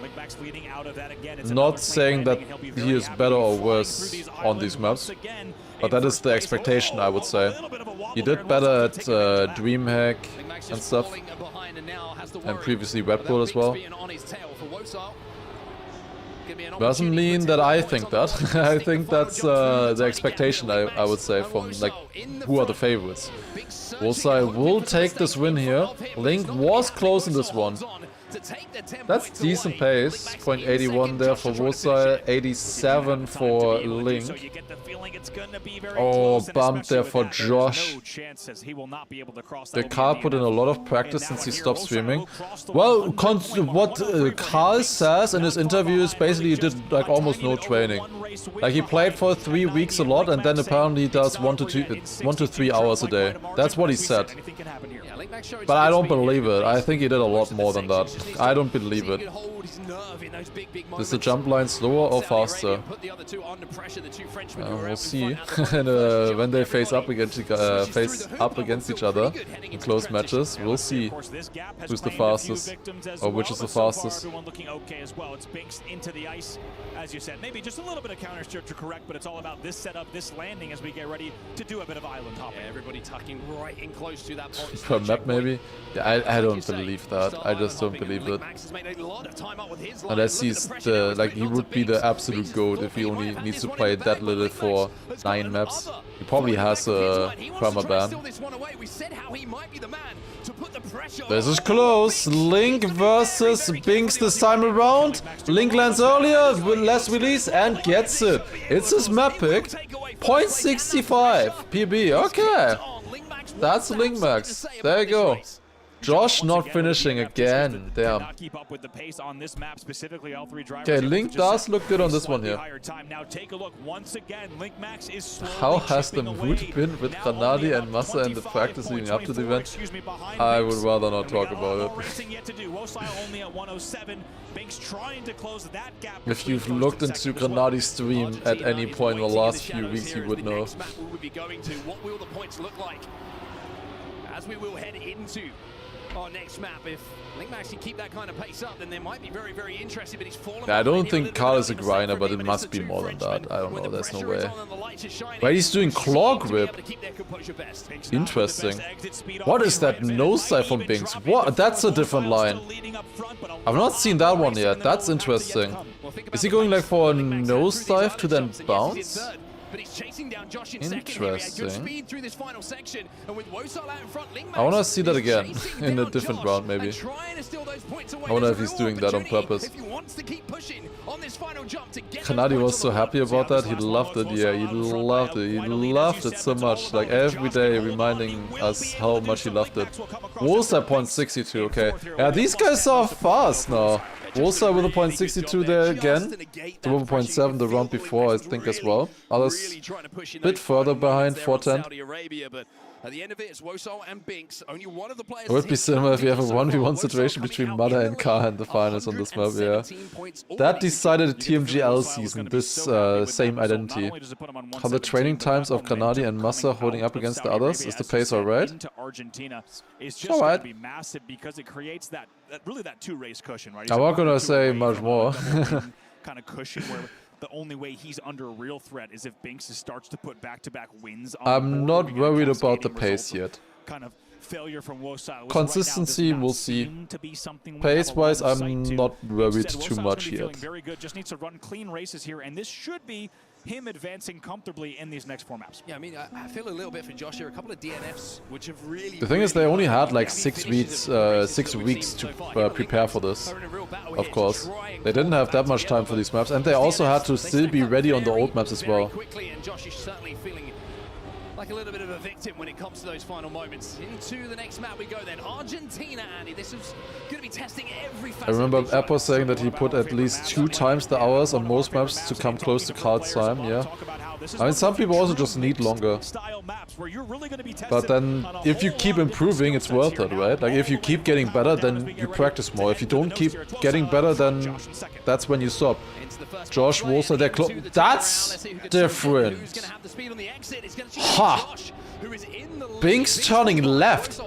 Not saying that he is better or worse on these maps. But that is the expectation, I would say. He did better at DreamHack and stuff. And previously Red Bull as well. Doesn't mean that I think that. I think that's the expectation, I would say, from like who are the favorites. Wolsai will take this win here. Link was close in this one. That's decent pace. 0.81 there for Wosai, 87 for Link. Oh, bumped there for Josh. The Carl put in a lot of practice since he stopped streaming. Well, what Carl says in his interview is basically he did like almost no training. Like he played for 3 weeks a lot and then apparently he does 1 to 3 hours a day. That's what he said. But I don't believe it. I think he did a lot more than that. I don't believe it. Is the jump line slower or faster? We'll see. And, when they face up against each other in close matches, we'll see who's the fastest or which is the fastest. As you said, maybe just a little bit of counter to correct, but it's all about this setup, this landing as we get ready to do a bit of island hopping. Yeah, everybody tucking right in close to that point. Per map maybe? Yeah, I don't believe that. I just don't believe it. Unless he's the, like, he would be the absolute GOAT if he only needs to play that little for 9 maps. He probably has a permaban. This is close. Link versus Binks this time around. Link lands earlier with less release and gets it. It's his map pick. 0.65 PB. Okay. That's Link Max. There you go. Josh not finishing again. Damn. Okay, Link does look good on this one here. How has the mood been with Granadi and Massa and the practice leading up to the event? I would rather not talk about it. If you've looked into Granadi's stream at any point in the last few weeks, you would know. As we will head into our next map, if Linkmax can keep that kind of pace up, then they might be very, very interested, but he's fallen. Yeah, I don't think Carl is a grinder, but it must be more than that. I don't know, there's no way. Wait, he's doing claw grip. Interesting. What is that nosedive from Binks? What? That's a different line. I've not seen that one yet. That's interesting. Is he going like for a nosedive to then bounce? But he's chasing down Josh in second here. Good speed through this final section, and with Wosal out in front, I want to see that again in a different round, maybe. I wonder if he's doing that on purpose. Granadi was so happy about that. He loved it. Yeah, he loved it. He loved it so much. Like every day, reminding us how much he loved it. Wosal 0.62. Okay. Yeah, these guys are fast now. Wosal with a 0.62 there again. The 1.7 the round before, I think, as well. Others a bit further behind, 410. At the end of it, it's Wosal and Binks. Only one of the players. It would be similar if you have a 1v1 situation between Mada and Kaha in the finals on this map, yeah. That decided the TMGL season, this same identity. How the training times of Granadi and Massa holding up against the others? Is the pace alright? Alright. I'm not gonna say much more. Kind of cushion where the only way he's under real threat is if Binks starts to put back-to-back wins on. I'm not worried about the pace yet. Kind of failure from Wosal. Consistency, we'll see. Pace-wise, I'm not worried too much yet. Very good. Just needs to run clean races here, and this should be him advancing comfortably in these next 4 maps. Yeah, I mean, I feel a little bit for Josh here. A couple of DNFs, which have really. The thing is, they only had like 6 weeks to prepare for this. Of course, they didn't have that much time for these maps, and they also had to still be ready on the old maps as well. And Josh is certainly feeling like a little bit of a victim when it comes to those final moments. Into the next map we go then. Argentina, Andy. This is going to be testing every facet. I remember Apple saying that he put at least 2 times the hours on most maps to come close to Carl's time, yeah. I mean, some people also just need longer. But then, if you keep improving, it's worth it, right? Like, if you keep getting better, then you practice more. If you don't keep getting better, then that's when you stop. Josh Wosal, they're close. That's different. Ha! Binks turning left.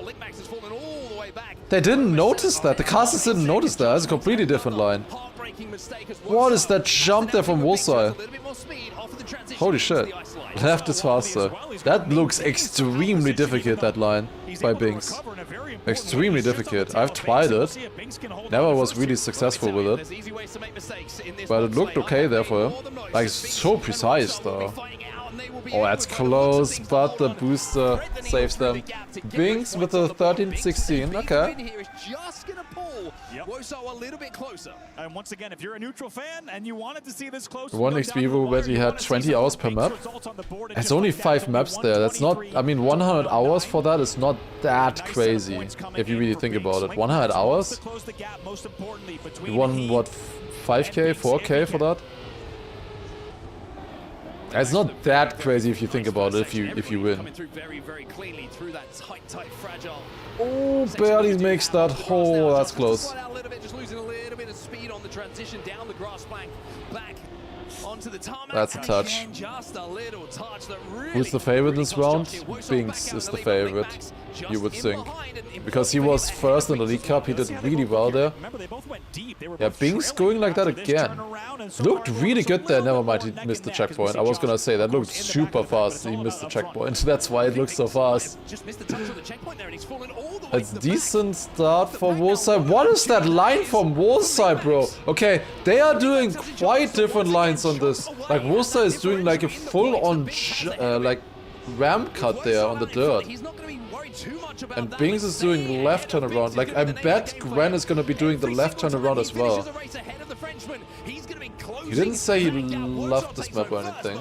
They didn't notice that. The casters didn't notice that. It's a completely different line. What is that jump there from Wosal? Holy shit. Left is faster. That looks extremely difficult, that line by Binks. Extremely difficult. I've tried it. Never was really successful with it. But it looked okay there for him. Like, so precise though. Oh, that's close, but the booster saves them. Binks with a 13-16, okay. Woso a little bit closer. And once again, if you're a neutral fan and you wanted to see this close, One XP already had 20 hours per map. There's only 5 maps there. That's not, I mean, 100 hours for that is not that crazy if you really think about it. 100 hours? You won what, 5k, 4k for that? It's not that crazy if you think about it. If you win. Oh, barely makes that hole. That's close. Just losing a little bit of speed on the transition down the grass bank back onto the tarmac. That's a touch. Again, just a little touch that really Who's the favorite this round? Binks is the favorite, you would think. Because he was first in the League Cup, he did really well there. Yeah, Binks going like that again. Looked really good there, never mind, he missed the checkpoint. I was gonna say, that looked super fast, he missed the checkpoint. That's why it looks so fast. It's decent start for Wolsai. What is that line from Wolsai, bro? Okay, they are doing quite different lines on this. Like, Wolsai is doing like a full-on like ramp cut there on the dirt. And Binks is doing left turnaround. Like, I bet Gren is gonna be doing the left turnaround as well. He didn't say he loved this map or anything.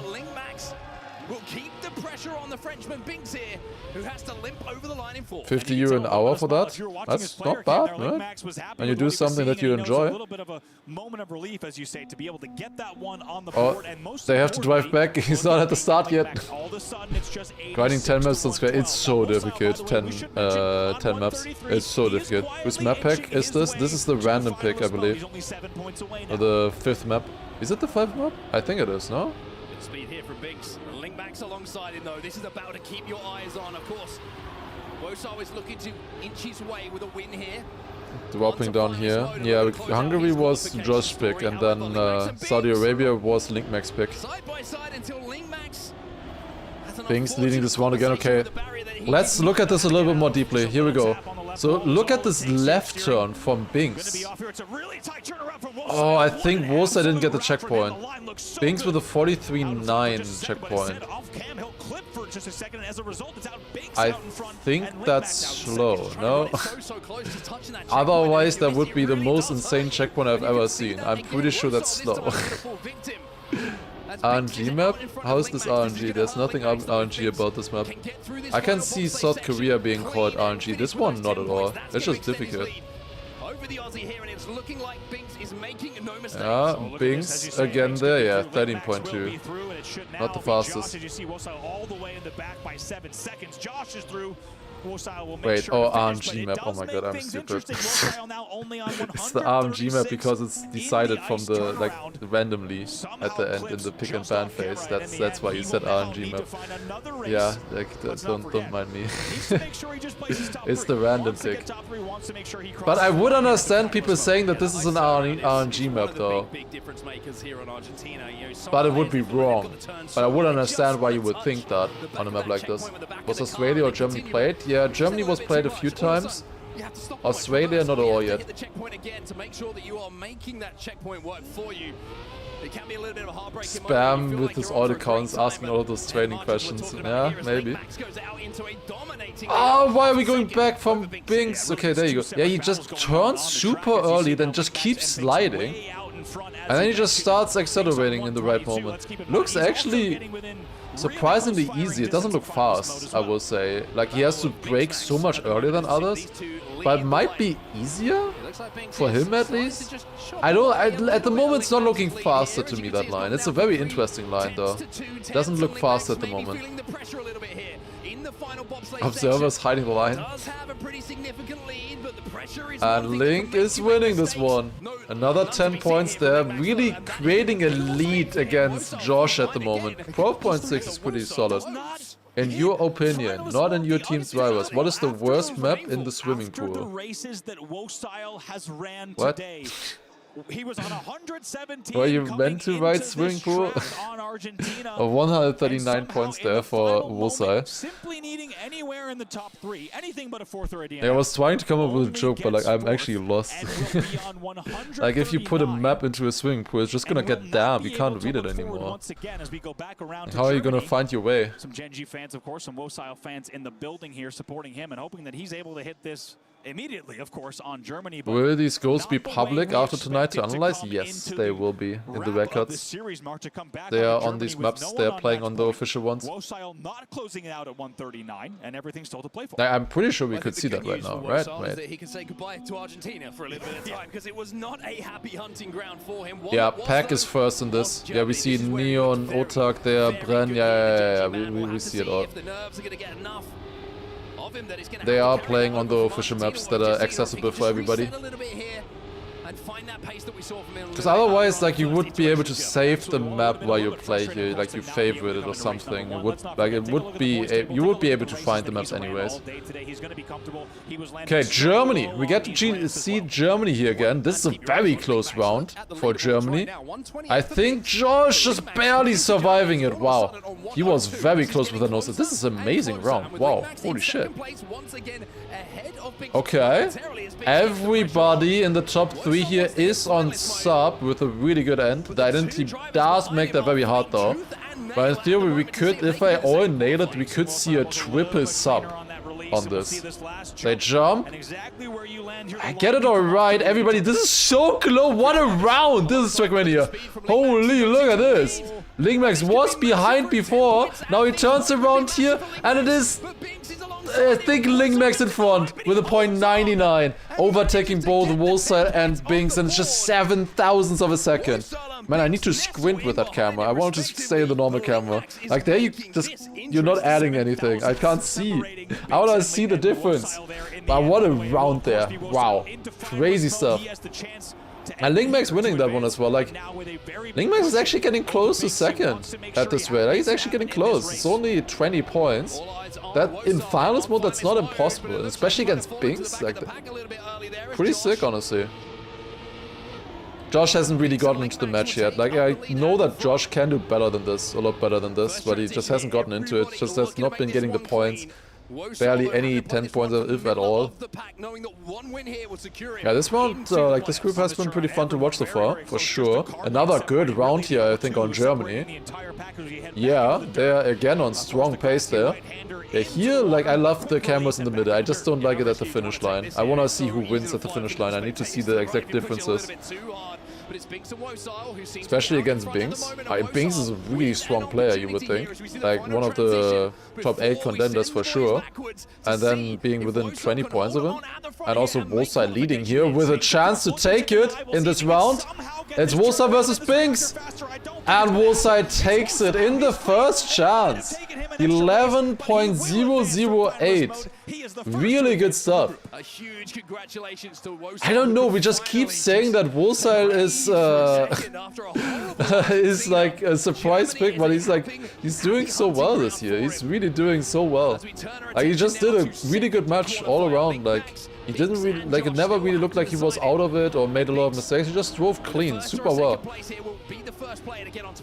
Will keep the pressure on the Frenchman Binks here, who has to limp over the line in 4. 50 euro an hour for that? That's not bad, right? And you do something that you enjoy. Oh, they have to drive back. He's not at the start yet. Grinding 10 maps on Square, it's so difficult. 10 maps. It's so difficult. Which map pack is this? This is the random pick, I believe. Or the 5th map. Is it the 5th map? I think it is, no? Good speed here from Binks. Linkbacks alongside him though. This is about to keep your eyes on, of course. Woso is looking to inch his way with a win here. Dropping down here. Yeah, Hungary was Josh pick, and then Saudi Arabia was Linkmax pick. Side by side until Linkmax. Binks leading this round again. Okay, let's look at this a little bit more deeply. Here we go. So look at this left turn from Binks. Oh, I think Wolsai didn't get the checkpoint. Binks with a 43.9 checkpoint. I think that's slow, no? Otherwise, that would be the most insane checkpoint I've ever seen. I'm pretty sure that's slow. RNG map? How is this RNG? There's nothing RNG about this map. I can see South Korea being called RNG. This one, not at all. It's just difficult. Yeah, Binks again there, yeah, 13.2. Not the fastest. Wait, oh, RNG map, oh my god, I'm stupid. It's the RNG map because it's decided from the, like, randomly at the end in the pick and ban phase. That's why you said RNG map. Yeah, like, don't mind me. It's the random pick. But I would understand people saying that this is an RNG map though. But it would be wrong. But I would understand why you would think that on a map like this. Was Australia or Germany played? Yeah, Germany was played a few times. Australia not at all yet. Spam with his alt accounts asking all of those training questions. Yeah, maybe. Oh, why are we going back from Binks? Okay, there you go. Yeah, he just turns super early, then just keeps sliding. And then he just starts accelerating in the right moment. Looks actually surprisingly easy. It doesn't look fast, I will say. Like, he has to brake so much earlier than others. But it might be easier for him at least. At the moment it's not looking faster to me, that line. It's a very interesting line though. Doesn't look fast at the moment. Observers hiding the line. And Link is winning this one. Another 10 points there. Really creating a lead against Josh at the moment. 12.6 is pretty solid. In your opinion, not in your team's drivers, what is the worst map in the swimming pool? What? He was on 117. Were you meant to write swimming pool? 139 points there for Wolsai. Simply needing anywhere in the top 3, anything but a 430. Yeah, I was trying to come up with a joke, but like I'm actually lost. Like if you put a map into a swimming pool, it's just gonna get damp. You can't read it anymore. How are you gonna find your way? Some Gen G fans, of course, some Wosile fans in the building here supporting him and hoping that he's able to hit this immediately, of course, on Germany. But will these goals be public after tonight to analyze? Yes, they will be in the records. They are on these maps. They are playing on the official ones. Not closing it out at 139, and everything's still to play for. I'm pretty sure we could see that right now, right? That he can say goodbye to Argentina for a little bit of time because it was not a happy hunting ground for him. Yeah, Pack is first in this. Yeah, we see Neon, Otak there, Bren. Yeah, we see it all. They are playing on the official maps that are accessible for everybody. Because otherwise, like, you would be able to save the map while you play here, like you favorite it or something. It would be you would be able to find the maps anyways. Okay, Germany. We get to see Germany here again. This is a very close round for Germany. I think Josh is barely surviving it. Wow, he was very close with the nose. This is an amazing round. Wow, holy shit. Okay, everybody in the top 3 here is on sub with a really good end. The identity does make that very hard though. But in theory we could, if I all nail it, we could see a triple sub on this. They jump. I get it alright, everybody. This is so close. What a round. This is TRACKMANIA. Holy, look at this. Linkmax was behind before. Now he turns around here and it is... I think Linkmax in front with a .99, overtaking both Wolside and Binks in just 7,000ths of a second. Man, I need to squint with that camera. I want to stay in the normal camera. Like there, you're not adding anything. I can't see. How do I see the difference? But what a round there! Wow, crazy stuff. And Linkmax winning that one as well. Like, Linkmax is actually getting close to second at this rate. Like, he's actually getting close. It's only 20 points. That in finals mode, that's not impossible, especially against Binks. Like, pretty sick, honestly. Josh hasn't really gotten into the match yet. Like, I know that Josh can do better than this, a lot better than this, but he just hasn't gotten into it. Just has not been getting the points. Barely any 10 points, if at all. Yeah, this round, like this group has been pretty fun to watch so far, for sure. Another good round here, I think, on Germany. Yeah, they're again on strong pace there. Yeah, here, like, I love the cameras in the middle. I just don't like it at the finish line. I want to see who wins at the finish line. I need to see the exact differences. Especially against Binks. Binks is a really strong player, you would think. Like, one of the top 8 contenders for sure. And then being within 20 points of him. And also Wolside leading here with a chance to take it in this round. It's Wolside versus Binks. And Wolside takes it in the first chance. 11.008. Really good stuff. I don't know, we just keep saying that Wolside is like a surprise pick, but he's doing so well this year. He's really doing so well. Like, he just did a really good match all around. Like, he didn't really, like, it never really looked like he was out of it or made a lot of mistakes. He just drove clean, super well.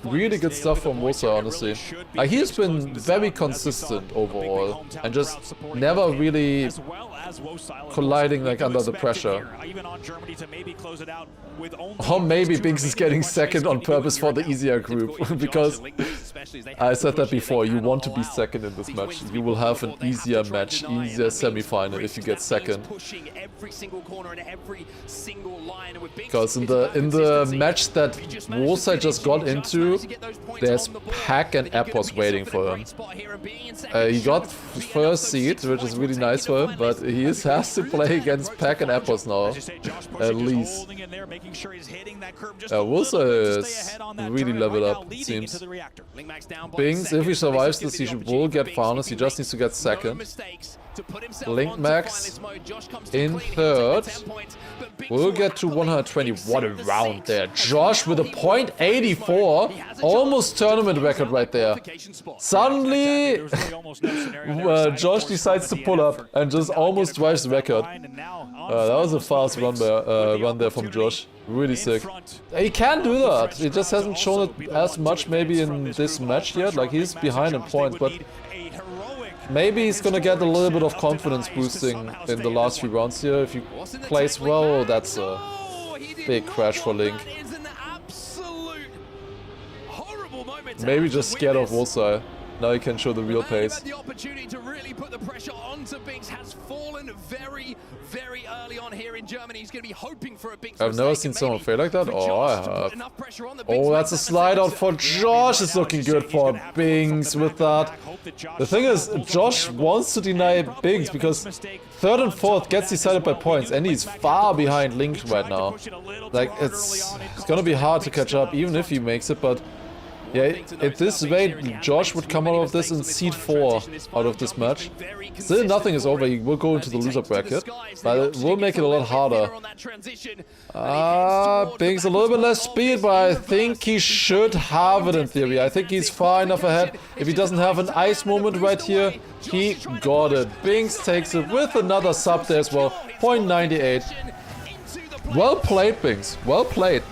Really good stuff from Wolside, honestly. Like, he's been very consistent overall and just never really colliding like under the pressure. Or maybe Binks is getting second on purpose for the easier group because I said that before, you want to be second in this match. You will have an easier match, easier semi-final if you get second. Because in the match that Wolside just got into, there's Pack and Epos waiting for him. He got first seed, which is really nice for him, but he has to play against Pack and Epos now, at least. Wolside is really leveled up, it seems. Binks, if he survives this, he will get finals. He just needs to get second. Linkmax in third. We'll get to 120. What a round there. Josh with a .84. Almost tournament record right there. Suddenly, Josh decides to pull up and just almost drives the record. That was a fast run there from Josh. Really sick. He can do that. He just hasn't shown it as much maybe in this match yet. Like, he's behind in points, but maybe he's gonna get a little bit of confidence boosting in the last few rounds here. If he plays well, that's a big crash for Link. Maybe just scared of Wolside. Now he can show the real pace. The opportunity to really put the pressure onto Binks has fallen very, very early on here in Germany. He's going to be hoping for a Binks. I've never seen someone fail like that. Oh, I have. Oh, that's a slide out for Josh. It's looking good for Binks with that. The thing is, Josh wants to deny Binks because 3rd and 4th gets decided by points, and he's far behind Link right now. Like, it's gonna be hard to catch up, even if he makes it, but yeah, at this rate, Josh would come out of this in seed 4 out of this match. Still, nothing is over. He will go into the loser bracket, but it will make it a lot harder. Binks a little bit less speed, but I think he should have it in theory. I think he's far enough ahead. If he doesn't have an ice moment right here, he got it. Binks takes it with another sub there as well. 0.98. Well played, Binks. Well played.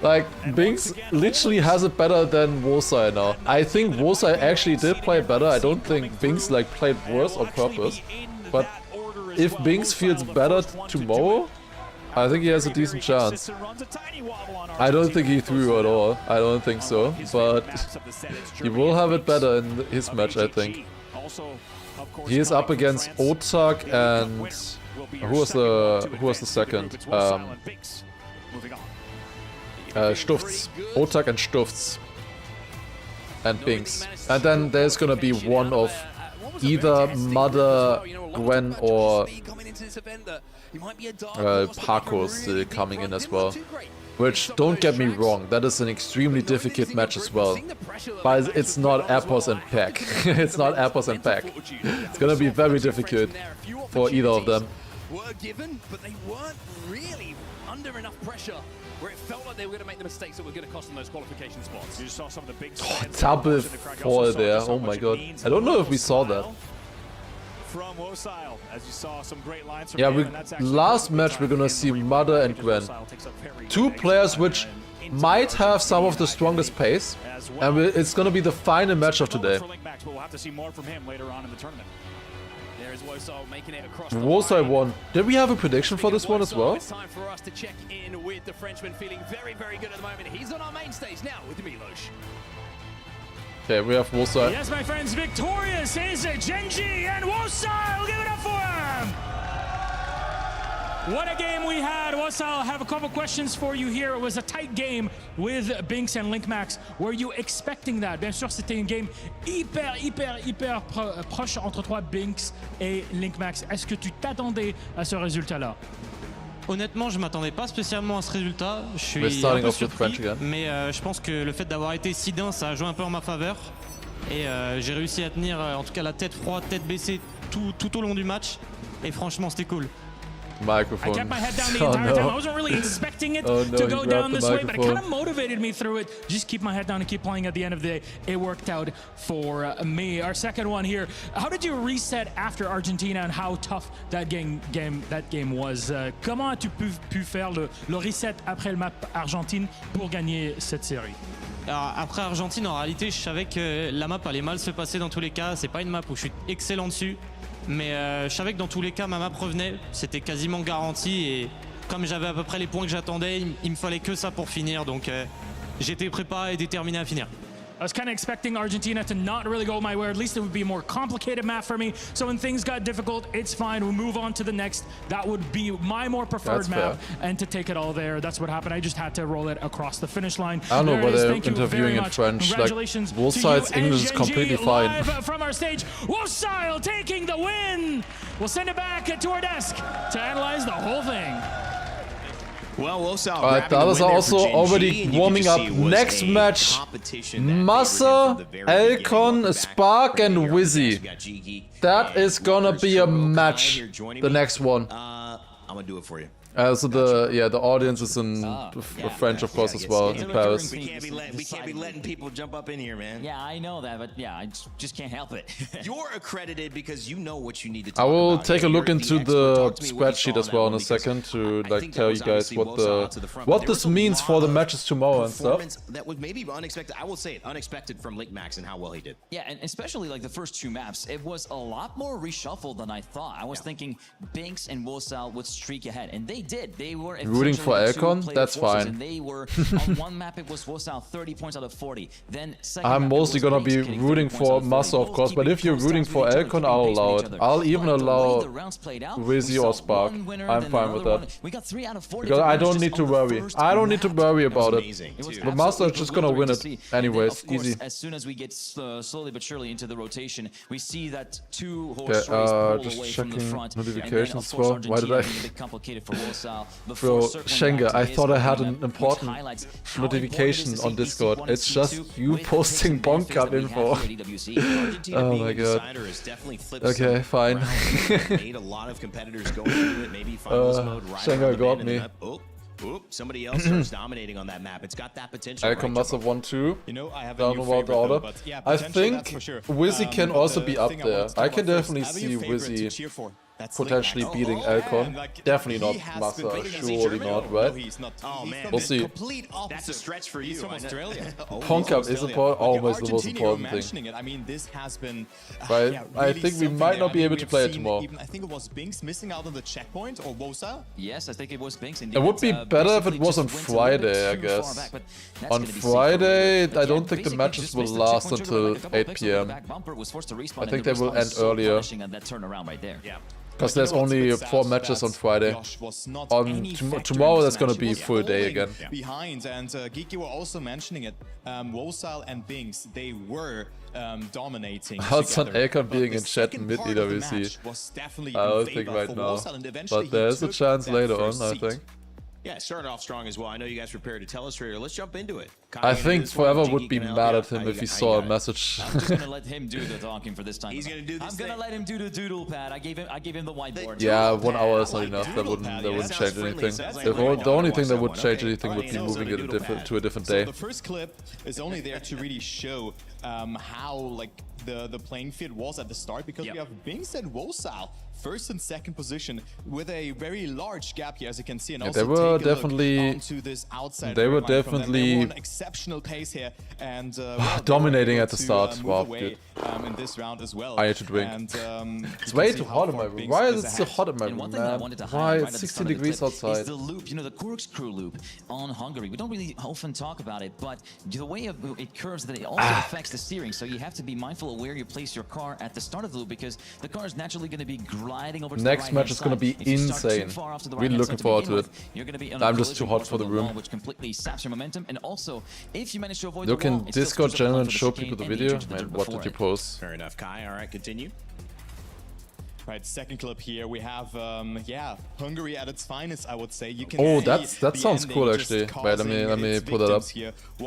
Like, Binks literally has it better than Wosai now. I think Wosai actually did play better. I don't think Binks like played worse on purpose. But if Binks feels better tomorrow, I think he has a decent chance. I don't think he threw at all. I don't think so. But he will have it better in his match, I think. He is up against Otak and who was the second? Stufts. Otak and Stufts. And Binks. And then there's gonna be one of either Mother, Gwen, or Parkos coming in as well. Which, don't get me wrong, that is an extremely difficult match as well. But it's not Appos and Pack. It's not Appos and Pack. It's gonna be very difficult for either of them. Were given, but they weren't really under enough pressure where it felt like they were going to make the mistakes that were going to cost them those qualification spots. You just saw some of the big double fall there. Oh my god. I don't know if we saw that. From Wosile, as you saw some great lines from yeah, last match we're gonna see Mother and Gwen. Two players which might have some of the strongest pace, and it's gonna be the final match of today. We'll have to see more from him later on in the tournament. Wosai won. Did we have a prediction for this one as well? It's time for us to check in with the Frenchman, feeling very, very good at the moment. He's on our main stage now with Milos. Okay, we have Wosai. Yes, my friends, victorious is Genji and Wosai. We'll give it up for him. What a game we had. Wosai, I have a couple questions for you here. It was a tight game with Binks and LinkMax. Were you expecting that? Bien sûr, c'était une game hyper proche entre toi, Binks et LinkMax. Est-ce que tu t'attendais à ce résultat-là? Honnêtement, je m'attendais pas spécialement à ce résultat. Je suis un peu surpris, mais je pense que le fait d'avoir été si dense, ça a joué un peu en ma faveur. Et j'ai réussi à tenir, en tout cas, la tête froide, tête baissée tout au long du match. Et franchement, c'était cool. Microphone. I kept my head down the entire time. I wasn't really expecting it to go down this way, but it kind of motivated me through it. Just keep my head down and keep playing. At the end of the day, it worked out for me. Our second one here. How did you reset after Argentina, and how tough that game was? Comment as-tu pu faire le reset après le map Argentine pour gagner cette série? Alors, après Argentine, en réalité, je savais que la map allait mal se passer dans tous les cas. C'est pas une map où je suis excellent dessus. Mais je savais que dans tous les cas, ma map revenait. C'était quasiment garanti. Et comme j'avais à peu près les points que j'attendais, il me fallait que ça pour finir. Donc j'étais préparé et déterminé à finir. I was kind of expecting Argentina to not really go my way, or at least it would be a more complicated map for me. So when things got difficult, it's fine. We'll move on to the next. That would be my more preferred map, and to take it all there. That's what happened. I just had to roll it across the finish line. I don't know why they're interviewing in French. Like, both sides' English is completely fine. Live from our stage, Wosile taking the win. We'll send it back to our desk to analyze the whole thing. Well, Alright, that is also already warming up. Next match, Massa, Elcon, Spark, and Wizzy. That is gonna be a match. The next one. I'm gonna do it for you. So the audience is in French, of course, as well, in Paris. We can't be letting people jump up in here, man. Yeah, I know that, but yeah, I just can't help it. You're accredited because you know what you need to talk I will about. take a look into the spreadsheet as well in a second to like tell you guys what this means for the matches tomorrow and stuff. That was maybe unexpected. I will say it, unexpected from LinkMax and how well he did. Yeah, and especially like the first two maps, it was a lot more reshuffled than I thought. I was thinking Binks and Wosile would streak ahead, and they did. They were rooting for Elcon. That's fine. And they were on one map it was Wosal 30 points out of 40. Then I'm mostly gonna be rooting for Massa, of course, but if you're rooting for Elcon, I'll allow it. I'll even allow Wizzy or Spark. I'm fine with that. Because I don't need to worry. I don't need to worry about it. But Massa is just gonna win it anyways. Easy. As soon as we get slowly but surely into the rotation, we see that two horse race pull just away from the checking front. notifications, bro. Why did I? Bro, Bro, Schenker, I thought I had an important notification on Discord. It's just you posting Bonk Cup info. Oh my god. Okay, fine. Schenker got me. Somebody else starts dominating on that map. It's got that potential. Elcon must have won too. You know, I have Down about the order. but yeah, I potentially, think that's for sure. Wizzy can also be up thing I there. want to I talk can about first, definitely having see a favorite to Wizzy cheer for. That's potentially beating Elcon. Definitely not Massa, surely not, right? Oh man, we'll see. That's a stretch for you. He's from Australia. Bonk Cup is always the most important thing. I mean, this has been. Right? Yeah, I really think we might not be able to play it tomorrow. I think it was Binks missing out on the checkpoint or Wosa. Yes, I think it was Binks. It would be better if it was on Friday, I guess. On Friday, I don't think the matches will last until 8 PM. I think they will end earlier. Because there's only 4 matches on Friday. On tomorrow, that's gonna be full day again. Behind, and Geeky were also mentioning it. Wosal and Binks, they were dominating. Outside Elcon being in chat mid EWC. I don't think right now. But there's a chance later on, I think. Yeah, started off strong as well. I know you guys prepared to tell us, Trader. Let's jump into it. I think Forever would be mad at him if he saw a message. I'm just gonna let him do the talking for this time. He's gonna do this. I'm gonna let him do the doodle pad. I gave him the whiteboard. Yeah, 1 hour is not enough. That wouldn't change anything. The only thing that would change anything would be moving it to a different day. So the first clip is only there to really show how like the playing field was at the start, because we have Binks and Wosal first and second position with a very large gap here, as you can see, and also they were definitely exceptional pace here and dominating at the start. Wow, good. In this round as well. I need to drink. And, it's way too hot in my room. Why is it so hot in my room, man? Why? It's 16 degrees outside. Is the loop, you know, the corkscrew loop on Hungary. We don't really often talk about it, but the way it curves, that it also affects the steering. So you have to be mindful of where you place your car at the start of the loop, because the car is naturally going to be gliding over to Next the match is going to be insane. Really looking forward to it. I'm just too hot for the room. Which completely saps your momentum, and also if you manage to avoid you can Discord channel and show people the video. Man, what did you post? Fair enough, Kai. All right, continue. Right, second clip here. We have, yeah, Hungary at its finest, I would say. You can that sounds cool actually. Wait, let me pull that up.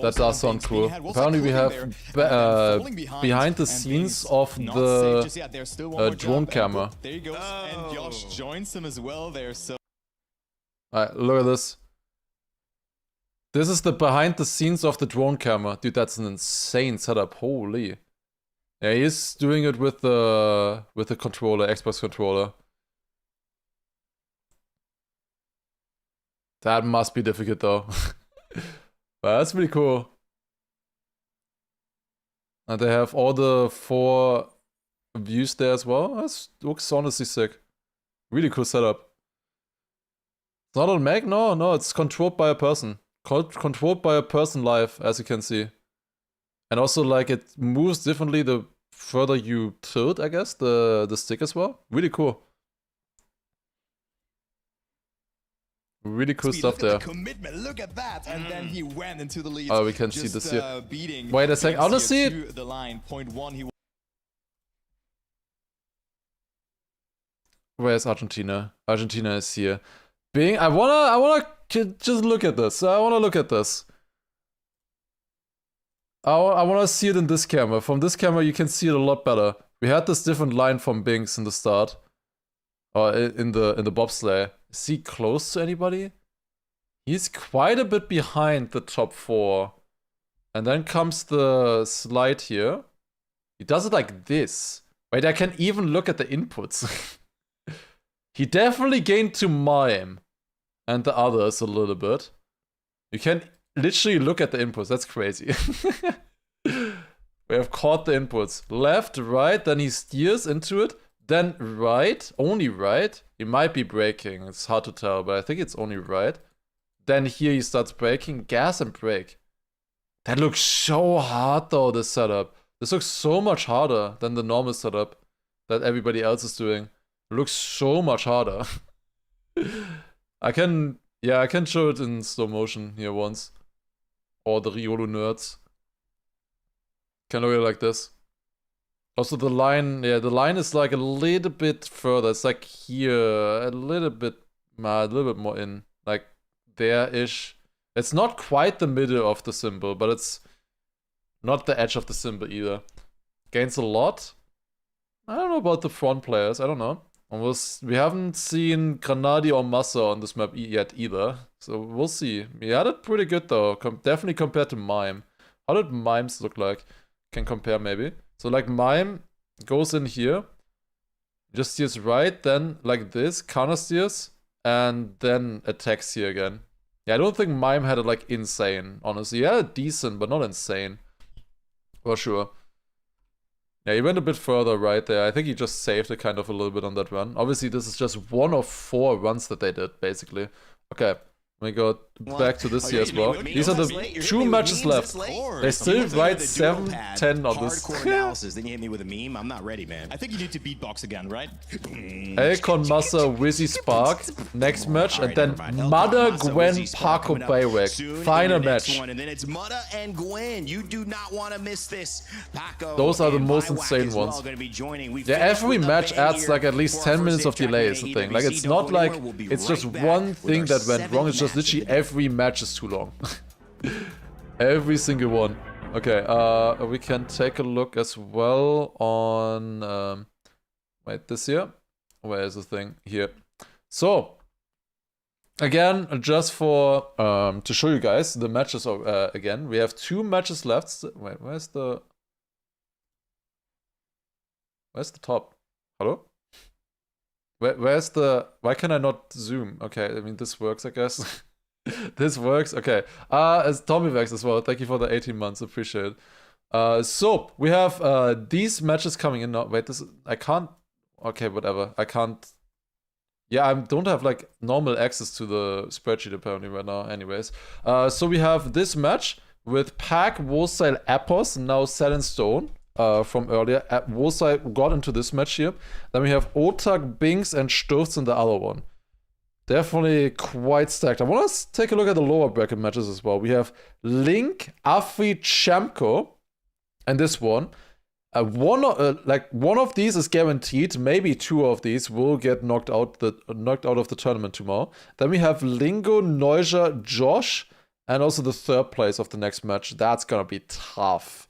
That does sound cool. Apparently we have behind the scenes of the drone camera. There he goes, and Josh joins him as well there. So, alright, look at this. This is the behind the scenes of the drone camera. Dude, that's an insane setup. Holy. Yeah, he's doing it with the controller, Xbox controller. That must be difficult though. But that's pretty cool. And they have all the 4 views there as well. That looks honestly sick. Really cool setup. It's not on Mac? No, it's controlled by a person. Controlled by a person live, as you can see. And also, like, it moves differently the further you tilt, I guess, the stick as well. Really cool. Really cool stuff there. Commitment. Look at that, and then he went into the lead. Oh, we can see this here. Wait a second, I wanna see it. The line, point 1, Where's Argentina? Argentina is here. I wanna just look at this. I wanna look at this. I want to see it in this camera. From this camera, you can see it a lot better. We had this different line from Binks in the start, or in the bobsleigh. Is he close to anybody? He's quite a bit behind the top 4, and then comes the slide here. He does it like this. Wait, I can even look at the inputs. He definitely gained to Mime and the others a little bit. You can literally look at the inputs. That's crazy. We have caught the inputs. Left, right, then he steers into it. Then right, only right. He might be braking. It's hard to tell, but I think it's only right. Then here he starts braking, gas and brake. That looks so hard though, this setup. This looks so much harder than the normal setup that everybody else is doing. It looks so much harder. I can show it in slow motion here once. Or the Riolo nerds. Can look at it like this. Also the line, yeah, the line is like a little bit further. It's like here, a little bit more in. Like there-ish. It's not quite the middle of the symbol, but it's not the edge of the symbol either. Gains a lot. I don't know about the front players, I don't know. We haven't seen Granadi or Massa on this map yet either. So we'll see. He had it pretty good though, definitely compared to Mime. How did Mimes look like? Can compare maybe. So like Mime goes in here, just steers right, then like this, counter steers, and then attacks here again. Yeah, I don't think Mime had it like insane, honestly. He had it decent, but not insane. For sure. Yeah, he went a bit further right there. I think he just saved it kind of a little bit on that run. Obviously, this is just 1 of 4 runs that they did, basically. Okay. We go back to this here as well. These are the 2 matches left. They still write 7-10 on this. Hardcore analysis, then you hit me with a meme. I'm not ready, man. I think you need to beatbox again, right? Elcon, Massa, Wizzy, Spark. Next match. And then Mudda, Gwen, Paco, Bayrak. Final match. And then it's Mudda and Gwen. You do not want to miss this. Paco. Those are the most insane ones. Yeah, every match adds like at least 10 minutes of delay is the thing. Like it's not like it's just one thing that went wrong. It's just literally every match is too long. Every single one. Okay, we can take a look as well on wait, this here. Where is the thing? Here. So again, just for to show you guys the matches again, we have 2 matches left. Wait, where's the top? Hello? Where's the... Why can I not zoom? Okay, I mean, this works, I guess. This works. Okay. As Tommy Vex as well. Thank you for the 18 months. Appreciate it. So, we have these matches coming in now. Wait, this... I can't... Okay, whatever. I can't... Yeah, I don't have, like, normal access to the spreadsheet apparently right now. Anyways. So, we have this match with Pack, Wholesale, Appos, now set in stone. From earlier. Wosai got into this match here. Then we have Otak, Binks, and Sturz in the other one. Definitely quite stacked. I want to take a look at the lower bracket matches as well. We have Link, Afri, Chamko, and this one. One of these is guaranteed. Maybe 2 of these will get knocked out of the tournament tomorrow. Then we have Lingo, Neuja, Josh, and also the 3rd place of the next match. That's gonna be tough.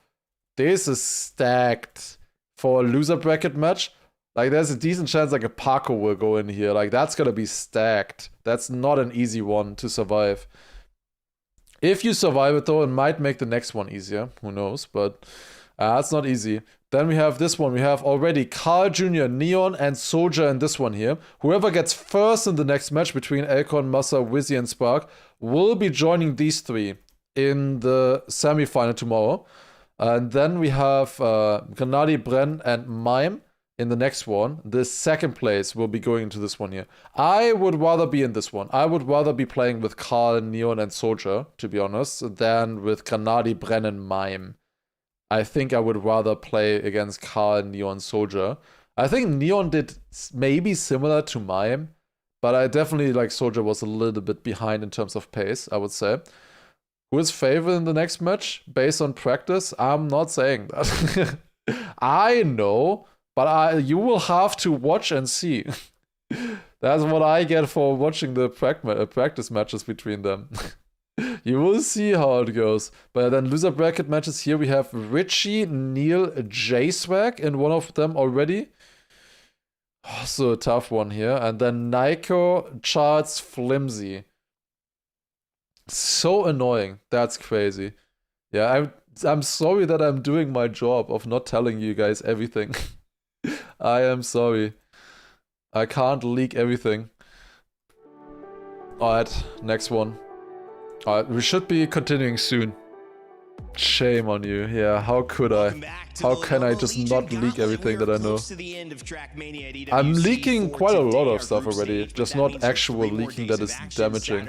This is stacked for a loser bracket match. Like, there's a decent chance like a Paco will go in here. Like, that's gonna be stacked. That's not an easy one to survive. If you survive it, though, it might make the next one easier. Who knows? But that's not easy. Then we have this one. We have already Carl Jr., Neon, and Soldier in this one here. Whoever gets first in the next match between Elcon, Massa, Wizzy, and Spark will be joining these 3 in the semi-final tomorrow. And then we have Granadi, Bren, and Mime in the next one. The 2nd place will be going into this one here. I would rather be in this one. I would rather be playing with Carl, Neon, and Soldier, to be honest, than with Granadi, Bren, and Mime. I think I would rather play against Carl, Neon, Soldier. I think Neon did maybe similar to Mime, but I definitely, like, Soldier was a little bit behind in terms of pace, I would say. Who is favored in the next match based on practice? I'm not saying that. I know, but you will have to watch and see. That's what I get for watching the practice matches between them. You will see how it goes. But then loser bracket matches here, we have Richie, Neil, J-Swag in one of them already. Also a tough one here. And then Nico, Charles, Flimsy. So annoying. That's crazy. Yeah, I'm sorry that I'm doing my job of not telling you guys everything. I am sorry. I can't leak everything. Alright, next one. Alright, we should be continuing soon. Shame on you. Yeah, how could I? How can I just not leak everything that I know? I'm leaking quite a lot of stuff already, just not actual leaking that is damaging.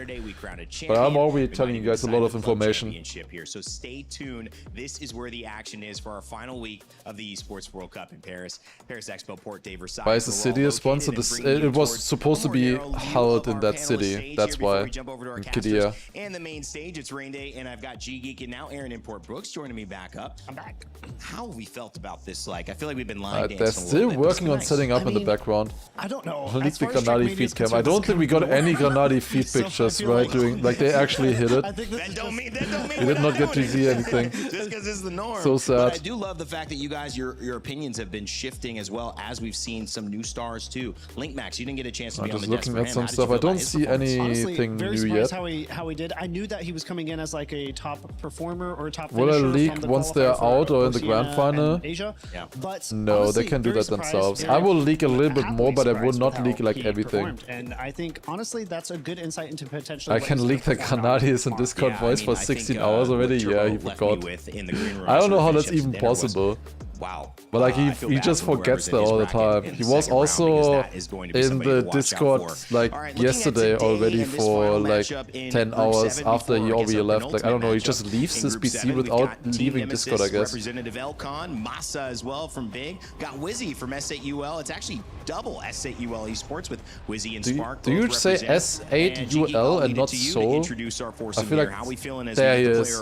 But I'm already telling you guys a lot of information. So stay tuned. This is where the action is for our final week of the Esports World Cup in Paris. Paris Expo Port de Versailles. Why is the city a sponsor? It was supposed to be held in that city. That's why. In Qiddiya. And the main stage, it's rain day, and I've got G Geek and now Aaron Import Brooks joining me back up. I'm back. How have we felt about this? Like, I feel like we've been lying. They're still working on setting up in the background. I don't know. Leak the Granadi feed cam. I don't think we got any Granadi feed pictures, right? Doing like they actually hit it. We did not get to see anything. Just because it's the norm. So sad. But I do love the fact that you guys, your opinions have been shifting as well as we've seen some new stars too. Linkmax, you didn't get a chance to be on the desk. I'm just looking at some stuff. I don't see anything new yet. How he did. I knew that he was coming in as like a top performer or a top Will I finisher leak from the once they're out or in the grand final? Asia. Yeah. But no, honestly, they can do that very themselves. surprised. I will leak a little bit more, but I will not How leak like he everything. performed. And I think honestly that's a good insight into potentially. I can leak the Granadis in Discord voice for 16 hours already. Yeah, he forgot. I don't know how that's even possible. Wow. But like he just forgets that all the time. He was also in the Discord like yesterday already for like 10 hours after he already left. Like I don't know, he just leaves his PC without leaving Discord, I guess. Representative Elcon, Massa as well from Big. Got Wizzy from S8UL. It's actually double S8UL Esports with Wizzy and Spark. Do you say S8UL and not Soul? I feel like there he is.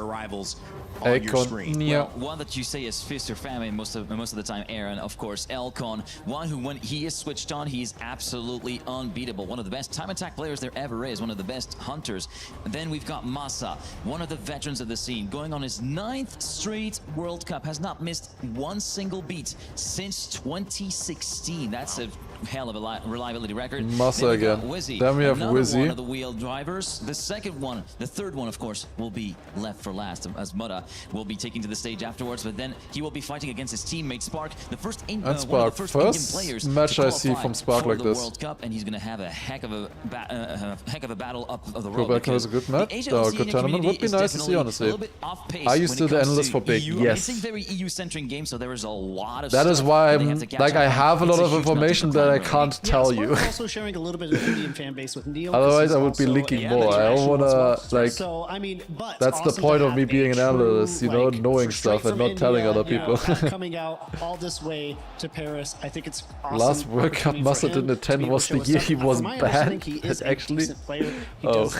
Well, one that you say is fist or famine most of the time, Aaron, of course. Elcon, one who when he is switched on, he's absolutely unbeatable. One of the best time attack players there ever is, one of the best hunters. And then we've got Massa, one of the veterans of the scene, going on his 9th straight World Cup, has not missed one single beat since 2016. That's a hell of a reliability record. Massa again. Then we have Wizzy. One of the wheel drivers. The third one, of course, will be left for last, as Mutta will be taking to the stage afterwards. But then he will be fighting against his teammate Spark, the first one of the first Indian players match I see from Spark like this. World Cup, and he's going to have a heck of a battle up of the road. Quebec has a good match, or a good tournament. Would be nice to see, honestly. Are you still the analyst for Big? Yes. It's a very EU-centric game, so there is a lot of. That is why I'm like I have a lot of information that I can't tell you. Also sharing a little bit of Indian fan base with Neil. Otherwise, I would be leaking more. I don't wanna like. So I mean, but that's the point of me being an analyst, you know, knowing stuff and not telling other people. Coming out all this way to Paris, I think it's awesome. Last World Cup Massa didn't attend was the year he was banned. It's actually. He does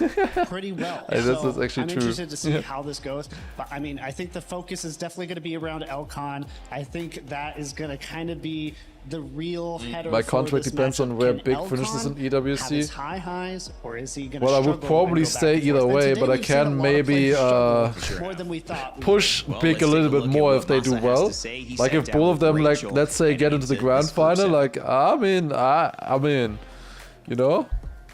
pretty well. That's actually I'm true. interested to see how this goes. But I mean, I think the focus is definitely going to be around Elcon. I think that is going to kind of be the real header. My contract for this depends on matchup. where Can Big Elcon finishes in have his EWC. high highs, or is he going to Well, I would struggle probably and go back stay and either forth? way, And but today I we've seen a can lot of maybe players struggle more than we thought. push Big a little bit more if they do well. Like if both of them, like let's say, get into the grand final. Like I mean, you know.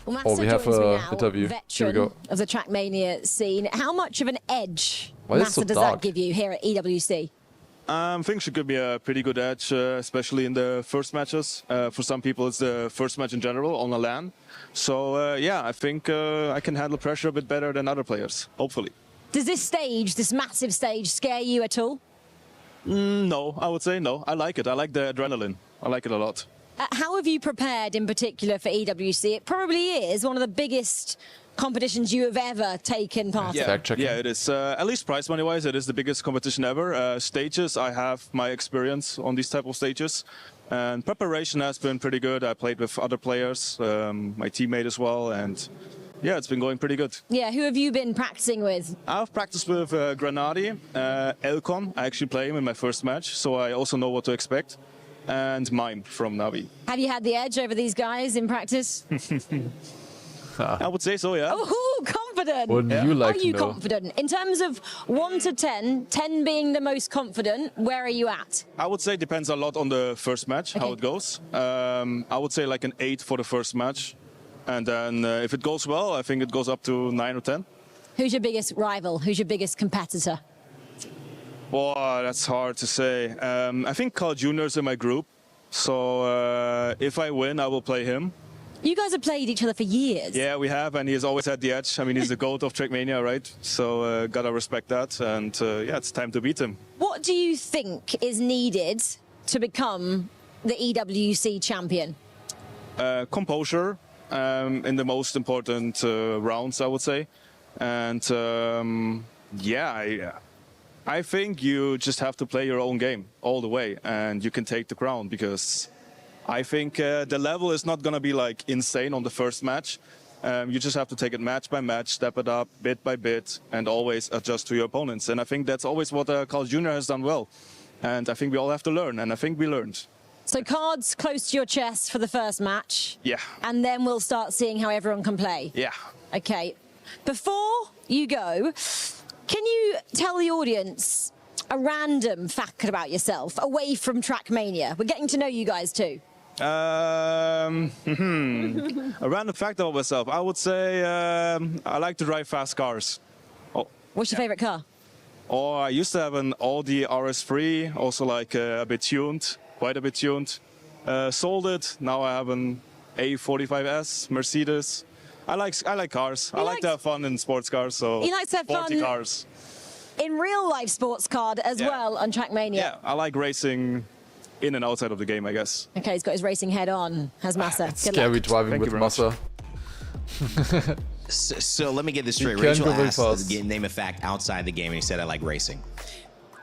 Well, Oh, we have an interview. Here we Veteran go. of the TRACKMANIA scene. How much of an edge, Why is it so Massa, does dark? that give you here at EWC? I think she could be a pretty good edge, especially in the first matches. For some people, it's the first match in general on a LAN. So yeah, I think I can handle pressure a bit better than other players, hopefully. Does this stage, this massive stage, scare you at all? No, I would say no. I like it. I like the adrenaline. I like it a lot. How have you prepared in particular for EWC? It probably is one of the biggest competitions you have ever taken part in. Yeah, it is. At least prize money-wise, it is the biggest competition ever. Stages, I have my experience on these type of stages. And preparation has been pretty good. I played with other players, my teammate as well, and yeah, it's been going pretty good. Yeah, who have you been practicing with? I've practiced with Granadi, Elcon. I actually play him in my first match, so I also know what to expect. And Mime from Navi. Have you had the edge over these guys in practice? I would say so, yeah. Oh, confident. Wouldn't you like Are to you know? confident? In terms of 1 to 10, 10 being the most confident, where are you at? I would say it depends a lot on the first match, how it goes. I would say like an 8 for the first match. And then if it goes well, I think it goes up to 9 or 10. Who's your biggest rival? Who's your biggest competitor? Well, that's hard to say. I think Carl Jr. is in my group. So if I win, I will play him. You guys have played each other for years. Yeah, we have, and he's always had the edge. I mean, he's the GOAT of TRACKMANIA, right? So gotta respect that, and yeah, it's time to beat him. What do you think is needed to become the EWC champion? Composure in the most important rounds, I would say. And yeah, I think you just have to play your own game all the way, and you can take the crown, because I think the level is not going to be like insane on the first match. You just have to take it match by match, step it up bit by bit, and always adjust to your opponents. And I think that's always what Carl Jr. has done well. And I think we all have to learn, and I think we learned. So cards close to your chest for the first match. Yeah. And then we'll start seeing how everyone can play. Yeah. Okay. Before you go, can you tell the audience a random fact about yourself away from TRACKMANIA? We're getting to know you guys too. A random fact about myself. I would say I like to drive fast cars. Oh. What's your favorite car? Oh, I used to have an Audi RS3, also like a bit tuned, quite a bit tuned. Sold it. Now I have an A45S Mercedes. I like cars. I like to have fun in sports cars. So he likes to have sporty fun cars. In real life sports car as well on TRACKMANIA. Yeah, I like racing in and outside of the game, I guess. Okay, he's got his racing head on. Has Massa. It's scary driving with Massa. So let me get this straight. You can Rachel go very asked, fast. name a fact outside the game, and he said, I like racing.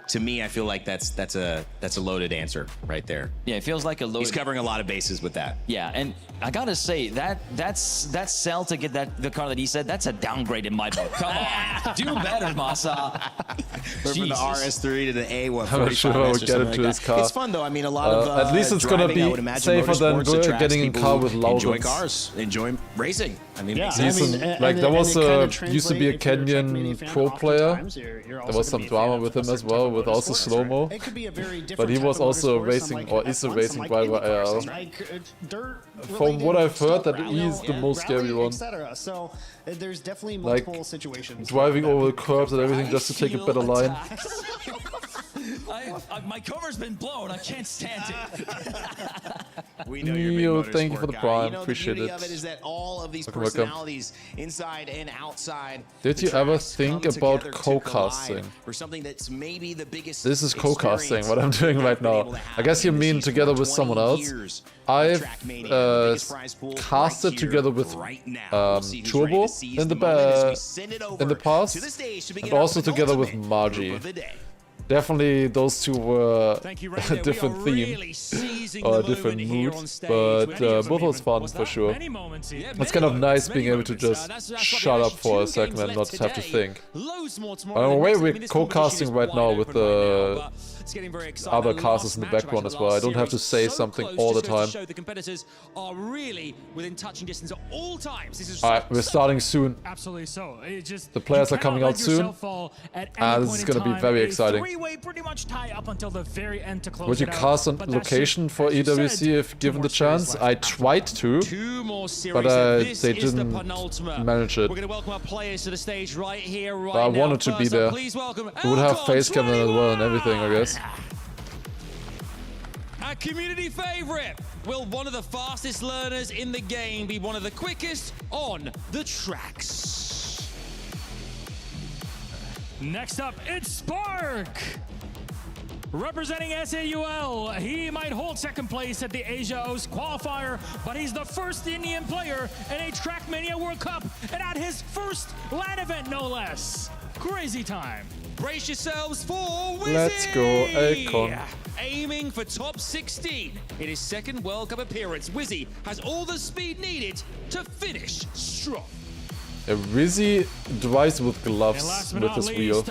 To me, I feel like that's a loaded answer right there. Yeah, it feels like a loaded... He's covering a lot of bases with that. Yeah, and I gotta say, that sell to get the car that he said, that's a downgrade in my book. Come on, do better, Massa. From the RS3 to the A, what, I'm not sure I would get into his car. It's fun though. I mean, a lot of at least it's gonna driving, be safer than getting in car with enjoy Loudons. cars, enjoy racing. I mean, Yeah, Decent. Like there was used to be a Kenyan pro player. There was some drama with him as well, with also slow-mo. But he was also a racing, or is a racing driver IRL. From what I've heard, that he's the most scary one. So there's definitely Like multiple situations. driving over the curbs and everything just to take a better line. My cover's been blown. I can't stand it. We know you're a big thank you for the motorsport prime. guy. You know, Appreciate the beauty it. of it is that all of these Welcome. personalities inside and outside. Did you ever think about co-casting? For something that's maybe the biggest. This is co-casting, what I'm doing right now. I guess you mean together with someone else. I've casted together with Turbo in the past, and also together with Margie. Definitely those two were a different theme or different moods, but both was fun for sure. It's kind of nice being able to just shut up for a second and not have to think. By the way, we're co-casting right now with the other casters in the background as well. I don't have to say something all the time. The competitors are really within touching distance at all times. This is Alright, we're starting soon. Absolutely so. It just, The players are coming out soon. This is gonna be very exciting. Pretty much tie up until the very end to close Would you it out. cast on location for EWC if given the chance? I tried to, but they didn't manage it. We're going to welcome our players to the stage right here, right I now. wanted to be First up, there. please welcome We would have face cam as well and everything, I guess. a community favorite. Will one of the fastest learners in the game be one of the quickest on the tracks? Next up, it's Spark! Representing SAUL, he might hold second place at the Asia O's qualifier, but he's the first Indian player in a TRACKMANIA World Cup and at his first LAN event, no less. Crazy time. Brace yourselves for Wizzy! Let's go, Akon. Aiming for top 16 in his second World Cup appearance, Wizzy has all the speed needed to finish strong. A Wizzy drives with gloves with his wheel.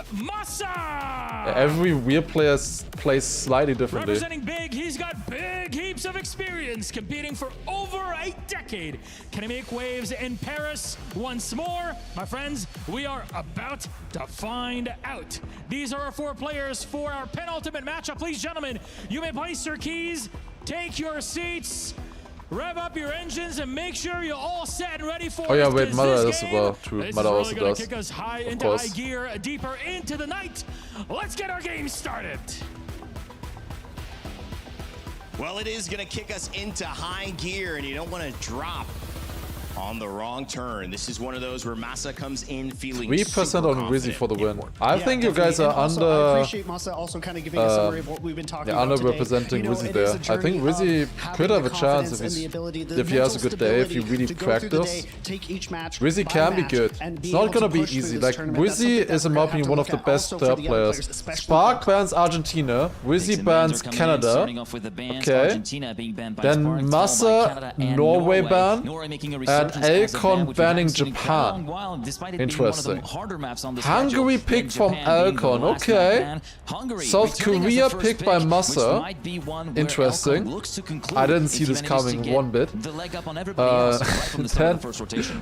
Every wheel player plays slightly differently. Representing Big, he's got big heaps of experience competing for over a decade. Can he make waves in Paris once more? My friends, we are about to find out. These are our 4 players for our penultimate matchup. Please, gentlemen, you may place your keys, take your seats, rev up your engines, and make sure you're all set and ready for Oh yeah, this, wait, Mother this does as game, well. True, this Mother is also really gonna does. kick us high Of into course. high gear, deeper into the night. Let's get our game started. Well, it is going to kick us into high gear, and you don't want to drop on the wrong turn. This is one of those where Massa comes in feeling 3% on Wizzy for the win. I think you guys are I appreciate Massa also kind of giving a summary of what we've been talking about underrepresenting Wizzy there. I think Wizzy could have a chance if he has a good day, if he really practice. Wizzy can be good. It's not gonna be easy. Like, Wizzy is, in my opinion, one of the best third players. Spark bans Argentina, Wizzy bans Canada. Okay. Then Massa, Norway ban, and Elcon banning Japan. Interesting. Hungary pick from Elcon, okay. South Korea picked by Massa. Interesting. I didn't see this coming one bit. Then,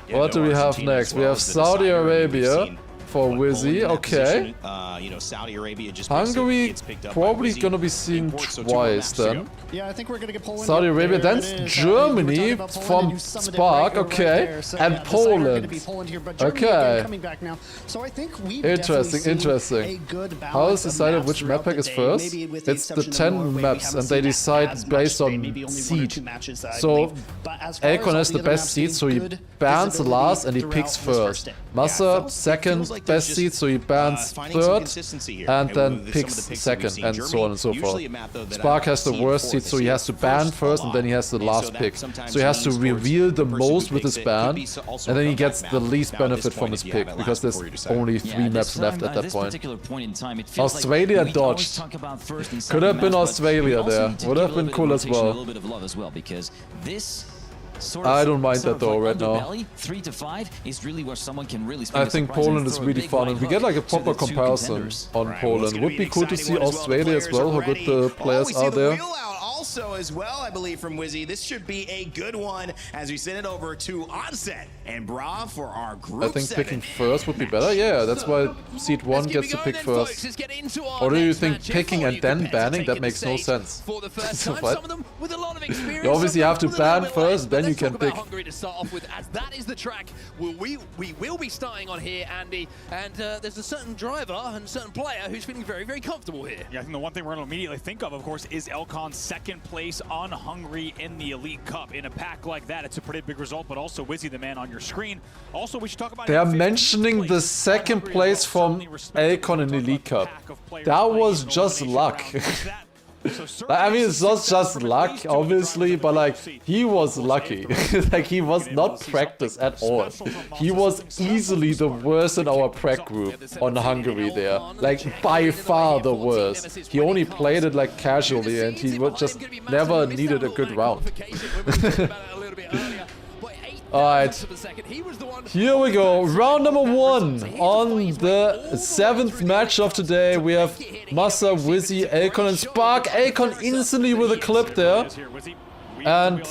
what do we have next? We have Saudi Arabia for Wizzy, okay. Saudi Arabia just Hungary probably gonna be seen twice then. Yeah, I think we're gonna get Poland. Saudi Arabia, then Germany from Spark, okay, and Poland. Okay. So I think we Interesting. How is decided which map pack is first? It's the 10 maps, and they decide based on seed. So Elcon has the best seed, so he bans last and he picks first. Massa second best seed, so he bans third and then picks second, and so on and so forth. Spark has the worst seed, so he has to ban first and then he has the last pick. So he has to reveal the most with his ban, and then he gets the least benefit from his pick, because there's only 3 maps left at that point. Australia dodged. Could have been Australia there. Would have been cool as well. I don't mind that though right now. 3 to 5 is really where someone can really I think Poland is really fun, and we get like a proper comparison on Poland. Would be cool to see Australia as well, how good the players are there. Also as well, I believe, from Wizzy. This should be a good one as we send it over to Onset and Bra for our group. I think picking first would be better. Yeah, that's why seed 1 gets to pick first. Or do you think picking and then banning? That makes no sense. What? You obviously have to ban first, then you can pick. Hungary to start off with, as that is the track we will be starting on here, Andy. And there's a certain driver and a certain player who's feeling very, very comfortable here. Yeah, I think the one thing we're going to immediately think of course, is Elcon's second place on Hungary in the Elite Cup. In a pack like that, it's a pretty big result, but also Wizzy, the man on your screen. Also, we should talk about... They are mentioning the second place from Elcon in the Elite Cup. That was just luck. I mean, it's not just luck, obviously, but like, he was lucky. Like, he was not practiced at all. He was easily the worst in our prac group on Hungary there. Like, by far the worst. He only played it like casually, and he just never needed a good round. Alright, here we go, round number 1 on the 7th match of today. We have Massa, Wizzy, Elcon and Spark. Elcon instantly with a clip there. And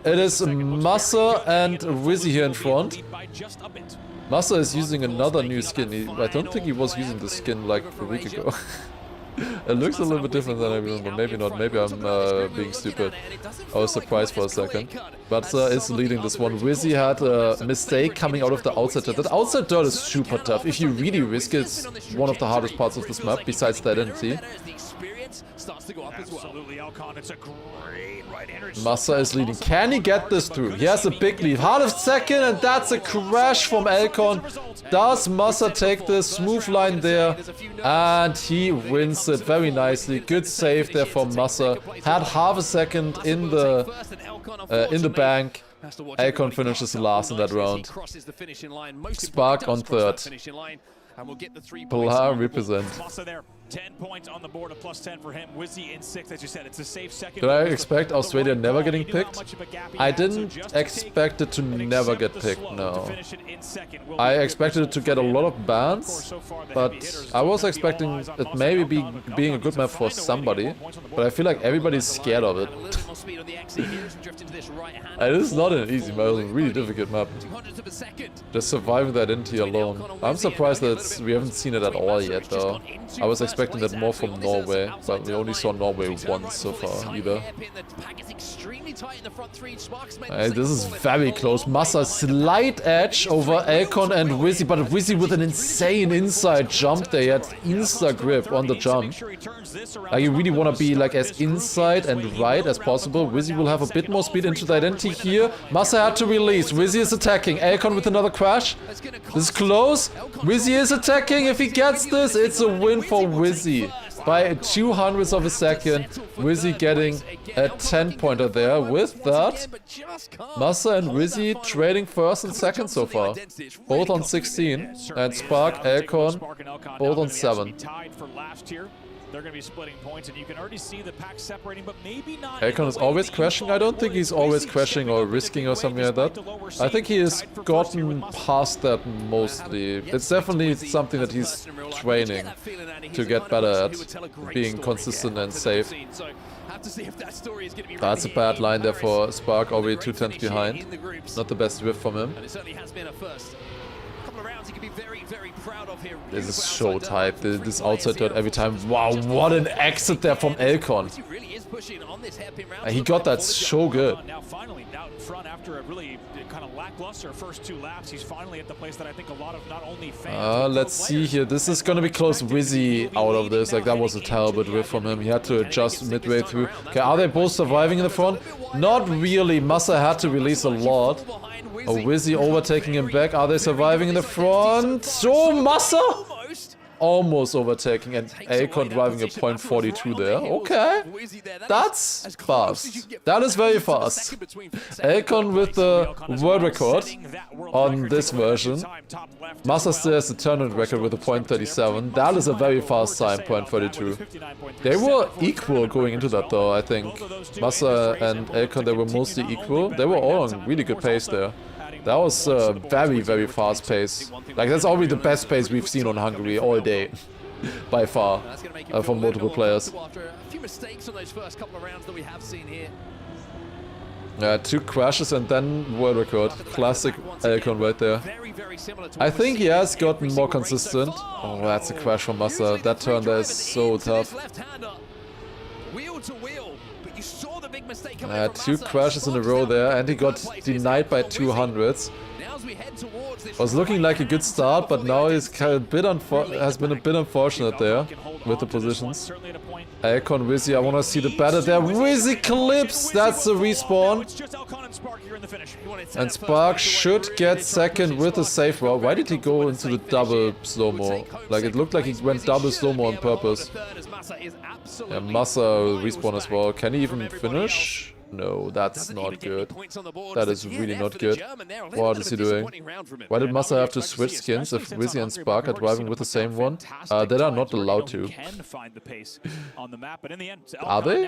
it is Massa and Wizzy here in front. Massa is using another new skin. I don't think he was using this skin like a week ago. It looks a little bit different than I remember. Maybe not. Maybe I'm being stupid. I was surprised for a second. But it's leading this one. Wizzy had a mistake coming out of the outside dirt. That outside dirt is super tough. If you really risk it, it's one of the hardest parts of this map, besides the identity. Massa is leading. Can he get this through? He has a big lead. Half a second, and that's a crash from Elcon. Does Massa take this? Smooth line there. And he wins it very nicely. Good save there from Massa. Had half a second in the bank. Elcon finishes last in that round. Spark on third. Polar represent. 10 points on the board, a +10 for him. Wizzy in 6th, as you said, it's a safe second. Did I expect Australia never getting picked? I didn't expect it to never get picked, no. I expected it to get a lot of bans, but I was expecting it maybe being a good map for somebody, but I feel like everybody's scared of it. It is not an easy map, it's a really difficult map. Just surviving that into alone. I'm surprised that we haven't seen it at all yet, though. I was expecting expecting that more from Norway, but we only saw Norway once so far either. This is very close. Massa slight edge over Elcon and Wizzy, but Wizzy with an insane inside jump there. He had insta grip on the jump. Like you really want to be like as inside and right as possible. Wizzy will have a bit more speed into the identity here. Massa had to release. Wizzy is attacking. Elcon with another crash. This is close. Wizzy is attacking. If he gets this, it's a win for Wizzy. By 200ths of a second, Wizzy getting a 10-pointer there. With that, Massa and Wizzy trading first and second so far. Both on 16. And Spark, Elcon, both on 7. They're going to be splitting points, and you can already see the pack separating, but maybe not. Elcon is always crashing. I don't think he's always crashing or risking or something like that. I think he has gotten past that mostly. It's definitely something that he's training to get better at, being consistent and safe. That's a bad line there for Spark, already 2 tenths behind. Not the best whip from him. This is so tight, this outside turn every time. Wow, what an exit there from Elcon. He got that so good. Now finally out in front after a really kind of lackluster first 2 laps. He's finally at the place that I think a lot of not only fans. Let's see here. This is gonna be close. Wizzy out of this. Like that was a terrible whip from him. He had to adjust midway through. Okay, are they both surviving in the front? Not really. Massa had to release a lot. Oh, Wizzy overtaking him back. Are they surviving in the front? So Massa almost overtaking, and Elcon driving a .42 there. Okay, that's fast. That is very fast. Elcon with the world record on this version. Massa still has the tournament record with a .37. That is a very fast time, .32. They were equal going into that though, I think. Massa and Elcon, they were mostly equal. They were all on really good pace there. That was a very, very fast pace. Like, that's already the best pace we've seen on Hungary all day. By far. From multiple players. Yeah, 2 crashes and then world record. Classic Elcon right there. I think he has gotten more consistent. Oh, that's a crash from Massa. That turn there is so tough. 2 crashes in a row there, and he got denied by 200ths. Was looking like a good start, but now he's has been a bit unfortunate there with the positions. Elcon, Wizzy, I want to see the battle there. Wizzy clips, that's the respawn. And Spark should get second with a safe route. Why did he go into the double slow-mo? Like, it looked like he went double slow-mo on purpose. Yeah, Massa will respawn as well. Can he even finish? No, that's not good. That is really not good. What is he doing? Why did Massa have to switch skins if Wizzy and Spark are driving with the same one? They are not allowed to. Are they?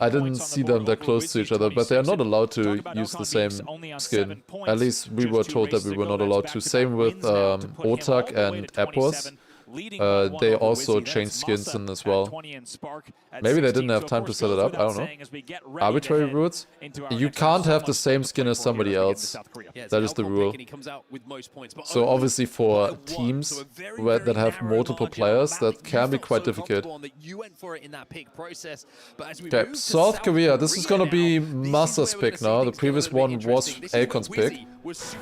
I didn't see them that close to each other, but they are not allowed to use the same skin. At least we were told that we were not allowed to. Same with Otak and Epos. They also changed skins in as well. Maybe they didn't have time to set it up, I don't know. Arbitrary rules? You can't have the same skin as somebody else. That is the rule. So obviously for teams that have multiple players, that can be quite difficult. Okay, South Korea, this is gonna be Massa's pick now. The previous one was Elcon's pick.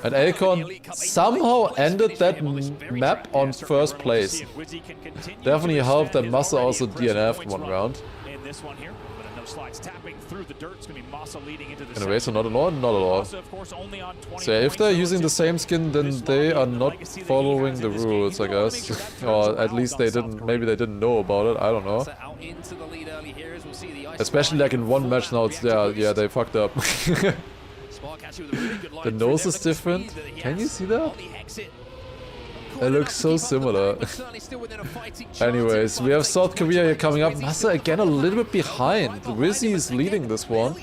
And Elcon somehow ended that map on first place. Definitely helped that Massa also DNF'd one round. Anyway, so not at all, not at all. So yeah, if they're using the same skin, then they are not following the rules, I guess. Or at least they didn't, maybe they didn't know about it, I don't know. Especially like in one match now, it's yeah, they fucked up. The nose is different. Can you see that? It looks so similar. Anyways, we have South Korea here coming up. Massa again a little bit behind. Wizzy is leading this one.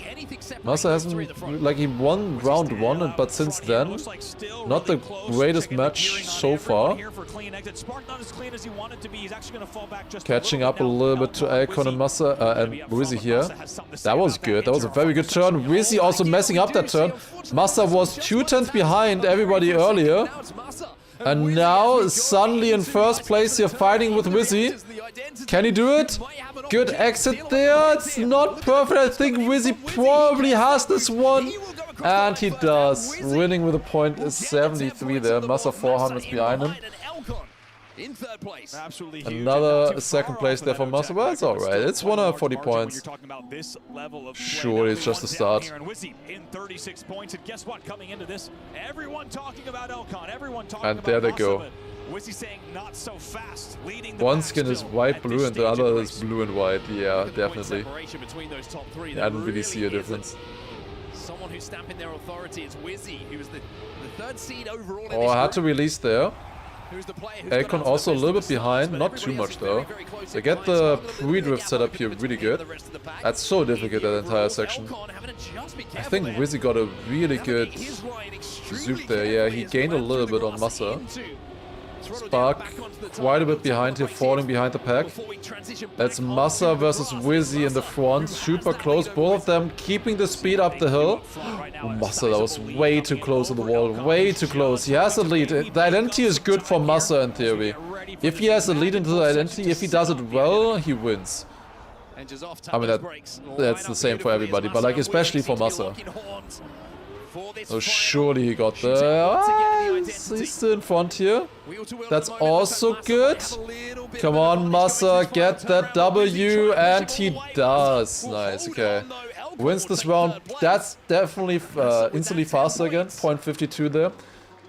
Massa hasn't, like, he won round 1, but since then, not the greatest match so far. Catching up a little bit to Elcon and Massa and Wizzy here. That was good. That was a very good turn. Wizzy also messing up that turn. Massa was 2 tenths behind everybody earlier. And now, suddenly in first place, you're fighting with Wizzy. Can he do it? Good exit there. It's not perfect. I think Wizzy probably has this one. And he does. Winning with a point is 73 there. Massa 400 behind him. In third place. Absolutely huge. Another second place there for Massa, but it's alright. It's 140 points. Sure, it's just a start. In 36 points, and guess what? Coming into this, everyone talking about Elcon, everyone talking And there they go. Wizzy saying not so fast, leading One skin is white blue and the other is blue and white. Yeah, definitely. I didn't really see a difference. Someone who's stamping their authority is Wizzy, who's the third seed overall. Oh, I had to release there. Akon also a little bit behind, not too much though. They get the pre-drift set up here really good. That's so difficult, that entire section. I think Wizzy got a really good zoop there. Yeah, he gained a little bit on Massa. Spark quite a bit behind here, falling behind the pack. That's Massa versus Wizzy in the front. Super close, both of them keeping the speed up the hill. Oh, Massa, that was way too close to the wall, way too close. He has a lead. The identity is good for Massa in theory. If he has a lead into the identity, if he does it well, he wins. I mean, that's the same for everybody, but like especially for Massa. So surely he got the... he's still in front here. That's also good. Come on, Massa, get that W, and he does. Nice, okay. Wins this round. That's definitely instantly faster again. 0.52 there.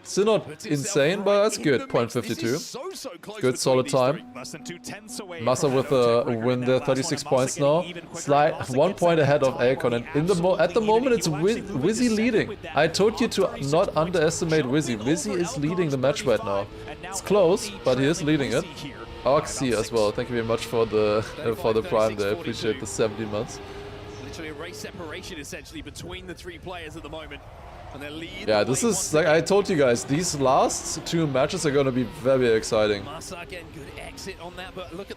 Still not insane, but that's good. 0.52. Good solid time. Massa with a win there, 36 points now. Slide 1 point ahead of Akon, and in the at the moment it's Wizzy leading. I told you to not underestimate Wizzy. Wizzy is leading the match right now. It's close, but he is leading it. Oxy as well. Thank you very much for the prime there. Appreciate the 17 months. Literally a race separation essentially between the three players at the moment. Yeah, this is, like I told you guys, these last two matches are going to be very exciting.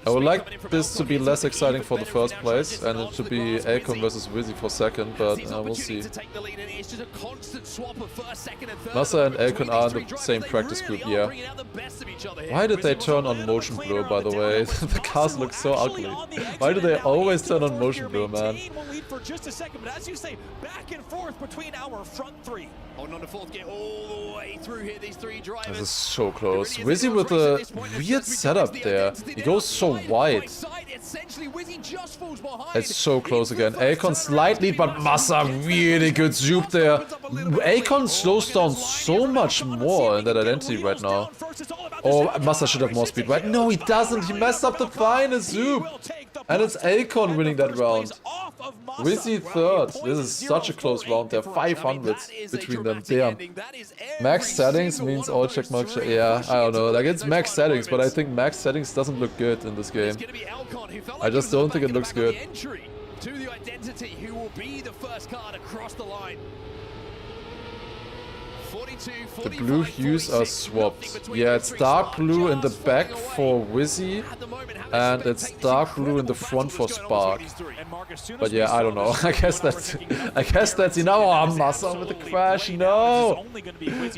I would like this to be less exciting for the first place and it to be Akon versus Wizzy for second, but we'll see. Massa and Akon are in the same practice group, yeah. Why did they turn on motion blur, by the way? The cars look so ugly. Why do they always turn on motion blur, man? For just a second, but as you say, back and forth between our front three. Holding on to fourth gear all the way through here, these three drivers. This is so close. Wizzy with a weird setup there. He goes so wide. It's so close again. Akon slightly, but Massa really good zoop there. Akon slows down so much more in that identity right now. Oh, Massa should have more speed, right? No, he doesn't. He messed up the final zoop. And it's Akon winning that round. Wizzy third. This is such a close round there. 500s between them. Damn. Max settings means all check marks. Yeah, I don't know. Like, it's max settings, but I think max settings doesn't look good in this game. I just don't think it looks good. To the identity, who will be the first card across the line. 42, 45, the blue hues are swapped. Yeah, it's dark blue in the back for Wizzy, and it's dark blue in the front for Spark. But yeah, I don't know. I guess that's enough. Oh, Massa with the crash. No!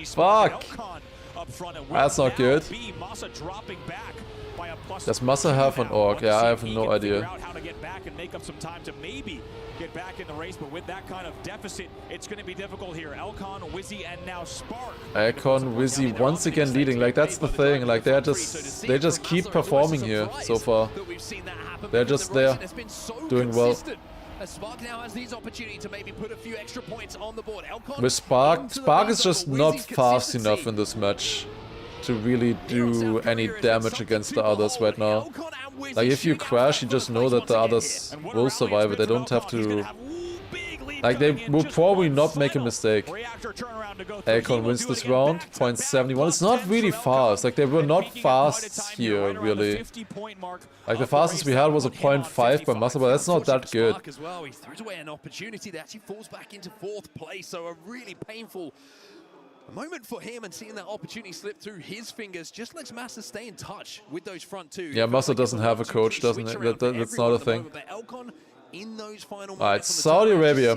Fuck! That's not good. Does Massa have an orc? Yeah, I have no idea. Get back in the race, but with that kind of deficit, it's going to be difficult here. Elcon, Wizzy, and now Spark. Akon, Wizzy once again leading. Like, that's the thing. Like, they just keep performing here so far. They're just there, doing well. Spark now has these opportunity to maybe put a few extra points on the board. With Spark is just not fast enough in this match to really do any damage against the others right now. Like, if you crash, you just know that the others will survive it. They don't have to... Like, they will probably not make a mistake. Akon wins this round, 0.71. It's not really fast. Like, they were not fast here, really. Like, the fastest we had was a 0.5 by Massa, but that's not that good. He throws away an opportunity that actually falls back into fourth place, so a really painful moment for him, and seeing that opportunity slip through his fingers just lets Massa stay in touch with those front two. Yeah, Massa doesn't have a coach, doesn't it? That's not a thing. But Elcon in those final Alright, Saudi Arabia.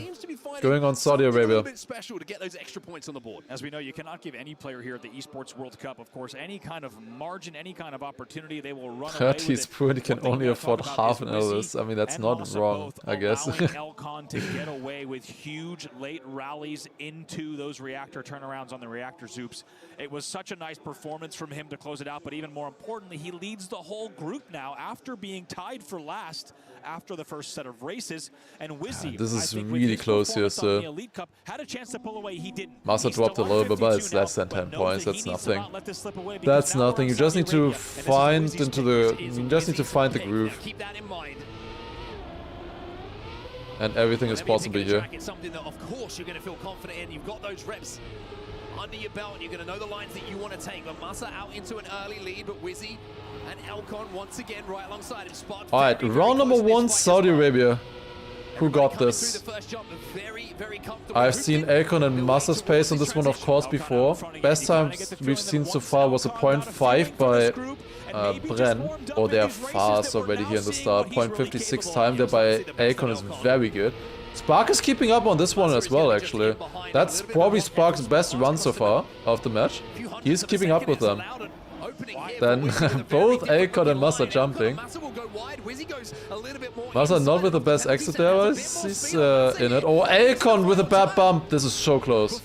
Going on Saudi Arabia. A little bit special to get those extra points on the board. As we know, you cannot give any player here at the Esports World Cup, of course, any kind of margin, any kind of opportunity. They will run away with it. He can only afford half an Elvis. I mean, that's not wrong, I guess. Elcon to get away with huge late rallies into those reactor turnarounds on the reactor Zoops. It was such a nice performance from him to close it out, but even more importantly, he leads the whole group now after being tied for last after the first set of races. And Wizzy, this is really close here, so had a chance to pull away, he didn't. Massa dropped a little bit, but it's less than 10 points. That's nothing. That's nothing. You just need to find the groove. Keep that in mind. And everything is possible here. It's something that, of course, you're going to feel confident in. You've got those reps under your belt. You're going to know the lines that you want to take. But Massa out into an early lead, but Wizzy and Elcon once again right alongside him. Alright, round number 1, Saudi Arabia. Who got this? I've seen Elcon and Massa's pace on this one, of course, before. Best times we've seen so far was a 0.5 by Bren. Oh, they're fast already here in the start. 0.56 time there by Elcon is very good. Spark is keeping up on this one as well, actually. That's probably Spark's best run so far of the match. He's keeping up with them. Then both Elcon and Massa jumping. Massa not with the best exit there, but he's in it. Oh, Elcon with a bad bump. This is so close.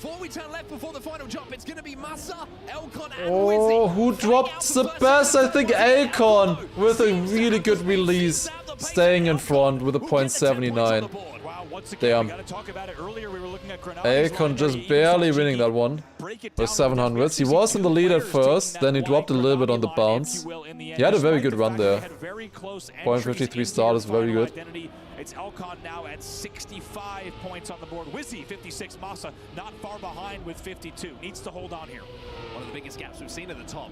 Oh, who dropped the best? I think Elcon with a really good release. Staying in front with a 0.79. Damn. Elcon just barely winning that one with 700s. He was in the lead at first, then he dropped a little bit on the bounce. He had a very good run there. 0.53 start is very good. It's Elcon now at 65 points on the board. Wizzy, 56. Massa not far behind with 52. Needs to hold on here. One of the biggest gaps we've seen at the top.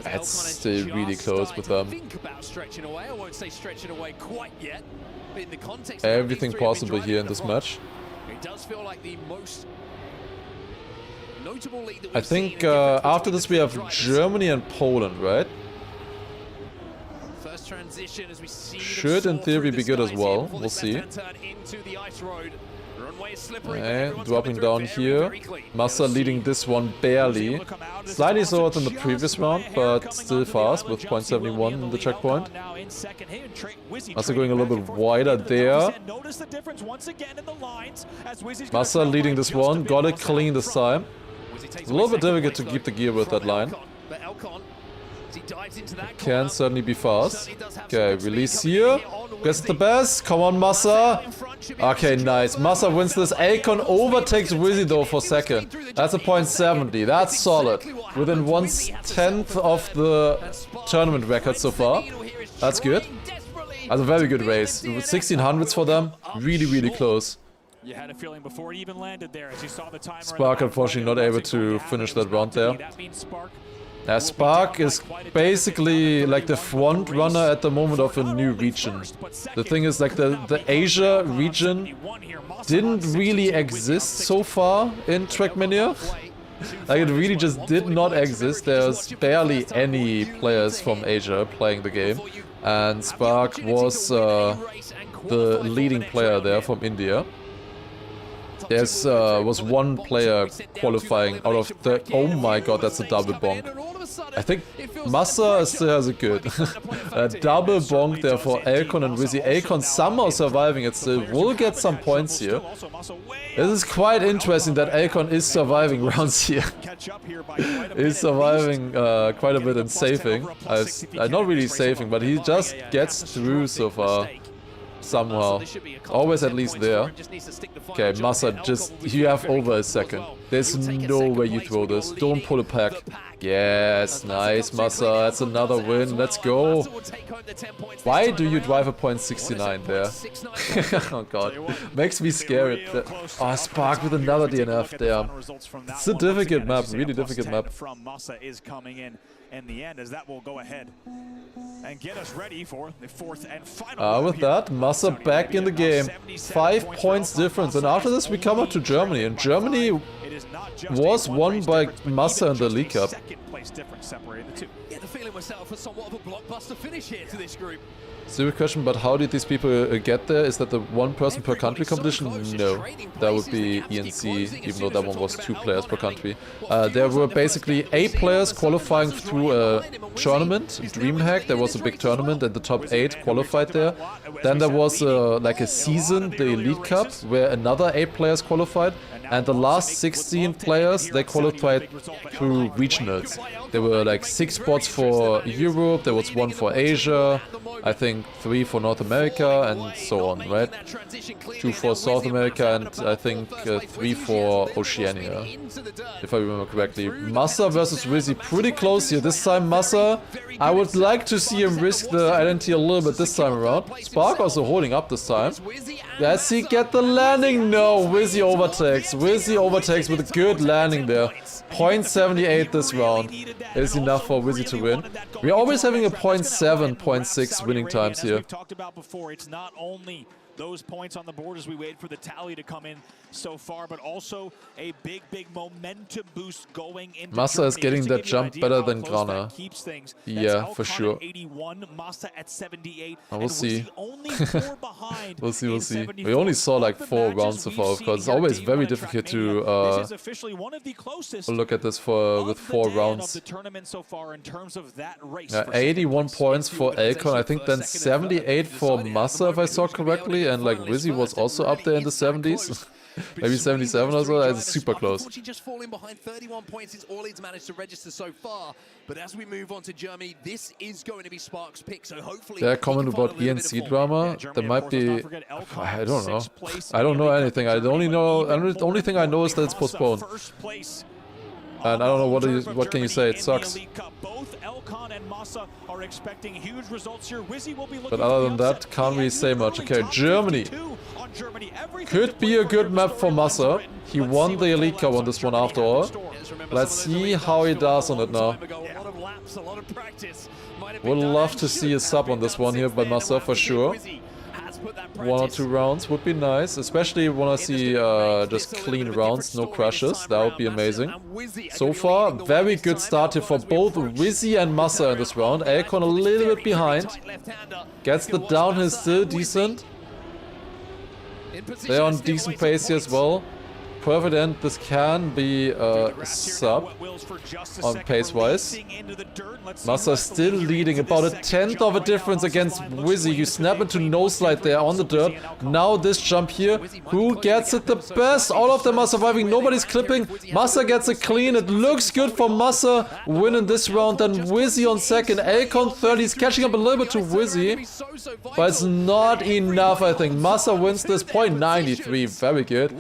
It's still really close with them. Think about stretching away. I won't say stretching away quite yet. But in the context everything possible here in this match. It does feel like the most notable lead that we've I think after this we have Germany and Poland, right? First transition as we see should in theory be good as well. We'll see. Okay, dropping down here. Massa leading this one barely. Slightly slower than the previous round, but still fast with 0.71 in the checkpoint. Massa going a little bit wider there. Massa leading this one. Got it clean this time. It's a little bit difficult to keep the gear with that line. Can certainly be fast. Okay, release here. Guess the best. Come on, Massa. Okay, nice. Massa wins this. Elcon overtakes Wizzy though for second. That's a 0.70. That's solid. Within 1/10 of the tournament record so far. That's good. That's a very good race. 1600s for them. Really, really close. You had a feeling before it even landed there as you saw the timer. Spark unfortunately not able to finish that round there. Spark is basically like the front runner at the moment of a new region. The thing is, like the Asia region didn't really exist so far in TRACKMANIA. Like it really just did not exist. There's barely any players from Asia playing the game. And Spark was the leading player there from India. There was one player qualifying out of the... Oh my god, that's a double bonk. I think Massa still has a good. A double bonk there for Elcon and Wizzy. Elcon somehow surviving it still. Will get some points here. This is quite interesting that Elcon is surviving rounds here. He's surviving quite a bit and saving. Not really saving, but he just gets through so far. Somehow. Always at least there. Okay, Massa, you have over a second. There's no way you throw this. Don't pull a pack. Yes, nice, Massa. That's another win. Let's go. Why do you drive a 0.69 there? Oh god. Makes me scared. Oh, Spark with another DNF there. It's a difficult map. Really difficult map. In the end, as that will go ahead and get us ready for the fourth and final. With that, Massa back in the game. 5 points difference, and after this we come up to Germany, and Germany was won by Massa in the League Cup. Second place difference separated the two. Get the feeling myself for somewhat of a blockbuster finish here to this group. Serious question, but how did these people get there? Is that the one person per country competition? No, that would be ENC, even though that one was 2 players per country. There were basically 8 players qualifying through a tournament, DreamHack. There was a big tournament and the top 8 qualified there. Then there was like a season, the Elite Cup, where another 8 players qualified. And the last 16 players, they qualified through regionals. There were like 6 spots for Europe, there was 1 for Asia, I think 3 for North America, and so on, right? 2 for South America, and I think 3 for Oceania, if I remember correctly. Massa versus Wizzy, pretty close here. This time Massa, I would like to see him risk the identity a little bit this time around. Spark also holding up this time. Does he get the landing? No, Wizzy overtakes. Wizzy overtakes with a good landing there. 0.78 this round is enough for Wizzy to win. We're always having a 0.7, 0.6 winning times here. We've talked about before, it's not only those points on the board as we wait for the tally to come in so far, but also a big momentum boost going into Massa is getting that jump better than Grana. Yeah, for sure. 81, Massa at 78, we'll see. We'll see. We only saw like 4 rounds so far, of course. It's always very difficult to look at this with 4 rounds. Yeah, 81 points for Elcon, I think then 78 for Massa, if I saw correctly, and like Wizzy was also up there in the 70s. Maybe 77 or so. That's super close. Just falling behind 31 points is all he's managed to register so far. But as we move on to Germany, this is going to be Spark's pick. So hopefully, their comment about ENC drama, there might be. I don't know. I don't know anything. The only thing I know is that it's postponed. And I don't know what can you say. It sucks. But other than that, can't really say much. Okay, Germany. Could be a good map for Massa. He won the Elite Cup on this one after all. Let's see how he does on it now. Would love to see a sub on this one here by Massa for sure. 1 or 2 rounds would be nice, especially when I see just clean rounds, no crashes. That would be amazing. So far, very good start here for both Wizzy and Massa in this round. Elcon a little bit behind. Gets the downhill still decent. They're on decent pace here as well. Perfect end. This can be a sub on pace-wise. Massa still leading about a 1/10 of a difference against Wizzy. You snap into no slide there on the dirt. Now this jump here. Who gets it the best? All of them are surviving. Nobody's clipping. Massa gets it clean. It looks good for Massa winning this round. Then Wizzy on second. Elcon third. He's catching up a little bit to Wizzy. But it's not enough, I think. Massa wins this. 0.93. Very good.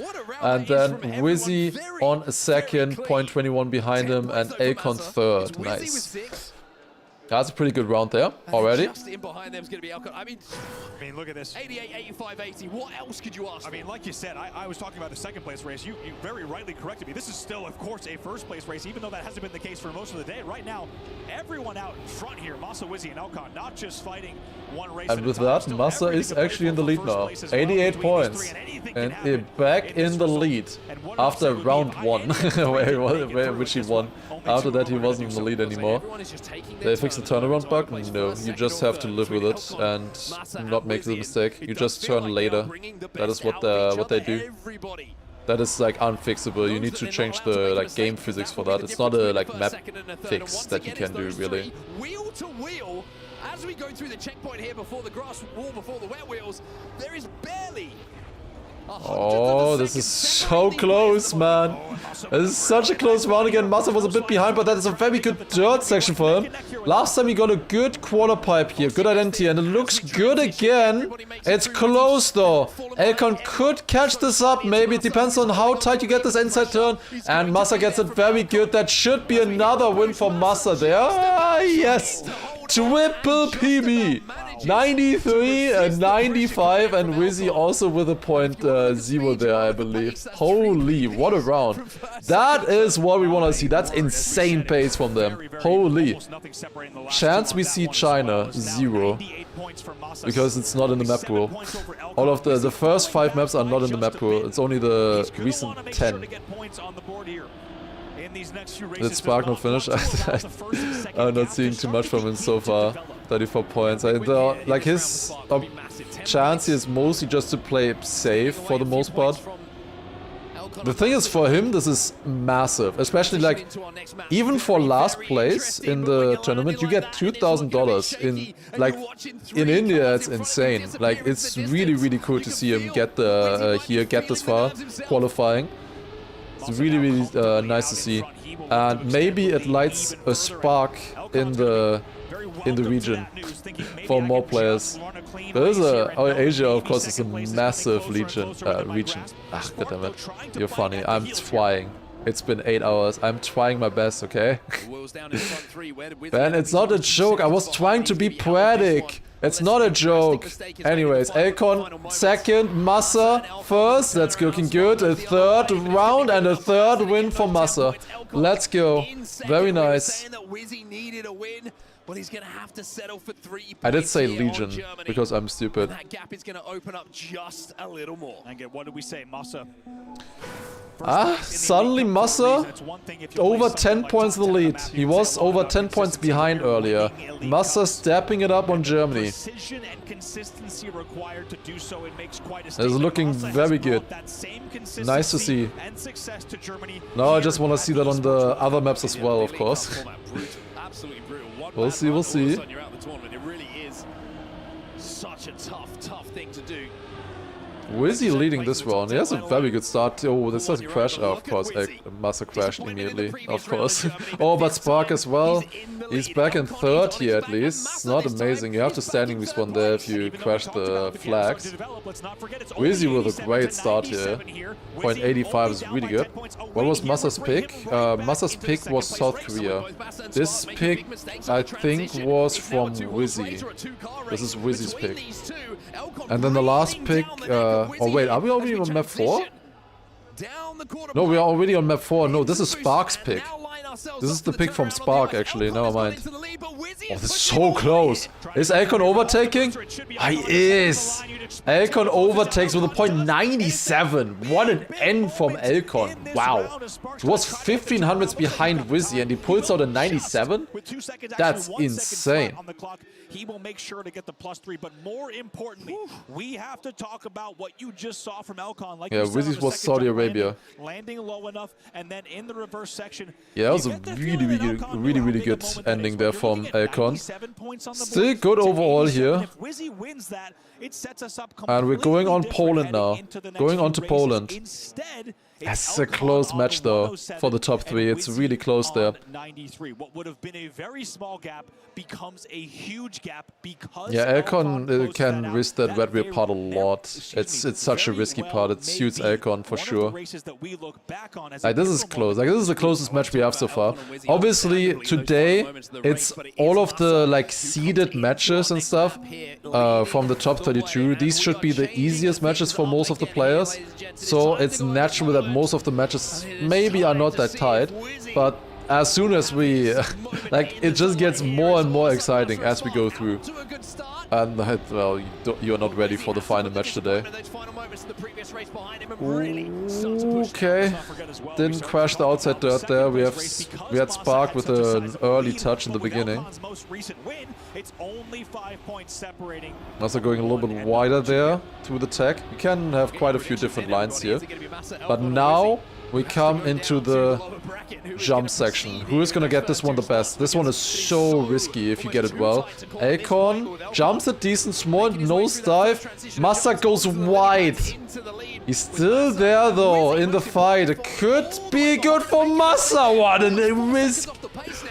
And then Wizzy on a second, 0.21 behind him, and Elcon third. Nice. That's a pretty good round there already. Just in behind them is going to be Elcon. I mean, look at this. 88, 85, 80. What else could you ask for? Like you said, I was talking about the second place race. You very rightly corrected me. This is still, of course, a first place race, even though that hasn't been the case for most of the day. Right now, everyone out in front here, Massa, Wizzy, and Elcon, not just fighting one race. And with that, Massa is actually in the lead now. 88 points. And back in the lead after round 1, which he won. After that, he wasn't in the lead anymore. They fixed the turnaround bug? No, you just have to live with it and not make the mistake. You just turn later. That is what they do. That is like unfixable. You need to change the game physics for that. It's not a map fix that you can do really. Wheel to wheel, as we go through the checkpoint here before the grass wall, before the wet wheels, there is barely. Oh, this is so close, man. This is such a close round again. Massa was a bit behind, but that is a very good dirt section for him. Last time he got a good quarter pipe here, good identity, and it looks good again. It's close though. Elcon could catch this up, maybe. It depends on how tight you get this inside turn. And Massa gets it very good. That should be another win for Massa there. Ah, yes. Triple PB. 93 and 95, and Wizzy also with a 0.0 there, I believe. Holy, what a round. That is what we want to see. That's insane pace from them. Holy. Chance we see China, 0. Because it's not in the map pool. All of the first 5 maps are not in the map pool. It's only the recent 10. Did Spark not finish? I'm not seeing too much from him so far. 34 points. Like his chance is mostly just to play safe for the most part. The thing is, for him, this is massive. Especially like, even for last place in the tournament, you get $2,000 in, like, in India. It's insane. Like, it's really, really cool to see him get get this far, qualifying. It's really, really nice to see, and maybe it lights a spark in the region for more players. There is Asia, of course, is a massive region. Ah, goddammit, you're funny. I'm trying. It's been 8 hours. I'm trying my best, okay? Man, it's not a joke. I was trying to be poetic. It's not a joke. Anyways, Elcon second, Massa first. That's looking good. A third round and a third win for Massa. Let's go. Very nice. But he's going to have to settle for 3 I did say Legion because I'm stupid. That gap is going to open up just a little more. And what did we say, Massa? Suddenly Massa over 10 points in the lead. He was over 10 points behind earlier. Massa stepping it up on Germany. This is looking very good. Nice to see. Now I just want to see that on the other maps as well, of course. We'll see, we'll see. It really is such a tough thing to do. Wizzy leading this round. He has a very good start. Oh, this doesn't crash. Oh, of course, Massa crashed immediately. Of course. Oh, but Spark as well. He's back in third here at least. It's not amazing. You have to standing respawn there if you crash the flags. Wizzy with a great start here. 0.85 is really good. What was Massa's pick? Massa's pick was South Korea. This pick, I think, was from Wizzy. This is Wizzy's pick. And then the last pick... oh wait, are we already on map 4? No, we are already on map 4. No, this is Spark's pick. This is the pick from Spark, actually. Never mind. Oh, this is so close. Is Elcon overtaking? He is. Elcon overtakes with a .97. What an end from Elcon. Wow. He was 1500s behind Wizzy and he pulls out a 97? That's insane. He will make sure to get the +3, but more importantly, we have to talk about what you just saw from Elcon. Like yeah, Wizzy was Saudi Arabia. Landing low enough, and then in the reverse section. Yeah, that was a really good ending there from Elcon. Still good overall here. And we're going on Poland now. Going on to Poland. It's a close match though for the top 3. It's really close there. 93. What would have been a very small gap becomes a huge gap because yeah, Elcon can risk that red wheel part a lot. It's such a risky part. It suits Elcon for sure. Like this is close. Like this is the closest match we have so far. Obviously today it's all of the like seeded matches and stuff from the top 32. These should be the easiest matches for most of the players. So it's natural that most of the matches maybe are not that tight, but as soon as we like it just gets more and more exciting as we go through. And well, you're not ready for the final match today. Okay, didn't crash the outside dirt there. We had Spark with an early touch in the beginning. Also going a little bit wider there through the tech. We can have quite a few different lines here, but now we come into the jump section. Who is gonna get this one the best? This one is so risky if you get it well. Elcon jumps a decent small nosedive. Massa goes wide. He's still there though in the fight. It could be good for Massa. What a risk.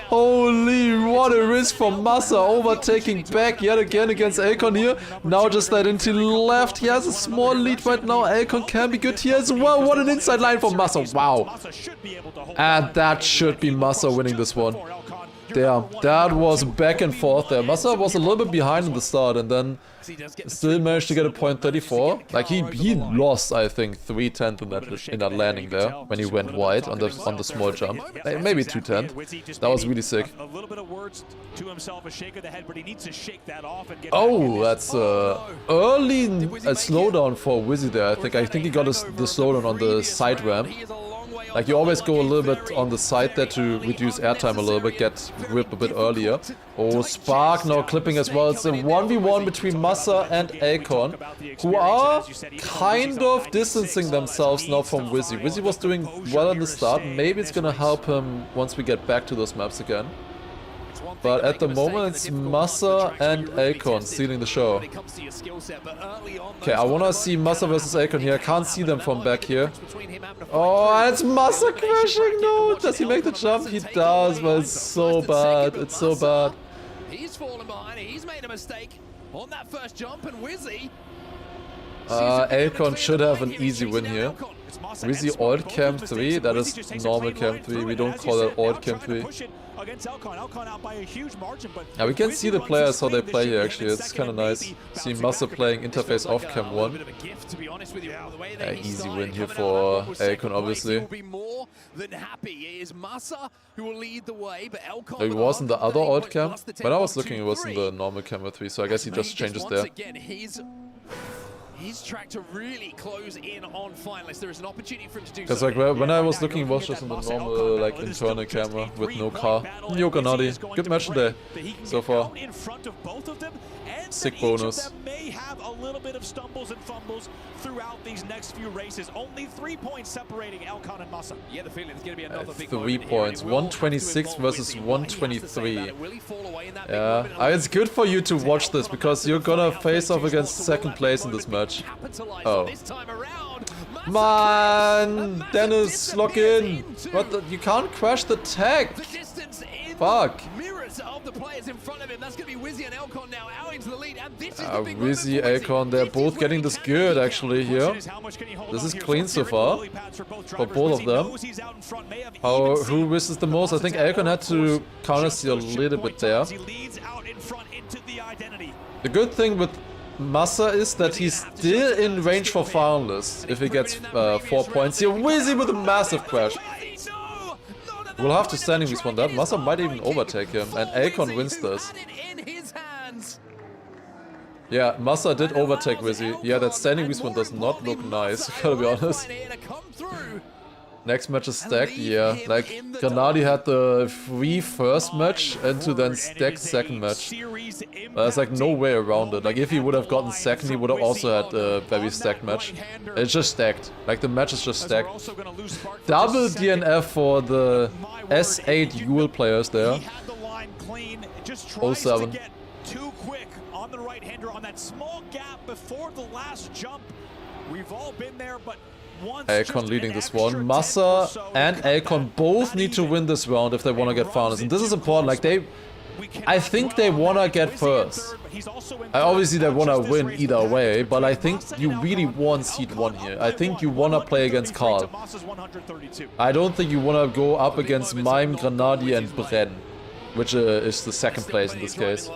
Holy, what a risk for Massa, overtaking back yet again against Elcon here. Now just that into left. He has a small lead right now. Elcon can be good here as well. What an inside line for Massa. Wow. And that should be Massa winning this one. Damn, that was back and forth there. Massa was a little bit behind in the start and then still managed to get a .34. Like he lost, I think, 3/10 in that landing there when he went wide on the small jump. Maybe 2/10. That was really sick. Oh, that's early slowdown for Wizzy there. I think he got the slowdown on the side ramp. Like you always go a little bit on the side there to reduce airtime a little bit, get grip a bit earlier. Oh, Spark now clipping as well. It's a 1v1 between Massa and Akon, who are kind of distancing themselves now from Wizzy. Wizzy was doing well in the start. Maybe it's gonna help him once we get back to those maps again. But at the moment it's Massa and Akon stealing the show. Okay, I wanna see Massa versus Akon here. I can't see them from back here. Oh, it's Massa crashing! No! Does he make the jump? He does, but it's so bad. It's so bad. He's fallen behind. He's made a mistake on that first jump, and Wizzy. Akon should have an easy win here. Wizzy alt cam 3, that is normal cam 3. We don't call that alt cam 3. Yeah, we can see the players how they play here actually, it's kinda nice. See Massa playing interface off cam 1. Easy win here for Akon obviously. He was in the other alt cam. When I was looking it was in the normal camera 3, so I guess he just changes there. He's tracked to really close in on finalists. There is an opportunity for him to do because like when I was looking, it was just in the normal like internal camera with no car. Yo Gennady, good match today so far. Sick bonus. May have a little bit of stumbles and fumbles throughout these next few races. Only 3 points separating Elcon and Massa. Yeah, the feeling it's going to be another big 3 points, 126 versus 123. Yeah, it's good for you to watch this because you're gonna face off against second place in this match. Oh. Man, Dennis, lock in. What? You can't crash the tag. Fuck. Of the players in front of him. That's going to be Wizzy and Elcon now out into the lead, and this is Wizzy, Akon, they're both getting this good actually here. This is clean so far for both of them. Who misses the most? I think Akon had to counter steal a little bit there. The good thing with Massa is that he's still in range for finalists if he gets 4 points here. Wizzy with a massive crash. We'll have to standing respawn that. Massa might even overtake him, and Akon wins this. Yeah, Massa did overtake Wizzy. Yeah, that standing respawn does not look nice, gotta be honest. Next match is stacked, yeah. Like, Gennady had the free first match and to then stack second match. There's like no way around it. Like, if he would have gotten second, he would have also had a very stacked match. It's just stacked. Like, the match is just stacked. Double DNF for the S8 Yule players there. 07. Too quick on the right hander on that small gap before the last jump. We've all been there, but Akon leading this one. Massa and Akon both need to win this round if they want to get finals. And this is important. Like I think they want to get first. Obviously they want to win either way, but I think you really want seed 1 here. I think you want to play against Karl. I don't think you want to go up against Mime, Gennady and Bren, which is the second place in this case.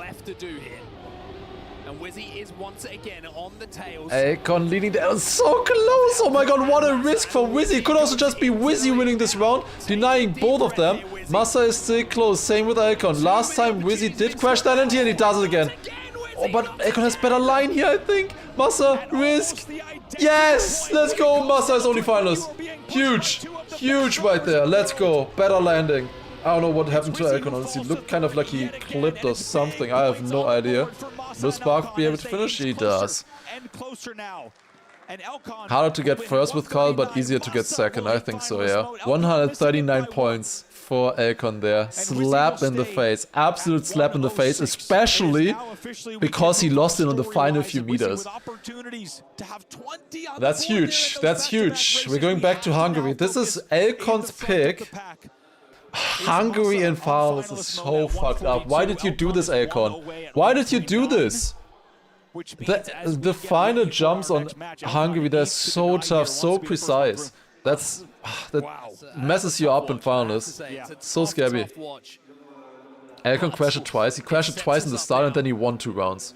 Wizzy is once again on the tails. Akon leading there, so close! Oh my god, what a risk for Wizzy! It could also just be Wizzy winning this round, denying both of them. Massa is still close, same with Akon. Last time Wizzy did crash that into and he does it again. Oh, but Akon has better line here, I think. Massa, risk. Yes! Let's go! Massa is only finalist. Huge! Huge right there. Let's go. Better landing. I don't know what happened to Akon, honestly. It looked kind of like he clipped or something. I have no idea. Will Spark be able to finish? He does. Harder to get first with Karl, but easier to get second. I think so, yeah. 139 points for Akon there. Slap in the face. Absolute slap in the face, especially because he lost it on the final few meters. That's huge. That's huge. We're going back to Hungary. This is Akon's pick. Hungary in finals is so fucked up. Why did you do this, Akon? Why did you do this? The final jumps on Hungary, they're so tough, so precise. That messes you up in finals. So scary. Akon crashed it twice. He crashed it twice in the start and then he won 2 rounds.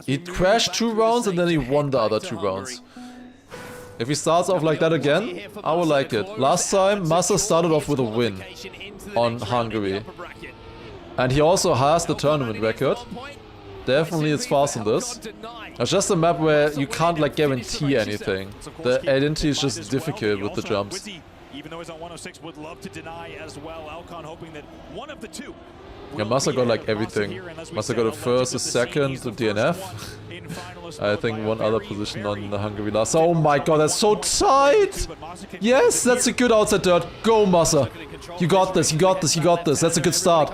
He crashed 2 rounds and then he won the other 2 rounds. If he starts off like that again, I will like it. Last time, Massa started off with a win on Hungary. And he also has the tournament record. Definitely it's fast in this. It's just a map where you can't like guarantee anything. The identity is just difficult with the jumps. Even though he's on 106, would love to deny as well. Elcon hoping that one of the two. Yeah, Massa got like everything. Massa got a first, a second, a DNF. I think one other position on the Hungary last. Oh my god, that's so tight! Yes, that's a good outside dirt. Go, Massa. You got this, you got this, you got this. That's a good start.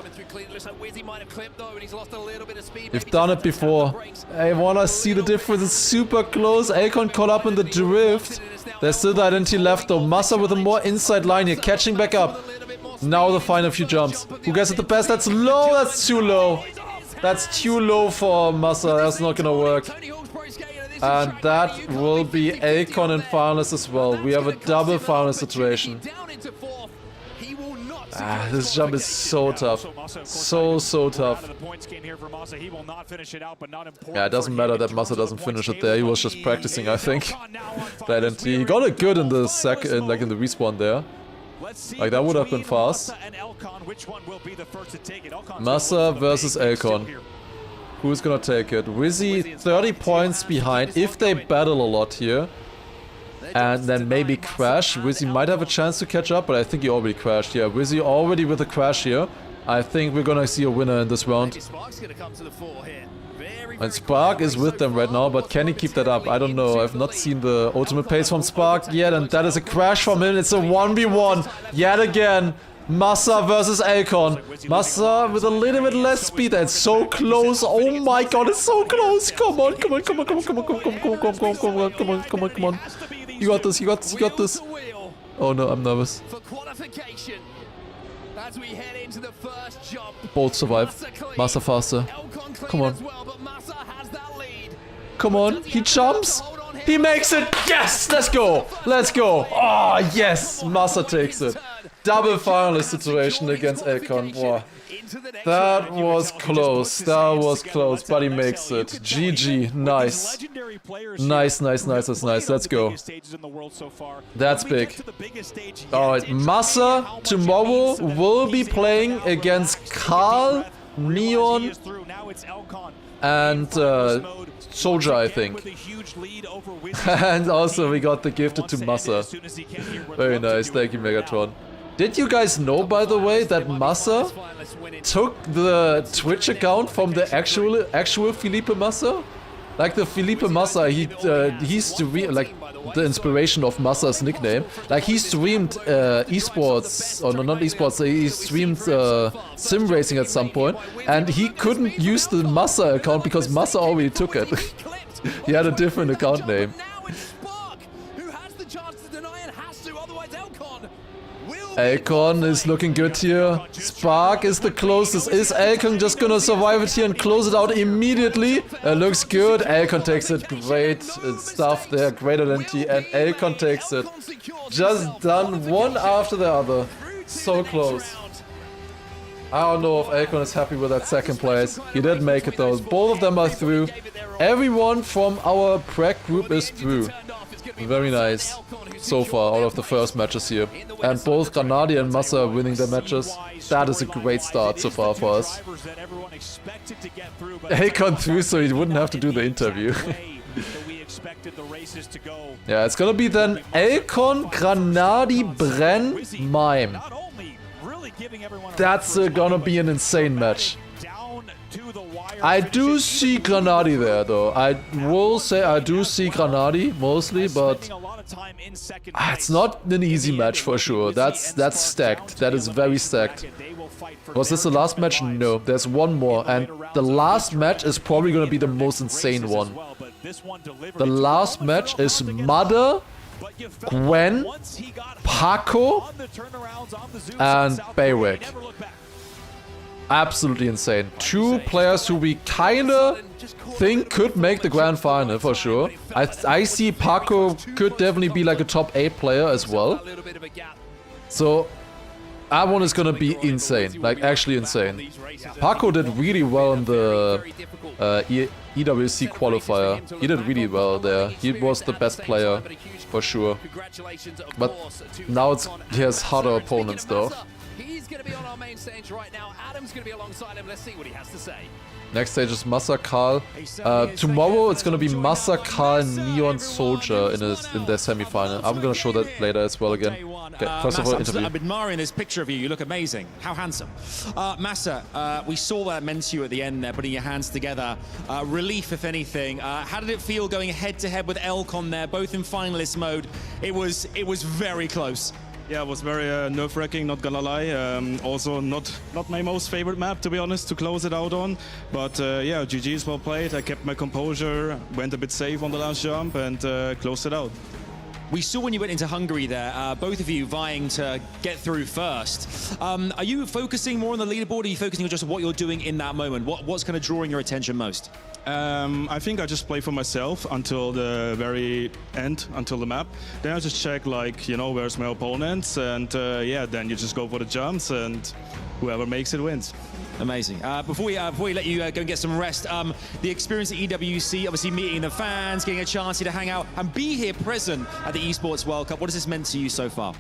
You've done it before. I wanna see the difference. It's super close. Elcon caught up in the drift. There's still the identity left though. Massa with a more inside line here, catching back up. Now the final few jumps. Who gets it the best? That's low. That's too low. That's too low for Massa. That's not gonna work. And that will be Elcon in finals as well. We have a double final situation. Ah, this jump is so tough. So tough. Yeah, it doesn't matter that Massa doesn't finish it there. He was just practicing, I think. He got it good in the second, like in the respawn there. Like that would have been fast. Massa versus Elcon. Who's gonna take it? Wizzy 30 points behind if they battle a lot here. And then maybe crash. Wizzy might have a chance to catch up, but I think he already crashed. Yeah, Wizzy already with a crash here. I think we're gonna see a winner in this round. And Spark is with them right now, but can he keep that up? I don't know. I've not seen the ultimate pace from Spark yet, and that is a crash from him. It's a 1v1 yet again. Massa versus Elcon. Massa with a little bit less speed. It's so close. Oh my god, it's so close. Come on, come on, come on, come on, come on, come on, come on, come on, come on, come on, come on, come on, come on. You got this, you got this, you got this. Oh no, I'm nervous. Both survive. Massa faster. Come on. Come on, he jumps. He makes it. Yes, let's go. Let's go. Oh, yes. Massa takes it. Double finalist situation against Elcon. Wow. That was close. That was close, but he makes it. GG. Nice. Nice, nice, nice, that's nice. Let's go. That's big. Alright, Massa tomorrow will be playing against Carl, Neon, and Soldier, I think. And also we got the gifted to Massa. Very nice, thank you Megatron. Did you guys know, by the way, that Massa took the Twitch account from the actual Felipe Massa? Like the Felipe Massa, he's like the inspiration of Massa's nickname. Like he streamed esports, or no, not esports, he streamed sim racing at some point, and he couldn't use the Massa account because Massa already took it. He had a different account name. Elcon is looking good here. Spark is the closest. Is Elcon just gonna survive it here and close it out immediately? It looks good. Elcon takes it. Great stuff there. Great identity. And Elcon takes it. Just done one after the other. So close. I don't know if Elcon is happy with that second place. He did make it though. Both of them are through. Everyone from our prep group is through. Very nice. So far, out of the first matches here. And both Granadi and Massa are winning their matches. That is a great start so far for us. Elcon through so he wouldn't have to do the interview. Yeah, it's gonna be then Elcon, Granadi, Bren, Mime. That's gonna be an insane match. I do see Granadi there though. I will say I do see Granadi mostly, but it's not an easy match for sure. That's stacked. That is very stacked. Was this the last match? No, there's one more, and the last match is probably gonna be the most insane one. The last match is Mother, Gwen, Paco, and Baywick. Absolutely insane. Two players who we kinda think could make the grand final for sure. I see Paco could definitely be like a top 8 player as well. So that one is gonna be insane, like actually insane. Paco did really well in the EWC qualifier. He did really well there. He was the best player for sure. But now he has harder opponents though. going to be on our main stage right now. Adam's going to be alongside him. Let's see what he has to say. Next stage is Massa Karl. Tomorrow it's gonna be Massa Karl Neon Soldier in their semi-final. I'm gonna show that later as well again. Okay, first of all, interview. I'm admiring this picture of you. You look amazing. How handsome. Massa, we saw what that meant to you at the end there, putting your hands together. Relief, if anything. How did it feel going head-to-head with Elcon there, both in finalist mode? It was very close. Yeah, it was very nerve-wracking, not gonna lie. Also not my most favorite map, to be honest, to close it out on. But yeah, GG's well played. I kept my composure, went a bit safe on the last jump and closed it out. We saw when you went into Hungary there, both of you vying to get through first. Are you focusing more on the leaderboard, or are you focusing on just what you're doing in that moment? What's kind of drawing your attention most? I think I just play for myself until the very end, until the map. Then I just check, like, you know, where's my opponents, and yeah, then you just go for the jumps, and whoever makes it wins. Amazing. Before we let you go and get some rest, the experience at EWC, obviously meeting the fans, getting a chance here to hang out and be here present at the Esports World Cup. What has this meant to you so far?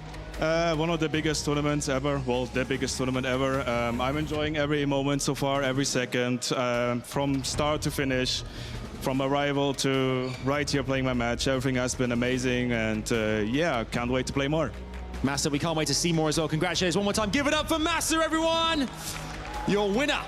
One of the biggest tournaments ever. Well, the biggest tournament ever. I'm enjoying every moment so far, every second, from start to finish, from arrival to right here playing my match. Everything has been amazing, and yeah, can't wait to play more. Massa, we can't wait to see more as well. Congratulations one more time. Give it up for Massa, everyone! Your winner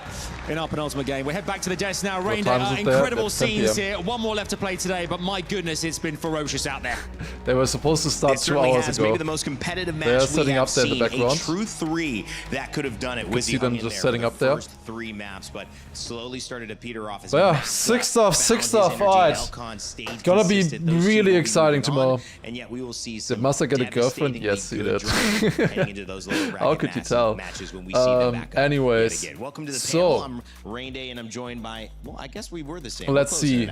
in our penultimate game. We head back to the desk now. Rained incredible scenes here. One more left to play today, but my goodness, it's been ferocious out there. They were supposed to start 2 hours ago. Maybe the most competitive match They're setting up there in the background. A true 3 that could have done it. You see them just setting up there. First 3 maps, but slowly started to peter off. But yeah, 6 stuff. Alright, it's gonna be really exciting tomorrow. And yet we will see. Did Massa get a girlfriend? Yes, he did. How could you tell? Anyways. Welcome to the so, panel. I'm Rain Day, and I'm joined by, well, I guess we were the same. Let's see.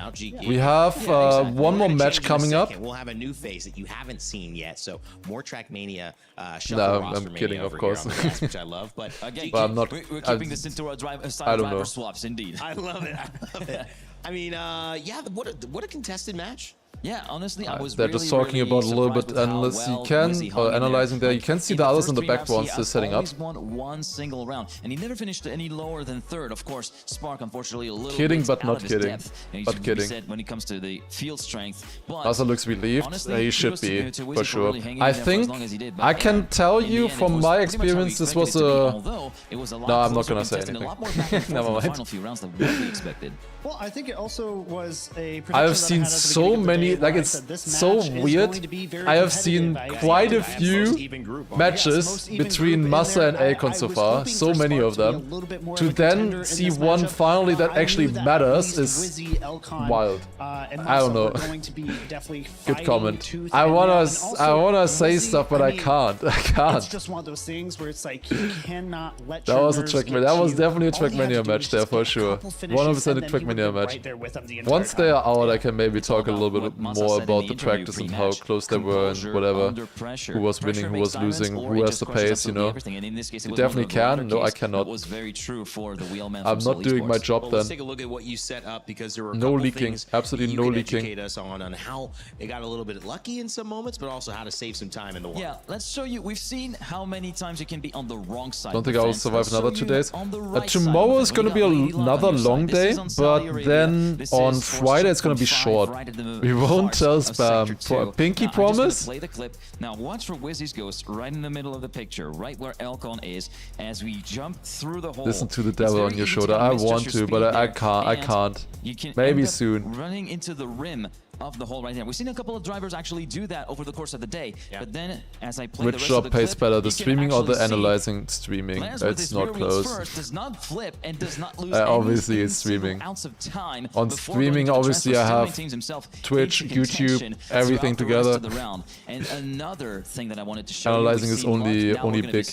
We have one more match coming up. We'll have a new face that you haven't seen yet. So more TRACKMANIA no, I'm kidding, of course. Desk, which I love, but again, I'm not. We're keeping this into a driver swaps, indeed. I love it. I love it. I mean, yeah, what a contested match. Yeah, honestly, I was they're just talking about a little bit, unless you can, or analyzing there. You can see the others in the back ones they're setting up. He won one single round, and he never finished any lower than 3rd. Of course, Spark, unfortunately, a little kidding, bit but not out of his kidding. Depth, but kidding. When it comes to the field strength, but Massa looks relieved. honestly, he should be, for sure. Really I think, I can tell you from my experience, this was a... No, I'm not gonna say anything. Never mind. Well, I think it also was a I have seen so many, like, it's so weird. I have seen quite a few matches between Massa and Elcon so far, so many of them. To then see one finally that actually matters is wild. I don't know. Good comment. I wanna say stuff, but I can't. I can't. It's just one of those things where it's like you cannot let that was a TRACKMANIA. That was definitely a TRACKMANIA match there for sure. 100% a TRACKMANIA match. Once they are out, I can maybe talk a little bit more about the practice and how close they were and whatever. Who was winning, who was losing, who has the pace, you know. You definitely can. No, I cannot. I'm not doing my job then. Take a look at what you set up, because there were no leaking, absolutely no leaking. Educate us on how they got a little bit lucky in some moments, but also how to save some time in the war. Yeah, let's show you. We've seen how many times you can be on the wrong side. Don't think I will survive another 2 days. Tomorrow is going to be another long day, but then on Friday it's going to be short. We won't tell spam. Pinky promise? Play the clip. Now watch for Wizzy's Ghost right in the middle of the picture, right where Elcon is, as we jump through the hole. Listen to the devil on your shoulder. I want to, but I can't. Maybe soon. Running into the rim of the hole right there. We've seen a couple of drivers actually do that over the course of the day. Yeah. But then, as I play which job pays better, the streaming or the analyzing streaming? It's not close. Does not flip and does not lose obviously it's streaming. On streaming, obviously I have Twitch, YouTube, everything together. And another thing that I wanted to show analyzing is only big,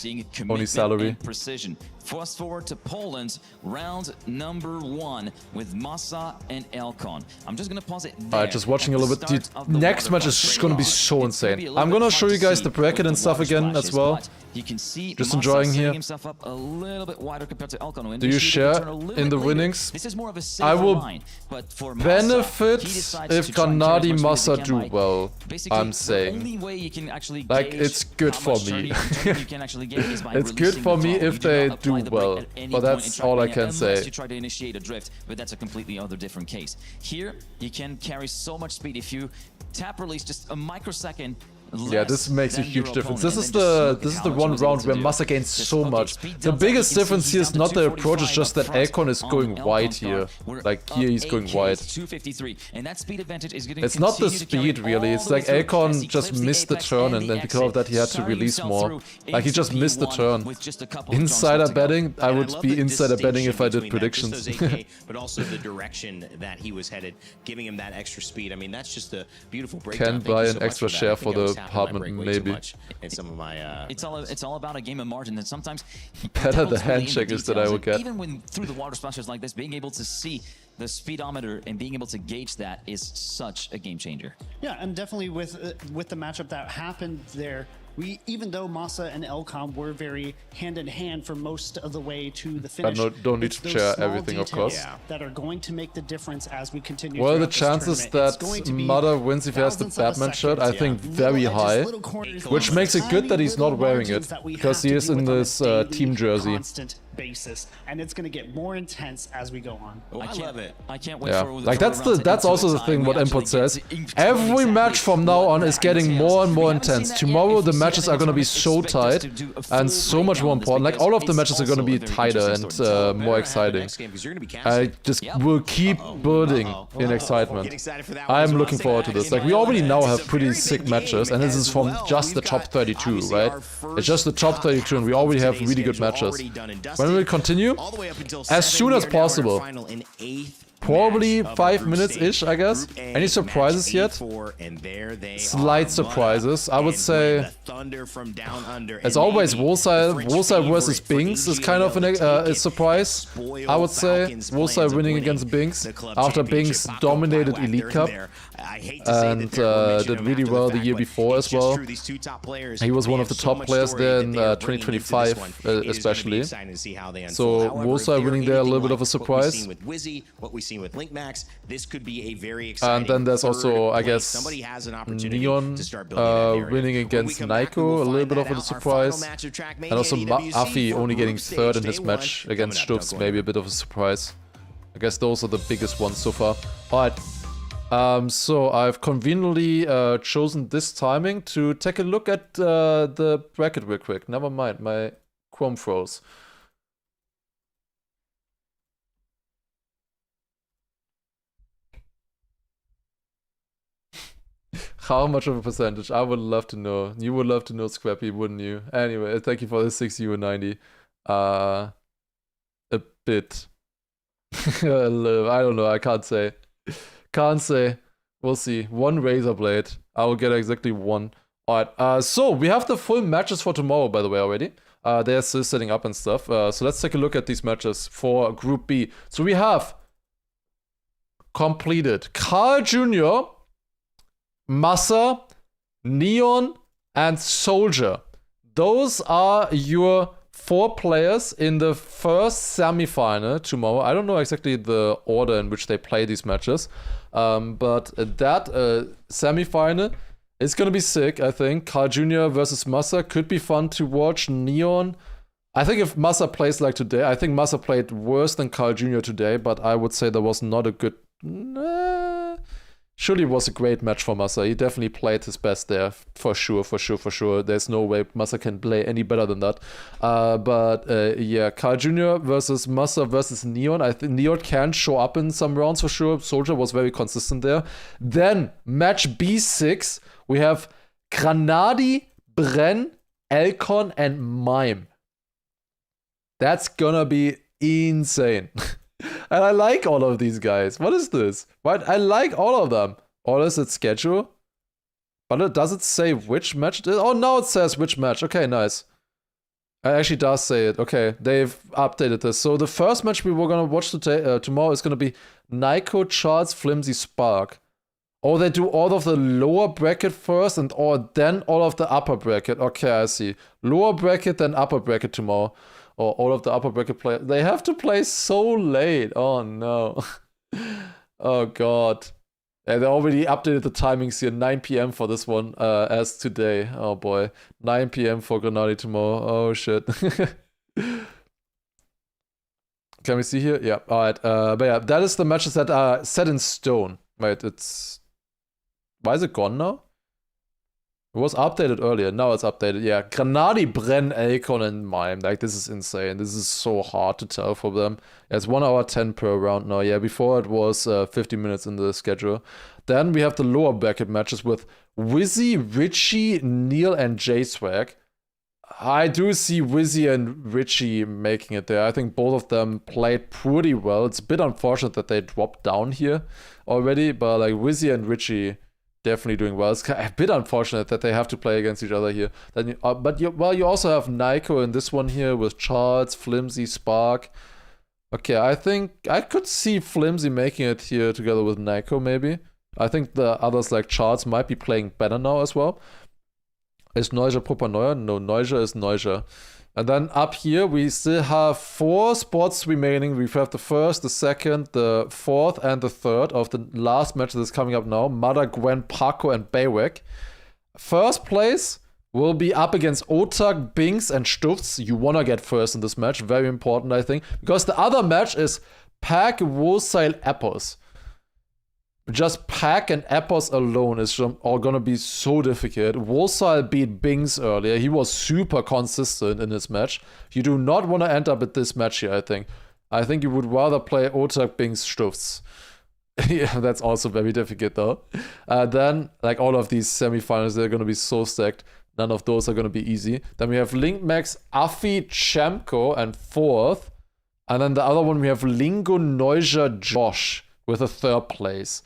only salary. Precision. Fast forward to Poland, round number 1 with Massa and Elcon. I'm just gonna pause it there. Alright, just watching a little bit. The next match is gonna be so insane. I'm gonna show you guys the bracket and stuff again as well. You can see just Massa enjoying setting here. himself up a little bit wider compared to Elkon. Do you share in the winnings? This is more of a I will line, but for benefit Massa, if Granadi Massa do well. I'm saying. The only way you can actually like, it's good for me. It's good for me if they do well, but that's all I can say. You try to initiate a drift, but that's a completely other different case. Here, you can carry so much speed if you tap release just a microsecond. Yeah, this makes a huge difference. This is the one round where Massa gains so much. The biggest difference here is not the approach, it's just that Elkon is going wide here. Like here he's going wide. It's not the speed really, it's like Elkon just missed the turn and then because of that he had to release more. Like he just missed the turn. Insider betting? I would be insider betting if I did predictions. But also the direction that he was headed, giving him that extra speed. I mean, that's just a beautiful Can breakdown. buy an extra share for the apartment, maybe. In some of my, it's all about a game of margin, and sometimes better the handshake is that I will get. Even when through the water splashes like this, being able to see the speedometer and being able to gauge that is such a game changer. Yeah, and definitely with the matchup that happened there, even though Massa and Elkon were very hand in hand for most of the way to the finish, don't need to share everything, of course. That are going to make the difference as we continue. Well, the chances that Mudder wins if he has the Batman shirt, I think very high, which makes it good that he's not wearing it, because he is in this team jersey. Basis, and it's going to get more intense as we go on. I love it. I can't wait for like that's also the thing what Import says. Every match from now on is getting more and more intense. Tomorrow the matches are going to be so tight and so much more important. Like all of the matches are going to be tighter and more exciting. I just will keep building in excitement. I'm looking forward to this. Like we already now have pretty sick matches, and this is from just the top 32, right? It's just the top 32, and we already have really good matches. When will we continue? As soon as possible. Probably 5 minutes-ish, I guess. Any surprises yet? Slight surprises. I would say, as always, Wolsai versus Binks is kind of a surprise. I would say Wolsai winning against Binks after Binks dominated Elite Cup and did really well the year before as well. He was one of the top players there in 2025 especially. So Wolsai winning there a little bit of a surprise. With LinkMax, this could be a very exciting. And then there's also, I guess, Neon winning against Naiko, a little bit of a surprise. And also Afi only getting third in his match against Stubbs, maybe a bit of a surprise. I guess those are the biggest ones so far. Alright, so I've conveniently chosen this timing to take a look at the bracket real quick. Never mind, my Chrome froze. How much of a percentage? I would love to know. You would love to know, Scrappy, wouldn't you? Anyway, thank you for the 6U90. A bit. I don't know, I can't say. Can't say. We'll see. One razor blade. I will get exactly one. Alright, so we have the full matches for tomorrow, by the way, already. They're still setting up and stuff. So let's take a look at these matches for Group B. So we have completed Carl Jr., Massa, Neon, and Soldier. Those are your 4 players in the first semi-final tomorrow. I don't know exactly the order in which they play these matches, but that semi-final is gonna be sick, I think. Carl Jr. versus Massa could be fun to watch. Neon, I think if Massa plays like today, I think Massa played worse than Carl Jr. today, but I would say there was not a good... Surely it was a great match for Massa. He definitely played his best there, for sure. There's no way Massa can play any better than that. Yeah, Carl Jr. versus Massa versus Neon. I think Neon can show up in some rounds for sure. Soldier was very consistent there. Then, match B6, we have Granadi, Bren, Elkon, and Mime. That's gonna be insane. And I like all of these guys. What is this? What? I like all of them. Or is it schedule? But does it say which match it is? Oh, now it says which match. Okay, nice. It actually does say it. Okay, they've updated this. So the first match we were gonna watch today, tomorrow is gonna be Naiko, Charles, Flimsy, Spark. Oh, they do all of the lower bracket first and then all of the upper bracket. Okay, I see. Lower bracket, then upper bracket tomorrow. Or all of the upper bracket players. They have to play so late. Oh, no. Oh, God. Yeah, they already updated the timings here. 9 p.m. for this one as today. Oh, boy. 9 p.m. for Grenadi tomorrow. Oh, shit. Can we see here? Yeah, alright. But yeah, that is the matches that are set in stone. Wait, it's... Why is it gone now? It was updated earlier. Now it's updated. Yeah, Grenadi, Bren, Elkon, and Mime. Like, this is insane. This is so hard to tell for them. Yeah, it's 1 hour 10 per round now. Yeah, before it was 50 minutes in the schedule. Then we have the lower bracket matches with Wizzy, Richie, Neil, and J-Swag. I do see Wizzy and Richie making it there. I think both of them played pretty well. It's a bit unfortunate that they dropped down here already, but like Wizzy and Richie definitely doing well. It's a bit unfortunate that they have to play against each other here. Then you also have Nyko in this one here with Charles, Flimsy, Spark. Okay, I think I could see Flimsy making it here together with Nyko maybe. I think the others like Charles might be playing better now as well. Is Neuja proper Neuer? No, Neuja is Neuja. And then up here, we still have 4 spots remaining. We have the first, the second, the fourth, and the third of the last match that is coming up now. Mada, Gwen, Paco, and Baywek. First place will be up against Otak, Binks, and Stufz. You want to get first in this match. Very important, I think. Because the other match is Pack, Wosail, Epos. Just Pack and Epos alone is all gonna be so difficult. Wosail beat Bings earlier. He was super consistent in his match. You do not want to end up at this match here, I think. I think you would rather play Otak, Bings, Stufz. Yeah, that's also very difficult though. Then, like all of these semifinals, they're gonna be so stacked. None of those are gonna be easy. Then we have Link Max, Afi, Chemko, and fourth. And then the other one, we have Lingo, Neuja, Josh with a third place.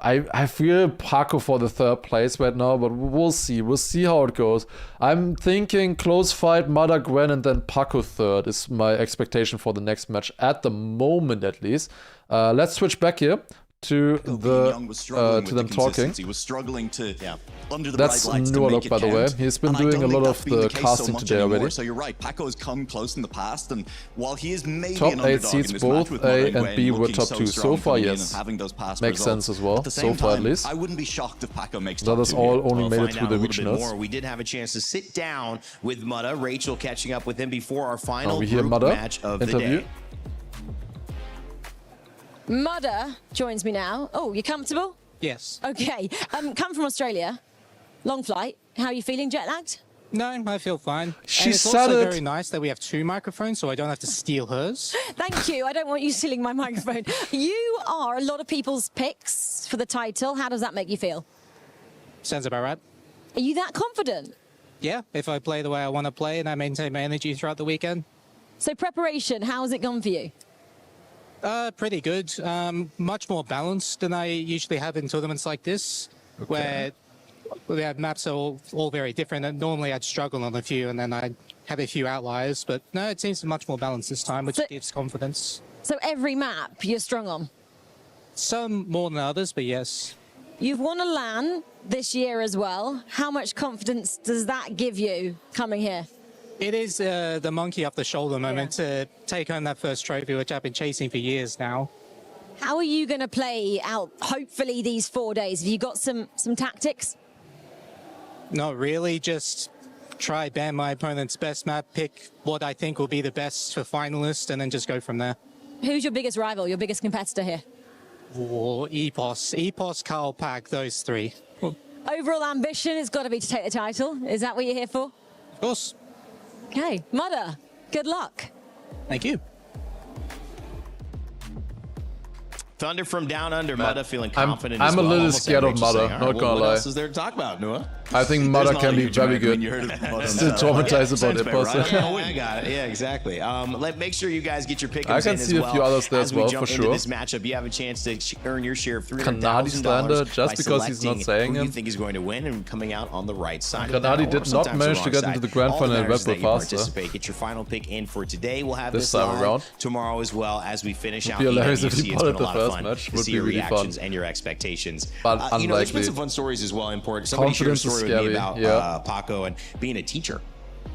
I feel Paco for the third place right now, but we'll see. We'll see how it goes. I'm thinking close fight, Mada, Gwen, and then Paco third is my expectation for the next match at the moment, at least. Let's switch back here to them talking. He was struggling to under the That's bright lights Nualok, by the way. He's been doing a lot of the casting today already. So you're right. Paco has come close in the past, and while he is maybe top an 8 underdog seeds, in this both match with A Mada and B were looking top so 2 strong so far. coming in Yes, and having those past makes results. sense as well. At the So same far, at time, least. I wouldn't be shocked if Paco makes That top is 2 all here. only We'll made it find through out the a little bit regionals. more. We did have a chance to sit down with Mutta. Rachel catching up with him before our final we hear group Mutta match of interview. the day. Mudda joins me now. Oh, you comfortable? Yes. Okay. Come from Australia. Long flight. How are you feeling? Jet lagged? No, I feel fine. She and it's said also it. very nice that we have 2 microphones, so I don't have to steal hers. Thank you. I don't want you stealing my microphone. You are a lot of people's picks for the title. How does that make you feel? Sounds about right. Are you that confident? Yeah, if I play the way I want to play and I maintain my energy throughout the weekend. So preparation, how has it gone for you? Pretty good. Much more balanced than I usually have in tournaments like this, where the maps are all very different. And normally I'd struggle on a few and then I'd have a few outliers. But no, it seems much more balanced this time, which gives confidence. So every map you're strong on? Some more than others, but yes. You've won a LAN this year as well. How much confidence does that give you coming here? It is the monkey off the shoulder moment to take home that first trophy, which I've been chasing for years now. How are you going to play out, hopefully, these 4 days? Have you got some tactics? Not really, just try ban my opponent's best map, pick what I think will be the best for finalists, and then just go from there. Who's your biggest rival, your biggest competitor here? Or Epos, Carl Pack, those 3. Overall ambition has got to be to take the title. Is that what you're here for? Of course. Okay, Mudda, good luck. Thank you. Thunder from down under. Mutta feeling confident. I'm as a well. little Almost scared of outrageous Mutta, saying, all not right, gonna What lie. else is there to talk about, Noah? I think Mother can be very good. Still traumatized about it, right? Yeah, I got it. Yeah, exactly. Make sure you guys get your pick. I can see a few others there as well, for sure. This matchup, you have a chance to earn your share of Kanadi slander, just because he's not saying who him. you think is going to win and coming out on the right side. Kanadi did not manage to get into the grand final Red Bull faster. Get your final pick in for today. We'll have this time around tomorrow as well as we finish out. Would be hilarious if he It's been the a lot of first fun match. to Would see be your really fun. reactions and your expectations. But There's been unlikely. some fun stories as well. Important. Somebody shared a story with me about Paco and being a teacher.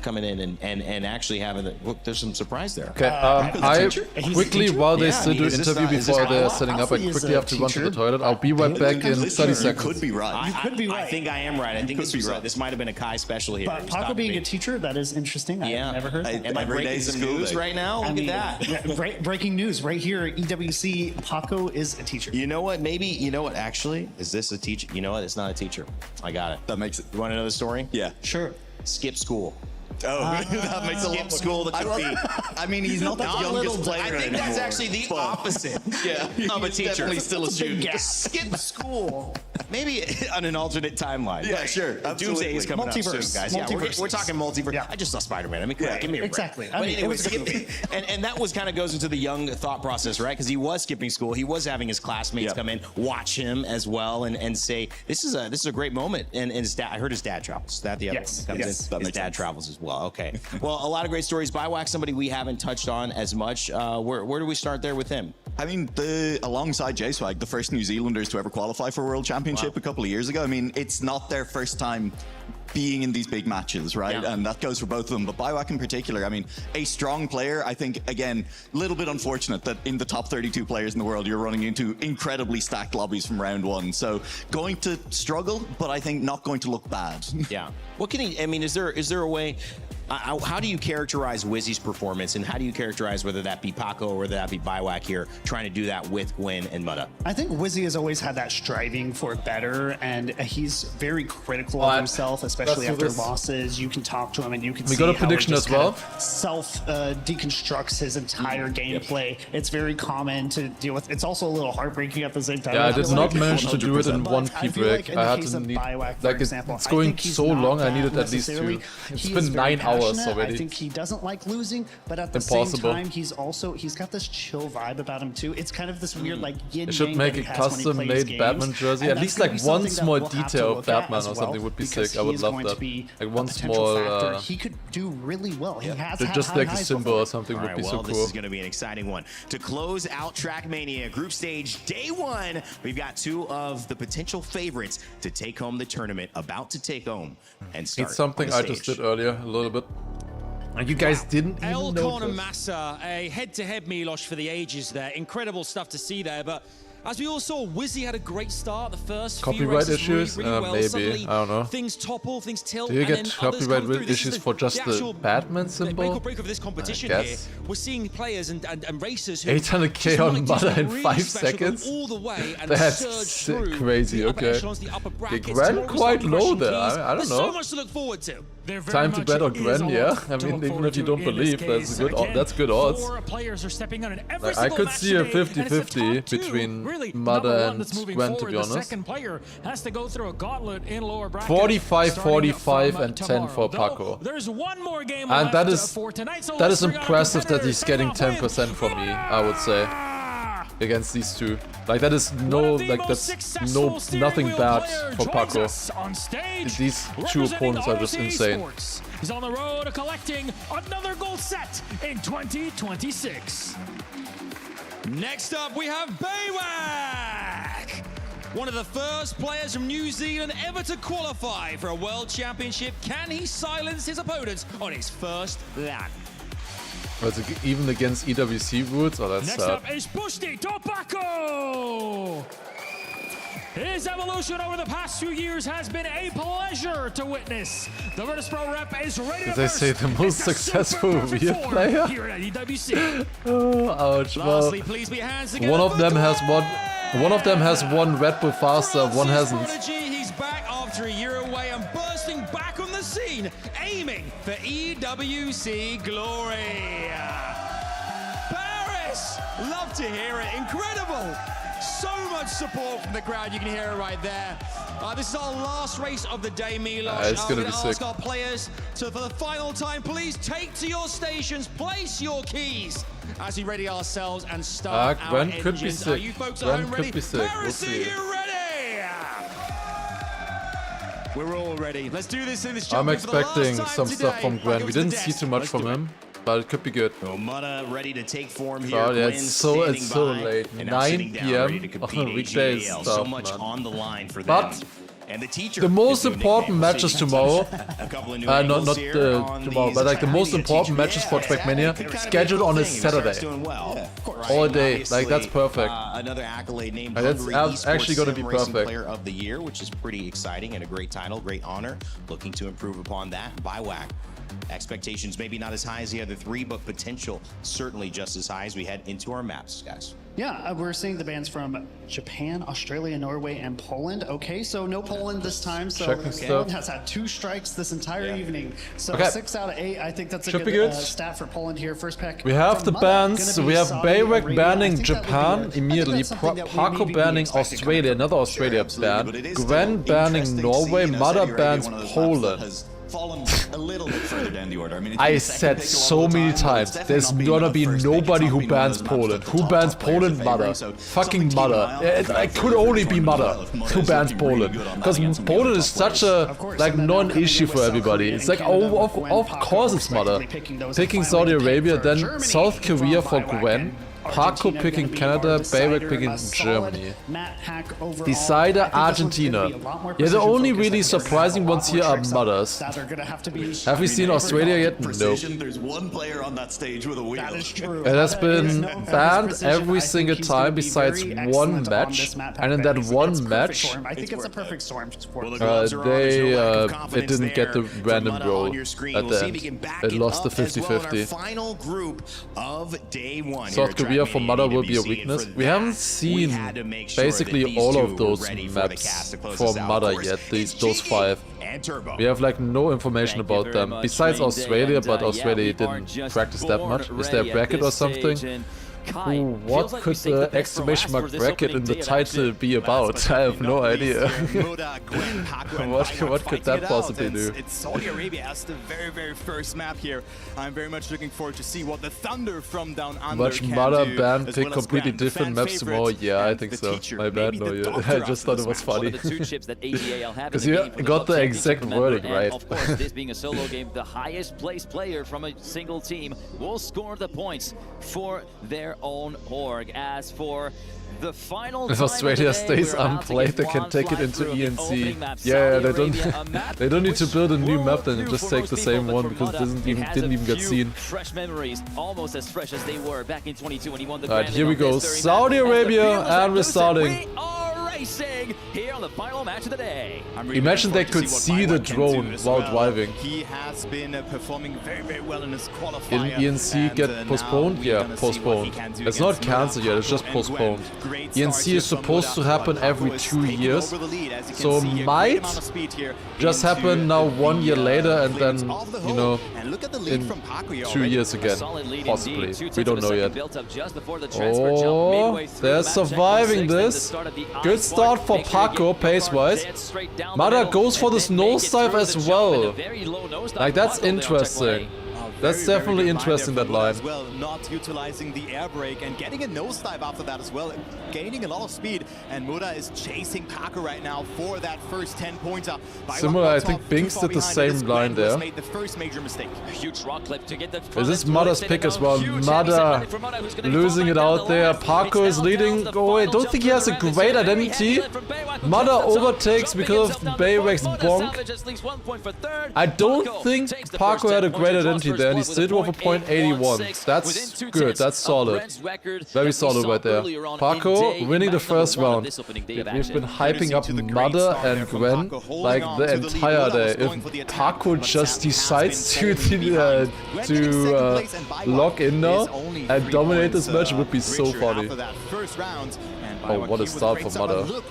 Coming in and actually having the look, there's some surprise there. Okay, I quickly, while they still do interview before they're setting up, I quickly have to run to the toilet. I'll be right back in 30 seconds. You could be right. You could be right. I think I am right. I think this might have been a Kai special here. But Paco being a teacher, that is interesting. I've never heard that. Am I breaking some news right now? Look at that. Breaking news right here at EWC. Paco is a teacher. You know what? Maybe, you know what? Actually, is this a teacher? You know what? It's not a teacher. I got it. That makes it. You want to know the story? Yeah. Sure. Skip school. Oh, that makes a lot more school that could be. I mean, he's not the youngest player I think that's anymore, actually the opposite of a he's teacher. definitely still a student. Skip school. Maybe on an alternate timeline. Yeah, sure. Doomsday is coming up soon, guys. Yeah, we're talking multiverse. Yeah. I just saw Spider-Man. I mean, give me a break. Exactly. But anyway, and that was kind of goes into the young thought process, right? Because he was skipping school. He was having his classmates come in, watch him as well, and say, this is a great moment. And his dad, I heard his dad travels. That the other one comes in. His dad travels as well. Okay. Well, a lot of great stories. Bywak, somebody we haven't touched on as much. Where do we start there with him? I mean, alongside J-Swag, the first New Zealanders to ever qualify for a World Championship a couple of years ago. I mean, it's not their first time being in these big matches, right? Yeah. And that goes for both of them. But Bywak in particular, I mean, a strong player. I think, again, a little bit unfortunate that in the top 32 players in the world, you're running into incredibly stacked lobbies from round one. So going to struggle, but I think not going to look bad. Yeah. What can he, I mean, is there a way, how do you characterize Wizzy's performance, and how do you characterize whether that be Paco or whether that be Bywak here, trying to do that with Gwen and Mutta? I think Wizzy has always had that striving for better, and he's very critical of himself, especially after losses. You can talk to him, and you can see got a how prediction he as well. Deconstructs his entire gameplay. It's very common to deal with. It's also a little heartbreaking at the same time. Yeah, I did not manage to do it in one P break. I had to need, like, it's going so long. I needed at least 2. It's been 9 hours already. I think he doesn't like losing, but at the same time, he's got this chill vibe about him too. It's kind of this weird like yin. It should make a custom-made Batman jersey. At least like one small detail of Batman or something would be sick. I would love that. Like one small. He could do really well. He has just like a symbol or something would be so cool. This is going to be an exciting one to close out TrackMania Group Stage Day 1. We've got 2 of the potential favorites to take home the tournament, about to take home and start. It's something I just did earlier a little bit. And you guys didn't even Elcon and notice. Massa, a head-to-head Milosh for the ages there. Incredible stuff to see there, but as we all saw, Wizzy had a great start. The first few Copyright races issues? really well. Maybe. Suddenly, I don't know. things topple, things tilt, Do you and get then others copyright come through. This issues is for just the Batman symbol? Make or break of this competition I here. guess. We're seeing players and racers who 800k just on might do Mother something in really 5 special, seconds? go all the way and That's surge through crazy, the upper okay. echelons, the upper They brackets. Gwen Tomorrow's quite not low crushing there. keys. I don't There's know. so much to look forward to. Time to bet on Gwen, yeah. I mean, even if you don't believe, that's good odds. 4 players are stepping on in every Like, I single could match see a today, and it's the 50-50 top 2, between really, Mother number 1 and that's moving Gwen, to forward. be honest. The second player has to go through a gauntlet in lower bracket. 45, starting 45, from and 10 tomorrow. for Though Paco. There's one more game And that left is for tonight, so that let's is bring our impressive that he's competitors. getting 10% from me, I would say, against these 2. Like that is nothing bad for Paco. These 2 opponents are just insane. He's on the road to collecting another gold set in 2026. Next up, we have Bywak, one of the first players from New Zealand ever to qualify for a World Championship. Can he silence his opponents on his first lap? Was it even against EWC rules? Oh, that's Next up is Pushti Topako. His evolution over the past few years has been a pleasure to witness. The Virtus Pro rep is ready to Did they say the most successful real player? here at EWC. Oh, ouch. Well, Lastly, please be hands together one of for them has Gwen. one of them has won Red Bull faster, one hasn't. Prodigy, he's back after a year away and bursting back on the scene, aiming for EWC glory. Paris, love to hear it, incredible. So much support from the crowd. You can hear it right there. This is our last race of the day, Milos. It's gonna be sick. Ask our players to, for the final time, please take to your stations, place your keys as we ready ourselves and start our Gwen could be engines. sick. Are you folks at Gwen home could ready? be sick. We'll Paris, see. are you ready? We're all ready. Let's do this in this I'm jungle for the last expecting time some today. stuff from Gwen. Go We to the didn't see desk. too much Let's from do it. him, but it could be good. Mudda ready to take form here. Oh, yeah, Gwen it's so standing by, late. and now 9 sitting down, ready to PM on compete a in weekday is GAL. tough, So much man. on the line for them. But And the teacher the most is new important nickname. matches tomorrow, A couple of new not angles here on tomorrow, these but like the most Trackmania important teachers. matches for Yeah, TRACKMania exactly. Could kinda be scheduled cool on a thing if he starts Saturday. doing well. Of course. All Right, day, like that's perfect. Another accolade named Like, that's Hungary Esports actually gonna be Sim Racing perfect. Player of the Year, which is pretty exciting and a great title, great honor. Looking to improve upon that by WAC. Expectations maybe not as high as the other three, but potential certainly just as high as we head into our maps, guys. Yeah, we're seeing the bands from Japan, Australia, Norway, and Poland. Okay, so no Poland this time. So Checking Poland stuff. has had 2 strikes this entire evening. So Okay. 6 out of 8. I think that's a Should be good good. stat for Poland here. First pick. We have from the Mudda, bans. gonna be We have Saudi Baywak Arabia. banning I think that would be Japan I think immediately. that's something that we Paco maybe banning expected coming Australia. from Another Australia absolutely, ban. but it is Gwen still banning interesting to Norway. see, Mudda Saudi Arabia, bans one of those maps that Poland. has fallen a little bit further down the order. I mean, it's I been the second said pick so all the many time, but it's times, definitely there's not been gonna the be first pick. nobody It's who not been one of bans those maps Poland. that Who the bans top players Poland? are favoring, Mudda. so Fucking something to keep an Mudda. eye on. It could only be Mudda who bans Poland. Because Poland is such a like non-issue for everybody. It's like, oh, of course it's Mudda. Picking Saudi Arabia, then South Korea for Gwen. Paco picking Canada, Baywak picking Germany. Decider Argentina. Yeah, the only really surprising ones here are Mudders. Have we seen Australia yet? No. There's one player on that stage with a wheel. That is true. It has been banned every single time besides one match, and in that one match, I think it's a perfect storm for it didn't get the random roll at the end. It lost the 50-50. Final group of day 1. South Korea for Mudda will be a weakness. We haven't seen basically all of those maps for Mudda yet, those 5. We have like no information about them, besides Australia, but Australia didn't practice that much. Is there a bracket or something? Ooh, what could the exclamation mark bracket in the title be about? I have no idea. What could that possibly do? It's Saudi Arabia as the very first map here. I'm very much looking forward to see what the Thunder from down under Much can Mudda do, ban as pick well as completely Gwen, the different fan maps tomorrow. favorite Yeah, I and think the so. teacher, My bad, maybe no, the yeah. doctor I just thought it after was this funny. One of the 2 chips that AGAL have in Because the you game for the got Club the exact Championship, wording and right. Of course, this being a solo game, the highest placed player from a single team will score the points for their own org. As for the final If Australia stays unplayed, they can take it into ENC. Yeah, they don't need to build a new map then, just take the same one because it didn't even get seen. Fresh memories, almost as fresh as they were back in 22 when he won the Alright, Grand here we Slam go. this very Saudi match. As the Arabia, fearless and we're Lucid, starting. We are racing here on the final match of the day. Imagine they could see the drone while driving. He has been performing very well in his qualifier. In ENC get postponed? Yeah, postponed. It's not cancelled yet, it's just postponed. ENC is supposed to happen every 2 years, so might just happen now 1 year later and then, you know, in 2 years again, possibly. We don't know yet. Oh, they're surviving this. Good start for Paco, pace-wise. Mudda goes for this nosedive as well. Like, that's interesting. That's definitely interesting, that line. As well, not utilizing the air brake and getting a nosedive after that as well, gaining a lot of speed. And Mudda is chasing Paco right now for that first 10-pointer. Similar, I think Binks did the same line there. Made the first major mistake. Huge rock clip to get the This is Mudda's pick as well. Mudda losing it out there. Paco is leading. Oh, I don't think he has a great identity. Mudda overtakes because of Baywak's bonk. I don't think Paco had a great identity there, and he still drove a .81. That's good, that's solid. Very solid right there. Paco winning the first round. We've been hyping up Mudda and Gwen like the entire day. If Paco just decides to lock in now and dominate this match, it would be so funny. After that first round, and Oh, what a start for Mudda.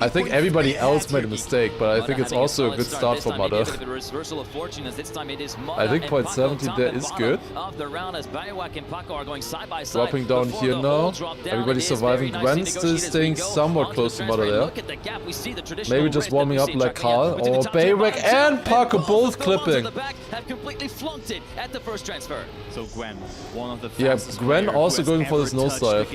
I think everybody else made a mistake, but I think it's also a good start for Mudda. I think point 70 there is good. Dropping down here now. Everybody surviving. Gwen still staying somewhat close to Mudda there. Maybe just warming up like Karl. Or Bayrack and Parker both clipping. So Gwen, one of the Gwen also going for this nosedive.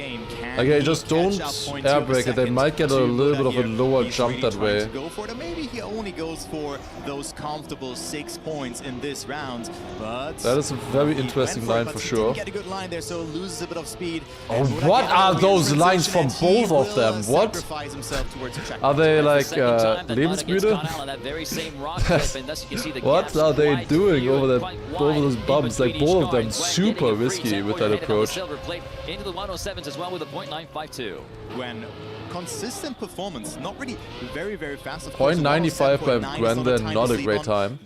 Okay, just don't air break it. They might get a little bit of a lower jump that way. Go for it, or maybe he only goes for those comfortable 6 points in this round. But that is a very interesting line for sure. Get a good line there, so loses a bit of speed. Oh, what are those lines from both of them? What? Are they like Lebensmüde? What are they doing over those bumps? Like both of them super risky with that approach. Into the 107s as well with a .952. Gwen, consistent performance, not really very fast. .95 by Gwen, then not a great time.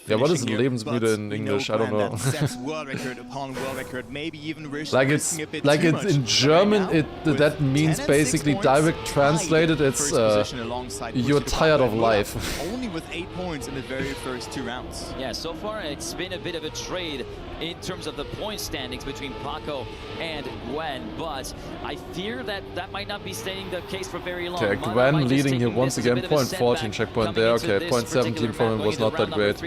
Yeah, what is Lebensmüde in English? I don't know. World record upon world record, maybe even like it's in German. That means basically direct translated. It's you're tired of life. Only with 8 points in the very first 2 rounds. Yeah, so far it's been a bit of a trade in terms of the point standings between Paco and Gwen, but I fear that might not be staying the case for very long. Okay, Gwen leading here once again, .14 checkpoint there. Okay, .17 from him was not that great.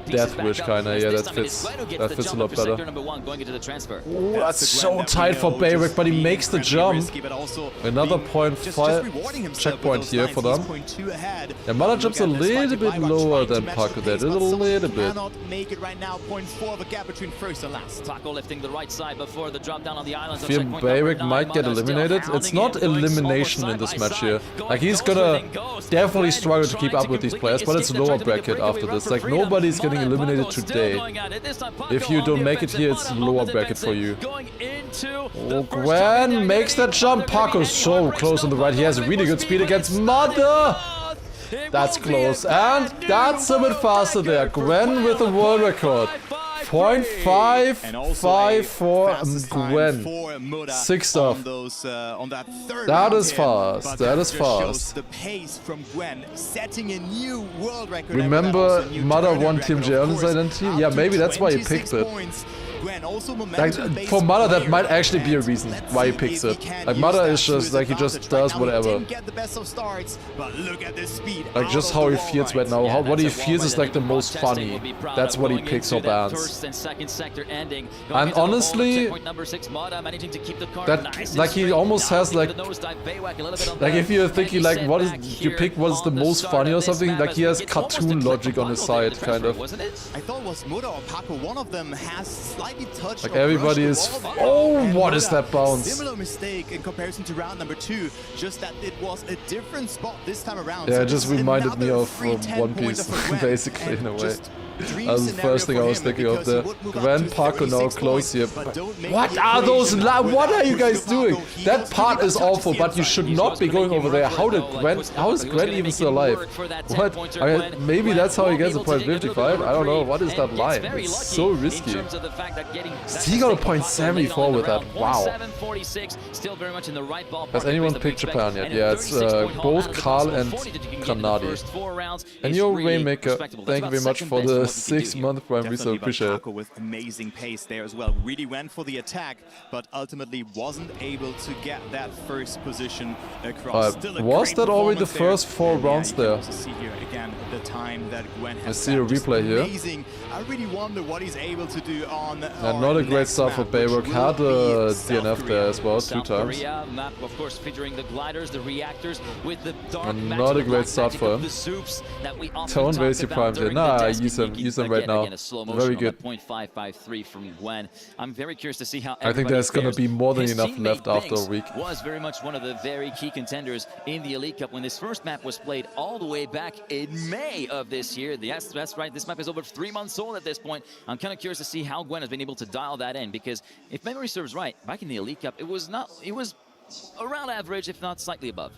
Death Wish kinda, yeah, that fits a lot better. Ooh, that's so tight for Bayrack, but he makes the jump. Another .5 checkpoint here for them. Yeah, Mudda jumps a little bit lower than Paco there, just a little bit. Paco lifting the right side before the drop down on the islands. Fear Bayrack might get eliminated. It's not elimination in this match here. Like he's gonna definitely struggle to keep up with these players, but it's lower bracket after this. Like nobody's getting eliminated today. If you don't make it here, it's lower bracket for you. Oh, Gwen makes that jump. Paco's so close on the right. He has really good speed against Mudda. That's close, and that's a bit faster there. Gwen with the world record. .55 for Gwen. 6 off. That is fast. That is fast. The pace from Gwen, setting a new world record. Remember, Mudda won Team J on his identity? Yeah, maybe that's why he picked it. Like, for Mudda, that might actually be a reason why he picks it. Like, Mudda is just like, he just does whatever. Like, just how he feels right now. What he feels is like the most funny. That's what he picks or bans. And honestly, that, like, he almost has like if you're thinking like, what is the most funny or something, like he has cartoon logic on his side, kind of. I thought it was Mudda or Paco. One of them has slightly touched. Like everybody is. Oh, what is that bounce? Similar mistake in comparison to round number 2, just that it was a different spot this time around. Yeah, it just reminded me of One Piece, basically, in a way. That was the first thing I was thinking of there. Gwen, Paco now close here. What are those? What are you guys doing? That part is awful, but you should not be going over there. How is Gwen even still alive? What? I mean, maybe that's how he gets a .55? I don't know. What is that line? It's so risky. He got a .74 with that. Wow. Has anyone picked Japan yet? Yeah, it's both Karl and Granadi. And your Rainmaker, thank you very much for the 6-month Prime Resale. Appreciate it. With amazing pace there as well. Really went for the attack, but ultimately wasn't able to get that first position across. Was that already the first 4 rounds there? I see a replay here. Amazing. I really wonder what he's able to do on. Not a great start for Bayrack. Had a DNF there as well, 2 times. Map, of course, featuring the gliders, the reactors with the dark. Not a great start for him. Don't waste your prime here. Nah, use them right now. Very good. .553 from Gwen. I'm very curious to see how. I think there's gonna be more than enough left after a week. Was very much one of the very key contenders in the Elite Cup when this first map was played all the way back in May of this year. Yes, that's right. This map is over 3 months old at this point. I'm kind of curious to see how Gwen has been able to dial that in, because if memory serves right, back in the Elite Cup, it was around average, if not slightly above.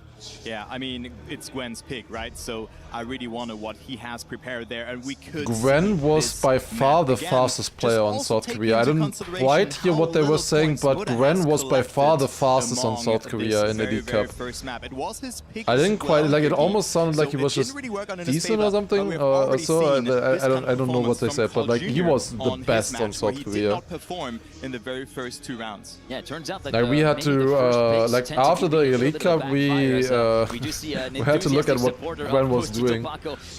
Yeah, I mean, it's Gwen's pick, right? So I really wonder what he has prepared there, and we could. Gwen was by far the fastest player on South Korea. I didn't quite hear what they were saying, but Gwen was by far the fastest on South Korea in the League Cup. I didn't quite like it. Almost sounded like he was just decent or something, or so. I don't know what they said, but like he was the best on South Korea. In the very first 2 rounds. Yeah, it turns out that like we had to like after the Elite Cup, we had to look at what Gwen was doing.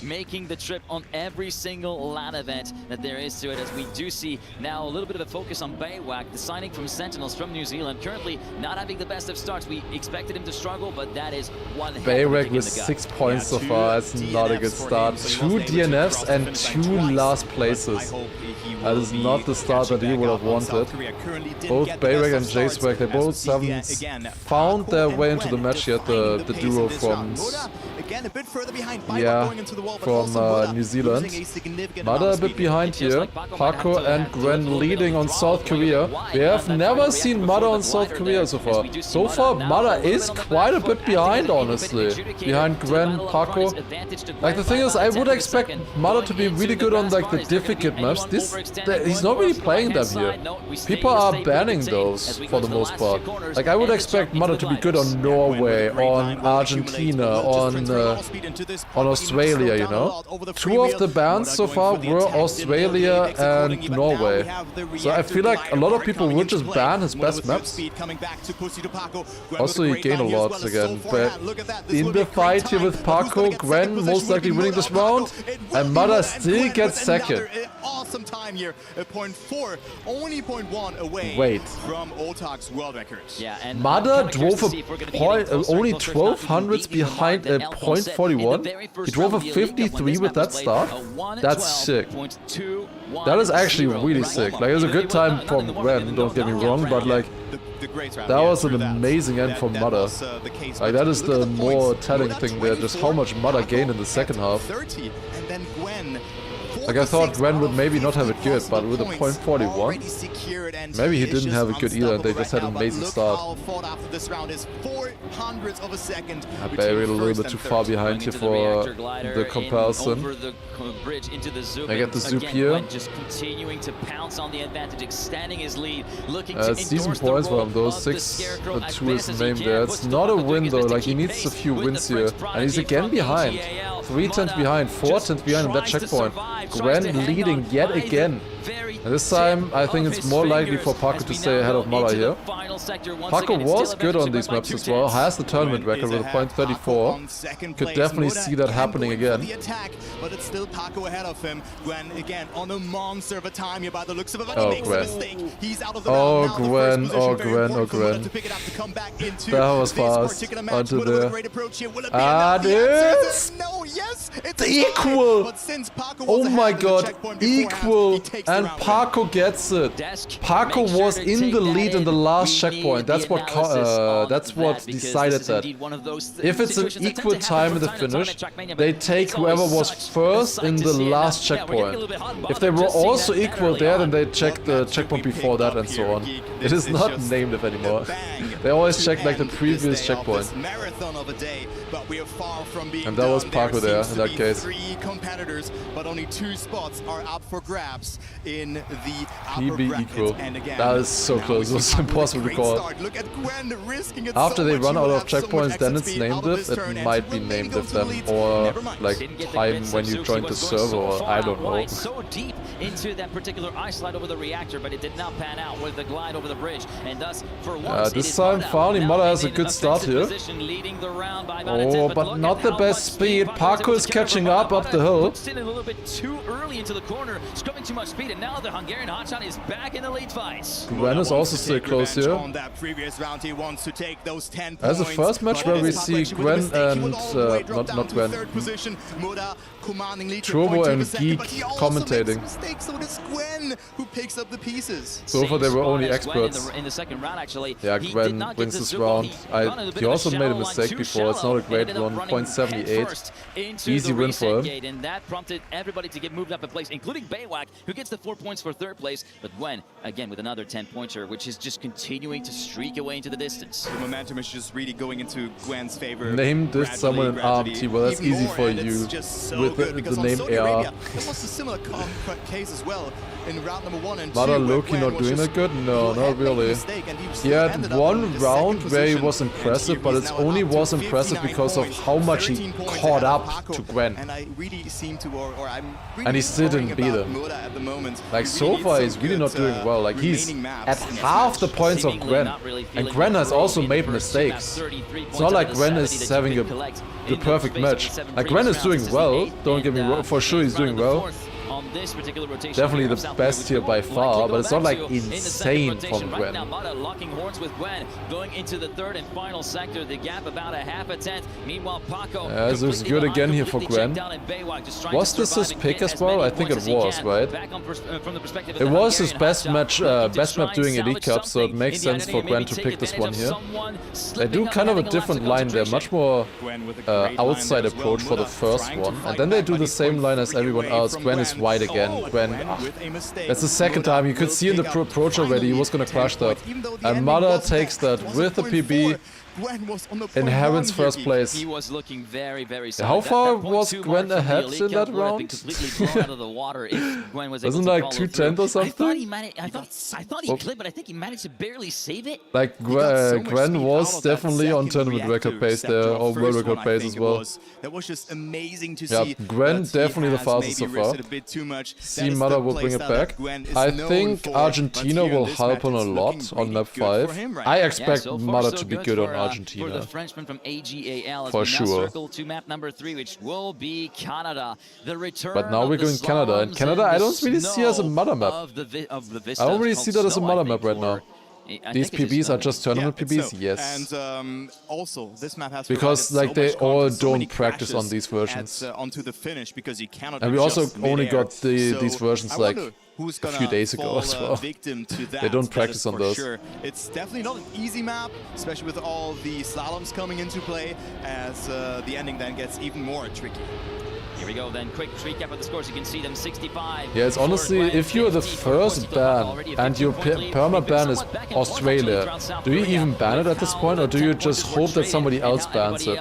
Making the trip on every single LAN event that there is to it, as we do see now a little bit of a focus on Baywak, the signing from Sentinels from New Zealand, currently not having the best of starts. We expected him to struggle, but that is one. Baywak with 6 points so far. That's not a good start. 2 DNFs and 2 last places. That is not the start that he would have wanted. Both Baywak and J-Swag, they both haven't found their way into the match yet, the duo from New Zealand. Mother a bit behind here. Paco and Gwen leading on South Korea. We have never seen Mother on South Korea so far. So far, Mother is quite a bit behind, honestly. Behind Gwen, Paco. Like, the thing is, I would expect Mother to be really good on like the difficult maps. He's not really playing them here. People are banning those for the most part. Like, I would expect Mother to be good on Norway, on Argentina, on Australia, you know? 2 of the bans so far were Australia and Norway. So I feel like a lot of people would just ban his best maps. Also, he gained a lot again, but in the fight here with Paco, Gwen most likely winning this round, and Mother still gets second. Awesome time here at 0.4, only 0.1 away from Otag's world record. Yeah, and Mother drove only 1200s behind a 0.41. He drove a 53 with that start. That's sick. That is actually really sick. Like, it was a good time from Gwen, don't get me wrong, but like, that was an amazing end for Mother. Like, that is the more telling thing there, just how much Mother gained in the second half. Like, I thought Gwen would maybe not have it good, but with a 0.41, maybe he didn't have it good either, and they just had an amazing start. I buried a little bit too far behind here for the comparison. I get the Zoop here. It's decent points for him though, 6-2 is the name there. It's not a win though, like he needs a few wins here. And he's again behind. 3 tenths behind, 4 tenths behind in that checkpoint. Gwen leading yet again. And this time, I think it's more likely for Paco to stay ahead of Mother here. Paco was good on these maps as well, has the tournament record with a 0.34. Could definitely see that happening again. But it's still Paco ahead of him. Gwen again on a monster of a time here by the looks of it. Oh, Gwen. Oh, Gwen. Oh, Gwen. Oh, Gwen. That was fast. Onto there. And it's equal! Oh my god, equal! And Paco gets it. Paco was in the lead in the last checkpoint. That's what decided that. If it's an equal time in the finish, they take whoever was first in the last checkpoint. If they were also equal there, then they check the checkpoint before that and so on. It is not named it anymore. They always check like the previous checkpoint. And that was Paco there in that case. 3 competitors, but only 2 spots are up for grabs in the PB equal. That is so close. It was impossible to call. After they run out of checkpoints, then it's named it. It might be named if then, or like time when you joined the server, or I don't know. So deep into that particular ice slide over the reactor, but it did not pan out with the glide over the bridge, and thus for once this time finally Mother has a good start here. Oh, but not the best speed. Paco is catching up the hill. In a little bit too early into the corner, scrubbing too much speed, and now the Hungarian hotshot is back in the lead fights. Gwen is also still close here. That's the first match where we see Gwen and not Gwen, Turbo and Geek commentating. So far they were only experts. In the second round, actually. Yeah, Gwen wins this round. He also made a mistake before. It's not a great one. 0.78. into Easy the win for reset him. gate, and that prompted everybody to get moved up a place, including Baywak, who gets the 4 points for third place. But Gwen, again, with another 10-pointer, which is just continuing to streak away into the distance. The momentum is just really going into Gwen's favor. Name this someone in RMT. Well, that's easy for you with the name AR. It was a similar case as well in round number 1 and 2. Mada Loki not doing that good? No, not really. He had one round where he was impressive, but it only was impressive because of how much he caught up to Gwen. And I really seem to, And he still didn't beat him. Like, so far he's really not doing well. Like, he's at half the points of Gwen. And Gwen has also made mistakes. It's not like Gwen is having the perfect match. Like, Gwen is doing well, don't get me wrong, for sure he's doing well. On this particular rotation, definitely the best here by far, but it's not like insane from right Gwen. now, Mada locking horns with Gwen, going into the third and final sector. The gap about a half a tenth. Meanwhile, Paco. This is good again here for Gwen. Was this his pick as well? I think it was, right? It was his best match, best map doing Elite Cup, so it makes sense for Gwen to pick this one here. They do kind of a different line there, much more outside approach for the first one, and then they do the same line as everyone else. Gwen is wide again. Gwen, that's the second time. You could see in the approach already, he was gonna crash that. And Mada takes that with the PB. In Heaven's first place. He was looking very, very solid. How far was Gwen ahead in that round? Wasn't like 210 or something? I thought he clipped, but I think he managed to barely save it. Like, Gwen was definitely on tournament record pace there, or world record pace as well. That was just amazing to yeah, see. Gwen definitely the fastest so far. See, Mada will bring it back. I think Argentina will help him a lot on map 5. I expect Mada to be good on Argentina. For the Frenchman from AGAL, for sure. To map number 3, which will be Canada. The return. But now we're going Canada, and Canada I don't really see as a Mada map. I don't really see that as a Mada map right now. These PBs are just tournament PBs, yes. And also, this map has because like they all don't practice on these versions. Onto the finish because you cannot. And we also only got these versions like a few days ago as well. They don't practice on those. Sure. It's definitely not an easy map, especially with all the slaloms coming into play, as the ending then gets even more tricky. Here we go then, quick recap of the scores. You can see them 65. Yeah, it's honestly, if you're the first ban and your perma ban is Australia, do you even ban it at this point, or do you just hope that somebody else bans it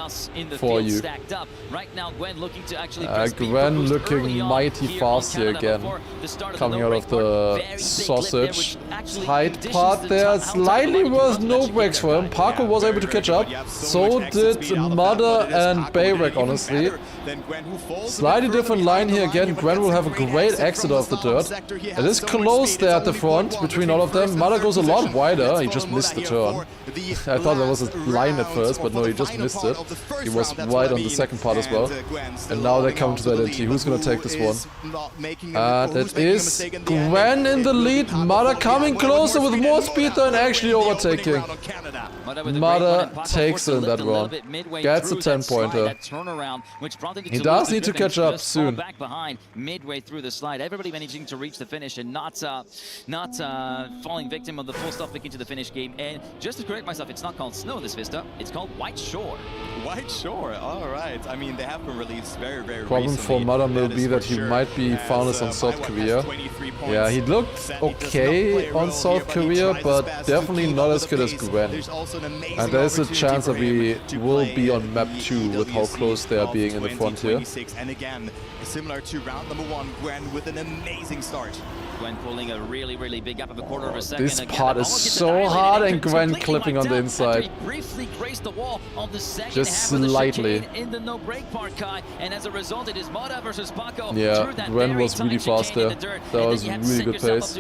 for you? Gwen looking mighty fast here again, coming out of the sausage tight part there. Slightly worth no breaks for him. Paco was able to catch up, so did Mada and Bayrek, honestly. Slightly different line here again. Gwen will have a great exit off the dirt. It is close there at the front between all of them. Mada goes a lot wider. He just missed the turn. I thought there was a line at first, but no, he just missed it. He was wide on the second part as well. And now they come to that LT. Who's gonna take this one? And it is Gwen in the lead. Mada coming closer with more speed and actually overtaking. Mada takes it in that round. Gets a 10-pointer. He does need to catch up soon. Back behind midway through the slide, everybody managing to reach the finish and not falling victim of the full stop picking to the finish game. And just to correct myself, it's not called Snow in this Vista, it's called White Shore. White Shore, all right. I mean, they have been released very, very Problem for Mada will be that he might be founded on South Korea. Yeah, he looked okay on South Korea, but definitely not as good as Gwen. And there's a chance that we will be on map 2 with how close they are being in the front here. And again, similar to round number 1, Gwen with an amazing start. Gwen pulling a really, really big gap of a quarter of a second. This part is so hard, and Gwen clipping on the inside. Briefly graced the wall on the second just half slightly. Of the in the no break part, Kai, and as a result, it is Mada versus Paco. Yeah, Gwen was really fast there. That was really good pace.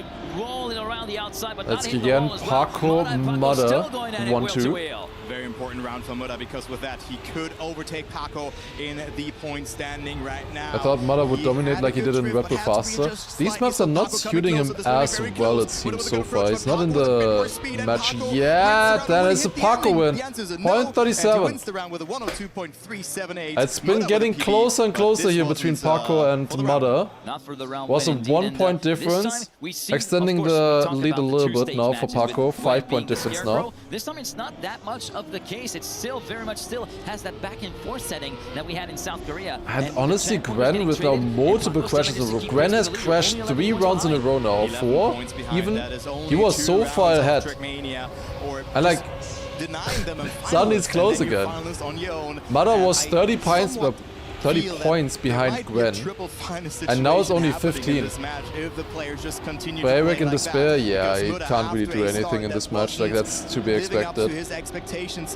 Let's again, Paco, Mada, 1-2. Very important round for Mada because with that he could overtake Paco in the point standing right now. I thought Mada would dominate like he did in Red Bull Faster. These maps are not suiting him as well, it seems so far. He's not in the match yet. That is a Paco win. 0.37. It's been getting closer and closer here between Paco and Mada. Was a 1-point difference, extending the lead a little bit now for Paco. 5-point difference now. This time it's not that much of the case. It still very much still has that back and forth setting that we had in South Korea. And honestly, Gwen with now multiple crashes in a row. Gwen has crashed 3 rounds in a row now, 4 even. He was so far ahead. And like, suddenly it's close again. Mother was 30 points behind Gwen, and now it's only 15. Bayrick in despair, yeah, he can't really do anything in this match, like that's to be expected.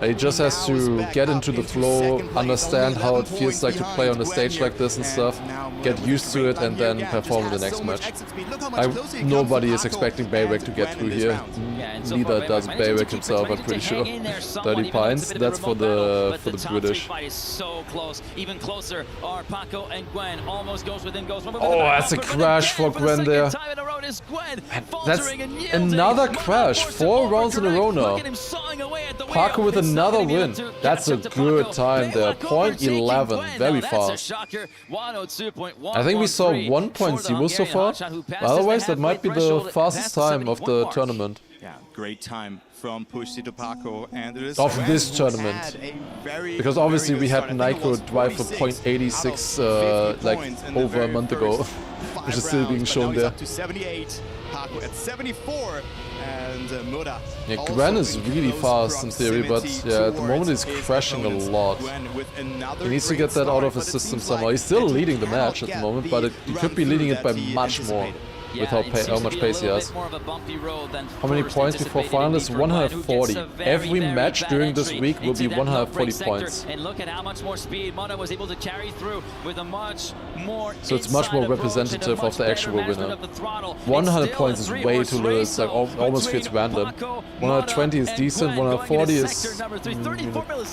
He just has to get into the flow, understand how it feels like to play on a stage like this and stuff, get used to it, and then perform in the next match. Nobody is expecting Bayrick to get through here. Neither does Bayrick himself, I'm pretty sure. 30 points, that's for the British. Are Paco and Gwen almost goes within goes. Oh, that's a crash for Gwen there. That's another crash. 4 rounds in a row now. Paco with another win. That's a good time there. 0.11, very fast. I think we saw 1.0 so far. Otherwise, that might be the fastest time of the tournament. Yeah, great time from Pushti to Paco, and of this tournament, because obviously we had Nico drive for 0.86 like over a month ago, which is still being shown there. To 78, Paco at 74, and Muda. Yeah, Gwen is really fast in theory, but yeah, at the moment he's crashing a lot. He needs to get that out of his system somehow. He's still leading the match at the moment, but he could be leading it by much more. With how much pace he has. How many points before finals? 140. Every match during this week will be 140 points. And look at how much more speed Mona was able to carry through with a much more. So it's much more representative of the actual winner. 100 points is way too little. It's like almost feels random. 120 is decent. 140 is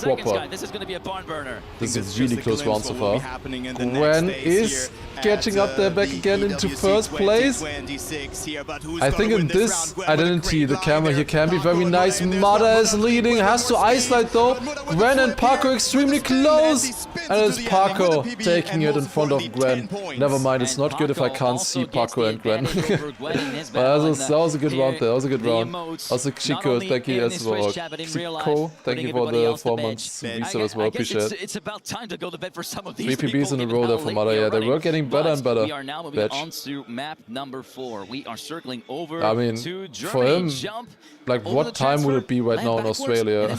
proper. This is going to be a barn burner. This is a really close round so far. Gwen is catching up there back again into first place. I think in this identity, the camera here can be very nice. Mada is leading, has to isolate though. Gwen and Paco extremely close. And it's Paco taking it in front of Gwen. Never mind, it's not good if I can't see Paco and Gwen. That was a good round there, that was a good round. Also Chico, thank you as well. Chico, thank you for the 4 months resale as well, appreciate it. It's about time to go to bed for some of these 3 PBs in a row there for Mada, yeah, they were getting better and better. We are now moving on to map number 4. We are circling over I mean, to Germany. for him, like what time would it be right now in Australia?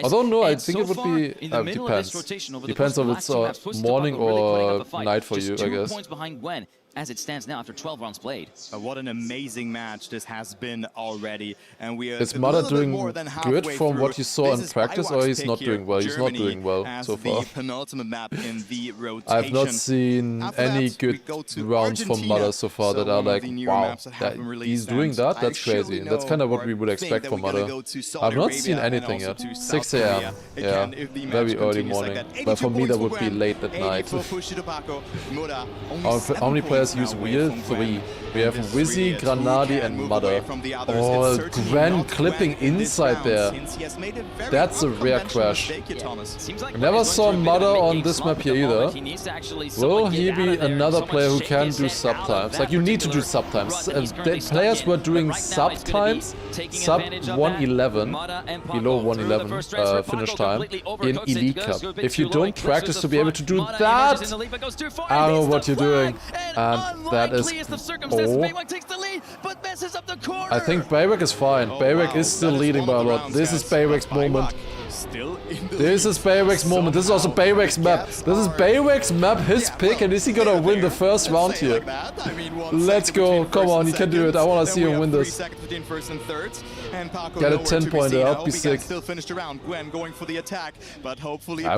Although no, I think it would be, depends. Depends if it's morning or night for you, I guess. Points behind Gwen. As it stands now after 12 rounds played. What an amazing match this has been already, and we are is Mada doing good from what you saw in practice, or he's not doing well? He's not doing well so far. I've not seen any good rounds from Mada so far that are like, wow, he's doing that? That's crazy. And that's kind of what we would expect from Mada. I've not seen anything yet. 6 AM, yeah, very early morning. But for me that would be late at night. How many players use wheel? 3. We have Wizzy, Granadi and Mada. Oh, Gwen clipping inside there. That's a rare crash. I never saw Mada on this map here either. Will he be another player who can do sub times? Like, you need to do sub times. Players were doing sub times, sub 111, below 111 finish time in Elite Cup. If you don't practice to be able to do that, I don't know what you're doing. And that is... Oh. I think Bayrick is fine. Bayrick is still leading by a lot. This is Bayrick's moment. This is Bayrick's moment. This is also Bayrick's map. This is Bayrick's map, his pick, and is he gonna win the first round here? Let's go. Come on, you can do it. I wanna see him win this. Get a 10-pointer, I'll be sick.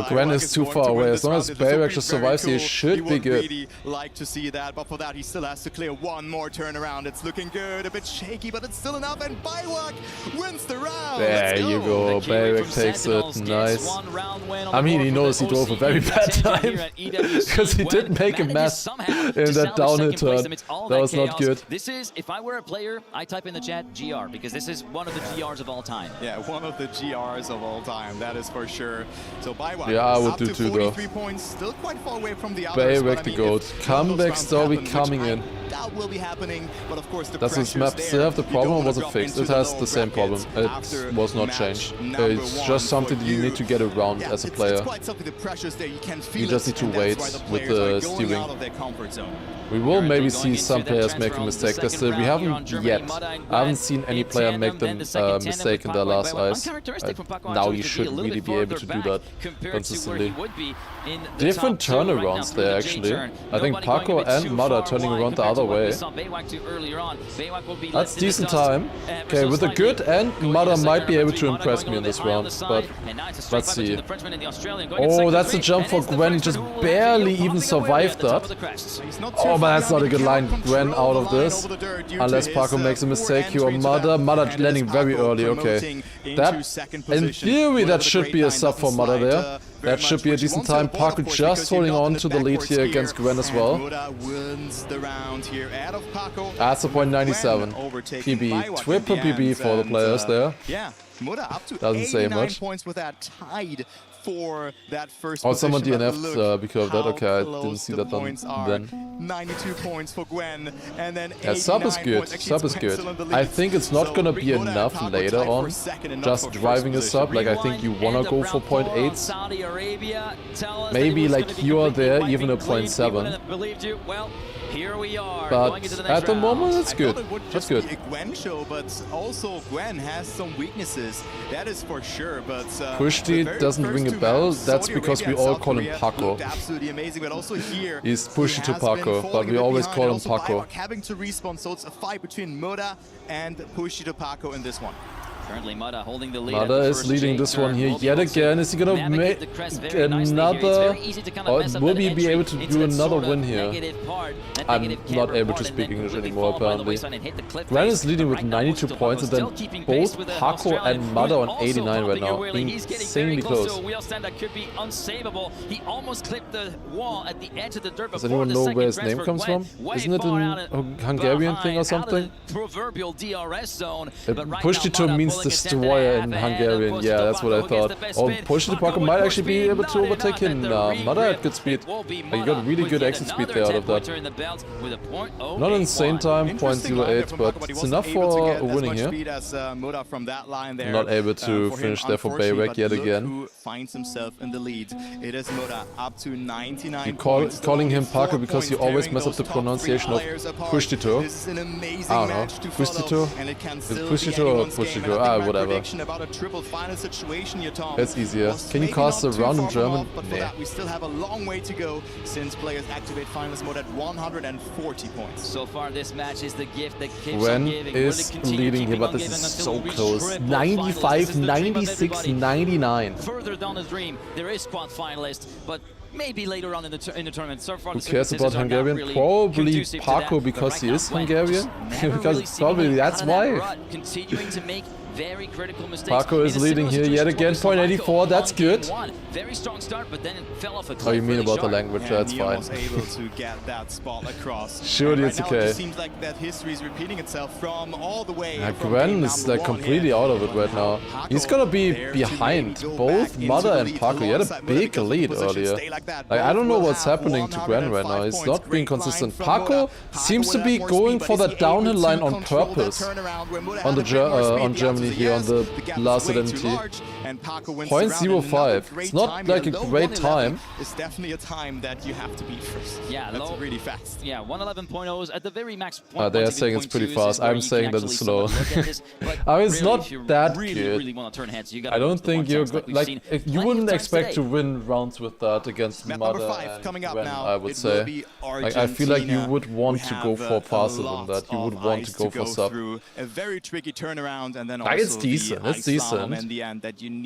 Gwen is too far away. As long as Bayrick just survives, he should be good. Like to see that, but for that he still has to clear one more turnaround. It's looking good, a bit shaky, but it's still enough, and Bayrick wins the round. There you go, Bayrick takes it. Nice. I mean, he knows he drove a very bad time because he did make a mess in that downhill turn. That was not good. This is, if I were a player, I type in the chat GR, because this is one one of the GRs of all time. Yeah, one of the GRs of all time, that is for sure. So Baiwak, yeah, I would up do to too, though. 43 points, still quite far away from the others. Bayback the GOAT. Comeback story coming in. That will be happening, but of course the Does this map still have the problem or was it fixed? It has the same problem. It was not changed. It's just something that you need to get around as a player. It's quite something, the pressure's there, you can feel You just need to wait with the steering. We will maybe see some players make a mistake. We haven't yet. I haven't seen any player make the mistake in their last ice. Now you should really be able to do that consistently. Different turnarounds there actually. I think Paco and Mada are turning around the other way. That's decent time. Okay, with a good end, Mada might be able to impress me in this round, but let's see. Oh, that's a jump for Gwen. He just barely even survived that. Oh, but that's not a good line. Gwen out of this. Unless Paco makes a mistake here or Mada. Mada landing very early, okay. That, in theory, that should be a sub for Mada there. That should be a decent time. Paco just holding on to the lead here against Gwen as well. That's a .97. PB. Triple PB for the players there. Doesn't say much. For that first oh, someone DNF'd because of that. Okay, I didn't see that then. 92 points for Gwen, and then yeah, sub is good. Sub is good. I think it's not gonna be enough later on. Just driving a sub, like I think you wanna go for .8s. Maybe like here or there, even a .7. Here we are. But at the moment, it's good. That's good. A Gwen show, but also Gwen has some weaknesses. That is for sure. But Pushti doesn't ring a bell. That's because we all call him Paco. Absolutely amazing. But also here, he's Pushti to Paco, but we always call him Paco. Having to respawn, so it's a fight between Muda and Pushti to Paco in this one. Currently, Mada holding the lead. Mada is leading this one here yet again. Is he gonna make another, or will he be able to do another win here? I'm not able to speak English anymore apparently. Gwen is leading with 92 points, and then both Paco and Mada on 89 right now. Insanely close. Does anyone know where his name comes from? Isn't it a Hungarian thing or something? Pushti means destroyer in Hungarian, yeah, that's what I thought. Oh, Pushti Paco might actually be able to overtake him. Mada had good speed. He got really good exit speed there out of that. Not an insane time, 0.08, but it's enough for a winning here. Not able to finish there for Bayback yet again. Finds himself in the lead. It is Muda up to 99. You're calling him Paco because you always mess up the pronunciation of Pushtito. I don't know. Pushtito? Is Pushtito or Pushtito? Ah, whatever. It's easier. Can you cast a round in German? Nah. We still have a long way to go since players activate finalist mode at 140 points. So far, this match is the gift that keeps Gwen is leading here, but this is so close. 95, 96, 99. Further down the stream, there is squad finalist, but maybe later on in the tournament. So far, who cares about Hungarian? Probably Paco because he is Hungarian. Because probably that's why. Continuing to make very critical mistakes. Paco is leading here yet again. .84. That's good. Very strong start, but then it fell off a cliff. Oh, you mean about the language? That's fine. Was able to get that spot across. Surely it's okay. It seems like that history is repeating itself from all the way. Gwen is like completely out of it right now. He's gonna be behind both Mada and Paco. He had a big lead earlier. Like, I don't know what's happening to Gwen right now. He's not being consistent. Paco seems to be going for that downhill line on purpose on the on Germany here on the last identity. 0.05. It's not like a great time. It's definitely a time that you have to beat first. Yeah, that's really fast. Yeah, 111.0s at the very max point. They are saying it's pretty fast. I'm saying that it's slow. I mean, it's not that good. I don't think you're like you wouldn't expect to win rounds with that against Mada and Gwen, I would say. Like, I feel like you would want to go for faster than that. You would want to go for sub. A very tricky turnaround, and then it's decent. It's decent.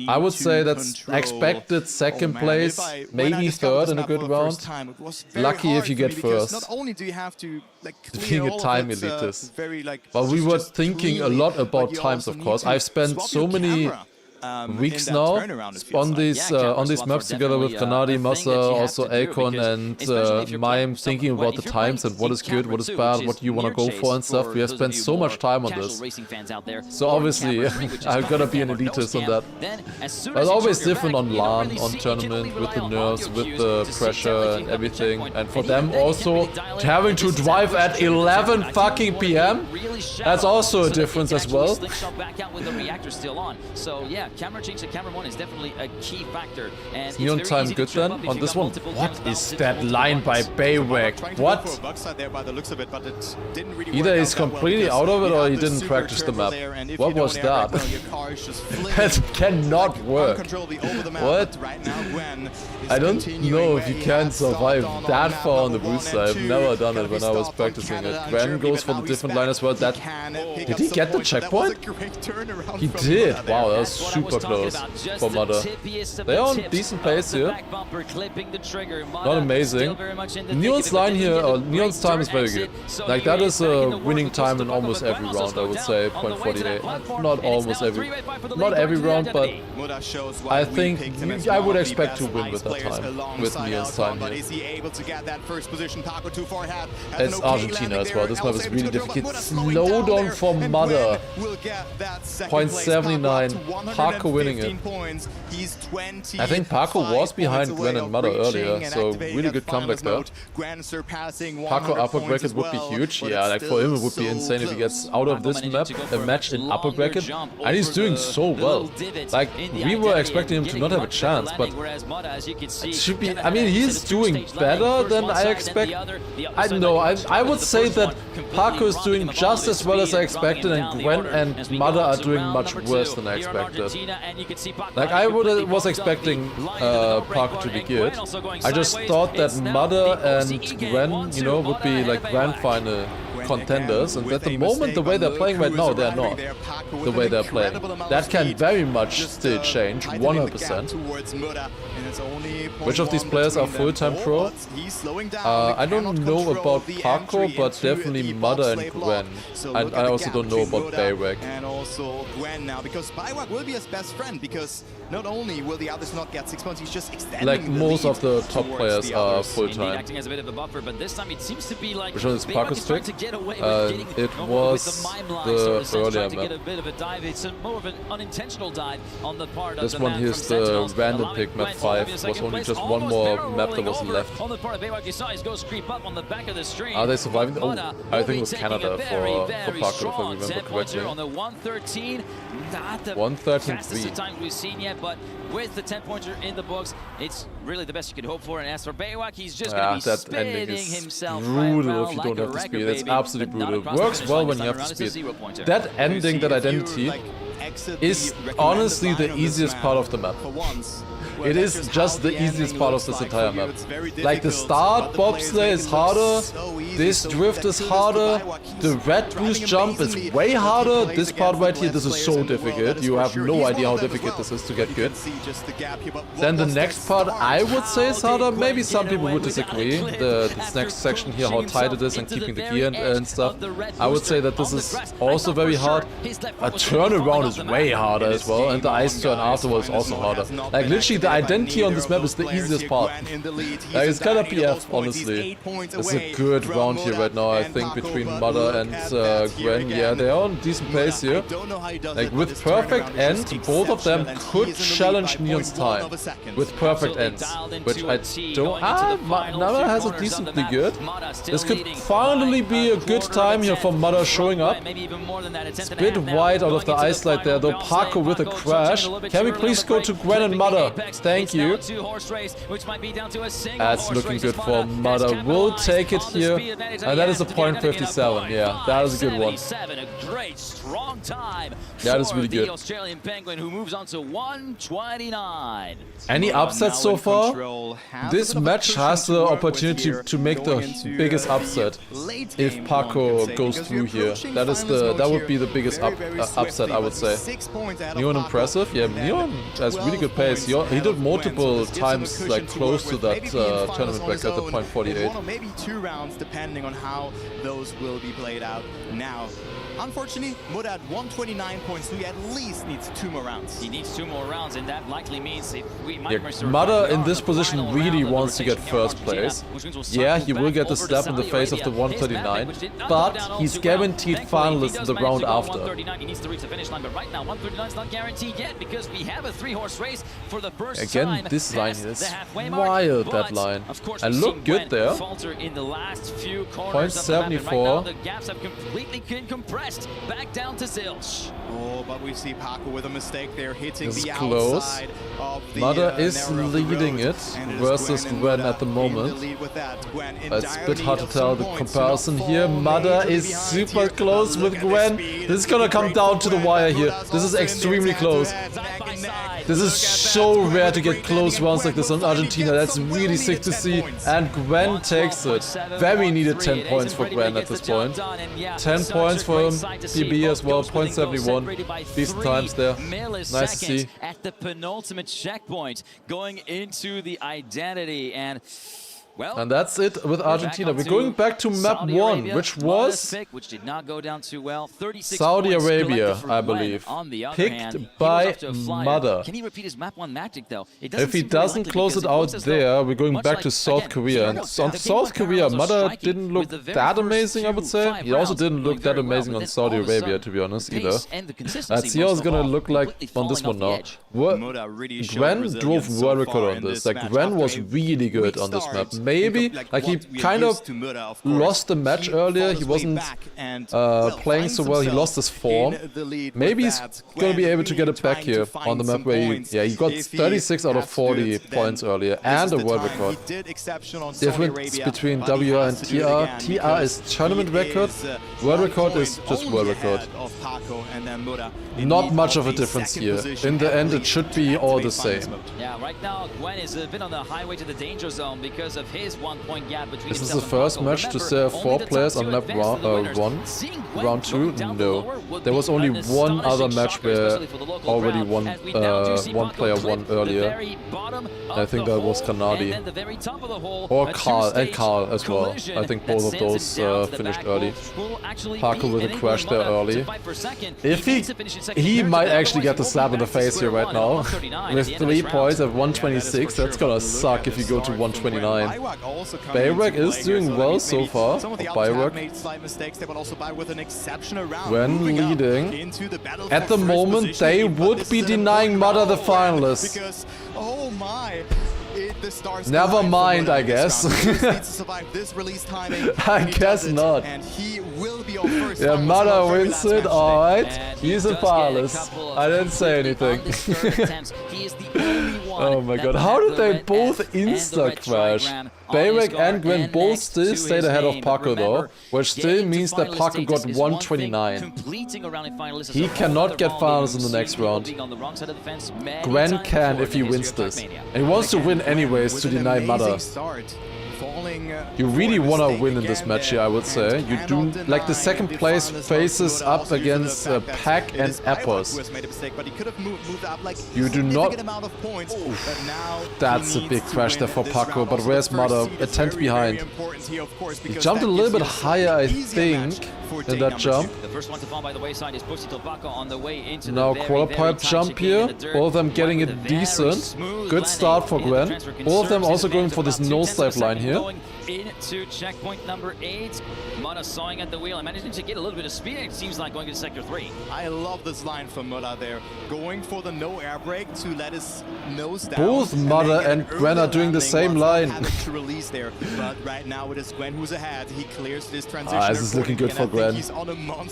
I would say that's expected second place, maybe third in a good round. Lucky if you get first. Not only do you have to being a time elitist. But we were thinking a lot about times, of course. I've spent so many weeks now on these maps together with Granadi, Massa, also Akon and Mime, thinking about the times and what is good, what is bad, what you want to go for and stuff. We have spent so much time on this. So obviously, I'm gonna be an elitist on that. But it's always different on LAN, on tournament, with the nerves, with the pressure and everything. And for them also, having to drive at 11 fucking PM, that's also a difference as well. So yeah, camera change to camera 1 is definitely a key factor. And Neon time good then on this one. What is that line by Baywag? What? Either he's completely out of it or he didn't practice the map. What was that? That cannot work. What? I don't know if you can survive that far on the booster. I've never done it when I was practicing it. Gwen goes for the different line as well. That did he get the checkpoint? He did. Wow, that was super close for Mother. They're on decent pace here. Not amazing. Neon's line here, or Neon's time is very good. Like that is a winning time in almost every round, I would say. 0.48. Not almost not every round, but I think I would expect to win with that time, with Neon's time here. It's Argentina as well. This map is really difficult. Slow down for Mother. 0.79. Paco winning it. I think Paco was behind Gwen and Mother earlier, so really good comeback there. Paco upper bracket would be huge. Yeah, like for him it would be insane if he gets out of this map, a match in upper bracket. And he's doing so well. Like, we were expecting him to not have a chance, but it should be, I mean, he's doing better than I expect. I don't know, I would say that Paco is doing just as well as I expected, and Gwen and Mother are doing much worse than I expected. Like, I was expecting Paco to be good. I just thought that Mother and Gwen, you know, would be like grand final contenders, and at the moment, the way they're playing right now, they're not the way they're playing. That can very much still change, 100%. Which of these players are full-time pro? I don't know about Paco, but definitely Mother and Gwen. And I also don't know about Baywag. And also Gwen now, because Baywag will be his best friend, because not only will the others not get 6 points, he's just extending like most of the top players are full-time. Acting as a bit of a buffer, but this time it seems to be like which one is Paco's pick? It was the earlier map. It's more of an unintentional dive on the part of this one here's the random pick, map 5. Was only just one more map that was left. Are they surviving? Oh, I think it was Canada for Paco, if I remember correctly. 113.3. time we've seen yet, but with the 10-pointer in the books, it's really the best you could hope for. And as for Baywag, he's just going to be spinning himself brutal if you don't have the speed. It's absolutely brutal. It works well when you have the speed. That ending, that identity, is honestly the easiest part of the map. It is just the easiest part of this entire map. Like the start bobsleigh is harder, this drift is harder, the red boost jump is way harder, this part right here, this is so difficult, you have no idea how difficult this is to get good. Then the next part I would say is harder, maybe some people would disagree, this next section here, how tight it is and keeping the gear and stuff. I would say that this is also very hard. A turnaround is way harder as well, and the ice turn afterwards is also harder. Like literally the identity on this map is the easiest part. Like, it's kind of PF, honestly. It's a good round here right now, I think, between Mother and Gwen. Yeah, they are on decent pace here. Like, with perfect end, both of them could challenge Neon's time. With perfect ends, which I don't... Mother has it decently good. This could finally be a good time here for Mother showing up. It's a bit wide out of the ice slide there, though. Paco with a crash. Can we please go to Gwen and Mother? Thank you. That's looking good for Mother. We'll take it here. And that is a .57. Yeah, that is a good one. That is really good. Any upsets so far? This match has the opportunity to make the biggest upset if Paco goes through here. That would be the biggest upset, I would say. Neon impressive. Yeah, Neon has really good pace. He failed multiple times, like close to that tournament record, the .48. One or maybe 2 rounds, depending on how those will be played out. Now, unfortunately, Muda at 129 points, so he at least needs 2 more rounds. He needs 2 more rounds, and that likely means if we might Mada in this position really wants to get first place. Yeah, he will get the slap in the face of the 139, but he's guaranteed finalist in the round after. He needs to reach the finish line, but right now 139 is not guaranteed yet because we have a 3-horse race for the first time. Again, this line here is wild, that line. And look good there. In the last few corners of the map, and right now the gaps have completely been compressed back down to zilch. Oh, but we see Paco with a mistake there, hitting this the is close. outside of the Mada is leading it versus Gwen at the moment. It's a bit hard to tell the comparison here. Mada is super close with Gwen. This is gonna come down to the wire here. This is extremely close. This is so rare to get close rounds like this on Argentina. That's really sick to see. And Gwen takes it. Very needed 10 points for Gwen at this point. 10 points for him. PB as well, 0.71. Decent times there. Nice to see. At the penultimate checkpoint, going into the identity, and well, and that's it with Argentina. We're going back to map 1, which was did not go down too well. 36 Saudi Arabia, I believe. Picked by Mada. Can he repeat his map 1 magic though? If he doesn't close it out there, we're going back to South Korea. And on South Korea, Mada didn't look that amazing, I would say. He also didn't look that amazing on Saudi Arabia, to be honest, either. Let's see how it's gonna look like on this one now. Gwen drove world record on this. Like, Gwen was really good on this map. Maybe, like, he kind of lost the match earlier. He wasn't playing so well. He lost his form. Maybe he's gonna be able to get it back here on the map where he got 36 out of 40 points earlier and a world record. Difference between WR and TR. TR is tournament record. World record is just world record. Not much of a difference here. In the end, it should be all the same. Yeah, right now Gwen is a bit on the highway to the danger zone because of his 1-point gap between This is the first match to serve 4 players on map 1. Round 2? No. There was only one other match where already one player won earlier. I think that was Kanadi. Or Carl, and Carl as well. I think both of those finished early. Paco with a crash there early. If he might actually get the slap in the face here right now. With 3 points at 126, that's gonna suck if you go to 129. Bayrak is doing well so far. Bayrak. When leading. At the moment, they would be denying Mada the finalist. Never mind, I guess. I guess not. Yeah, Mada wins it, alright. He's a finalist. I didn't say anything. Oh my god, how did they both insta-crash? Bayrak and Gwen both still stayed ahead of Paco though, which still means that Paco got 129. He cannot get finals in the next round. Gwen can if he wins this. And he wants to win anyways to deny Mada. You really want to win in this match here, I would say. You do, like, the second place faces up against Pac and Epos. You do not... Oof, that's a big crash there for Paco, but where's Mada? A tenth behind. He jumped a little bit higher, I think, in that jump. Now quarter pipe jump here. All of them getting it decent. Good start for Gwen. All of them also going for this nosedive line here. Into checkpoint number 8. Mada sawing at the wheel and managing to get a little bit of speed, it seems like, going to sector 3. I love this line from Mada there. Going for the no air brake to let his nose down. Both Mada and Gwen are doing the same line. To release there. But right now it is Gwen who's ahead. He clears this transition. This is looking good for Gwen.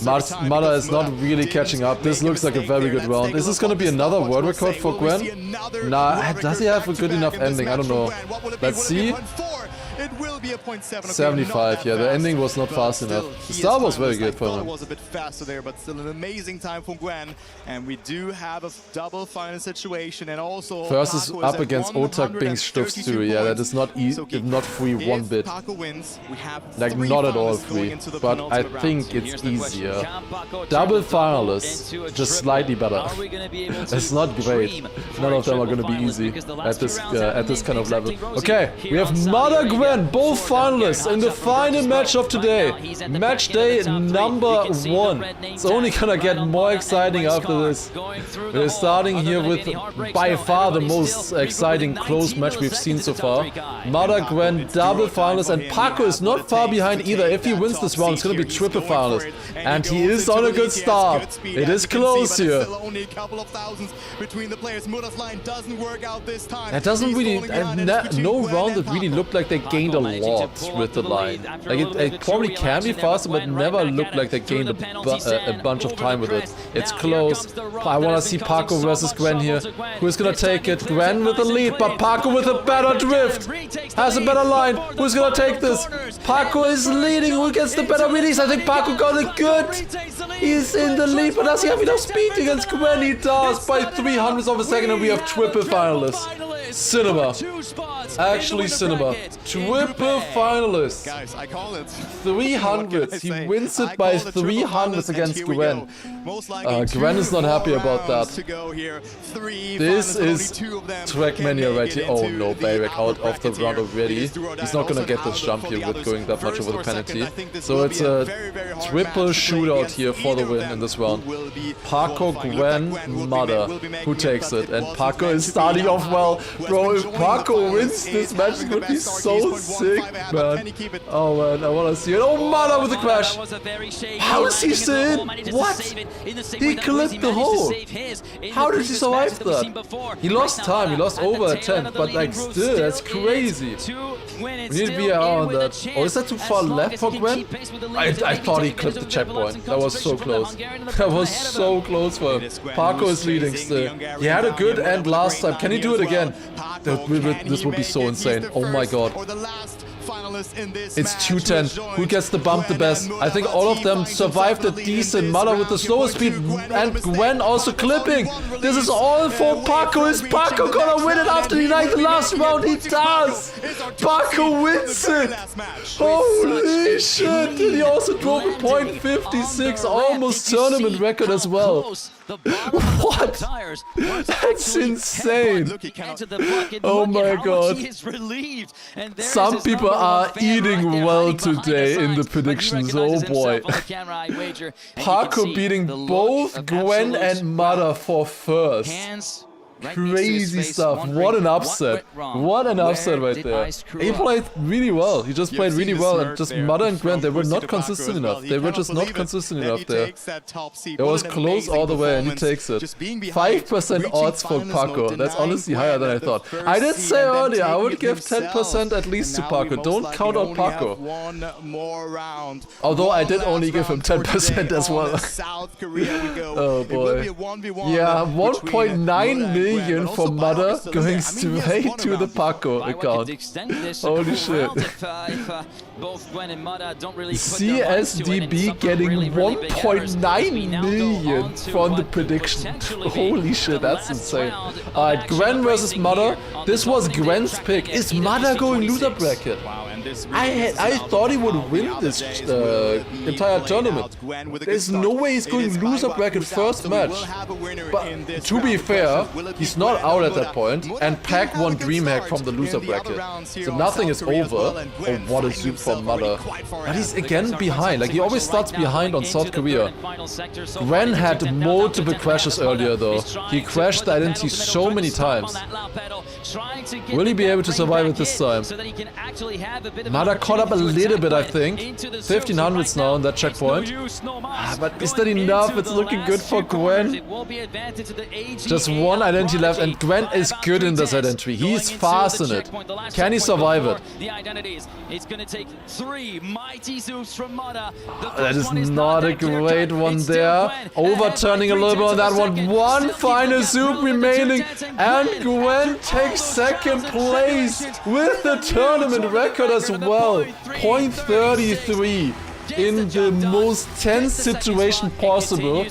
Mada is not really catching up. This looks like a very good round. Is this going to be another world record for Gwen? Nah, does he have a good enough ending? I don't know. Let's see. It will be a 0.7. 75, yeah, the ending was not fast enough. The start was very good for him. It was a bit faster there, but still an amazing time from Gwen. And we do have a double final situation, and also First is up against Otak Bing's Stuffs too. Yeah, that is not easy, not free one bit. Like not at all free, but I think it's easier. Double finalists, just slightly better. It's not great. None of them are gonna be easy at this kind of level. Okay, we have Mother Gwen, both finalists in the final match of today. Match day number 1. It's only gonna get more exciting after this. We're starting here with by far the most exciting close match we've seen so far. Mother Gwen double finalist, and Paco is not far behind either. If he wins this round, it's gonna be triple finalist. And he is on a good start. It is close here. That doesn't really, no round that really looked like they gained a lot with the line. Like it probably can be faster, but never looked like they gained a bunch of time with it. It's close. I wanna see Paco versus Gwen here. Who's gonna take it? Gwen with the lead, but Paco with a better drift. Has a better line. Who's gonna take this? Paco is leading. Who gets the better release? I think Paco got it good. He's in the lead, but does he have enough speed against Gwen? He does by 300ths of a second, and we have triple finalists. Cinema. Actually, Cinema. Triple finalists. Guys, I call it. 300s. He wins it by 300s against Gwen. Gwen is not happy about that. This is TRACKMANIA right here. Oh no, Bayek out of the round already. He's not gonna get this jump here with going that much over the penalty. So it's a triple shootout here for the win in this round. Paco, Gwen, Mother. Who takes it? And Paco is starting off well. Bro, if Paco wins this match, it's gonna be so sick, man. Oh man, I wanna see it. Oh, Mother with the crash. How is he still in? What? He clipped the hole. How did he survive that? He lost time, he lost over a 10, but like still, that's crazy. We need to be around that. Oh, is that too far left for Gwen? I thought he clipped the checkpoint. That was so close. That was so close for him. Paco is leading still. He had a good end last time. Can he do it again? This would be so insane. Oh my god. It's 210. Who gets the bump the best? I think all of them survived a decent. Mother with the slowest speed, and Gwen also clipping. This is all for Paco. Is Paco gonna win it after the last round? He does! Paco wins it! Holy shit! He also drove a .56, almost tournament record as well. What? That's insane. Oh my god. Some people are eating well today in the predictions. Oh boy. Paco beating both Gwen and Mother for first. Crazy stuff. What an upset. What an upset right there. He played really well. He just played really well, and just Mother and Gwen, they were not consistent enough. They were just not consistent enough there. It was close all the way, and he takes it. 5% odds for Paco. That's honestly higher than I thought. I did say earlier, I would give 10% at least to Paco. Don't count out Paco. Although I did only give him 10% as well. Oh boy. Yeah, 1.9 million for Mother going straight to the Paco account. Holy shit. CSDB getting 1.9 million from the prediction. Holy shit, that's insane. Alright, Gwen versus Mother. This was Gwen's pick. Is Mother going loser bracket? I thought he would win this entire tournament. There's no way he's going loser bracket first match. But to be fair, he's not out at that point, and Pac won DreamHack from the loser bracket. So nothing is over. Oh, what a zoom from Mother. But he's again behind. Like, he always starts behind on South Korea. Gwen had multiple crashes earlier though. He crashed the identity so many times. Will he be able to survive it this time? Mother caught up a little bit, I think. 1500s now on that checkpoint. But is that enough? It's looking good for Gwen. Just one identity left, and Gwen is good in this identity. He's fast in it. Can he survive it? That is not a great one there. Overturning a little bit on that one. One final zoom remaining, and Gwen takes second place with the tournament record as as well. 0.33 in the most tense situation possible.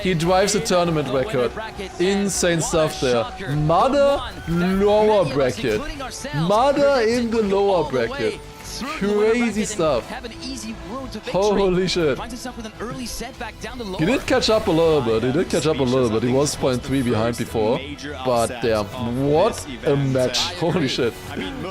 He drives the tournament record. Insane stuff there. Mother lower bracket. Mother in the lower bracket. Crazy stuff. Holy shit. He did catch up a little bit. He was 0.3 behind before. But damn, what a match. Holy shit.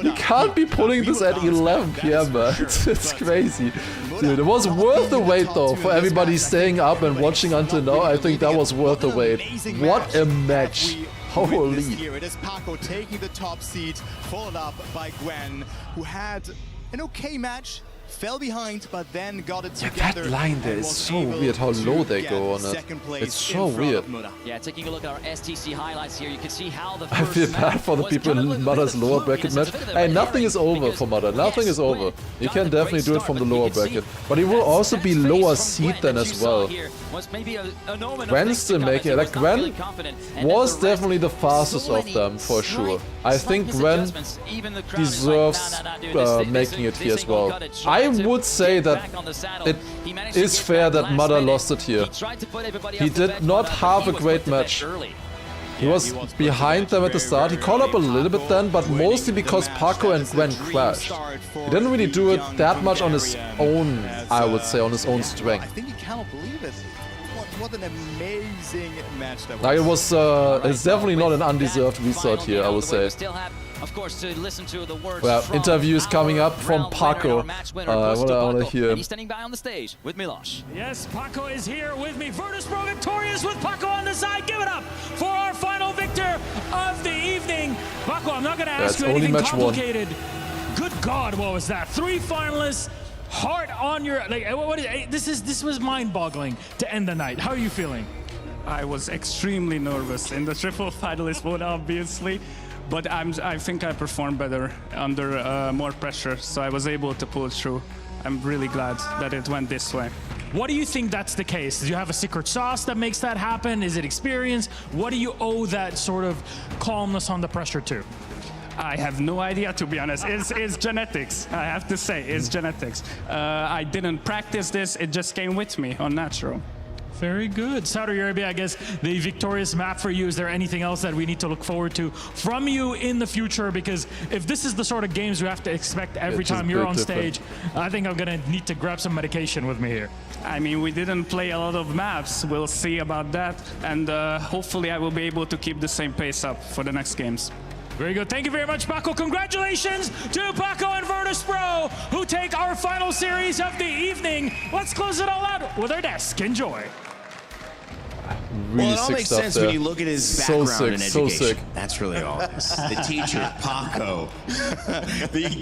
You can't be pulling this at 11 PM, man. It's crazy. Dude, it was worth the wait though. For everybody staying up and watching until now, I think that was worth the wait. What a match. Holy. It is Paco taking the top seat, followed up by Gwen, who had an okay match, fell behind, but then got it together. That line there is so weird how low they go on it. It's so weird. Yeah, taking a look at our STC highlights here, you can see how the I feel bad for the people in Mother's lower bracket match. Hey, nothing is over for Mother. Nothing is over. You can definitely do it from the lower bracket. But it will also be lower seed then as well. Gwen's still making it. Like, Gwen was definitely the fastest of them for sure. I think Gwen deserves making it here as well. I would say that it is fair that Mother lost it here. He did not have a great match. He was behind them at the start. He caught up a little bit then, but mostly because Paco and Gwen crashed. He didn't really do it that much on his own, I would say, on his own strength. I think you cannot believe it. What an amazing match that was. Like, it was, it's definitely not an undeserved result here, I would say. Of course, to listen to the words well, interviews coming up from Paco. I want to hear. And he's standing by on the stage with Milos. Yes, Paco is here with me. Virtus.pro victorious with Paco on the side. Give it up for our final victor of the evening. Paco, I'm not going to ask you anything complicated. Good God, what was that? 3 finalists. Heart on your, like, this was mind-boggling to end the night. How are you feeling? I was extremely nervous in the triple finalist vote, obviously, but I think I performed better under more pressure, so I was able to pull through. I'm really glad that it went this way. What do you think that's the case? Do you have a secret sauce that makes that happen? Is it experience? What do you owe that sort of calmness on the pressure to? I have no idea, to be honest. It's genetics, I have to say. It's genetics. I didn't practice this. It just came with me on natural. Very good. Saudi Arabia, I guess the victorious map for you. Is there anything else that we need to look forward to from you in the future? Because if this is the sort of games we have to expect every time you're on stage, I think I'm going to need to grab some medication with me here. I mean, we didn't play a lot of maps. We'll see about that. And hopefully I will be able to keep the same pace up for the next games. Very good. Thank you very much, Paco. Congratulations to Paco and Virtus.pro, who take our final series of the evening. Let's close it all out with our desk. Enjoy. Really well, it all makes sense when you look at his background in education. So sick. That's really all. The teacher, Paco, he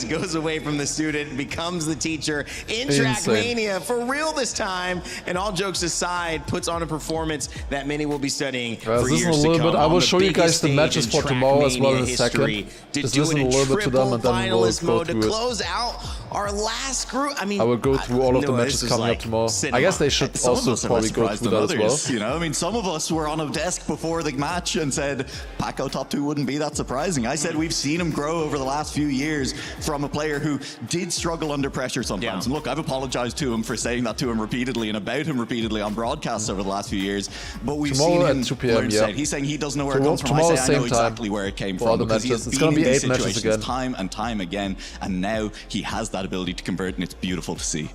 goes away from the student, becomes the teacher in TRACKMANIA for real this time, and all jokes aside, puts on a performance that many will be studying for years to come. I will show you guys the matches for tomorrow as well in a second. Just listen a little bit to them and then we'll go through it. To close out our last group, I mean, I will go through all of the matches coming up tomorrow. I guess they should also probably go through that as well. You know, I mean, some of us were on a desk before the match and said Paco top 2 wouldn't be that surprising. I said we've seen him grow over the last few years from a player who did struggle under pressure sometimes. And look, I've apologized to him for saying that to him repeatedly and about him repeatedly on broadcasts over the last few years. But we've tomorrow seen him at 2 PM, yeah. He's saying he doesn't know where it comes from. I say I know exactly where it came from because he has been in these situations time and time again, and now he has that ability to convert, and it's beautiful to see.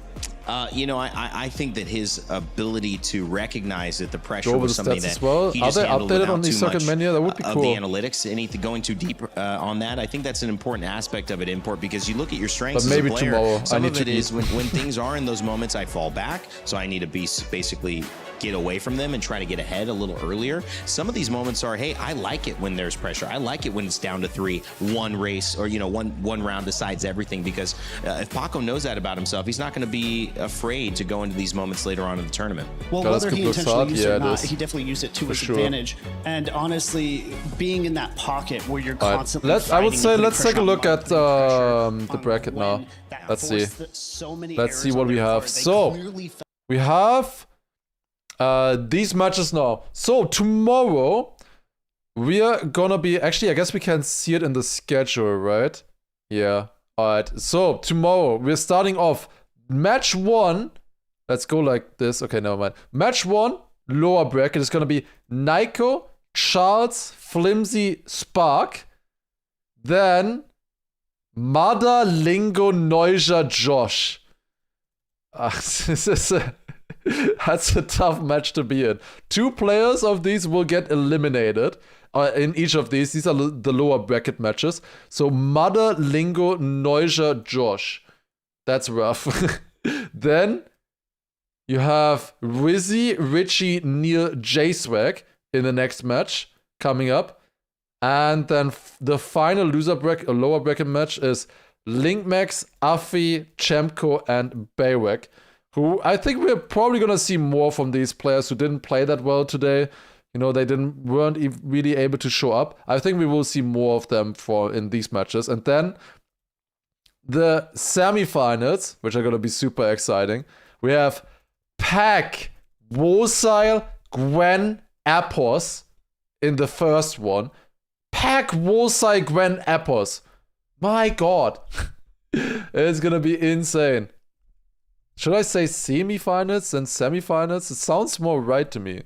You know, I think that his ability to recognize that the pressure was something that he just handled without too much that would be of cool. the analytics, anything going too deep on that. I think that's an important aspect of it, Import, because you look at your strengths as a player. Tomorrow. Some of it is when things are in those moments, I fall back, so I need to be basically get away from them and try to get ahead a little earlier. Some of these moments are, hey, I like it when there's pressure. I like it when it's down to 3, one race, or, you know, one round decides everything, because if Paco knows that about himself, he's not going to be afraid to go into these moments later on in the tournament. Well, whether he intentionally used it or not, he definitely used it to his advantage. And honestly, being in that pocket where you're constantly I would say let's take a look at the bracket now. Let's see. Let's see what we have. So, we have these matches now. So, tomorrow, we are gonna be... Actually, I guess we can see it in the schedule, right? Yeah. Alright, so tomorrow we're starting off match 1. Let's go like this. Okay, never mind. Match 1, lower bracket, is gonna be Nico, Charles, Flimsy, Spark. Then Mada, Lingo, Neuja, Josh. This is that's a tough match to be in. 2 players of these will get eliminated in each of these. These are the lower bracket matches. So Mada, Lingo, Neuja, Josh. That's rough. Then you have Rizzy, Richie, Neil, J-Swag in the next match coming up. And then the final lower bracket match is Linkmax, Afi, Chemko, and Baywek, who I think we're probably going to see more from these players who didn't play that well today. You know, they weren't really able to show up. I think we will see more of them in these matches. And then the semifinals, which are going to be super exciting. We have Pack, Wosile, Gwen, Appos in the first one. Pack, Wosile, Gwen, Appos. My God. It's going to be insane. Should I say semifinals and semifinals? It sounds more right to me.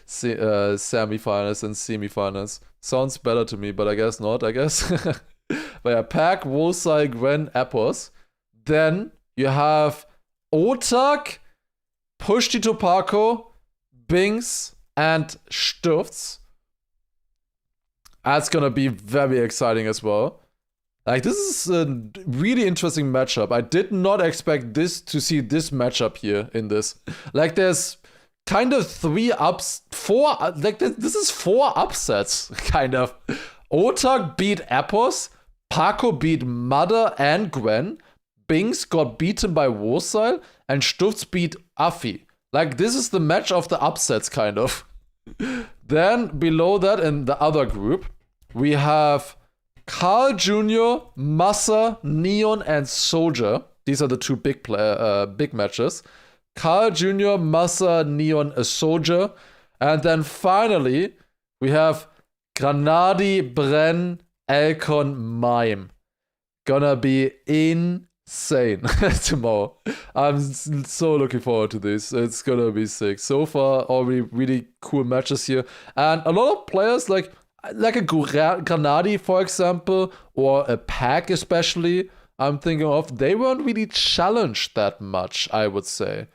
Semifinals and semifinals. Sounds better to me, but I guess not, I guess. But yeah, Pack, Wosile, Gwen, Appos. Then you have Otak, Pushti Topako, Bings, and Sturz. That's gonna be very exciting as well. Like, this is a really interesting matchup. I did not expect to see this matchup here in this. Like, there's kind of 4, like, this is 4 upsets, kind of. Otak beat Appos, Paco beat Mada and Gwen, Bings got beaten by Wosile, and Stutz beat Afi. Like, this is the match of the upsets, kind of. Then, below that, in the other group, we have Carl Jr., Massa, Neon, and Soldier. These are the 2 big matches. Carl Jr., Massa, Neon, a Soldier. And then finally, we have Granadi, Bren, Elkon, Mime. Gonna be insane tomorrow. I'm so looking forward to this. It's gonna be sick. So far, already really cool matches here. And a lot of players like a Granadi, for example, or a Pack especially, I'm thinking of, they weren't really challenged that much, I would say.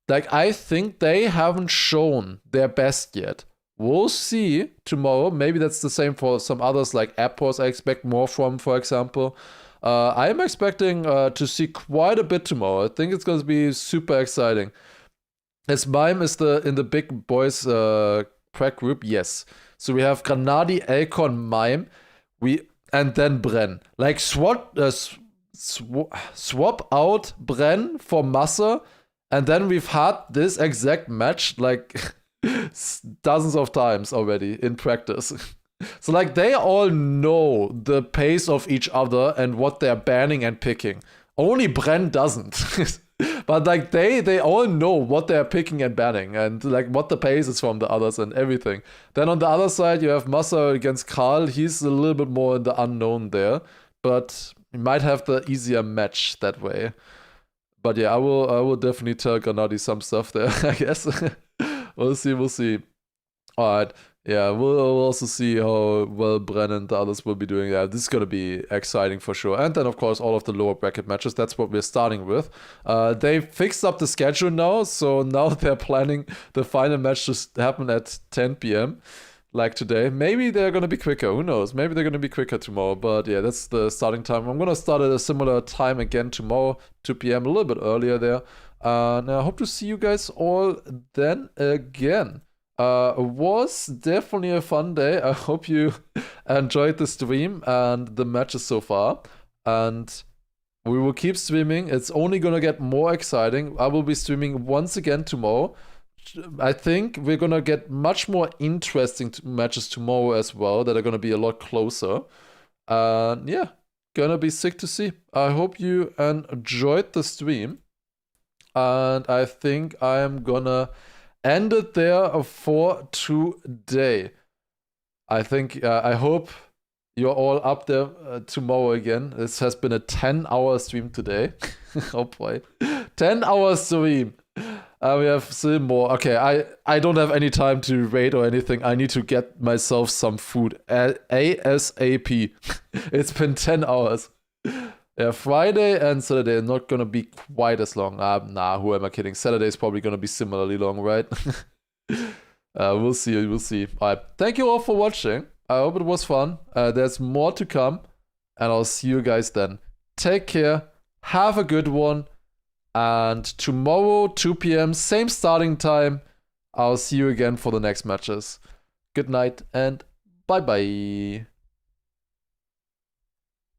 Like, I think they haven't shown their best yet. We'll see tomorrow. Maybe that's the same for some others, like Appos I expect more from, for example. I am expecting to see quite a bit tomorrow. I think it's going to be super exciting. As Mime is in the big boys prep group, yes. So we have Granadi, Elkon, Mime, and then Bren. Like, swap out Bren for Massa, and then we've had this exact match like dozens of times already in practice. So, like, they all know the pace of each other and what they're banning and picking. Only Bren doesn't. But, like, they all know what they're picking and banning and, like, what the pace is from the others and everything. Then on the other side, you have Massa against Karl. He's a little bit more in the unknown there, but he might have the easier match that way. But yeah, I will definitely tell Granadi some stuff there, I guess. We'll see. Alright. Yeah, we'll also see how well Bren and the others will be doing. Yeah, this is going to be exciting for sure. And then, of course, all of the lower bracket matches. That's what we're starting with. They fixed up the schedule now, so now they're planning the final match to happen at 10 p.m. like today. Maybe they're going to be quicker. Who knows? Maybe they're going to be quicker tomorrow. But yeah, that's the starting time. I'm going to start at a similar time again tomorrow, 2 p.m., a little bit earlier there. And I hope to see you guys all then again. It was definitely a fun day. I hope you enjoyed the stream and the matches so far. And we will keep streaming. It's only gonna get more exciting. I will be streaming once again tomorrow. I think we're gonna get much more interesting matches tomorrow as well that are gonna be a lot closer. And yeah, gonna be sick to see. I hope you enjoyed the stream. And I think I am gonna end it there for today. I think, I hope you're all up there tomorrow again. This has been a 10-hour stream today. Oh boy. 10-hour stream. We have still more. Okay, I don't have any time to wait or anything. I need to get myself some food ASAP. It's been 10 hours. Yeah, Friday and Saturday are not gonna be quite as long. Nah, who am I kidding? Saturday is probably gonna be similarly long, right? We'll see, we'll see. Alright, thank you all for watching. I hope it was fun. There's more to come, and I'll see you guys then. Take care, have a good one, and tomorrow, 2 p.m., same starting time, I'll see you again for the next matches. Good night, and bye-bye.